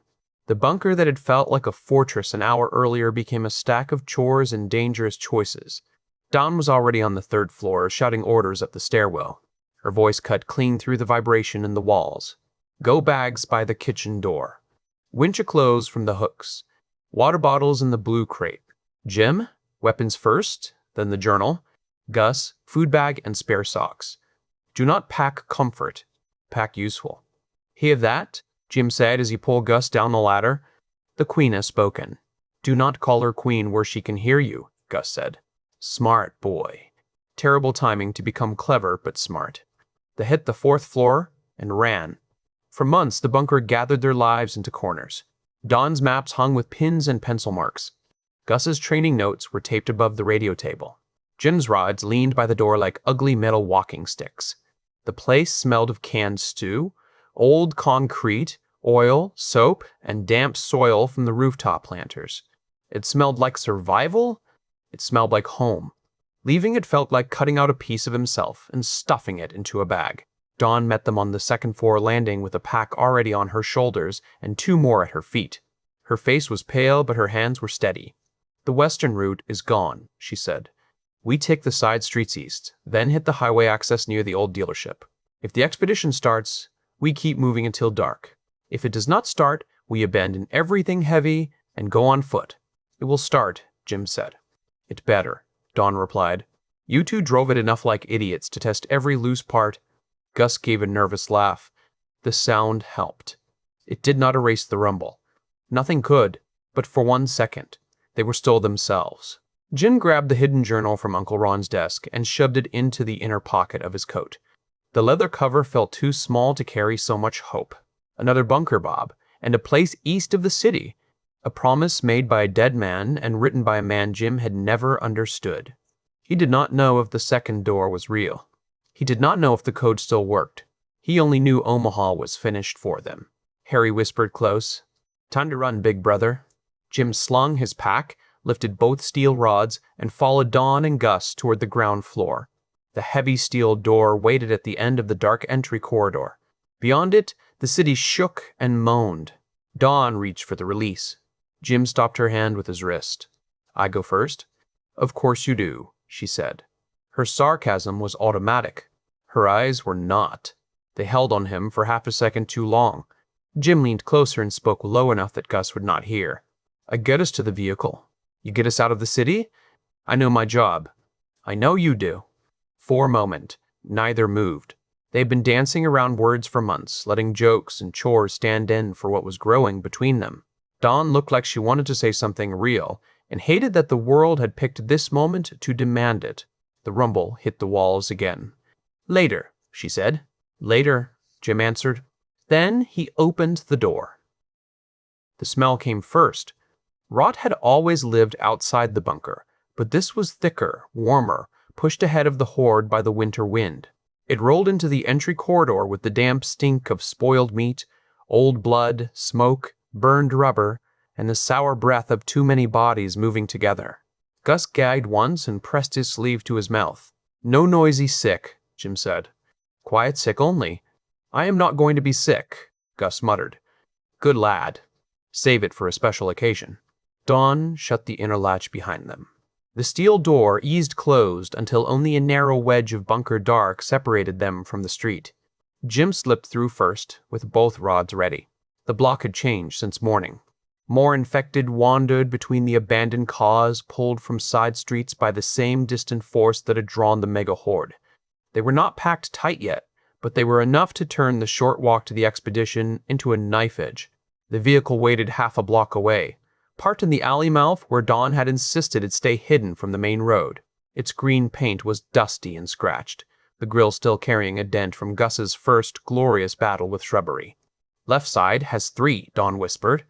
The bunker that had felt like a fortress an hour earlier became a stack of chores and dangerous choices. Dawn was already on the third floor, shouting orders up the stairwell. Her voice cut clean through the vibration in the walls. "Go bags by the kitchen door. Winch your clothes from the hooks. Water bottles in the blue crate. Jim, weapons first, then the journal. Gus, food bag and spare socks. Do not pack comfort. Pack useful." "Hear that?" Jim said as he pulled Gus down the ladder. "The Queen has spoken." "Do not call her Queen where she can hear you," Gus said. Smart boy. Terrible timing to become clever but smart. They hit the fourth floor and ran. For months, the bunker gathered their lives into corners. Dawn's maps hung with pins and pencil marks. Gus's training notes were taped above the radio table. Jim's rods leaned by the door like ugly metal walking sticks. The place smelled of canned stew, old concrete, oil, soap, and damp soil from the rooftop planters. It smelled like survival. It smelled like home. Leaving it felt like cutting out a piece of himself and stuffing it into a bag. Dawn met them on the second floor landing with a pack already on her shoulders and 2 more at her feet. Her face was pale, but her hands were steady. "The western route is gone," she said. "We take the side streets east, then hit the highway access near the old dealership. If the expedition starts, we keep moving until dark. If it does not start, we abandon everything heavy and go on foot." "It will start," Jim said. "It better," Dawn replied. "You two drove it enough like idiots to test every loose part." Gus gave a nervous laugh. The sound helped. It did not erase the rumble. Nothing could, but for 1 second, they were still themselves. Jim grabbed the hidden journal from Uncle Ron's desk and shoved it into the inner pocket of his coat. The leather cover felt too small to carry so much hope. Another bunker, Bob, and a place east of the city. A promise made by a dead man and written by a man Jim had never understood. He did not know if the second door was real. He did not know if the code still worked. He only knew Omaha was finished for them. Harry whispered close. "Time to run, big brother." Jim slung his pack, lifted both steel rods, and followed Don and Gus toward the ground floor. The heavy steel door waited at the end of the dark entry corridor. Beyond it, the city shook and moaned. Dawn reached for the release. Jim stopped her hand with his wrist. "I go first?" "Of course you do," she said. Her sarcasm was automatic. Her eyes were not. They held on him for half a second too long. Jim leaned closer and spoke low enough that Gus would not hear. "I get us to the vehicle. You get us out of the city? I know my job." "I know you do." For a moment, neither moved. They had been dancing around words for months, letting jokes and chores stand in for what was growing between them. Dawn looked like she wanted to say something real, and hated that the world had picked this moment to demand it. The rumble hit the walls again. "Later," she said. "Later," Jim answered. Then he opened the door. The smell came first. Rot had always lived outside the bunker, but this was thicker, warmer, pushed ahead of the horde by the winter wind. It rolled into the entry corridor with the damp stink of spoiled meat, old blood, smoke, burned rubber, and the sour breath of too many bodies moving together. Gus gagged once and pressed his sleeve to his mouth. "No noisy sick," Jim said. "Quiet sick only." "I am not going to be sick," Gus muttered. "Good lad. Save it for a special occasion." Dawn shut the inner latch behind them. The steel door eased closed until only a narrow wedge of bunker dark separated them from the street. Jim slipped through first, with both rods ready. The block had changed since morning. More infected wandered between the abandoned cars pulled from side streets by the same distant force that had drawn the mega horde. They were not packed tight yet, but they were enough to turn the short walk to the expedition into a knife edge. The vehicle waited half a block away, parked in the alley mouth where Dawn had insisted it stay hidden from the main road. Its green paint was dusty and scratched, the grille still carrying a dent from Gus's first glorious battle with shrubbery. "Left side has 3, Dawn whispered.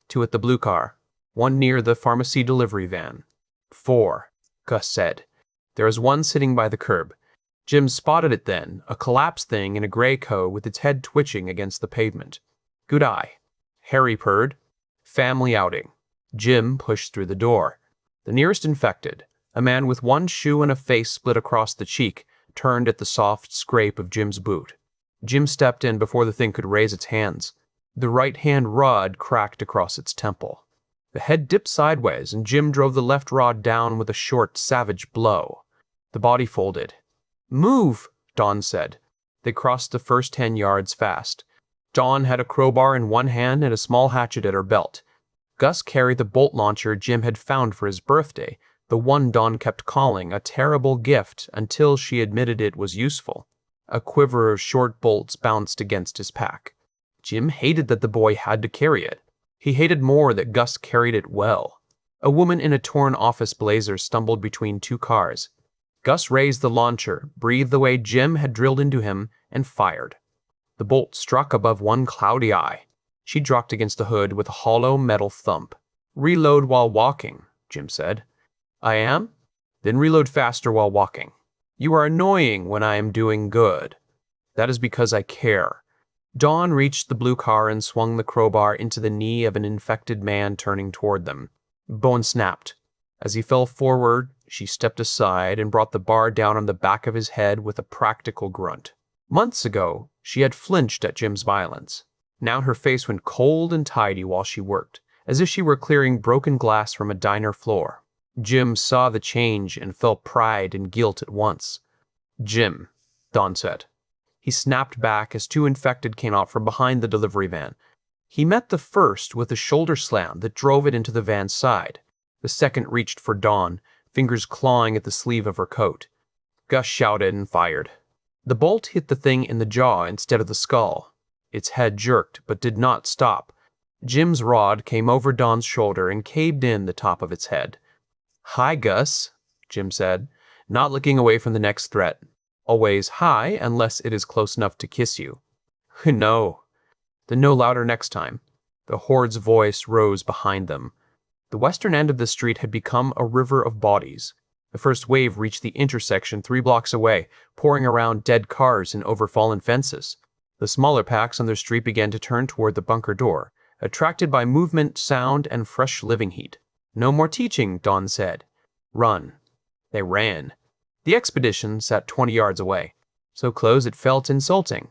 2 at the blue car, 1 near the pharmacy delivery van." 4, Gus said. "There is 1 sitting by the curb." Jim spotted it then, a collapsed thing in a gray coat with its head twitching against the pavement. "Good eye." Harry purred. "Family outing." Jim pushed through the door. The nearest infected, a man with 1 shoe and a face split across the cheek, turned at the soft scrape of Jim's boot. Jim stepped in before the thing could raise its hands. The right-hand rod cracked across its temple. The head dipped sideways, and Jim drove the left rod down with a short, savage blow. The body folded. "Move," Dawn said. They crossed the first 10 yards fast. Dawn had a crowbar in one hand and a small hatchet at her belt. Gus carried the bolt launcher Jim had found for his birthday, the one Dawn kept calling a terrible gift until she admitted it was useful. A quiver of short bolts bounced against his pack. Jim hated that the boy had to carry it. He hated more that Gus carried it well. A woman in a torn office blazer stumbled between 2 cars. Gus raised the launcher, breathed the way Jim had drilled into him, and fired. The bolt struck above one cloudy eye. She dropped against the hood with a hollow metal thump. "Reload while walking," Jim said. "I am?" "Then reload faster while walking." "You are annoying when I am doing good." "That is because I care." Dawn reached the blue car and swung the crowbar into the knee of an infected man turning toward them. Bone snapped. As he fell forward, she stepped aside and brought the bar down on the back of his head with a practical grunt. Months ago, she had flinched at Jim's violence. Now her face went cold and tidy while she worked, as if she were clearing broken glass from a diner floor. Jim saw the change and felt pride and guilt at once. "Jim," Dawn said. He snapped back as 2 infected came out from behind the delivery van. He met the first with a shoulder slam that drove it into the van's side. The second reached for Dawn, fingers clawing at the sleeve of her coat. Gus shouted and fired. The bolt hit the thing in the jaw instead of the skull. Its head jerked, but did not stop. Jim's rod came over Don's shoulder and caved in the top of its head. "Hi, Gus," Jim said, not looking away from the next threat. "Always hi, unless it is close enough to kiss you." "No." "Then no louder next time." The horde's voice rose behind them. The western end of the street had become a river of bodies. The first wave reached the intersection 3 blocks away, pouring around dead cars and over fallen fences. The smaller packs on their street began to turn toward the bunker door, attracted by movement, sound, and fresh living heat. "No more teaching," Don said. "Run." They ran. The expedition sat 20 yards away, so close it felt insulting.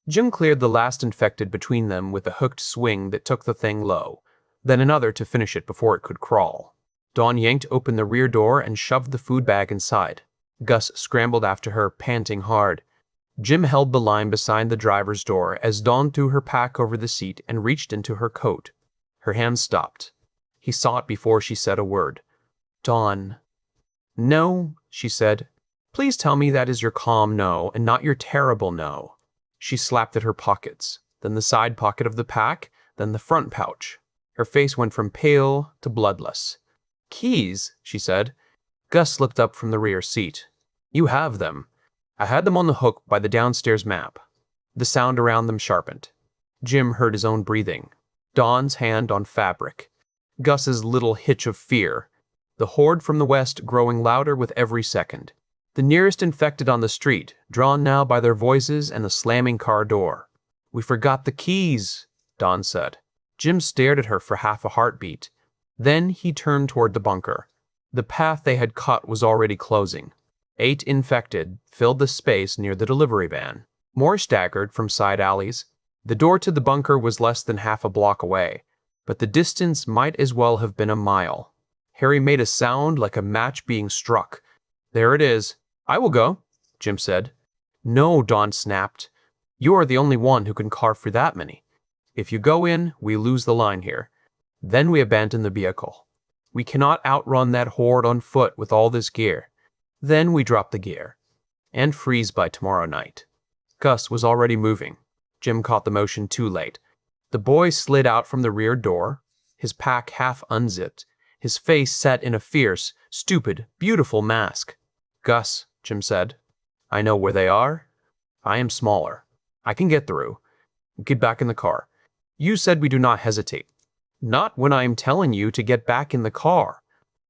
Jim cleared the last infected between them with a hooked swing that took the thing low, then another to finish it before it could crawl. Dawn yanked open the rear door and shoved the food bag inside. Gus scrambled after her, panting hard. Jim held the line beside the driver's door as Dawn threw her pack over the seat and reached into her coat. Her hand stopped. He saw it before she said a word. "Dawn." "No," she said. "Please tell me that is your calm no and not your terrible no." She slapped at her pockets, then the side pocket of the pack, then the front pouch. Her face went from pale to bloodless. "Keys," she said. Gus slipped up from the rear seat. "You have them. I had them on the hook by the downstairs map." The sound around them sharpened. Jim heard his own breathing. Dawn's hand on fabric. Gus's little hitch of fear. The horde from the west growing louder with every second. The nearest infected on the street, drawn now by their voices and the slamming car door. "We forgot the keys," Dawn said. Jim stared at her for half a heartbeat. Then he turned toward the bunker. The path they had cut was already closing. 8 infected filled the space near the delivery van. More staggered from side alleys. The door to the bunker was less than half a block away, but the distance might as well have been a mile. Harry made a sound like a match being struck. "There it is. I will go," Jim said. "No," Dawn snapped. "You are the only one who can carve for that many. If you go in, we lose the line here. Then we abandon the vehicle. We cannot outrun that horde on foot with all this gear. Then we drop the gear. And freeze by tomorrow night." Gus was already moving. Jim caught the motion too late. The boy slid out from the rear door, his pack half unzipped, his face set in a fierce, stupid, beautiful mask. "Gus," Jim said, "I know where they are. I am smaller. I can get through. Get back in the car. You said we do not hesitate." "Not when I am telling you to get back in the car."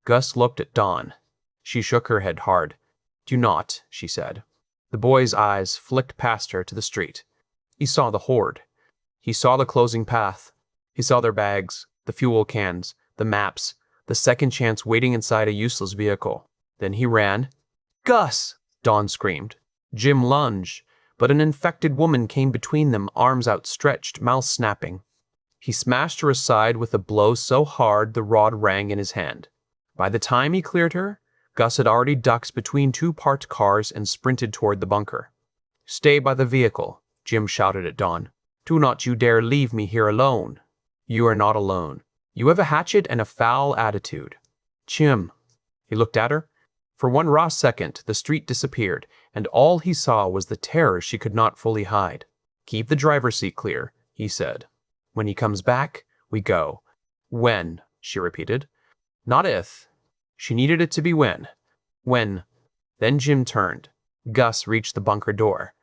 Gus looked at Dawn. She shook her head hard. "Do not," she said. The boy's eyes flicked past her to the street. He saw the horde. He saw the closing path. He saw their bags, the fuel cans, the maps, the second chance waiting inside a useless vehicle. Then he ran. "Gus!" Dawn screamed. Jim lunged, but an infected woman came between them, arms outstretched, mouth snapping. He smashed her aside with a blow so hard the rod rang in his hand. By the time he cleared her, Gus had already ducked between 2 parked cars and sprinted toward the bunker. "Stay by the vehicle," Jim shouted at Dawn. "Do not you dare leave me here alone." "You are not alone. You have a hatchet and a foul attitude." "Jim." He looked at her. For one raw second, the street disappeared, and all he saw was the terror she could not fully hide. "Keep the driver's seat clear," he said. "When he comes back, we go." "When?" she repeated. Not if. She needed it to be when. When. Then Jim turned. Gus reached the bunker door.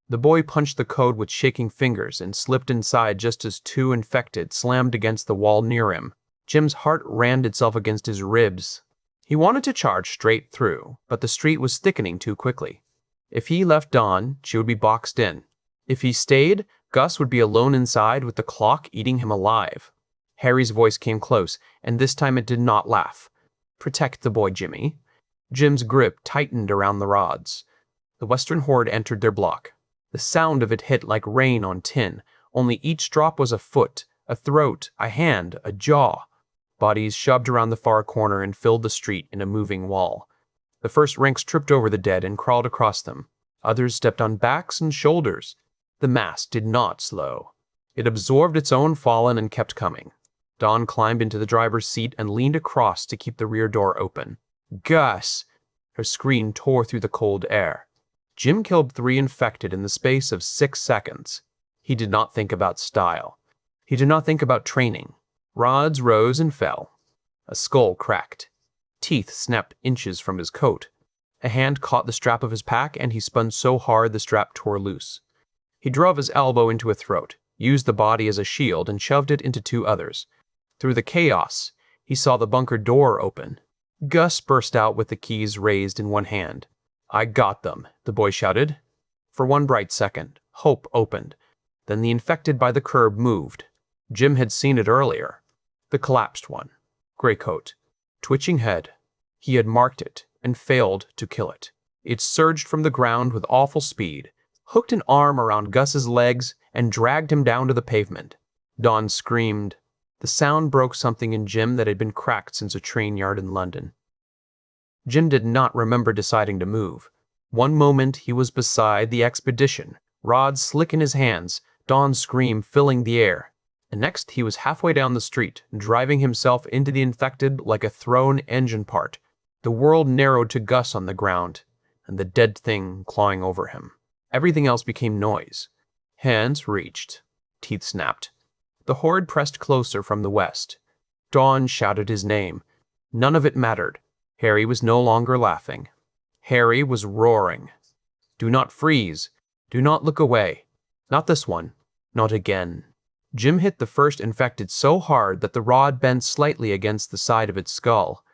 The boy punched the code with shaking fingers and slipped inside just as 2 infected slammed against the wall near him. Jim's heart rammed itself against his ribs. He wanted to charge straight through, but the street was thickening too quickly. If he left Dawn, she would be boxed in. If he stayed, Gus would be alone inside with the clock eating him alive. Harry's voice came close, and this time it did not laugh. "Protect the boy, Jimmy." Jim's grip tightened around the rods. The western horde entered their block. The sound of it hit like rain on tin, only each drop was a foot, a throat, a hand, a jaw. Bodies shoved around the far corner and filled the street in a moving wall. The first ranks tripped over the dead and crawled across them. Others stepped on backs and shoulders. The mass did not slow. It absorbed its own fallen and kept coming. Dawn climbed into the driver's seat and leaned across to keep the rear door open. "Gus!" Her scream tore through the cold air. Jim killed 3 infected in the space of 6 seconds. He did not think about style. He did not think about training. Rods rose and fell. A skull cracked. Teeth snapped inches from his coat. A hand caught the strap of his pack, and he spun so hard the strap tore loose. He drove his elbow into a throat, used the body as a shield, and shoved it into two others. Through the chaos, he saw the bunker door open. Gus burst out with the keys raised in one hand. "I got them," the boy shouted. For one bright second, hope opened. Then the infected by the curb moved. Jim had seen it earlier. The collapsed one. Gray coat. Twitching head. He had marked it and failed to kill it. It surged from the ground with awful speed, hooked an arm around Gus's legs, and dragged him down to the pavement. Dawn screamed. The sound broke something in Jim that had been cracked since a train yard in London. Jim did not remember deciding to move. One moment he was beside the expedition, rods slick in his hands, Dawn's scream filling the air. And next he was halfway down the street, driving himself into the infected like a thrown engine part. The world narrowed to Gus on the ground, and the dead thing clawing over him. Everything else became noise. Hands reached. Teeth snapped. The horde pressed closer from the west. Dawn shouted his name. None of it mattered. Harry was no longer laughing. Harry was roaring. "Do not freeze. Do not look away. Not this one. Not again." Jim hit the first infected so hard that the rod bent slightly against the side of its skull.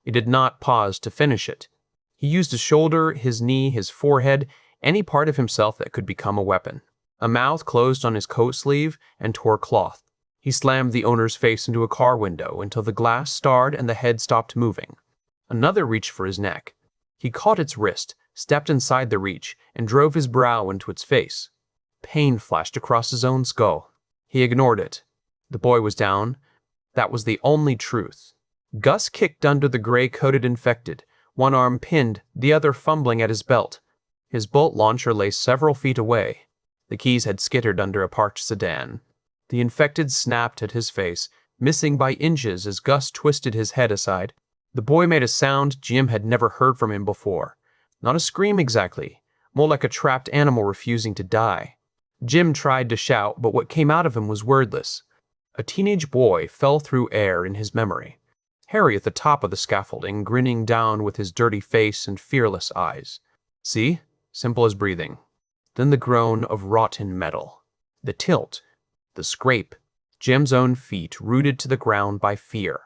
He did not pause to finish it. He used his shoulder, his knee, his forehead, any part of himself that could become a weapon. A mouth closed on his coat sleeve and tore cloth. He slammed the owner's face into a car window until the glass starred and the head stopped moving. Another reached for his neck. He caught its wrist, stepped inside the reach, and drove his brow into its face. Pain flashed across his own skull. He ignored it. The boy was down. That was the only truth. Gus kicked under the gray-coated infected, one arm pinned, the other fumbling at his belt. His bolt launcher lay several feet away. The keys had skittered under a parked sedan. The infected snapped at his face, missing by inches as Gus twisted his head aside. The boy made a sound Jim had never heard from him before. Not a scream exactly, more like a trapped animal refusing to die. Jim tried to shout, but what came out of him was wordless. A teenage boy fell through air in his memory. Harry at the top of the scaffolding, grinning down with his dirty face and fearless eyes. See? Simple as breathing. Then the groan of rotten metal. The tilt. The scrape. Jim's own feet rooted to the ground by fear.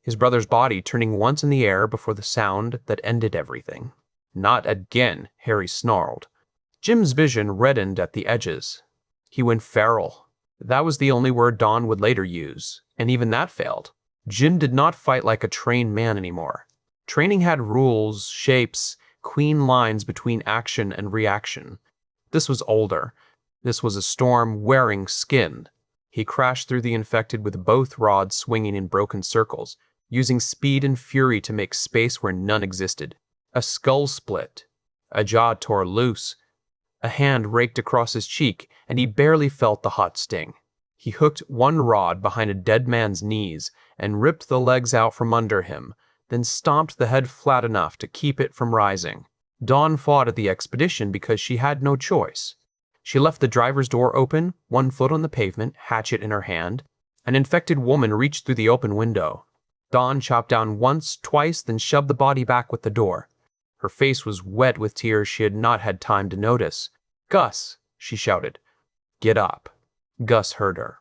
His brother's body turning once in the air before the sound that ended everything. Not again, Harry snarled. Jim's vision reddened at the edges. He went feral. That was the only word Dawn would later use, and even that failed. Jim did not fight like a trained man anymore. Training had rules, shapes, clean lines between action and reaction. This was older. This was a storm wearing skin. He crashed through the infected with both rods swinging in broken circles, using speed and fury to make space where none existed. A skull split. A jaw tore loose. A hand raked across his cheek, and he barely felt the hot sting. He hooked one rod behind a dead man's knees and ripped the legs out from under him, then stomped the head flat enough to keep it from rising. Dawn fought at the expedition because she had no choice. She left the driver's door open, one foot on the pavement, hatchet in her hand. An infected woman reached through the open window. Dawn chopped down once, twice, then shoved the body back with the door. Her face was wet with tears she had not had time to notice. "Gus!" she shouted. "Get up." Gus heard her.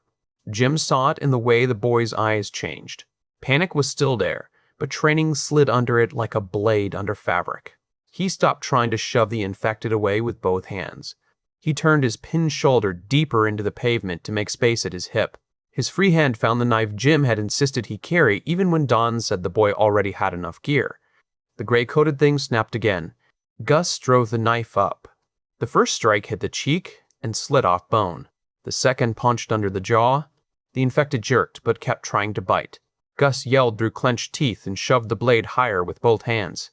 Jim saw it in the way the boy's eyes changed. Panic was still there, but training slid under it like a blade under fabric. He stopped trying to shove the infected away with both hands. He turned his pinned shoulder deeper into the pavement to make space at his hip. His free hand found the knife Jim had insisted he carry even when Dawn said the boy already had enough gear. The gray-coated thing snapped again. Gus drove the knife up. The first strike hit the cheek and slit off bone. The second punched under the jaw. The infected jerked, but kept trying to bite. Gus yelled through clenched teeth and shoved the blade higher with both hands.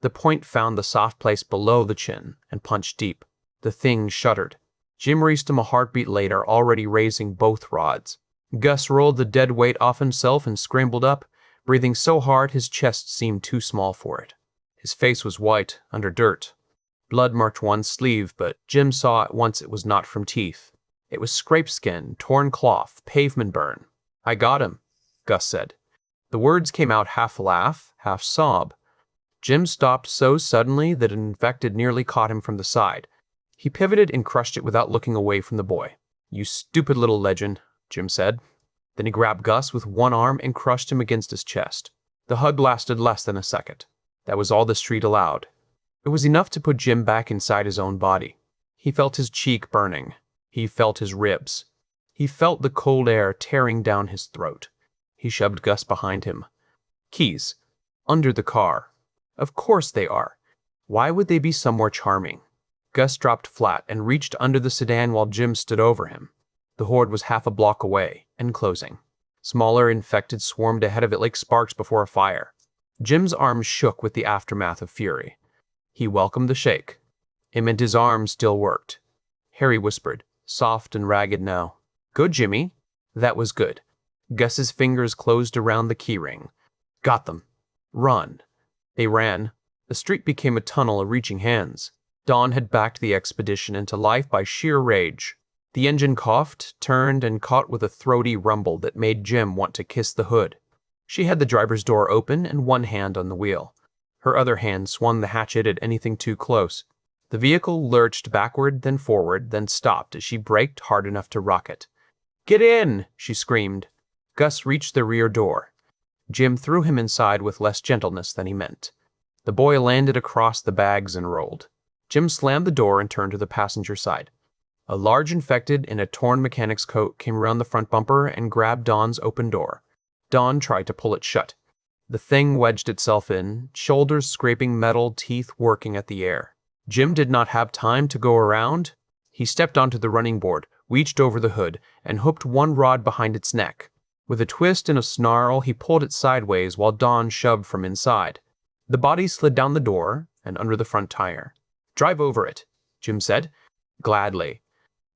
The point found the soft place below the chin and punched deep. The thing shuddered. Jim raced him a heartbeat later, already raising both rods. Gus rolled the dead weight off himself and scrambled up, breathing so hard his chest seemed too small for it. His face was white, under dirt. Blood marked one sleeve, but Jim saw at once it was not from teeth. It was scraped skin, torn cloth, pavement burn. "I got him," Gus said. The words came out half laugh, half sob. Jim stopped so suddenly that an infected nearly caught him from the side. He pivoted and crushed it without looking away from the boy. "You stupid little legend," Jim said. Then he grabbed Gus with one arm and crushed him against his chest. The hug lasted less than a second. That was all the street allowed. It was enough to put Jim back inside his own body. He felt his cheek burning. He felt his ribs. He felt the cold air tearing down his throat. He shoved Gus behind him. "Keys. Under the car." "Of course they are. Why would they be somewhere charming?" Gus dropped flat and reached under the sedan while Jim stood over him. The horde was half a block away and closing. Smaller infected swarmed ahead of it like sparks before a fire. Jim's arms shook with the aftermath of fury. He welcomed the shake. It meant his arms still worked. Harry whispered, soft and ragged now. "Good, Jimmy." That was good. Gus's fingers closed around the keyring. "Got them. Run." They ran. The street became a tunnel of reaching hands. Dawn had backed the expedition into life by sheer rage. The engine coughed, turned, and caught with a throaty rumble that made Jim want to kiss the hood. She had the driver's door open and one hand on the wheel. Her other hand swung the hatchet at anything too close. The vehicle lurched backward, then forward, then stopped as she braked hard enough to rock it. "Get in!" she screamed. Gus reached the rear door. Jim threw him inside with less gentleness than he meant. The boy landed across the bags and rolled. Jim slammed the door and turned to the passenger side. A large infected in a torn mechanic's coat came around the front bumper and grabbed Dawn's open door. Dawn tried to pull it shut. The thing wedged itself in, shoulders scraping metal, teeth working at the air. Jim did not have time to go around. He stepped onto the running board, reached over the hood, and hooked one rod behind its neck. With a twist and a snarl, he pulled it sideways while Dawn shoved from inside. The body slid down the door and under the front tire. "Drive over it," Jim said. "Gladly."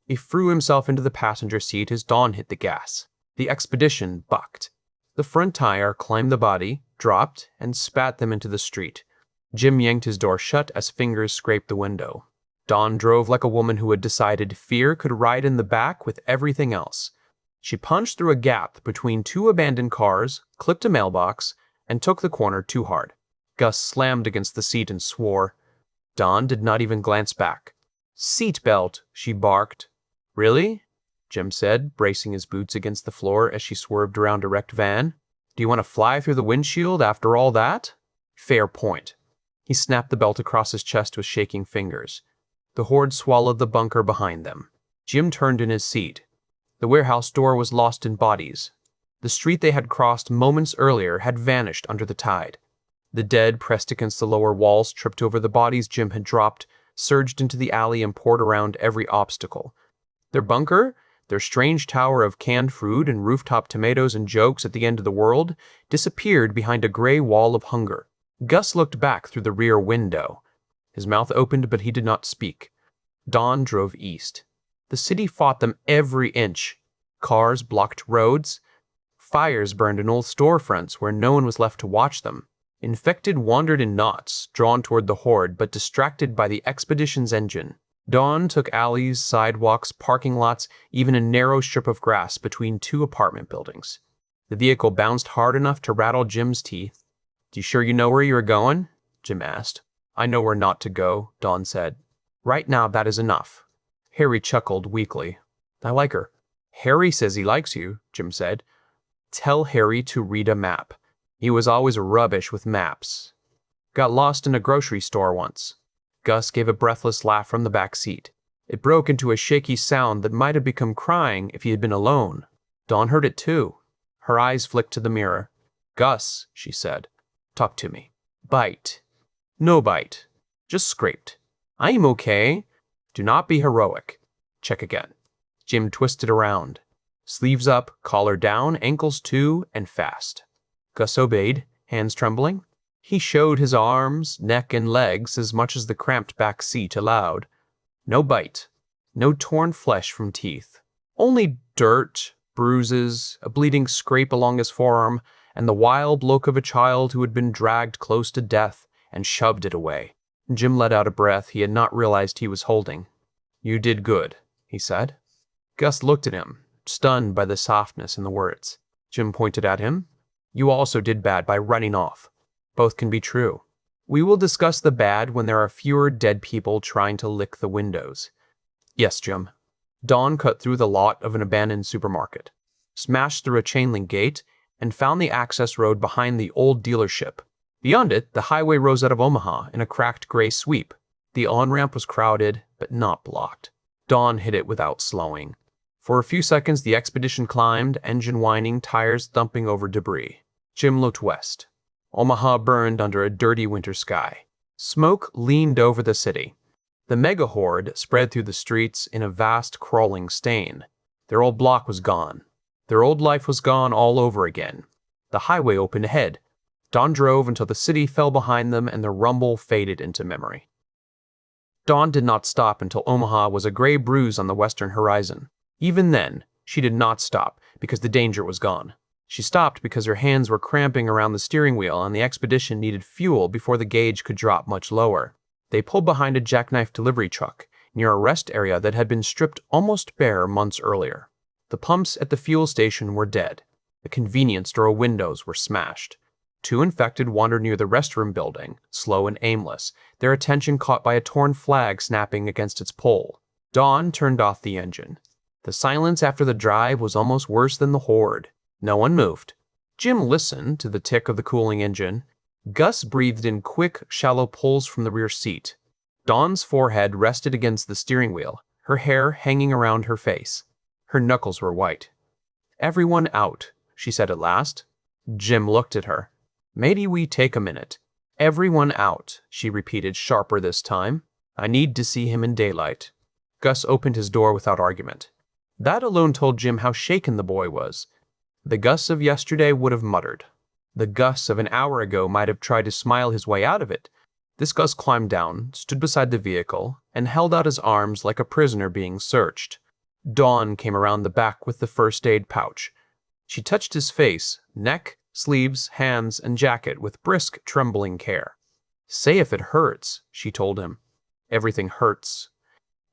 He threw himself into the passenger seat as Dawn hit the gas. The expedition bucked. The front tire climbed the body, dropped, and spat them into the street. Jim yanked his door shut as fingers scraped the window. Dawn drove like a woman who had decided fear could ride in the back with everything else. She punched through a gap between two abandoned cars, clipped a mailbox, and took the corner too hard. Gus slammed against the seat and swore. Dawn did not even glance back. "Seat belt," she barked. "Really?" Jim said, bracing his boots against the floor as she swerved around a wrecked van. "Do you want to fly through the windshield after all that?" "Fair point." He snapped the belt across his chest with shaking fingers. The horde swallowed the bunker behind them. Jim turned in his seat. The warehouse door was lost in bodies. The street they had crossed moments earlier had vanished under the tide. The dead, pressed against the lower walls, tripped over the bodies Jim had dropped, surged into the alley and poured around every obstacle. Their bunker, their strange tower of canned fruit and rooftop tomatoes and jokes at the end of the world, disappeared behind a gray wall of hunger. Gus looked back through the rear window. His mouth opened, but he did not speak. Dawn drove east. The city fought them every inch. Cars blocked roads. Fires burned in old storefronts where no one was left to watch them. Infected wandered in knots, drawn toward the horde, but distracted by the expedition's engine. Dawn took alleys, sidewalks, parking lots, even a narrow strip of grass between two apartment buildings. The vehicle bounced hard enough to rattle Jim's teeth. "You sure you know where you're going?" Jim asked. "I know where not to go," Dawn said. "Right now that is enough." Harry chuckled weakly. "I like her." "Harry says he likes you," Jim said. "Tell Harry to read a map. He was always rubbish with maps. Got lost in a grocery store once." Gus gave a breathless laugh from the back seat. It broke into a shaky sound that might have become crying if he had been alone. Dawn heard it too. Her eyes flicked to the mirror. "Gus," she said, "talk to me. Bite." "No bite. Just scraped. I am okay. Do not be heroic." "Check again." Jim twisted around. Sleeves up, collar down, ankles too, and fast. Gus obeyed, hands trembling. He showed his arms, neck, and legs as much as the cramped back seat allowed. No bite. No torn flesh from teeth. Only dirt, bruises, a bleeding scrape along his forearm, and the wild look of a child who had been dragged close to death and shoved it away. Jim let out a breath he had not realized he was holding. "You did good," he said. Gus looked at him, stunned by the softness in the words. Jim pointed at him. You also did bad by running off. Both can be true. We will discuss the bad when there are fewer dead people trying to lick the windows. Yes, Jim. Don cut through the lot of an abandoned supermarket, smashed through a chain-link gate, and found the access road behind the old dealership. Beyond it, the highway rose out of Omaha in a cracked gray sweep. The on-ramp was crowded, but not blocked. Don hit it without slowing. For a few seconds, the expedition climbed, engine whining, tires thumping over debris. Jim looked west. Omaha burned under a dirty winter sky. Smoke leaned over the city. The mega-horde spread through the streets in a vast crawling stain. Their old block was gone. Their old life was gone all over again. The highway opened ahead. Don drove until the city fell behind them and the rumble faded into memory. Dawn did not stop until Omaha was a gray bruise on the western horizon. Even then, she did not stop because the danger was gone. She stopped because her hands were cramping around the steering wheel and the expedition needed fuel before the gauge could drop much lower. They pulled behind a jackknife delivery truck near a rest area that had been stripped almost bare months earlier. The pumps at the fuel station were dead. The convenience store windows were smashed. Two infected wandered near the restroom building, slow and aimless, their attention caught by a torn flag snapping against its pole. Dawn turned off the engine. The silence after the drive was almost worse than the horde. No one moved. Jim listened to the tick of the cooling engine. Gus breathed in quick, shallow pulls from the rear seat. Dawn's forehead rested against the steering wheel, her hair hanging around her face. Her knuckles were white. "Everyone out," she said at last. Jim looked at her. "Maybe we take a minute." "Everyone out," she repeated, sharper this time. "I need to see him in daylight." Gus opened his door without argument. That alone told Jim how shaken the boy was. The Gus of yesterday would have muttered. The Gus of an hour ago might have tried to smile his way out of it. This Gus climbed down, stood beside the vehicle, and held out his arms like a prisoner being searched. Dawn came around the back with the first aid pouch. She touched his face, neck, sleeves, hands, and jacket with brisk, trembling care. "Say if it hurts," she told him. "Everything hurts."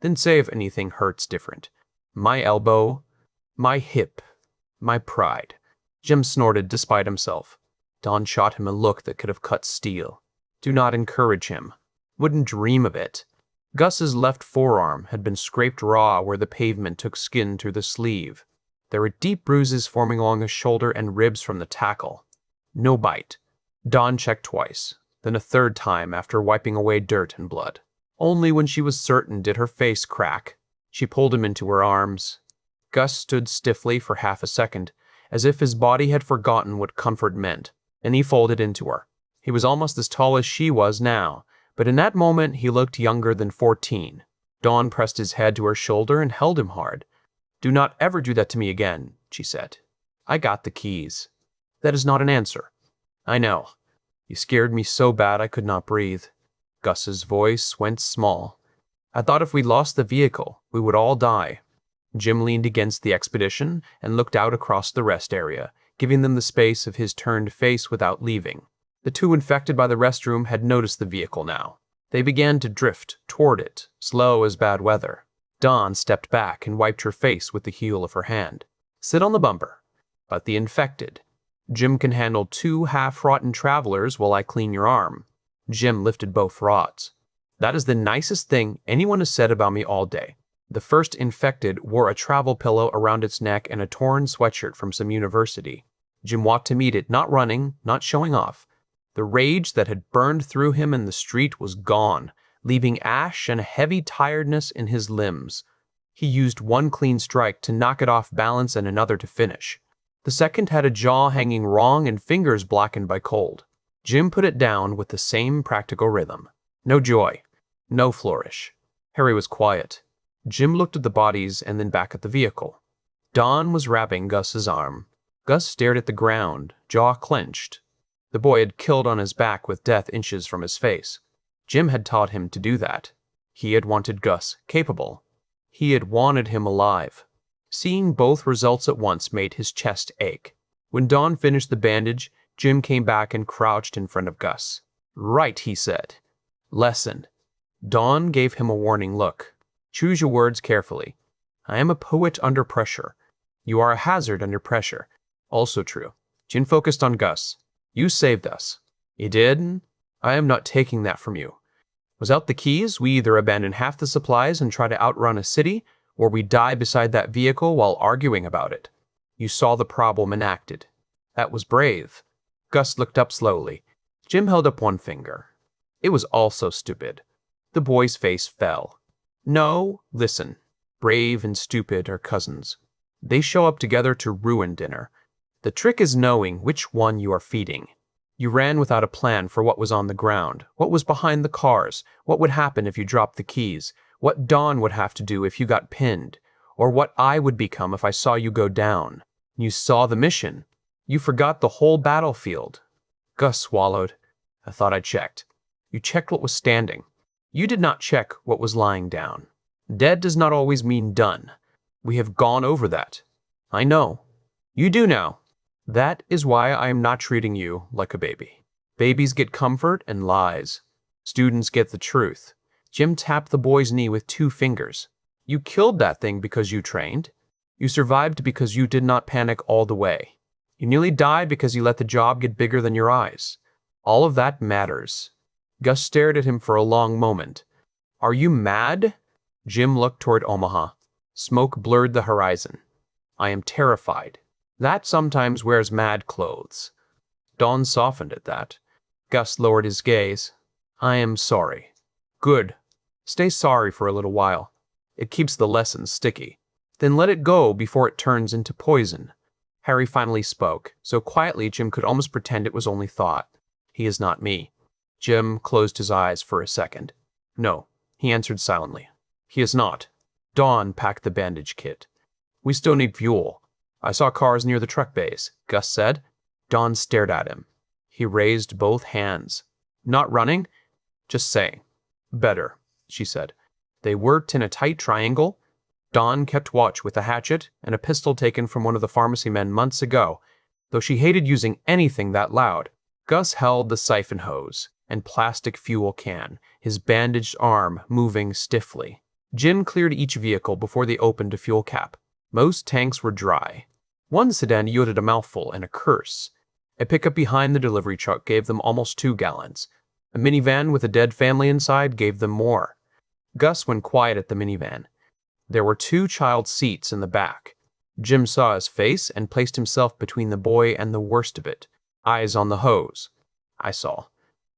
"Then say if anything hurts different." "My elbow, my hip, my pride." Jim snorted despite himself. Dawn shot him a look that could have cut steel. Do not encourage him. Wouldn't dream of it. Gus's left forearm had been scraped raw where the pavement took skin through the sleeve. There were deep bruises forming along his shoulder and ribs from the tackle. No bite. Dawn checked twice, then a third time after wiping away dirt and blood. Only when she was certain did her face crack. She pulled him into her arms. Gus stood stiffly for half a second, as if his body had forgotten what comfort meant, and he folded into her. He was almost as tall as she was now, but in that moment he looked younger than 14. Dawn pressed his head to her shoulder and held him hard. "Do not ever do that to me again," she said. "I got the keys." "That is not an answer." "I know. You scared me so bad I could not breathe." Gus's voice went small. "I thought if we lost the vehicle, we would all die." Jim leaned against the expedition and looked out across the rest area, giving them the space of his turned face without leaving. The two infected by the restroom had noticed the vehicle now. They began to drift toward it, slow as bad weather. Dawn stepped back and wiped her face with the heel of her hand. "Sit on the bumper." "But the infected." "Jim can handle 2 half-rotten travelers while I clean your arm." Jim lifted both rods. "That is the nicest thing anyone has said about me all day." The first infected wore a travel pillow around its neck and a torn sweatshirt from some university. Jim walked to meet it, not running, not showing off. The rage that had burned through him in the street was gone, leaving ash and a heavy tiredness in his limbs. He used one clean strike to knock it off balance and another to finish. The second had a jaw hanging wrong and fingers blackened by cold. Jim put it down with the same practical rhythm. No joy, no flourish. Harry was quiet. Jim looked at the bodies and then back at the vehicle. Dawn was wrapping Gus's arm. Gus stared at the ground, jaw clenched. The boy had killed on his back with death inches from his face. Jim had taught him to do that. He had wanted Gus capable. He had wanted him alive. Seeing both results at once made his chest ache. When Dawn finished the bandage, Jim came back and crouched in front of Gus. "Right," he said. "Lesson." Dawn gave him a warning look. "Choose your words carefully." I am a poet under pressure. You are a hazard under pressure. Also true. Jin focused on Gus. You saved us. You did? I am not taking that from you. Without the keys, we either abandon half the supplies and try to outrun a city, or we die beside that vehicle while arguing about it. You saw the problem and acted. That was brave. Gus looked up slowly. Jim held up one finger. It was also stupid. The boy's face fell. No, listen. Brave and stupid are cousins. They show up together to ruin dinner. The trick is knowing which one you are feeding. You ran without a plan for what was on the ground, what was behind the cars, what would happen if you dropped the keys, what Dawn would have to do if you got pinned, or what I would become if I saw you go down. You saw the mission. You forgot the whole battlefield. Gus swallowed. I thought I checked. You checked what was standing. You did not check what was lying down. Dead does not always mean done. We have gone over that. I know. You do now. That is why I am not treating you like a baby. Babies get comfort and lies. Students get the truth. Jim tapped the boy's knee with 2 fingers. You killed that thing because you trained. You survived because you did not panic all the way. You nearly died because you let the job get bigger than your eyes. All of that matters. Gus stared at him for a long moment. Are you mad? Jim looked toward Omaha. Smoke blurred the horizon. I am terrified. That sometimes wears mad clothes. Dawn softened at that. Gus lowered his gaze. I am sorry. Good. Stay sorry for a little while. It keeps the lesson sticky. Then let it go before it turns into poison. Harry finally spoke, so quietly Jim could almost pretend it was only thought. He is not me. Jim closed his eyes for a second. No, he answered silently. He is not. Dawn packed the bandage kit. We still need fuel. I saw cars near the truck bays, Gus said. Dawn stared at him. He raised both hands. Not running? Just saying. Better, she said. They worked in a tight triangle. Dawn kept watch with a hatchet and a pistol taken from one of the pharmacy men months ago, though she hated using anything that loud. Gus held the siphon hose and plastic fuel can, his bandaged arm moving stiffly. Jim cleared each vehicle before they opened a fuel cap. Most tanks were dry. One sedan yielded a mouthful and a curse. A pickup behind the delivery truck gave them almost 2 gallons. A minivan with a dead family inside gave them more. Gus went quiet at the minivan. There were 2 child seats in the back. Jim saw his face and placed himself between the boy and the worst of it. Eyes on the hose. I saw.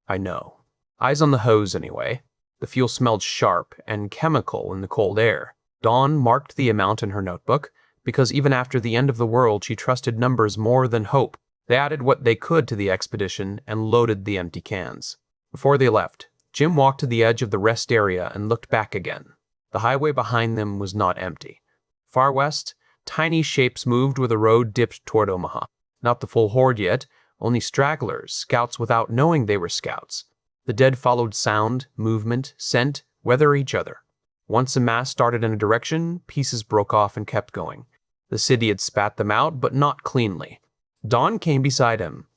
I know. Eyes on the hose anyway. The fuel smelled sharp and chemical in the cold air. Dawn marked the amount in her notebook, because even after the end of the world she trusted numbers more than hope. They added what they could to the expedition and loaded the empty cans. Before they left, Jim walked to the edge of the rest area and looked back again. The highway behind them was not empty. Far west, tiny shapes moved where the road dipped toward Omaha. Not the full horde yet, only stragglers, scouts without knowing they were scouts. The dead followed sound, movement, scent, weather each other. Once a mass started in a direction, pieces broke off and kept going. The city had spat them out, but not cleanly. Dawn came beside him.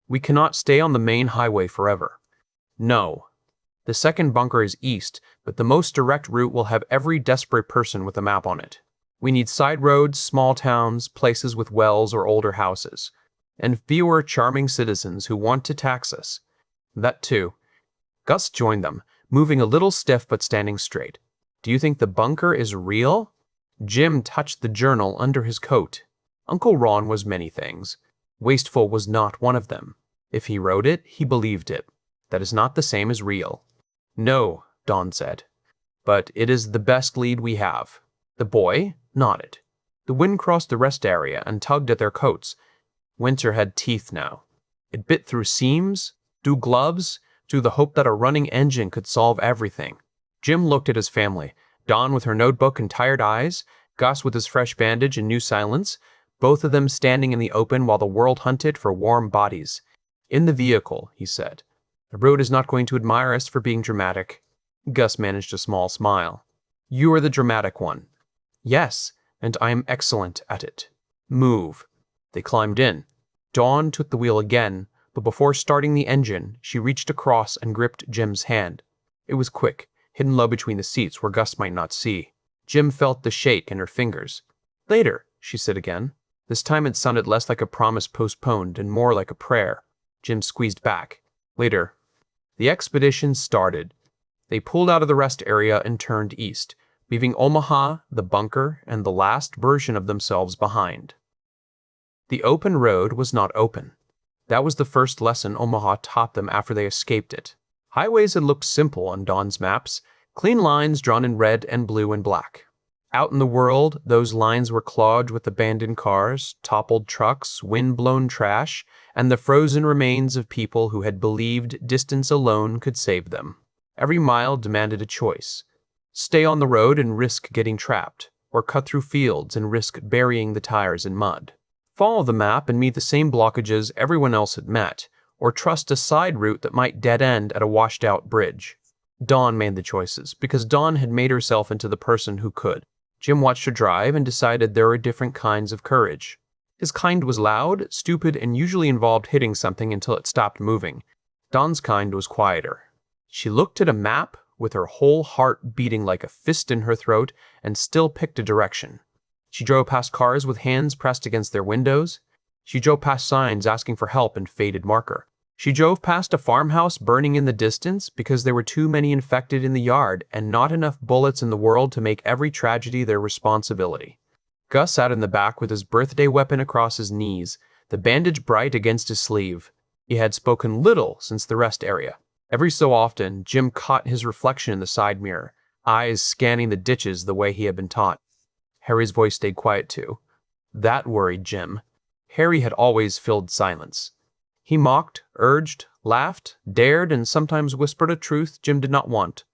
We cannot stay on the main highway forever. No. The second bunker is east, but the most direct route will have every desperate person with a map on it. We need side roads, small towns, places with wells or older houses, and fewer charming citizens who want to tax us. That too. Gus joined them, moving a little stiff but standing straight. Do you think the bunker is real? Jim touched the journal under his coat. Uncle Ron was many things. Wasteful was not one of them. If he wrote it, he believed it. That is not the same as real. No, Dawn said. But it is the best lead we have. The boy nodded. The wind crossed the rest area and tugged at their coats. Winter had teeth now. It bit through seams, through gloves, through the hope that a running engine could solve everything. Jim looked at his family, Dawn with her notebook and tired eyes, Gus with his fresh bandage and new silence, both of them standing in the open while the world hunted for warm bodies. In the vehicle, he said. The road is not going to admire us for being dramatic. Gus managed a small smile. You are the dramatic one. Yes, and I am excellent at it. Move. They climbed in. Dawn took the wheel again, but before starting the engine, she reached across and gripped Jim's hand. It was quick, hidden low between the seats where Gus might not see. Jim felt the shake in her fingers. "Later," she said again. This time it sounded less like a promise postponed and more like a prayer. Jim squeezed back. "Later." The expedition started. They pulled out of the rest area and turned east, leaving Omaha, the bunker, and the last version of themselves behind. The open road was not open. That was the first lesson Omaha taught them after they escaped it. Highways had looked simple on Dawn's maps, clean lines drawn in red and blue and black. Out in the world, those lines were clogged with abandoned cars, toppled trucks, wind-blown trash, and the frozen remains of people who had believed distance alone could save them. Every mile demanded a choice. Stay on the road and risk getting trapped, or cut through fields and risk burying the tires in mud. Follow the map and meet the same blockages everyone else had met, or trust a side route that might dead-end at a washed-out bridge. Dawn made the choices, because Dawn had made herself into the person who could. Jim watched her drive and decided there were different kinds of courage. His kind was loud, stupid, and usually involved hitting something until it stopped moving. Dawn's kind was quieter. She looked at a map with her whole heart beating like a fist in her throat and still picked a direction. She drove past cars with hands pressed against their windows. She drove past signs asking for help in faded marker. She drove past a farmhouse burning in the distance because there were too many infected in the yard and not enough bullets in the world to make every tragedy their responsibility. Gus sat in the back with his birthday weapon across his knees, the bandage bright against his sleeve. He had spoken little since the rest area. Every so often, Jim caught his reflection in the side mirror, eyes scanning the ditches the way he had been taught. Harry's voice stayed quiet too. That worried Jim. Harry had always filled silence. He mocked, urged, laughed, dared, and sometimes whispered a truth Jim did not want.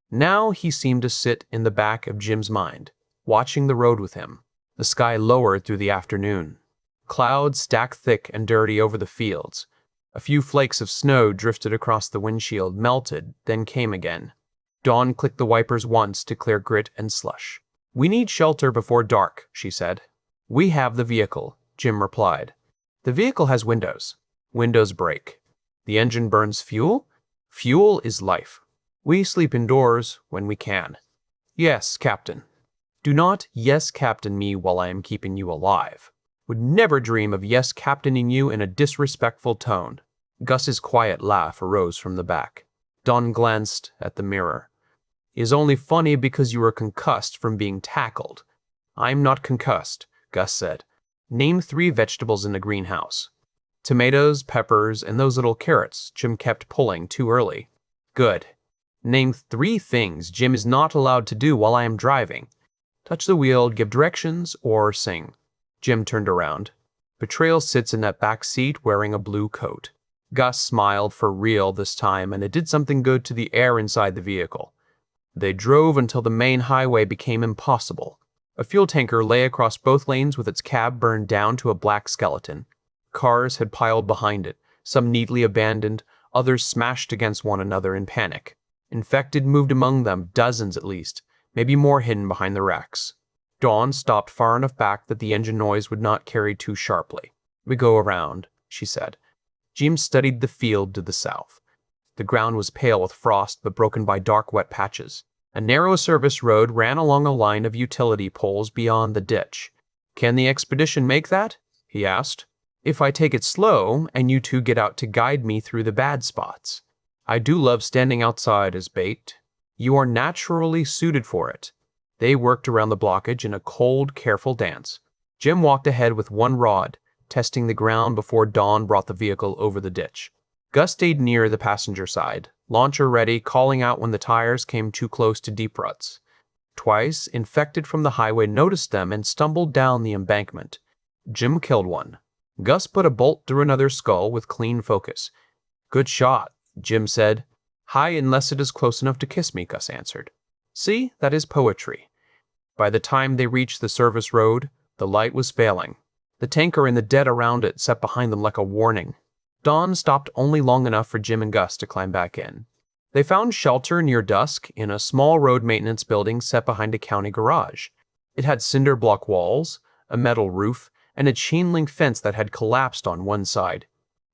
Now he seemed to sit in the back of Jim's mind, watching the road with him. The sky lowered through the afternoon. Clouds stacked thick and dirty over the fields. A few flakes of snow drifted across the windshield, melted, then came again. Dawn clicked the wipers once to clear grit and slush. "We need shelter before dark," she said. "We have the vehicle," Jim replied. "The vehicle has windows. Windows break. The engine burns fuel. Fuel is life. We sleep indoors when we can." "Yes, Captain." "Do not yes, Captain me while I am keeping you alive. Would never dream of yes, captaining you in a disrespectful tone." Gus's quiet laugh arose from the back. Dawn glanced at the mirror. "It is only funny because you were concussed from being tackled." "I'm not concussed," Gus said. "Name 3 vegetables in the greenhouse." "Tomatoes, peppers, and those little carrots Jim kept pulling too early." "Good. Name 3 things Jim is not allowed to do while I am driving. Touch the wheel, give directions, or sing." Jim turned around. Betrayal sits in that back seat wearing a blue coat. Gus smiled for real this time, and it did something good to the air inside the vehicle. They drove until the main highway became impossible. A fuel tanker lay across both lanes with its cab burned down to a black skeleton. Cars had piled behind it, some neatly abandoned, others smashed against one another in panic. Infected moved among them, dozens at least, maybe more hidden behind the wrecks. Dawn stopped far enough back that the engine noise would not carry too sharply. "We go around," she said. Jim studied the field to the south. The ground was pale with frost but broken by dark, wet patches. A narrow service road ran along a line of utility poles beyond the ditch. "Can the expedition make that?" he asked. "If I take it slow, and you 2 get out to guide me through the bad spots. I do love standing outside as bait. You are naturally suited for it." They worked around the blockage in a cold, careful dance. Jim walked ahead with one rod, testing the ground before Dawn brought the vehicle over the ditch. Gus stayed near the passenger side, launcher ready, calling out when the tires came too close to deep ruts. Twice, infected from the highway noticed them and stumbled down the embankment. Jim killed one. Gus put a bolt through another's skull with clean focus. "Good shot," Jim said. "High unless it is close enough to kiss me," Gus answered. "See, that is poetry." By the time they reached the service road, the light was failing. The tanker and the dead around it sat behind them like a warning. Dawn stopped only long enough for Jim and Gus to climb back in. They found shelter near dusk in a small road maintenance building set behind a county garage. It had cinder block walls, a metal roof, and a chain-link fence that had collapsed on one side.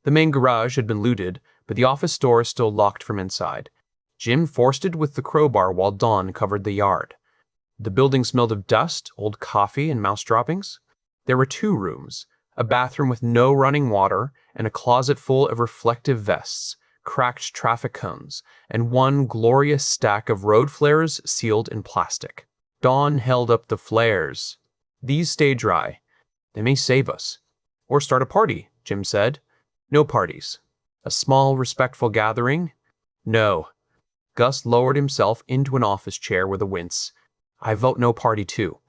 The main garage had been looted, but the office door still locked from inside. Jim forced it with the crowbar while Dawn covered the yard. The building smelled of dust, old coffee, and mouse droppings. There were 2 rooms, a bathroom with no running water, and a closet full of reflective vests, cracked traffic cones, and one glorious stack of road flares sealed in plastic. Dawn held up the flares. "These stay dry. They may save us." "Or start a party," Jim said. "No parties." "A small, respectful gathering?" "No." Gus lowered himself into an office chair with a wince. "I vote no party too."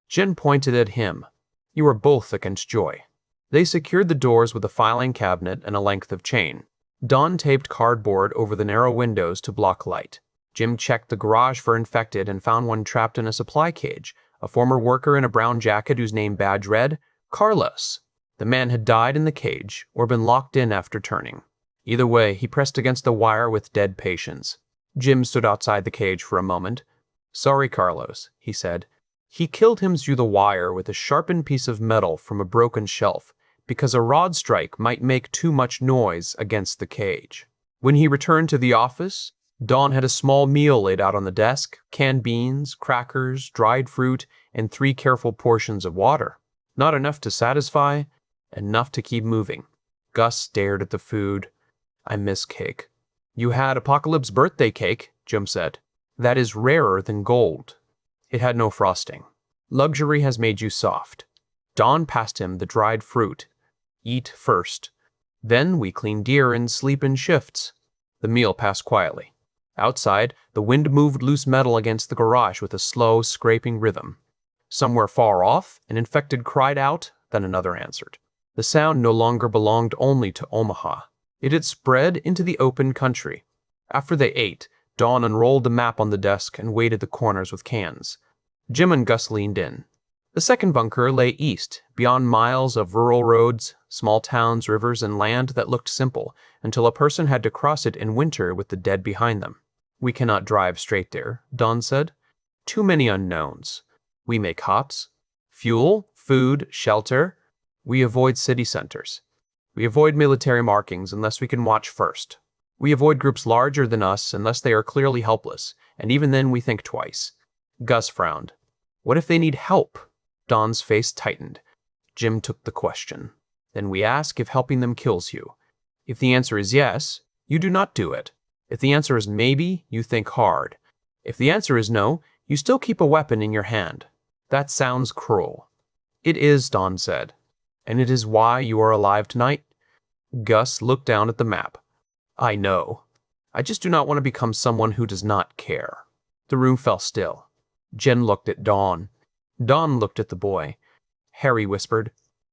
Jen pointed at him. "You are both against joy." They secured the doors with a filing cabinet and a length of chain. Dawn taped cardboard over the narrow windows to block light. Jim checked the garage for infected and found one trapped in a supply cage, a former worker in a brown jacket whose name badge read, Carlos. The man had died in the cage or been locked in after turning. Either way, he pressed against the wire with dead patience. Jim stood outside the cage for a moment. "Sorry, Carlos," he said. He killed him through the wire with a sharpened piece of metal from a broken shelf, because a rod strike might make too much noise against the cage. When he returned to the office, Dawn had a small meal laid out on the desk, canned beans, crackers, dried fruit, and 3 careful portions of water. Not enough to satisfy, enough to keep moving. Gus stared at the food. "I miss cake." "You had Apocalypse's birthday cake," Jim said. "That is rarer than gold." It had no frosting. "Luxury has made you soft." Dawn passed him the dried fruit. "Eat first. Then we clean deer and sleep in shifts." The meal passed quietly. Outside, the wind moved loose metal against the garage with a slow, scraping rhythm. Somewhere far off, an infected cried out, then another answered. The sound no longer belonged only to Omaha. It had spread into the open country. After they ate, Dawn unrolled the map on the desk and weighted the corners with cans. Jim and Gus leaned in. The second bunker lay east, beyond miles of rural roads, small towns, rivers, and land that looked simple, until a person had to cross it in winter with the dead behind them. "We cannot drive straight there," Dawn said. "Too many unknowns. We make hops. Fuel, food, shelter. We avoid city centers. We avoid military markings unless we can watch first. We avoid groups larger than us unless they are clearly helpless, and even then we think twice." Gus frowned. "What if they need help?" Dawn's face tightened. Jim took the question. "Then we ask if helping them kills you. If the answer is yes, you do not do it. If the answer is maybe, you think hard. If the answer is no, you still keep a weapon in your hand. That sounds cruel." "It is," Dawn said. "And it is why you are alive tonight?" Gus looked down at the map. "I know. I just do not want to become someone who does not care." The room fell still. Jen looked at Dawn. Dawn looked at the boy. Harry whispered,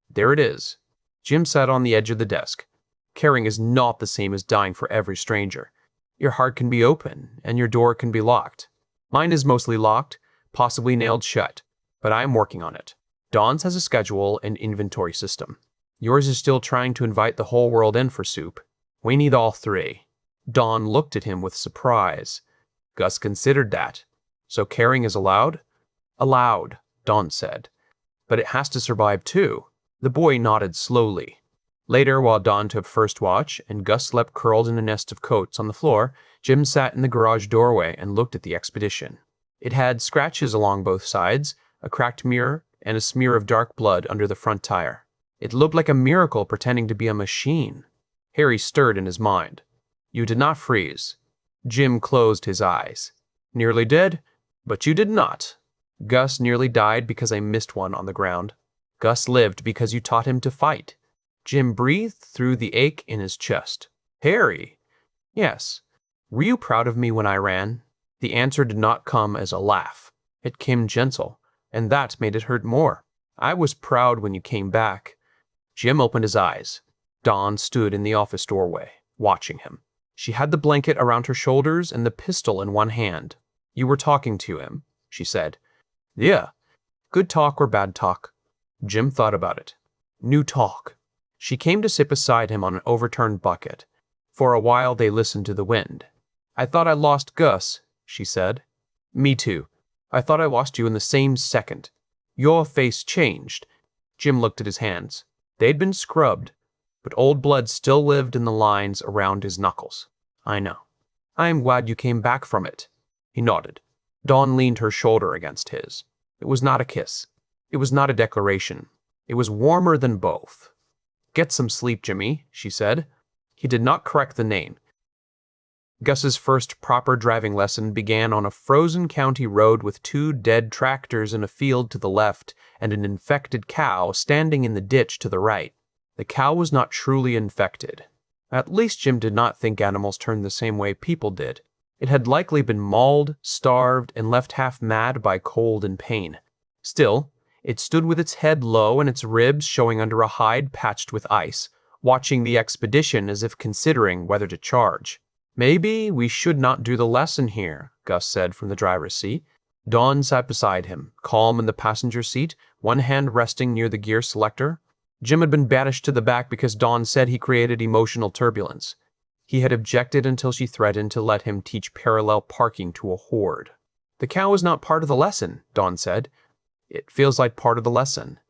"There it is." Jim sat on the edge of the desk. "Caring is not the same as dying for every stranger. Your heart can be open, and your door can be locked. Mine is mostly locked, possibly nailed shut, but I am working on it. Dawn's has a schedule and inventory system. Yours is still trying to invite the whole world in for soup. We need all 3. Dawn looked at him with surprise. Gus considered that. "So caring is allowed?" "Allowed," Dawn said. "But it has to survive too." The boy nodded slowly. Later, while Dawn took first watch and Gus slept curled in a nest of coats on the floor, Jim sat in the garage doorway and looked at the expedition. It had scratches along both sides, a cracked mirror, and a smear of dark blood under the front tire. It looked like a miracle pretending to be a machine. Harry stirred in his mind. "You did not freeze." Jim closed his eyes. "Nearly dead? But you did not." "Gus nearly died because I missed one on the ground." "Gus lived because you taught him to fight." Jim breathed through the ache in his chest. "Harry!" "Yes. Were you proud of me when I ran?" The answer did not come as a laugh. It came gentle, and that made it hurt more. "I was proud when you came back." Jim opened his eyes. Dawn stood in the office doorway, watching him. She had the blanket around her shoulders and the pistol in one hand. "You were talking to him," she said. "Yeah. Good talk or bad talk?" Jim thought about it. "New talk." She came to sit beside him on an overturned bucket. For a while they listened to the wind. "I thought I lost Gus," she said. "Me too. I thought I lost you in the same second." Your face changed. Jim looked at his hands. They'd been scrubbed, but old blood still lived in the lines around his knuckles. "I know. I am glad you came back from it." He nodded. Dawn leaned her shoulder against his. It was not a kiss. It was not a declaration. It was warmer than both. "Get some sleep, Jimmy," she said. He did not correct the name. Gus's first proper driving lesson began on a frozen county road with 2 dead tractors in a field to the left and an infected cow standing in the ditch to the right. The cow was not truly infected. At least Jim did not think animals turned the same way people did. It had likely been mauled, starved, and left half mad by cold and pain. Still, it stood with its head low and its ribs showing under a hide patched with ice, watching the expedition as if considering whether to charge. "Maybe we should not do the lesson here," Gus said from the driver's seat. Dawn sat beside him, calm in the passenger seat, one hand resting near the gear selector. Jim had been banished to the back because Dawn said he created emotional turbulence. He had objected until she threatened to let him teach parallel parking to a horde. "The cow is not part of the lesson," Dawn said. "It feels like part of the lesson.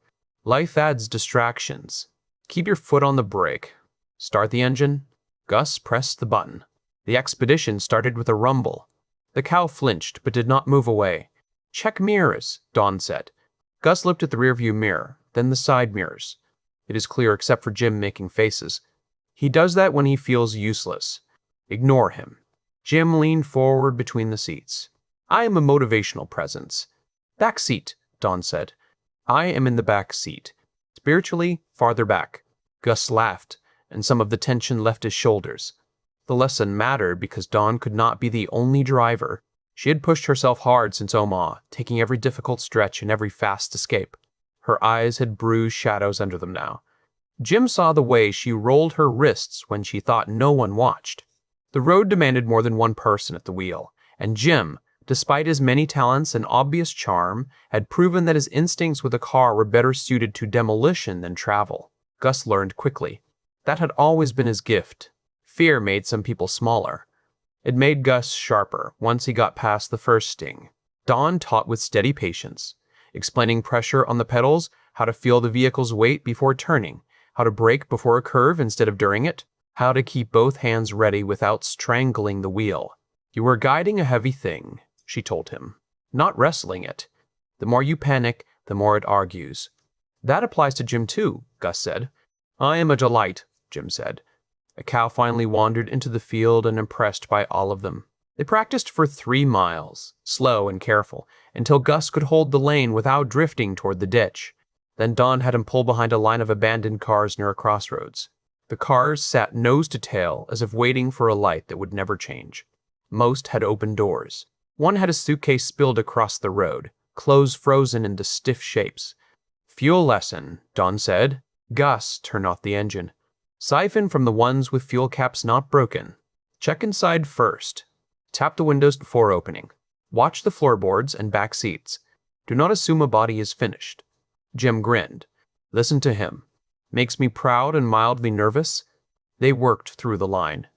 Life adds distractions. Keep your foot on the brake. Start the engine." Gus pressed the button. The expedition started with a rumble. The cow flinched but did not move away. "Check mirrors," Dawn said. Gus looked at the rearview mirror, then the side mirrors. It is clear except for Jim making faces. He does that when he feels useless. Ignore him. Jim leaned forward between the seats. "I am a motivational presence." "Back seat," Dawn said. "I am in the back seat. Spiritually, farther back." Gus laughed, and some of the tension left his shoulders. The lesson mattered because Dawn could not be the only driver. She had pushed herself hard since Omaha, taking every difficult stretch and every fast escape. Her eyes had bruised shadows under them now. Jim saw the way she rolled her wrists when she thought no one watched. The road demanded more than one person at the wheel, and Jim, despite his many talents and obvious charm, had proven that his instincts with a car were better suited to demolition than travel. Gus learned quickly. That had always been his gift. Fear made some people smaller. It made Gus sharper once he got past the first sting. Dawn taught with steady patience, explaining pressure on the pedals, how to feel the vehicle's weight before turning, how to brake before a curve instead of during it, how to keep both hands ready without strangling the wheel. "You are guiding a heavy thing," she told him, "not wrestling it. The more you panic, the more it argues." "That applies to Jim too," Gus said. "I am a delight," Jim said. A cow finally wandered into the field unimpressed by all of them. They practiced for 3 miles, slow and careful, until Gus could hold the lane without drifting toward the ditch. Then Dawn had him pull behind a line of abandoned cars near a crossroads. The cars sat nose to tail as if waiting for a light that would never change. Most had open doors. One had a suitcase spilled across the road, clothes frozen into stiff shapes. "Fuel lesson," Dawn said. Gus turned off the engine. "Siphon from the ones with fuel caps not broken. Check inside first. Tap the windows before opening. Watch the floorboards and back seats. Do not assume a body is finished." Jim grinned. "Listen to him. Makes me proud and mildly nervous." They worked through the line.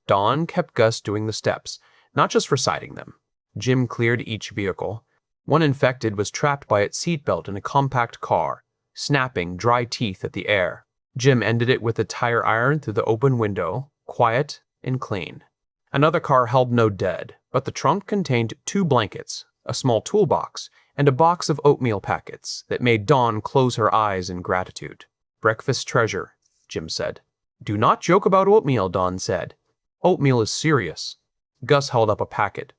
Dawn kept Gus doing the steps, not just reciting them. Jim cleared each vehicle. One infected was trapped by its seatbelt in a compact car, snapping dry teeth at the air. Jim ended it with a tire iron through the open window, quiet and clean. Another car held no dead, but the trunk contained 2 blankets, a small toolbox, and a box of oatmeal packets that made Dawn close her eyes in gratitude. "Breakfast treasure," Jim said. "Do not joke about oatmeal," Dawn said. "Oatmeal is serious." Gus held up a packet.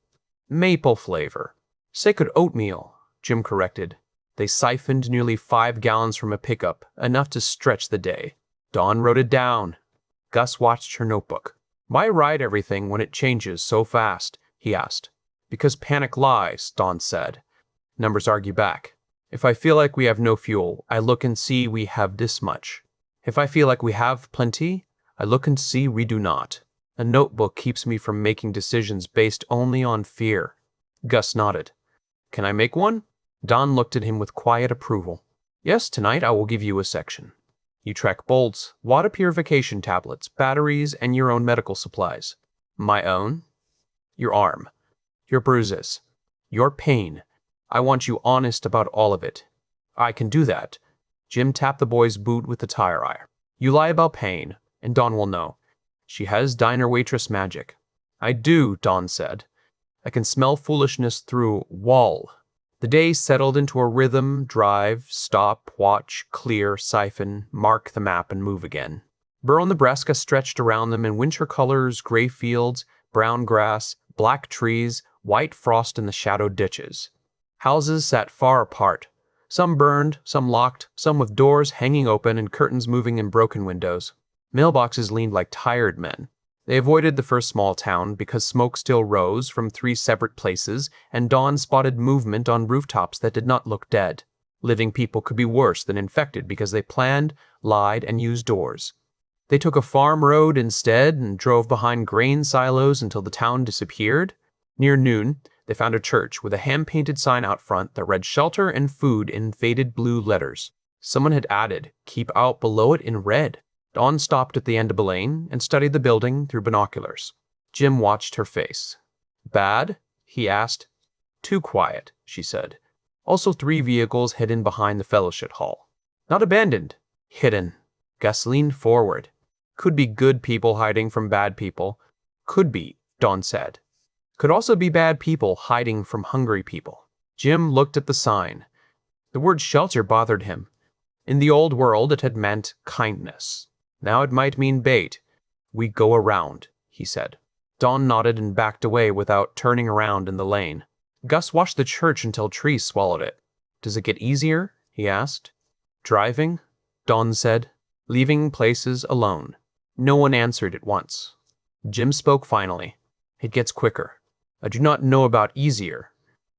"Maple flavor." "Sacred oatmeal," Jim corrected. They siphoned nearly 5 gallons from a pickup, enough to stretch the day. Dawn wrote it down. Gus watched her notebook. "Why write everything when it changes so fast?" he asked. "Because panic lies," Dawn said. Numbers argue back. If I feel like we have no fuel, I look and see we have this much. If I feel like we have plenty, I look and see we do not. A notebook keeps me from making decisions based only on fear. Gus nodded. "Can I make one?" Dawn looked at him with quiet approval. "Yes, tonight I will give you a section. You track bolts, water purification tablets, batteries, and your own medical supplies." "My own?" "Your arm. Your bruises. Your pain. I want you honest about all of it." "I can do that." Jim tapped the boy's boot with the tire iron. "You lie about pain, and Dawn will know. She has diner waitress magic." "I do," Dawn said. I can smell foolishness through wall. The day settled into a rhythm: drive, stop, watch, clear, siphon, mark the map, and move again. Burrow, Nebraska stretched around them in winter colors: gray fields, brown grass, black trees, white frost in the shadowed ditches. Houses sat far apart, some burned, some locked, some with doors hanging open and curtains moving in broken windows. Mailboxes leaned like tired men. They avoided the first small town because smoke still rose from 3 separate places, and dawn spotted movement on rooftops that did not look dead. Living people could be worse than infected because they planned, lied, and used doors. They took a farm road instead and drove behind grain silos until the town disappeared. Near noon, they found a church with a hand-painted sign out front that read shelter and food in faded blue letters. Someone had added keep out below it in red. Dawn stopped at the end of a lane and studied the building through binoculars. Jim watched her face. Bad? He asked. Too quiet, she said. Also 3 vehicles hidden behind the fellowship hall. Not abandoned. Hidden. Gus leaned forward. Could be good people hiding from bad people. Could be, Dawn said. Could also be bad people hiding from hungry people. Jim looked at the sign. The word shelter bothered him. In the old world, it had meant kindness. Now it might mean bait. We go around, he said. Dawn nodded and backed away without turning around in the lane. Gus watched the church until trees swallowed it. Does it get easier? He asked. Driving? Dawn said. Leaving places alone. No one answered at once. Jim spoke finally. It gets quicker. I do not know about easier.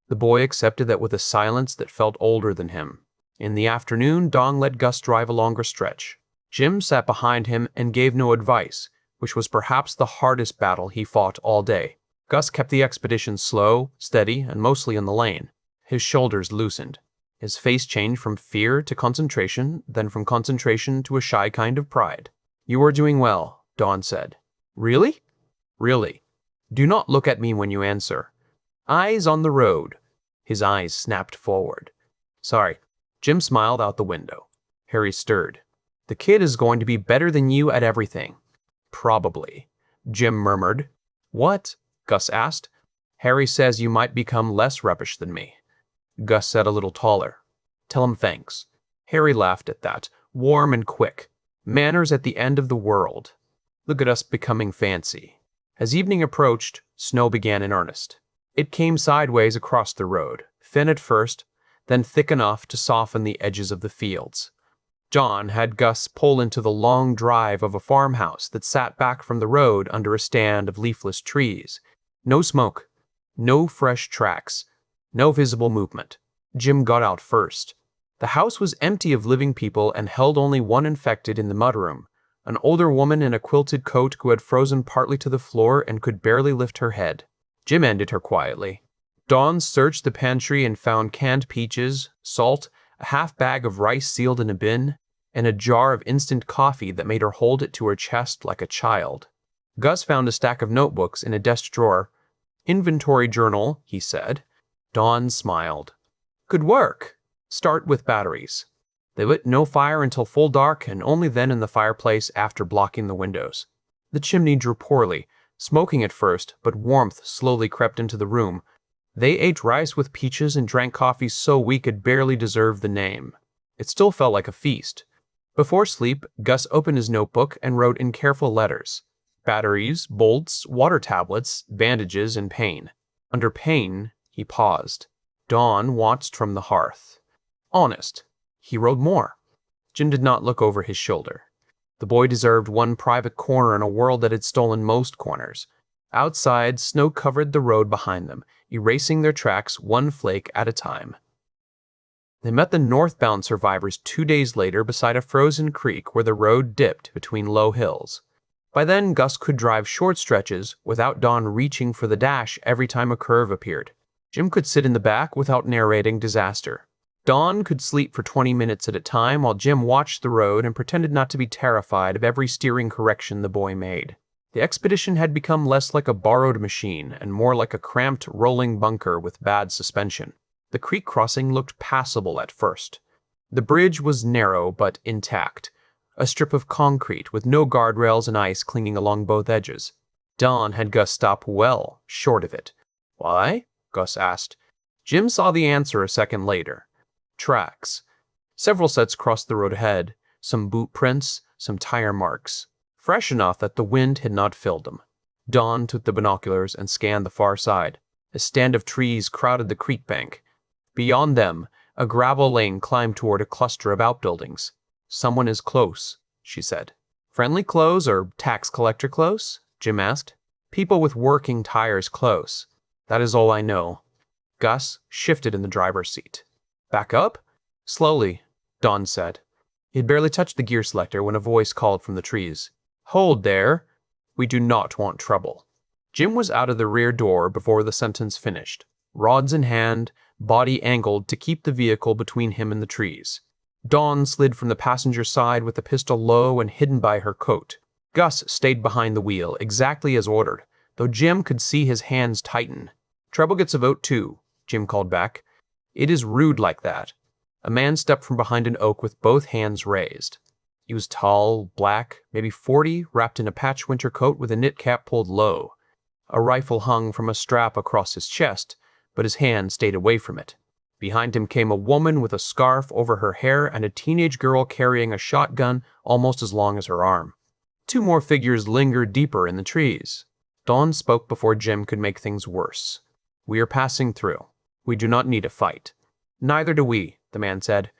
The boy accepted that with a silence that felt older than him. In the afternoon, Dawn let Gus drive a longer stretch. Jim sat behind him and gave no advice, which was perhaps the hardest battle he fought all day. Gus kept the expedition slow, steady, and mostly in the lane. His shoulders loosened. His face changed from fear to concentration, then from concentration to a shy kind of pride. You are doing well, Dawn said. Really? Really. Do not look at me when you answer. Eyes on the road. His eyes snapped forward. Sorry. Jim smiled out the window. Harry stirred. The kid is going to be better than you at everything. Probably, Jim murmured. What? Gus asked. Harry says you might become less rubbish than me. Gus said a little taller. Tell him thanks. Harry laughed at that, warm and quick. Manners at the end of the world. Look at us becoming fancy. As evening approached, snow began in earnest. It came sideways across the road, thin at first, then thick enough to soften the edges of the fields. John had Gus pull into the long drive of a farmhouse that sat back from the road under a stand of leafless trees. No smoke, no fresh tracks, no visible movement. Jim got out first. The house was empty of living people and held only one infected in the mudroom, an older woman in a quilted coat who had frozen partly to the floor and could barely lift her head. Jim ended her quietly. Dawn searched the pantry and found canned peaches, salt, a half bag of rice sealed in a bin, and a jar of instant coffee that made her hold it to her chest like a child. Gus found a stack of notebooks in a desk drawer. Inventory journal, he said. Dawn smiled. Good work. Start with batteries. They lit no fire until full dark, and only then in the fireplace after blocking the windows. The chimney drew poorly, smoking at first, but warmth slowly crept into the room. They ate rice with peaches and drank coffee so weak it barely deserved the name. It still felt like a feast. Before sleep, Gus opened his notebook and wrote in careful letters. Batteries, bolts, water tablets, bandages, and pain. Under pain, he paused. Dawn watched from the hearth. Honest. He wrote more. Jim did not look over his shoulder. The boy deserved one private corner in a world that had stolen most corners. Outside, snow covered the road behind them, erasing their tracks one flake at a time. They met the northbound survivors 2 days later beside a frozen creek where the road dipped between low hills. By then, Gus could drive short stretches without Dawn reaching for the dash every time a curve appeared. Jim could sit in the back without narrating disaster. Dawn could sleep for 20 minutes at a time while Jim watched the road and pretended not to be terrified of every steering correction the boy made. The expedition had become less like a borrowed machine and more like a cramped rolling bunker with bad suspension. The creek crossing looked passable at first. The bridge was narrow but intact, a strip of concrete with no guardrails and ice clinging along both edges. Dawn had Gus stop well short of it. Why? Gus asked. Jim saw the answer a second later. Tracks. Several sets crossed the road ahead, some boot prints, some tire marks, fresh enough that the wind had not filled them. Don took the binoculars and scanned the far side. A stand of trees crowded the creek bank. Beyond them, a gravel lane climbed toward a cluster of outbuildings. Someone is close, she said. Friendly close or tax collector close? Jim asked. People with working tires close. That is all I know. Gus shifted in the driver's seat. Back up? Slowly, Don said. He had barely touched the gear selector when a voice called from the trees. Hold there. We do not want trouble. Jim was out of the rear door before the sentence finished, rods in hand, body angled to keep the vehicle between him and the trees. Dawn slid from the passenger side with the pistol low and hidden by her coat. Gus stayed behind the wheel, exactly as ordered, though Jim could see his hands tighten. Trouble gets a vote too, Jim called back. It is rude like that. A man stepped from behind an oak with both hands raised. He was tall, black, maybe 40, wrapped in a patch winter coat with a knit cap pulled low. A rifle hung from a strap across his chest, but his hand stayed away from it. Behind him came a woman with a scarf over her hair and a teenage girl carrying a shotgun almost as long as her arm. Two more figures lingered deeper in the trees. Dawn spoke before Jim could make things worse. We are passing through. We do not need a fight. Neither do we, the man said.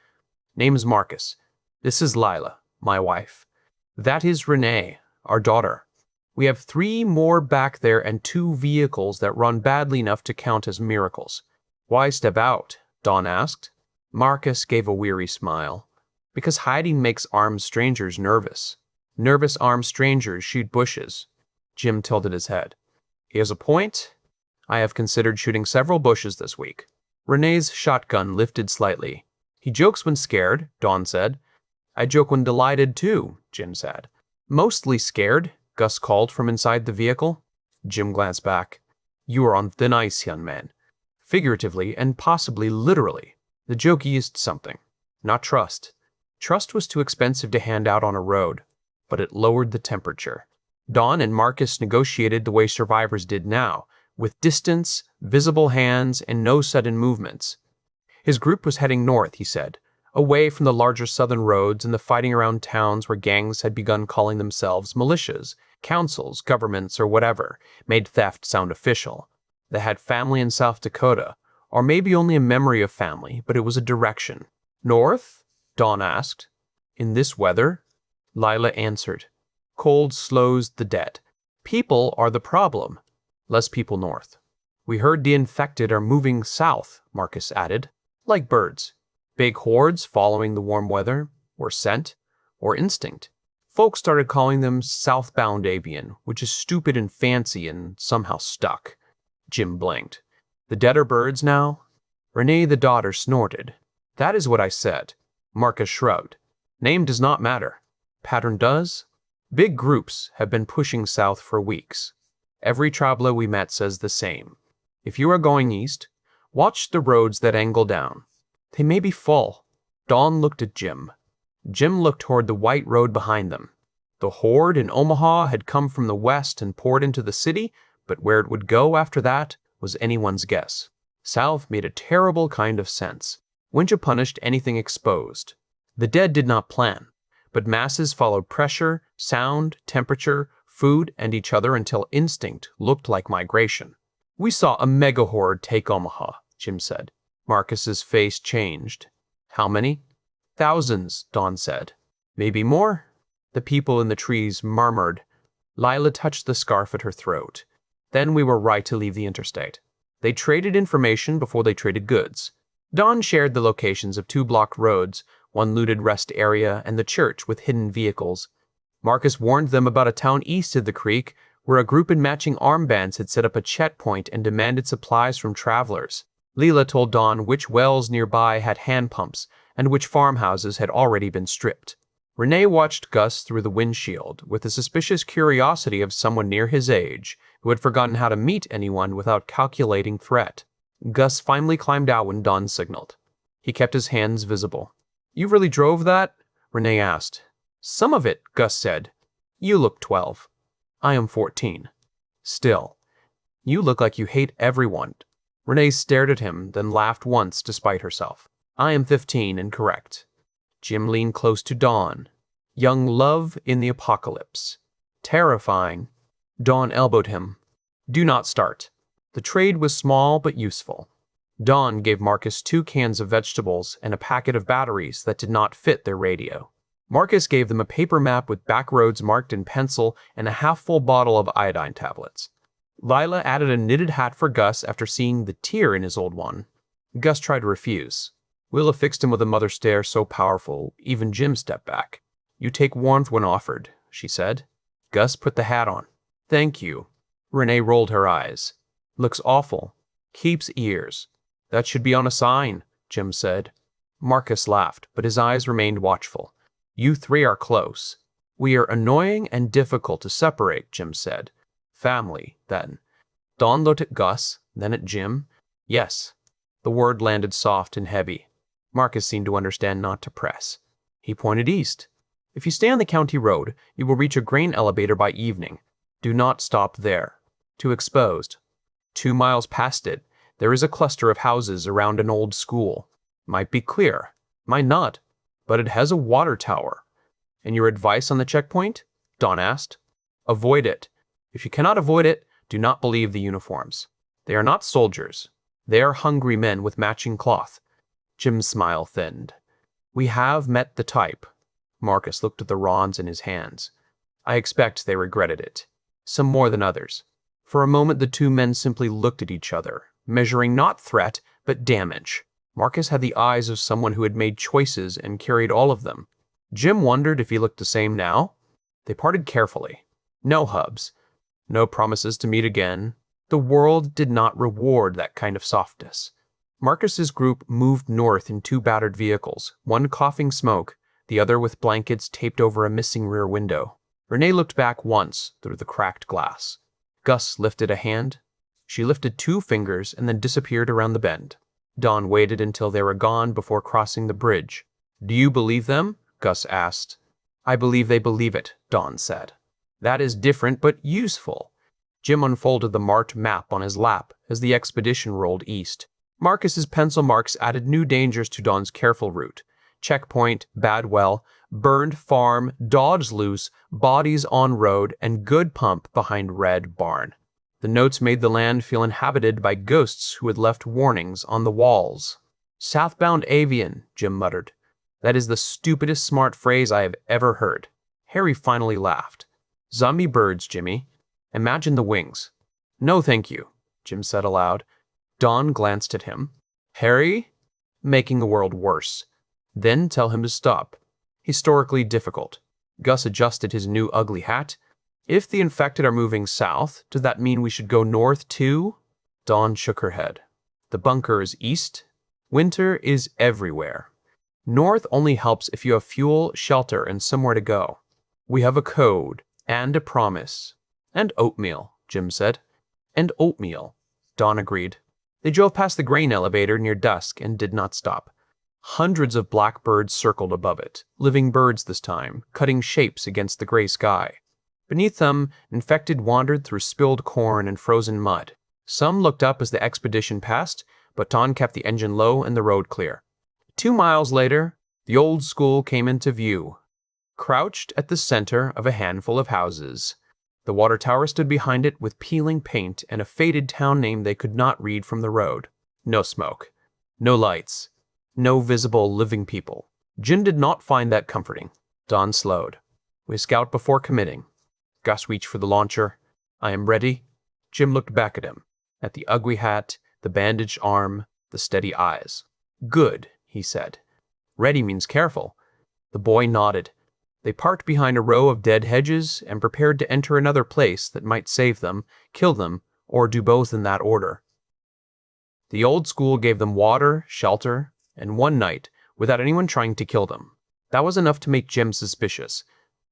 Name's Marcus. This is Lila, my wife. That is Renee, our daughter. We have 3 more back there and 2 vehicles that run badly enough to count as miracles. Why step out? Dawn asked. Marcus gave a weary smile. Because hiding makes armed strangers nervous. Nervous armed strangers shoot bushes. Jim tilted his head. He has a point. I have considered shooting several bushes this week. Renee's shotgun lifted slightly. He jokes when scared, Dawn said. I joke when delighted too, Jim said. Mostly scared, Gus called from inside the vehicle. Jim glanced back. You are on thin ice, young man. Figuratively and possibly literally. The joke eased something. Not trust. Trust was too expensive to hand out on a road, but it lowered the temperature. Dawn and Marcus negotiated the way survivors did now, with distance, visible hands, and no sudden movements. His group was heading north, he said, away from the larger southern roads and the fighting around towns where gangs had begun calling themselves militias, councils, governments, or whatever, made theft sound official. They had family in South Dakota, or maybe only a memory of family, but it was a direction. North? Dawn asked. In this weather? Lila answered. Cold slows the dead. People are the problem. Less people north. We heard the infected are moving south, Marcus added. Like birds. Big hordes following the warm weather, or scent, or instinct. Folks started calling them southbound avian, which is stupid and fancy and somehow stuck. Jim blinked. The dead are birds now? Renee the daughter snorted. That is what I said. Marcus shrugged. Name does not matter. Pattern does? Big groups have been pushing south for weeks. Every traveler we met says the same. If you are going east, watch the roads that angle down. They may be full. Dawn looked at Jim. Jim looked toward the white road behind them. The horde in Omaha had come from the west and poured into the city, but where it would go after that was anyone's guess. South made a terrible kind of sense. Winter punished anything exposed. The dead did not plan, but masses followed pressure, sound, temperature, food, and each other until instinct looked like migration. We saw a mega-horde take Omaha, Jim said. Marcus's face changed. How many? Thousands, Dawn said. Maybe more? The people in the trees murmured. Lila touched the scarf at her throat. Then we were right to leave the interstate. They traded information before they traded goods. Dawn shared the locations of 2 blocked roads, one looted rest area, and the church with hidden vehicles. Marcus warned them about a town east of the creek where a group in matching armbands had set up a checkpoint and demanded supplies from travelers. Leela told Dawn which wells nearby had hand pumps and which farmhouses had already been stripped. Renee watched Gus through the windshield with the suspicious curiosity of someone near his age who had forgotten how to meet anyone without calculating threat. Gus finally climbed out when Dawn signaled. He kept his hands visible. You really drove that? Renee asked. Some of it, Gus said. You look 12. I am 14. Still. You look like you hate everyone. Renee stared at him, then laughed once despite herself. I am 15 and correct. Jim leaned close to Dawn. Young love in the apocalypse. Terrifying. Dawn elbowed him. Do not start. The trade was small but useful. Dawn gave Marcus 2 cans of vegetables and a packet of batteries that did not fit their radio. Marcus gave them a paper map with back roads marked in pencil and a half-full bottle of iodine tablets. Lila added a knitted hat for Gus after seeing the tear in his old one. Gus tried to refuse. Willa fixed him with a mother stare so powerful, even Jim stepped back. You take warmth when offered, she said. Gus put the hat on. Thank you. Renee rolled her eyes. Looks awful. Keeps ears. That should be on a sign, Jim said. Marcus laughed, but his eyes remained watchful. You 3 are close. We are annoying and difficult to separate, Jim said. Family, then. Dawn looked at Gus, then at Jim. Yes. The word landed soft and heavy. Marcus seemed to understand not to press. He pointed east. If you stay on the county road, you will reach a grain elevator by evening. Do not stop there. Too exposed. 2 miles past it, there is a cluster of houses around an old school. Might be clear. Might not. But it has a water tower. And your advice on the checkpoint? Dawn asked. Avoid it. If you cannot avoid it, do not believe the uniforms. They are not soldiers. They are hungry men with matching cloth. Jim's smile thinned. We have met the type. Marcus looked at the ronds in his hands. I expect they regretted it. Some more than others. For a moment the 2 men simply looked at each other, measuring not threat, but damage. Marcus had the eyes of someone who had made choices and carried all of them. Jim wondered if he looked the same now. They parted carefully. No hubs. No promises to meet again. The world did not reward that kind of softness. Marcus's group moved north in 2 battered vehicles, one coughing smoke, the other with blankets taped over a missing rear window. Renee looked back once through the cracked glass. Gus lifted a hand. She lifted 2 fingers and then disappeared around the bend. Dawn waited until they were gone before crossing the bridge. Do you believe them? Gus asked. I believe they believe it, Dawn said. That is different but useful. Jim unfolded the marked map on his lap as the expedition rolled east. Marcus's pencil marks added new dangers to Dawn's careful route. Checkpoint, bad well, burned farm, dodge loose, bodies on road, and good pump behind red barn. The notes made the land feel inhabited by ghosts who had left warnings on the walls. Southbound avian, Jim muttered. That is the stupidest smart phrase I have ever heard. Harry finally laughed. Zombie birds, Jimmy. Imagine the wings. No, thank you, Jim said aloud. Dawn glanced at him. Harry? Making the world worse. Then tell him to stop. Historically difficult. Gus adjusted his new ugly hat. If the infected are moving south, does that mean we should go north too? Dawn shook her head. The bunker is east. Winter is everywhere. North only helps if you have fuel, shelter, and somewhere to go. We have a code and a promise. And oatmeal, Jim said. And oatmeal, Dawn agreed. They drove past the grain elevator near dusk and did not stop. Hundreds of blackbirds circled above it, living birds this time, cutting shapes against the gray sky. Beneath them, infected wandered through spilled corn and frozen mud. Some looked up as the expedition passed, but Dawn kept the engine low and the road clear. 2 miles later, the old school came into view, crouched at the center of a handful of houses. The water tower stood behind it with peeling paint and a faded town name they could not read from the road. No smoke. No lights. No visible living people. Jim did not find that comforting. Dawn slowed. We scout before committing. Gus reached for the launcher. I am ready. Jim looked back at him, at the ugly hat, the bandaged arm, the steady eyes. Good, he said. Ready means careful. The boy nodded. They parked behind a row of dead hedges and prepared to enter another place that might save them, kill them, or do both in that order. The old school gave them water, shelter, and one night without anyone trying to kill them. That was enough to make Jim suspicious.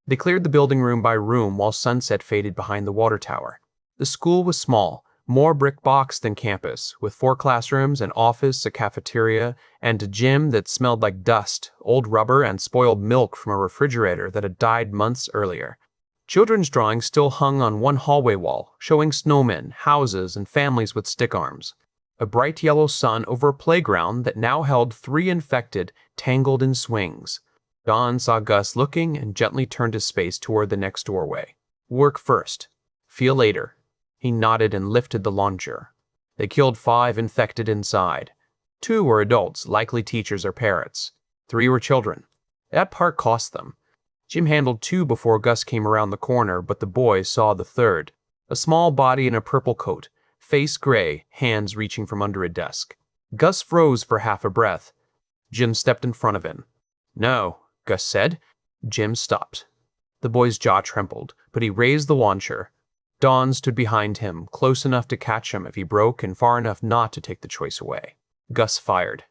They cleared the building room by room while sunset faded behind the water tower. The school was small, more brick box than campus, with 4 classrooms, an office, a cafeteria, and a gym that smelled like dust, old rubber, and spoiled milk from a refrigerator that had died months earlier. Children's drawings still hung on one hallway wall, showing snowmen, houses, and families with stick arms. A bright yellow sun over a playground that now held 3 infected, tangled in swings. Don saw Gus looking and gently turned his face toward the next doorway. Work first. Feel later. He nodded and lifted the launcher. They killed 5 infected inside. 2 were adults, likely teachers or parents. 3 were children. That part cost them. Jim handled 2 before Gus came around the corner, but the boys saw the 3rd. A small body in a purple coat, face gray, hands reaching from under a desk. Gus froze for half a breath. Jim stepped in front of him. "No," Gus said. Jim stopped. The boy's jaw trembled, but he raised the launcher. Don stood behind him, close enough to catch him if he broke and far enough not to take the choice away. Gus fired.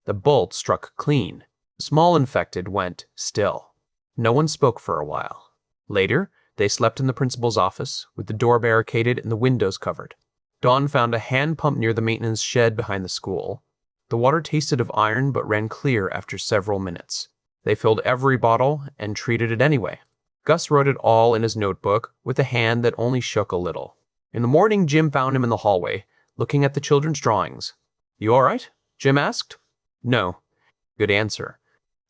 The bolt struck clean. The small infected went still. No one spoke for a while. Later, they slept in the principal's office, with the door barricaded and the windows covered. Don found a hand pump near the maintenance shed behind the school. The water tasted of iron but ran clear after several minutes. They filled every bottle and treated it anyway. Gus wrote it all in his notebook with a hand that only shook a little. In the morning, Jim found him in the hallway, looking at the children's drawings. "You all right?" Jim asked. "No." "Good answer."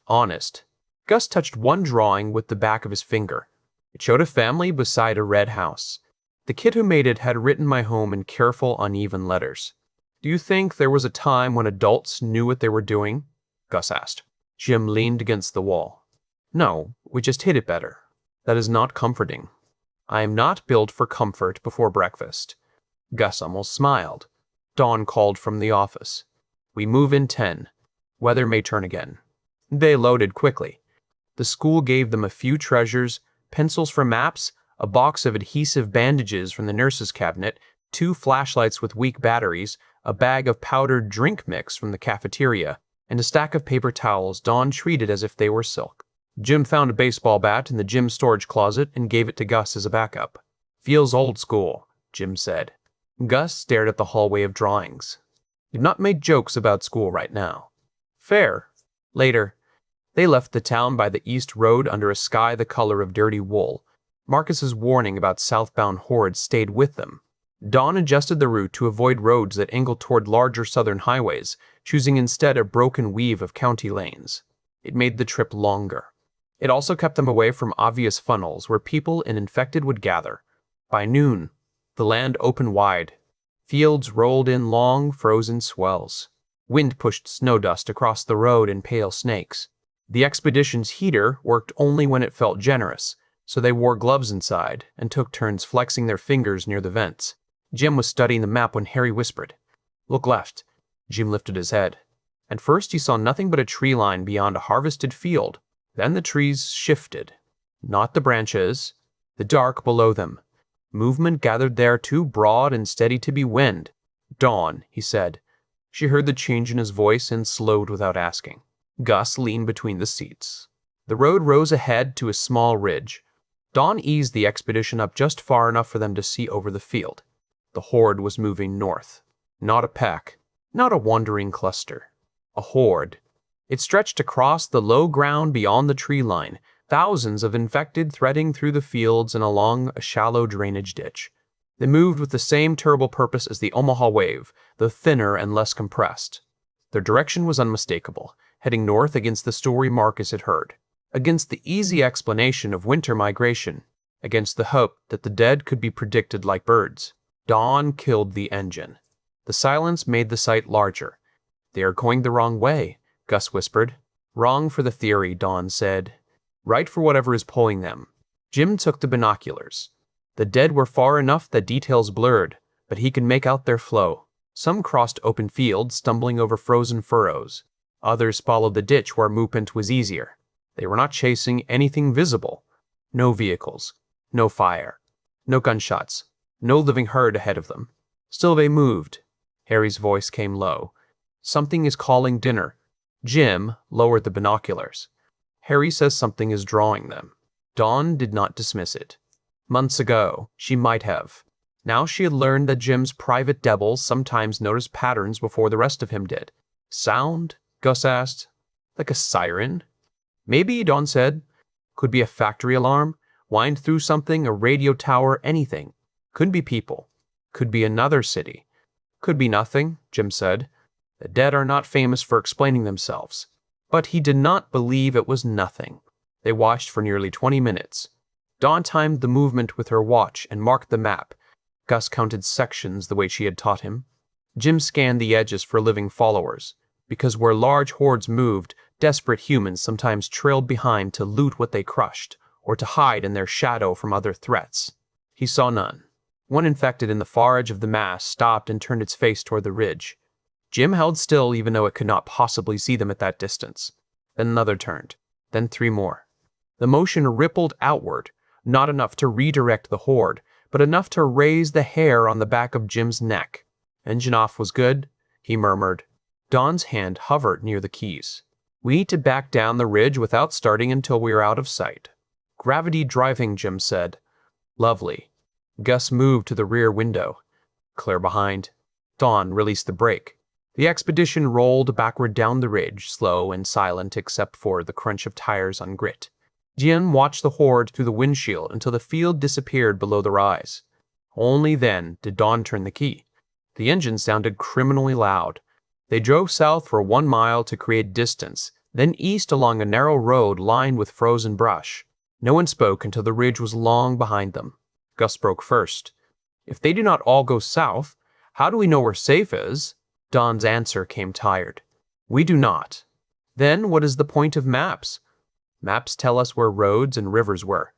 "Honest." Gus touched one drawing with the back of his finger. It showed a family beside a red house. The kid who made it had written my home in careful, uneven letters. "Do you think there was a time when adults knew what they were doing?" Gus asked. Jim leaned against the wall. "No, we just hid it better." "That is not comforting." "I am not built for comfort before breakfast." Gus almost smiled. Dawn called from the office. "We move in 10. Weather may turn again." They loaded quickly. The school gave them a few treasures, pencils for maps, a box of adhesive bandages from the nurse's cabinet, 2 flashlights with weak batteries, a bag of powdered drink mix from the cafeteria, and a stack of paper towels Dawn treated as if they were silk. Jim found a baseball bat in the gym storage closet and gave it to Gus as a backup. "Feels old school," Jim said. Gus stared at the hallway of drawings. "You've not made jokes about school right now." "Fair." Later, they left the town by the east road under a sky the color of dirty wool. Marcus's warning about southbound hordes stayed with them. Dawn adjusted the route to avoid roads that angled toward larger southern highways, choosing instead a broken weave of county lanes. It made the trip longer. It also kept them away from obvious funnels where people and infected would gather. By noon, the land opened wide. Fields rolled in long, frozen swells. Wind pushed snow dust across the road in pale snakes. The expedition's heater worked only when it felt generous, so they wore gloves inside and took turns flexing their fingers near the vents. Jim was studying the map when Harry whispered, "Look left." Jim lifted his head. At first he saw nothing but a tree line beyond a harvested field. Then the trees shifted. Not the branches, the dark below them. Movement gathered there too broad and steady to be wind. "Dawn," he said. She heard the change in his voice and slowed without asking. Gus leaned between the seats. The road rose ahead to a small ridge. Dawn eased the expedition up just far enough for them to see over the field. The horde was moving north. Not a pack, not a wandering cluster. A horde. It stretched across the low ground beyond the tree line, thousands of infected threading through the fields and along a shallow drainage ditch. They moved with the same terrible purpose as the Omaha wave, though thinner and less compressed. Their direction was unmistakable, heading north against the story Marcus had heard, against the easy explanation of winter migration, against the hope that the dead could be predicted like birds. Dawn killed the engine. The silence made the sight larger. "They are going the wrong way," Gus whispered. "Wrong for the theory," Dawn said. "Right for whatever is pulling them." Jim took the binoculars. The dead were far enough that details blurred, but he could make out their flow. Some crossed open fields, stumbling over frozen furrows. Others followed the ditch where movement was easier. They were not chasing anything visible. No vehicles. No fire. No gunshots. No living herd ahead of them. Still they moved. Harry's voice came low. "Something is calling dinner." Jim lowered the binoculars. "Harry says something is drawing them." Dawn did not dismiss it. Months ago, she might have. Now she had learned that Jim's private devils sometimes noticed patterns before the rest of him did. "Sound?" Gus asked. "Like a siren?" "Maybe," Dawn said. "Could be a factory alarm. Wind through something, a radio tower, anything. Could be people. Could be another city. Could be nothing, Jim said. The dead are not famous for explaining themselves. But he did not believe it was nothing. They watched for nearly 20 minutes. Dawn timed the movement with her watch and marked the map. Gus counted sections the way she had taught him. Jim scanned the edges for living followers, because where large hordes moved, desperate humans sometimes trailed behind to loot what they crushed, or to hide in their shadow from other threats. He saw none. One infected in the far edge of the mass stopped and turned its face toward the ridge. Jim held still even though it could not possibly see them at that distance. Then another turned. Then 3 more. The motion rippled outward, not enough to redirect the horde, but enough to raise the hair on the back of Jim's neck. Engine off was good, he murmured. Dawn's hand hovered near the keys. We need to back down the ridge without starting until we are out of sight. Gravity driving, Jim said. Lovely. Gus moved to the rear window. Clear behind. Dawn released the brake. The expedition rolled backward down the ridge, slow and silent except for the crunch of tires on grit. Jim watched the horde through the windshield until the field disappeared below their eyes. Only then did Dawn turn the key. The engine sounded criminally loud. They drove south for 1 mile to create distance, then east along a narrow road lined with frozen brush. No one spoke until the ridge was long behind them. Gus spoke first. If they do not all go south, how do we know where safe is? Dawn's answer came tired. We do not. Then what is the point of maps? Maps tell us where roads and rivers were,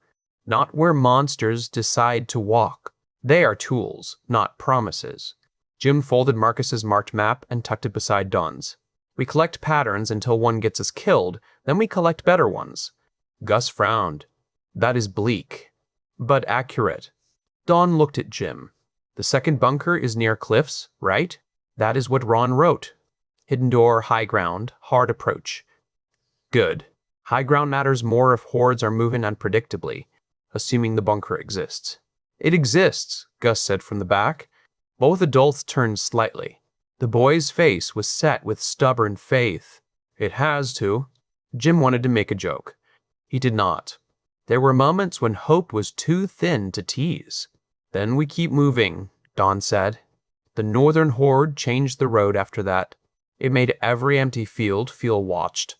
not where monsters decide to walk. They are tools, not promises. Jim folded Marcus's marked map and tucked it beside Dawn's. We collect patterns until one gets us killed, then we collect better ones. Gus frowned. That is bleak, but accurate. Dawn looked at Jim. The second bunker is near cliffs, right? That is what Ron wrote. Hidden door, high ground, hard approach. Good. High ground matters more if hordes are moving unpredictably, assuming the bunker exists. It exists, Gus said from the back. Both adults turned slightly. The boy's face was set with stubborn faith. It has to. Jim wanted to make a joke. He did not. There were moments when hope was too thin to tease. Then we keep moving, Dawn said. The northern horde changed the road after that. It made every empty field feel watched.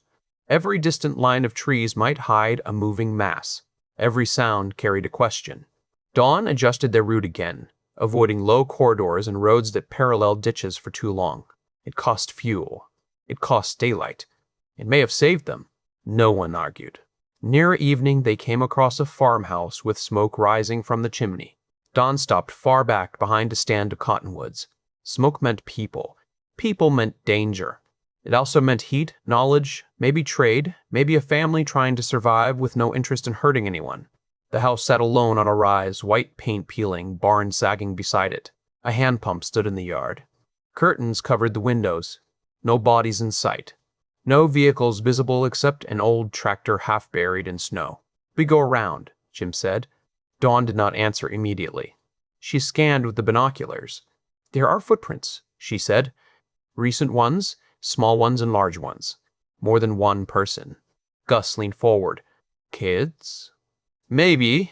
Every distant line of trees might hide a moving mass. Every sound carried a question. Dawn adjusted their route again, avoiding low corridors and roads that paralleled ditches for too long. It cost fuel. It cost daylight. It may have saved them. No one argued. Near evening, they came across a farmhouse with smoke rising from the chimney. Dawn stopped far back behind a stand of cottonwoods. Smoke meant people. People meant danger. It also meant heat, knowledge, maybe trade, maybe a family trying to survive with no interest in hurting anyone. The house sat alone on a rise, white paint peeling, barn sagging beside it. A hand pump stood in the yard. Curtains covered the windows. No bodies in sight. No vehicles visible except an old tractor half buried in snow. We go around, Jim said. Dawn did not answer immediately. She scanned with the binoculars. There are footprints, she said. Recent ones, small ones and large ones. More than one person. Gus leaned forward. Kids? Maybe.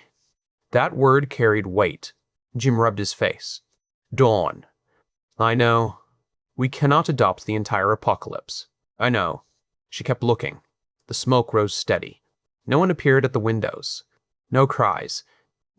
That word carried weight. Jim rubbed his face. Dawn. I know. We cannot adopt the entire apocalypse. I know. She kept looking. The smoke rose steady. No one appeared at the windows. No cries.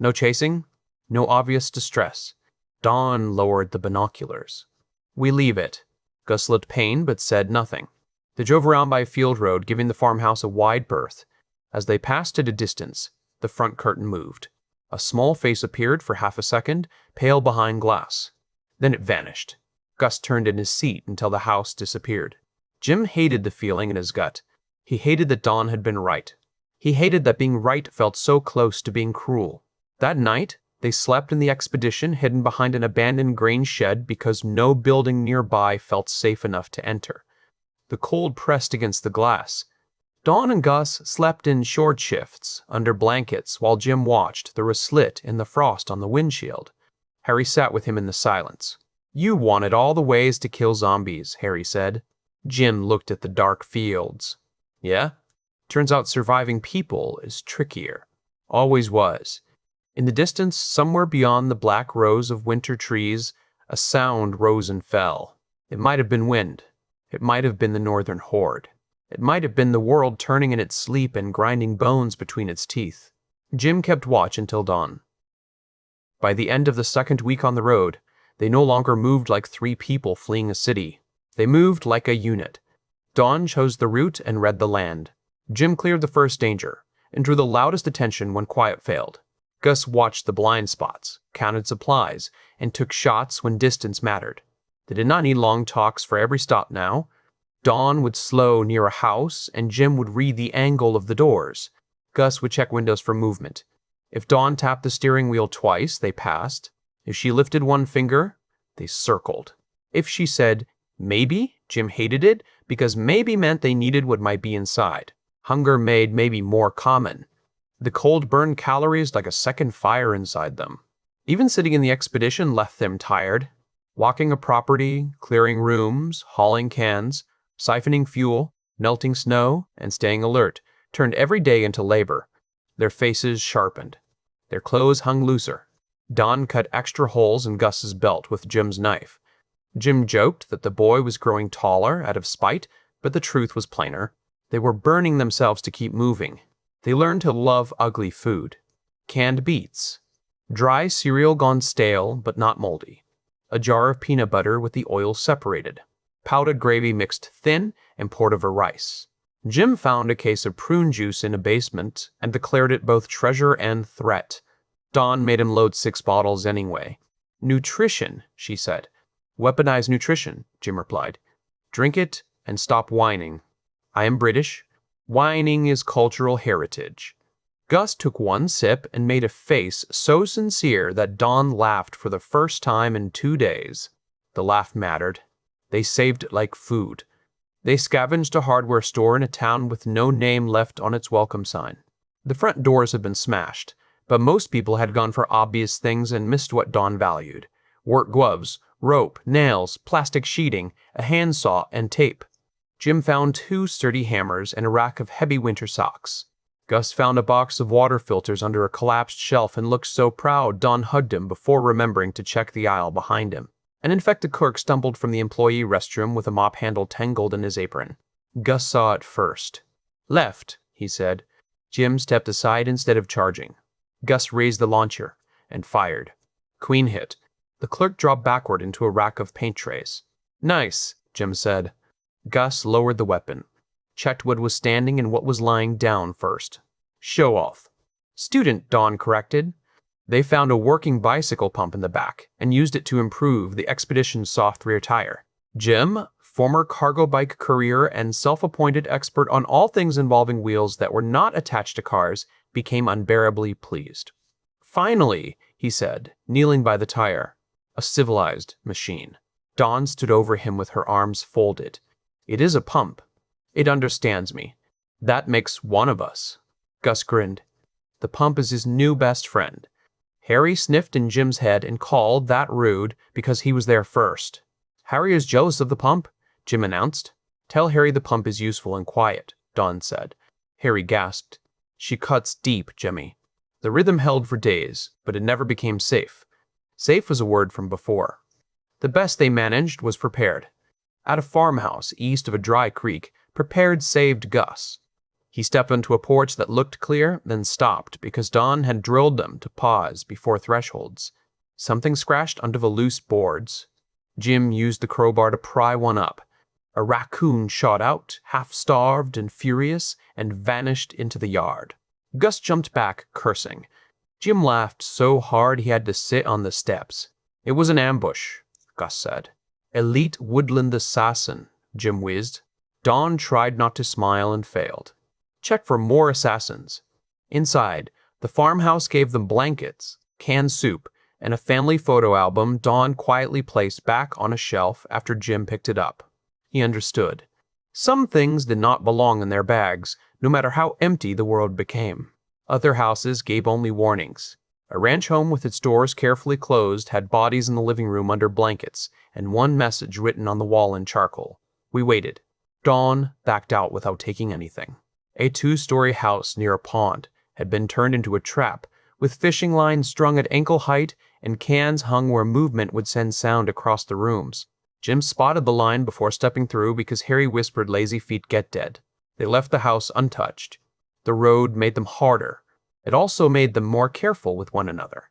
No chasing. No obvious distress. Dawn lowered the binoculars. We leave it. Gus looked pained but said nothing. They drove around by a field road, giving the farmhouse a wide berth. As they passed at a distance, the front curtain moved. A small face appeared for half a second, pale behind glass. Then it vanished. Gus turned in his seat until the house disappeared. Jim hated the feeling in his gut. He hated that Dawn had been right. He hated that being right felt so close to being cruel. That night, they slept in the expedition hidden behind an abandoned grain shed because no building nearby felt safe enough to enter. The cold pressed against the glass. Dawn and Gus slept in short shifts, under blankets, while Jim watched through a slit in the frost on the windshield. Harry sat with him in the silence. You wanted all the ways to kill zombies, Harry said. Jim looked at the dark fields. Yeah? Turns out surviving people is trickier. Always was. In the distance, somewhere beyond the black rows of winter trees, a sound rose and fell. It might have been wind. It might have been the northern horde. It might have been the world turning in its sleep and grinding bones between its teeth. Jim kept watch until dawn. By the end of the second week on the road, they no longer moved like three people fleeing a city. They moved like a unit. Dawn chose the route and read the land. Jim cleared the first danger and drew the loudest attention when quiet failed. Gus watched the blind spots, counted supplies, and took shots when distance mattered. They did not need long talks for every stop now. Dawn would slow near a house, and Jim would read the angle of the doors. Gus would check windows for movement. If Dawn tapped the steering wheel twice, they passed. If she lifted one finger, they circled. If she said, maybe, Jim hated it, because maybe meant they needed what might be inside. Hunger made maybe more common. The cold burned calories like a second fire inside them. Even sitting in the expedition left them tired. Walking a property, clearing rooms, hauling cans, siphoning fuel, melting snow, and staying alert turned every day into labor. Their faces sharpened. Their clothes hung looser. Dawn cut extra holes in Gus's belt with Jim's knife. Jim joked that the boy was growing taller out of spite, but the truth was plainer. They were burning themselves to keep moving. They learned to love ugly food. Canned beets. Dry cereal gone stale but not moldy. A jar of peanut butter with the oil separated. Powdered gravy mixed thin and poured over rice. Jim found a case of prune juice in a basement and declared it both treasure and threat. Dawn made him load 6 bottles anyway. Nutrition, she said. Weaponized nutrition, Jim replied. Drink it and stop whining. I am British. Whining is cultural heritage. Gus took one sip and made a face so sincere that Dawn laughed for the first time in 2 days. The laugh mattered. They saved it like food. They scavenged a hardware store in a town with no name left on its welcome sign. The front doors had been smashed, but most people had gone for obvious things and missed what Dawn valued. Work gloves, rope, nails, plastic sheeting, a handsaw, and tape. Jim found 2 sturdy hammers and a rack of heavy winter socks. Gus found a box of water filters under a collapsed shelf and looked so proud Dawn hugged him before remembering to check the aisle behind him. An infected clerk stumbled from the employee restroom with a mop handle tangled in his apron. Gus saw it first. Left, he said. Jim stepped aside instead of charging. Gus raised the launcher and fired. Queen hit. The clerk dropped backward into a rack of paint trays. Nice, Jim said. Gus lowered the weapon, checked what was standing and what was lying down first. Show off. Student, Dawn corrected. They found a working bicycle pump in the back and used it to improve the expedition's soft rear tire. Jim, former cargo bike courier and self-appointed expert on all things involving wheels that were not attached to cars, became unbearably pleased. Finally, he said, kneeling by the tire. A civilized machine. Dawn stood over him with her arms folded. It is a pump. It understands me. That makes one of us. Gus grinned. The pump is his new best friend. Harry sniffed in Jim's head and called that rude because he was there first. Harry is jealous of the pump, Jim announced. Tell Harry the pump is useful and quiet, Dawn said. Harry gasped. She cuts deep, Jimmy. The rhythm held for days, but it never became safe. Safe was a word from before. The best they managed was prepared. At a farmhouse east of a dry creek, prepared saved Gus. He stepped onto a porch that looked clear, then stopped because Dawn had drilled them to pause before thresholds. Something scratched under the loose boards. Jim used the crowbar to pry one up. A raccoon shot out, half-starved and furious, and vanished into the yard. Gus jumped back, cursing. Jim laughed so hard he had to sit on the steps. It was an ambush, Gus said. Elite woodland assassin, Jim whizzed. Dawn tried not to smile and failed. Check for more assassins. Inside, the farmhouse gave them blankets, canned soup, and a family photo album Dawn quietly placed back on a shelf after Jim picked it up. He understood. Some things did not belong in their bags, no matter how empty the world became. Other houses gave only warnings. A ranch home with its doors carefully closed had bodies in the living room under blankets, and one message written on the wall in charcoal. We waited. Dawn backed out without taking anything. A 2-story house near a pond, had been turned into a trap, with fishing lines strung at ankle height and cans hung where movement would send sound across the rooms. Jim spotted the line before stepping through because Harry whispered lazy feet get dead. They left the house untouched. The road made them harder. It also made them more careful with one another.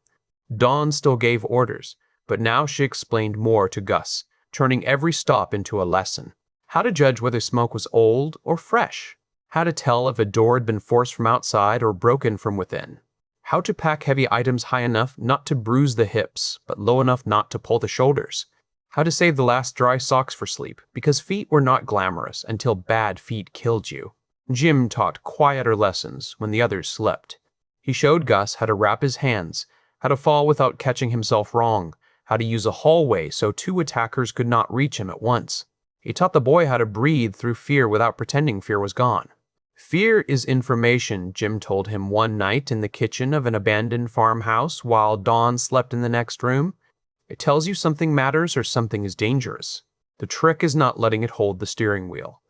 Dawn still gave orders, but now she explained more to Gus, turning every stop into a lesson. How to judge whether smoke was old or fresh. How to tell if a door had been forced from outside or broken from within. How to pack heavy items high enough not to bruise the hips, but low enough not to pull the shoulders. How to save the last dry socks for sleep, because feet were not glamorous until bad feet killed you. Jim taught quieter lessons when the others slept. He showed Gus how to wrap his hands, how to fall without catching himself wrong, how to use a hallway so two attackers could not reach him at once. He taught the boy how to breathe through fear without pretending fear was gone. Fear is information, Jim told him one night in the kitchen of an abandoned farmhouse while Dawn slept in the next room. It tells you something matters or something is dangerous. The trick is not letting it hold the steering wheel.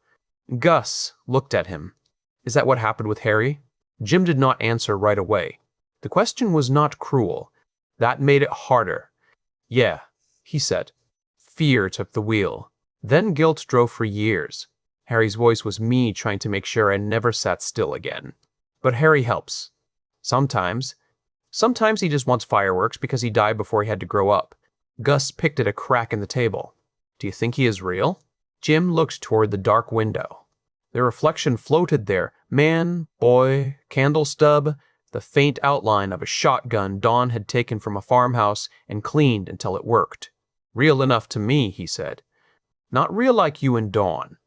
Gus looked at him. Is that what happened with Harry? Jim did not answer right away. The question was not cruel. That made it harder. Yeah, he said. Fear took the wheel. Then guilt drove for years. Harry's voice was me trying to make sure I never sat still again. But Harry helps. Sometimes. Sometimes he just wants fireworks because he died before he had to grow up. Gus picked at a crack in the table. Do you think he is real? Jim looked toward the dark window. The reflection floated there. Man, boy, candle stub, the faint outline of a shotgun Dawn had taken from a farmhouse and cleaned until it worked. Real enough to me, he said. Not real like you and Dawn.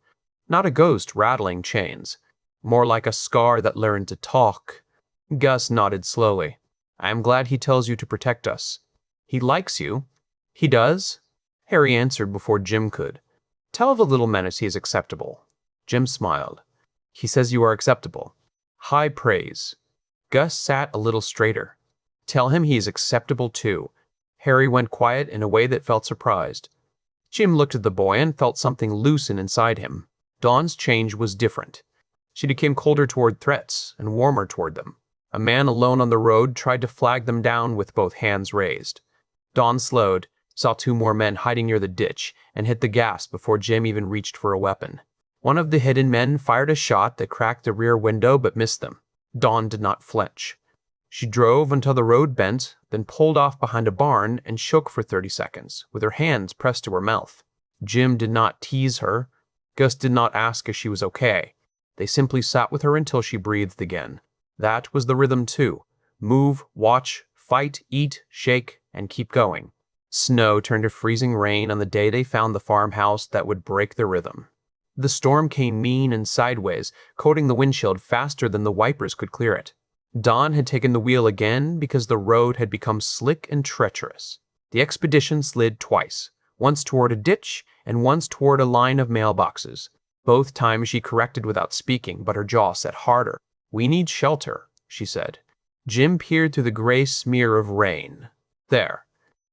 Not a ghost rattling chains. More like a scar that learned to talk. Gus nodded slowly. I am glad he tells you to protect us. He likes you. He does? Harry answered before Jim could. Tell the little menace he is acceptable. Jim smiled. He says you are acceptable. High praise. Gus sat a little straighter. Tell him he is acceptable too. Harry went quiet in a way that felt surprised. Jim looked at the boy and felt something loosen inside him. Dawn's change was different. She became colder toward threats and warmer toward them. A man alone on the road tried to flag them down with both hands raised. Dawn slowed, saw two more men hiding near the ditch, and hit the gas before Jim even reached for a weapon. One of the hidden men fired a shot that cracked the rear window but missed them. Dawn did not flinch. She drove until the road bent, then pulled off behind a barn and shook for 30 seconds, with her hands pressed to her mouth. Jim did not tease her. Gus did not ask if she was okay. They simply sat with her until she breathed again. That was the rhythm too. Move, watch, fight, eat, shake, and keep going. Snow turned to freezing rain on the day they found the farmhouse that would break the rhythm. The storm came mean and sideways, coating the windshield faster than the wipers could clear it. Dawn had taken the wheel again because the road had become slick and treacherous. The expedition slid twice, once toward a ditch and once toward a line of mailboxes. Both times she corrected without speaking, but her jaw set harder. We need shelter, she said. Jim peered through the gray smear of rain. There.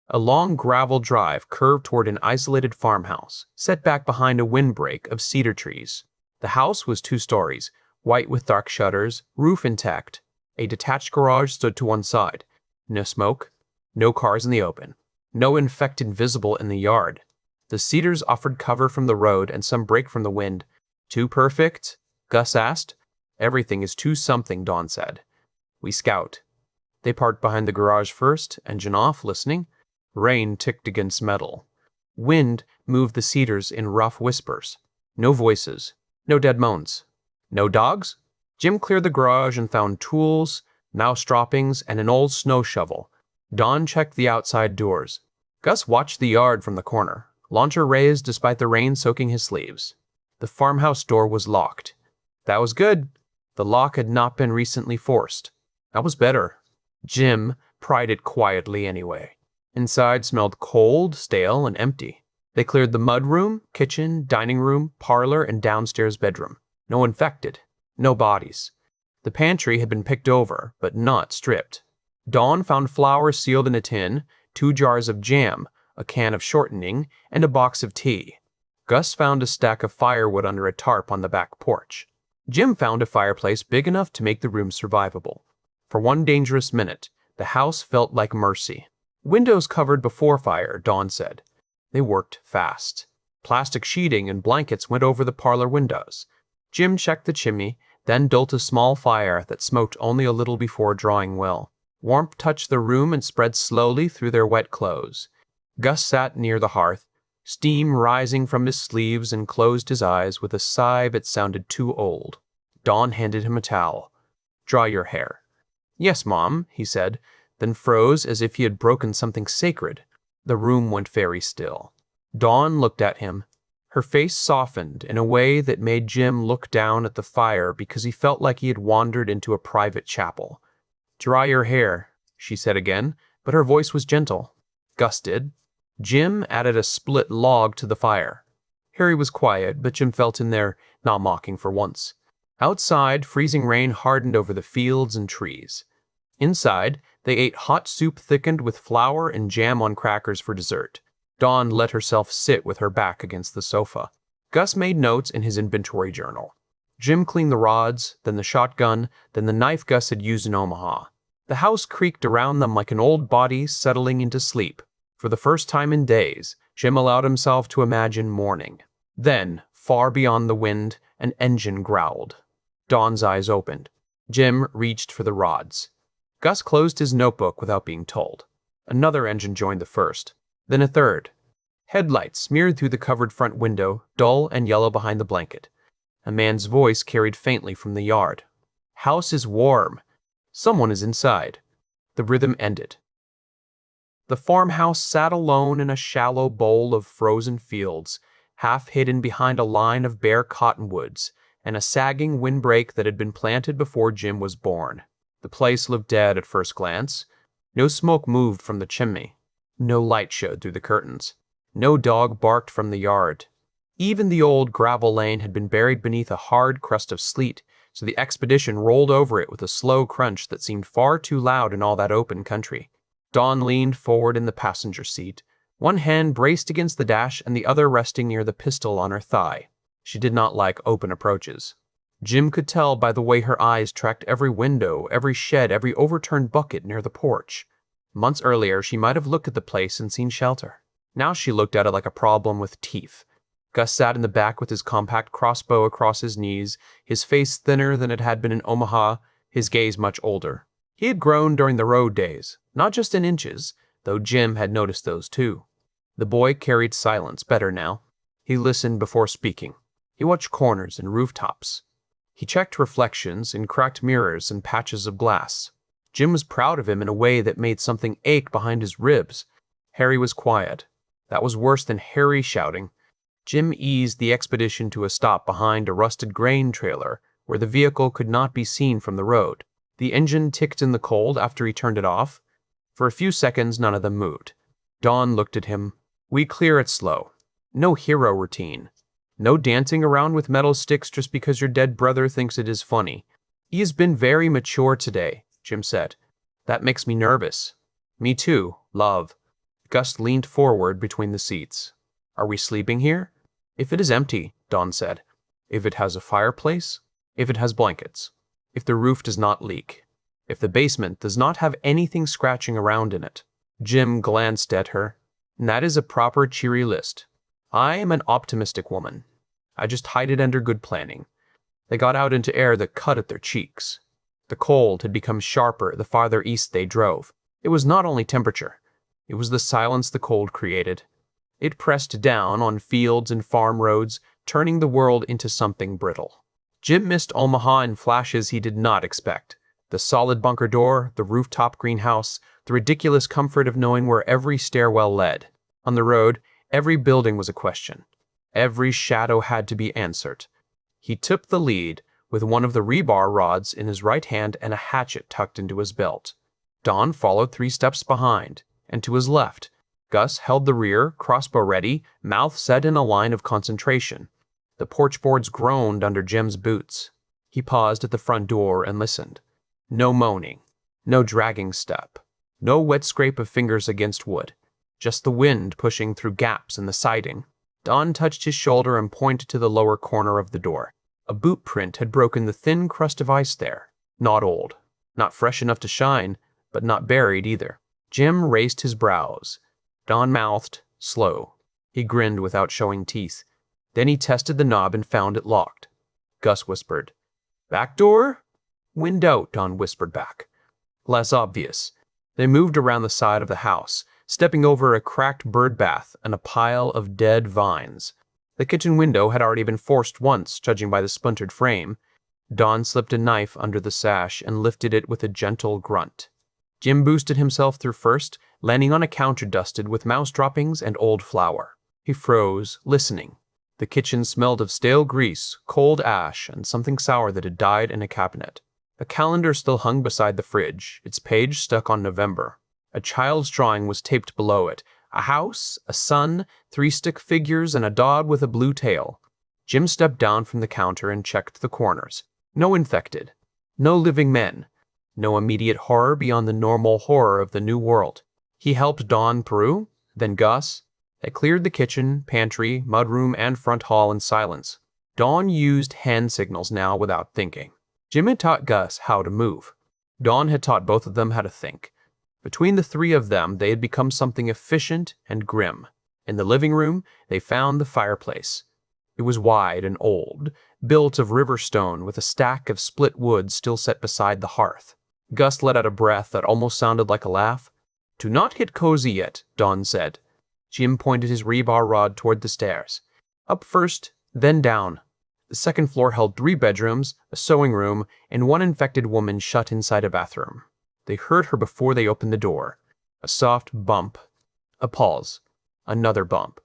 A long gravel drive curved toward an isolated farmhouse, set back behind a windbreak of cedar trees. The house was 2 stories, white with dark shutters, roof intact. A detached garage stood to one side. No smoke, no cars in the open, no infected visible in the yard. The cedars offered cover from the road and some break from the wind. Too perfect? Gus asked. Everything is too something, Dawn said. We scout. They parked behind the garage first, engine off, listening. Rain ticked against metal. Wind moved the cedars in rough whispers. No voices. No dead moans. No dogs? Jim cleared the garage and found tools, mouse droppings, and an old snow shovel. Dawn checked the outside doors. Gus watched the yard from the corner, launcher raised despite the rain soaking his sleeves. The farmhouse door was locked. That was good. The lock had not been recently forced. That was better. Jim pried it quietly anyway. Inside smelled cold, stale, and empty. They cleared the mudroom, kitchen, dining room, parlor, and downstairs bedroom. No infected. No bodies. The pantry had been picked over, but not stripped. Dawn found flour sealed in a tin, 2 jars of jam, a can of shortening, and a box of tea. Gus found a stack of firewood under a tarp on the back porch. Jim found a fireplace big enough to make the room survivable. For one dangerous minute, the house felt like mercy. Windows covered before fire, Dawn said. They worked fast. Plastic sheeting and blankets went over the parlor windows. Jim checked the chimney, then built a small fire that smoked only a little before drawing well. Warmth touched the room and spread slowly through their wet clothes. Gus sat near the hearth, steam rising from his sleeves, and closed his eyes with a sigh that sounded too old. Dawn handed him a towel. Dry your hair. Yes, Mom, he said, then froze as if he had broken something sacred. The room went very still. Dawn looked at him. Her face softened in a way that made Jim look down at the fire because he felt like he had wandered into a private chapel. Dry your hair, she said again, but her voice was gentle. Gus did. Jim added a split log to the fire. Harry was quiet, but Jim felt in there, not mocking for once. Outside, freezing rain hardened over the fields and trees. Inside, they ate hot soup thickened with flour and jam on crackers for dessert. Dawn let herself sit with her back against the sofa. Gus made notes in his inventory journal. Jim cleaned the rods, then the shotgun, then the knife Gus had used in Omaha. The house creaked around them like an old body settling into sleep. For the first time in days, Jim allowed himself to imagine morning. Then, far beyond the wind, an engine growled. Dawn's eyes opened. Jim reached for the rods. Gus closed his notebook without being told. Another engine joined the first, then a third. Headlights smeared through the covered front window, dull and yellow behind the blanket. A man's voice carried faintly from the yard. House is warm. Someone is inside. The rhythm ended. The farmhouse sat alone in a shallow bowl of frozen fields, half hidden behind a line of bare cottonwoods and a sagging windbreak that had been planted before Jim was born. The place looked dead at first glance. No smoke moved from the chimney. No light showed through the curtains. No dog barked from the yard. Even the old gravel lane had been buried beneath a hard crust of sleet, so the expedition rolled over it with a slow crunch that seemed far too loud in all that open country. Dawn leaned forward in the passenger seat, one hand braced against the dash and the other resting near the pistol on her thigh. She did not like open approaches. Jim could tell by the way her eyes tracked every window, every shed, every overturned bucket near the porch. Months earlier, she might have looked at the place and seen shelter. Now she looked at it like a problem with teeth. Gus sat in the back with his compact crossbow across his knees, his face thinner than it had been in Omaha, his gaze much older. He had grown during the road days, not just in inches, though Jim had noticed those too. The boy carried silence better now. He listened before speaking. He watched corners and rooftops. He checked reflections in cracked mirrors and patches of glass. Jim was proud of him in a way that made something ache behind his ribs. Harry was quiet. That was worse than Harry shouting. Jim eased the expedition to a stop behind a rusted grain trailer where the vehicle could not be seen from the road. The engine ticked in the cold after he turned it off. For a few seconds, none of them moved. Dawn looked at him. We clear it slow. No hero routine. No dancing around with metal sticks just because your dead brother thinks it is funny. He has been very mature today, Jim said. That makes me nervous. Me too, love. Gus leaned forward between the seats. Are we sleeping here? If it is empty, Dawn said. If it has a fireplace. If it has blankets. If the roof does not leak. If the basement does not have anything scratching around in it. Jim glanced at her. And that is a proper cheery list. I am an optimistic woman. I just hide it under good planning. They got out into air that cut at their cheeks. The cold had become sharper the farther east they drove. It was not only temperature. It was the silence the cold created. It pressed down on fields and farm roads, turning the world into something brittle. Jim missed Omaha in flashes he did not expect. The solid bunker door, the rooftop greenhouse, the ridiculous comfort of knowing where every stairwell led. On the road, every building was a question. Every shadow had to be answered. He took the lead, with one of the rebar rods in his right hand and a hatchet tucked into his belt. Dawn followed 3 steps behind, and to his left. Gus held the rear, crossbow ready, mouth set in a line of concentration. The porch boards groaned under Jim's boots. He paused at the front door and listened. No moaning, no dragging step, no wet scrape of fingers against wood. Just the wind pushing through gaps in the siding. Dawn touched his shoulder and pointed to the lower corner of the door. A boot print had broken the thin crust of ice there. Not old. Not fresh enough to shine, but not buried either. Jim raised his brows. Don mouthed, slow. He grinned without showing teeth. Then he tested the knob and found it locked. Gus whispered, "Back door?" "Window," Don whispered back. Less obvious. They moved around the side of the house, stepping over a cracked bird bath and a pile of dead vines. The kitchen window had already been forced once, judging by the splintered frame. Don slipped a knife under the sash and lifted it with a gentle grunt. Jim boosted himself through first, landing on a counter dusted with mouse droppings and old flour. He froze, listening. The kitchen smelled of stale grease, cold ash, and something sour that had died in a cabinet. A calendar still hung beside the fridge, its page stuck on November. A child's drawing was taped below it. A house, a sun, 3 stick figures, and a dog with a blue tail. Jim stepped down from the counter and checked the corners. No infected. No living men. No immediate horror beyond the normal horror of the new world. He helped Don through, then Gus. They cleared the kitchen, pantry, mudroom, and front hall in silence. Don used hand signals now without thinking. Jim had taught Gus how to move. Don had taught both of them how to think. Between the 3 of them, they had become something efficient and grim. In the living room, they found the fireplace. It was wide and old, built of river stone with a stack of split wood still set beside the hearth. Gus let out a breath that almost sounded like a laugh. "Do not get cozy yet," Don said. Jim pointed his rebar rod toward the stairs. Up first, then down. The second floor held 3 bedrooms, a sewing room, and 1 infected woman shut inside a bathroom. They heard her before they opened the door. A soft bump. A pause. Another bump.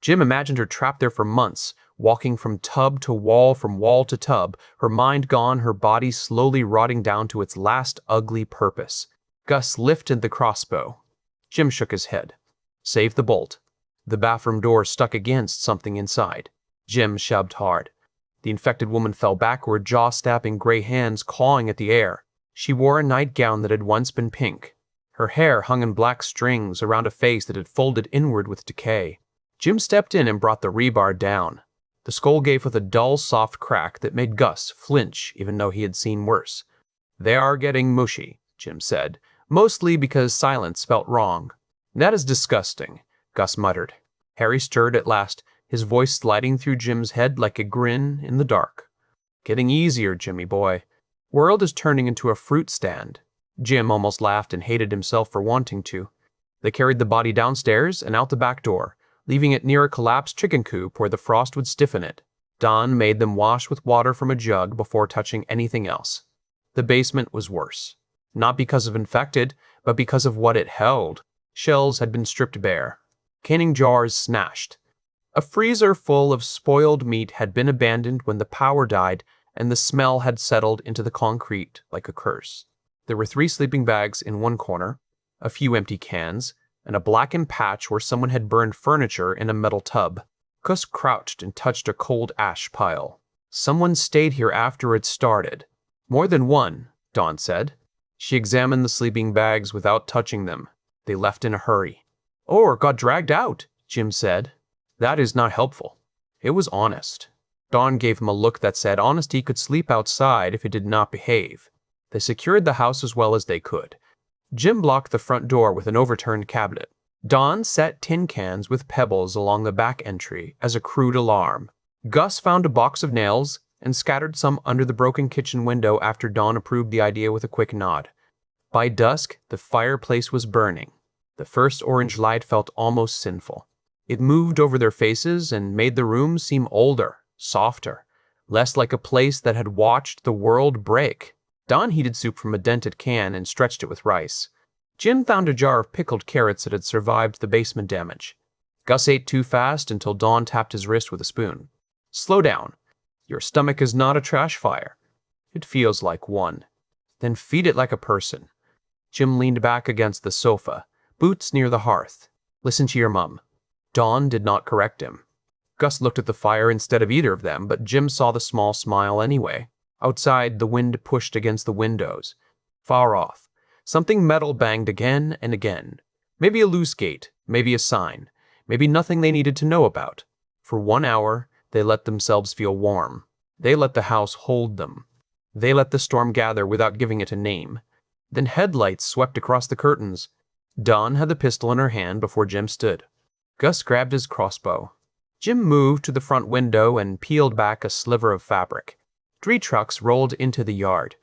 Jim imagined her trapped there for months, walking from tub to wall, from wall to tub, her mind gone, her body slowly rotting down to its last ugly purpose. Gus lifted the crossbow. Jim shook his head. Save the bolt. The bathroom door stuck against something inside. Jim shoved hard. The infected woman fell backward, jaw-snapping, gray hands clawing at the air. She wore a nightgown that had once been pink. Her hair hung in black strings around a face that had folded inward with decay. Jim stepped in and brought the rebar down. The skull gave with a dull, soft crack that made Gus flinch, even though he had seen worse. "They are getting mushy," Jim said, mostly because silence felt wrong. "That is disgusting," Gus muttered. Harry stirred at last, his voice sliding through Jim's head like a grin in the dark. "Getting easier, Jimmy boy. World is turning into a fruit stand." Jim almost laughed and hated himself for wanting to. They carried the body downstairs and out the back door, leaving it near a collapsed chicken coop where the frost would stiffen it. Don made them wash with water from a jug before touching anything else. The basement was worse. Not because of infected, but because of what it held. Shelves had been stripped bare. Canning jars smashed. A freezer full of spoiled meat had been abandoned when the power died, and the smell had settled into the concrete like a curse. There were 3 sleeping bags in one corner, a few empty cans, and a blackened patch where someone had burned furniture in a metal tub. Gus crouched and touched a cold ash pile. Someone stayed here after it started. "More than one," Dawn said. She examined the sleeping bags without touching them. They left in a hurry. "Or got dragged out," Jim said. "That is not helpful." It was honest. Dawn gave him a look that said honesty could sleep outside if it did not behave. They secured the house as well as they could. Jim blocked the front door with an overturned cabinet. Dawn set tin cans with pebbles along the back entry as a crude alarm. Gus found a box of nails and scattered some under the broken kitchen window after Dawn approved the idea with a quick nod. By dusk, the fireplace was burning. The first orange light felt almost sinful. It moved over their faces and made the room seem older, softer, less like a place that had watched the world break. Dawn heated soup from a dented can and stretched it with rice. Jim found a jar of pickled carrots that had survived the basement damage. Gus ate too fast until Dawn tapped his wrist with a spoon. "Slow down. Your stomach is not a trash fire. It feels like one. Then feed it like a person." Jim leaned back against the sofa, boots near the hearth. "Listen to your mum." Dawn did not correct him. Gus looked at the fire instead of either of them, but Jim saw the small smile anyway. Outside, the wind pushed against the windows. Far off, something metal banged again and again. Maybe a loose gate, maybe a sign, maybe nothing they needed to know about. For 1 hour, they let themselves feel warm. They let the house hold them. They let the storm gather without giving it a name. Then headlights swept across the curtains. Dawn had the pistol in her hand before Jim stood. Gus grabbed his crossbow. Jim moved to the front window and peeled back a sliver of fabric. 3 trucks rolled into the yard.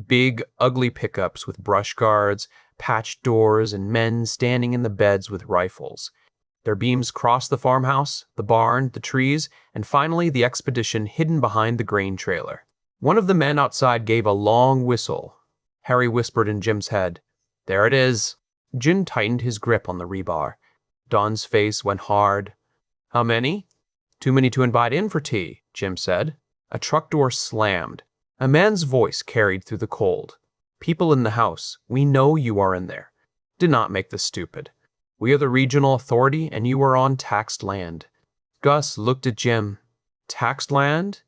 Big, ugly pickups with brush guards, patched doors, and men standing in the beds with rifles. Their beams crossed the farmhouse, the barn, the trees, and finally the expedition hidden behind the grain trailer. One of the men outside gave a long whistle. Harry whispered in Jim's head, "There it is." Jim tightened his grip on the rebar. Don's face went hard. "How many?" "Too many to invite in for tea," Jim said. A truck door slammed. A man's voice carried through the cold. "People in the house, we know you are in there. Do not make this stupid. We are the regional authority and you are on taxed land." Gus looked at Jim. "Taxed land?"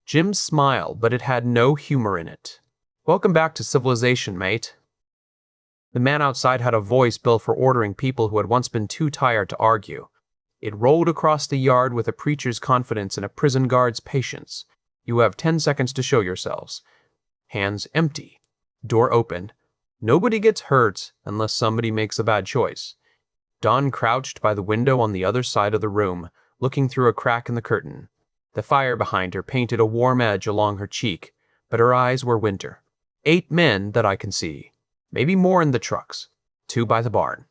Jim smiled, but it had no humor in it. "Welcome back to civilization, mate." The man outside had a voice built for ordering people who had once been too tired to argue. It rolled across the yard with a preacher's confidence and a prison guard's patience. "You have 10 seconds to show yourselves." Hands empty. Door opened. Nobody gets hurt unless somebody makes a bad choice. Dawn crouched by the window on the other side of the room, looking through a crack in the curtain. The fire behind her painted a warm edge along her cheek, but her eyes were winter. 8 men that I can see. Maybe more in the trucks. 2 by the barn.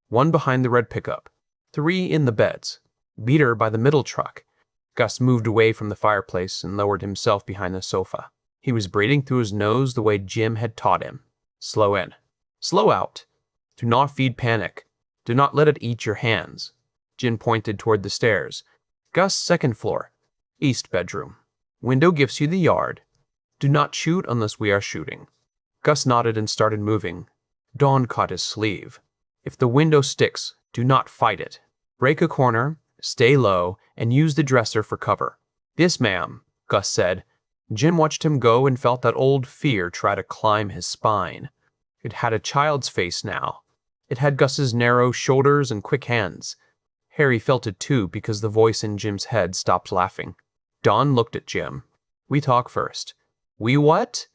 1 behind the red pickup. 3 in the beds. Beat her by the middle truck. Gus moved away from the fireplace and lowered himself behind the sofa. He was breathing through his nose the way Jim had taught him. Slow in. Slow out. Do not feed panic. Do not let it eat your hands. Jim pointed toward the stairs. Gus, 2nd floor. East bedroom. Window gives you the yard. Do not shoot unless we are shooting. Gus nodded and started moving. Dawn caught his sleeve. If the window sticks, do not fight it. Break a corner, stay low, and use the dresser for cover. "Yes, ma'am," Gus said. Jim watched him go and felt that old fear try to climb his spine. It had a child's face now. It had Gus's narrow shoulders and quick hands. Harry felt it too because the voice in Jim's head stopped laughing. Dawn looked at Jim. "We talk first." "We what?"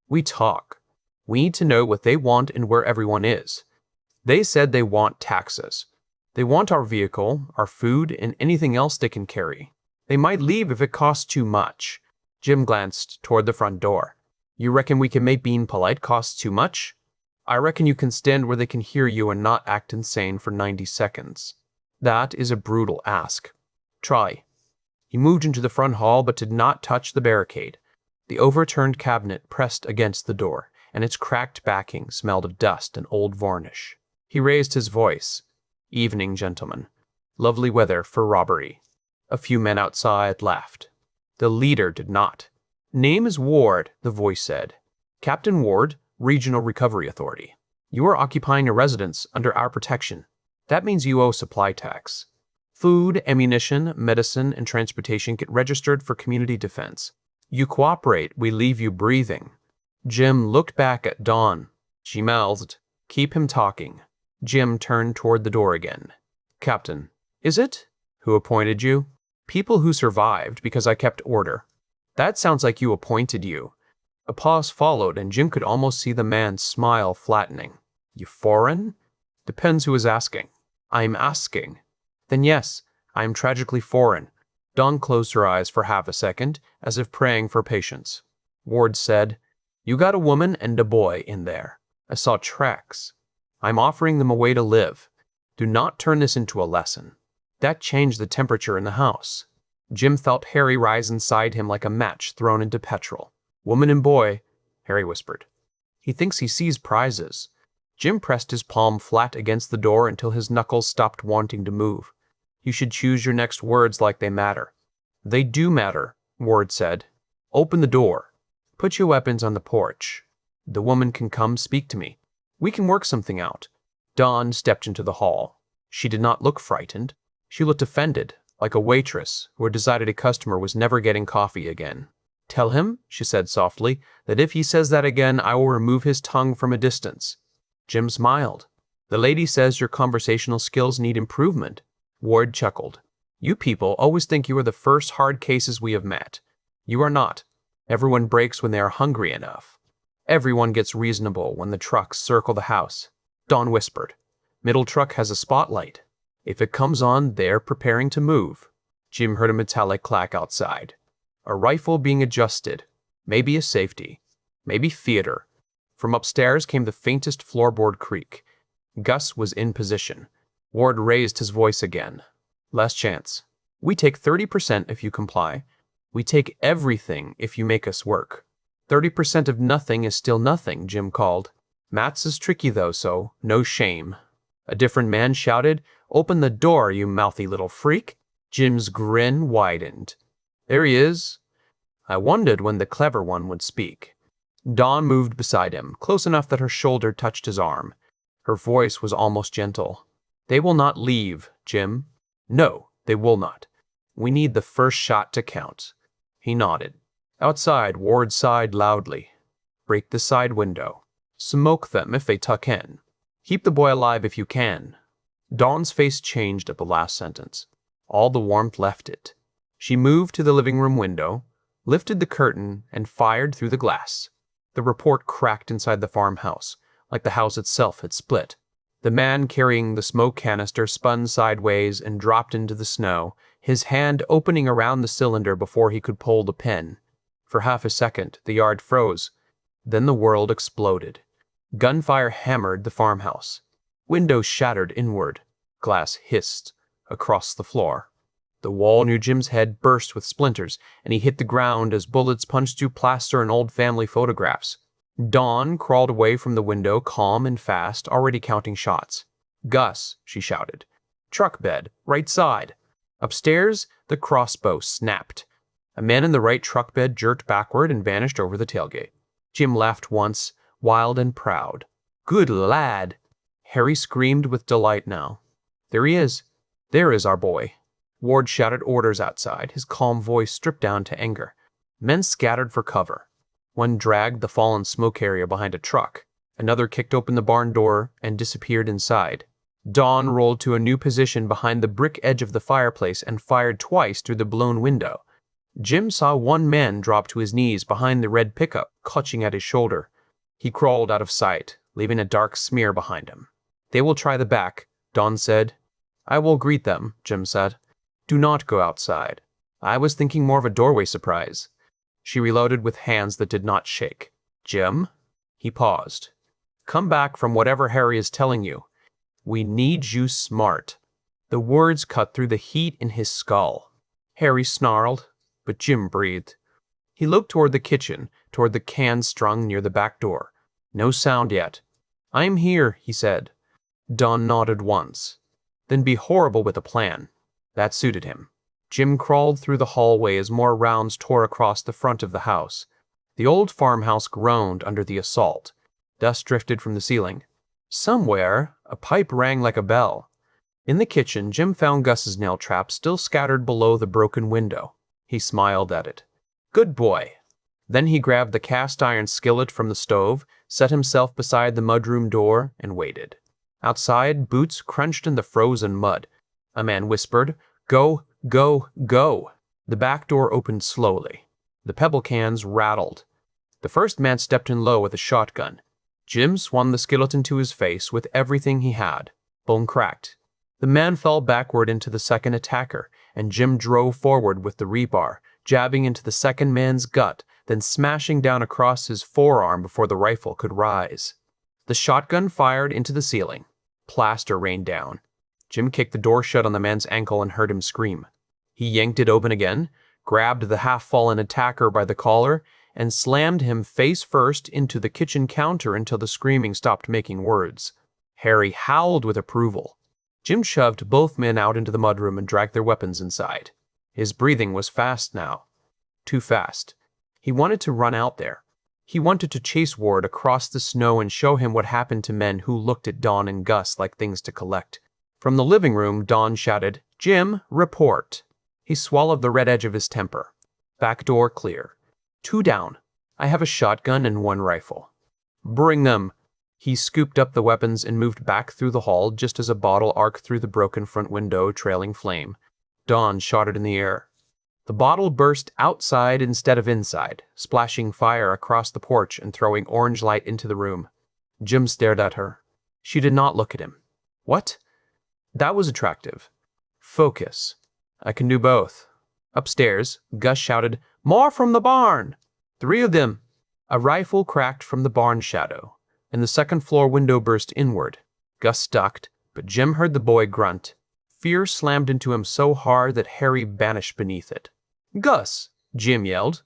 "We talk. We need to know what they want and where everyone is. They said they want taxes. They want our vehicle, our food, and anything else they can carry. They might leave if it costs too much." Jim glanced toward the front door. "You reckon we can make being polite cost too much? I reckon you can stand where they can hear you and not act insane for 90 seconds. That is a brutal ask. Try." He moved into the front hall but did not touch the barricade. The overturned cabinet pressed against the door, and its cracked backing smelled of dust and old varnish. He raised his voice. "Evening, gentlemen. Lovely weather for robbery." A few men outside laughed. The leader did not. "Name is Ward," the voice said. "Captain Ward, Regional Recovery Authority. You are occupying a residence under our protection. That means you owe supply tax. Food, ammunition, medicine, and transportation get registered for community defense. You cooperate, we leave you breathing." Jim looked back at Dawn. She mouthed, "Keep him talking." Jim turned toward the door again. "Captain, is it? Who appointed you?" "People who survived because I kept order." "That sounds like you appointed you." A pause followed, and Jim could almost see the man's smile flattening. "You foreign?" "Depends who is asking." "I'm asking." "Then yes, I am tragically foreign." Dawn closed her eyes for half a second, as if praying for patience. Ward said, "You got a woman and a boy in there. I saw tracks. I'm offering them a way to live. Do not turn this into a lesson." That changed the temperature in the house. Jim felt Harry rise inside him like a match thrown into petrol. "Woman and boy," Harry whispered. "He thinks he sees prizes." Jim pressed his palm flat against the door until his knuckles stopped wanting to move. "You should choose your next words like they matter." "They do matter," Ward said. "Open the door. Put your weapons on the porch. The woman can come speak to me. We can work something out." Dawn stepped into the hall. She did not look frightened. She looked offended, like a waitress who had decided a customer was never getting coffee again. "Tell him," she said softly, "that if he says that again, I will remove his tongue from a distance." Jim smiled. "The lady says your conversational skills need improvement." Ward chuckled. "You people always think you are the first hard cases we have met. You are not. Everyone breaks when they are hungry enough. Everyone gets reasonable when the trucks circle the house. Dawn whispered. Middle truck has a spotlight. If it comes on, they're preparing to move. Jim heard a metallic clack outside. A rifle being adjusted. Maybe a safety. Maybe theater. From upstairs came the faintest floorboard creak. Gus was in position. Ward raised his voice again. Last chance. We take 30% if you comply. We take everything if you make us work. 30% of nothing is still nothing, Jim called. Maths is tricky though, so no shame. A different man shouted, Open the door, you mouthy little freak. Jim's grin widened. There he is. I wondered when the clever one would speak. Dawn moved beside him, close enough that her shoulder touched his arm. Her voice was almost gentle. They will not leave, Jim. No, they will not. We need the first shot to count. He nodded. Outside, Ward sighed loudly. Break the side window. Smoke them if they tuck in. Keep the boy alive if you can. Dawn's face changed at the last sentence. All the warmth left it. She moved to the living room window, lifted the curtain, and fired through the glass. The report cracked inside the farmhouse, like the house itself had split. The man carrying the smoke canister spun sideways and dropped into the snow, his hand opening around the cylinder before he could pull the pin. For half a second, the yard froze. Then the world exploded. Gunfire hammered the farmhouse. Windows shattered inward. Glass hissed across the floor. The wall near Jim's head burst with splinters, and he hit the ground as bullets punched through plaster and old family photographs. Dawn crawled away from the window, calm and fast, already counting shots. Gus, she shouted. Truck bed, right side. Upstairs, the crossbow snapped. A man in the right truck bed jerked backward and vanished over the tailgate. Jim laughed once, wild and proud. Good lad! Harry screamed with delight now. There he is. There is our boy. Ward shouted orders outside, his calm voice stripped down to anger. Men scattered for cover. One dragged the fallen smoke carrier behind a truck. Another kicked open the barn door and disappeared inside. Dawn rolled to a new position behind the brick edge of the fireplace and fired twice through the blown window. Jim saw one man drop to his knees behind the red pickup, clutching at his shoulder. He crawled out of sight, leaving a dark smear behind him. They will try the back, Dawn said. I will greet them, Jim said. Do not go outside. I was thinking more of a doorway surprise. She reloaded with hands that did not shake. Jim? He paused. Come back from whatever Harry is telling you. We need you smart. The words cut through the heat in his skull. Harry snarled, but Jim breathed. He looked toward the kitchen, toward the can strung near the back door. No sound yet. I am here, he said. Dawn nodded once. Then be horrible with a plan. That suited him. Jim crawled through the hallway as more rounds tore across the front of the house. The old farmhouse groaned under the assault. Dust drifted from the ceiling. Somewhere, a pipe rang like a bell. In the kitchen, Jim found Gus's nail trap still scattered below the broken window. He smiled at it. Good boy. Then he grabbed the cast iron skillet from the stove, set himself beside the mudroom door, and waited. Outside, boots crunched in the frozen mud. A man whispered, Go, go, go. The back door opened slowly. The pebble cans rattled. The first man stepped in low with a shotgun. Jim swung the skillet into his face with everything he had. Bone cracked. The man fell backward into the second attacker, and Jim drove forward with the rebar, jabbing into the second man's gut, then smashing down across his forearm before the rifle could rise. The shotgun fired into the ceiling. Plaster rained down. Jim kicked the door shut on the man's ankle and heard him scream. He yanked it open again, grabbed the half-fallen attacker by the collar, and slammed him face first into the kitchen counter until the screaming stopped making words. Harry howled with approval. Jim shoved both men out into the mudroom and dragged their weapons inside. His breathing was fast now. Too fast. He wanted to run out there. He wanted to chase Ward across the snow and show him what happened to men who looked at Dawn and Gus like things to collect. From the living room, Dawn shouted, Jim, report. He swallowed the red edge of his temper. Back door clear. 2 down. I have a shotgun and 1 rifle. Bring them. He scooped up the weapons and moved back through the hall just as a bottle arced through the broken front window, trailing flame. Dawn shot it in the air. The bottle burst outside instead of inside, splashing fire across the porch and throwing orange light into the room. Jim stared at her. She did not look at him. What? That was attractive. Focus. I can do both. Upstairs, Gus shouted, "More from the barn!" 3 of them. A rifle cracked from the barn shadow, and the second-floor window burst inward. Gus ducked, but Jim heard the boy grunt. Fear slammed into him so hard that Harry vanished beneath it. "Gus!" Jim yelled.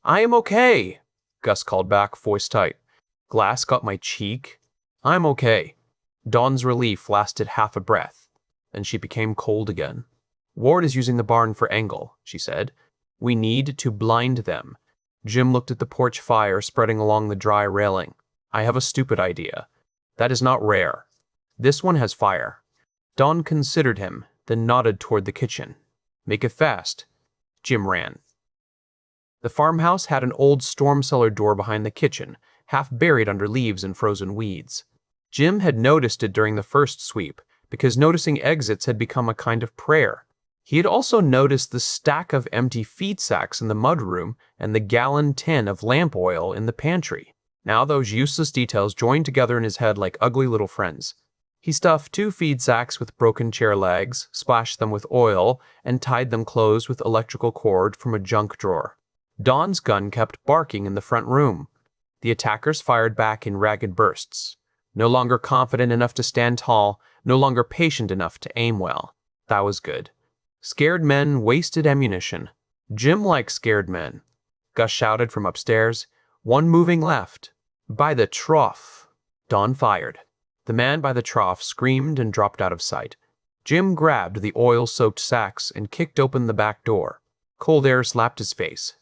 "I am okay," Gus called back, voice tight. "Glass got my cheek." "I'm okay." Dawn's relief lasted half a breath, then she became cold again. "Ward is using the barn for angle," she said. "We need to blind them." Jim looked at the porch fire spreading along the dry railing. "I have a stupid idea. That is not rare. This one has fire." Dawn considered him, then nodded toward the kitchen. "Make it fast." Jim ran. The farmhouse had an old storm cellar door behind the kitchen, half buried under leaves and frozen weeds. Jim had noticed it during the first sweep, because noticing exits had become a kind of prayer. He had also noticed the stack of empty feed sacks in the mudroom and the gallon tin of lamp oil in the pantry. Now those useless details joined together in his head like ugly little friends. He stuffed 2 feed sacks with broken chair legs, splashed them with oil, and tied them closed with electrical cord from a junk drawer. Dawn's gun kept barking in the front room. The attackers fired back in ragged bursts. No longer confident enough to stand tall, no longer patient enough to aim well. That was good. Scared men wasted ammunition. Jim liked scared men. Gus shouted from upstairs, "One moving left." "By the trough." Dawn fired. The man by the trough screamed and dropped out of sight. Jim grabbed the oil-soaked sacks and kicked open the back door. Cold air slapped his face.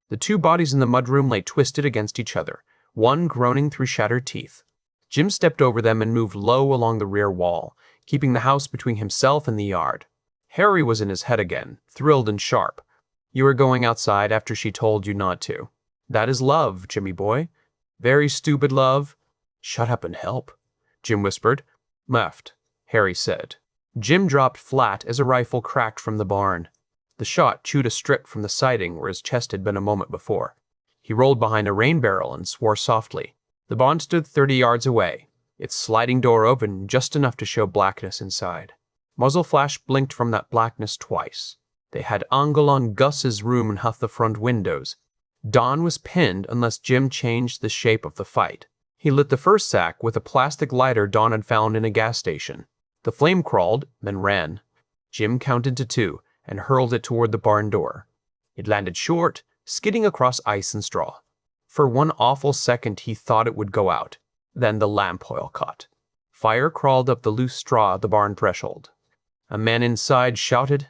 The 2 bodies in the mudroom lay twisted against each other, one groaning through shattered teeth. Jim stepped over them and moved low along the rear wall, keeping the house between himself and the yard. Harry was in his head again, thrilled and sharp. "You are going outside after she told you not to. That is love, Jimmy boy. Very stupid love." "Shut up and help," Jim whispered. "Left," Harry said. Jim dropped flat as a rifle cracked from the barn. The shot chewed a strip from the siding where his chest had been a moment before. He rolled behind a rain barrel and swore softly. The barn stood 30 yards away, its sliding door open just enough to show blackness inside. Muzzle flash blinked from that blackness twice. They had angle on Gus's room and half the front windows. Dawn was pinned unless Jim changed the shape of the fight. He lit the first sack with a plastic lighter Dawn had found in a gas station. The flame crawled, then ran. Jim counted to 2 and hurled it toward the barn door. It landed short, skidding across ice and straw. For one awful second he thought it would go out. Then the lamp oil caught. Fire crawled up the loose straw at the barn threshold. A man inside shouted.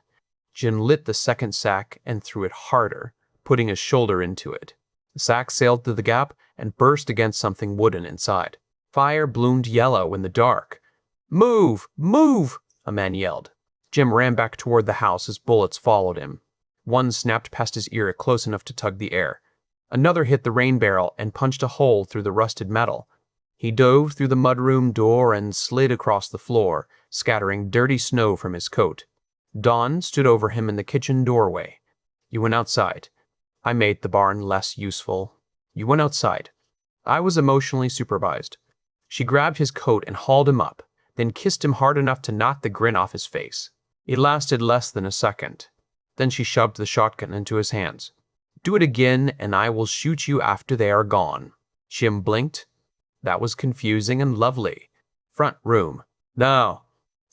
Jim lit the second sack and threw it harder, putting his shoulder into it. The sack sailed through the gap and burst against something wooden inside. Fire bloomed yellow in the dark. "Move! Move!" a man yelled. Jim ran back toward the house as bullets followed him. One snapped past his ear close enough to tug the air. Another hit the rain barrel and punched a hole through the rusted metal. He dove through the mudroom door and slid across the floor, scattering dirty snow from his coat. Dawn stood over him in the kitchen doorway. "You went outside. I made the barn less useful. You went outside. I was emotionally supervised." She grabbed his coat and hauled him up, then kissed him hard enough to knock the grin off his face. It lasted less than a second. Then she shoved the shotgun into his hands. "Do it again, and I will shoot you after they are gone." Jim blinked. That was confusing and lovely. "Front room." "No."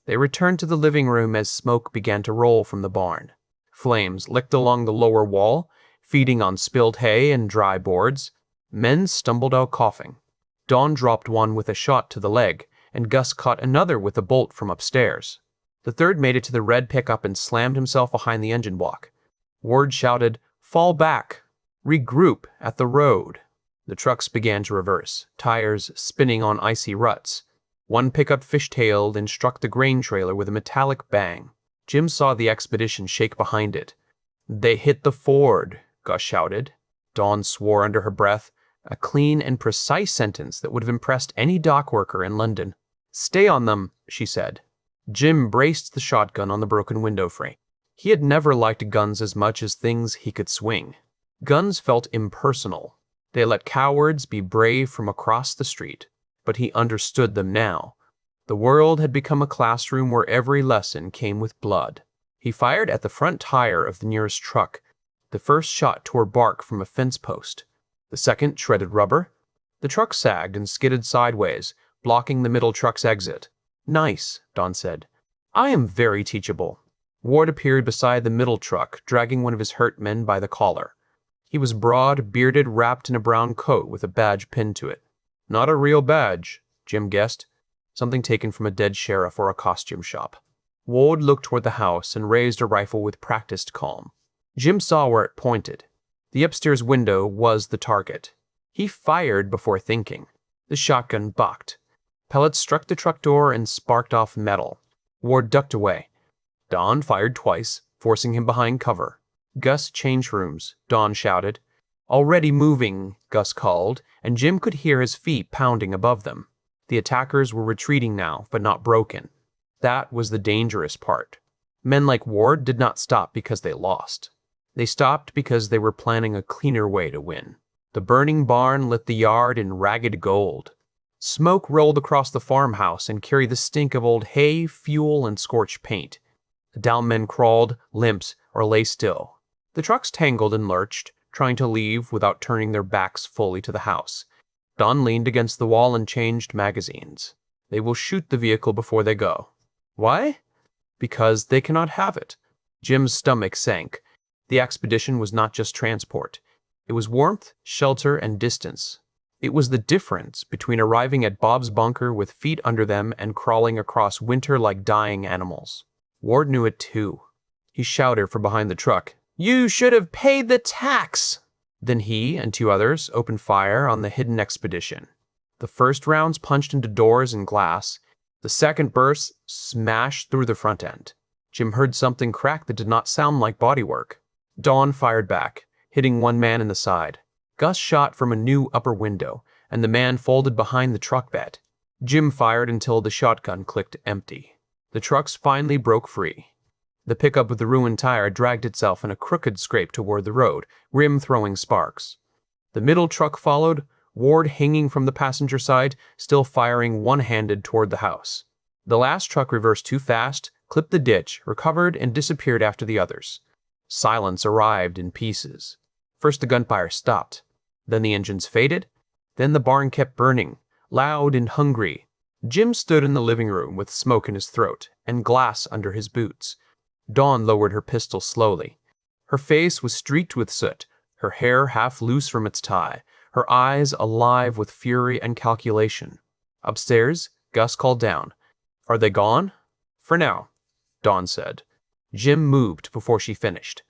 They returned to the living room as smoke began to roll from the barn. Flames licked along the lower wall, feeding on spilled hay and dry boards. Men stumbled out coughing. Dawn dropped one with a shot to the leg, and Gus caught another with a bolt from upstairs. The third made it to the red pickup and slammed himself behind the engine block. Ward shouted, "Fall back! Regroup at the road!" The trucks began to reverse, tires spinning on icy ruts. One pickup fishtailed and struck the grain trailer with a metallic bang. Jim saw the expedition shake behind it. "They hit the ford," Gus shouted. Dawn swore under her breath, a clean and precise sentence that would have impressed any dock worker in London. "Stay on them," she said. Jim braced the shotgun on the broken window frame. He had never liked guns as much as things he could swing. Guns felt impersonal. They let cowards be brave from across the street. But he understood them now. The world had become a classroom where every lesson came with blood. He fired at the front tire of the nearest truck. The first shot tore bark from a fence post. The second shredded rubber. The truck sagged and skidded sideways, blocking the middle truck's exit. "Nice," Don said. "I am very teachable." Ward appeared beside the middle truck, dragging one of his hurt men by the collar. He was broad, bearded, wrapped in a brown coat with a badge pinned to it. Not a real badge, Jim guessed. Something taken from a dead sheriff or a costume shop. Ward looked toward the house and raised a rifle with practiced calm. Jim saw where it pointed. The upstairs window was the target. He fired before thinking. The shotgun bucked. Pellets struck the truck door and sparked off metal. Ward ducked away. Don fired twice, forcing him behind cover. "Gus, change rooms," Don shouted. "Already moving," Gus called, and Jim could hear his feet pounding above them. The attackers were retreating now, but not broken. That was the dangerous part. Men like Ward did not stop because they lost. They stopped because they were planning a cleaner way to win. The burning barn lit the yard in ragged gold. Smoke rolled across the farmhouse and carried the stink of old hay, fuel, and scorched paint. Down men crawled, limped, or lay still. The trucks tangled and lurched, trying to leave without turning their backs fully to the house. Don leaned against the wall and changed magazines. They will shoot the vehicle before they go. Why? Because they cannot have it. Jim's stomach sank. The expedition was not just transport. It was warmth, shelter, and distance. It was the difference between arriving at Bob's bunker with feet under them and crawling across winter like dying animals. Ward knew it too. He shouted from behind the truck, "You should have paid the tax!" Then he and two others opened fire on the hidden expedition. The first rounds punched into doors and glass. The second burst smashed through the front end. Jim heard something crack that did not sound like bodywork. Don fired back, hitting one man in the side. Gus shot from a new upper window, and the man folded behind the truck bed. Jim fired until the shotgun clicked empty. The trucks finally broke free. The pickup with the ruined tire dragged itself in a crooked scrape toward the road, rim throwing sparks. The middle truck followed, Ward hanging from the passenger side, still firing one-handed toward the house. The last truck reversed too fast, clipped the ditch, recovered, and disappeared after the others. Silence arrived in pieces. First the gunfire stopped. Then the engines faded. Then the barn kept burning, loud and hungry. Jim stood in the living room with smoke in his throat and glass under his boots. Dawn lowered her pistol slowly. Her face was streaked with soot, her hair half loose from its tie, her eyes alive with fury and calculation. Upstairs, Gus called down. "Are they gone?" "For now," Dawn said. Jim moved before she finished.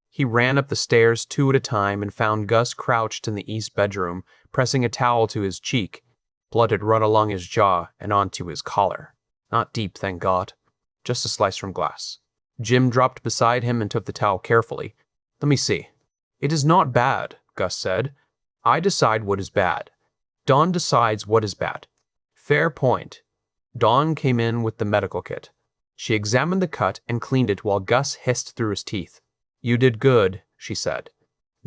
He ran up the stairs two at a time and found Gus crouched in the east bedroom, pressing a towel to his cheek. Blood had run along his jaw and onto his collar. Not deep, thank God. Just a slice from glass. Jim dropped beside him and took the towel carefully. "Let me see." "It is not bad," Gus said. "I decide what is bad. Dawn decides what is bad." "Fair point." Dawn came in with the medical kit. She examined the cut and cleaned it while Gus hissed through his teeth. "You did good," she said.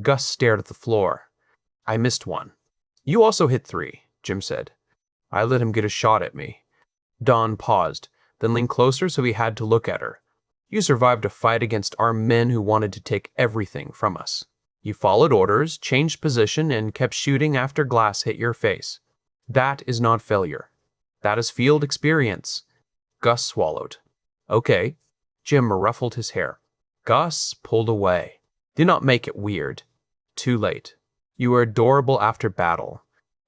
Gus stared at the floor. "I missed one." "You also hit 3, Jim said. "I let him get a shot at me." Dawn paused, then leaned closer so he had to look at her. "You survived a fight against armed men who wanted to take everything from us. You followed orders, changed position, and kept shooting after glass hit your face. That is not failure. That is field experience." Gus swallowed. "Okay." Jim ruffled his hair. Gus pulled away. "Do not make it weird." "Too late. You are adorable after battle.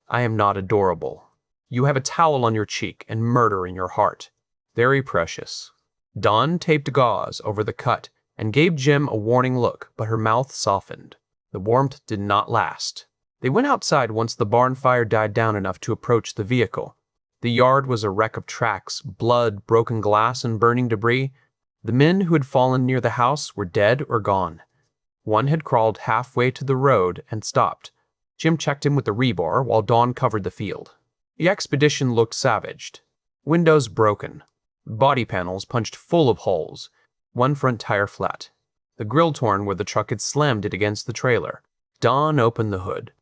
I am not adorable. You have a towel on your cheek and murder in your heart. Very precious." Dawn taped gauze over the cut and gave Jim a warning look, but her mouth softened. The warmth did not last. They went outside once the barn fire died down enough to approach the vehicle. The yard was a wreck of tracks, blood, broken glass, and burning debris. The men who had fallen near the house were dead or gone. One had crawled halfway to the road and stopped. Jim checked him with the rebar while Dawn covered the field. The expedition looked savaged. Windows broken. Body panels punched full of holes. one front tire flat, the grill torn where the truck had slammed it against the trailer. Dawn opened the hood.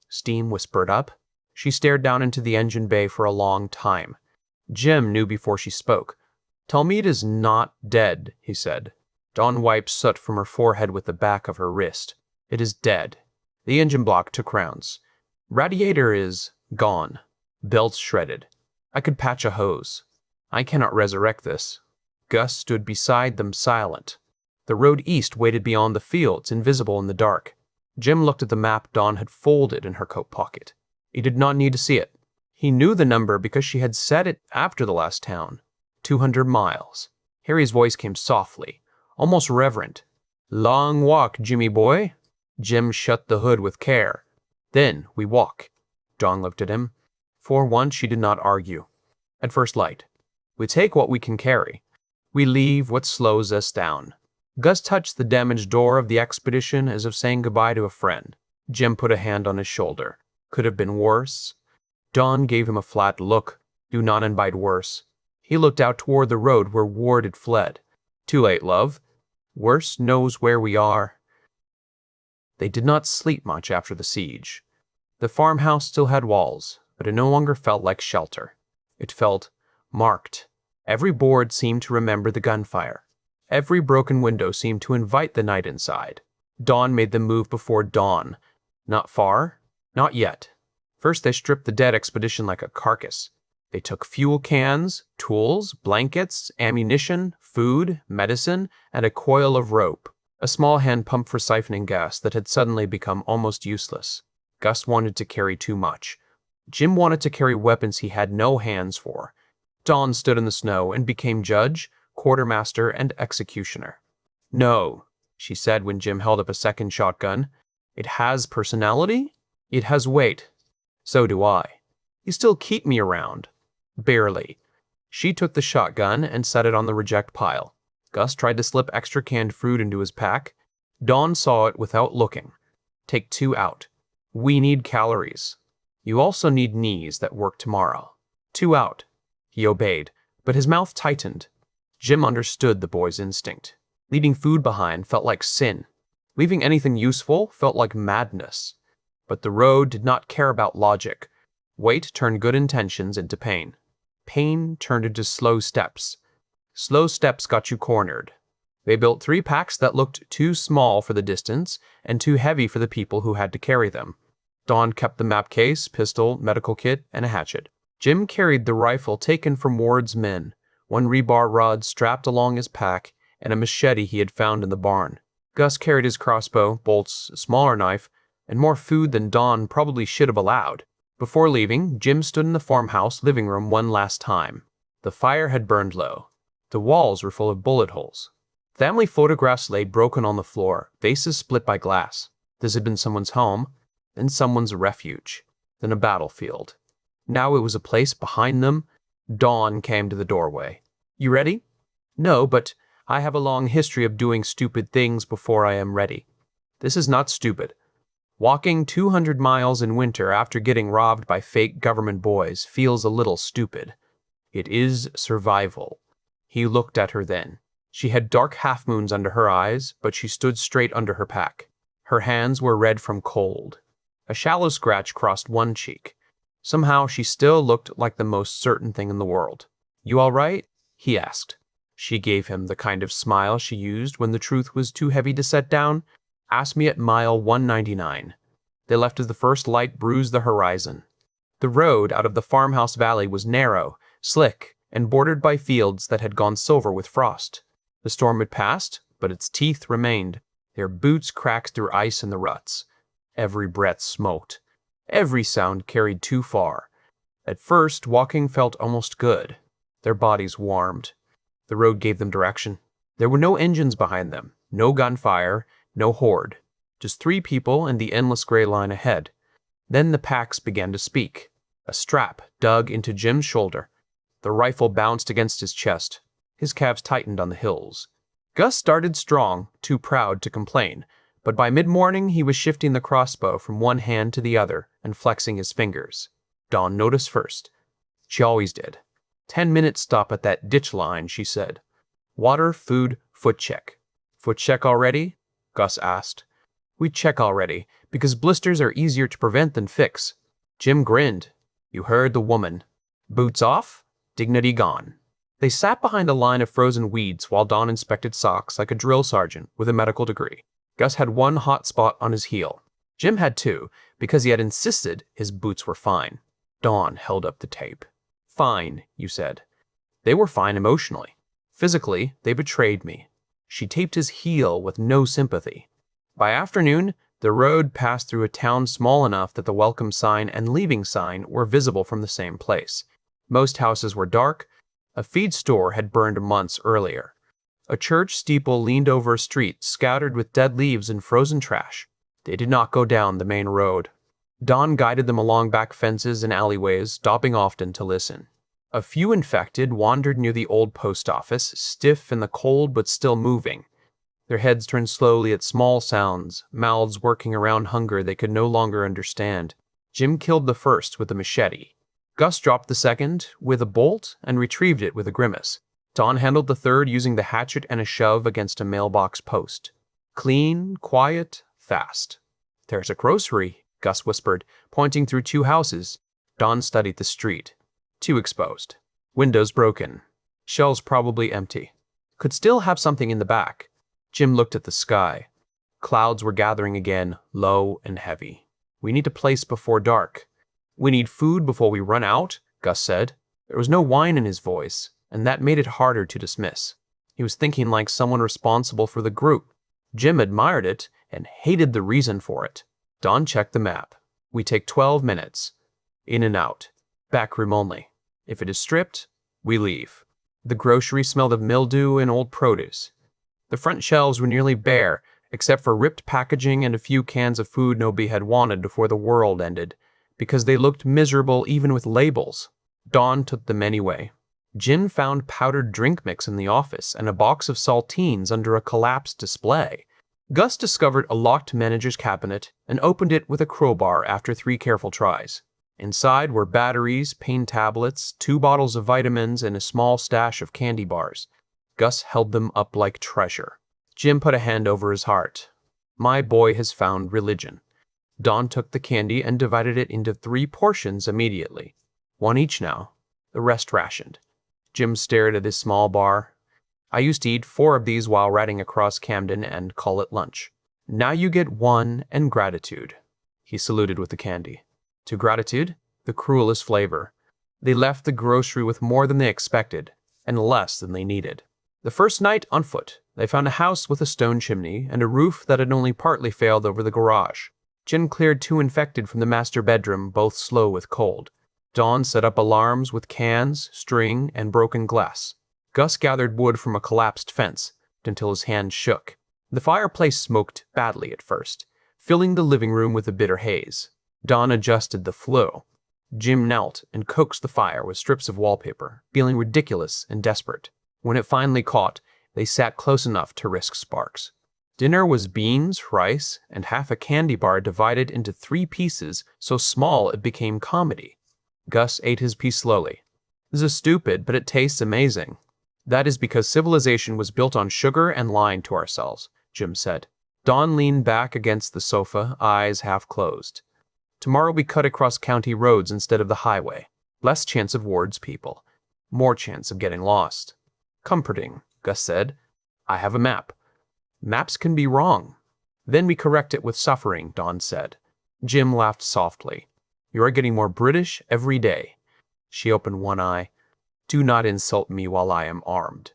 Steam whispered up. She stared down into the engine bay for a long time. Jim knew before she spoke. "Tell me it is not dead," he said. Dawn wiped soot from her forehead with the back of her wrist. "It is dead." The engine block took rounds. "Radiator is gone. Belts shredded. I could patch a hose. I cannot resurrect this." Gus stood beside them silent. The road east waited beyond the fields, invisible in the dark. Jim looked at the map Dawn had folded in her coat pocket. He did not need to see it. He knew the number because she had said it after the last town. 200 miles. Harry's voice came softly, almost reverent. "Long walk, Jimmy boy." Jim shut the hood with care. "Then we walk." Dawn looked at him. For once she did not argue. At first light. "We take what we can carry. We leave what slows us down." Gus touched the damaged door of the expedition as if saying goodbye to a friend. Jim put a hand on his shoulder. "Could have been worse." Dawn gave him a flat look. "Do not invite worse." He looked out toward the road where Ward had fled. "Too late, love. Worse knows where we are." They did not sleep much after the siege. The farmhouse still had walls, but it no longer felt like shelter. It felt marked. Every board seemed to remember the gunfire. Every broken window seemed to invite the night inside. Dawn made them move before dawn. Not far. Not yet. First they stripped the dead expedition like a carcass. They took fuel cans, tools, blankets, ammunition, food, medicine, and a coil of rope, a small hand pump for siphoning gas that had suddenly become almost useless. Gus wanted to carry too much. Jim wanted to carry weapons he had no hands for. Dawn stood in the snow and became judge, quartermaster, and executioner. "No," she said when Jim held up a second shotgun. "It has personality. It has weight. So do I. You still keep me around." "Barely." She took the shotgun and set it on the reject pile. Gus tried to slip extra canned fruit into his pack. Dawn saw it without looking. "Take 2 out. We need calories. You also need knees that work tomorrow." 2 out. He obeyed, but his mouth tightened. Jim understood the boy's instinct. Leaving food behind felt like sin. Leaving anything useful felt like madness. But the road did not care about logic. Weight turned good intentions into pain. Pain turned into slow steps. Slow steps got you cornered. They built 3 packs that looked too small for the distance and too heavy for the people who had to carry them. Dawn kept the map case, pistol, medical kit, and a hatchet. Jim carried the rifle taken from Ward's men, 1 rebar rod strapped along his pack, and a machete he had found in the barn. Gus carried his crossbow, bolts, a smaller knife, and more food than Dawn probably should have allowed. Before leaving, Jim stood in the farmhouse living room one last time. The fire had burned low. The walls were full of bullet holes. Family photographs lay broken on the floor, faces split by glass. This had been someone's home, then someone's refuge, then a battlefield. Now it was a place behind them. Dawn came to the doorway. "You ready?" "No, but I have a long history of doing stupid things before I am ready." "This is not stupid. Walking 200 miles in winter after getting robbed by fake government boys feels a little stupid. It is survival." He looked at her then. She had dark half-moons under her eyes, but she stood straight under her pack. Her hands were red from cold. A shallow scratch crossed one cheek. Somehow she still looked like the most certain thing in the world. "You all right?" he asked. She gave him the kind of smile she used when the truth was too heavy to set down. "Ask me at mile 199. They left as the first light bruised the horizon. The road out of the farmhouse valley was narrow, slick, and bordered by fields that had gone silver with frost. The storm had passed, but its teeth remained. Their boots cracked through ice in the ruts. Every breath smoked. Every sound carried too far. At first, walking felt almost good. Their bodies warmed. The road gave them direction. There were no engines behind them, no gunfire, no horde. Just 3 people and the endless gray line ahead. Then the packs began to speak. A strap dug into Jim's shoulder. The rifle bounced against his chest. His calves tightened on the hills. Gus started strong, too proud to complain, but by mid-morning he was shifting the crossbow from one hand to the other and flexing his fingers. Dawn noticed first. She always did. 10 minutes stop at that ditch line, she said. Water, food, Foot check. Foot check already? Gus asked. We check already, because blisters are easier to prevent than fix. Jim grinned. You heard the woman. Boots off, dignity gone. They sat behind a line of frozen weeds while Don inspected socks like a drill sergeant with a medical degree. Gus had one hot spot on his heel. Jim had two, because he had insisted his boots were fine. Don held up the tape. Fine, you said. They were fine emotionally. Physically, they betrayed me. She taped his heel with no sympathy. By afternoon, the road passed through a town small enough that the welcome sign and leaving sign were visible from the same place. Most houses were dark. A feed store had burned months earlier. A church steeple leaned over a street scattered with dead leaves and frozen trash. They did not go down the main road. Don guided them along back fences and alleyways, stopping often to listen. A few infected wandered near the old post office, stiff in the cold but still moving. Their heads turned slowly at small sounds, mouths working around hunger they could no longer understand. Jim killed the first with a machete. Gus dropped the second with a bolt and retrieved it with a grimace. Don handled the third using the hatchet and a shove against a mailbox post. Clean, quiet, fast. There's a grocery, Gus whispered, pointing through two houses. Don studied the street. Two exposed. Windows broken. Shelves probably empty. Could still have something in the back. Jim looked at the sky. Clouds were gathering again, low and heavy. We need a place before dark. We need food before we run out, Gus said. There was no whine in his voice, and that made it harder to dismiss. He was thinking like someone responsible for the group. Jim admired it and hated the reason for it. Don checked the map. We take 12 minutes. In and out. Back room only. If it is stripped, we leave. The grocery smelled of mildew and old produce. The front shelves were nearly bare, except for ripped packaging and a few cans of food nobody had wanted before the world ended, because they looked miserable even with labels. Don took them anyway. Jim found powdered drink mix in the office and a box of saltines under a collapsed display. Gus discovered a locked manager's cabinet and opened it with a crowbar after 3 careful tries. Inside were batteries, pain tablets, 2 bottles of vitamins, and a small stash of candy bars. Gus held them up like treasure. Jim put a hand over his heart. My boy has found religion. Don took the candy and divided it into 3 portions immediately. 1 each now. The rest rationed. Jim stared at his small bar. I used to eat 4 of these while riding across Camden and call it lunch. Now you get 1 and gratitude. He saluted with the candy. To gratitude, the cruelest flavor. They left the grocery with more than they expected, and less than they needed. The first night on foot, they found a house with a stone chimney and a roof that had only partly failed over the garage. Jim cleared 2 infected from the master bedroom, both slow with cold. Don set up alarms with cans, string, and broken glass. Gus gathered wood from a collapsed fence until his hands shook. The fireplace smoked badly at first, filling the living room with a bitter haze. Don adjusted the flue. Jim knelt and coaxed the fire with strips of wallpaper, feeling ridiculous and desperate. When it finally caught, they sat close enough to risk sparks. Dinner was beans, rice, and half a candy bar divided into 3 pieces so small it became comedy. Gus ate his piece slowly. This is stupid, but it tastes amazing. That is because civilization was built on sugar and lying to ourselves, Jim said. Don leaned back against the sofa, eyes half closed. Tomorrow we cut across county roads instead of the highway. Less chance of Ward's people. More chance of getting lost. Comforting, Gus said. I have a map. Maps can be wrong. Then we correct it with suffering, Don said. Jim laughed softly. You are getting more British every day. She opened one eye. Do not insult me while I am armed.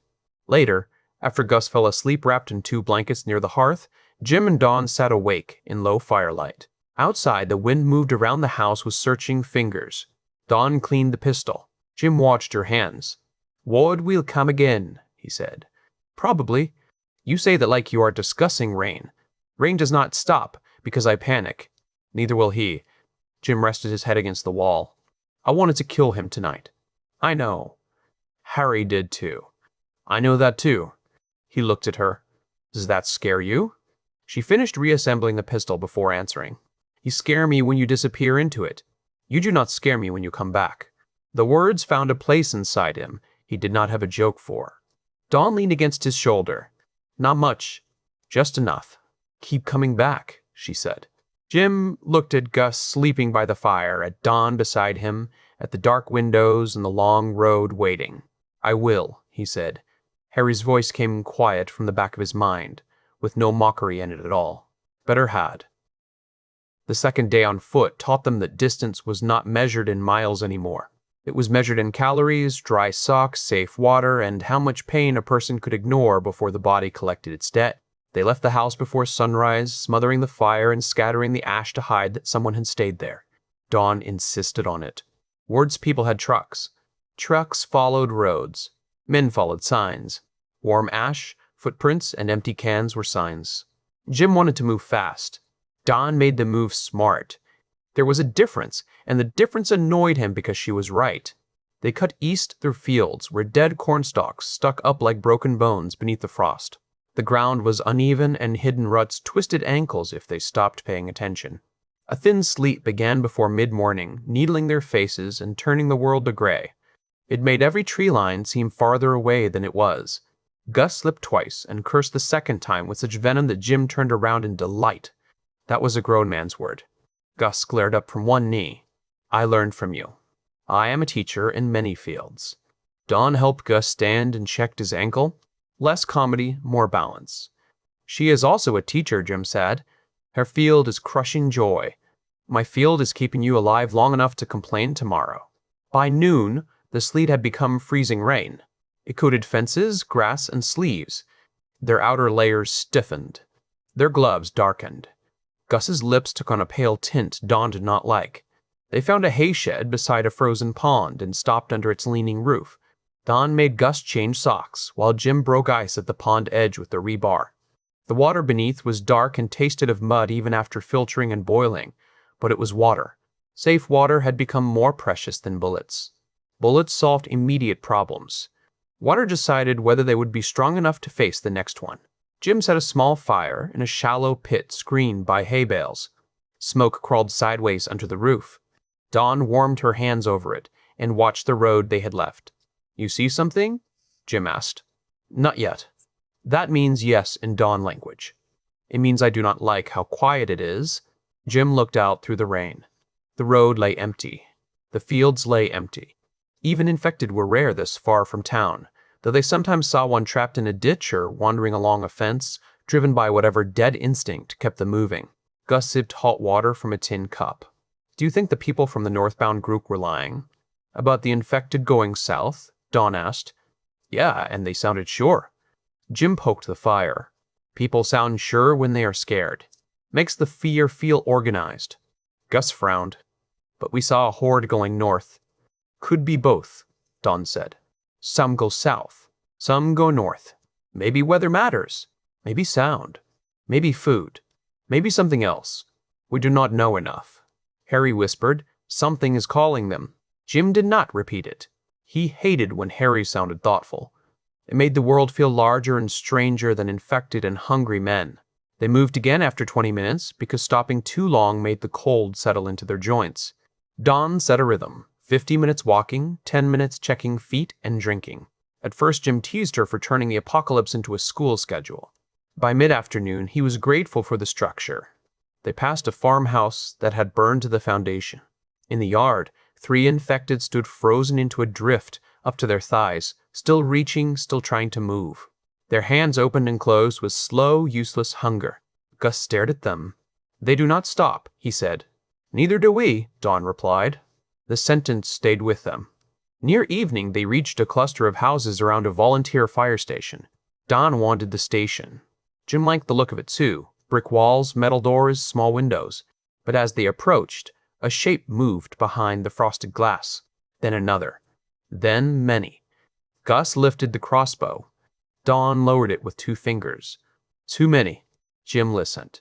Later, after Gus fell asleep wrapped in 2 blankets near the hearth, Jim and Don sat awake in low firelight. Outside, the wind moved around the house with searching fingers. Don cleaned the pistol. Jim watched her hands. Ward will come again, he said. Probably. You say that like you are discussing rain. Rain does not stop because I panic. Neither will he. Jim rested his head against the wall. I wanted to kill him tonight. I know. Harry did too. I know that too. He looked at her. Does that scare you? She finished reassembling the pistol before answering. You scare me when you disappear into it. You do not scare me when you come back. The words found a place inside him he did not have a joke for. Don leaned against his shoulder. Not much. Just enough. Keep coming back, she said. Jim looked at Gus sleeping by the fire, at Don beside him, at the dark windows and the long road waiting. I will, he said. Harry's voice came quiet from the back of his mind, with no mockery in it at all. Better had. The second day on foot taught them that distance was not measured in miles anymore. It was measured in calories, dry socks, safe water, and how much pain a person could ignore before the body collected its debt. They left the house before sunrise, smothering the fire and scattering the ash to hide that someone had stayed there. Dawn insisted on it. Ward's people had trucks. Trucks followed roads. Men followed signs. Warm ash, footprints, and empty cans were signs. Jim wanted to move fast. Dawn made them move smart. There was a difference, and the difference annoyed him because she was right. They cut east through fields where dead cornstalks stuck up like broken bones beneath the frost. The ground was uneven, and hidden ruts twisted ankles if they stopped paying attention. A thin sleet began before mid-morning, needling their faces and turning the world to gray. It made every tree line seem farther away than it was. Gus slipped twice and cursed the second time with such venom that Jim turned around in delight. That was a grown man's word. Gus glared up from one knee. I learned from you. I am a teacher in many fields. Dawn helped Gus stand and checked his ankle. Less comedy, more balance. She is also a teacher, Jim said. Her field is crushing joy. My field is keeping you alive long enough to complain tomorrow. By noon, the sleet had become freezing rain. It coated fences, grass, and sleeves. Their outer layers stiffened. Their gloves darkened. Gus's lips took on a pale tint Dawn did not like. They found a hay shed beside a frozen pond and stopped under its leaning roof. Dawn made Gus change socks, while Jim broke ice at the pond edge with the rebar. The water beneath was dark and tasted of mud even after filtering and boiling, but it was water. Safe water had become more precious than bullets. Bullets solved immediate problems. Water decided whether they would be strong enough to face the next one. Jim set a small fire in a shallow pit screened by hay bales. Smoke crawled sideways under the roof. Dawn warmed her hands over it and watched the road they had left. You see something? Jim asked. Not yet. That means yes in Dawn language. It means I do not like how quiet it is. Jim looked out through the rain. The road lay empty. The fields lay empty. Even infected were rare this far from town, though they sometimes saw one trapped in a ditch or wandering along a fence, driven by whatever dead instinct kept them moving. Gus sipped hot water from a tin cup. Do you think the people from the northbound group were lying? About the infected going south? Dawn asked. Yeah, and they sounded sure. Jim poked the fire. People sound sure when they are scared. Makes the fear feel organized. Gus frowned. But we saw a horde going north. Could be both, Dawn said. Some go south. Some go north. Maybe weather matters. Maybe sound. Maybe food. Maybe something else. We do not know enough. Harry whispered, something is calling them. Jim did not repeat it. He hated when Harry sounded thoughtful. It made the world feel larger and stranger than infected and hungry men. They moved again after 20 minutes because stopping too long made the cold settle into their joints. Dawn set a rhythm. 50 minutes walking, 10 minutes checking feet and drinking. At first, Jim teased her for turning the apocalypse into a school schedule. By mid-afternoon, he was grateful for the structure. They passed a farmhouse that had burned to the foundation. In the yard, 3 infected stood frozen into a drift up to their thighs, still reaching, still trying to move. Their hands opened and closed with slow, useless hunger. Gus stared at them. They do not stop, he said. Neither do we, Dawn replied. The sentence stayed with them. Near evening, they reached a cluster of houses around a volunteer fire station. Dawn wanted the station. Jim liked the look of it too. Brick walls, metal doors, small windows. But as they approached, a shape moved behind the frosted glass. Then another. Then many. Gus lifted the crossbow. Dawn lowered it with 2 fingers. Too many. Jim listened.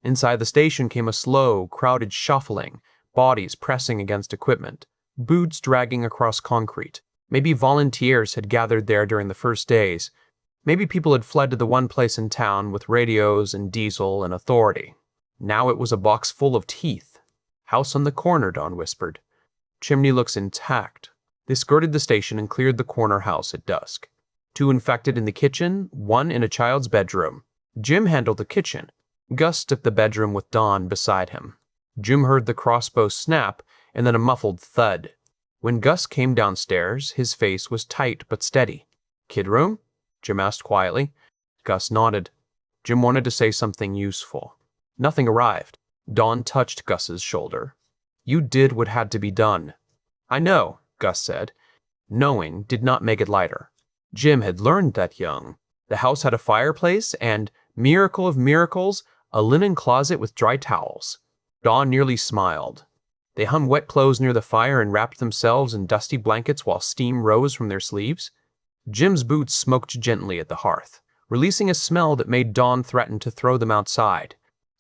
Inside the station came a slow, crowded shuffling, bodies pressing against equipment, boots dragging across concrete. Maybe volunteers had gathered there during the first days. Maybe people had fled to the one place in town with radios and diesel and authority. Now it was a box full of teeth. House on the corner, Dawn whispered. Chimney looks intact. They skirted the station and cleared the corner house at dusk. 2 infected in the kitchen, 1 in a child's bedroom. Jim handled the kitchen. Gus took the bedroom with Don beside him. Jim heard the crossbow snap and then a muffled thud. When Gus came downstairs, his face was tight but steady. "Kid room?" Jim asked quietly. Gus nodded. Jim wanted to say something useful. Nothing arrived. Don touched Gus's shoulder. "You did what had to be done." "I know," Gus said. Knowing did not make it lighter. Jim had learned that young. The house had a fireplace and, miracle of miracles, a linen closet with dry towels. Don nearly smiled. They hung wet clothes near the fire and wrapped themselves in dusty blankets while steam rose from their sleeves. Jim's boots smoked gently at the hearth, releasing a smell that made Don threaten to throw them outside.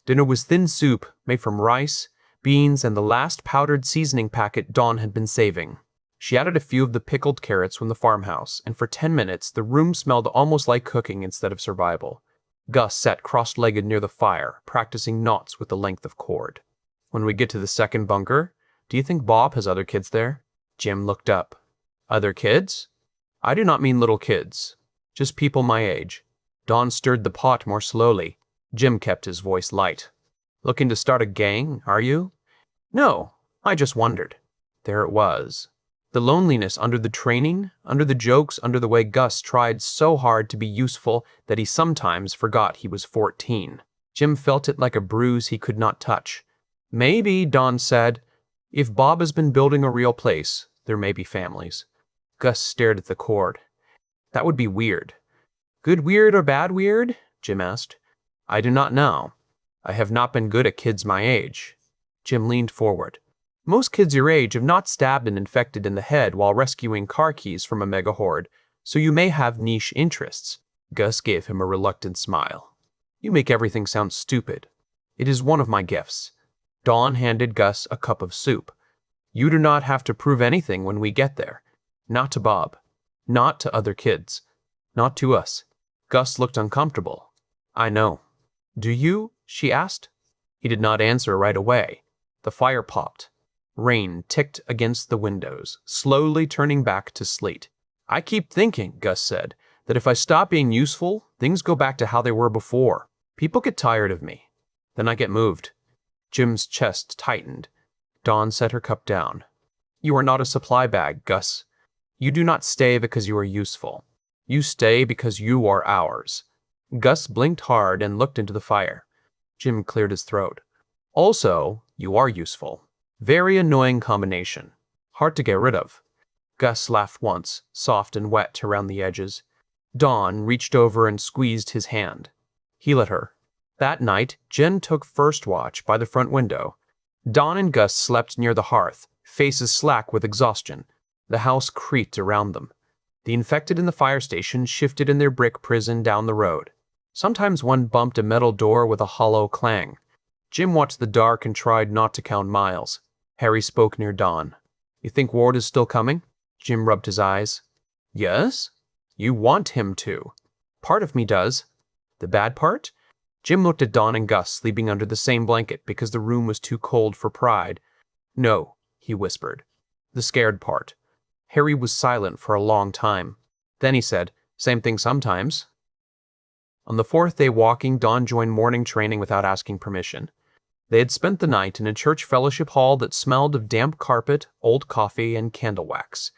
Dinner was thin soup made from rice, beans, and the last powdered seasoning packet Dawn had been saving. She added a few of the pickled carrots from the farmhouse, and for 10 minutes the room smelled almost like cooking instead of survival. Gus sat cross-legged near the fire, practicing knots with the length of cord. "When we get to the second bunker, do you think Bob has other kids there?" Jim looked up. "Other kids? I do not mean little kids. Just people my age." Dawn stirred the pot more slowly. Jim kept his voice light. "Looking to start a gang, are you?" "No, I just wondered." There it was. The loneliness under the training, under the jokes, under the way Gus tried so hard to be useful that he sometimes forgot he was 14. Jim felt it like a bruise he could not touch. "Maybe," Dawn said, "if Bob has been building a real place, there may be families." Gus stared at the cord. "That would be weird." "Good weird or bad weird?" Jim asked. "I do not know. I have not been good at kids my age." Jim leaned forward. "Most kids your age have not stabbed an infected in the head while rescuing car keys from a mega horde, so you may have niche interests." Gus gave him a reluctant smile. "You make everything sound stupid. It is one of my gifts." Dawn handed Gus a cup of soup. "You do not have to prove anything when we get there. Not to Bob. Not to other kids. Not to us." Gus looked uncomfortable. "I know." "Do you?" she asked. He did not answer right away. The fire popped. Rain ticked against the windows, slowly turning back to sleet. "I keep thinking," Gus said, "that if I stop being useful, things go back to how they were before. People get tired of me. Then I get moved." Jim's chest tightened. Dawn set her cup down. "You are not a supply bag, Gus. You do not stay because you are useful. You stay because you are ours." Gus blinked hard and looked into the fire. Jim cleared his throat. "Also, you are useful. Very annoying combination. Hard to get rid of." Gus laughed once, soft and wet around the edges. Dawn reached over and squeezed his hand. He let her. That night, Jen took first watch by the front window. Dawn and Gus slept near the hearth, faces slack with exhaustion. The house creaked around them. The infected in the fire station shifted in their brick prison down the road. Sometimes one bumped a metal door with a hollow clang. Jim watched the dark and tried not to count miles. Harry spoke near Dawn. "You think Ward is still coming?" Jim rubbed his eyes. "Yes? You want him to." "Part of me does." "The bad part?" Jim looked at Dawn and Gus sleeping under the same blanket because the room was too cold for pride. "No," he whispered. "The scared part." Harry was silent for a long time. Then he said, "Same thing sometimes." On the 4th day walking, Dawn joined morning training without asking permission. They had spent the night in a church fellowship hall that smelled of damp carpet, old coffee, and candle wax.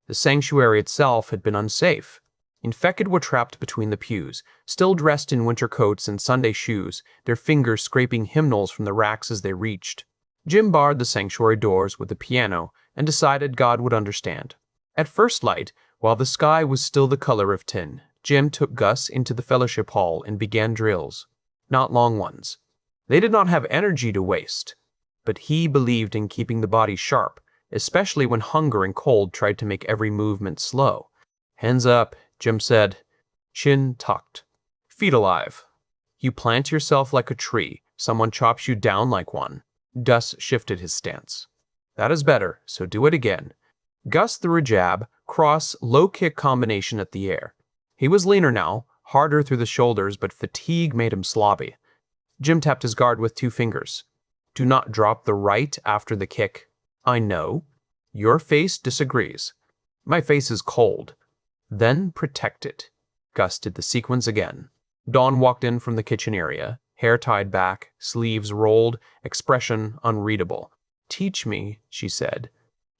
The sanctuary itself had been unsafe. Infected were trapped between the pews, still dressed in winter coats and Sunday shoes, their fingers scraping hymnals from the racks as they reached. Jim barred the sanctuary doors with the piano and decided God would understand. At first light, while the sky was still the color of tin, Jim took Gus into the fellowship hall and began drills. Not long ones. They did not have energy to waste, but he believed in keeping the body sharp, especially when hunger and cold tried to make every movement slow. "Hands up," Jim said. Chin tucked. "Feet alive." "You plant yourself like a tree, someone chops you down like one." Gus shifted his stance. "That is better, so do it again." Gus threw a jab, cross, low kick combination at the air. He was leaner now, harder through the shoulders, but fatigue made him slobby. Jim tapped his guard with 2 fingers. "Do not drop the right after the kick." "I know. Your face disagrees." "My face is cold." Then protect it. Gus did the sequence again. Dawn walked in from the kitchen area, hair tied back, sleeves rolled, expression unreadable. "Teach me," she said.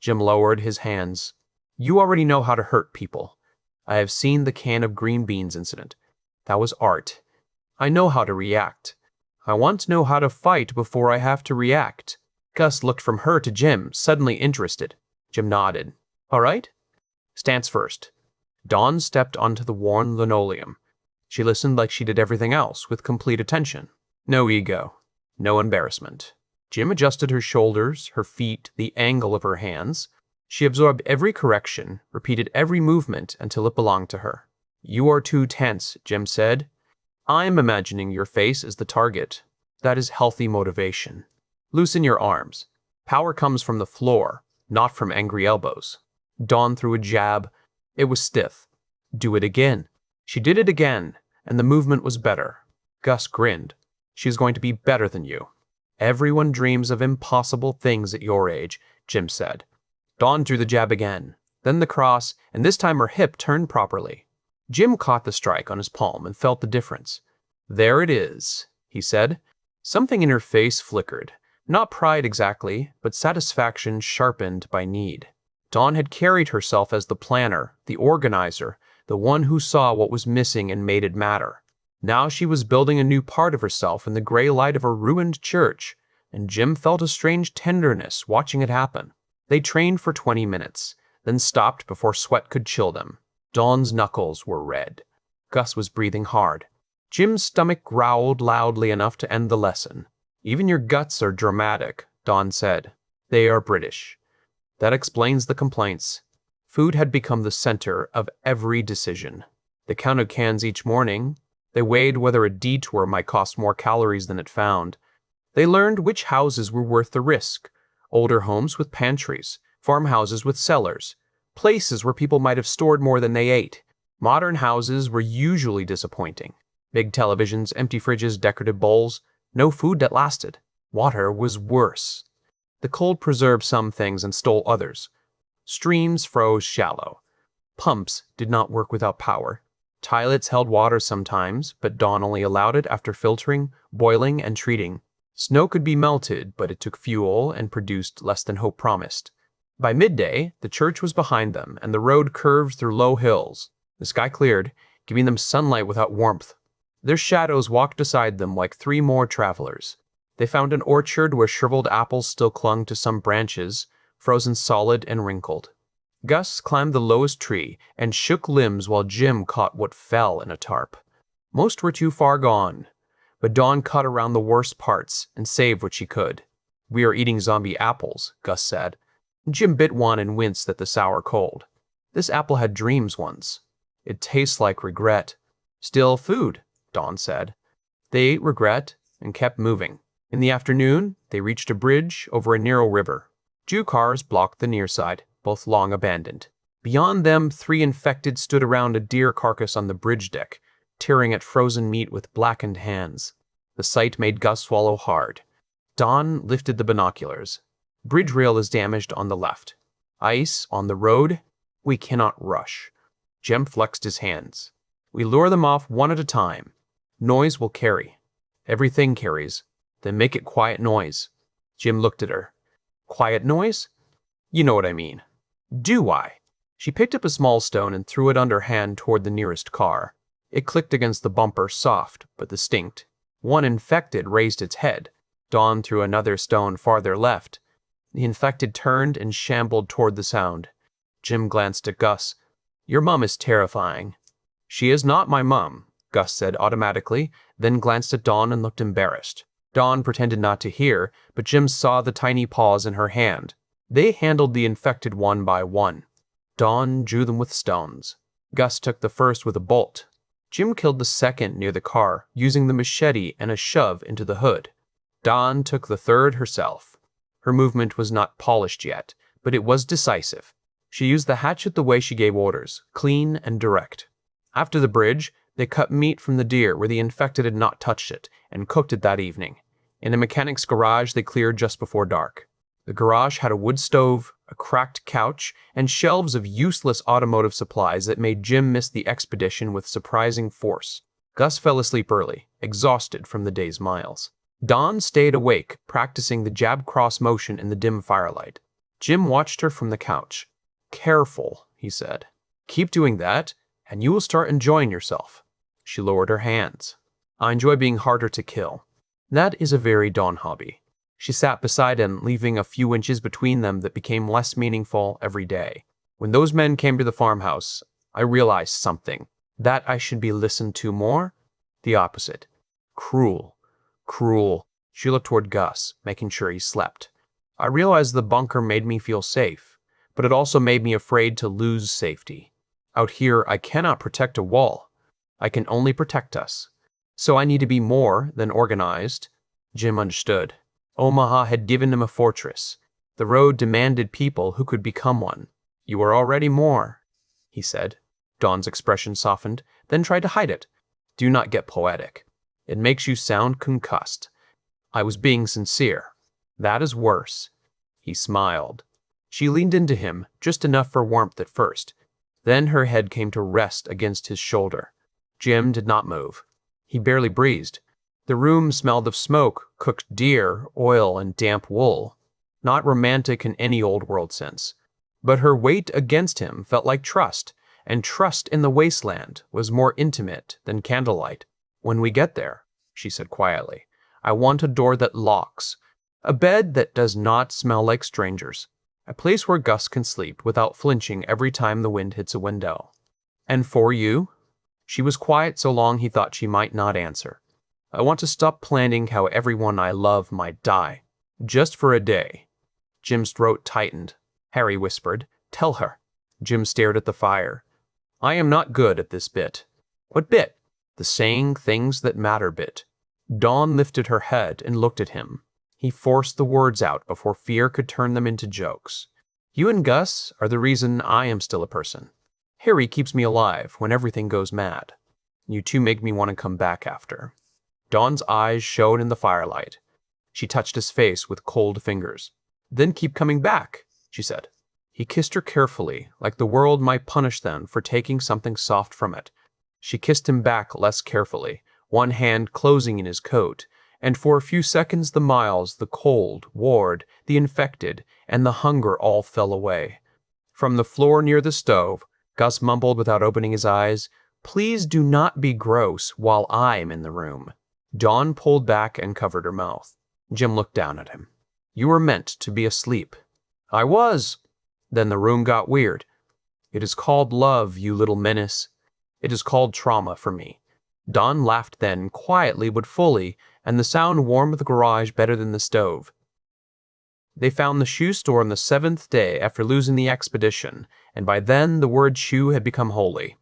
Jim lowered his hands. "You already know how to hurt people. I have seen the can of green beans incident. That was art. I know how to react. I want to know how to fight before I have to react." Gus looked from her to Jim, suddenly interested. Jim nodded. "All right. Stance first." Dawn stepped onto the worn linoleum. She listened like she did everything else, with complete attention. No ego. No embarrassment. Jim adjusted her shoulders, her feet, the angle of her hands. She absorbed every correction, repeated every movement until it belonged to her. "You are too tense," Jim said. "I'm imagining your face as the target. That is healthy motivation. Loosen your arms. Power comes from the floor, not from angry elbows." Dawn threw a jab. It was stiff. "Do it again." She did it again, and the movement was better. Gus grinned. "She's going to be better than you." "Everyone dreams of impossible things at your age," Jim said. Dawn threw the jab again, then the cross, and this time her hip turned properly. Jim caught the strike on his palm and felt the difference. "There it is," he said. Something in her face flickered. Not pride exactly, but satisfaction sharpened by need. Dawn had carried herself as the planner, the organizer, the one who saw what was missing and made it matter. Now she was building a new part of herself in the gray light of a ruined church, and Jim felt a strange tenderness watching it happen. They trained for 20 minutes, then stopped before sweat could chill them. Dawn's knuckles were red. Gus was breathing hard. Jim's stomach growled loudly enough to end the lesson. "Even your guts are dramatic," Dawn said. "They are British." That explains the complaints. Food had become the center of every decision. They counted cans each morning. They weighed whether a detour might cost more calories than it found. They learned which houses were worth the risk. Older homes with pantries, farmhouses with cellars, places where people might have stored more than they ate. Modern houses were usually disappointing. Big televisions, empty fridges, decorative bowls, no food that lasted. Water was worse. The cold preserved some things and stole others. Streams froze shallow. Pumps did not work without power. Toilets held water sometimes, but Dawn only allowed it after filtering, boiling, and treating. Snow could be melted, but it took fuel and produced less than hope promised. By midday, the church was behind them, and the road curved through low hills. The sky cleared, giving them sunlight without warmth. Their shadows walked beside them like 3 more travelers. They found an orchard where shriveled apples still clung to some branches, frozen solid and wrinkled. Gus climbed the lowest tree and shook limbs while Jim caught what fell in a tarp. Most were too far gone, but Dawn cut around the worst parts and saved what she could. "We are eating zombie apples," Gus said. Jim bit one and winced at the sour cold. "This apple had dreams once. It tastes like regret." "Still food," Dawn said. They ate regret and kept moving. In the afternoon, they reached a bridge over a narrow river. 2 cars blocked the near side, both long abandoned. Beyond them, 3 infected stood around a deer carcass on the bridge deck, tearing at frozen meat with blackened hands. The sight made Gus swallow hard. Dawn lifted the binoculars. "Bridge rail is damaged on the left. Ice on the road. We cannot rush." Jim flexed his hands. "We lure them off one at a time. Noise will carry. Everything carries. Then make it quiet noise." Jim looked at her. "Quiet noise? You know what I mean." "Do I?" She picked up a small stone and threw it underhand toward the nearest car. It clicked against the bumper, soft but distinct. One infected raised its head. Dawn threw another stone farther left. The infected turned and shambled toward the sound. Jim glanced at Gus. "Your mum is terrifying." "She is not my mum," Gus said automatically, then glanced at Dawn and looked embarrassed. Dawn pretended not to hear, but Jim saw the tiny paws in her hand. They handled the infected one by one. Dawn drew them with stones. Gus took the first with a bolt. Jim killed the second near the car, using the machete and a shove into the hood. Dawn took the third herself. Her movement was not polished yet, but it was decisive. She used the hatchet the way she gave orders, clean and direct. After the bridge, they cut meat from the deer where the infected had not touched it, and cooked it that evening. In a mechanic's garage they cleared just before dark. The garage had a wood stove, a cracked couch, and shelves of useless automotive supplies that made Jim miss the expedition with surprising force. Gus fell asleep early, exhausted from the day's miles. Dawn stayed awake, practicing the jab-cross motion in the dim firelight. Jim watched her from the couch. "Careful," he said. "Keep doing that, and you will start enjoying yourself." She lowered her hands. "I enjoy being harder to kill." "That is a very Dawn hobby." She sat beside him, leaving a few inches between them that became less meaningful every day. "When those men came to the farmhouse, I realized something. That I should be listened to more? The opposite. Cruel. Cruel." She looked toward Gus, making sure he slept. "I realized the bunker made me feel safe, but it also made me afraid to lose safety. Out here, I cannot protect a wall. I can only protect us. So I need to be more than organized." Jim understood. Omaha had given him a fortress. The road demanded people who could become one. "You are already more," he said. Dawn's expression softened, then tried to hide it. "Do not get poetic. It makes you sound concussed. I was being sincere." "That is worse." He smiled. She leaned into him, just enough for warmth at first. Then her head came to rest against his shoulder. Jim did not move. He barely breathed. The room smelled of smoke, cooked deer, oil, and damp wool. Not romantic in any old-world sense. But her weight against him felt like trust, and trust in the wasteland was more intimate than candlelight. "When we get there," she said quietly, "I want a door that locks, a bed that does not smell like strangers, a place where Gus can sleep without flinching every time the wind hits a window." "And for you?" She was quiet so long he thought she might not answer. "I want to stop planning how everyone I love might die. Just for a day." Jim's throat tightened. Harry whispered, "Tell her." Jim stared at the fire. "I am not good at this bit." "What bit?" "The saying things that matter bit." Dawn lifted her head and looked at him. He forced the words out before fear could turn them into jokes. "You and Gus are the reason I am still a person. Harry keeps me alive when everything goes mad. You two make me want to come back after." Dawn's eyes shone in the firelight. She touched his face with cold fingers. "Then keep coming back," she said. He kissed her carefully, like the world might punish them for taking something soft from it. She kissed him back less carefully, one hand closing in his coat, and for a few seconds the miles, the cold, ward, the infected, and the hunger all fell away. From the floor near the stove, Gus mumbled without opening his eyes, "Please do not be gross while I'm in the room." Dawn pulled back and covered her mouth. Jim looked down at him. "You were meant to be asleep." "I was." Then the room got weird. "It is called love, you little menace. It is called trauma for me." Dawn laughed then, quietly but fully, and the sound warmed the garage better than the stove. They found the shoe store on the 7th day after losing the expedition, and by then the word shoe had become holy.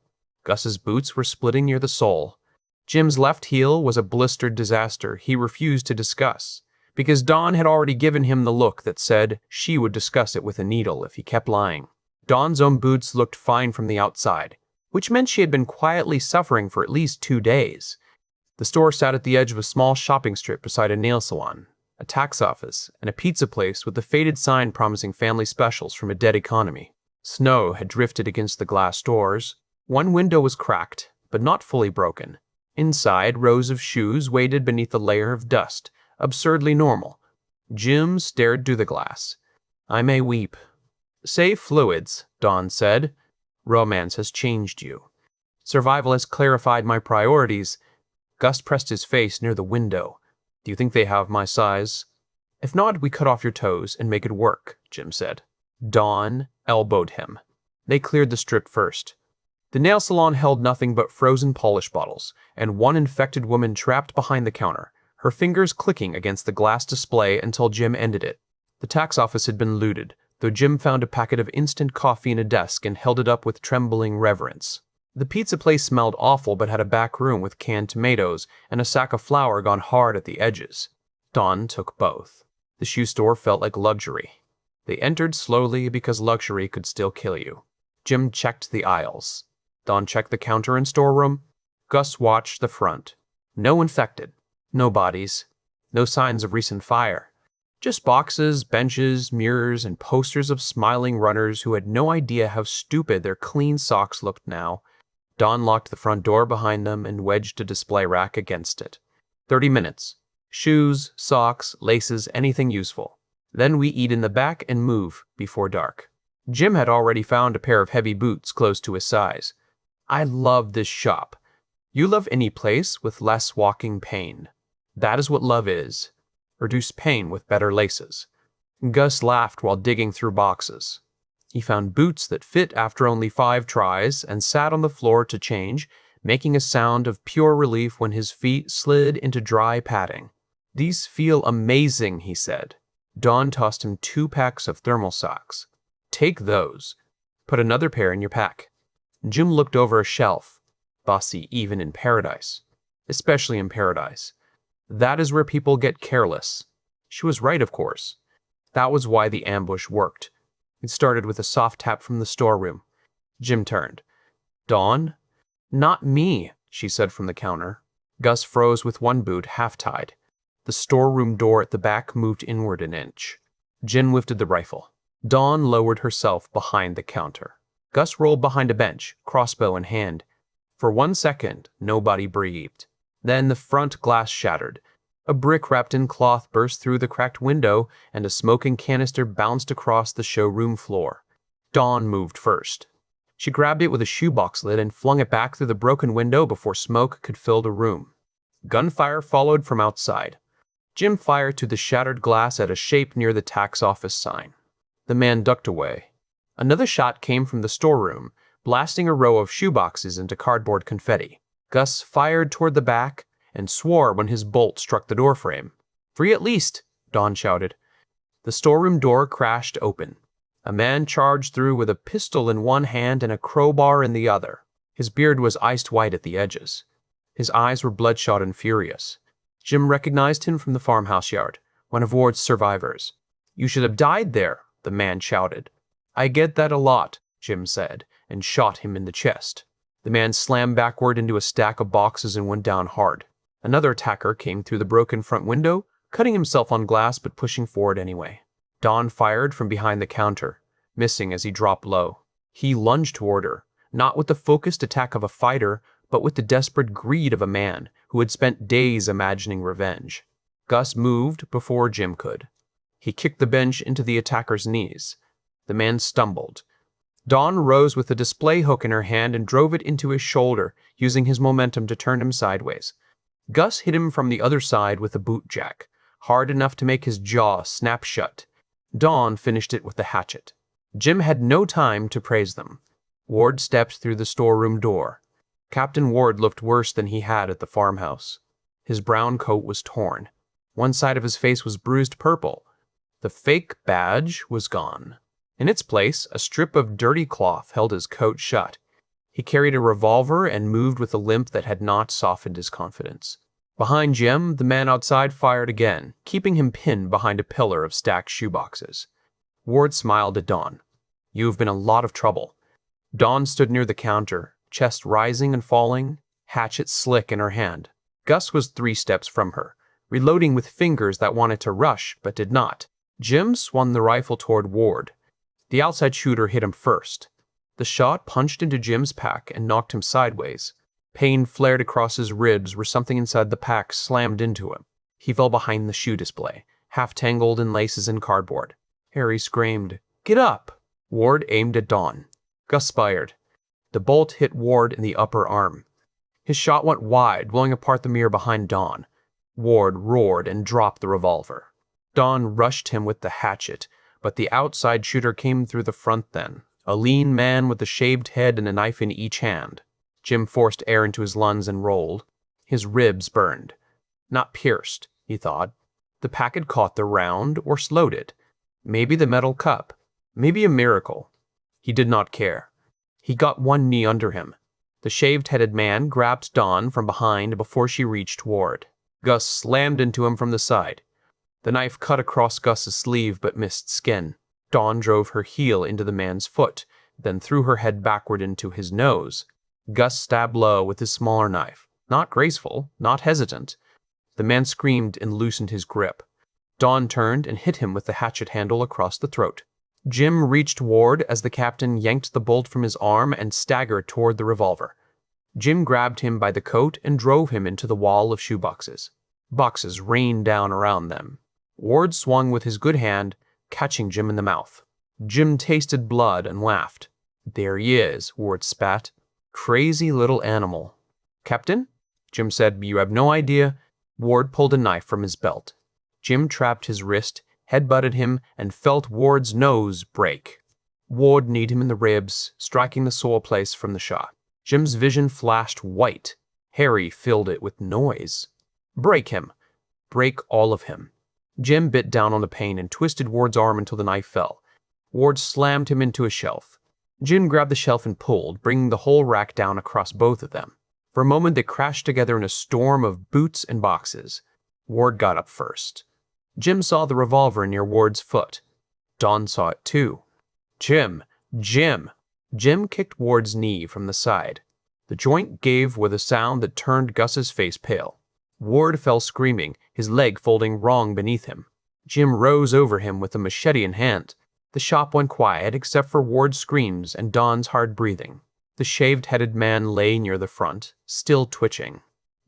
Gus's boots were splitting near the sole. Jim's left heel was a blistered disaster he refused to discuss, because Dawn had already given him the look that said she would discuss it with a needle if he kept lying. Dawn's own boots looked fine from the outside, which meant she had been quietly suffering for at least 2 days. The store sat at the edge of a small shopping strip beside a nail salon, a tax office, and a pizza place with a faded sign promising family specials from a dead economy. Snow had drifted against the glass doors. One window was cracked, but not fully broken. Inside, rows of shoes waited beneath a layer of dust, absurdly normal. Jim stared through the glass. "I may weep." "Save fluids," Dawn said. "Romance has changed you. Survival has clarified my priorities." Gus pressed his face near the window. "Do you think they have my size?" "If not, we cut off your toes and make it work," Jim said. Dawn elbowed him. They cleared the strip first. The nail salon held nothing but frozen polish bottles, and one infected woman trapped behind the counter, her fingers clicking against the glass display until Jim ended it. The tax office had been looted, though Jim found a packet of instant coffee in a desk and held it up with trembling reverence. The pizza place smelled awful but had a back room with canned tomatoes and a sack of flour gone hard at the edges. Dawn took both. The shoe store felt like luxury. They entered slowly because luxury could still kill you. Jim checked the aisles. Dawn checked the counter and storeroom. Gus watched the front. No infected. No bodies. No signs of recent fire. Just boxes, benches, mirrors, and posters of smiling runners who had no idea how stupid their clean socks looked now. Dawn locked the front door behind them and wedged a display rack against it. 30 minutes. Shoes, socks, laces, anything useful. Then we eat in the back and move before dark. Jim had already found a pair of heavy boots close to his size. I love this shop. You love any place with less walking pain. That is what love is. Reduce pain with better laces. Gus laughed while digging through boxes. He found boots that fit after only 5 tries and sat on the floor to change, making a sound of pure relief when his feet slid into dry padding. These feel amazing, he said. Dawn tossed him 2 packs of thermal socks. Take those. Put another pair in your pack. Jim looked over a shelf. Bossy even in paradise. Especially in paradise. That is where people get careless. She was right, of course. That was why the ambush worked. It started with a soft tap from the storeroom. Jim turned. Dawn? Not me, she said from the counter. Gus froze with one boot half-tied. The storeroom door at the back moved inward an inch. Jim lifted the rifle. Dawn lowered herself behind the counter. Gus rolled behind a bench, crossbow in hand. For 1 second, nobody breathed. Then the front glass shattered. A brick wrapped in cloth burst through the cracked window, and a smoking canister bounced across the showroom floor. Dawn moved first. She grabbed it with a shoebox lid and flung it back through the broken window before smoke could fill the room. Gunfire followed from outside. Jim fired to the shattered glass at a shape near the tax office sign. The man ducked away. Another shot came from the storeroom, blasting a row of shoeboxes into cardboard confetti. Gus fired toward the back and swore when his bolt struck the doorframe. 3 at least, Dawn shouted. The storeroom door crashed open. A man charged through with a pistol in one hand and a crowbar in the other. His beard was iced white at the edges. His eyes were bloodshot and furious. Jim recognized him from the farmhouse yard, one of Ward's survivors. You should have died there, the man shouted. I get that a lot, Jim said, and shot him in the chest. The man slammed backward into a stack of boxes and went down hard. Another attacker came through the broken front window, cutting himself on glass but pushing forward anyway. Dawn fired from behind the counter, missing as he dropped low. He lunged toward her, not with the focused attack of a fighter, but with the desperate greed of a man who had spent days imagining revenge. Gus moved before Jim could. He kicked the bench into the attacker's knees. The man stumbled. Dawn rose with a display hook in her hand and drove it into his shoulder, using his momentum to turn him sideways. Gus hit him from the other side with a boot jack, hard enough to make his jaw snap shut. Dawn finished it with the hatchet. Jim had no time to praise them. Ward stepped through the storeroom door. Captain Ward looked worse than he had at the farmhouse. His brown coat was torn. One side of his face was bruised purple. The fake badge was gone. In its place, a strip of dirty cloth held his coat shut. He carried a revolver and moved with a limp that had not softened his confidence. Behind Jim, the man outside fired again, keeping him pinned behind a pillar of stacked shoeboxes. Ward smiled at Dawn. You've been in a lot of trouble. Dawn stood near the counter, chest rising and falling, hatchet slick in her hand. Gus was 3 steps from her, reloading with fingers that wanted to rush but did not. Jim swung the rifle toward Ward. The outside shooter hit him first. The shot punched into Jim's pack and knocked him sideways. Pain flared across his ribs where something inside the pack slammed into him. He fell behind the shoe display, half tangled in laces and cardboard. Harry screamed, "Get up!" Ward aimed at Dawn. Gus fired. The bolt hit Ward in the upper arm. His shot went wide, blowing apart the mirror behind Dawn. Ward roared and dropped the revolver. Dawn rushed him with the hatchet, but the outside shooter came through the front then, a lean man with a shaved head and a knife in each hand. Jim forced air into his lungs and rolled. His ribs burned. Not pierced, he thought. The pack had caught the round or slowed it. Maybe the metal cup. Maybe a miracle. He did not care. He got one knee under him. The shaved-headed man grabbed Dawn from behind before she reached Ward. Gus slammed into him from the side. The knife cut across Gus's sleeve but missed skin. Dawn drove her heel into the man's foot, then threw her head backward into his nose. Gus stabbed low with his smaller knife. Not graceful, not hesitant. The man screamed and loosened his grip. Don turned and hit him with the hatchet handle across the throat. Jim reached Ward as the captain yanked the bolt from his arm and staggered toward the revolver. Jim grabbed him by the coat and drove him into the wall of shoeboxes. Boxes rained down around them. Ward swung with his good hand, catching Jim in the mouth. Jim tasted blood and laughed. "There he is," Ward spat. "Crazy little animal." "Captain?" Jim said. "You have no idea." Ward pulled a knife from his belt. Jim trapped his wrist, headbutted him, and felt Ward's nose break. Ward kneed him in the ribs, striking the sore place from the shot. Jim's vision flashed white. Harry filled it with noise. "Break him. Break all of him." Jim bit down on the pain and twisted Ward's arm until the knife fell. Ward slammed him into a shelf. Jim grabbed the shelf and pulled, bringing the whole rack down across both of them. For a moment they crashed together in a storm of boots and boxes. Ward got up first. Jim saw the revolver near Ward's foot. Don saw it too. "Jim! Jim!" Jim kicked Ward's knee from the side. The joint gave with a sound that turned Gus's face pale. Ward fell screaming, his leg folding wrong beneath him. Jim rose over him with a machete in hand. The shop went quiet except for Ward's screams and Don's hard breathing. The shaved-headed man lay near the front, still twitching.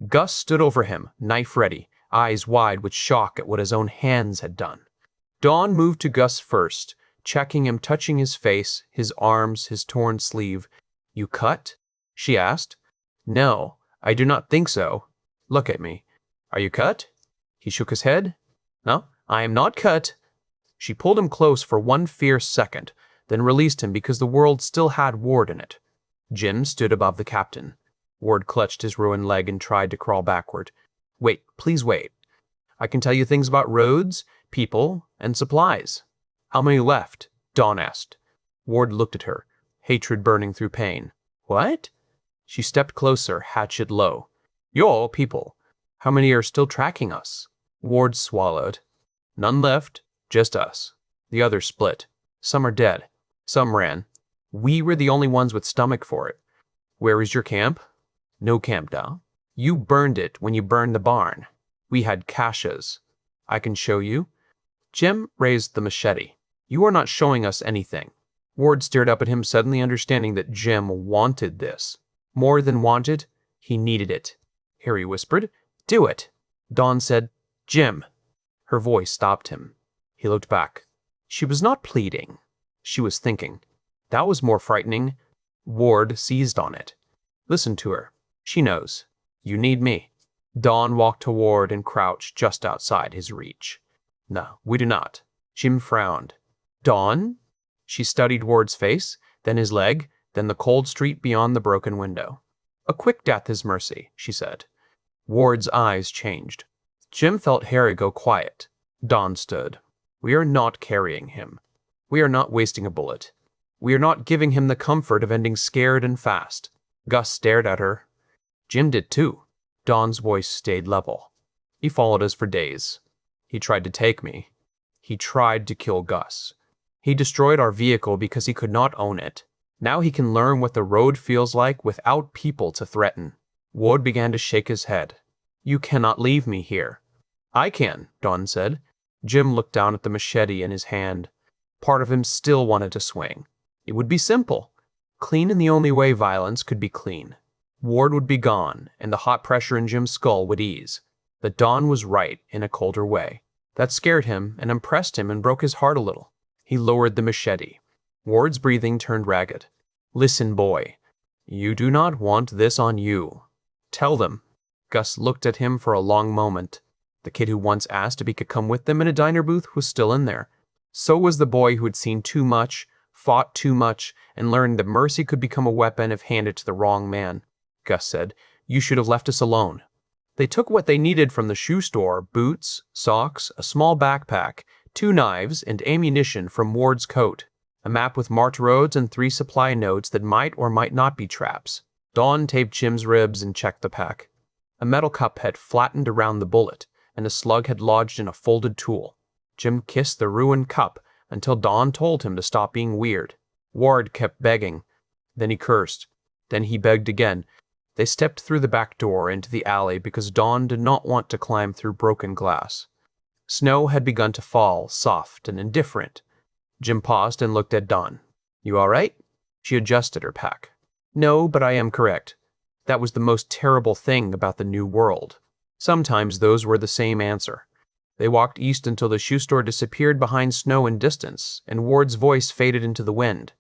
Gus stood over him, knife ready, eyes wide with shock at what his own hands had done. Don moved to Gus first, checking him, touching his face, his arms, his torn sleeve. "You cut?" she asked. "No, I do not think so." "Look at me. Are you cut?" He shook his head. "No, I am not cut." She pulled him close for one fierce second, then released him because the world still had Ward in it. Jim stood above the captain. Ward clutched his ruined leg and tried to crawl backward. "Wait, please wait. I can tell you things about roads, people, and supplies." "How many left?" Don asked. Ward looked at her, hatred burning through pain. "What?" She stepped closer, hatchet low. "Your people. How many are still tracking us?" Ward swallowed. "None left, just us. The others split. Some are dead. Some ran. We were the only ones with stomach for it." "Where is your camp?" "No camp, Dal. You burned it when you burned the barn. We had caches. I can show you." Jim raised the machete. "You are not showing us anything." Ward stared up at him, suddenly understanding that Jim wanted this. More than wanted, he needed it. Harry whispered, "Do it." Dawn said, "Jim." Her voice stopped him. He looked back. She was not pleading. She was thinking. That was more frightening. Ward seized on it. "Listen to her. She knows. You need me." Dawn walked to Ward and crouched just outside his reach. "No, we do not." Jim frowned. "Dawn?" She studied Ward's face, then his leg, then the cold street beyond the broken window. "A quick death is mercy," she said. Ward's eyes changed. Jim felt Harry go quiet. Dawn stood. "We are not carrying him. We are not wasting a bullet. We are not giving him the comfort of ending scared and fast." Gus stared at her. Jim did too. Dawn's voice stayed level. "He followed us for days. He tried to take me. He tried to kill Gus. He destroyed our vehicle because he could not own it. Now he can learn what the road feels like without people to threaten." Ward began to shake his head. "You cannot leave me here." "I can," Dawn said. Jim looked down at the machete in his hand. Part of him still wanted to swing. It would be simple. Clean in the only way violence could be clean. Ward would be gone, and the hot pressure in Jim's skull would ease. But Dawn was right in a colder way. That scared him and impressed him and broke his heart a little. He lowered the machete. Ward's breathing turned ragged. "Listen, boy. You do not want this on you. Tell them." Gus looked at him for a long moment. The kid who once asked if he could come with them in a diner booth was still in there. So was the boy who had seen too much, fought too much, and learned that mercy could become a weapon if handed to the wrong man. Gus said, "You should have left us alone." They took what they needed from the shoe store, boots, socks, a small backpack, 2 knives, and ammunition from Ward's coat, a map with marked roads and 3 supply notes that might or might not be traps. Dawn taped Jim's ribs and checked the pack. A metal cup had flattened around the bullet, and a slug had lodged in a folded tool. Jim kissed the ruined cup until Dawn told him to stop being weird. Ward kept begging. Then he cursed. Then he begged again. They stepped through the back door into the alley because Dawn did not want to climb through broken glass. Snow had begun to fall, soft and indifferent. Jim paused and looked at Dawn. "You all right?" She adjusted her pack. "No, but I am correct. That was the most terrible thing about the new world." Sometimes those were the same answer. They walked east until the shoe store disappeared behind snow and distance, and Ward's voice faded into the wind.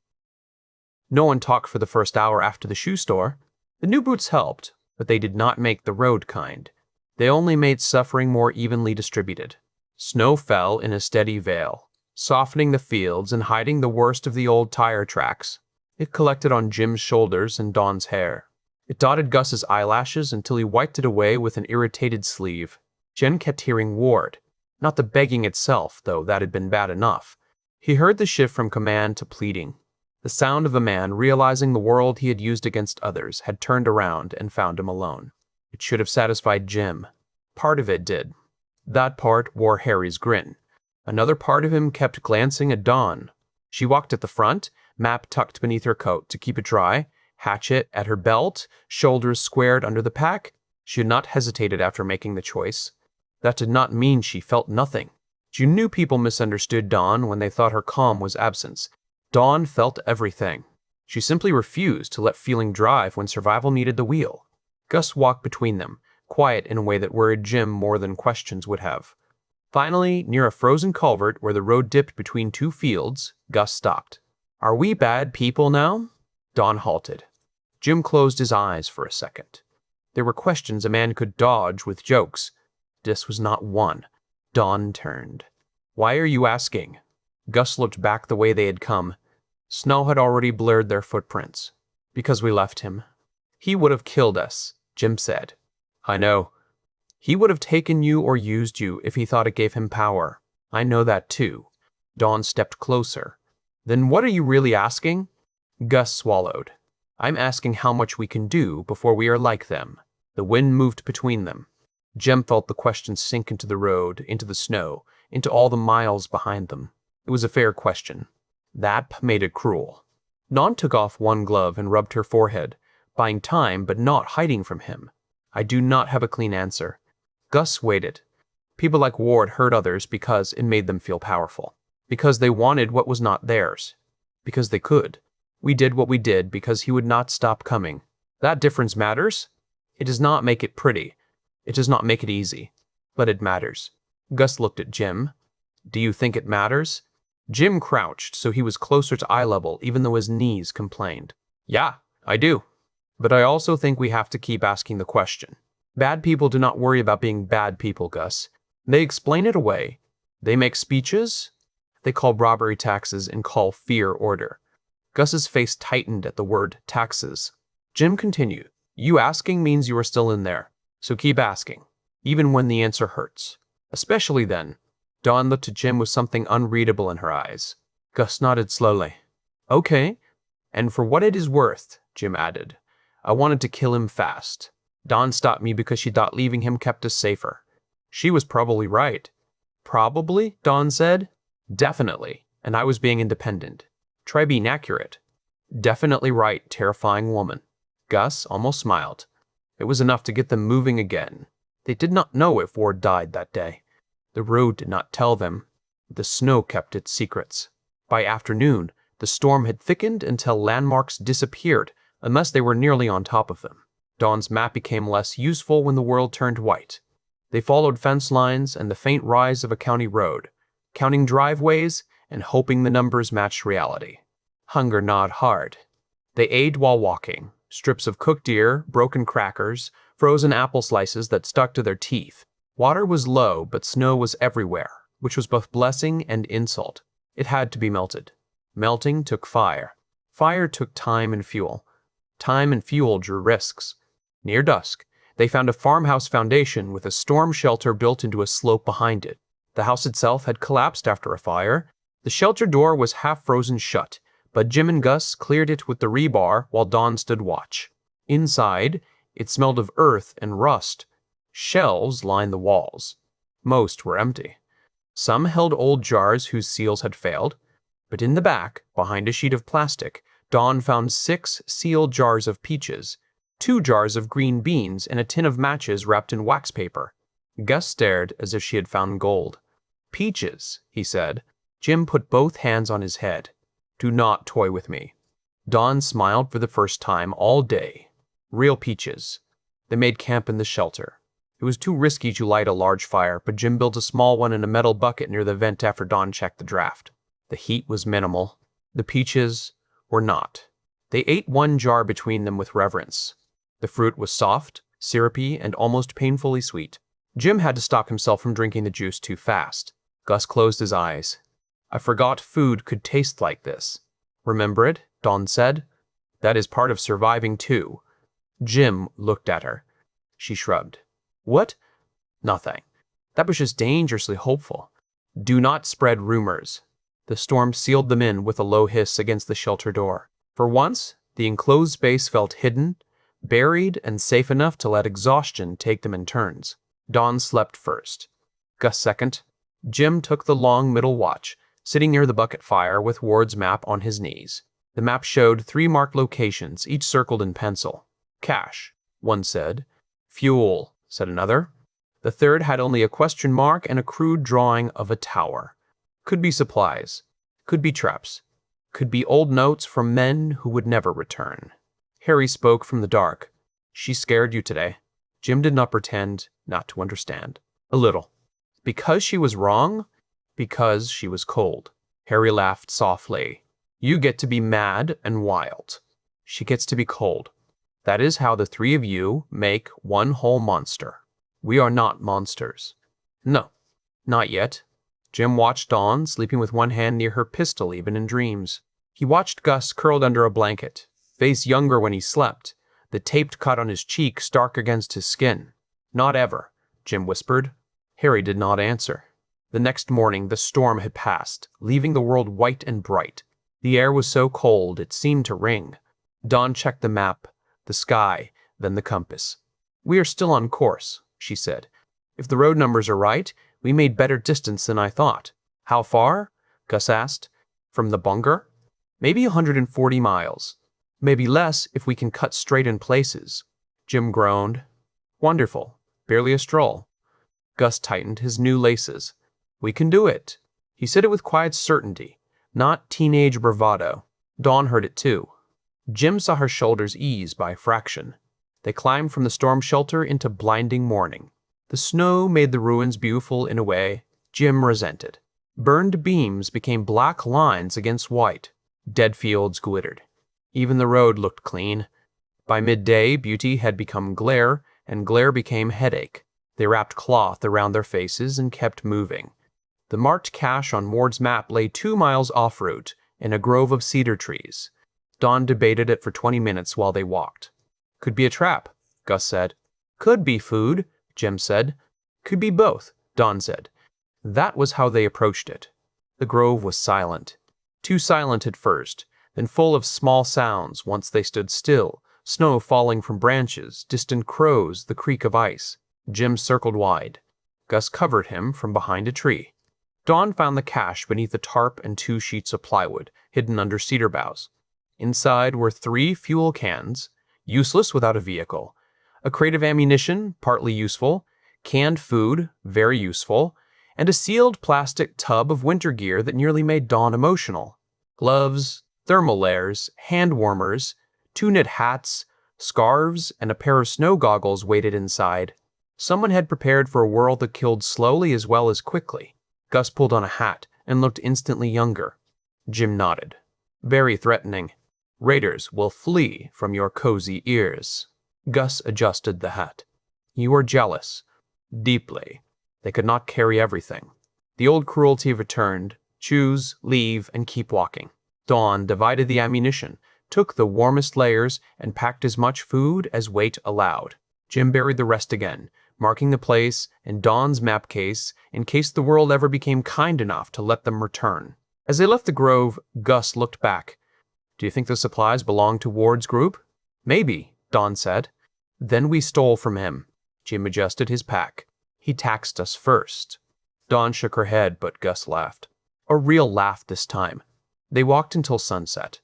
No one talked for the first hour after the shoe store. The new boots helped, but they did not make the road kind. They only made suffering more evenly distributed. Snow fell in a steady veil, softening the fields and hiding the worst of the old tire tracks. It collected on Jim's shoulders and Dawn's hair. It dotted Gus's eyelashes until he wiped it away with an irritated sleeve. Jen kept hearing Ward. Not the begging itself, though that had been bad enough. He heard the shift from command to pleading. The sound of a man realizing the world he had used against others had turned around and found him alone. It should have satisfied Jim. Part of it did. That part wore Harry's grin. Another part of him kept glancing at Dawn. She walked at the front, map tucked beneath her coat to keep it dry, hatchet at her belt, shoulders squared under the pack. She had not hesitated after making the choice. That did not mean she felt nothing. She knew people misunderstood Dawn when they thought her calm was absence. Dawn felt everything. She simply refused to let feeling drive when survival needed the wheel. Gus walked between them, quiet in a way that worried Jim more than questions would have. Finally, near a frozen culvert where the road dipped between two fields, Gus stopped. "Are we bad people now?" Dawn halted. Jim closed his eyes for a second. There were questions a man could dodge with jokes. This was not one. Dawn turned. "Why are you asking?" Gus looked back the way they had come. Snow had already blurred their footprints. "Because we left him." "He would have killed us," Jim said. "I know." "He would have taken you or used you if he thought it gave him power." "I know that too." Dawn stepped closer. "Then what are you really asking?" Gus swallowed. "I'm asking how much we can do before we are like them." The wind moved between them. Jem felt the question sink into the road, into the snow, into all the miles behind them. It was a fair question. That made it cruel. Dawn took off one glove and rubbed her forehead, buying time but not hiding from him. "I do not have a clean answer." Gus waited. People like Ward hurt others because it made them feel powerful. Because they wanted what was not theirs. Because they could. We did what we did because he would not stop coming. That difference matters. It does not make it pretty. It does not make it easy. But it matters. Gus looked at Jim. "Do you think it matters?" Jim crouched so he was closer to eye level even though his knees complained. "Yeah, I do. But I also think we have to keep asking the question. Bad people do not worry about being bad people, Gus. They explain it away. They make speeches. They call robbery taxes and call fear order." Gus's face tightened at the word taxes. Jim continued. "You asking means you are still in there. So keep asking, even when the answer hurts. Especially then." Dawn looked at Jim with something unreadable in her eyes. Gus nodded slowly. "Okay. And for what it is worth," Jim added, "I wanted to kill him fast. Dawn stopped me because she thought leaving him kept us safer. She was probably right." "Probably?" Dawn said. "Definitely. And I was being independent. Try being accurate." "Definitely right, terrifying woman." Gus almost smiled. It was enough to get them moving again. They did not know if Ward died that day. The road did not tell them. The snow kept its secrets. By afternoon, the storm had thickened until landmarks disappeared unless they were nearly on top of them. Dawn's map became less useful when the world turned white. They followed fence lines and the faint rise of a county road, counting driveways and hoping the numbers matched reality. Hunger gnawed hard. They ate while walking. Strips of cooked deer, broken crackers, frozen apple slices that stuck to their teeth. Water was low, but snow was everywhere, which was both blessing and insult. It had to be melted. Melting took fire. Fire took time and fuel. Time and fuel drew risks. Near dusk, they found a farmhouse foundation with a storm shelter built into a slope behind it. The house itself had collapsed after a fire. The shelter door was half frozen shut, but Jim and Gus cleared it with the rebar while Dawn stood watch. Inside, it smelled of earth and rust. Shelves lined the walls. Most were empty. Some held old jars whose seals had failed, but in the back, behind a sheet of plastic, Dawn found 6 sealed jars of peaches, 2 jars of green beans, and a tin of matches wrapped in wax paper. Gus stared as if she had found gold. Peaches, he said. Jim put both hands on his head. Do not toy with me. Don smiled for the first time all day. Real peaches. They made camp in the shelter. It was too risky to light a large fire, but Jim built a small one in a metal bucket near the vent after Don checked the draft. The heat was minimal. The peaches were not. They ate one jar between them with reverence. The fruit was soft, syrupy, and almost painfully sweet. Jim had to stop himself from drinking the juice too fast. Gus closed his eyes. I forgot food could taste like this. Remember it? Don said. That is part of surviving too. Jim looked at her. She shrugged. What? Nothing. That was just dangerously hopeful. Do not spread rumors. The storm sealed them in with a low hiss against the shelter door. For once, the enclosed space felt hidden, buried, and safe enough to let exhaustion take them in turns. Don slept first. Gus second. Jim took the long middle watch, sitting near the bucket fire with Ward's map on his knees. The map showed 3 marked locations, each circled in pencil. Cache, one said. Fuel, said another. The third had only a question mark and a crude drawing of a tower. Could be supplies. Could be traps. Could be old notes from men who would never return. Harry spoke from the dark. She scared you today. Jim did not pretend not to understand. A little. Because she was wrong? Because she was cold. Harry laughed softly. You get to be mad and wild. She gets to be cold. That is how the 3 of you make one whole monster. We are not monsters. No, not yet. Jim watched Dawn, sleeping with one hand near her pistol even in dreams. He watched Gus curled under a blanket, face younger when he slept, the taped cut on his cheek stark against his skin. Not ever, Jim whispered. Harry did not answer. The next morning the storm had passed, leaving the world white and bright. The air was so cold it seemed to ring. Dawn checked the map, the sky, then the compass. We are still on course, she said. If the road numbers are right, we made better distance than I thought. How far? Gus asked. From the bunker? Maybe 140 miles. Maybe less if we can cut straight in places. Jim groaned. Wonderful. Barely a stroll. Gus tightened his new laces. We can do it. He said it with quiet certainty, not teenage bravado. Dawn heard it too. Jim saw her shoulders ease by a fraction. They climbed from the storm shelter into blinding morning. The snow made the ruins beautiful in a way Jim resented. Burned beams became black lines against white. Dead fields glittered. Even the road looked clean. By midday, beauty had become glare, and glare became headache. They wrapped cloth around their faces and kept moving. The marked cache on Ward's map lay 2 miles off-route in a grove of cedar trees. Dawn debated it for 20 minutes while they walked. Could be a trap, Gus said. Could be food, Jim said. Could be both, Dawn said. That was how they approached it. The grove was silent. Too silent at first, then full of small sounds once they stood still, snow falling from branches, distant crows, the creak of ice. Jim circled wide. Gus covered him from behind a tree. Dawn found the cache beneath a tarp and 2 sheets of plywood, hidden under cedar boughs. Inside were 3 fuel cans, useless without a vehicle, a crate of ammunition, partly useful, canned food, very useful, and a sealed plastic tub of winter gear that nearly made Dawn emotional. Gloves, thermal layers, hand warmers, 2 knit hats, scarves, and a pair of snow goggles waited inside. Someone had prepared for a world that killed slowly as well as quickly. Gus pulled on a hat and looked instantly younger. Jim nodded. Very threatening. Raiders will flee from your cozy ears. Gus adjusted the hat. You are jealous. Deeply. They could not carry everything. The old cruelty returned. Choose, leave, and keep walking. Dawn divided the ammunition, took the warmest layers, and packed as much food as weight allowed. Jim buried the rest again, marking the place in Dawn's map case in case the world ever became kind enough to let them return. As they left the grove, Gus looked back. Do you think the supplies belong to Ward's group? Maybe, Dawn said. Then we stole from him. Jim adjusted his pack. He taxed us first. Dawn shook her head, but Gus laughed. A real laugh this time. They walked until sunset.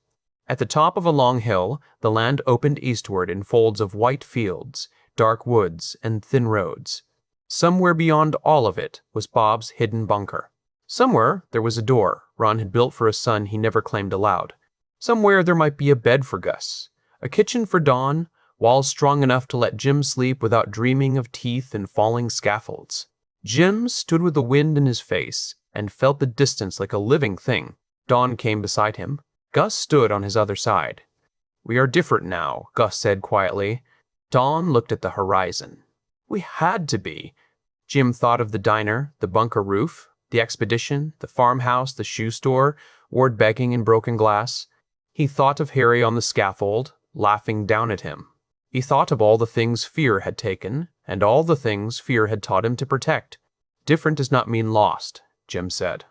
At the top of a long hill, the land opened eastward in folds of white fields, dark woods, and thin roads. Somewhere beyond all of it was Bob's hidden bunker. Somewhere there was a door Ron had built for a son he never claimed aloud. Somewhere there might be a bed for Gus, a kitchen for Dawn, walls strong enough to let Jim sleep without dreaming of teeth and falling scaffolds. Jim stood with the wind in his face and felt the distance like a living thing. Dawn came beside him. Gus stood on his other side. "We are different now," Gus said quietly. Dawn looked at the horizon. "We had to be." Jim thought of the diner, the bunker roof, the expedition, the farmhouse, the shoe store, Ward begging in broken glass. He thought of Harry on the scaffold, laughing down at him. He thought of all the things fear had taken, and all the things fear had taught him to protect. "Different does not mean lost," Jim said.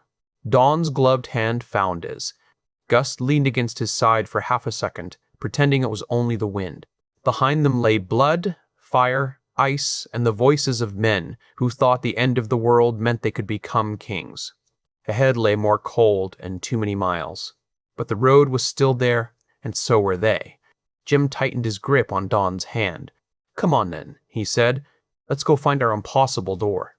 Dawn's gloved hand found his. Gus leaned against his side for half a second, pretending it was only the wind. Behind them lay blood, fire, ice, and the voices of men who thought the end of the world meant they could become kings. Ahead lay more cold and too many miles. But the road was still there, and so were they. Jim tightened his grip on Dawn's hand. "Come on then," he said. "Let's go find our impossible door."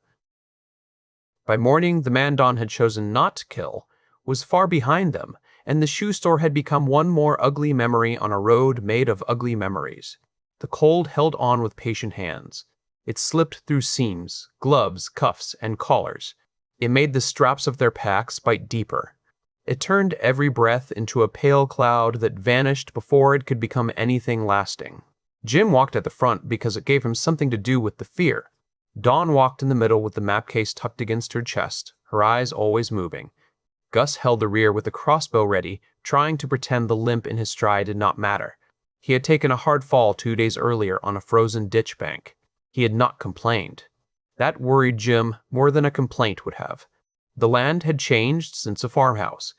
By morning, the man Dawn had chosen not to kill was far behind them, and the shoe store had become one more ugly memory on a road made of ugly memories. The cold held on with patient hands. It slipped through seams, gloves, cuffs, and collars. It made the straps of their packs bite deeper. It turned every breath into a pale cloud that vanished before it could become anything lasting. Jim walked at the front because it gave him something to do with the fear. Dawn walked in the middle with the map case tucked against her chest, her eyes always moving. Gus held the rear with the crossbow ready, trying to pretend the limp in his stride did not matter. He had taken a hard fall 2 days earlier on a frozen ditch bank. He had not complained. That worried Jim more than a complaint would have. The land had changed since a farmhouse.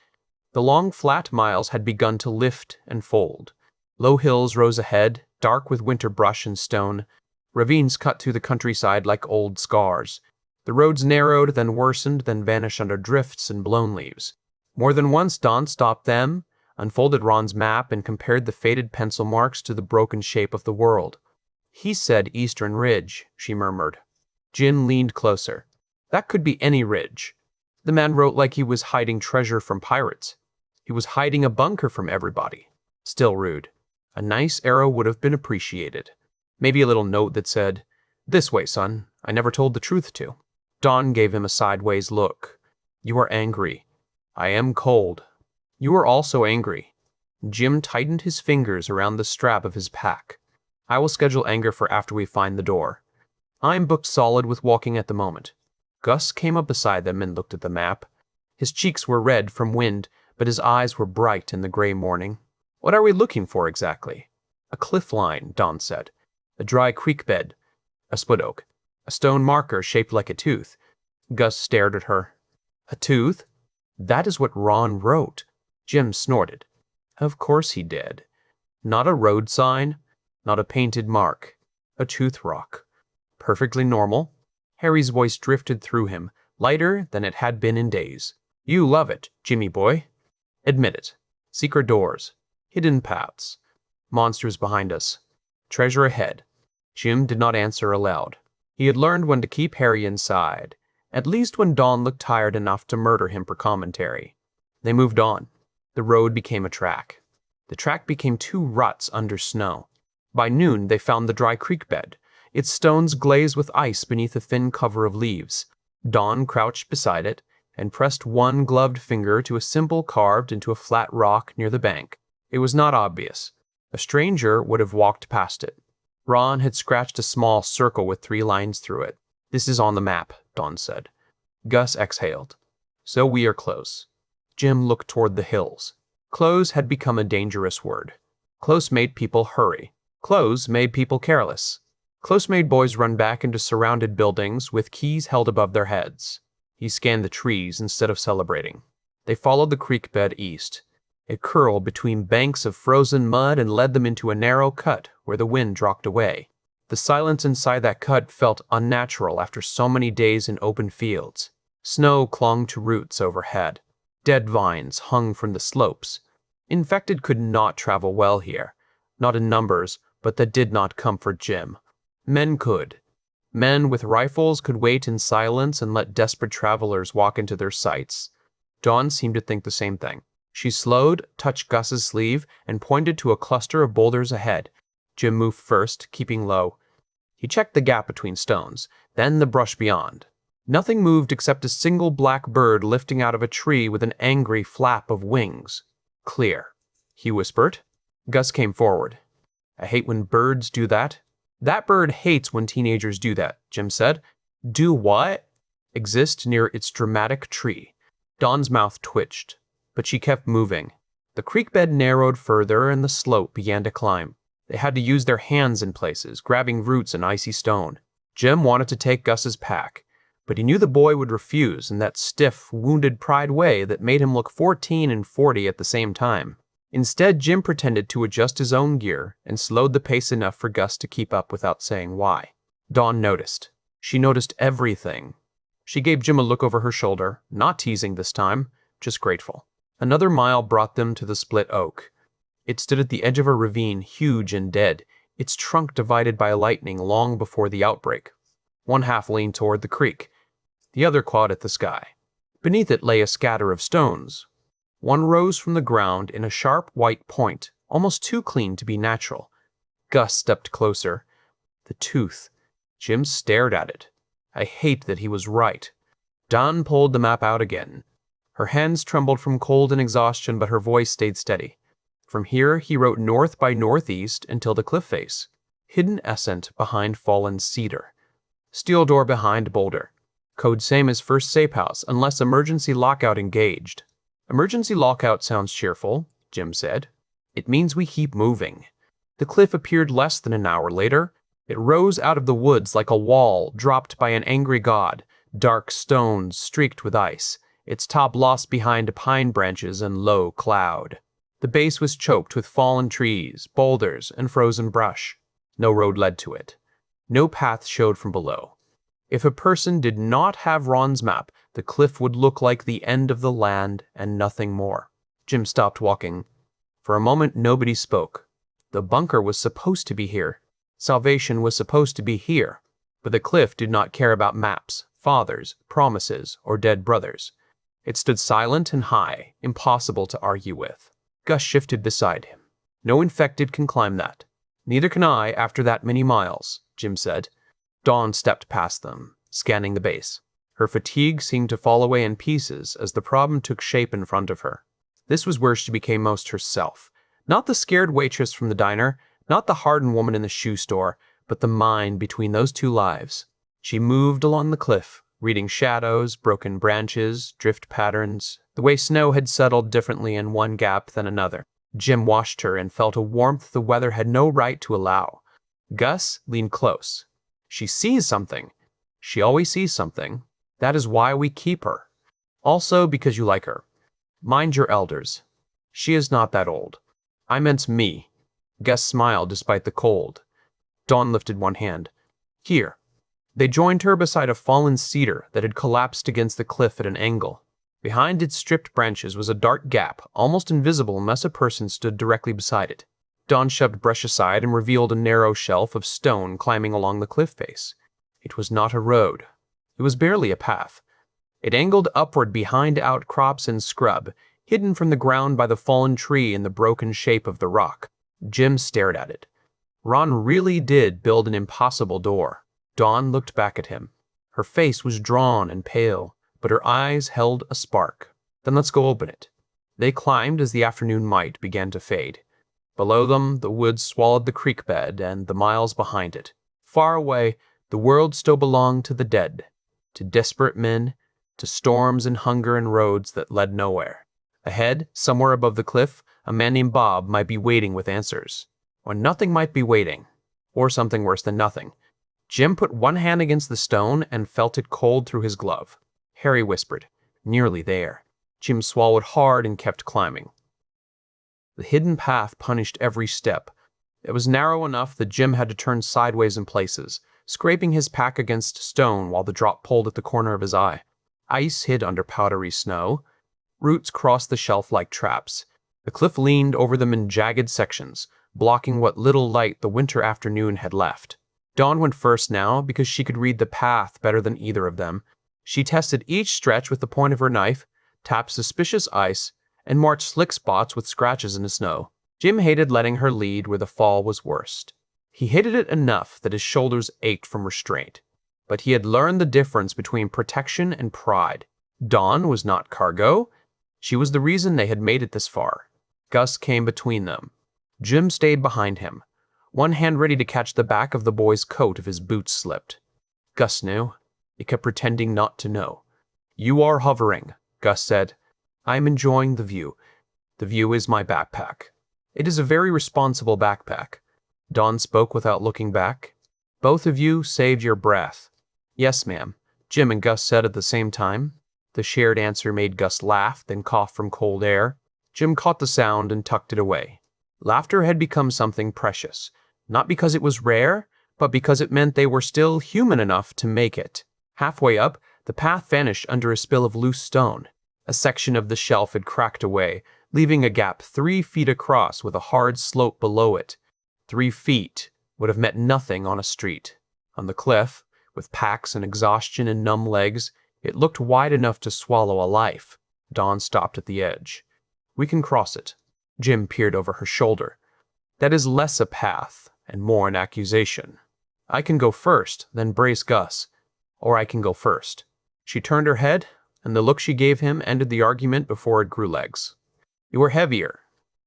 The long flat miles had begun to lift and fold. Low hills rose ahead, dark with winter brush and stone. Ravines cut through the countryside like old scars. The roads narrowed, then worsened, then vanished under drifts and blown leaves. More than once Dawn stopped them, unfolded Ron's map, and compared the faded pencil marks to the broken shape of the world. "He said Eastern Ridge," she murmured. Jim leaned closer. "That could be any ridge." The man wrote like he was hiding treasure from pirates. He was hiding a bunker from everybody. Still rude. A nice arrow would have been appreciated. Maybe a little note that said, "This way, son. I never told the truth to." Dawn gave him a sideways look. "You are angry." "I am cold." "You are also angry." Jim tightened his fingers around the strap of his pack. "I will schedule anger for after we find the door. I'm booked solid with walking at the moment." Gus came up beside them and looked at the map. His cheeks were red from wind, but his eyes were bright in the gray morning. "What are we looking for exactly?" "A cliff line," Dawn said. "A dry creek bed. A split oak. A stone marker shaped like a tooth." Gus stared at her. "A tooth? That is what Ron wrote." Jim snorted. Of course he did. Not a road sign, not a painted mark. A tooth rock. Perfectly normal. Harry's voice drifted through him, lighter than it had been in days. "You love it, Jimmy boy. Admit it. Secret doors. Hidden paths. Monsters behind us. Treasure ahead." Jim did not answer aloud. He had learned when to keep Harry inside, at least when Dawn looked tired enough to murder him for commentary. They moved on. The road became a track. The track became 2 ruts under snow. By noon they found the dry creek bed, its stones glazed with ice beneath a thin cover of leaves. Dawn crouched beside it and pressed one gloved finger to a symbol carved into a flat rock near the bank. It was not obvious. A stranger would have walked past it. Ron had scratched a small circle with 3 lines through it. "This is on the map," Dawn said. Gus exhaled. "So we are close." Jim looked toward the hills. Close had become a dangerous word. Close made people hurry. Close made people careless. Close made boys run back into surrounded buildings with keys held above their heads. He scanned the trees instead of celebrating. They followed the creek bed east. It curled between banks of frozen mud and led them into a narrow cut where the wind dropped away. The silence inside that cut felt unnatural after so many days in open fields. Snow clung to roots overhead. Dead vines hung from the slopes. Infected could not travel well here. Not in numbers, but that did not comfort Jim. Men could. Men with rifles could wait in silence and let desperate travelers walk into their sights. Dawn seemed to think the same thing. She slowed, touched Gus's sleeve, and pointed to a cluster of boulders ahead. Jim moved first, keeping low. He checked the gap between stones, then the brush beyond. Nothing moved except a single black bird lifting out of a tree with an angry flap of wings. "Clear," he whispered. Gus came forward. "I hate when birds do that." "That bird hates when teenagers do that," Jim said. "Do what?" "Exist near its dramatic tree." Dawn's mouth twitched, but she kept moving. The creek bed narrowed further and the slope began to climb. They had to use their hands in places, grabbing roots and icy stone. Jim wanted to take Gus's pack, but he knew the boy would refuse in that stiff, wounded pride way that made him look 14 and 40 at the same time. Instead, Jim pretended to adjust his own gear and slowed the pace enough for Gus to keep up without saying why. Dawn noticed. She noticed everything. She gave Jim a look over her shoulder, not teasing this time, just grateful. Another mile brought them to the split oak. It stood at the edge of a ravine, huge and dead, its trunk divided by lightning long before the outbreak. One half leaned toward the creek, the other clawed at the sky. Beneath it lay a scatter of stones. One rose from the ground in a sharp white point, almost too clean to be natural. Gus stepped closer. The tooth. Jim stared at it. I hate that he was right. Dawn pulled the map out again. Her hands trembled from cold and exhaustion, but her voice stayed steady. From here, he wrote north by northeast until the cliff face. Hidden ascent behind fallen cedar. Steel door behind boulder. Code same as first safe house, unless emergency lockout engaged. Emergency lockout sounds cheerful, Jim said. It means we keep moving. The cliff appeared less than an hour later. It rose out of the woods like a wall dropped by an angry god, dark stones streaked with ice, its top lost behind pine branches and low cloud. The base was choked with fallen trees, boulders, and frozen brush. No road led to it. No path showed from below. If a person did not have Ron's map, the cliff would look like the end of the land and nothing more. Jim stopped walking. For a moment, nobody spoke. The bunker was supposed to be here. Salvation was supposed to be here. But the cliff did not care about maps, fathers, promises, or dead brothers. It stood silent and high, impossible to argue with. Gus shifted beside him. "No infected can climb that. Neither can I after that many miles," Jim said. Dawn stepped past them, scanning the base. Her fatigue seemed to fall away in pieces as the problem took shape in front of her. This was where she became most herself. Not the scared waitress from the diner, not the hardened woman in the shoe store, but the mind between those two lives. She moved along the cliff, reading shadows, broken branches, drift patterns, the way snow had settled differently in one gap than another. Jim watched her and felt a warmth the weather had no right to allow. Gus leaned close. "She sees something. She always sees something. That is why we keep her. Also because you like her. Mind your elders. She is not that old. I meant me." Gus smiled despite the cold. Dawn lifted one hand. "Here." They joined her beside a fallen cedar that had collapsed against the cliff at an angle. Behind its stripped branches was a dark gap, almost invisible unless a person stood directly beside it. Dawn shoved brush aside and revealed a narrow shelf of stone climbing along the cliff face. It was not a road. It was barely a path. It angled upward behind outcrops and scrub, hidden from the ground by the fallen tree and the broken shape of the rock. Jim stared at it. Ron really did build an impossible door. Dawn looked back at him. Her face was drawn and pale, but her eyes held a spark. "Then let's go open it." They climbed as the afternoon light began to fade. Below them, the woods swallowed the creek bed and the miles behind it. Far away, the world still belonged to the dead, to desperate men, to storms and hunger and roads that led nowhere. Ahead, somewhere above the cliff, a man named Bob might be waiting with answers. Or nothing might be waiting. Or something worse than nothing. Jim put one hand against the stone and felt it cold through his glove. Harry whispered, "Nearly there." Jim swallowed hard and kept climbing. The hidden path punished every step. It was narrow enough that Jim had to turn sideways in places, scraping his pack against stone while the drop pulled at the corner of his eye. Ice hid under powdery snow. Roots crossed the shelf like traps. The cliff leaned over them in jagged sections, blocking what little light the winter afternoon had left. Dawn went first now because she could read the path better than either of them. She tested each stretch with the point of her knife, tapped suspicious ice, and marked slick spots with scratches in the snow. Jim hated letting her lead where the fall was worst. He hated it enough that his shoulders ached from restraint. But he had learned the difference between protection and pride. Dawn was not cargo. She was the reason they had made it this far. Gus came between them. Jim stayed behind him, one hand ready to catch the back of the boy's coat if his boots slipped. Gus knew. He kept pretending not to know. "You are hovering," Gus said. "I am enjoying the view. The view is my backpack. It is a very responsible backpack." Dawn spoke without looking back. "Both of you saved your breath." "Yes, ma'am," Jim and Gus said at the same time. The shared answer made Gus laugh, then cough from cold air. Jim caught the sound and tucked it away. Laughter had become something precious, not because it was rare, but because it meant they were still human enough to make it. Halfway up, the path vanished under a spill of loose stone. A section of the shelf had cracked away, leaving a gap 3 feet across with a hard slope below it. 3 feet would have meant nothing on a street. On the cliff, with packs and exhaustion and numb legs, it looked wide enough to swallow a life. Dawn stopped at the edge. "We can cross it." Jim peered over her shoulder. "That is less a path and more an accusation. I can go first, then brace Gus. Or I can go first." She turned her head, and the look she gave him ended the argument before it grew legs. "You are heavier.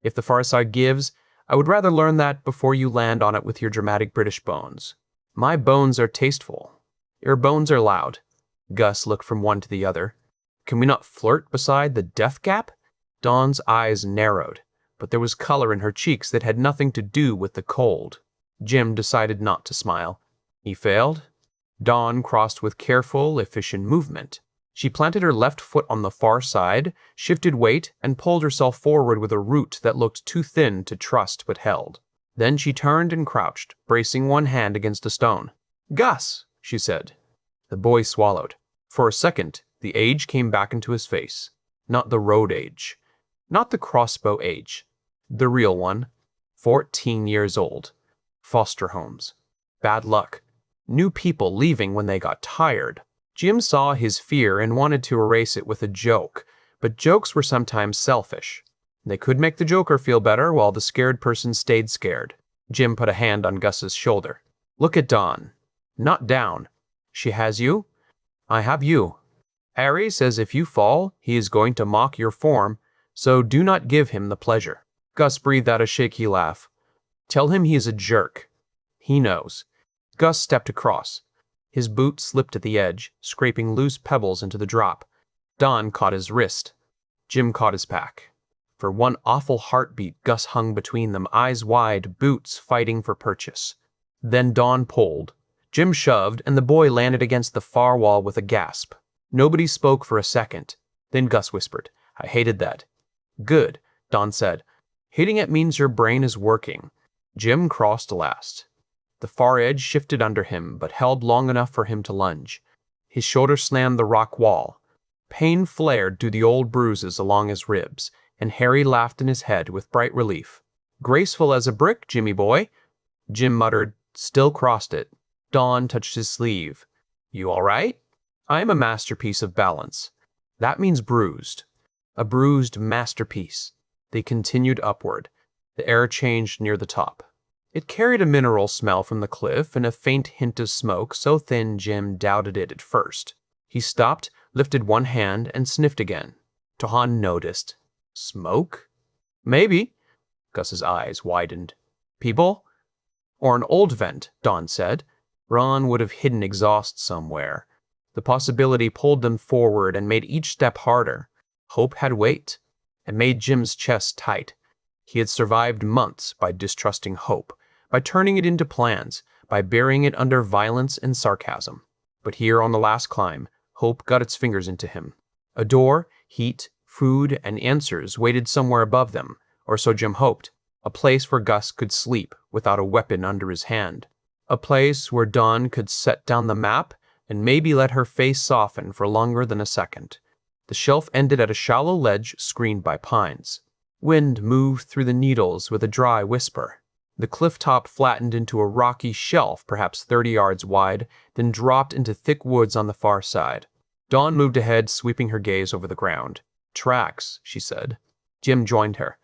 If the far side gives, I would rather learn that before you land on it with your dramatic British bones. My bones are tasteful. Your bones are loud." Gus looked from one to the other. "Can we not flirt beside the death gap?" Dawn's eyes narrowed, but there was color in her cheeks that had nothing to do with the cold. Jim decided not to smile. He failed. Dawn crossed with careful, efficient movement. She planted her left foot on the far side, shifted weight, and pulled herself forward with a root that looked too thin to trust but held. Then she turned and crouched, bracing one hand against a stone. "Gus," she said. The boy swallowed. For a second, the age came back into his face. Not the road age. Not the crossbow age. The real one. 14 years old. Foster homes. Bad luck. New people leaving when they got tired. Jim saw his fear and wanted to erase it with a joke, but jokes were sometimes selfish. They could make the joker feel better while the scared person stayed scared. Jim put a hand on Gus's shoulder. "Look at Dawn. Not down. She has you. I have you. Harry says if you fall, he is going to mock your form, so do not give him the pleasure." Gus breathed out a shaky laugh. "Tell him he is a jerk. He knows." Gus stepped across. His boot slipped at the edge, scraping loose pebbles into the drop. Dawn caught his wrist. Jim caught his pack. For one awful heartbeat, Gus hung between them, eyes wide, boots fighting for purchase. Then Dawn pulled. Jim shoved, and the boy landed against the far wall with a gasp. Nobody spoke for a second. Then Gus whispered, "I hated that." "Good," Dawn said. "Hating it means your brain is working." Jim crossed last. The far edge shifted under him, but held long enough for him to lunge. His shoulder slammed the rock wall. Pain flared through the old bruises along his ribs, and Harry laughed in his head with bright relief. "Graceful as a brick, Jimmy boy." Jim muttered, still crossed it. Dawn touched his sleeve. "You all right?" "I am a masterpiece of balance." "That means bruised." "A bruised masterpiece." They continued upward. The air changed near the top. It carried a mineral smell from the cliff and a faint hint of smoke so thin Jim doubted it at first. He stopped, lifted one hand, and sniffed again. Dawn noticed. "Smoke?" "Maybe." Gus's eyes widened. "People?" "Or an old vent," Dawn said. Ron would have hidden exhaust somewhere. The possibility pulled them forward and made each step harder. Hope had weight. It made Jim's chest tight. He had survived months by distrusting hope, by turning it into plans, by burying it under violence and sarcasm. But here on the last climb, hope got its fingers into him. A door, heat, food, and answers waited somewhere above them, or so Jim hoped. A place where Gus could sleep without a weapon under his hand. A place where Dawn could set down the map and maybe let her face soften for longer than a second. The shelf ended at a shallow ledge screened by pines. Wind moved through the needles with a dry whisper. The cliff top flattened into a rocky shelf, perhaps 30 yards wide, then dropped into thick woods on the far side. Dawn moved ahead, sweeping her gaze over the ground. "Tracks," she said. Jim joined her.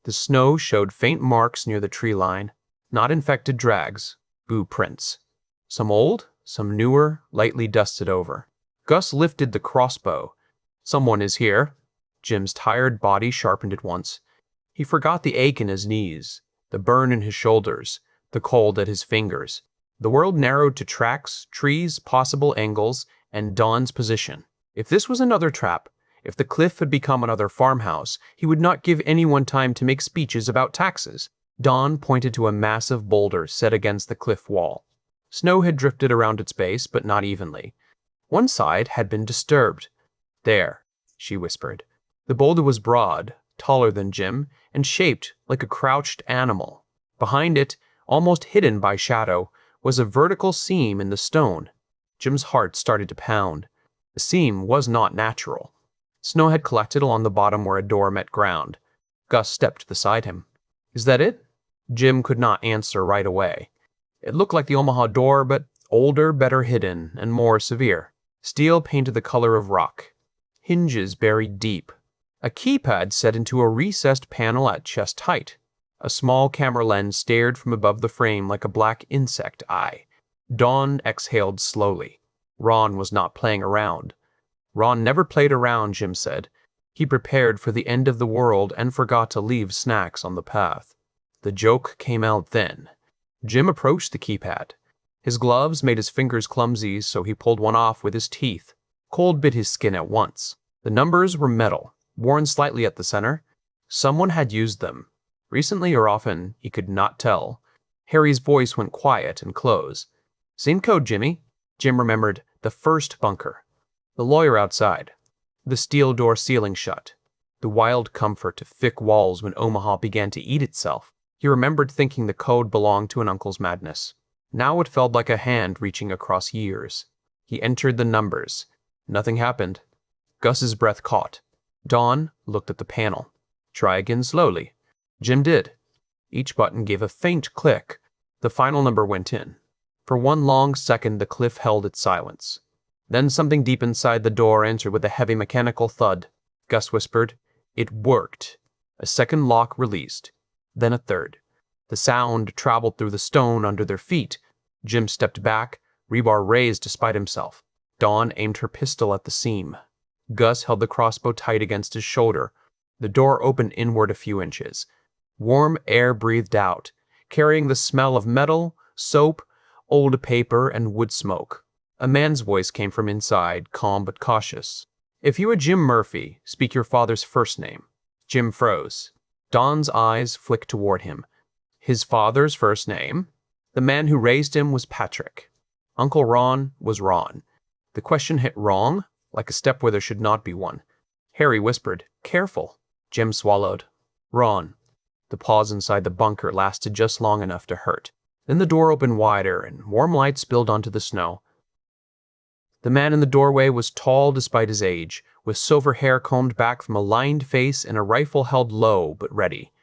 The snow showed faint marks near the tree line, not infected drags, boot prints. Some old, some newer, lightly dusted over. Gus lifted the crossbow. "Someone is here." Jim's tired body sharpened at once. He forgot the ache in his knees, the burn in his shoulders, the cold at his fingers. The world narrowed to tracks, trees, possible angles, and Dawn's position. If this was another trap, if the cliff had become another farmhouse, he would not give anyone time to make speeches about taxes. Dawn pointed to a massive boulder set against the cliff wall. Snow had drifted around its base, but not evenly. One side had been disturbed. "There," she whispered. The boulder was broad, taller than Jim, and shaped like a crouched animal. Behind it, almost hidden by shadow, was a vertical seam in the stone. Jim's heart started to pound. The seam was not natural. Snow had collected along the bottom where a door met ground. Gus stepped beside him. "Is that it?" Jim could not answer right away. It looked like the Omaha door, but older, better hidden, and more severe. Steel painted the color of rock. Hinges buried deep. A keypad set into a recessed panel at chest height. A small camera lens stared from above the frame like a black insect eye. Dawn exhaled slowly. Ron was not playing around. Ron never played around, Jim said. He prepared for the end of the world and forgot to leave snacks on the path. The joke came out then. Jim approached the keypad. His gloves made his fingers clumsy, so he pulled one off with his teeth. Cold bit his skin at once. The numbers were metal, worn slightly at the center. Someone had used them. Recently or often, he could not tell. Harry's voice went quiet and close. "Same code, Jimmy." Jim remembered the first bunker. The lawyer outside. The steel door ceiling shut. The wild comfort of thick walls when Omaha began to eat itself. He remembered thinking the code belonged to an uncle's madness. Now it felt like a hand reaching across years. He entered the numbers. Nothing happened. Gus's breath caught. Dawn looked at the panel. "Try again slowly." Jim did. Each button gave a faint click. The final number went in. For one long second, the cliff held its silence. Then something deep inside the door answered with a heavy mechanical thud. Gus whispered, "It worked." A second lock released. Then a third. The sound traveled through the stone under their feet. Jim stepped back, rebar raised despite himself. Dawn aimed her pistol at the seam. Gus held the crossbow tight against his shoulder. The door opened inward a few inches. Warm air breathed out, carrying the smell of metal, soap, old paper, and wood smoke. A man's voice came from inside, calm but cautious. "If you are Jim Murphy, speak your father's first name." Jim froze. Dawn's eyes flicked toward him. His father's first name? The man who raised him was Patrick. Uncle Ron was Ron. The question hit wrong, like a step where there should not be one. Harry whispered, "Careful." Jim swallowed. "Ron." The pause inside the bunker lasted just long enough to hurt. Then the door opened wider, and warm light spilled onto the snow. The man in the doorway was tall despite his age, with silver hair combed back from a lined face and a rifle held low but ready.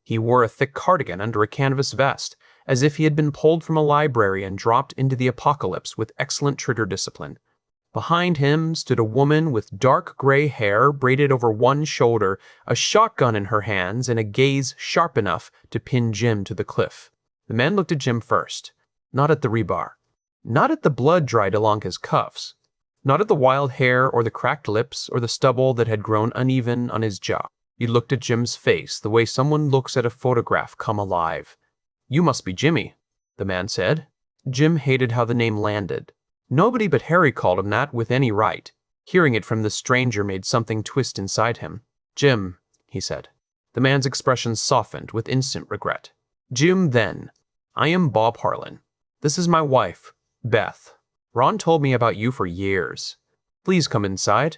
He wore a thick cardigan under a canvas vest, as if he had been pulled from a library and dropped into the apocalypse with excellent trigger discipline. Behind him stood a woman with dark gray hair braided over one shoulder, a shotgun in her hands, and a gaze sharp enough to pin Jim to the cliff. The man looked at Jim first, not at the rebar, not at the blood dried along his cuffs, not at the wild hair or the cracked lips or the stubble that had grown uneven on his jaw. He looked at Jim's face the way someone looks at a photograph come alive. "You must be Jimmy," the man said. Jim hated how the name landed. Nobody but Harry called him that with any right. Hearing it from the stranger made something twist inside him. "Jim," he said. The man's expression softened with instant regret. "Jim, then. I am Bob Harlan. This is my wife, Beth. Ron told me about you for years. Please come inside.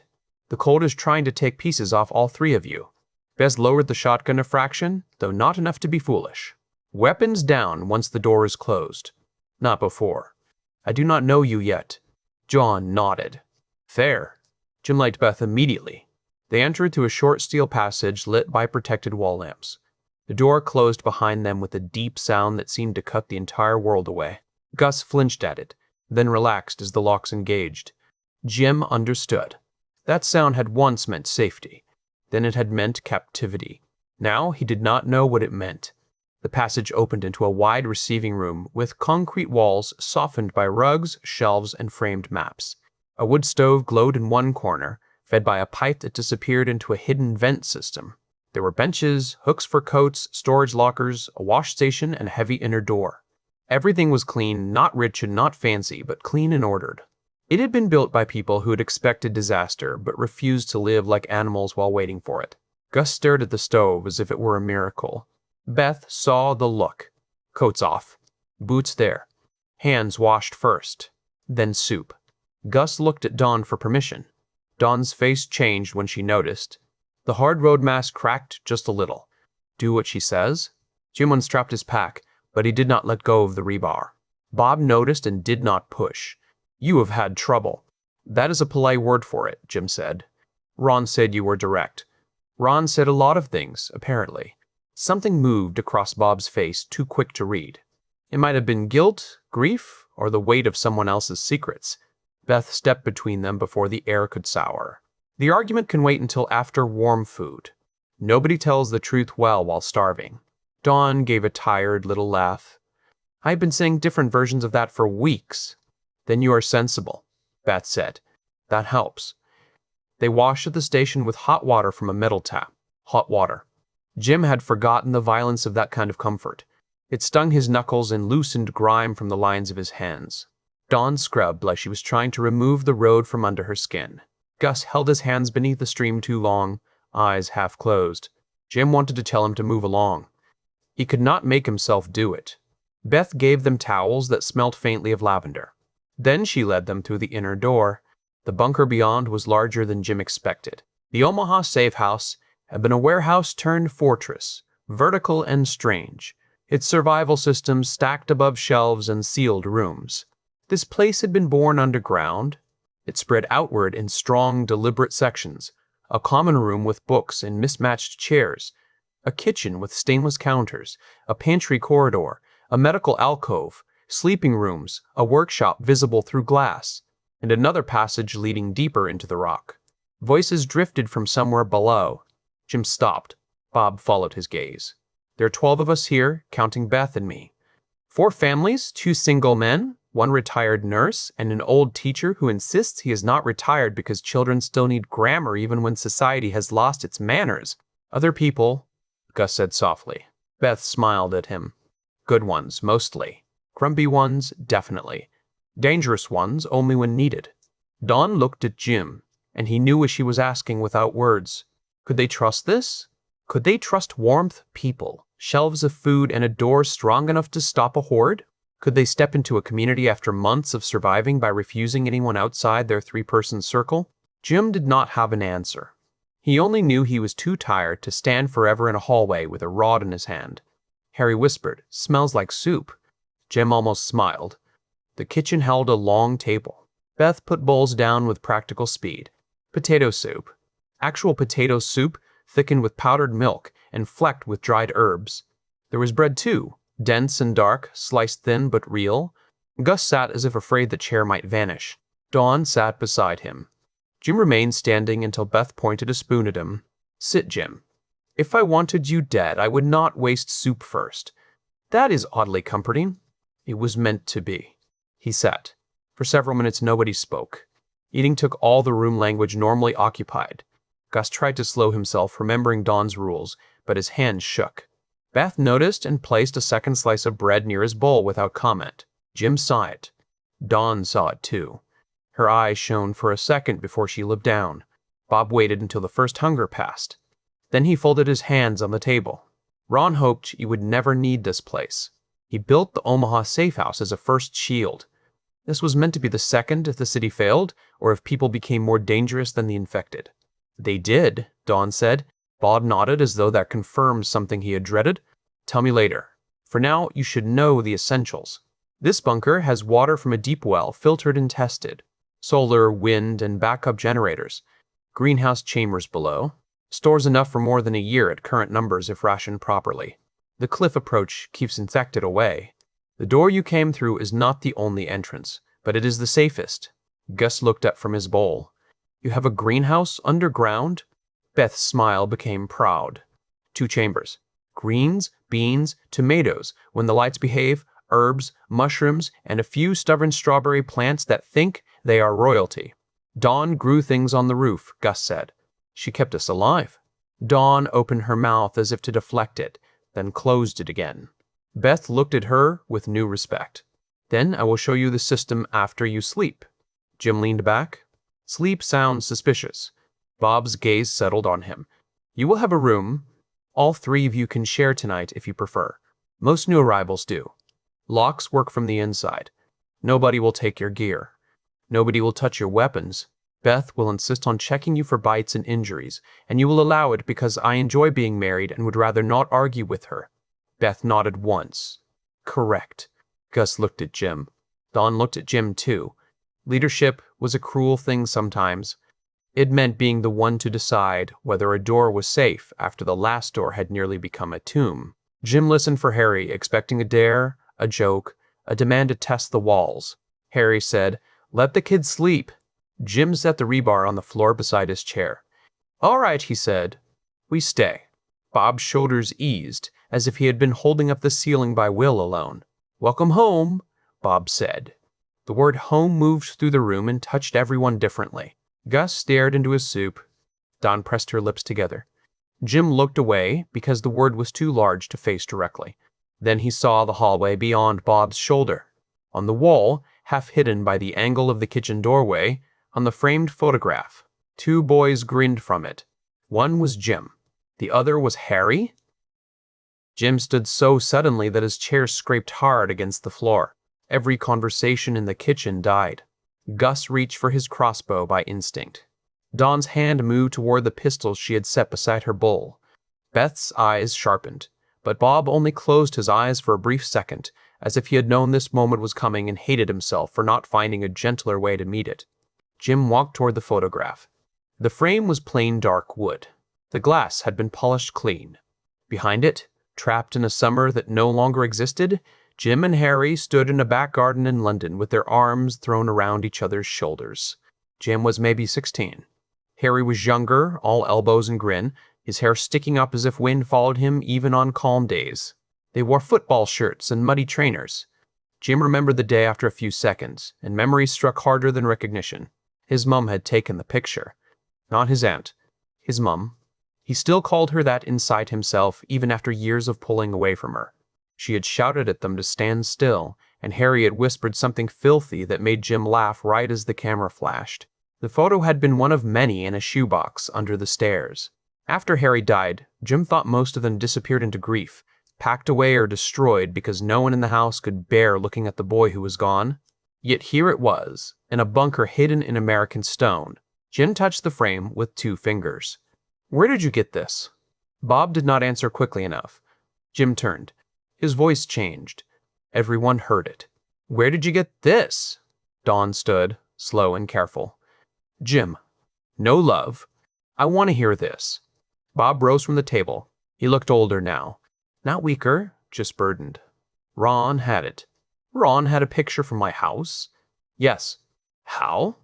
The cold is trying to take pieces off all three of you." Beth lowered the shotgun a fraction, though not enough to be foolish. "Weapons down once the door is closed. Not before. I do not know you yet." John nodded. "Fair." Jim liked Beth immediately. They entered through a short steel passage lit by protected wall lamps. The door closed behind them with a deep sound that seemed to cut the entire world away. Gus flinched at it, then relaxed as the locks engaged. Jim understood. That sound had once meant safety. Then it had meant captivity. Now he did not know what it meant. The passage opened into a wide receiving room with concrete walls softened by rugs, shelves, and framed maps. A wood stove glowed in one corner, fed by a pipe that disappeared into a hidden vent system. There were benches, hooks for coats, storage lockers, a wash station, and a heavy inner door. Everything was clean, not rich and not fancy, but clean and ordered. It had been built by people who had expected disaster, but refused to live like animals while waiting for it. Gus stared at the stove as if it were a miracle. Beth saw the look. Coats off. Boots there. Hands washed first. Then soup. Gus looked at Dawn for permission. Dawn's face changed when she noticed. The hard road mask cracked just a little. Do what she says? Jim unstrapped his pack, but he did not let go of the rebar. Bob noticed and did not push. You have had trouble. That is a polite word for it, Jim said. Ron said you were direct. Ron said a lot of things, apparently. Something moved across Bob's face, too quick to read. It might have been guilt, grief, or the weight of someone else's secrets. Beth stepped between them before the air could sour. The argument can wait until after warm food. Nobody tells the truth well while starving. Dawn gave a tired little laugh. I've been saying different versions of that for weeks. Then you are sensible, Beth said. That helps. They washed at the station with hot water from a metal tap. Hot water. Jim had forgotten the violence of that kind of comfort. It stung his knuckles and loosened grime from the lines of his hands. Dawn scrubbed like she was trying to remove the road from under her skin. Gus held his hands beneath the stream too long, eyes half closed. Jim wanted to tell him to move along. He could not make himself do it. Beth gave them towels that smelt faintly of lavender. Then she led them through the inner door. The bunker beyond was larger than Jim expected. The Omaha safe house had been a warehouse turned fortress, vertical and strange, its survival systems stacked above shelves and sealed rooms. This place had been born underground. It spread outward in strong, deliberate sections, a common room with books and mismatched chairs, a kitchen with stainless counters, a pantry corridor, a medical alcove, sleeping rooms, a workshop visible through glass, and another passage leading deeper into the rock. Voices drifted from somewhere below. Jim stopped. Bob followed his gaze. There are 12 of us here, counting Beth and me. 4 families, 2 single men, 1 retired nurse, and an old teacher who insists he is not retired because children still need grammar even when society has lost its manners. Other people, Gus said softly. Beth smiled at him. Good ones, mostly. Grumpy ones, definitely. Dangerous ones, only when needed. Dawn looked at Jim, and he knew what she was asking without words. Could they trust this? Could they trust warmth, people, shelves of food, and a door strong enough to stop a horde? Could they step into a community after months of surviving by refusing anyone outside their 3-person circle? Jim did not have an answer. He only knew he was too tired to stand forever in a hallway with a rod in his hand. Harry whispered, "Smells like soup." Jim almost smiled. The kitchen held a long table. Beth put bowls down with practical speed. Potato soup. Actual potato soup, thickened with powdered milk and flecked with dried herbs. There was bread too, dense and dark, sliced thin but real. Gus sat as if afraid the chair might vanish. Dawn sat beside him. Jim remained standing until Beth pointed a spoon at him. Sit, Jim. If I wanted you dead, I would not waste soup first. That is oddly comforting. It was meant to be. He sat. For several minutes nobody spoke. Eating took all the room language normally occupied. Gus tried to slow himself, remembering Dawn's rules, but his hand shook. Beth noticed and placed a second slice of bread near his bowl without comment. Jim saw it. Dawn saw it too. Her eyes shone for a second before she looked down. Bob waited until the first hunger passed. Then he folded his hands on the table. Ron hoped he would never need this place. He built the Omaha safe house as a first shield. This was meant to be the second if the city failed, or if people became more dangerous than the infected. They did, Dawn said. Bob nodded as though that confirmed something he had dreaded. Tell me later. For now, you should know the essentials. This bunker has water from a deep well, filtered and tested. Solar, wind, and backup generators. Greenhouse chambers below. Stores enough for more than a year at current numbers if rationed properly. The cliff approach keeps infected away. The door you came through is not the only entrance, but it is the safest. Gus looked up from his bowl. You have a greenhouse underground? Beth's smile became proud. 2 chambers. Greens, beans, tomatoes, when the lights behave, herbs, mushrooms, and a few stubborn strawberry plants that think they are royalty. Dawn grew things on the roof, Gus said. She kept us alive. Dawn opened her mouth as if to deflect it, then closed it again. Beth looked at her with new respect. Then I will show you the system after you sleep. Jim leaned back. Sleep sounds suspicious. Bob's gaze settled on him. You will have a room. All 3 of you can share tonight if you prefer. Most new arrivals do. Locks work from the inside. Nobody will take your gear. Nobody will touch your weapons. Beth will insist on checking you for bites and injuries, and you will allow it because I enjoy being married and would rather not argue with her. Beth nodded once. Correct. Gus looked at Jim. Dawn looked at Jim too. Leadership was a cruel thing sometimes. It meant being the one to decide whether a door was safe after the last door had nearly become a tomb. Jim listened for Harry, expecting a dare, a joke, a demand to test the walls. Harry said, "Let the kids sleep." Jim set the rebar on the floor beside his chair. "All right," he said. "We stay." Bob's shoulders eased, as if he had been holding up the ceiling by will alone. "Welcome home," Bob said. The word home moved through the room and touched everyone differently. Gus stared into his soup. Dawn pressed her lips together. Jim looked away because the word was too large to face directly. Then he saw the hallway beyond Bob's shoulder. On the wall, half hidden by the angle of the kitchen doorway, on the framed photograph, 2 boys grinned from it. One was Jim. The other was Harry? Jim stood so suddenly that his chair scraped hard against the floor. Every conversation in the kitchen died. Gus reached for his crossbow by instinct. Dawn's hand moved toward the pistols she had set beside her bowl. Beth's eyes sharpened, but Bob only closed his eyes for a brief second, as if he had known this moment was coming and hated himself for not finding a gentler way to meet it. Jim walked toward the photograph. The frame was plain dark wood. The glass had been polished clean. Behind it, trapped in a summer that no longer existed, Jim and Harry stood in a back garden in London with their arms thrown around each other's shoulders. Jim was maybe 16. Harry was younger, all elbows and grin, his hair sticking up as if wind followed him even on calm days. They wore football shirts and muddy trainers. Jim remembered the day after a few seconds, and memory struck harder than recognition. His mum had taken the picture. Not his aunt. His mum. He still called her that inside himself, even after years of pulling away from her. She had shouted at them to stand still, and Harry had whispered something filthy that made Jim laugh right as the camera flashed. The photo had been one of many in a shoebox under the stairs. After Harry died, Jim thought most of them disappeared into grief, packed away or destroyed because no one in the house could bear looking at the boy who was gone. Yet here it was, in a bunker hidden in American stone. Jim touched the frame with 2 fingers. "Where did you get this?" Bob did not answer quickly enough. Jim turned. His voice changed. Everyone heard it. "Where did you get this?" Dawn stood, slow and careful. "Jim, no love. I want to hear this." Bob rose from the table. He looked older now. Not weaker, just burdened. "Ron had it." "Ron had a picture from my house?" "Yes." "How?"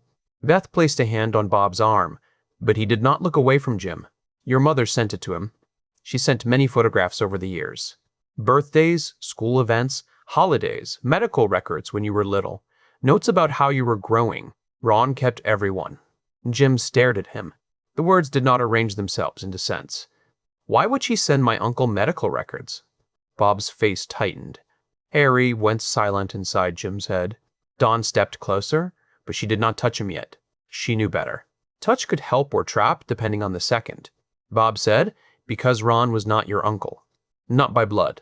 Beth placed a hand on Bob's arm, but he did not look away from Jim. "Your mother sent it to him. She sent many photographs over the years. Birthdays, school events, holidays, medical records when you were little, notes about how you were growing. Ron kept everyone." Jim stared at him. The words did not arrange themselves into sense. "Why would she send my uncle medical records?" Bob's face tightened. Harry went silent inside Jim's head. Dawn stepped closer, but she did not touch him yet. She knew better. Touch could help or trap depending on the second. Bob said, "Because Ron was not your uncle. Not by blood."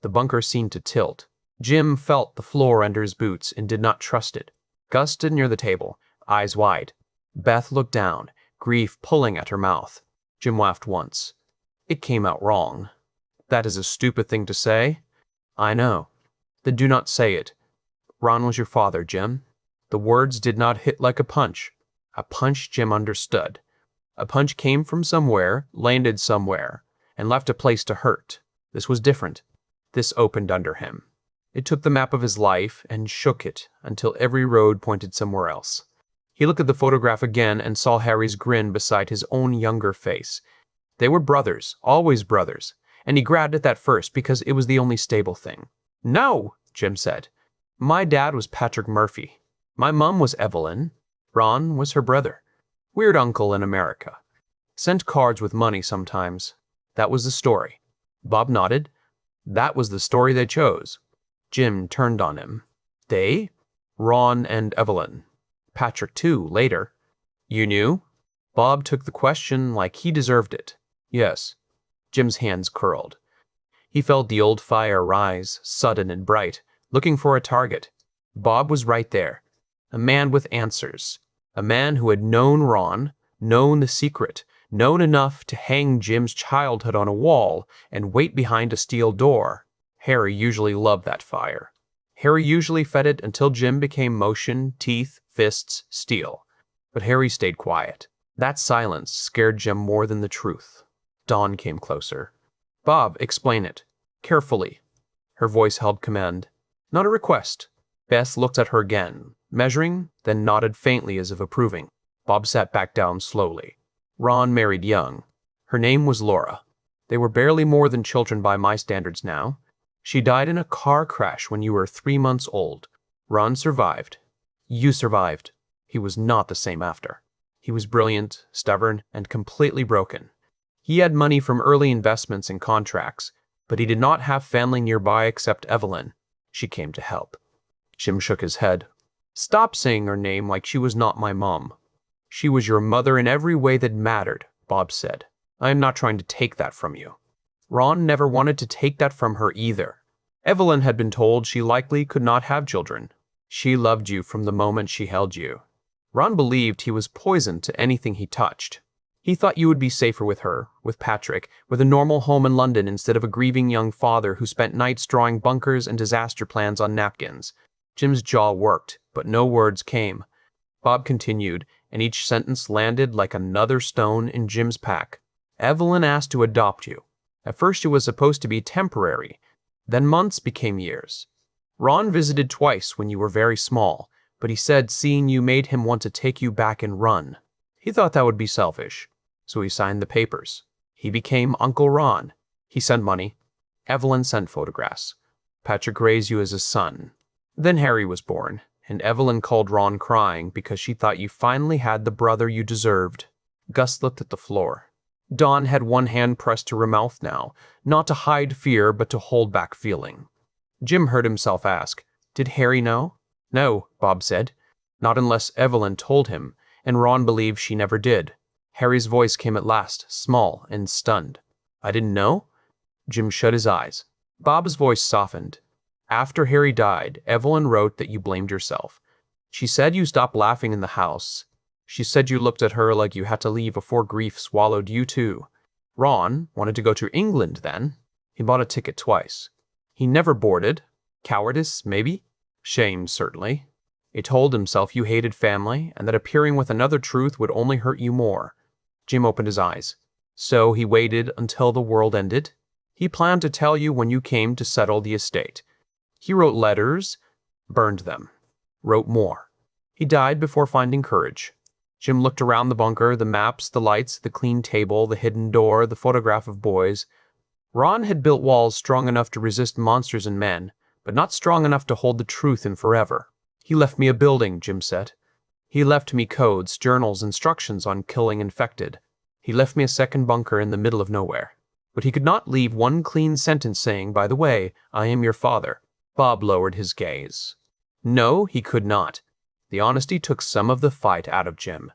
The bunker seemed to tilt. Jim felt the floor under his boots and did not trust it. Gus stood near the table, eyes wide. Beth looked down, grief pulling at her mouth. Jim laughed once. "It came out wrong." "That is a stupid thing to say." "I know." "Then do not say it. Ron was your father, Jim." The words did not hit like a punch. A punch Jim understood. A punch came from somewhere, landed somewhere, and left a place to hurt. This was different. This opened under him. It took the map of his life and shook it until every road pointed somewhere else. He looked at the photograph again and saw Harry's grin beside his own younger face. They were brothers, always brothers, and he grabbed at that first because it was the only stable thing. "No," Jim said. "My dad was Patrick Murphy. My mom was Evelyn. Ron was her brother. Weird uncle in America. Sent cards with money sometimes. That was the story." Bob nodded. That was the story they chose. Jim turned on him. "They?" "Ron and Evelyn. Patrick, too, later." "You knew?" Bob took the question like he deserved it. "Yes." Jim's hands curled. He felt the old fire rise, sudden and bright, looking for a target. Bob was right there. A man with answers. A man who had known Ron, known the secret, known enough to hang Jim's childhood on a wall and wait behind a steel door. Harry usually loved that fire. Harry usually fed it until Jim became motion, teeth, fists, steel. But Harry stayed quiet. That silence scared Jim more than the truth. Dawn came closer. "Bob, explain it. Carefully." Her voice held command. "Not a request." Bess looked at her again, measuring, then nodded faintly as if approving. Bob sat back down slowly. "Ron married young. Her name was Laura. They were barely more than children by my standards now. She died in a car crash when you were 3 months old. Ron survived. You survived. He was not the same after. He was brilliant, stubborn, and completely broken. He had money from early investments and contracts, but he did not have family nearby except Evelyn. She came to help." Jim shook his head. "Stop saying her name like she was not my mom." "She was your mother in every way that mattered," Bob said. "I am not trying to take that from you." Ron never wanted to take that from her either. Evelyn had been told she likely could not have children. She loved you from the moment she held you. Ron believed he was poison to anything he touched. He thought you would be safer with her, with Patrick, with a normal home in London instead of a grieving young father who spent nights drawing bunkers and disaster plans on napkins. Jim's jaw worked, but no words came. Bob continued, and each sentence landed like another stone in Jim's pack. "Evelyn asked to adopt you. At first it was supposed to be temporary. Then months became years. Ron visited twice when you were very small, but he said seeing you made him want to take you back and run. He thought that would be selfish, so he signed the papers. He became Uncle Ron. He sent money. Evelyn sent photographs. Patrick raised you as a son. Then Harry was born, and Evelyn called Ron crying because she thought you finally had the brother you deserved." Gus looked at the floor. Dawn had one hand pressed to her mouth now, not to hide fear but to hold back feeling. Jim heard himself ask, "Did Harry know?" "No," Bob said. "Not unless Evelyn told him, and Ron believed she never did." Harry's voice came at last, small and stunned. "I didn't know?" Jim shut his eyes. Bob's voice softened. "After Harry died, Evelyn wrote that you blamed yourself. She said you stopped laughing in the house. She said you looked at her like you had to leave before grief swallowed you too. Ron wanted to go to England then. He bought a ticket twice. He never boarded. Cowardice, maybe? Shame, certainly. He told himself you hated family and that appearing with another truth would only hurt you more." Jim opened his eyes. "So he waited until the world ended? He planned to tell you when you came to settle the estate. He wrote letters, burned them, wrote more. He died before finding courage." Jim looked around the bunker, the maps, the lights, the clean table, the hidden door, the photograph of boys. Ron had built walls strong enough to resist monsters and men, but not strong enough to hold the truth in forever. "He left me a building," Jim said. "He left me codes, journals, instructions on killing infected. He left me a second bunker in the middle of nowhere. But he could not leave one clean sentence saying, 'By the way, I am your father.'" Bob lowered his gaze. "No, he could not." The honesty took some of the fight out of Jim.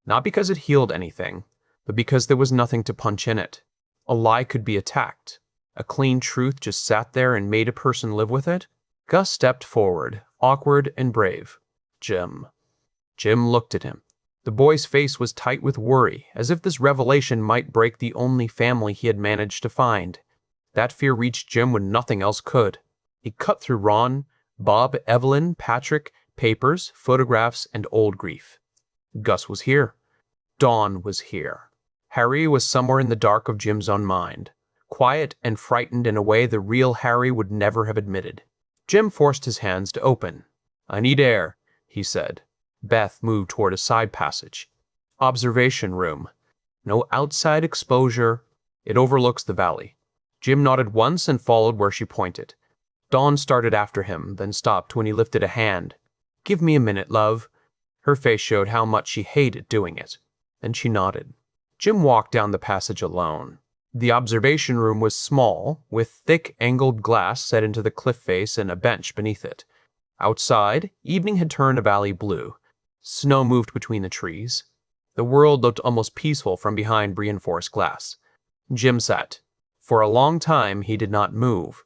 Not because it healed anything, but because there was nothing to punch in it. A lie could be attacked. A clean truth just sat there and made a person live with it. Gus stepped forward, awkward and brave. "Jim." Jim looked at him. The boy's face was tight with worry, as if this revelation might break the only family he had managed to find. That fear reached Jim when nothing else could. It cut through Ron, Bob, Evelyn, Patrick, papers, photographs, and old grief. Gus was here. Dawn was here. Harry was somewhere in the dark of Jim's own mind, quiet and frightened in a way the real Harry would never have admitted. Jim forced his hands to open. "I need air," he said. Beth moved toward a side passage. "Observation room. No outside exposure. It overlooks the valley." Jim nodded once and followed where she pointed. Dawn started after him, then stopped when he lifted a hand. "Give me a minute, love." Her face showed how much she hated doing it. Then she nodded. Jim walked down the passage alone. The observation room was small, with thick angled glass set into the cliff face and a bench beneath it. Outside, evening had turned a valley blue. Snow moved between the trees. The world looked almost peaceful from behind reinforced glass. Jim sat. For a long time he did not move.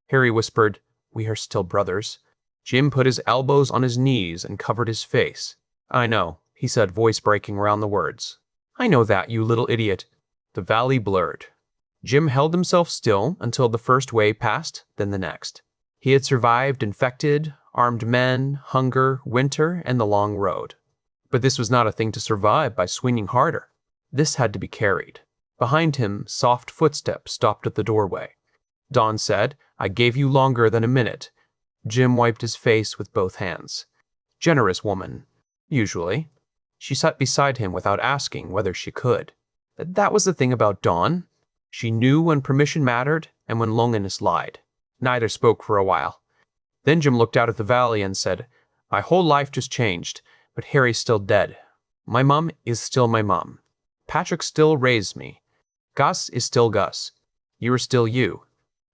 Harry whispered, "We are still brothers." Jim put his elbows on his knees and covered his face. "I know," he said, voice breaking around the words. "I know that, you little idiot." The valley blurred. Jim held himself still until the first wave passed, then the next. He had survived infected, armed men, hunger, winter, and the long road. But this was not a thing to survive by swinging harder. This had to be carried. Behind him, soft footsteps stopped at the doorway. Dawn said, "I gave you longer than a minute." Jim wiped his face with both hands. Generous woman. Usually. She sat beside him without asking whether she could. That was the thing about Dawn. She knew when permission mattered and when loneliness lied. Neither spoke for a while. Then Jim looked out at the valley and said, "My whole life just changed, but Harry's still dead. My mom is still my mom. Patrick still raised me. Gus is still Gus. You are still you.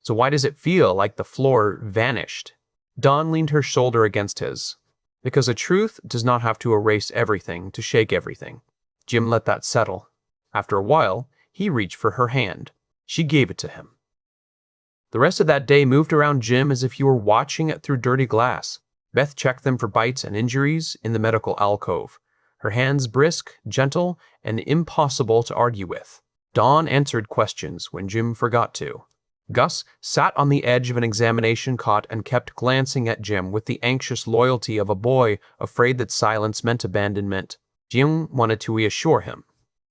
So why does it feel like the floor vanished?" Dawn leaned her shoulder against his. "Because a truth does not have to erase everything to shake everything." Jim let that settle. After a while, he reached for her hand. She gave it to him. The rest of that day moved around Jim as if you were watching it through dirty glass. Beth checked them for bites and injuries in the medical alcove. Her hands brisk, gentle, and impossible to argue with. Dawn answered questions when Jim forgot to. Gus sat on the edge of an examination cot and kept glancing at Jim with the anxious loyalty of a boy afraid that silence meant abandonment. Jim wanted to reassure him.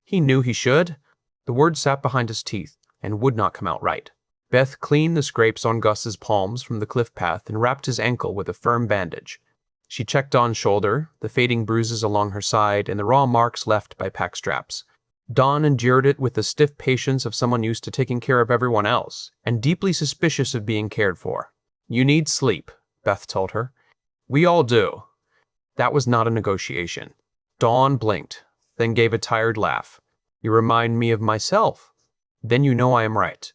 He knew he should. The word sat behind his teeth and would not come out right. Beth cleaned the scrapes on Gus's palms from the cliff path and wrapped his ankle with a firm bandage. She checked Dawn's shoulder, the fading bruises along her side, and the raw marks left by pack straps. Dawn endured it with the stiff patience of someone used to taking care of everyone else, and deeply suspicious of being cared for. "You need sleep," Beth told her. "We all do." That was not a negotiation. Dawn blinked, then gave a tired laugh. "You remind me of myself." "Then you know I am right."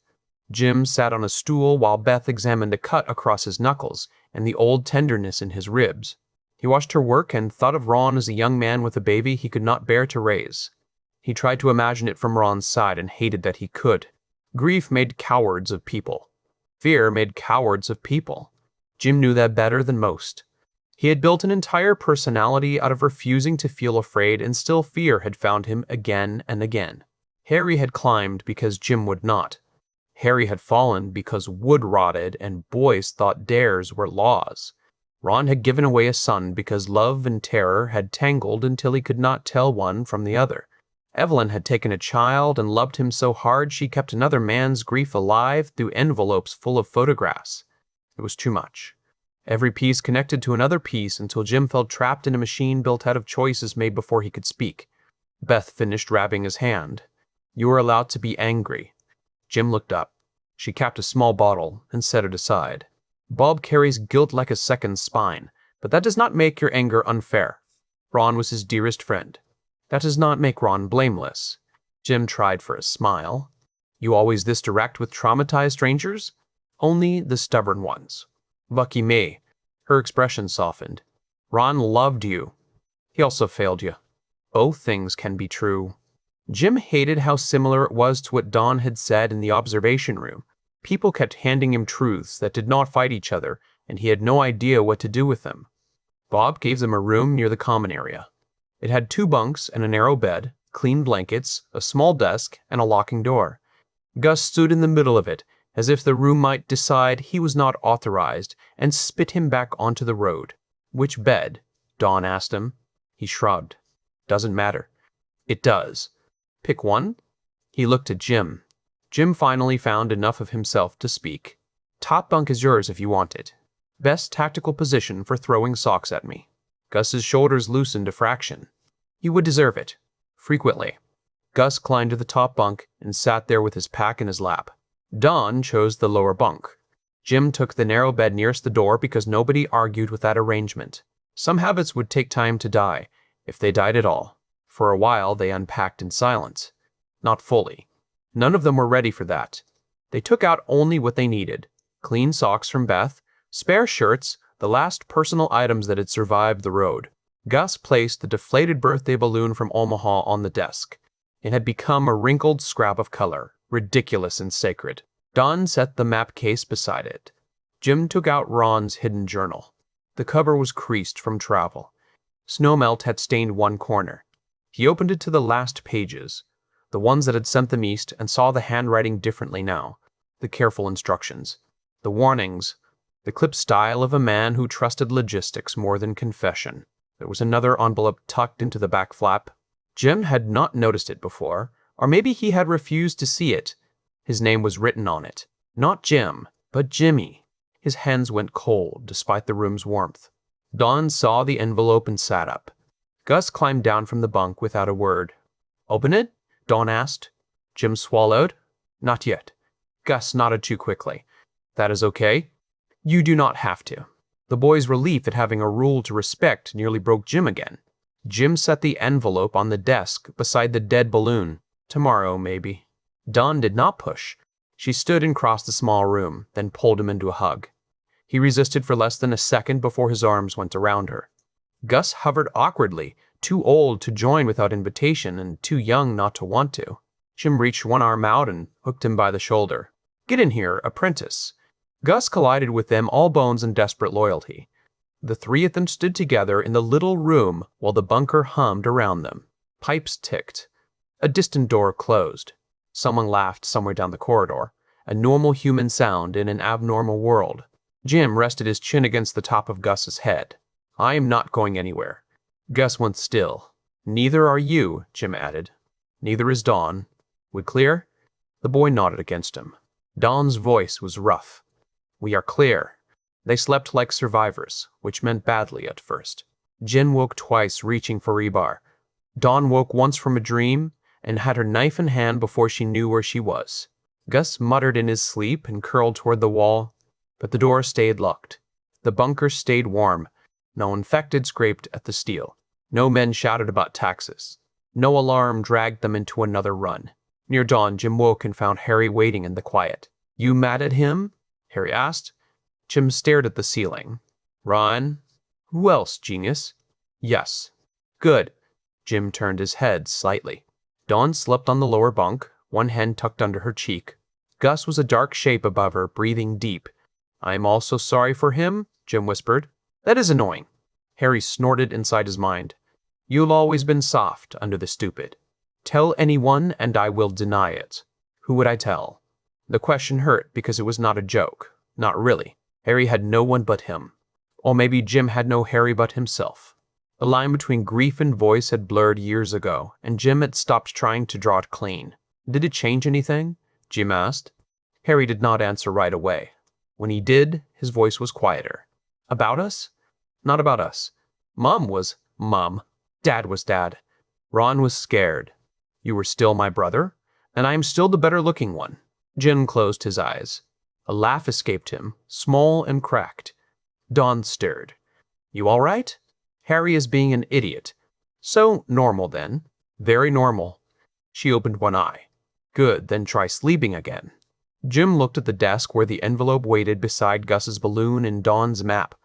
Jim sat on a stool while Beth examined a cut across his knuckles and the old tenderness in his ribs. He watched her work and thought of Ron as a young man with a baby he could not bear to raise. He tried to imagine it from Ron's side and hated that he could. Grief made cowards of people. Fear made cowards of people. Jim knew that better than most. He had built an entire personality out of refusing to feel afraid, and still fear had found him again and again. Harry had climbed because Jim would not. Harry had fallen because wood rotted and boys thought dares were laws. Ron had given away a son because love and terror had tangled until he could not tell one from the other. Evelyn had taken a child and loved him so hard she kept another man's grief alive through envelopes full of photographs. It was too much. Every piece connected to another piece until Jim felt trapped in a machine built out of choices made before he could speak. Beth finished wrapping his hand. "You are allowed to be angry." Jim looked up. She capped a small bottle and set it aside. "Bob carries guilt like a second spine, but that does not make your anger unfair. Ron was his dearest friend. That does not make Ron blameless." Jim tried for a smile. "You always this direct with traumatized strangers?" "Only the stubborn ones." "Lucky me." Her expression softened. "Ron loved you. He also failed you. Both things can be true." Jim hated how similar it was to what Dawn had said in the observation room. People kept handing him truths that did not fight each other, and he had no idea what to do with them. Bob gave them a room near the common area. It had 2 bunks and a narrow bed, clean blankets, a small desk, and a locking door. Gus stood in the middle of it, as if the room might decide he was not authorized, and spit him back onto the road. "Which bed?" Dawn asked him. He shrugged. "Doesn't matter." "It does." "Pick one." He looked at Jim. Jim finally found enough of himself to speak. Top bunk is yours if you want it. Best tactical position for throwing socks at me. Gus's shoulders loosened a fraction. You would deserve it. Frequently. Gus climbed to the top bunk and sat there with his pack in his lap. Don chose the lower bunk. Jim took the narrow bed nearest the door because nobody argued with that arrangement. Some habits would take time to die, if they died at all. For a while, they unpacked in silence. Not fully. None of them were ready for that. They took out only what they needed. Clean socks from Beth, spare shirts, the last personal items that had survived the road. Gus placed the deflated birthday balloon from Omaha on the desk. It had become a wrinkled scrap of color, ridiculous and sacred. Don set the map case beside it. Jim took out Ron's hidden journal. The cover was creased from travel. Snowmelt had stained one corner. He opened it to the last pages, the ones that had sent them east, and saw the handwriting differently now. The careful instructions. The warnings. The clipped style of a man who trusted logistics more than confession. There was another envelope tucked into the back flap. Jim had not noticed it before, or maybe he had refused to see it. His name was written on it. Not Jim, but Jimmy. His hands went cold, despite the room's warmth. Don saw the envelope and sat up. Gus climbed down from the bunk without a word. Open it? Don asked. Jim swallowed. Not yet. Gus nodded too quickly. That is okay. You do not have to. The boy's relief at having a rule to respect nearly broke Jim again. Jim set the envelope on the desk beside the dead balloon. Tomorrow, maybe. Dawn did not push. She stood and crossed the small room, then pulled him into a hug. He resisted for less than a second before his arms went around her. Gus hovered awkwardly, too old to join without invitation and too young not to want to. Jim reached one arm out and hooked him by the shoulder. Get in here, apprentice. Gus collided with them, all bones and desperate loyalty. The three of them stood together in the little room while the bunker hummed around them. Pipes ticked. A distant door closed. Someone laughed somewhere down the corridor, a normal human sound in an abnormal world. Jim rested his chin against the top of Gus's head. I am not going anywhere. Gus went still. Neither are you, Jim added. Neither is Dawn. We clear? The boy nodded against him. Dawn's voice was rough. We are clear. They slept like survivors, which meant badly at first. Jim woke twice, reaching for rebar. Dawn woke once from a dream and had her knife in hand before she knew where she was. Gus muttered in his sleep and curled toward the wall, but the door stayed locked. The bunker stayed warm. No infected scraped at the steel. No men shouted about taxes. No alarm dragged them into another run. Near dawn, Jim woke and found Harry waiting in the quiet. You mad at him? Harry asked. Jim stared at the ceiling. Ron? Who else, genius? Yes. Good. Jim turned his head slightly. Dawn slept on the lower bunk, one hand tucked under her cheek. Gus was a dark shape above her, breathing deep. I'm also sorry for him, Jim whispered. That is annoying. Harry snorted inside his mind. You've always been soft under the stupid. Tell anyone and I will deny it. Who would I tell? The question hurt because it was not a joke. Not really. Harry had no one but him. Or maybe Jim had no Harry but himself. The line between grief and voice had blurred years ago, and Jim had stopped trying to draw it clean. Did it change anything? Jim asked. Harry did not answer right away. When he did, his voice was quieter. About us? Not about us. Mom was Mom. Dad was Dad. Ron was scared. You were still my brother, and I am still the better-looking one. Jim closed his eyes. A laugh escaped him, small and cracked. Dawn stirred. You all right? Harry is being an idiot. So normal, then. Very normal. She opened one eye. Good, then try sleeping again. Jim looked at the desk where the envelope waited beside Gus's balloon and Dawn's map.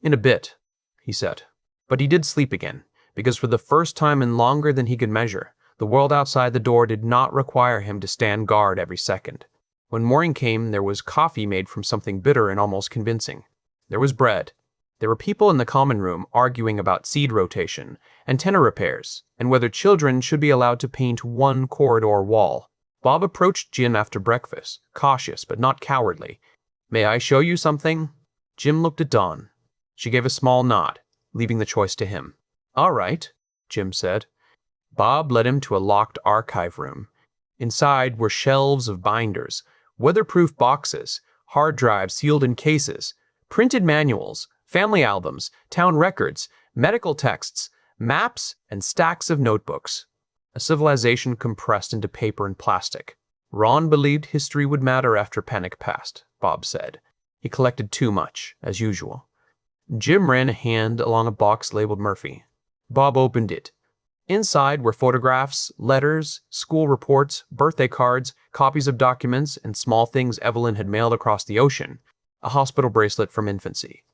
In a bit, he said. But he did sleep again, because for the first time in longer than he could measure, the world outside the door did not require him to stand guard every second. When morning came, there was coffee made from something bitter and almost convincing. There was bread. There were people in the common room arguing about seed rotation, antenna repairs, and whether children should be allowed to paint one corridor wall. Bob approached Jim after breakfast, cautious but not cowardly. May I show you something? Jim looked at Dawn. She gave a small nod, leaving the choice to him. All right, Jim said. Bob led him to a locked archive room. Inside were shelves of binders, weatherproof boxes, hard drives sealed in cases, printed manuals, family albums, town records, medical texts, maps, and stacks of notebooks. A civilization compressed into paper and plastic. Ron believed history would matter after panic passed, Bob said. He collected too much, as usual. Jim ran a hand along a box labeled Murphy. Bob opened it. Inside were photographs, letters, school reports, birthday cards, copies of documents, and small things Evelyn had mailed across the ocean. A hospital bracelet from infancy.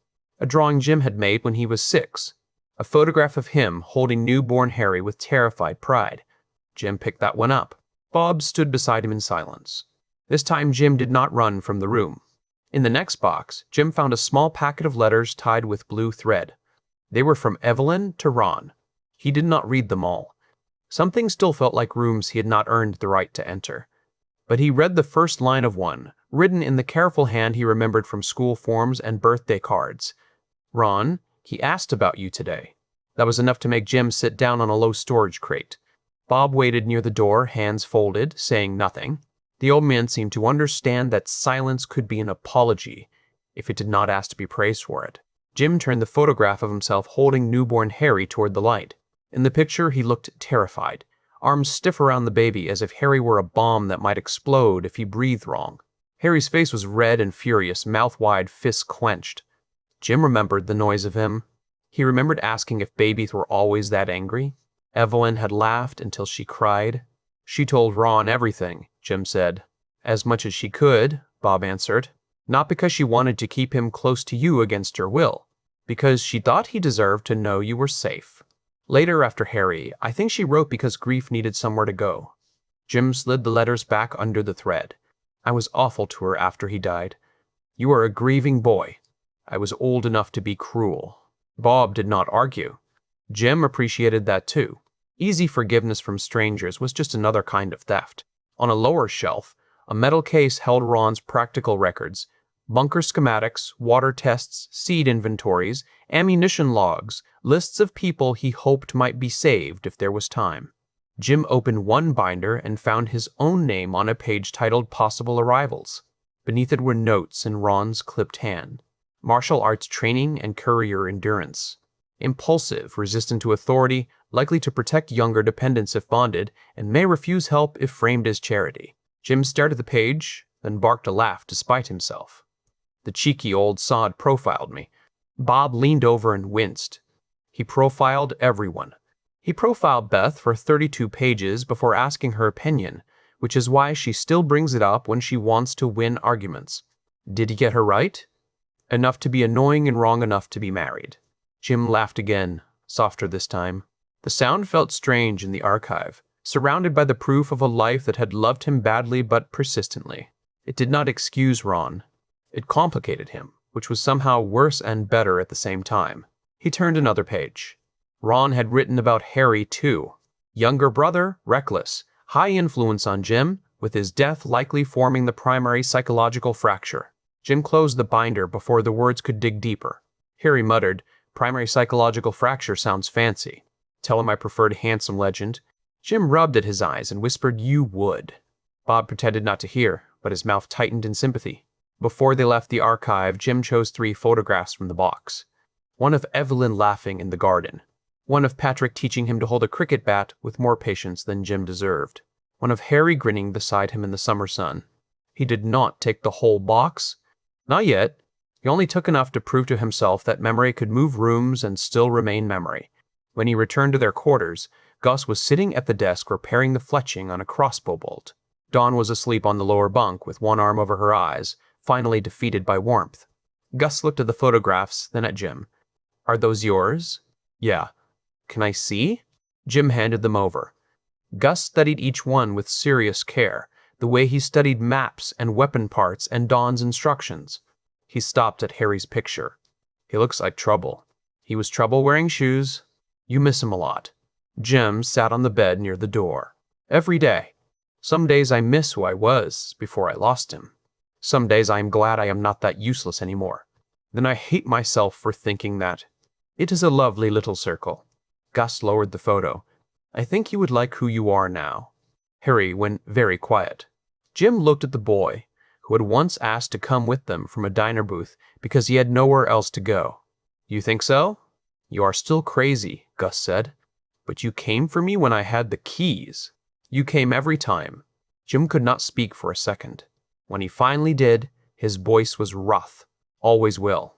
A drawing Jim had made when he was 6. A photograph of him holding newborn Harry with terrified pride. Jim picked that one up. Bob stood beside him in silence. This time Jim did not run from the room. In the next box, Jim found a small packet of letters tied with blue thread. They were from Evelyn to Ron. He did not read them all. Something still felt like rooms he had not earned the right to enter. But he read the first line of one, written in the careful hand he remembered from school forms and birthday cards. Ron, he asked about you today. That was enough to make Jim sit down on a low storage crate. Bob waited near the door, hands folded, saying nothing. The old man seemed to understand that silence could be an apology if it did not ask to be praised for it. Jim turned the photograph of himself holding newborn Harry toward the light. In the picture, he looked terrified, arms stiff around the baby as if Harry were a bomb that might explode if he breathed wrong. Harry's face was red and furious, mouth wide, fists clenched. Jim remembered the noise of him. He remembered asking if babies were always that angry. Evelyn had laughed until she cried. She told Ron everything, Jim said. As much as she could, Bob answered. Not because she wanted to keep him close to you against your will, because she thought he deserved to know you were safe. Later, after Harry, I think she wrote because grief needed somewhere to go. Jim slid the letters back under the thread. I was awful to her after he died. You are a grieving boy. I was old enough to be cruel. Bob did not argue. Jim appreciated that too. Easy forgiveness from strangers was just another kind of theft. On a lower shelf, a metal case held Ron's practical records, bunker schematics, water tests, seed inventories, ammunition logs, lists of people he hoped might be saved if there was time. Jim opened one binder and found his own name on a page titled Possible Arrivals. Beneath it were notes in Ron's clipped hand. Martial arts training and courier endurance. Impulsive, resistant to authority, likely to protect younger dependents if bonded, and may refuse help if framed as charity. Jim stared at the page, then barked a laugh despite himself. The cheeky old sod profiled me. Bob leaned over and winced. He profiled everyone. He profiled Beth for 32 pages before asking her opinion, which is why she still brings it up when she wants to win arguments. Did he get her right? Enough to be annoying and wrong enough to be married. Jim laughed again, softer this time. The sound felt strange in the archive, surrounded by the proof of a life that had loved him badly but persistently. It did not excuse Ron. It complicated him, which was somehow worse and better at the same time. He turned another page. Ron had written about Harry, too. Younger brother, reckless, high influence on Jim, with his death likely forming the primary psychological fracture. Jim closed the binder before the words could dig deeper. Harry muttered, primary psychological fracture sounds fancy. Tell him I preferred handsome legend. Jim rubbed at his eyes and whispered, you would. Bob pretended not to hear, but his mouth tightened in sympathy. Before they left the archive, Jim chose 3 photographs from the box. One of Evelyn laughing in the garden. One of Patrick teaching him to hold a cricket bat with more patience than Jim deserved. One of Harry grinning beside him in the summer sun. He did not take the whole box. Not yet. He only took enough to prove to himself that memory could move rooms and still remain memory. When he returned to their quarters, Gus was sitting at the desk repairing the fletching on a crossbow bolt. Dawn was asleep on the lower bunk with one arm over her eyes, finally defeated by warmth. Gus looked at the photographs, then at Jim. Are those yours? Yeah. Can I see? Jim handed them over. Gus studied each one with serious care, the way he studied maps and weapon parts and Dawn's instructions. He stopped at Harry's picture. He looks like trouble. He was trouble wearing shoes. You miss him a lot. Jim sat on the bed near the door. Every day. Some days I miss who I was before I lost him. Some days I am glad I am not that useless anymore. Then I hate myself for thinking that. It is a lovely little circle. Gus lowered the photo. I think you would like who you are now. Harry went very quiet. Jim looked at the boy, who had once asked to come with them from a diner booth because he had nowhere else to go. You think so? You are still crazy, Gus said. But you came for me when I had the keys. You came every time. Jim could not speak for a second. When he finally did, his voice was rough. Always will.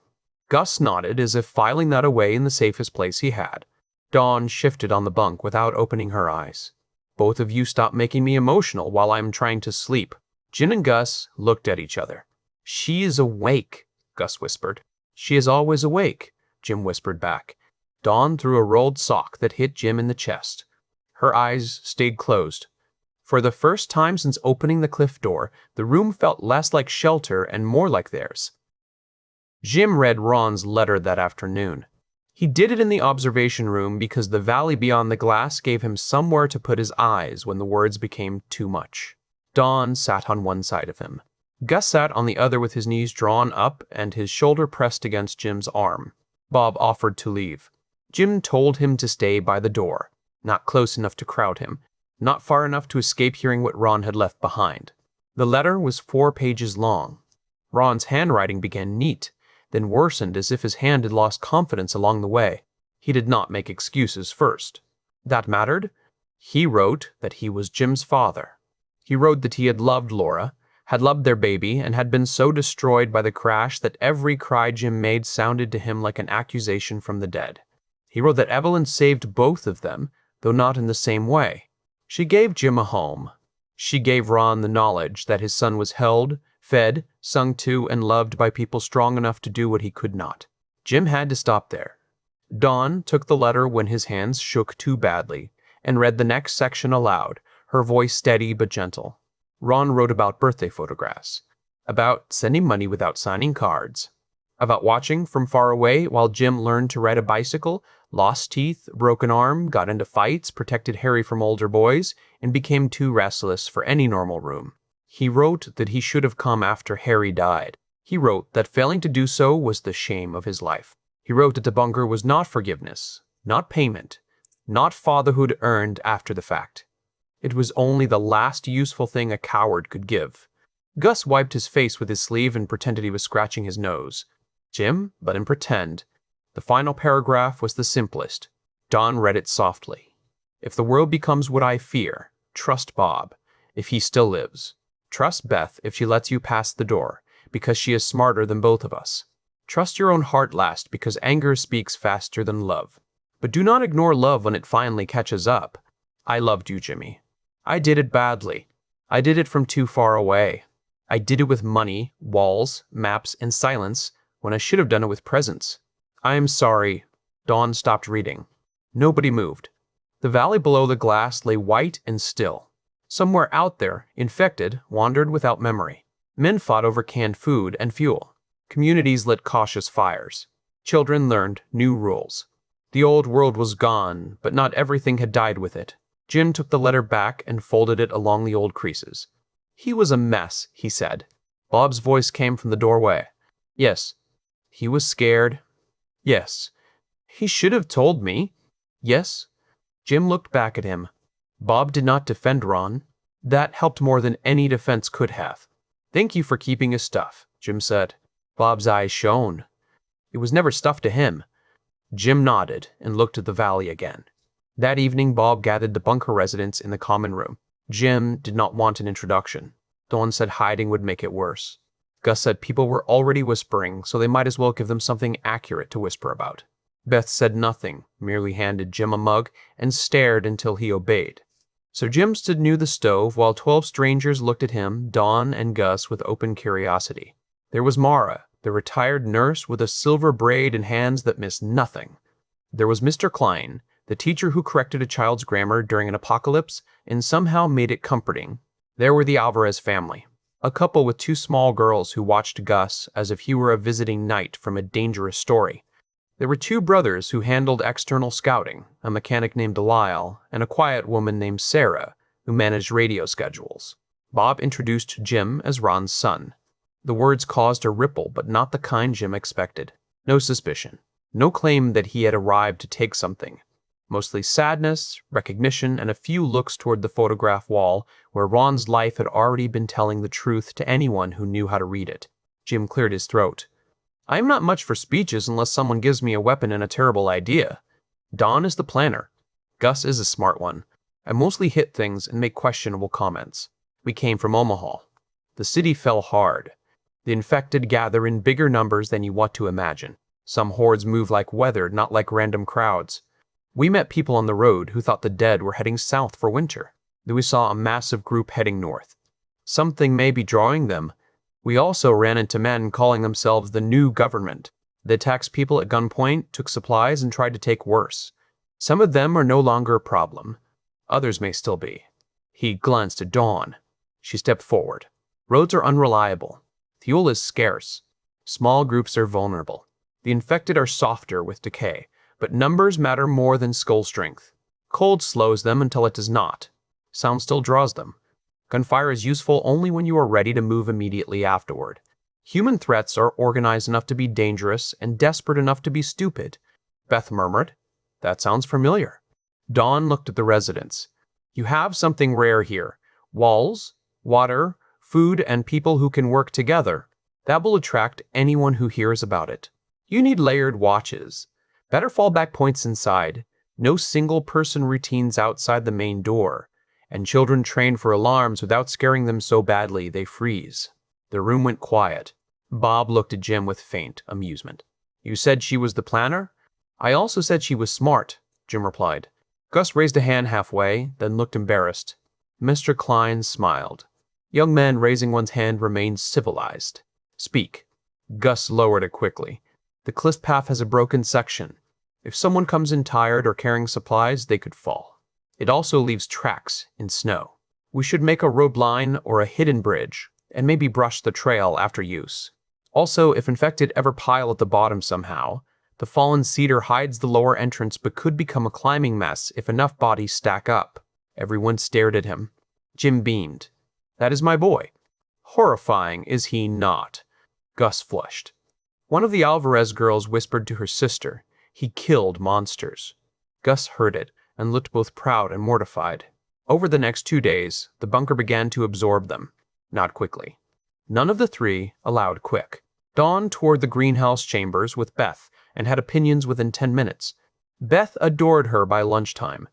Gus nodded as if filing that away in the safest place he had. Dawn shifted on the bunk without opening her eyes. Both of you stop making me emotional while I'm trying to sleep. Jim and Gus looked at each other. She is awake, Gus whispered. She is always awake, Jim whispered back. Dawn threw a rolled sock that hit Jim in the chest. Her eyes stayed closed. For the first time since opening the cliff door, the room felt less like shelter and more like theirs. Jim read Ron's letter that afternoon. He did it in the observation room because the valley beyond the glass gave him somewhere to put his eyes when the words became too much. Dawn sat on one side of him. Gus sat on the other with his knees drawn up and his shoulder pressed against Jim's arm. Bob offered to leave. Jim told him to stay by the door, not close enough to crowd him, not far enough to escape hearing what Ron had left behind. The letter was 4 pages long. Ron's handwriting began neat, then worsened as if his hand had lost confidence along the way. He did not make excuses first. That mattered. He wrote that he was Jim's father. He wrote that he had loved Laura, had loved their baby, and had been so destroyed by the crash that every cry Jim made sounded to him like an accusation from the dead. He wrote that Evelyn saved both of them, though not in the same way. She gave Jim a home. She gave Ron the knowledge that his son was held, fed, sung to, and loved by people strong enough to do what he could not. Jim had to stop there. Dawn took the letter when his hands shook too badly, and read the next section aloud, her voice steady but gentle. Ron wrote about birthday photographs, about sending money without signing cards, about watching from far away while Jim learned to ride a bicycle, lost teeth, broken arm, got into fights, protected Harry from older boys, and became too restless for any normal room. He wrote that he should have come after Harry died. He wrote that failing to do so was the shame of his life. He wrote that the bunker was not forgiveness, not payment, not fatherhood earned after the fact. It was only the last useful thing a coward could give. Gus wiped his face with his sleeve and pretended he was scratching his nose. Jim let him pretend. The final paragraph was the simplest. Dawn read it softly. If the world becomes what I fear, trust Bob, if he still lives. Trust Beth if she lets you pass the door, because she is smarter than both of us. Trust your own heart last, because anger speaks faster than love. But do not ignore love when it finally catches up. I loved you, Jimmy. I did it badly. I did it from too far away. I did it with money, walls, maps, and silence, when I should have done it with presents. I am sorry. Dawn stopped reading. Nobody moved. The valley below the glass lay white and still. Somewhere out there, infected, wandered without memory. Men fought over canned food and fuel. Communities lit cautious fires. Children learned new rules. The old world was gone, but not everything had died with it. Jim took the letter back and folded it along the old creases. He was a mess, he said. Bob's voice came from the doorway. Yes. He was scared. Yes. He should have told me. Yes. Jim looked back at him. Bob did not defend Ron. That helped more than any defense could have. Thank you for keeping his stuff, Jim said. Bob's eyes shone. It was never stuff to him. Jim nodded and looked at the valley again. That evening, Bob gathered the bunker residents in the common room. Jim did not want an introduction. Dawn said hiding would make it worse. Gus said people were already whispering, so they might as well give them something accurate to whisper about. Beth said nothing, merely handed Jim a mug and stared until he obeyed. So Jim stood near the stove while 12 strangers looked at him, Dawn and Gus, with open curiosity. There was Mara, the retired nurse with a silver braid and hands that missed nothing. There was Mr. Klein, the teacher who corrected a child's grammar during an apocalypse and somehow made it comforting. There were the Alvarez family, a couple with 2 small girls who watched Gus as if he were a visiting knight from a dangerous story. There were 2 brothers who handled external scouting, a mechanic named Lyle and a quiet woman named Sarah, who managed radio schedules. Bob introduced Jim as Ron's son. The words caused a ripple, but not the kind Jim expected. No suspicion. No claim that he had arrived to take something. Mostly sadness, recognition, and a few looks toward the photograph wall where Ron's life had already been telling the truth to anyone who knew how to read it. Jim cleared his throat. I am not much for speeches unless someone gives me a weapon and a terrible idea. Don is the planner. Gus is a smart one. I mostly hit things and make questionable comments. We came from Omaha. The city fell hard. The infected gather in bigger numbers than you want to imagine. Some hordes move like weather, not like random crowds. We met people on the road who thought the dead were heading south for winter. Then we saw a massive group heading north. Something may be drawing them. We also ran into men calling themselves the new government. They taxed people at gunpoint, took supplies, and tried to take worse. Some of them are no longer a problem. Others may still be. He glanced at Dawn. She stepped forward. Roads are unreliable. Fuel is scarce. Small groups are vulnerable. The infected are softer with decay, but numbers matter more than skull strength. Cold slows them until it does not. Sound still draws them. Gunfire is useful only when you are ready to move immediately afterward. Human threats are organized enough to be dangerous and desperate enough to be stupid. Beth murmured, That sounds familiar. Dawn looked at the residents. You have something rare here. Walls, water, food, and people who can work together. That will attract anyone who hears about it. You need layered watches. Better fallback points inside. No single-person routines outside the main door. And children trained for alarms without scaring them so badly they freeze. The room went quiet. Bob looked at Jim with faint amusement. You said she was the planner? I also said she was smart, Jim replied. Gus raised a hand halfway, then looked embarrassed. Mr. Klein smiled. Young man raising one's hand remains civilized. Speak. Gus lowered it quickly. The cliff path has a broken section. If someone comes in tired or carrying supplies, they could fall. It also leaves tracks in snow. We should make a road line or a hidden bridge, and maybe brush the trail after use. Also, if infected ever pile at the bottom somehow, the fallen cedar hides the lower entrance but could become a climbing mess if enough bodies stack up. Everyone stared at him. Jim beamed. That is my boy. Horrifying, is he not? Gus flushed. One of the Alvarez girls whispered to her sister, He killed monsters. Gus heard it and looked both proud and mortified. Over the next 2 days, the bunker began to absorb them. Not quickly. None of the three allowed quick. Dawn toured the greenhouse chambers with Beth and had opinions within 10 minutes. Beth adored her by lunchtime.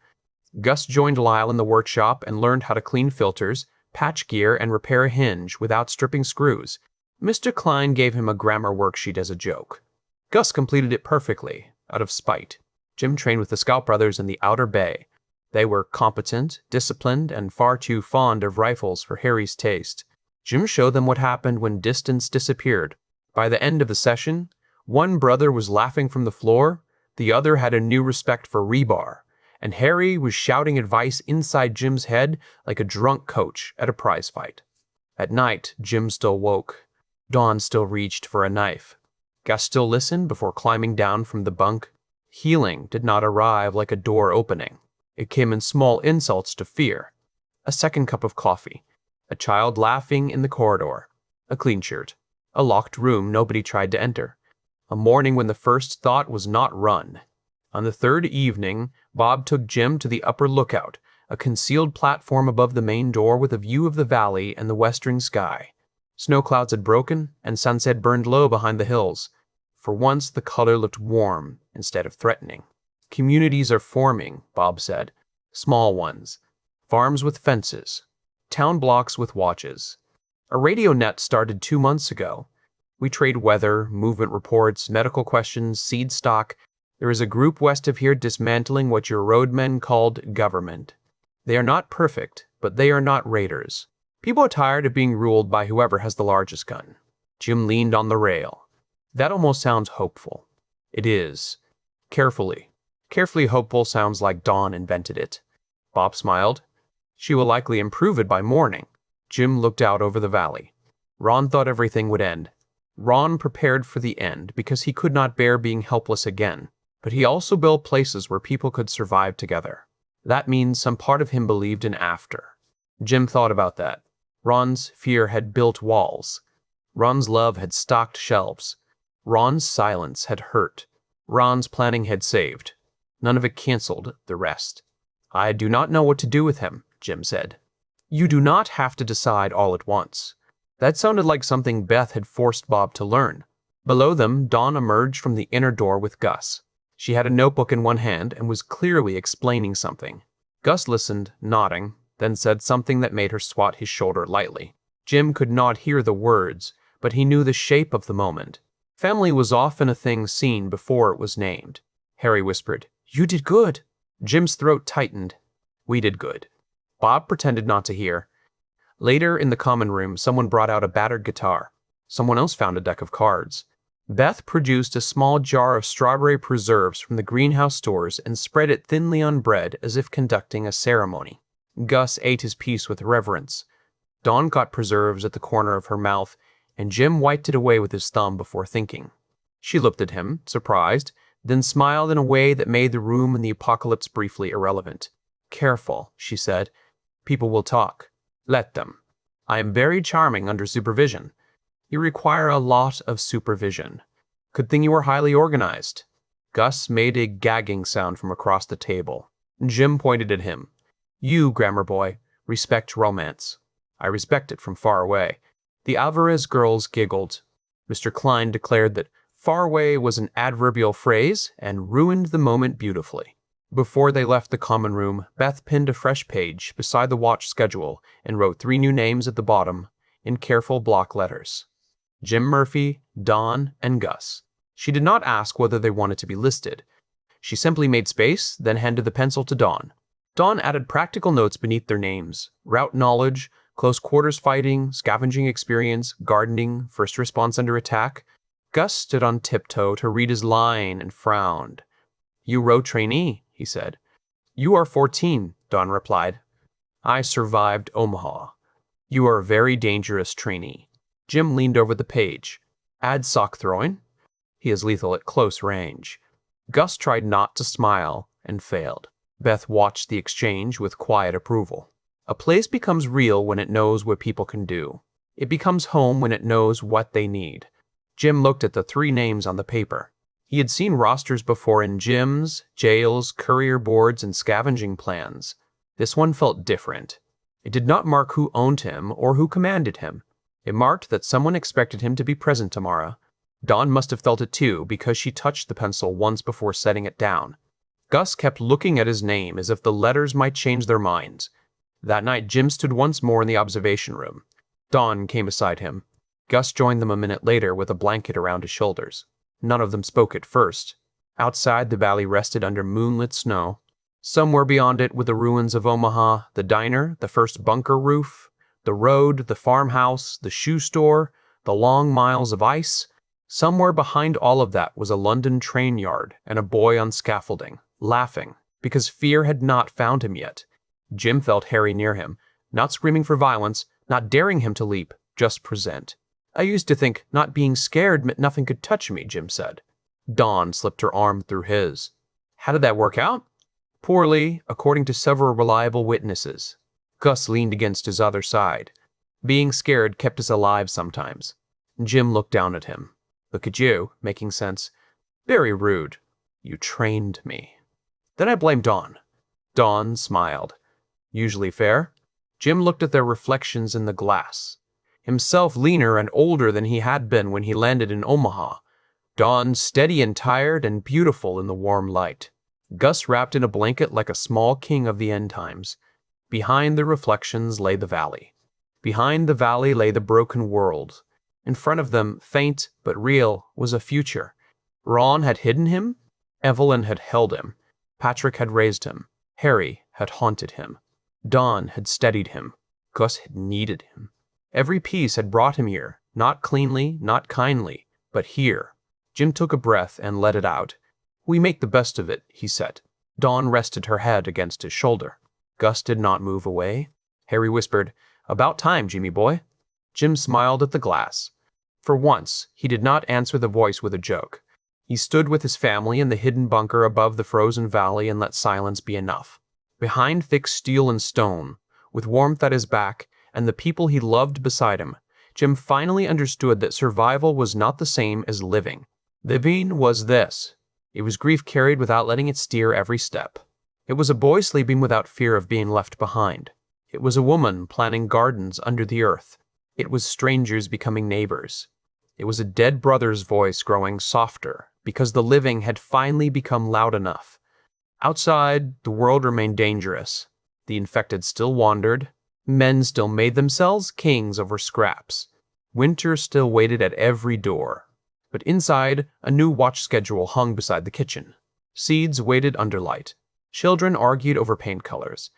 Gus joined Lyle in the workshop and learned how to clean filters, patch gear, and repair a hinge without stripping screws. Mr. Klein gave him a grammar worksheet as a joke. Gus completed it perfectly, out of spite. Jim trained with the Scout brothers in the Outer Bay. They were competent, disciplined, and far too fond of rifles for Harry's taste. Jim showed them what happened when distance disappeared. By the end of the session, one brother was laughing from the floor, the other had a new respect for rebar, and Harry was shouting advice inside Jim's head like a drunk coach at a prize fight. At night, Jim still woke. Dawn still reached for a knife. Gus still listened before climbing down from the bunk. Healing did not arrive like a door opening. It came in small insults to fear. A second cup of coffee. A child laughing in the corridor. A clean shirt. A locked room nobody tried to enter. A morning when the first thought was not run. On the third evening, Bob took Jim to the upper lookout, a concealed platform above the main door with a view of the valley and the western sky. Snow clouds had broken, and sunset burned low behind the hills. For once, the color looked warm instead of threatening. Communities are forming, Bob said. Small ones. Farms with fences. Town blocks with watches. A radio net started 2 months ago. We trade weather, movement reports, medical questions, seed stock. There is a group west of here dismantling what your roadmen called government. They are not perfect, but they are not raiders. People are tired of being ruled by whoever has the largest gun. Jim leaned on the rail. That almost sounds hopeful. It is. Carefully. Carefully hopeful sounds like Dawn invented it. Bob smiled. She will likely improve it by morning. Jim looked out over the valley. Ron thought everything would end. Ron prepared for the end because he could not bear being helpless again. But he also built places where people could survive together. That means some part of him believed in after. Jim thought about that. Ron's fear had built walls. Ron's love had stocked shelves. Ron's silence had hurt. Ron's planning had saved. None of it canceled the rest. "I do not know what to do with him," Jim said. "You do not have to decide all at once." That sounded like something Beth had forced Bob to learn. Below them, Dawn emerged from the inner door with Gus. She had a notebook in one hand and was clearly explaining something. Gus listened, nodding, then said something that made her swat his shoulder lightly. Jim could not hear the words, but he knew the shape of the moment. Family was often a thing seen before it was named. Harry whispered, "You did good." Jim's throat tightened. "We did good." Bob pretended not to hear. Later, in the common room, someone brought out a battered guitar. Someone else found a deck of cards. Beth produced a small jar of strawberry preserves from the greenhouse stores and spread it thinly on bread as if conducting a ceremony. Gus ate his piece with reverence. Dawn got preserves at the corner of her mouth, and Jim wiped it away with his thumb before thinking. She looked at him, surprised, then smiled in a way that made the room and the apocalypse briefly irrelevant. "Careful," she said. "People will talk. Let them. I am very charming under supervision." "You require a lot of supervision. Good thing you are highly organized." Gus made a gagging sound from across the table. Jim pointed at him. "You, grammar boy, respect romance." "I respect it from far away." The Alvarez girls giggled. Mr. Klein declared that far away was an adverbial phrase and ruined the moment beautifully. Before they left the common room, Beth pinned a fresh page beside the watch schedule and wrote 3 new names at the bottom in careful block letters. Jim Murphy, Dawn, and Gus. She did not ask whether they wanted to be listed. She simply made space, then handed the pencil to Dawn. Dawn added practical notes beneath their names: route knowledge, close quarters fighting, scavenging experience, gardening, first response under attack. Gus stood on tiptoe to read his line and frowned. "You row trainee," he said. "You are 14, Dawn replied. "I survived Omaha." "You are a very dangerous trainee." Jim leaned over the page. "Add sock throwing." "He is lethal at close range." Gus tried not to smile and failed. Beth watched the exchange with quiet approval. A place becomes real when it knows what people can do. It becomes home when it knows what they need. Jim looked at the 3 names on the paper. He had seen rosters before in gyms, jails, courier boards, and scavenging plans. This one felt different. It did not mark who owned him or who commanded him. It marked that someone expected him to be present tomorrow. Dawn must have felt it too, because she touched the pencil once before setting it down. Gus kept looking at his name as if the letters might change their minds. That night, Jim stood once more in the observation room. Dawn came beside him. Gus joined them a minute later with a blanket around his shoulders. None of them spoke at first. Outside, the valley rested under moonlit snow. Somewhere beyond it were the ruins of Omaha, the diner, the first bunker roof, the road, the farmhouse, the shoe store, the long miles of ice. Somewhere behind all of that was a London train yard and a boy on scaffolding, laughing, because fear had not found him yet. Jim felt Harry near him, not screaming for violence, not daring him to leap, just present. "I used to think not being scared meant nothing could touch me," Jim said. Dawn slipped her arm through his. "How did that work out?" "Poorly, according to several reliable witnesses." Gus leaned against his other side. "Being scared kept us alive sometimes." Jim looked down at him. "Look at you, making sense." "Very rude." "You trained me." "Then I blame Dawn." Dawn smiled. "Usually fair?" Jim looked at their reflections in the glass. Himself leaner and older than he had been when he landed in Omaha. Dawn steady and tired and beautiful in the warm light. Gus wrapped in a blanket like a small king of the end times. Behind the reflections lay the valley. Behind the valley lay the broken world. In front of them, faint but real, was a future. Ron had hidden him. Evelyn had held him. Patrick had raised him. Harry had haunted him. Dawn had steadied him. Gus had needed him. Every piece had brought him here, not cleanly, not kindly, but here. Jim took a breath and let it out. "We make the best of it," he said. Dawn rested her head against his shoulder. Gus did not move away. Harry whispered, "About time, Jimmy boy." Jim smiled at the glass. For once, he did not answer the voice with a joke. He stood with his family in the hidden bunker above the frozen valley and let silence be enough. Behind thick steel and stone, with warmth at his back, and the people he loved beside him, Jim finally understood that survival was not the same as living. Living was this. It was grief carried without letting it steer every step. It was a boy sleeping without fear of being left behind. It was a woman planting gardens under the earth. It was strangers becoming neighbors. It was a dead brother's voice growing softer because the living had finally become loud enough. Outside, the world remained dangerous. The infected still wandered. Men still made themselves kings over scraps. Winter still waited at every door. But inside, a new watch schedule hung beside the kitchen. Seeds waited under light. Children argued over paint colors.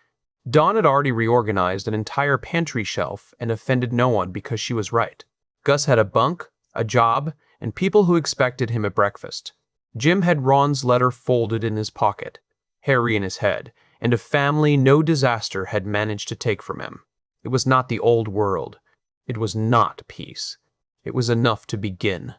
Dawn had already reorganized an entire pantry shelf and offended no one because she was right. Gus had a bunk, a job, and people who expected him at breakfast. Jim had Ron's letter folded in his pocket, Harry in his head, and a family no disaster had managed to take from him. It was not the old world. It was not peace. It was enough to begin.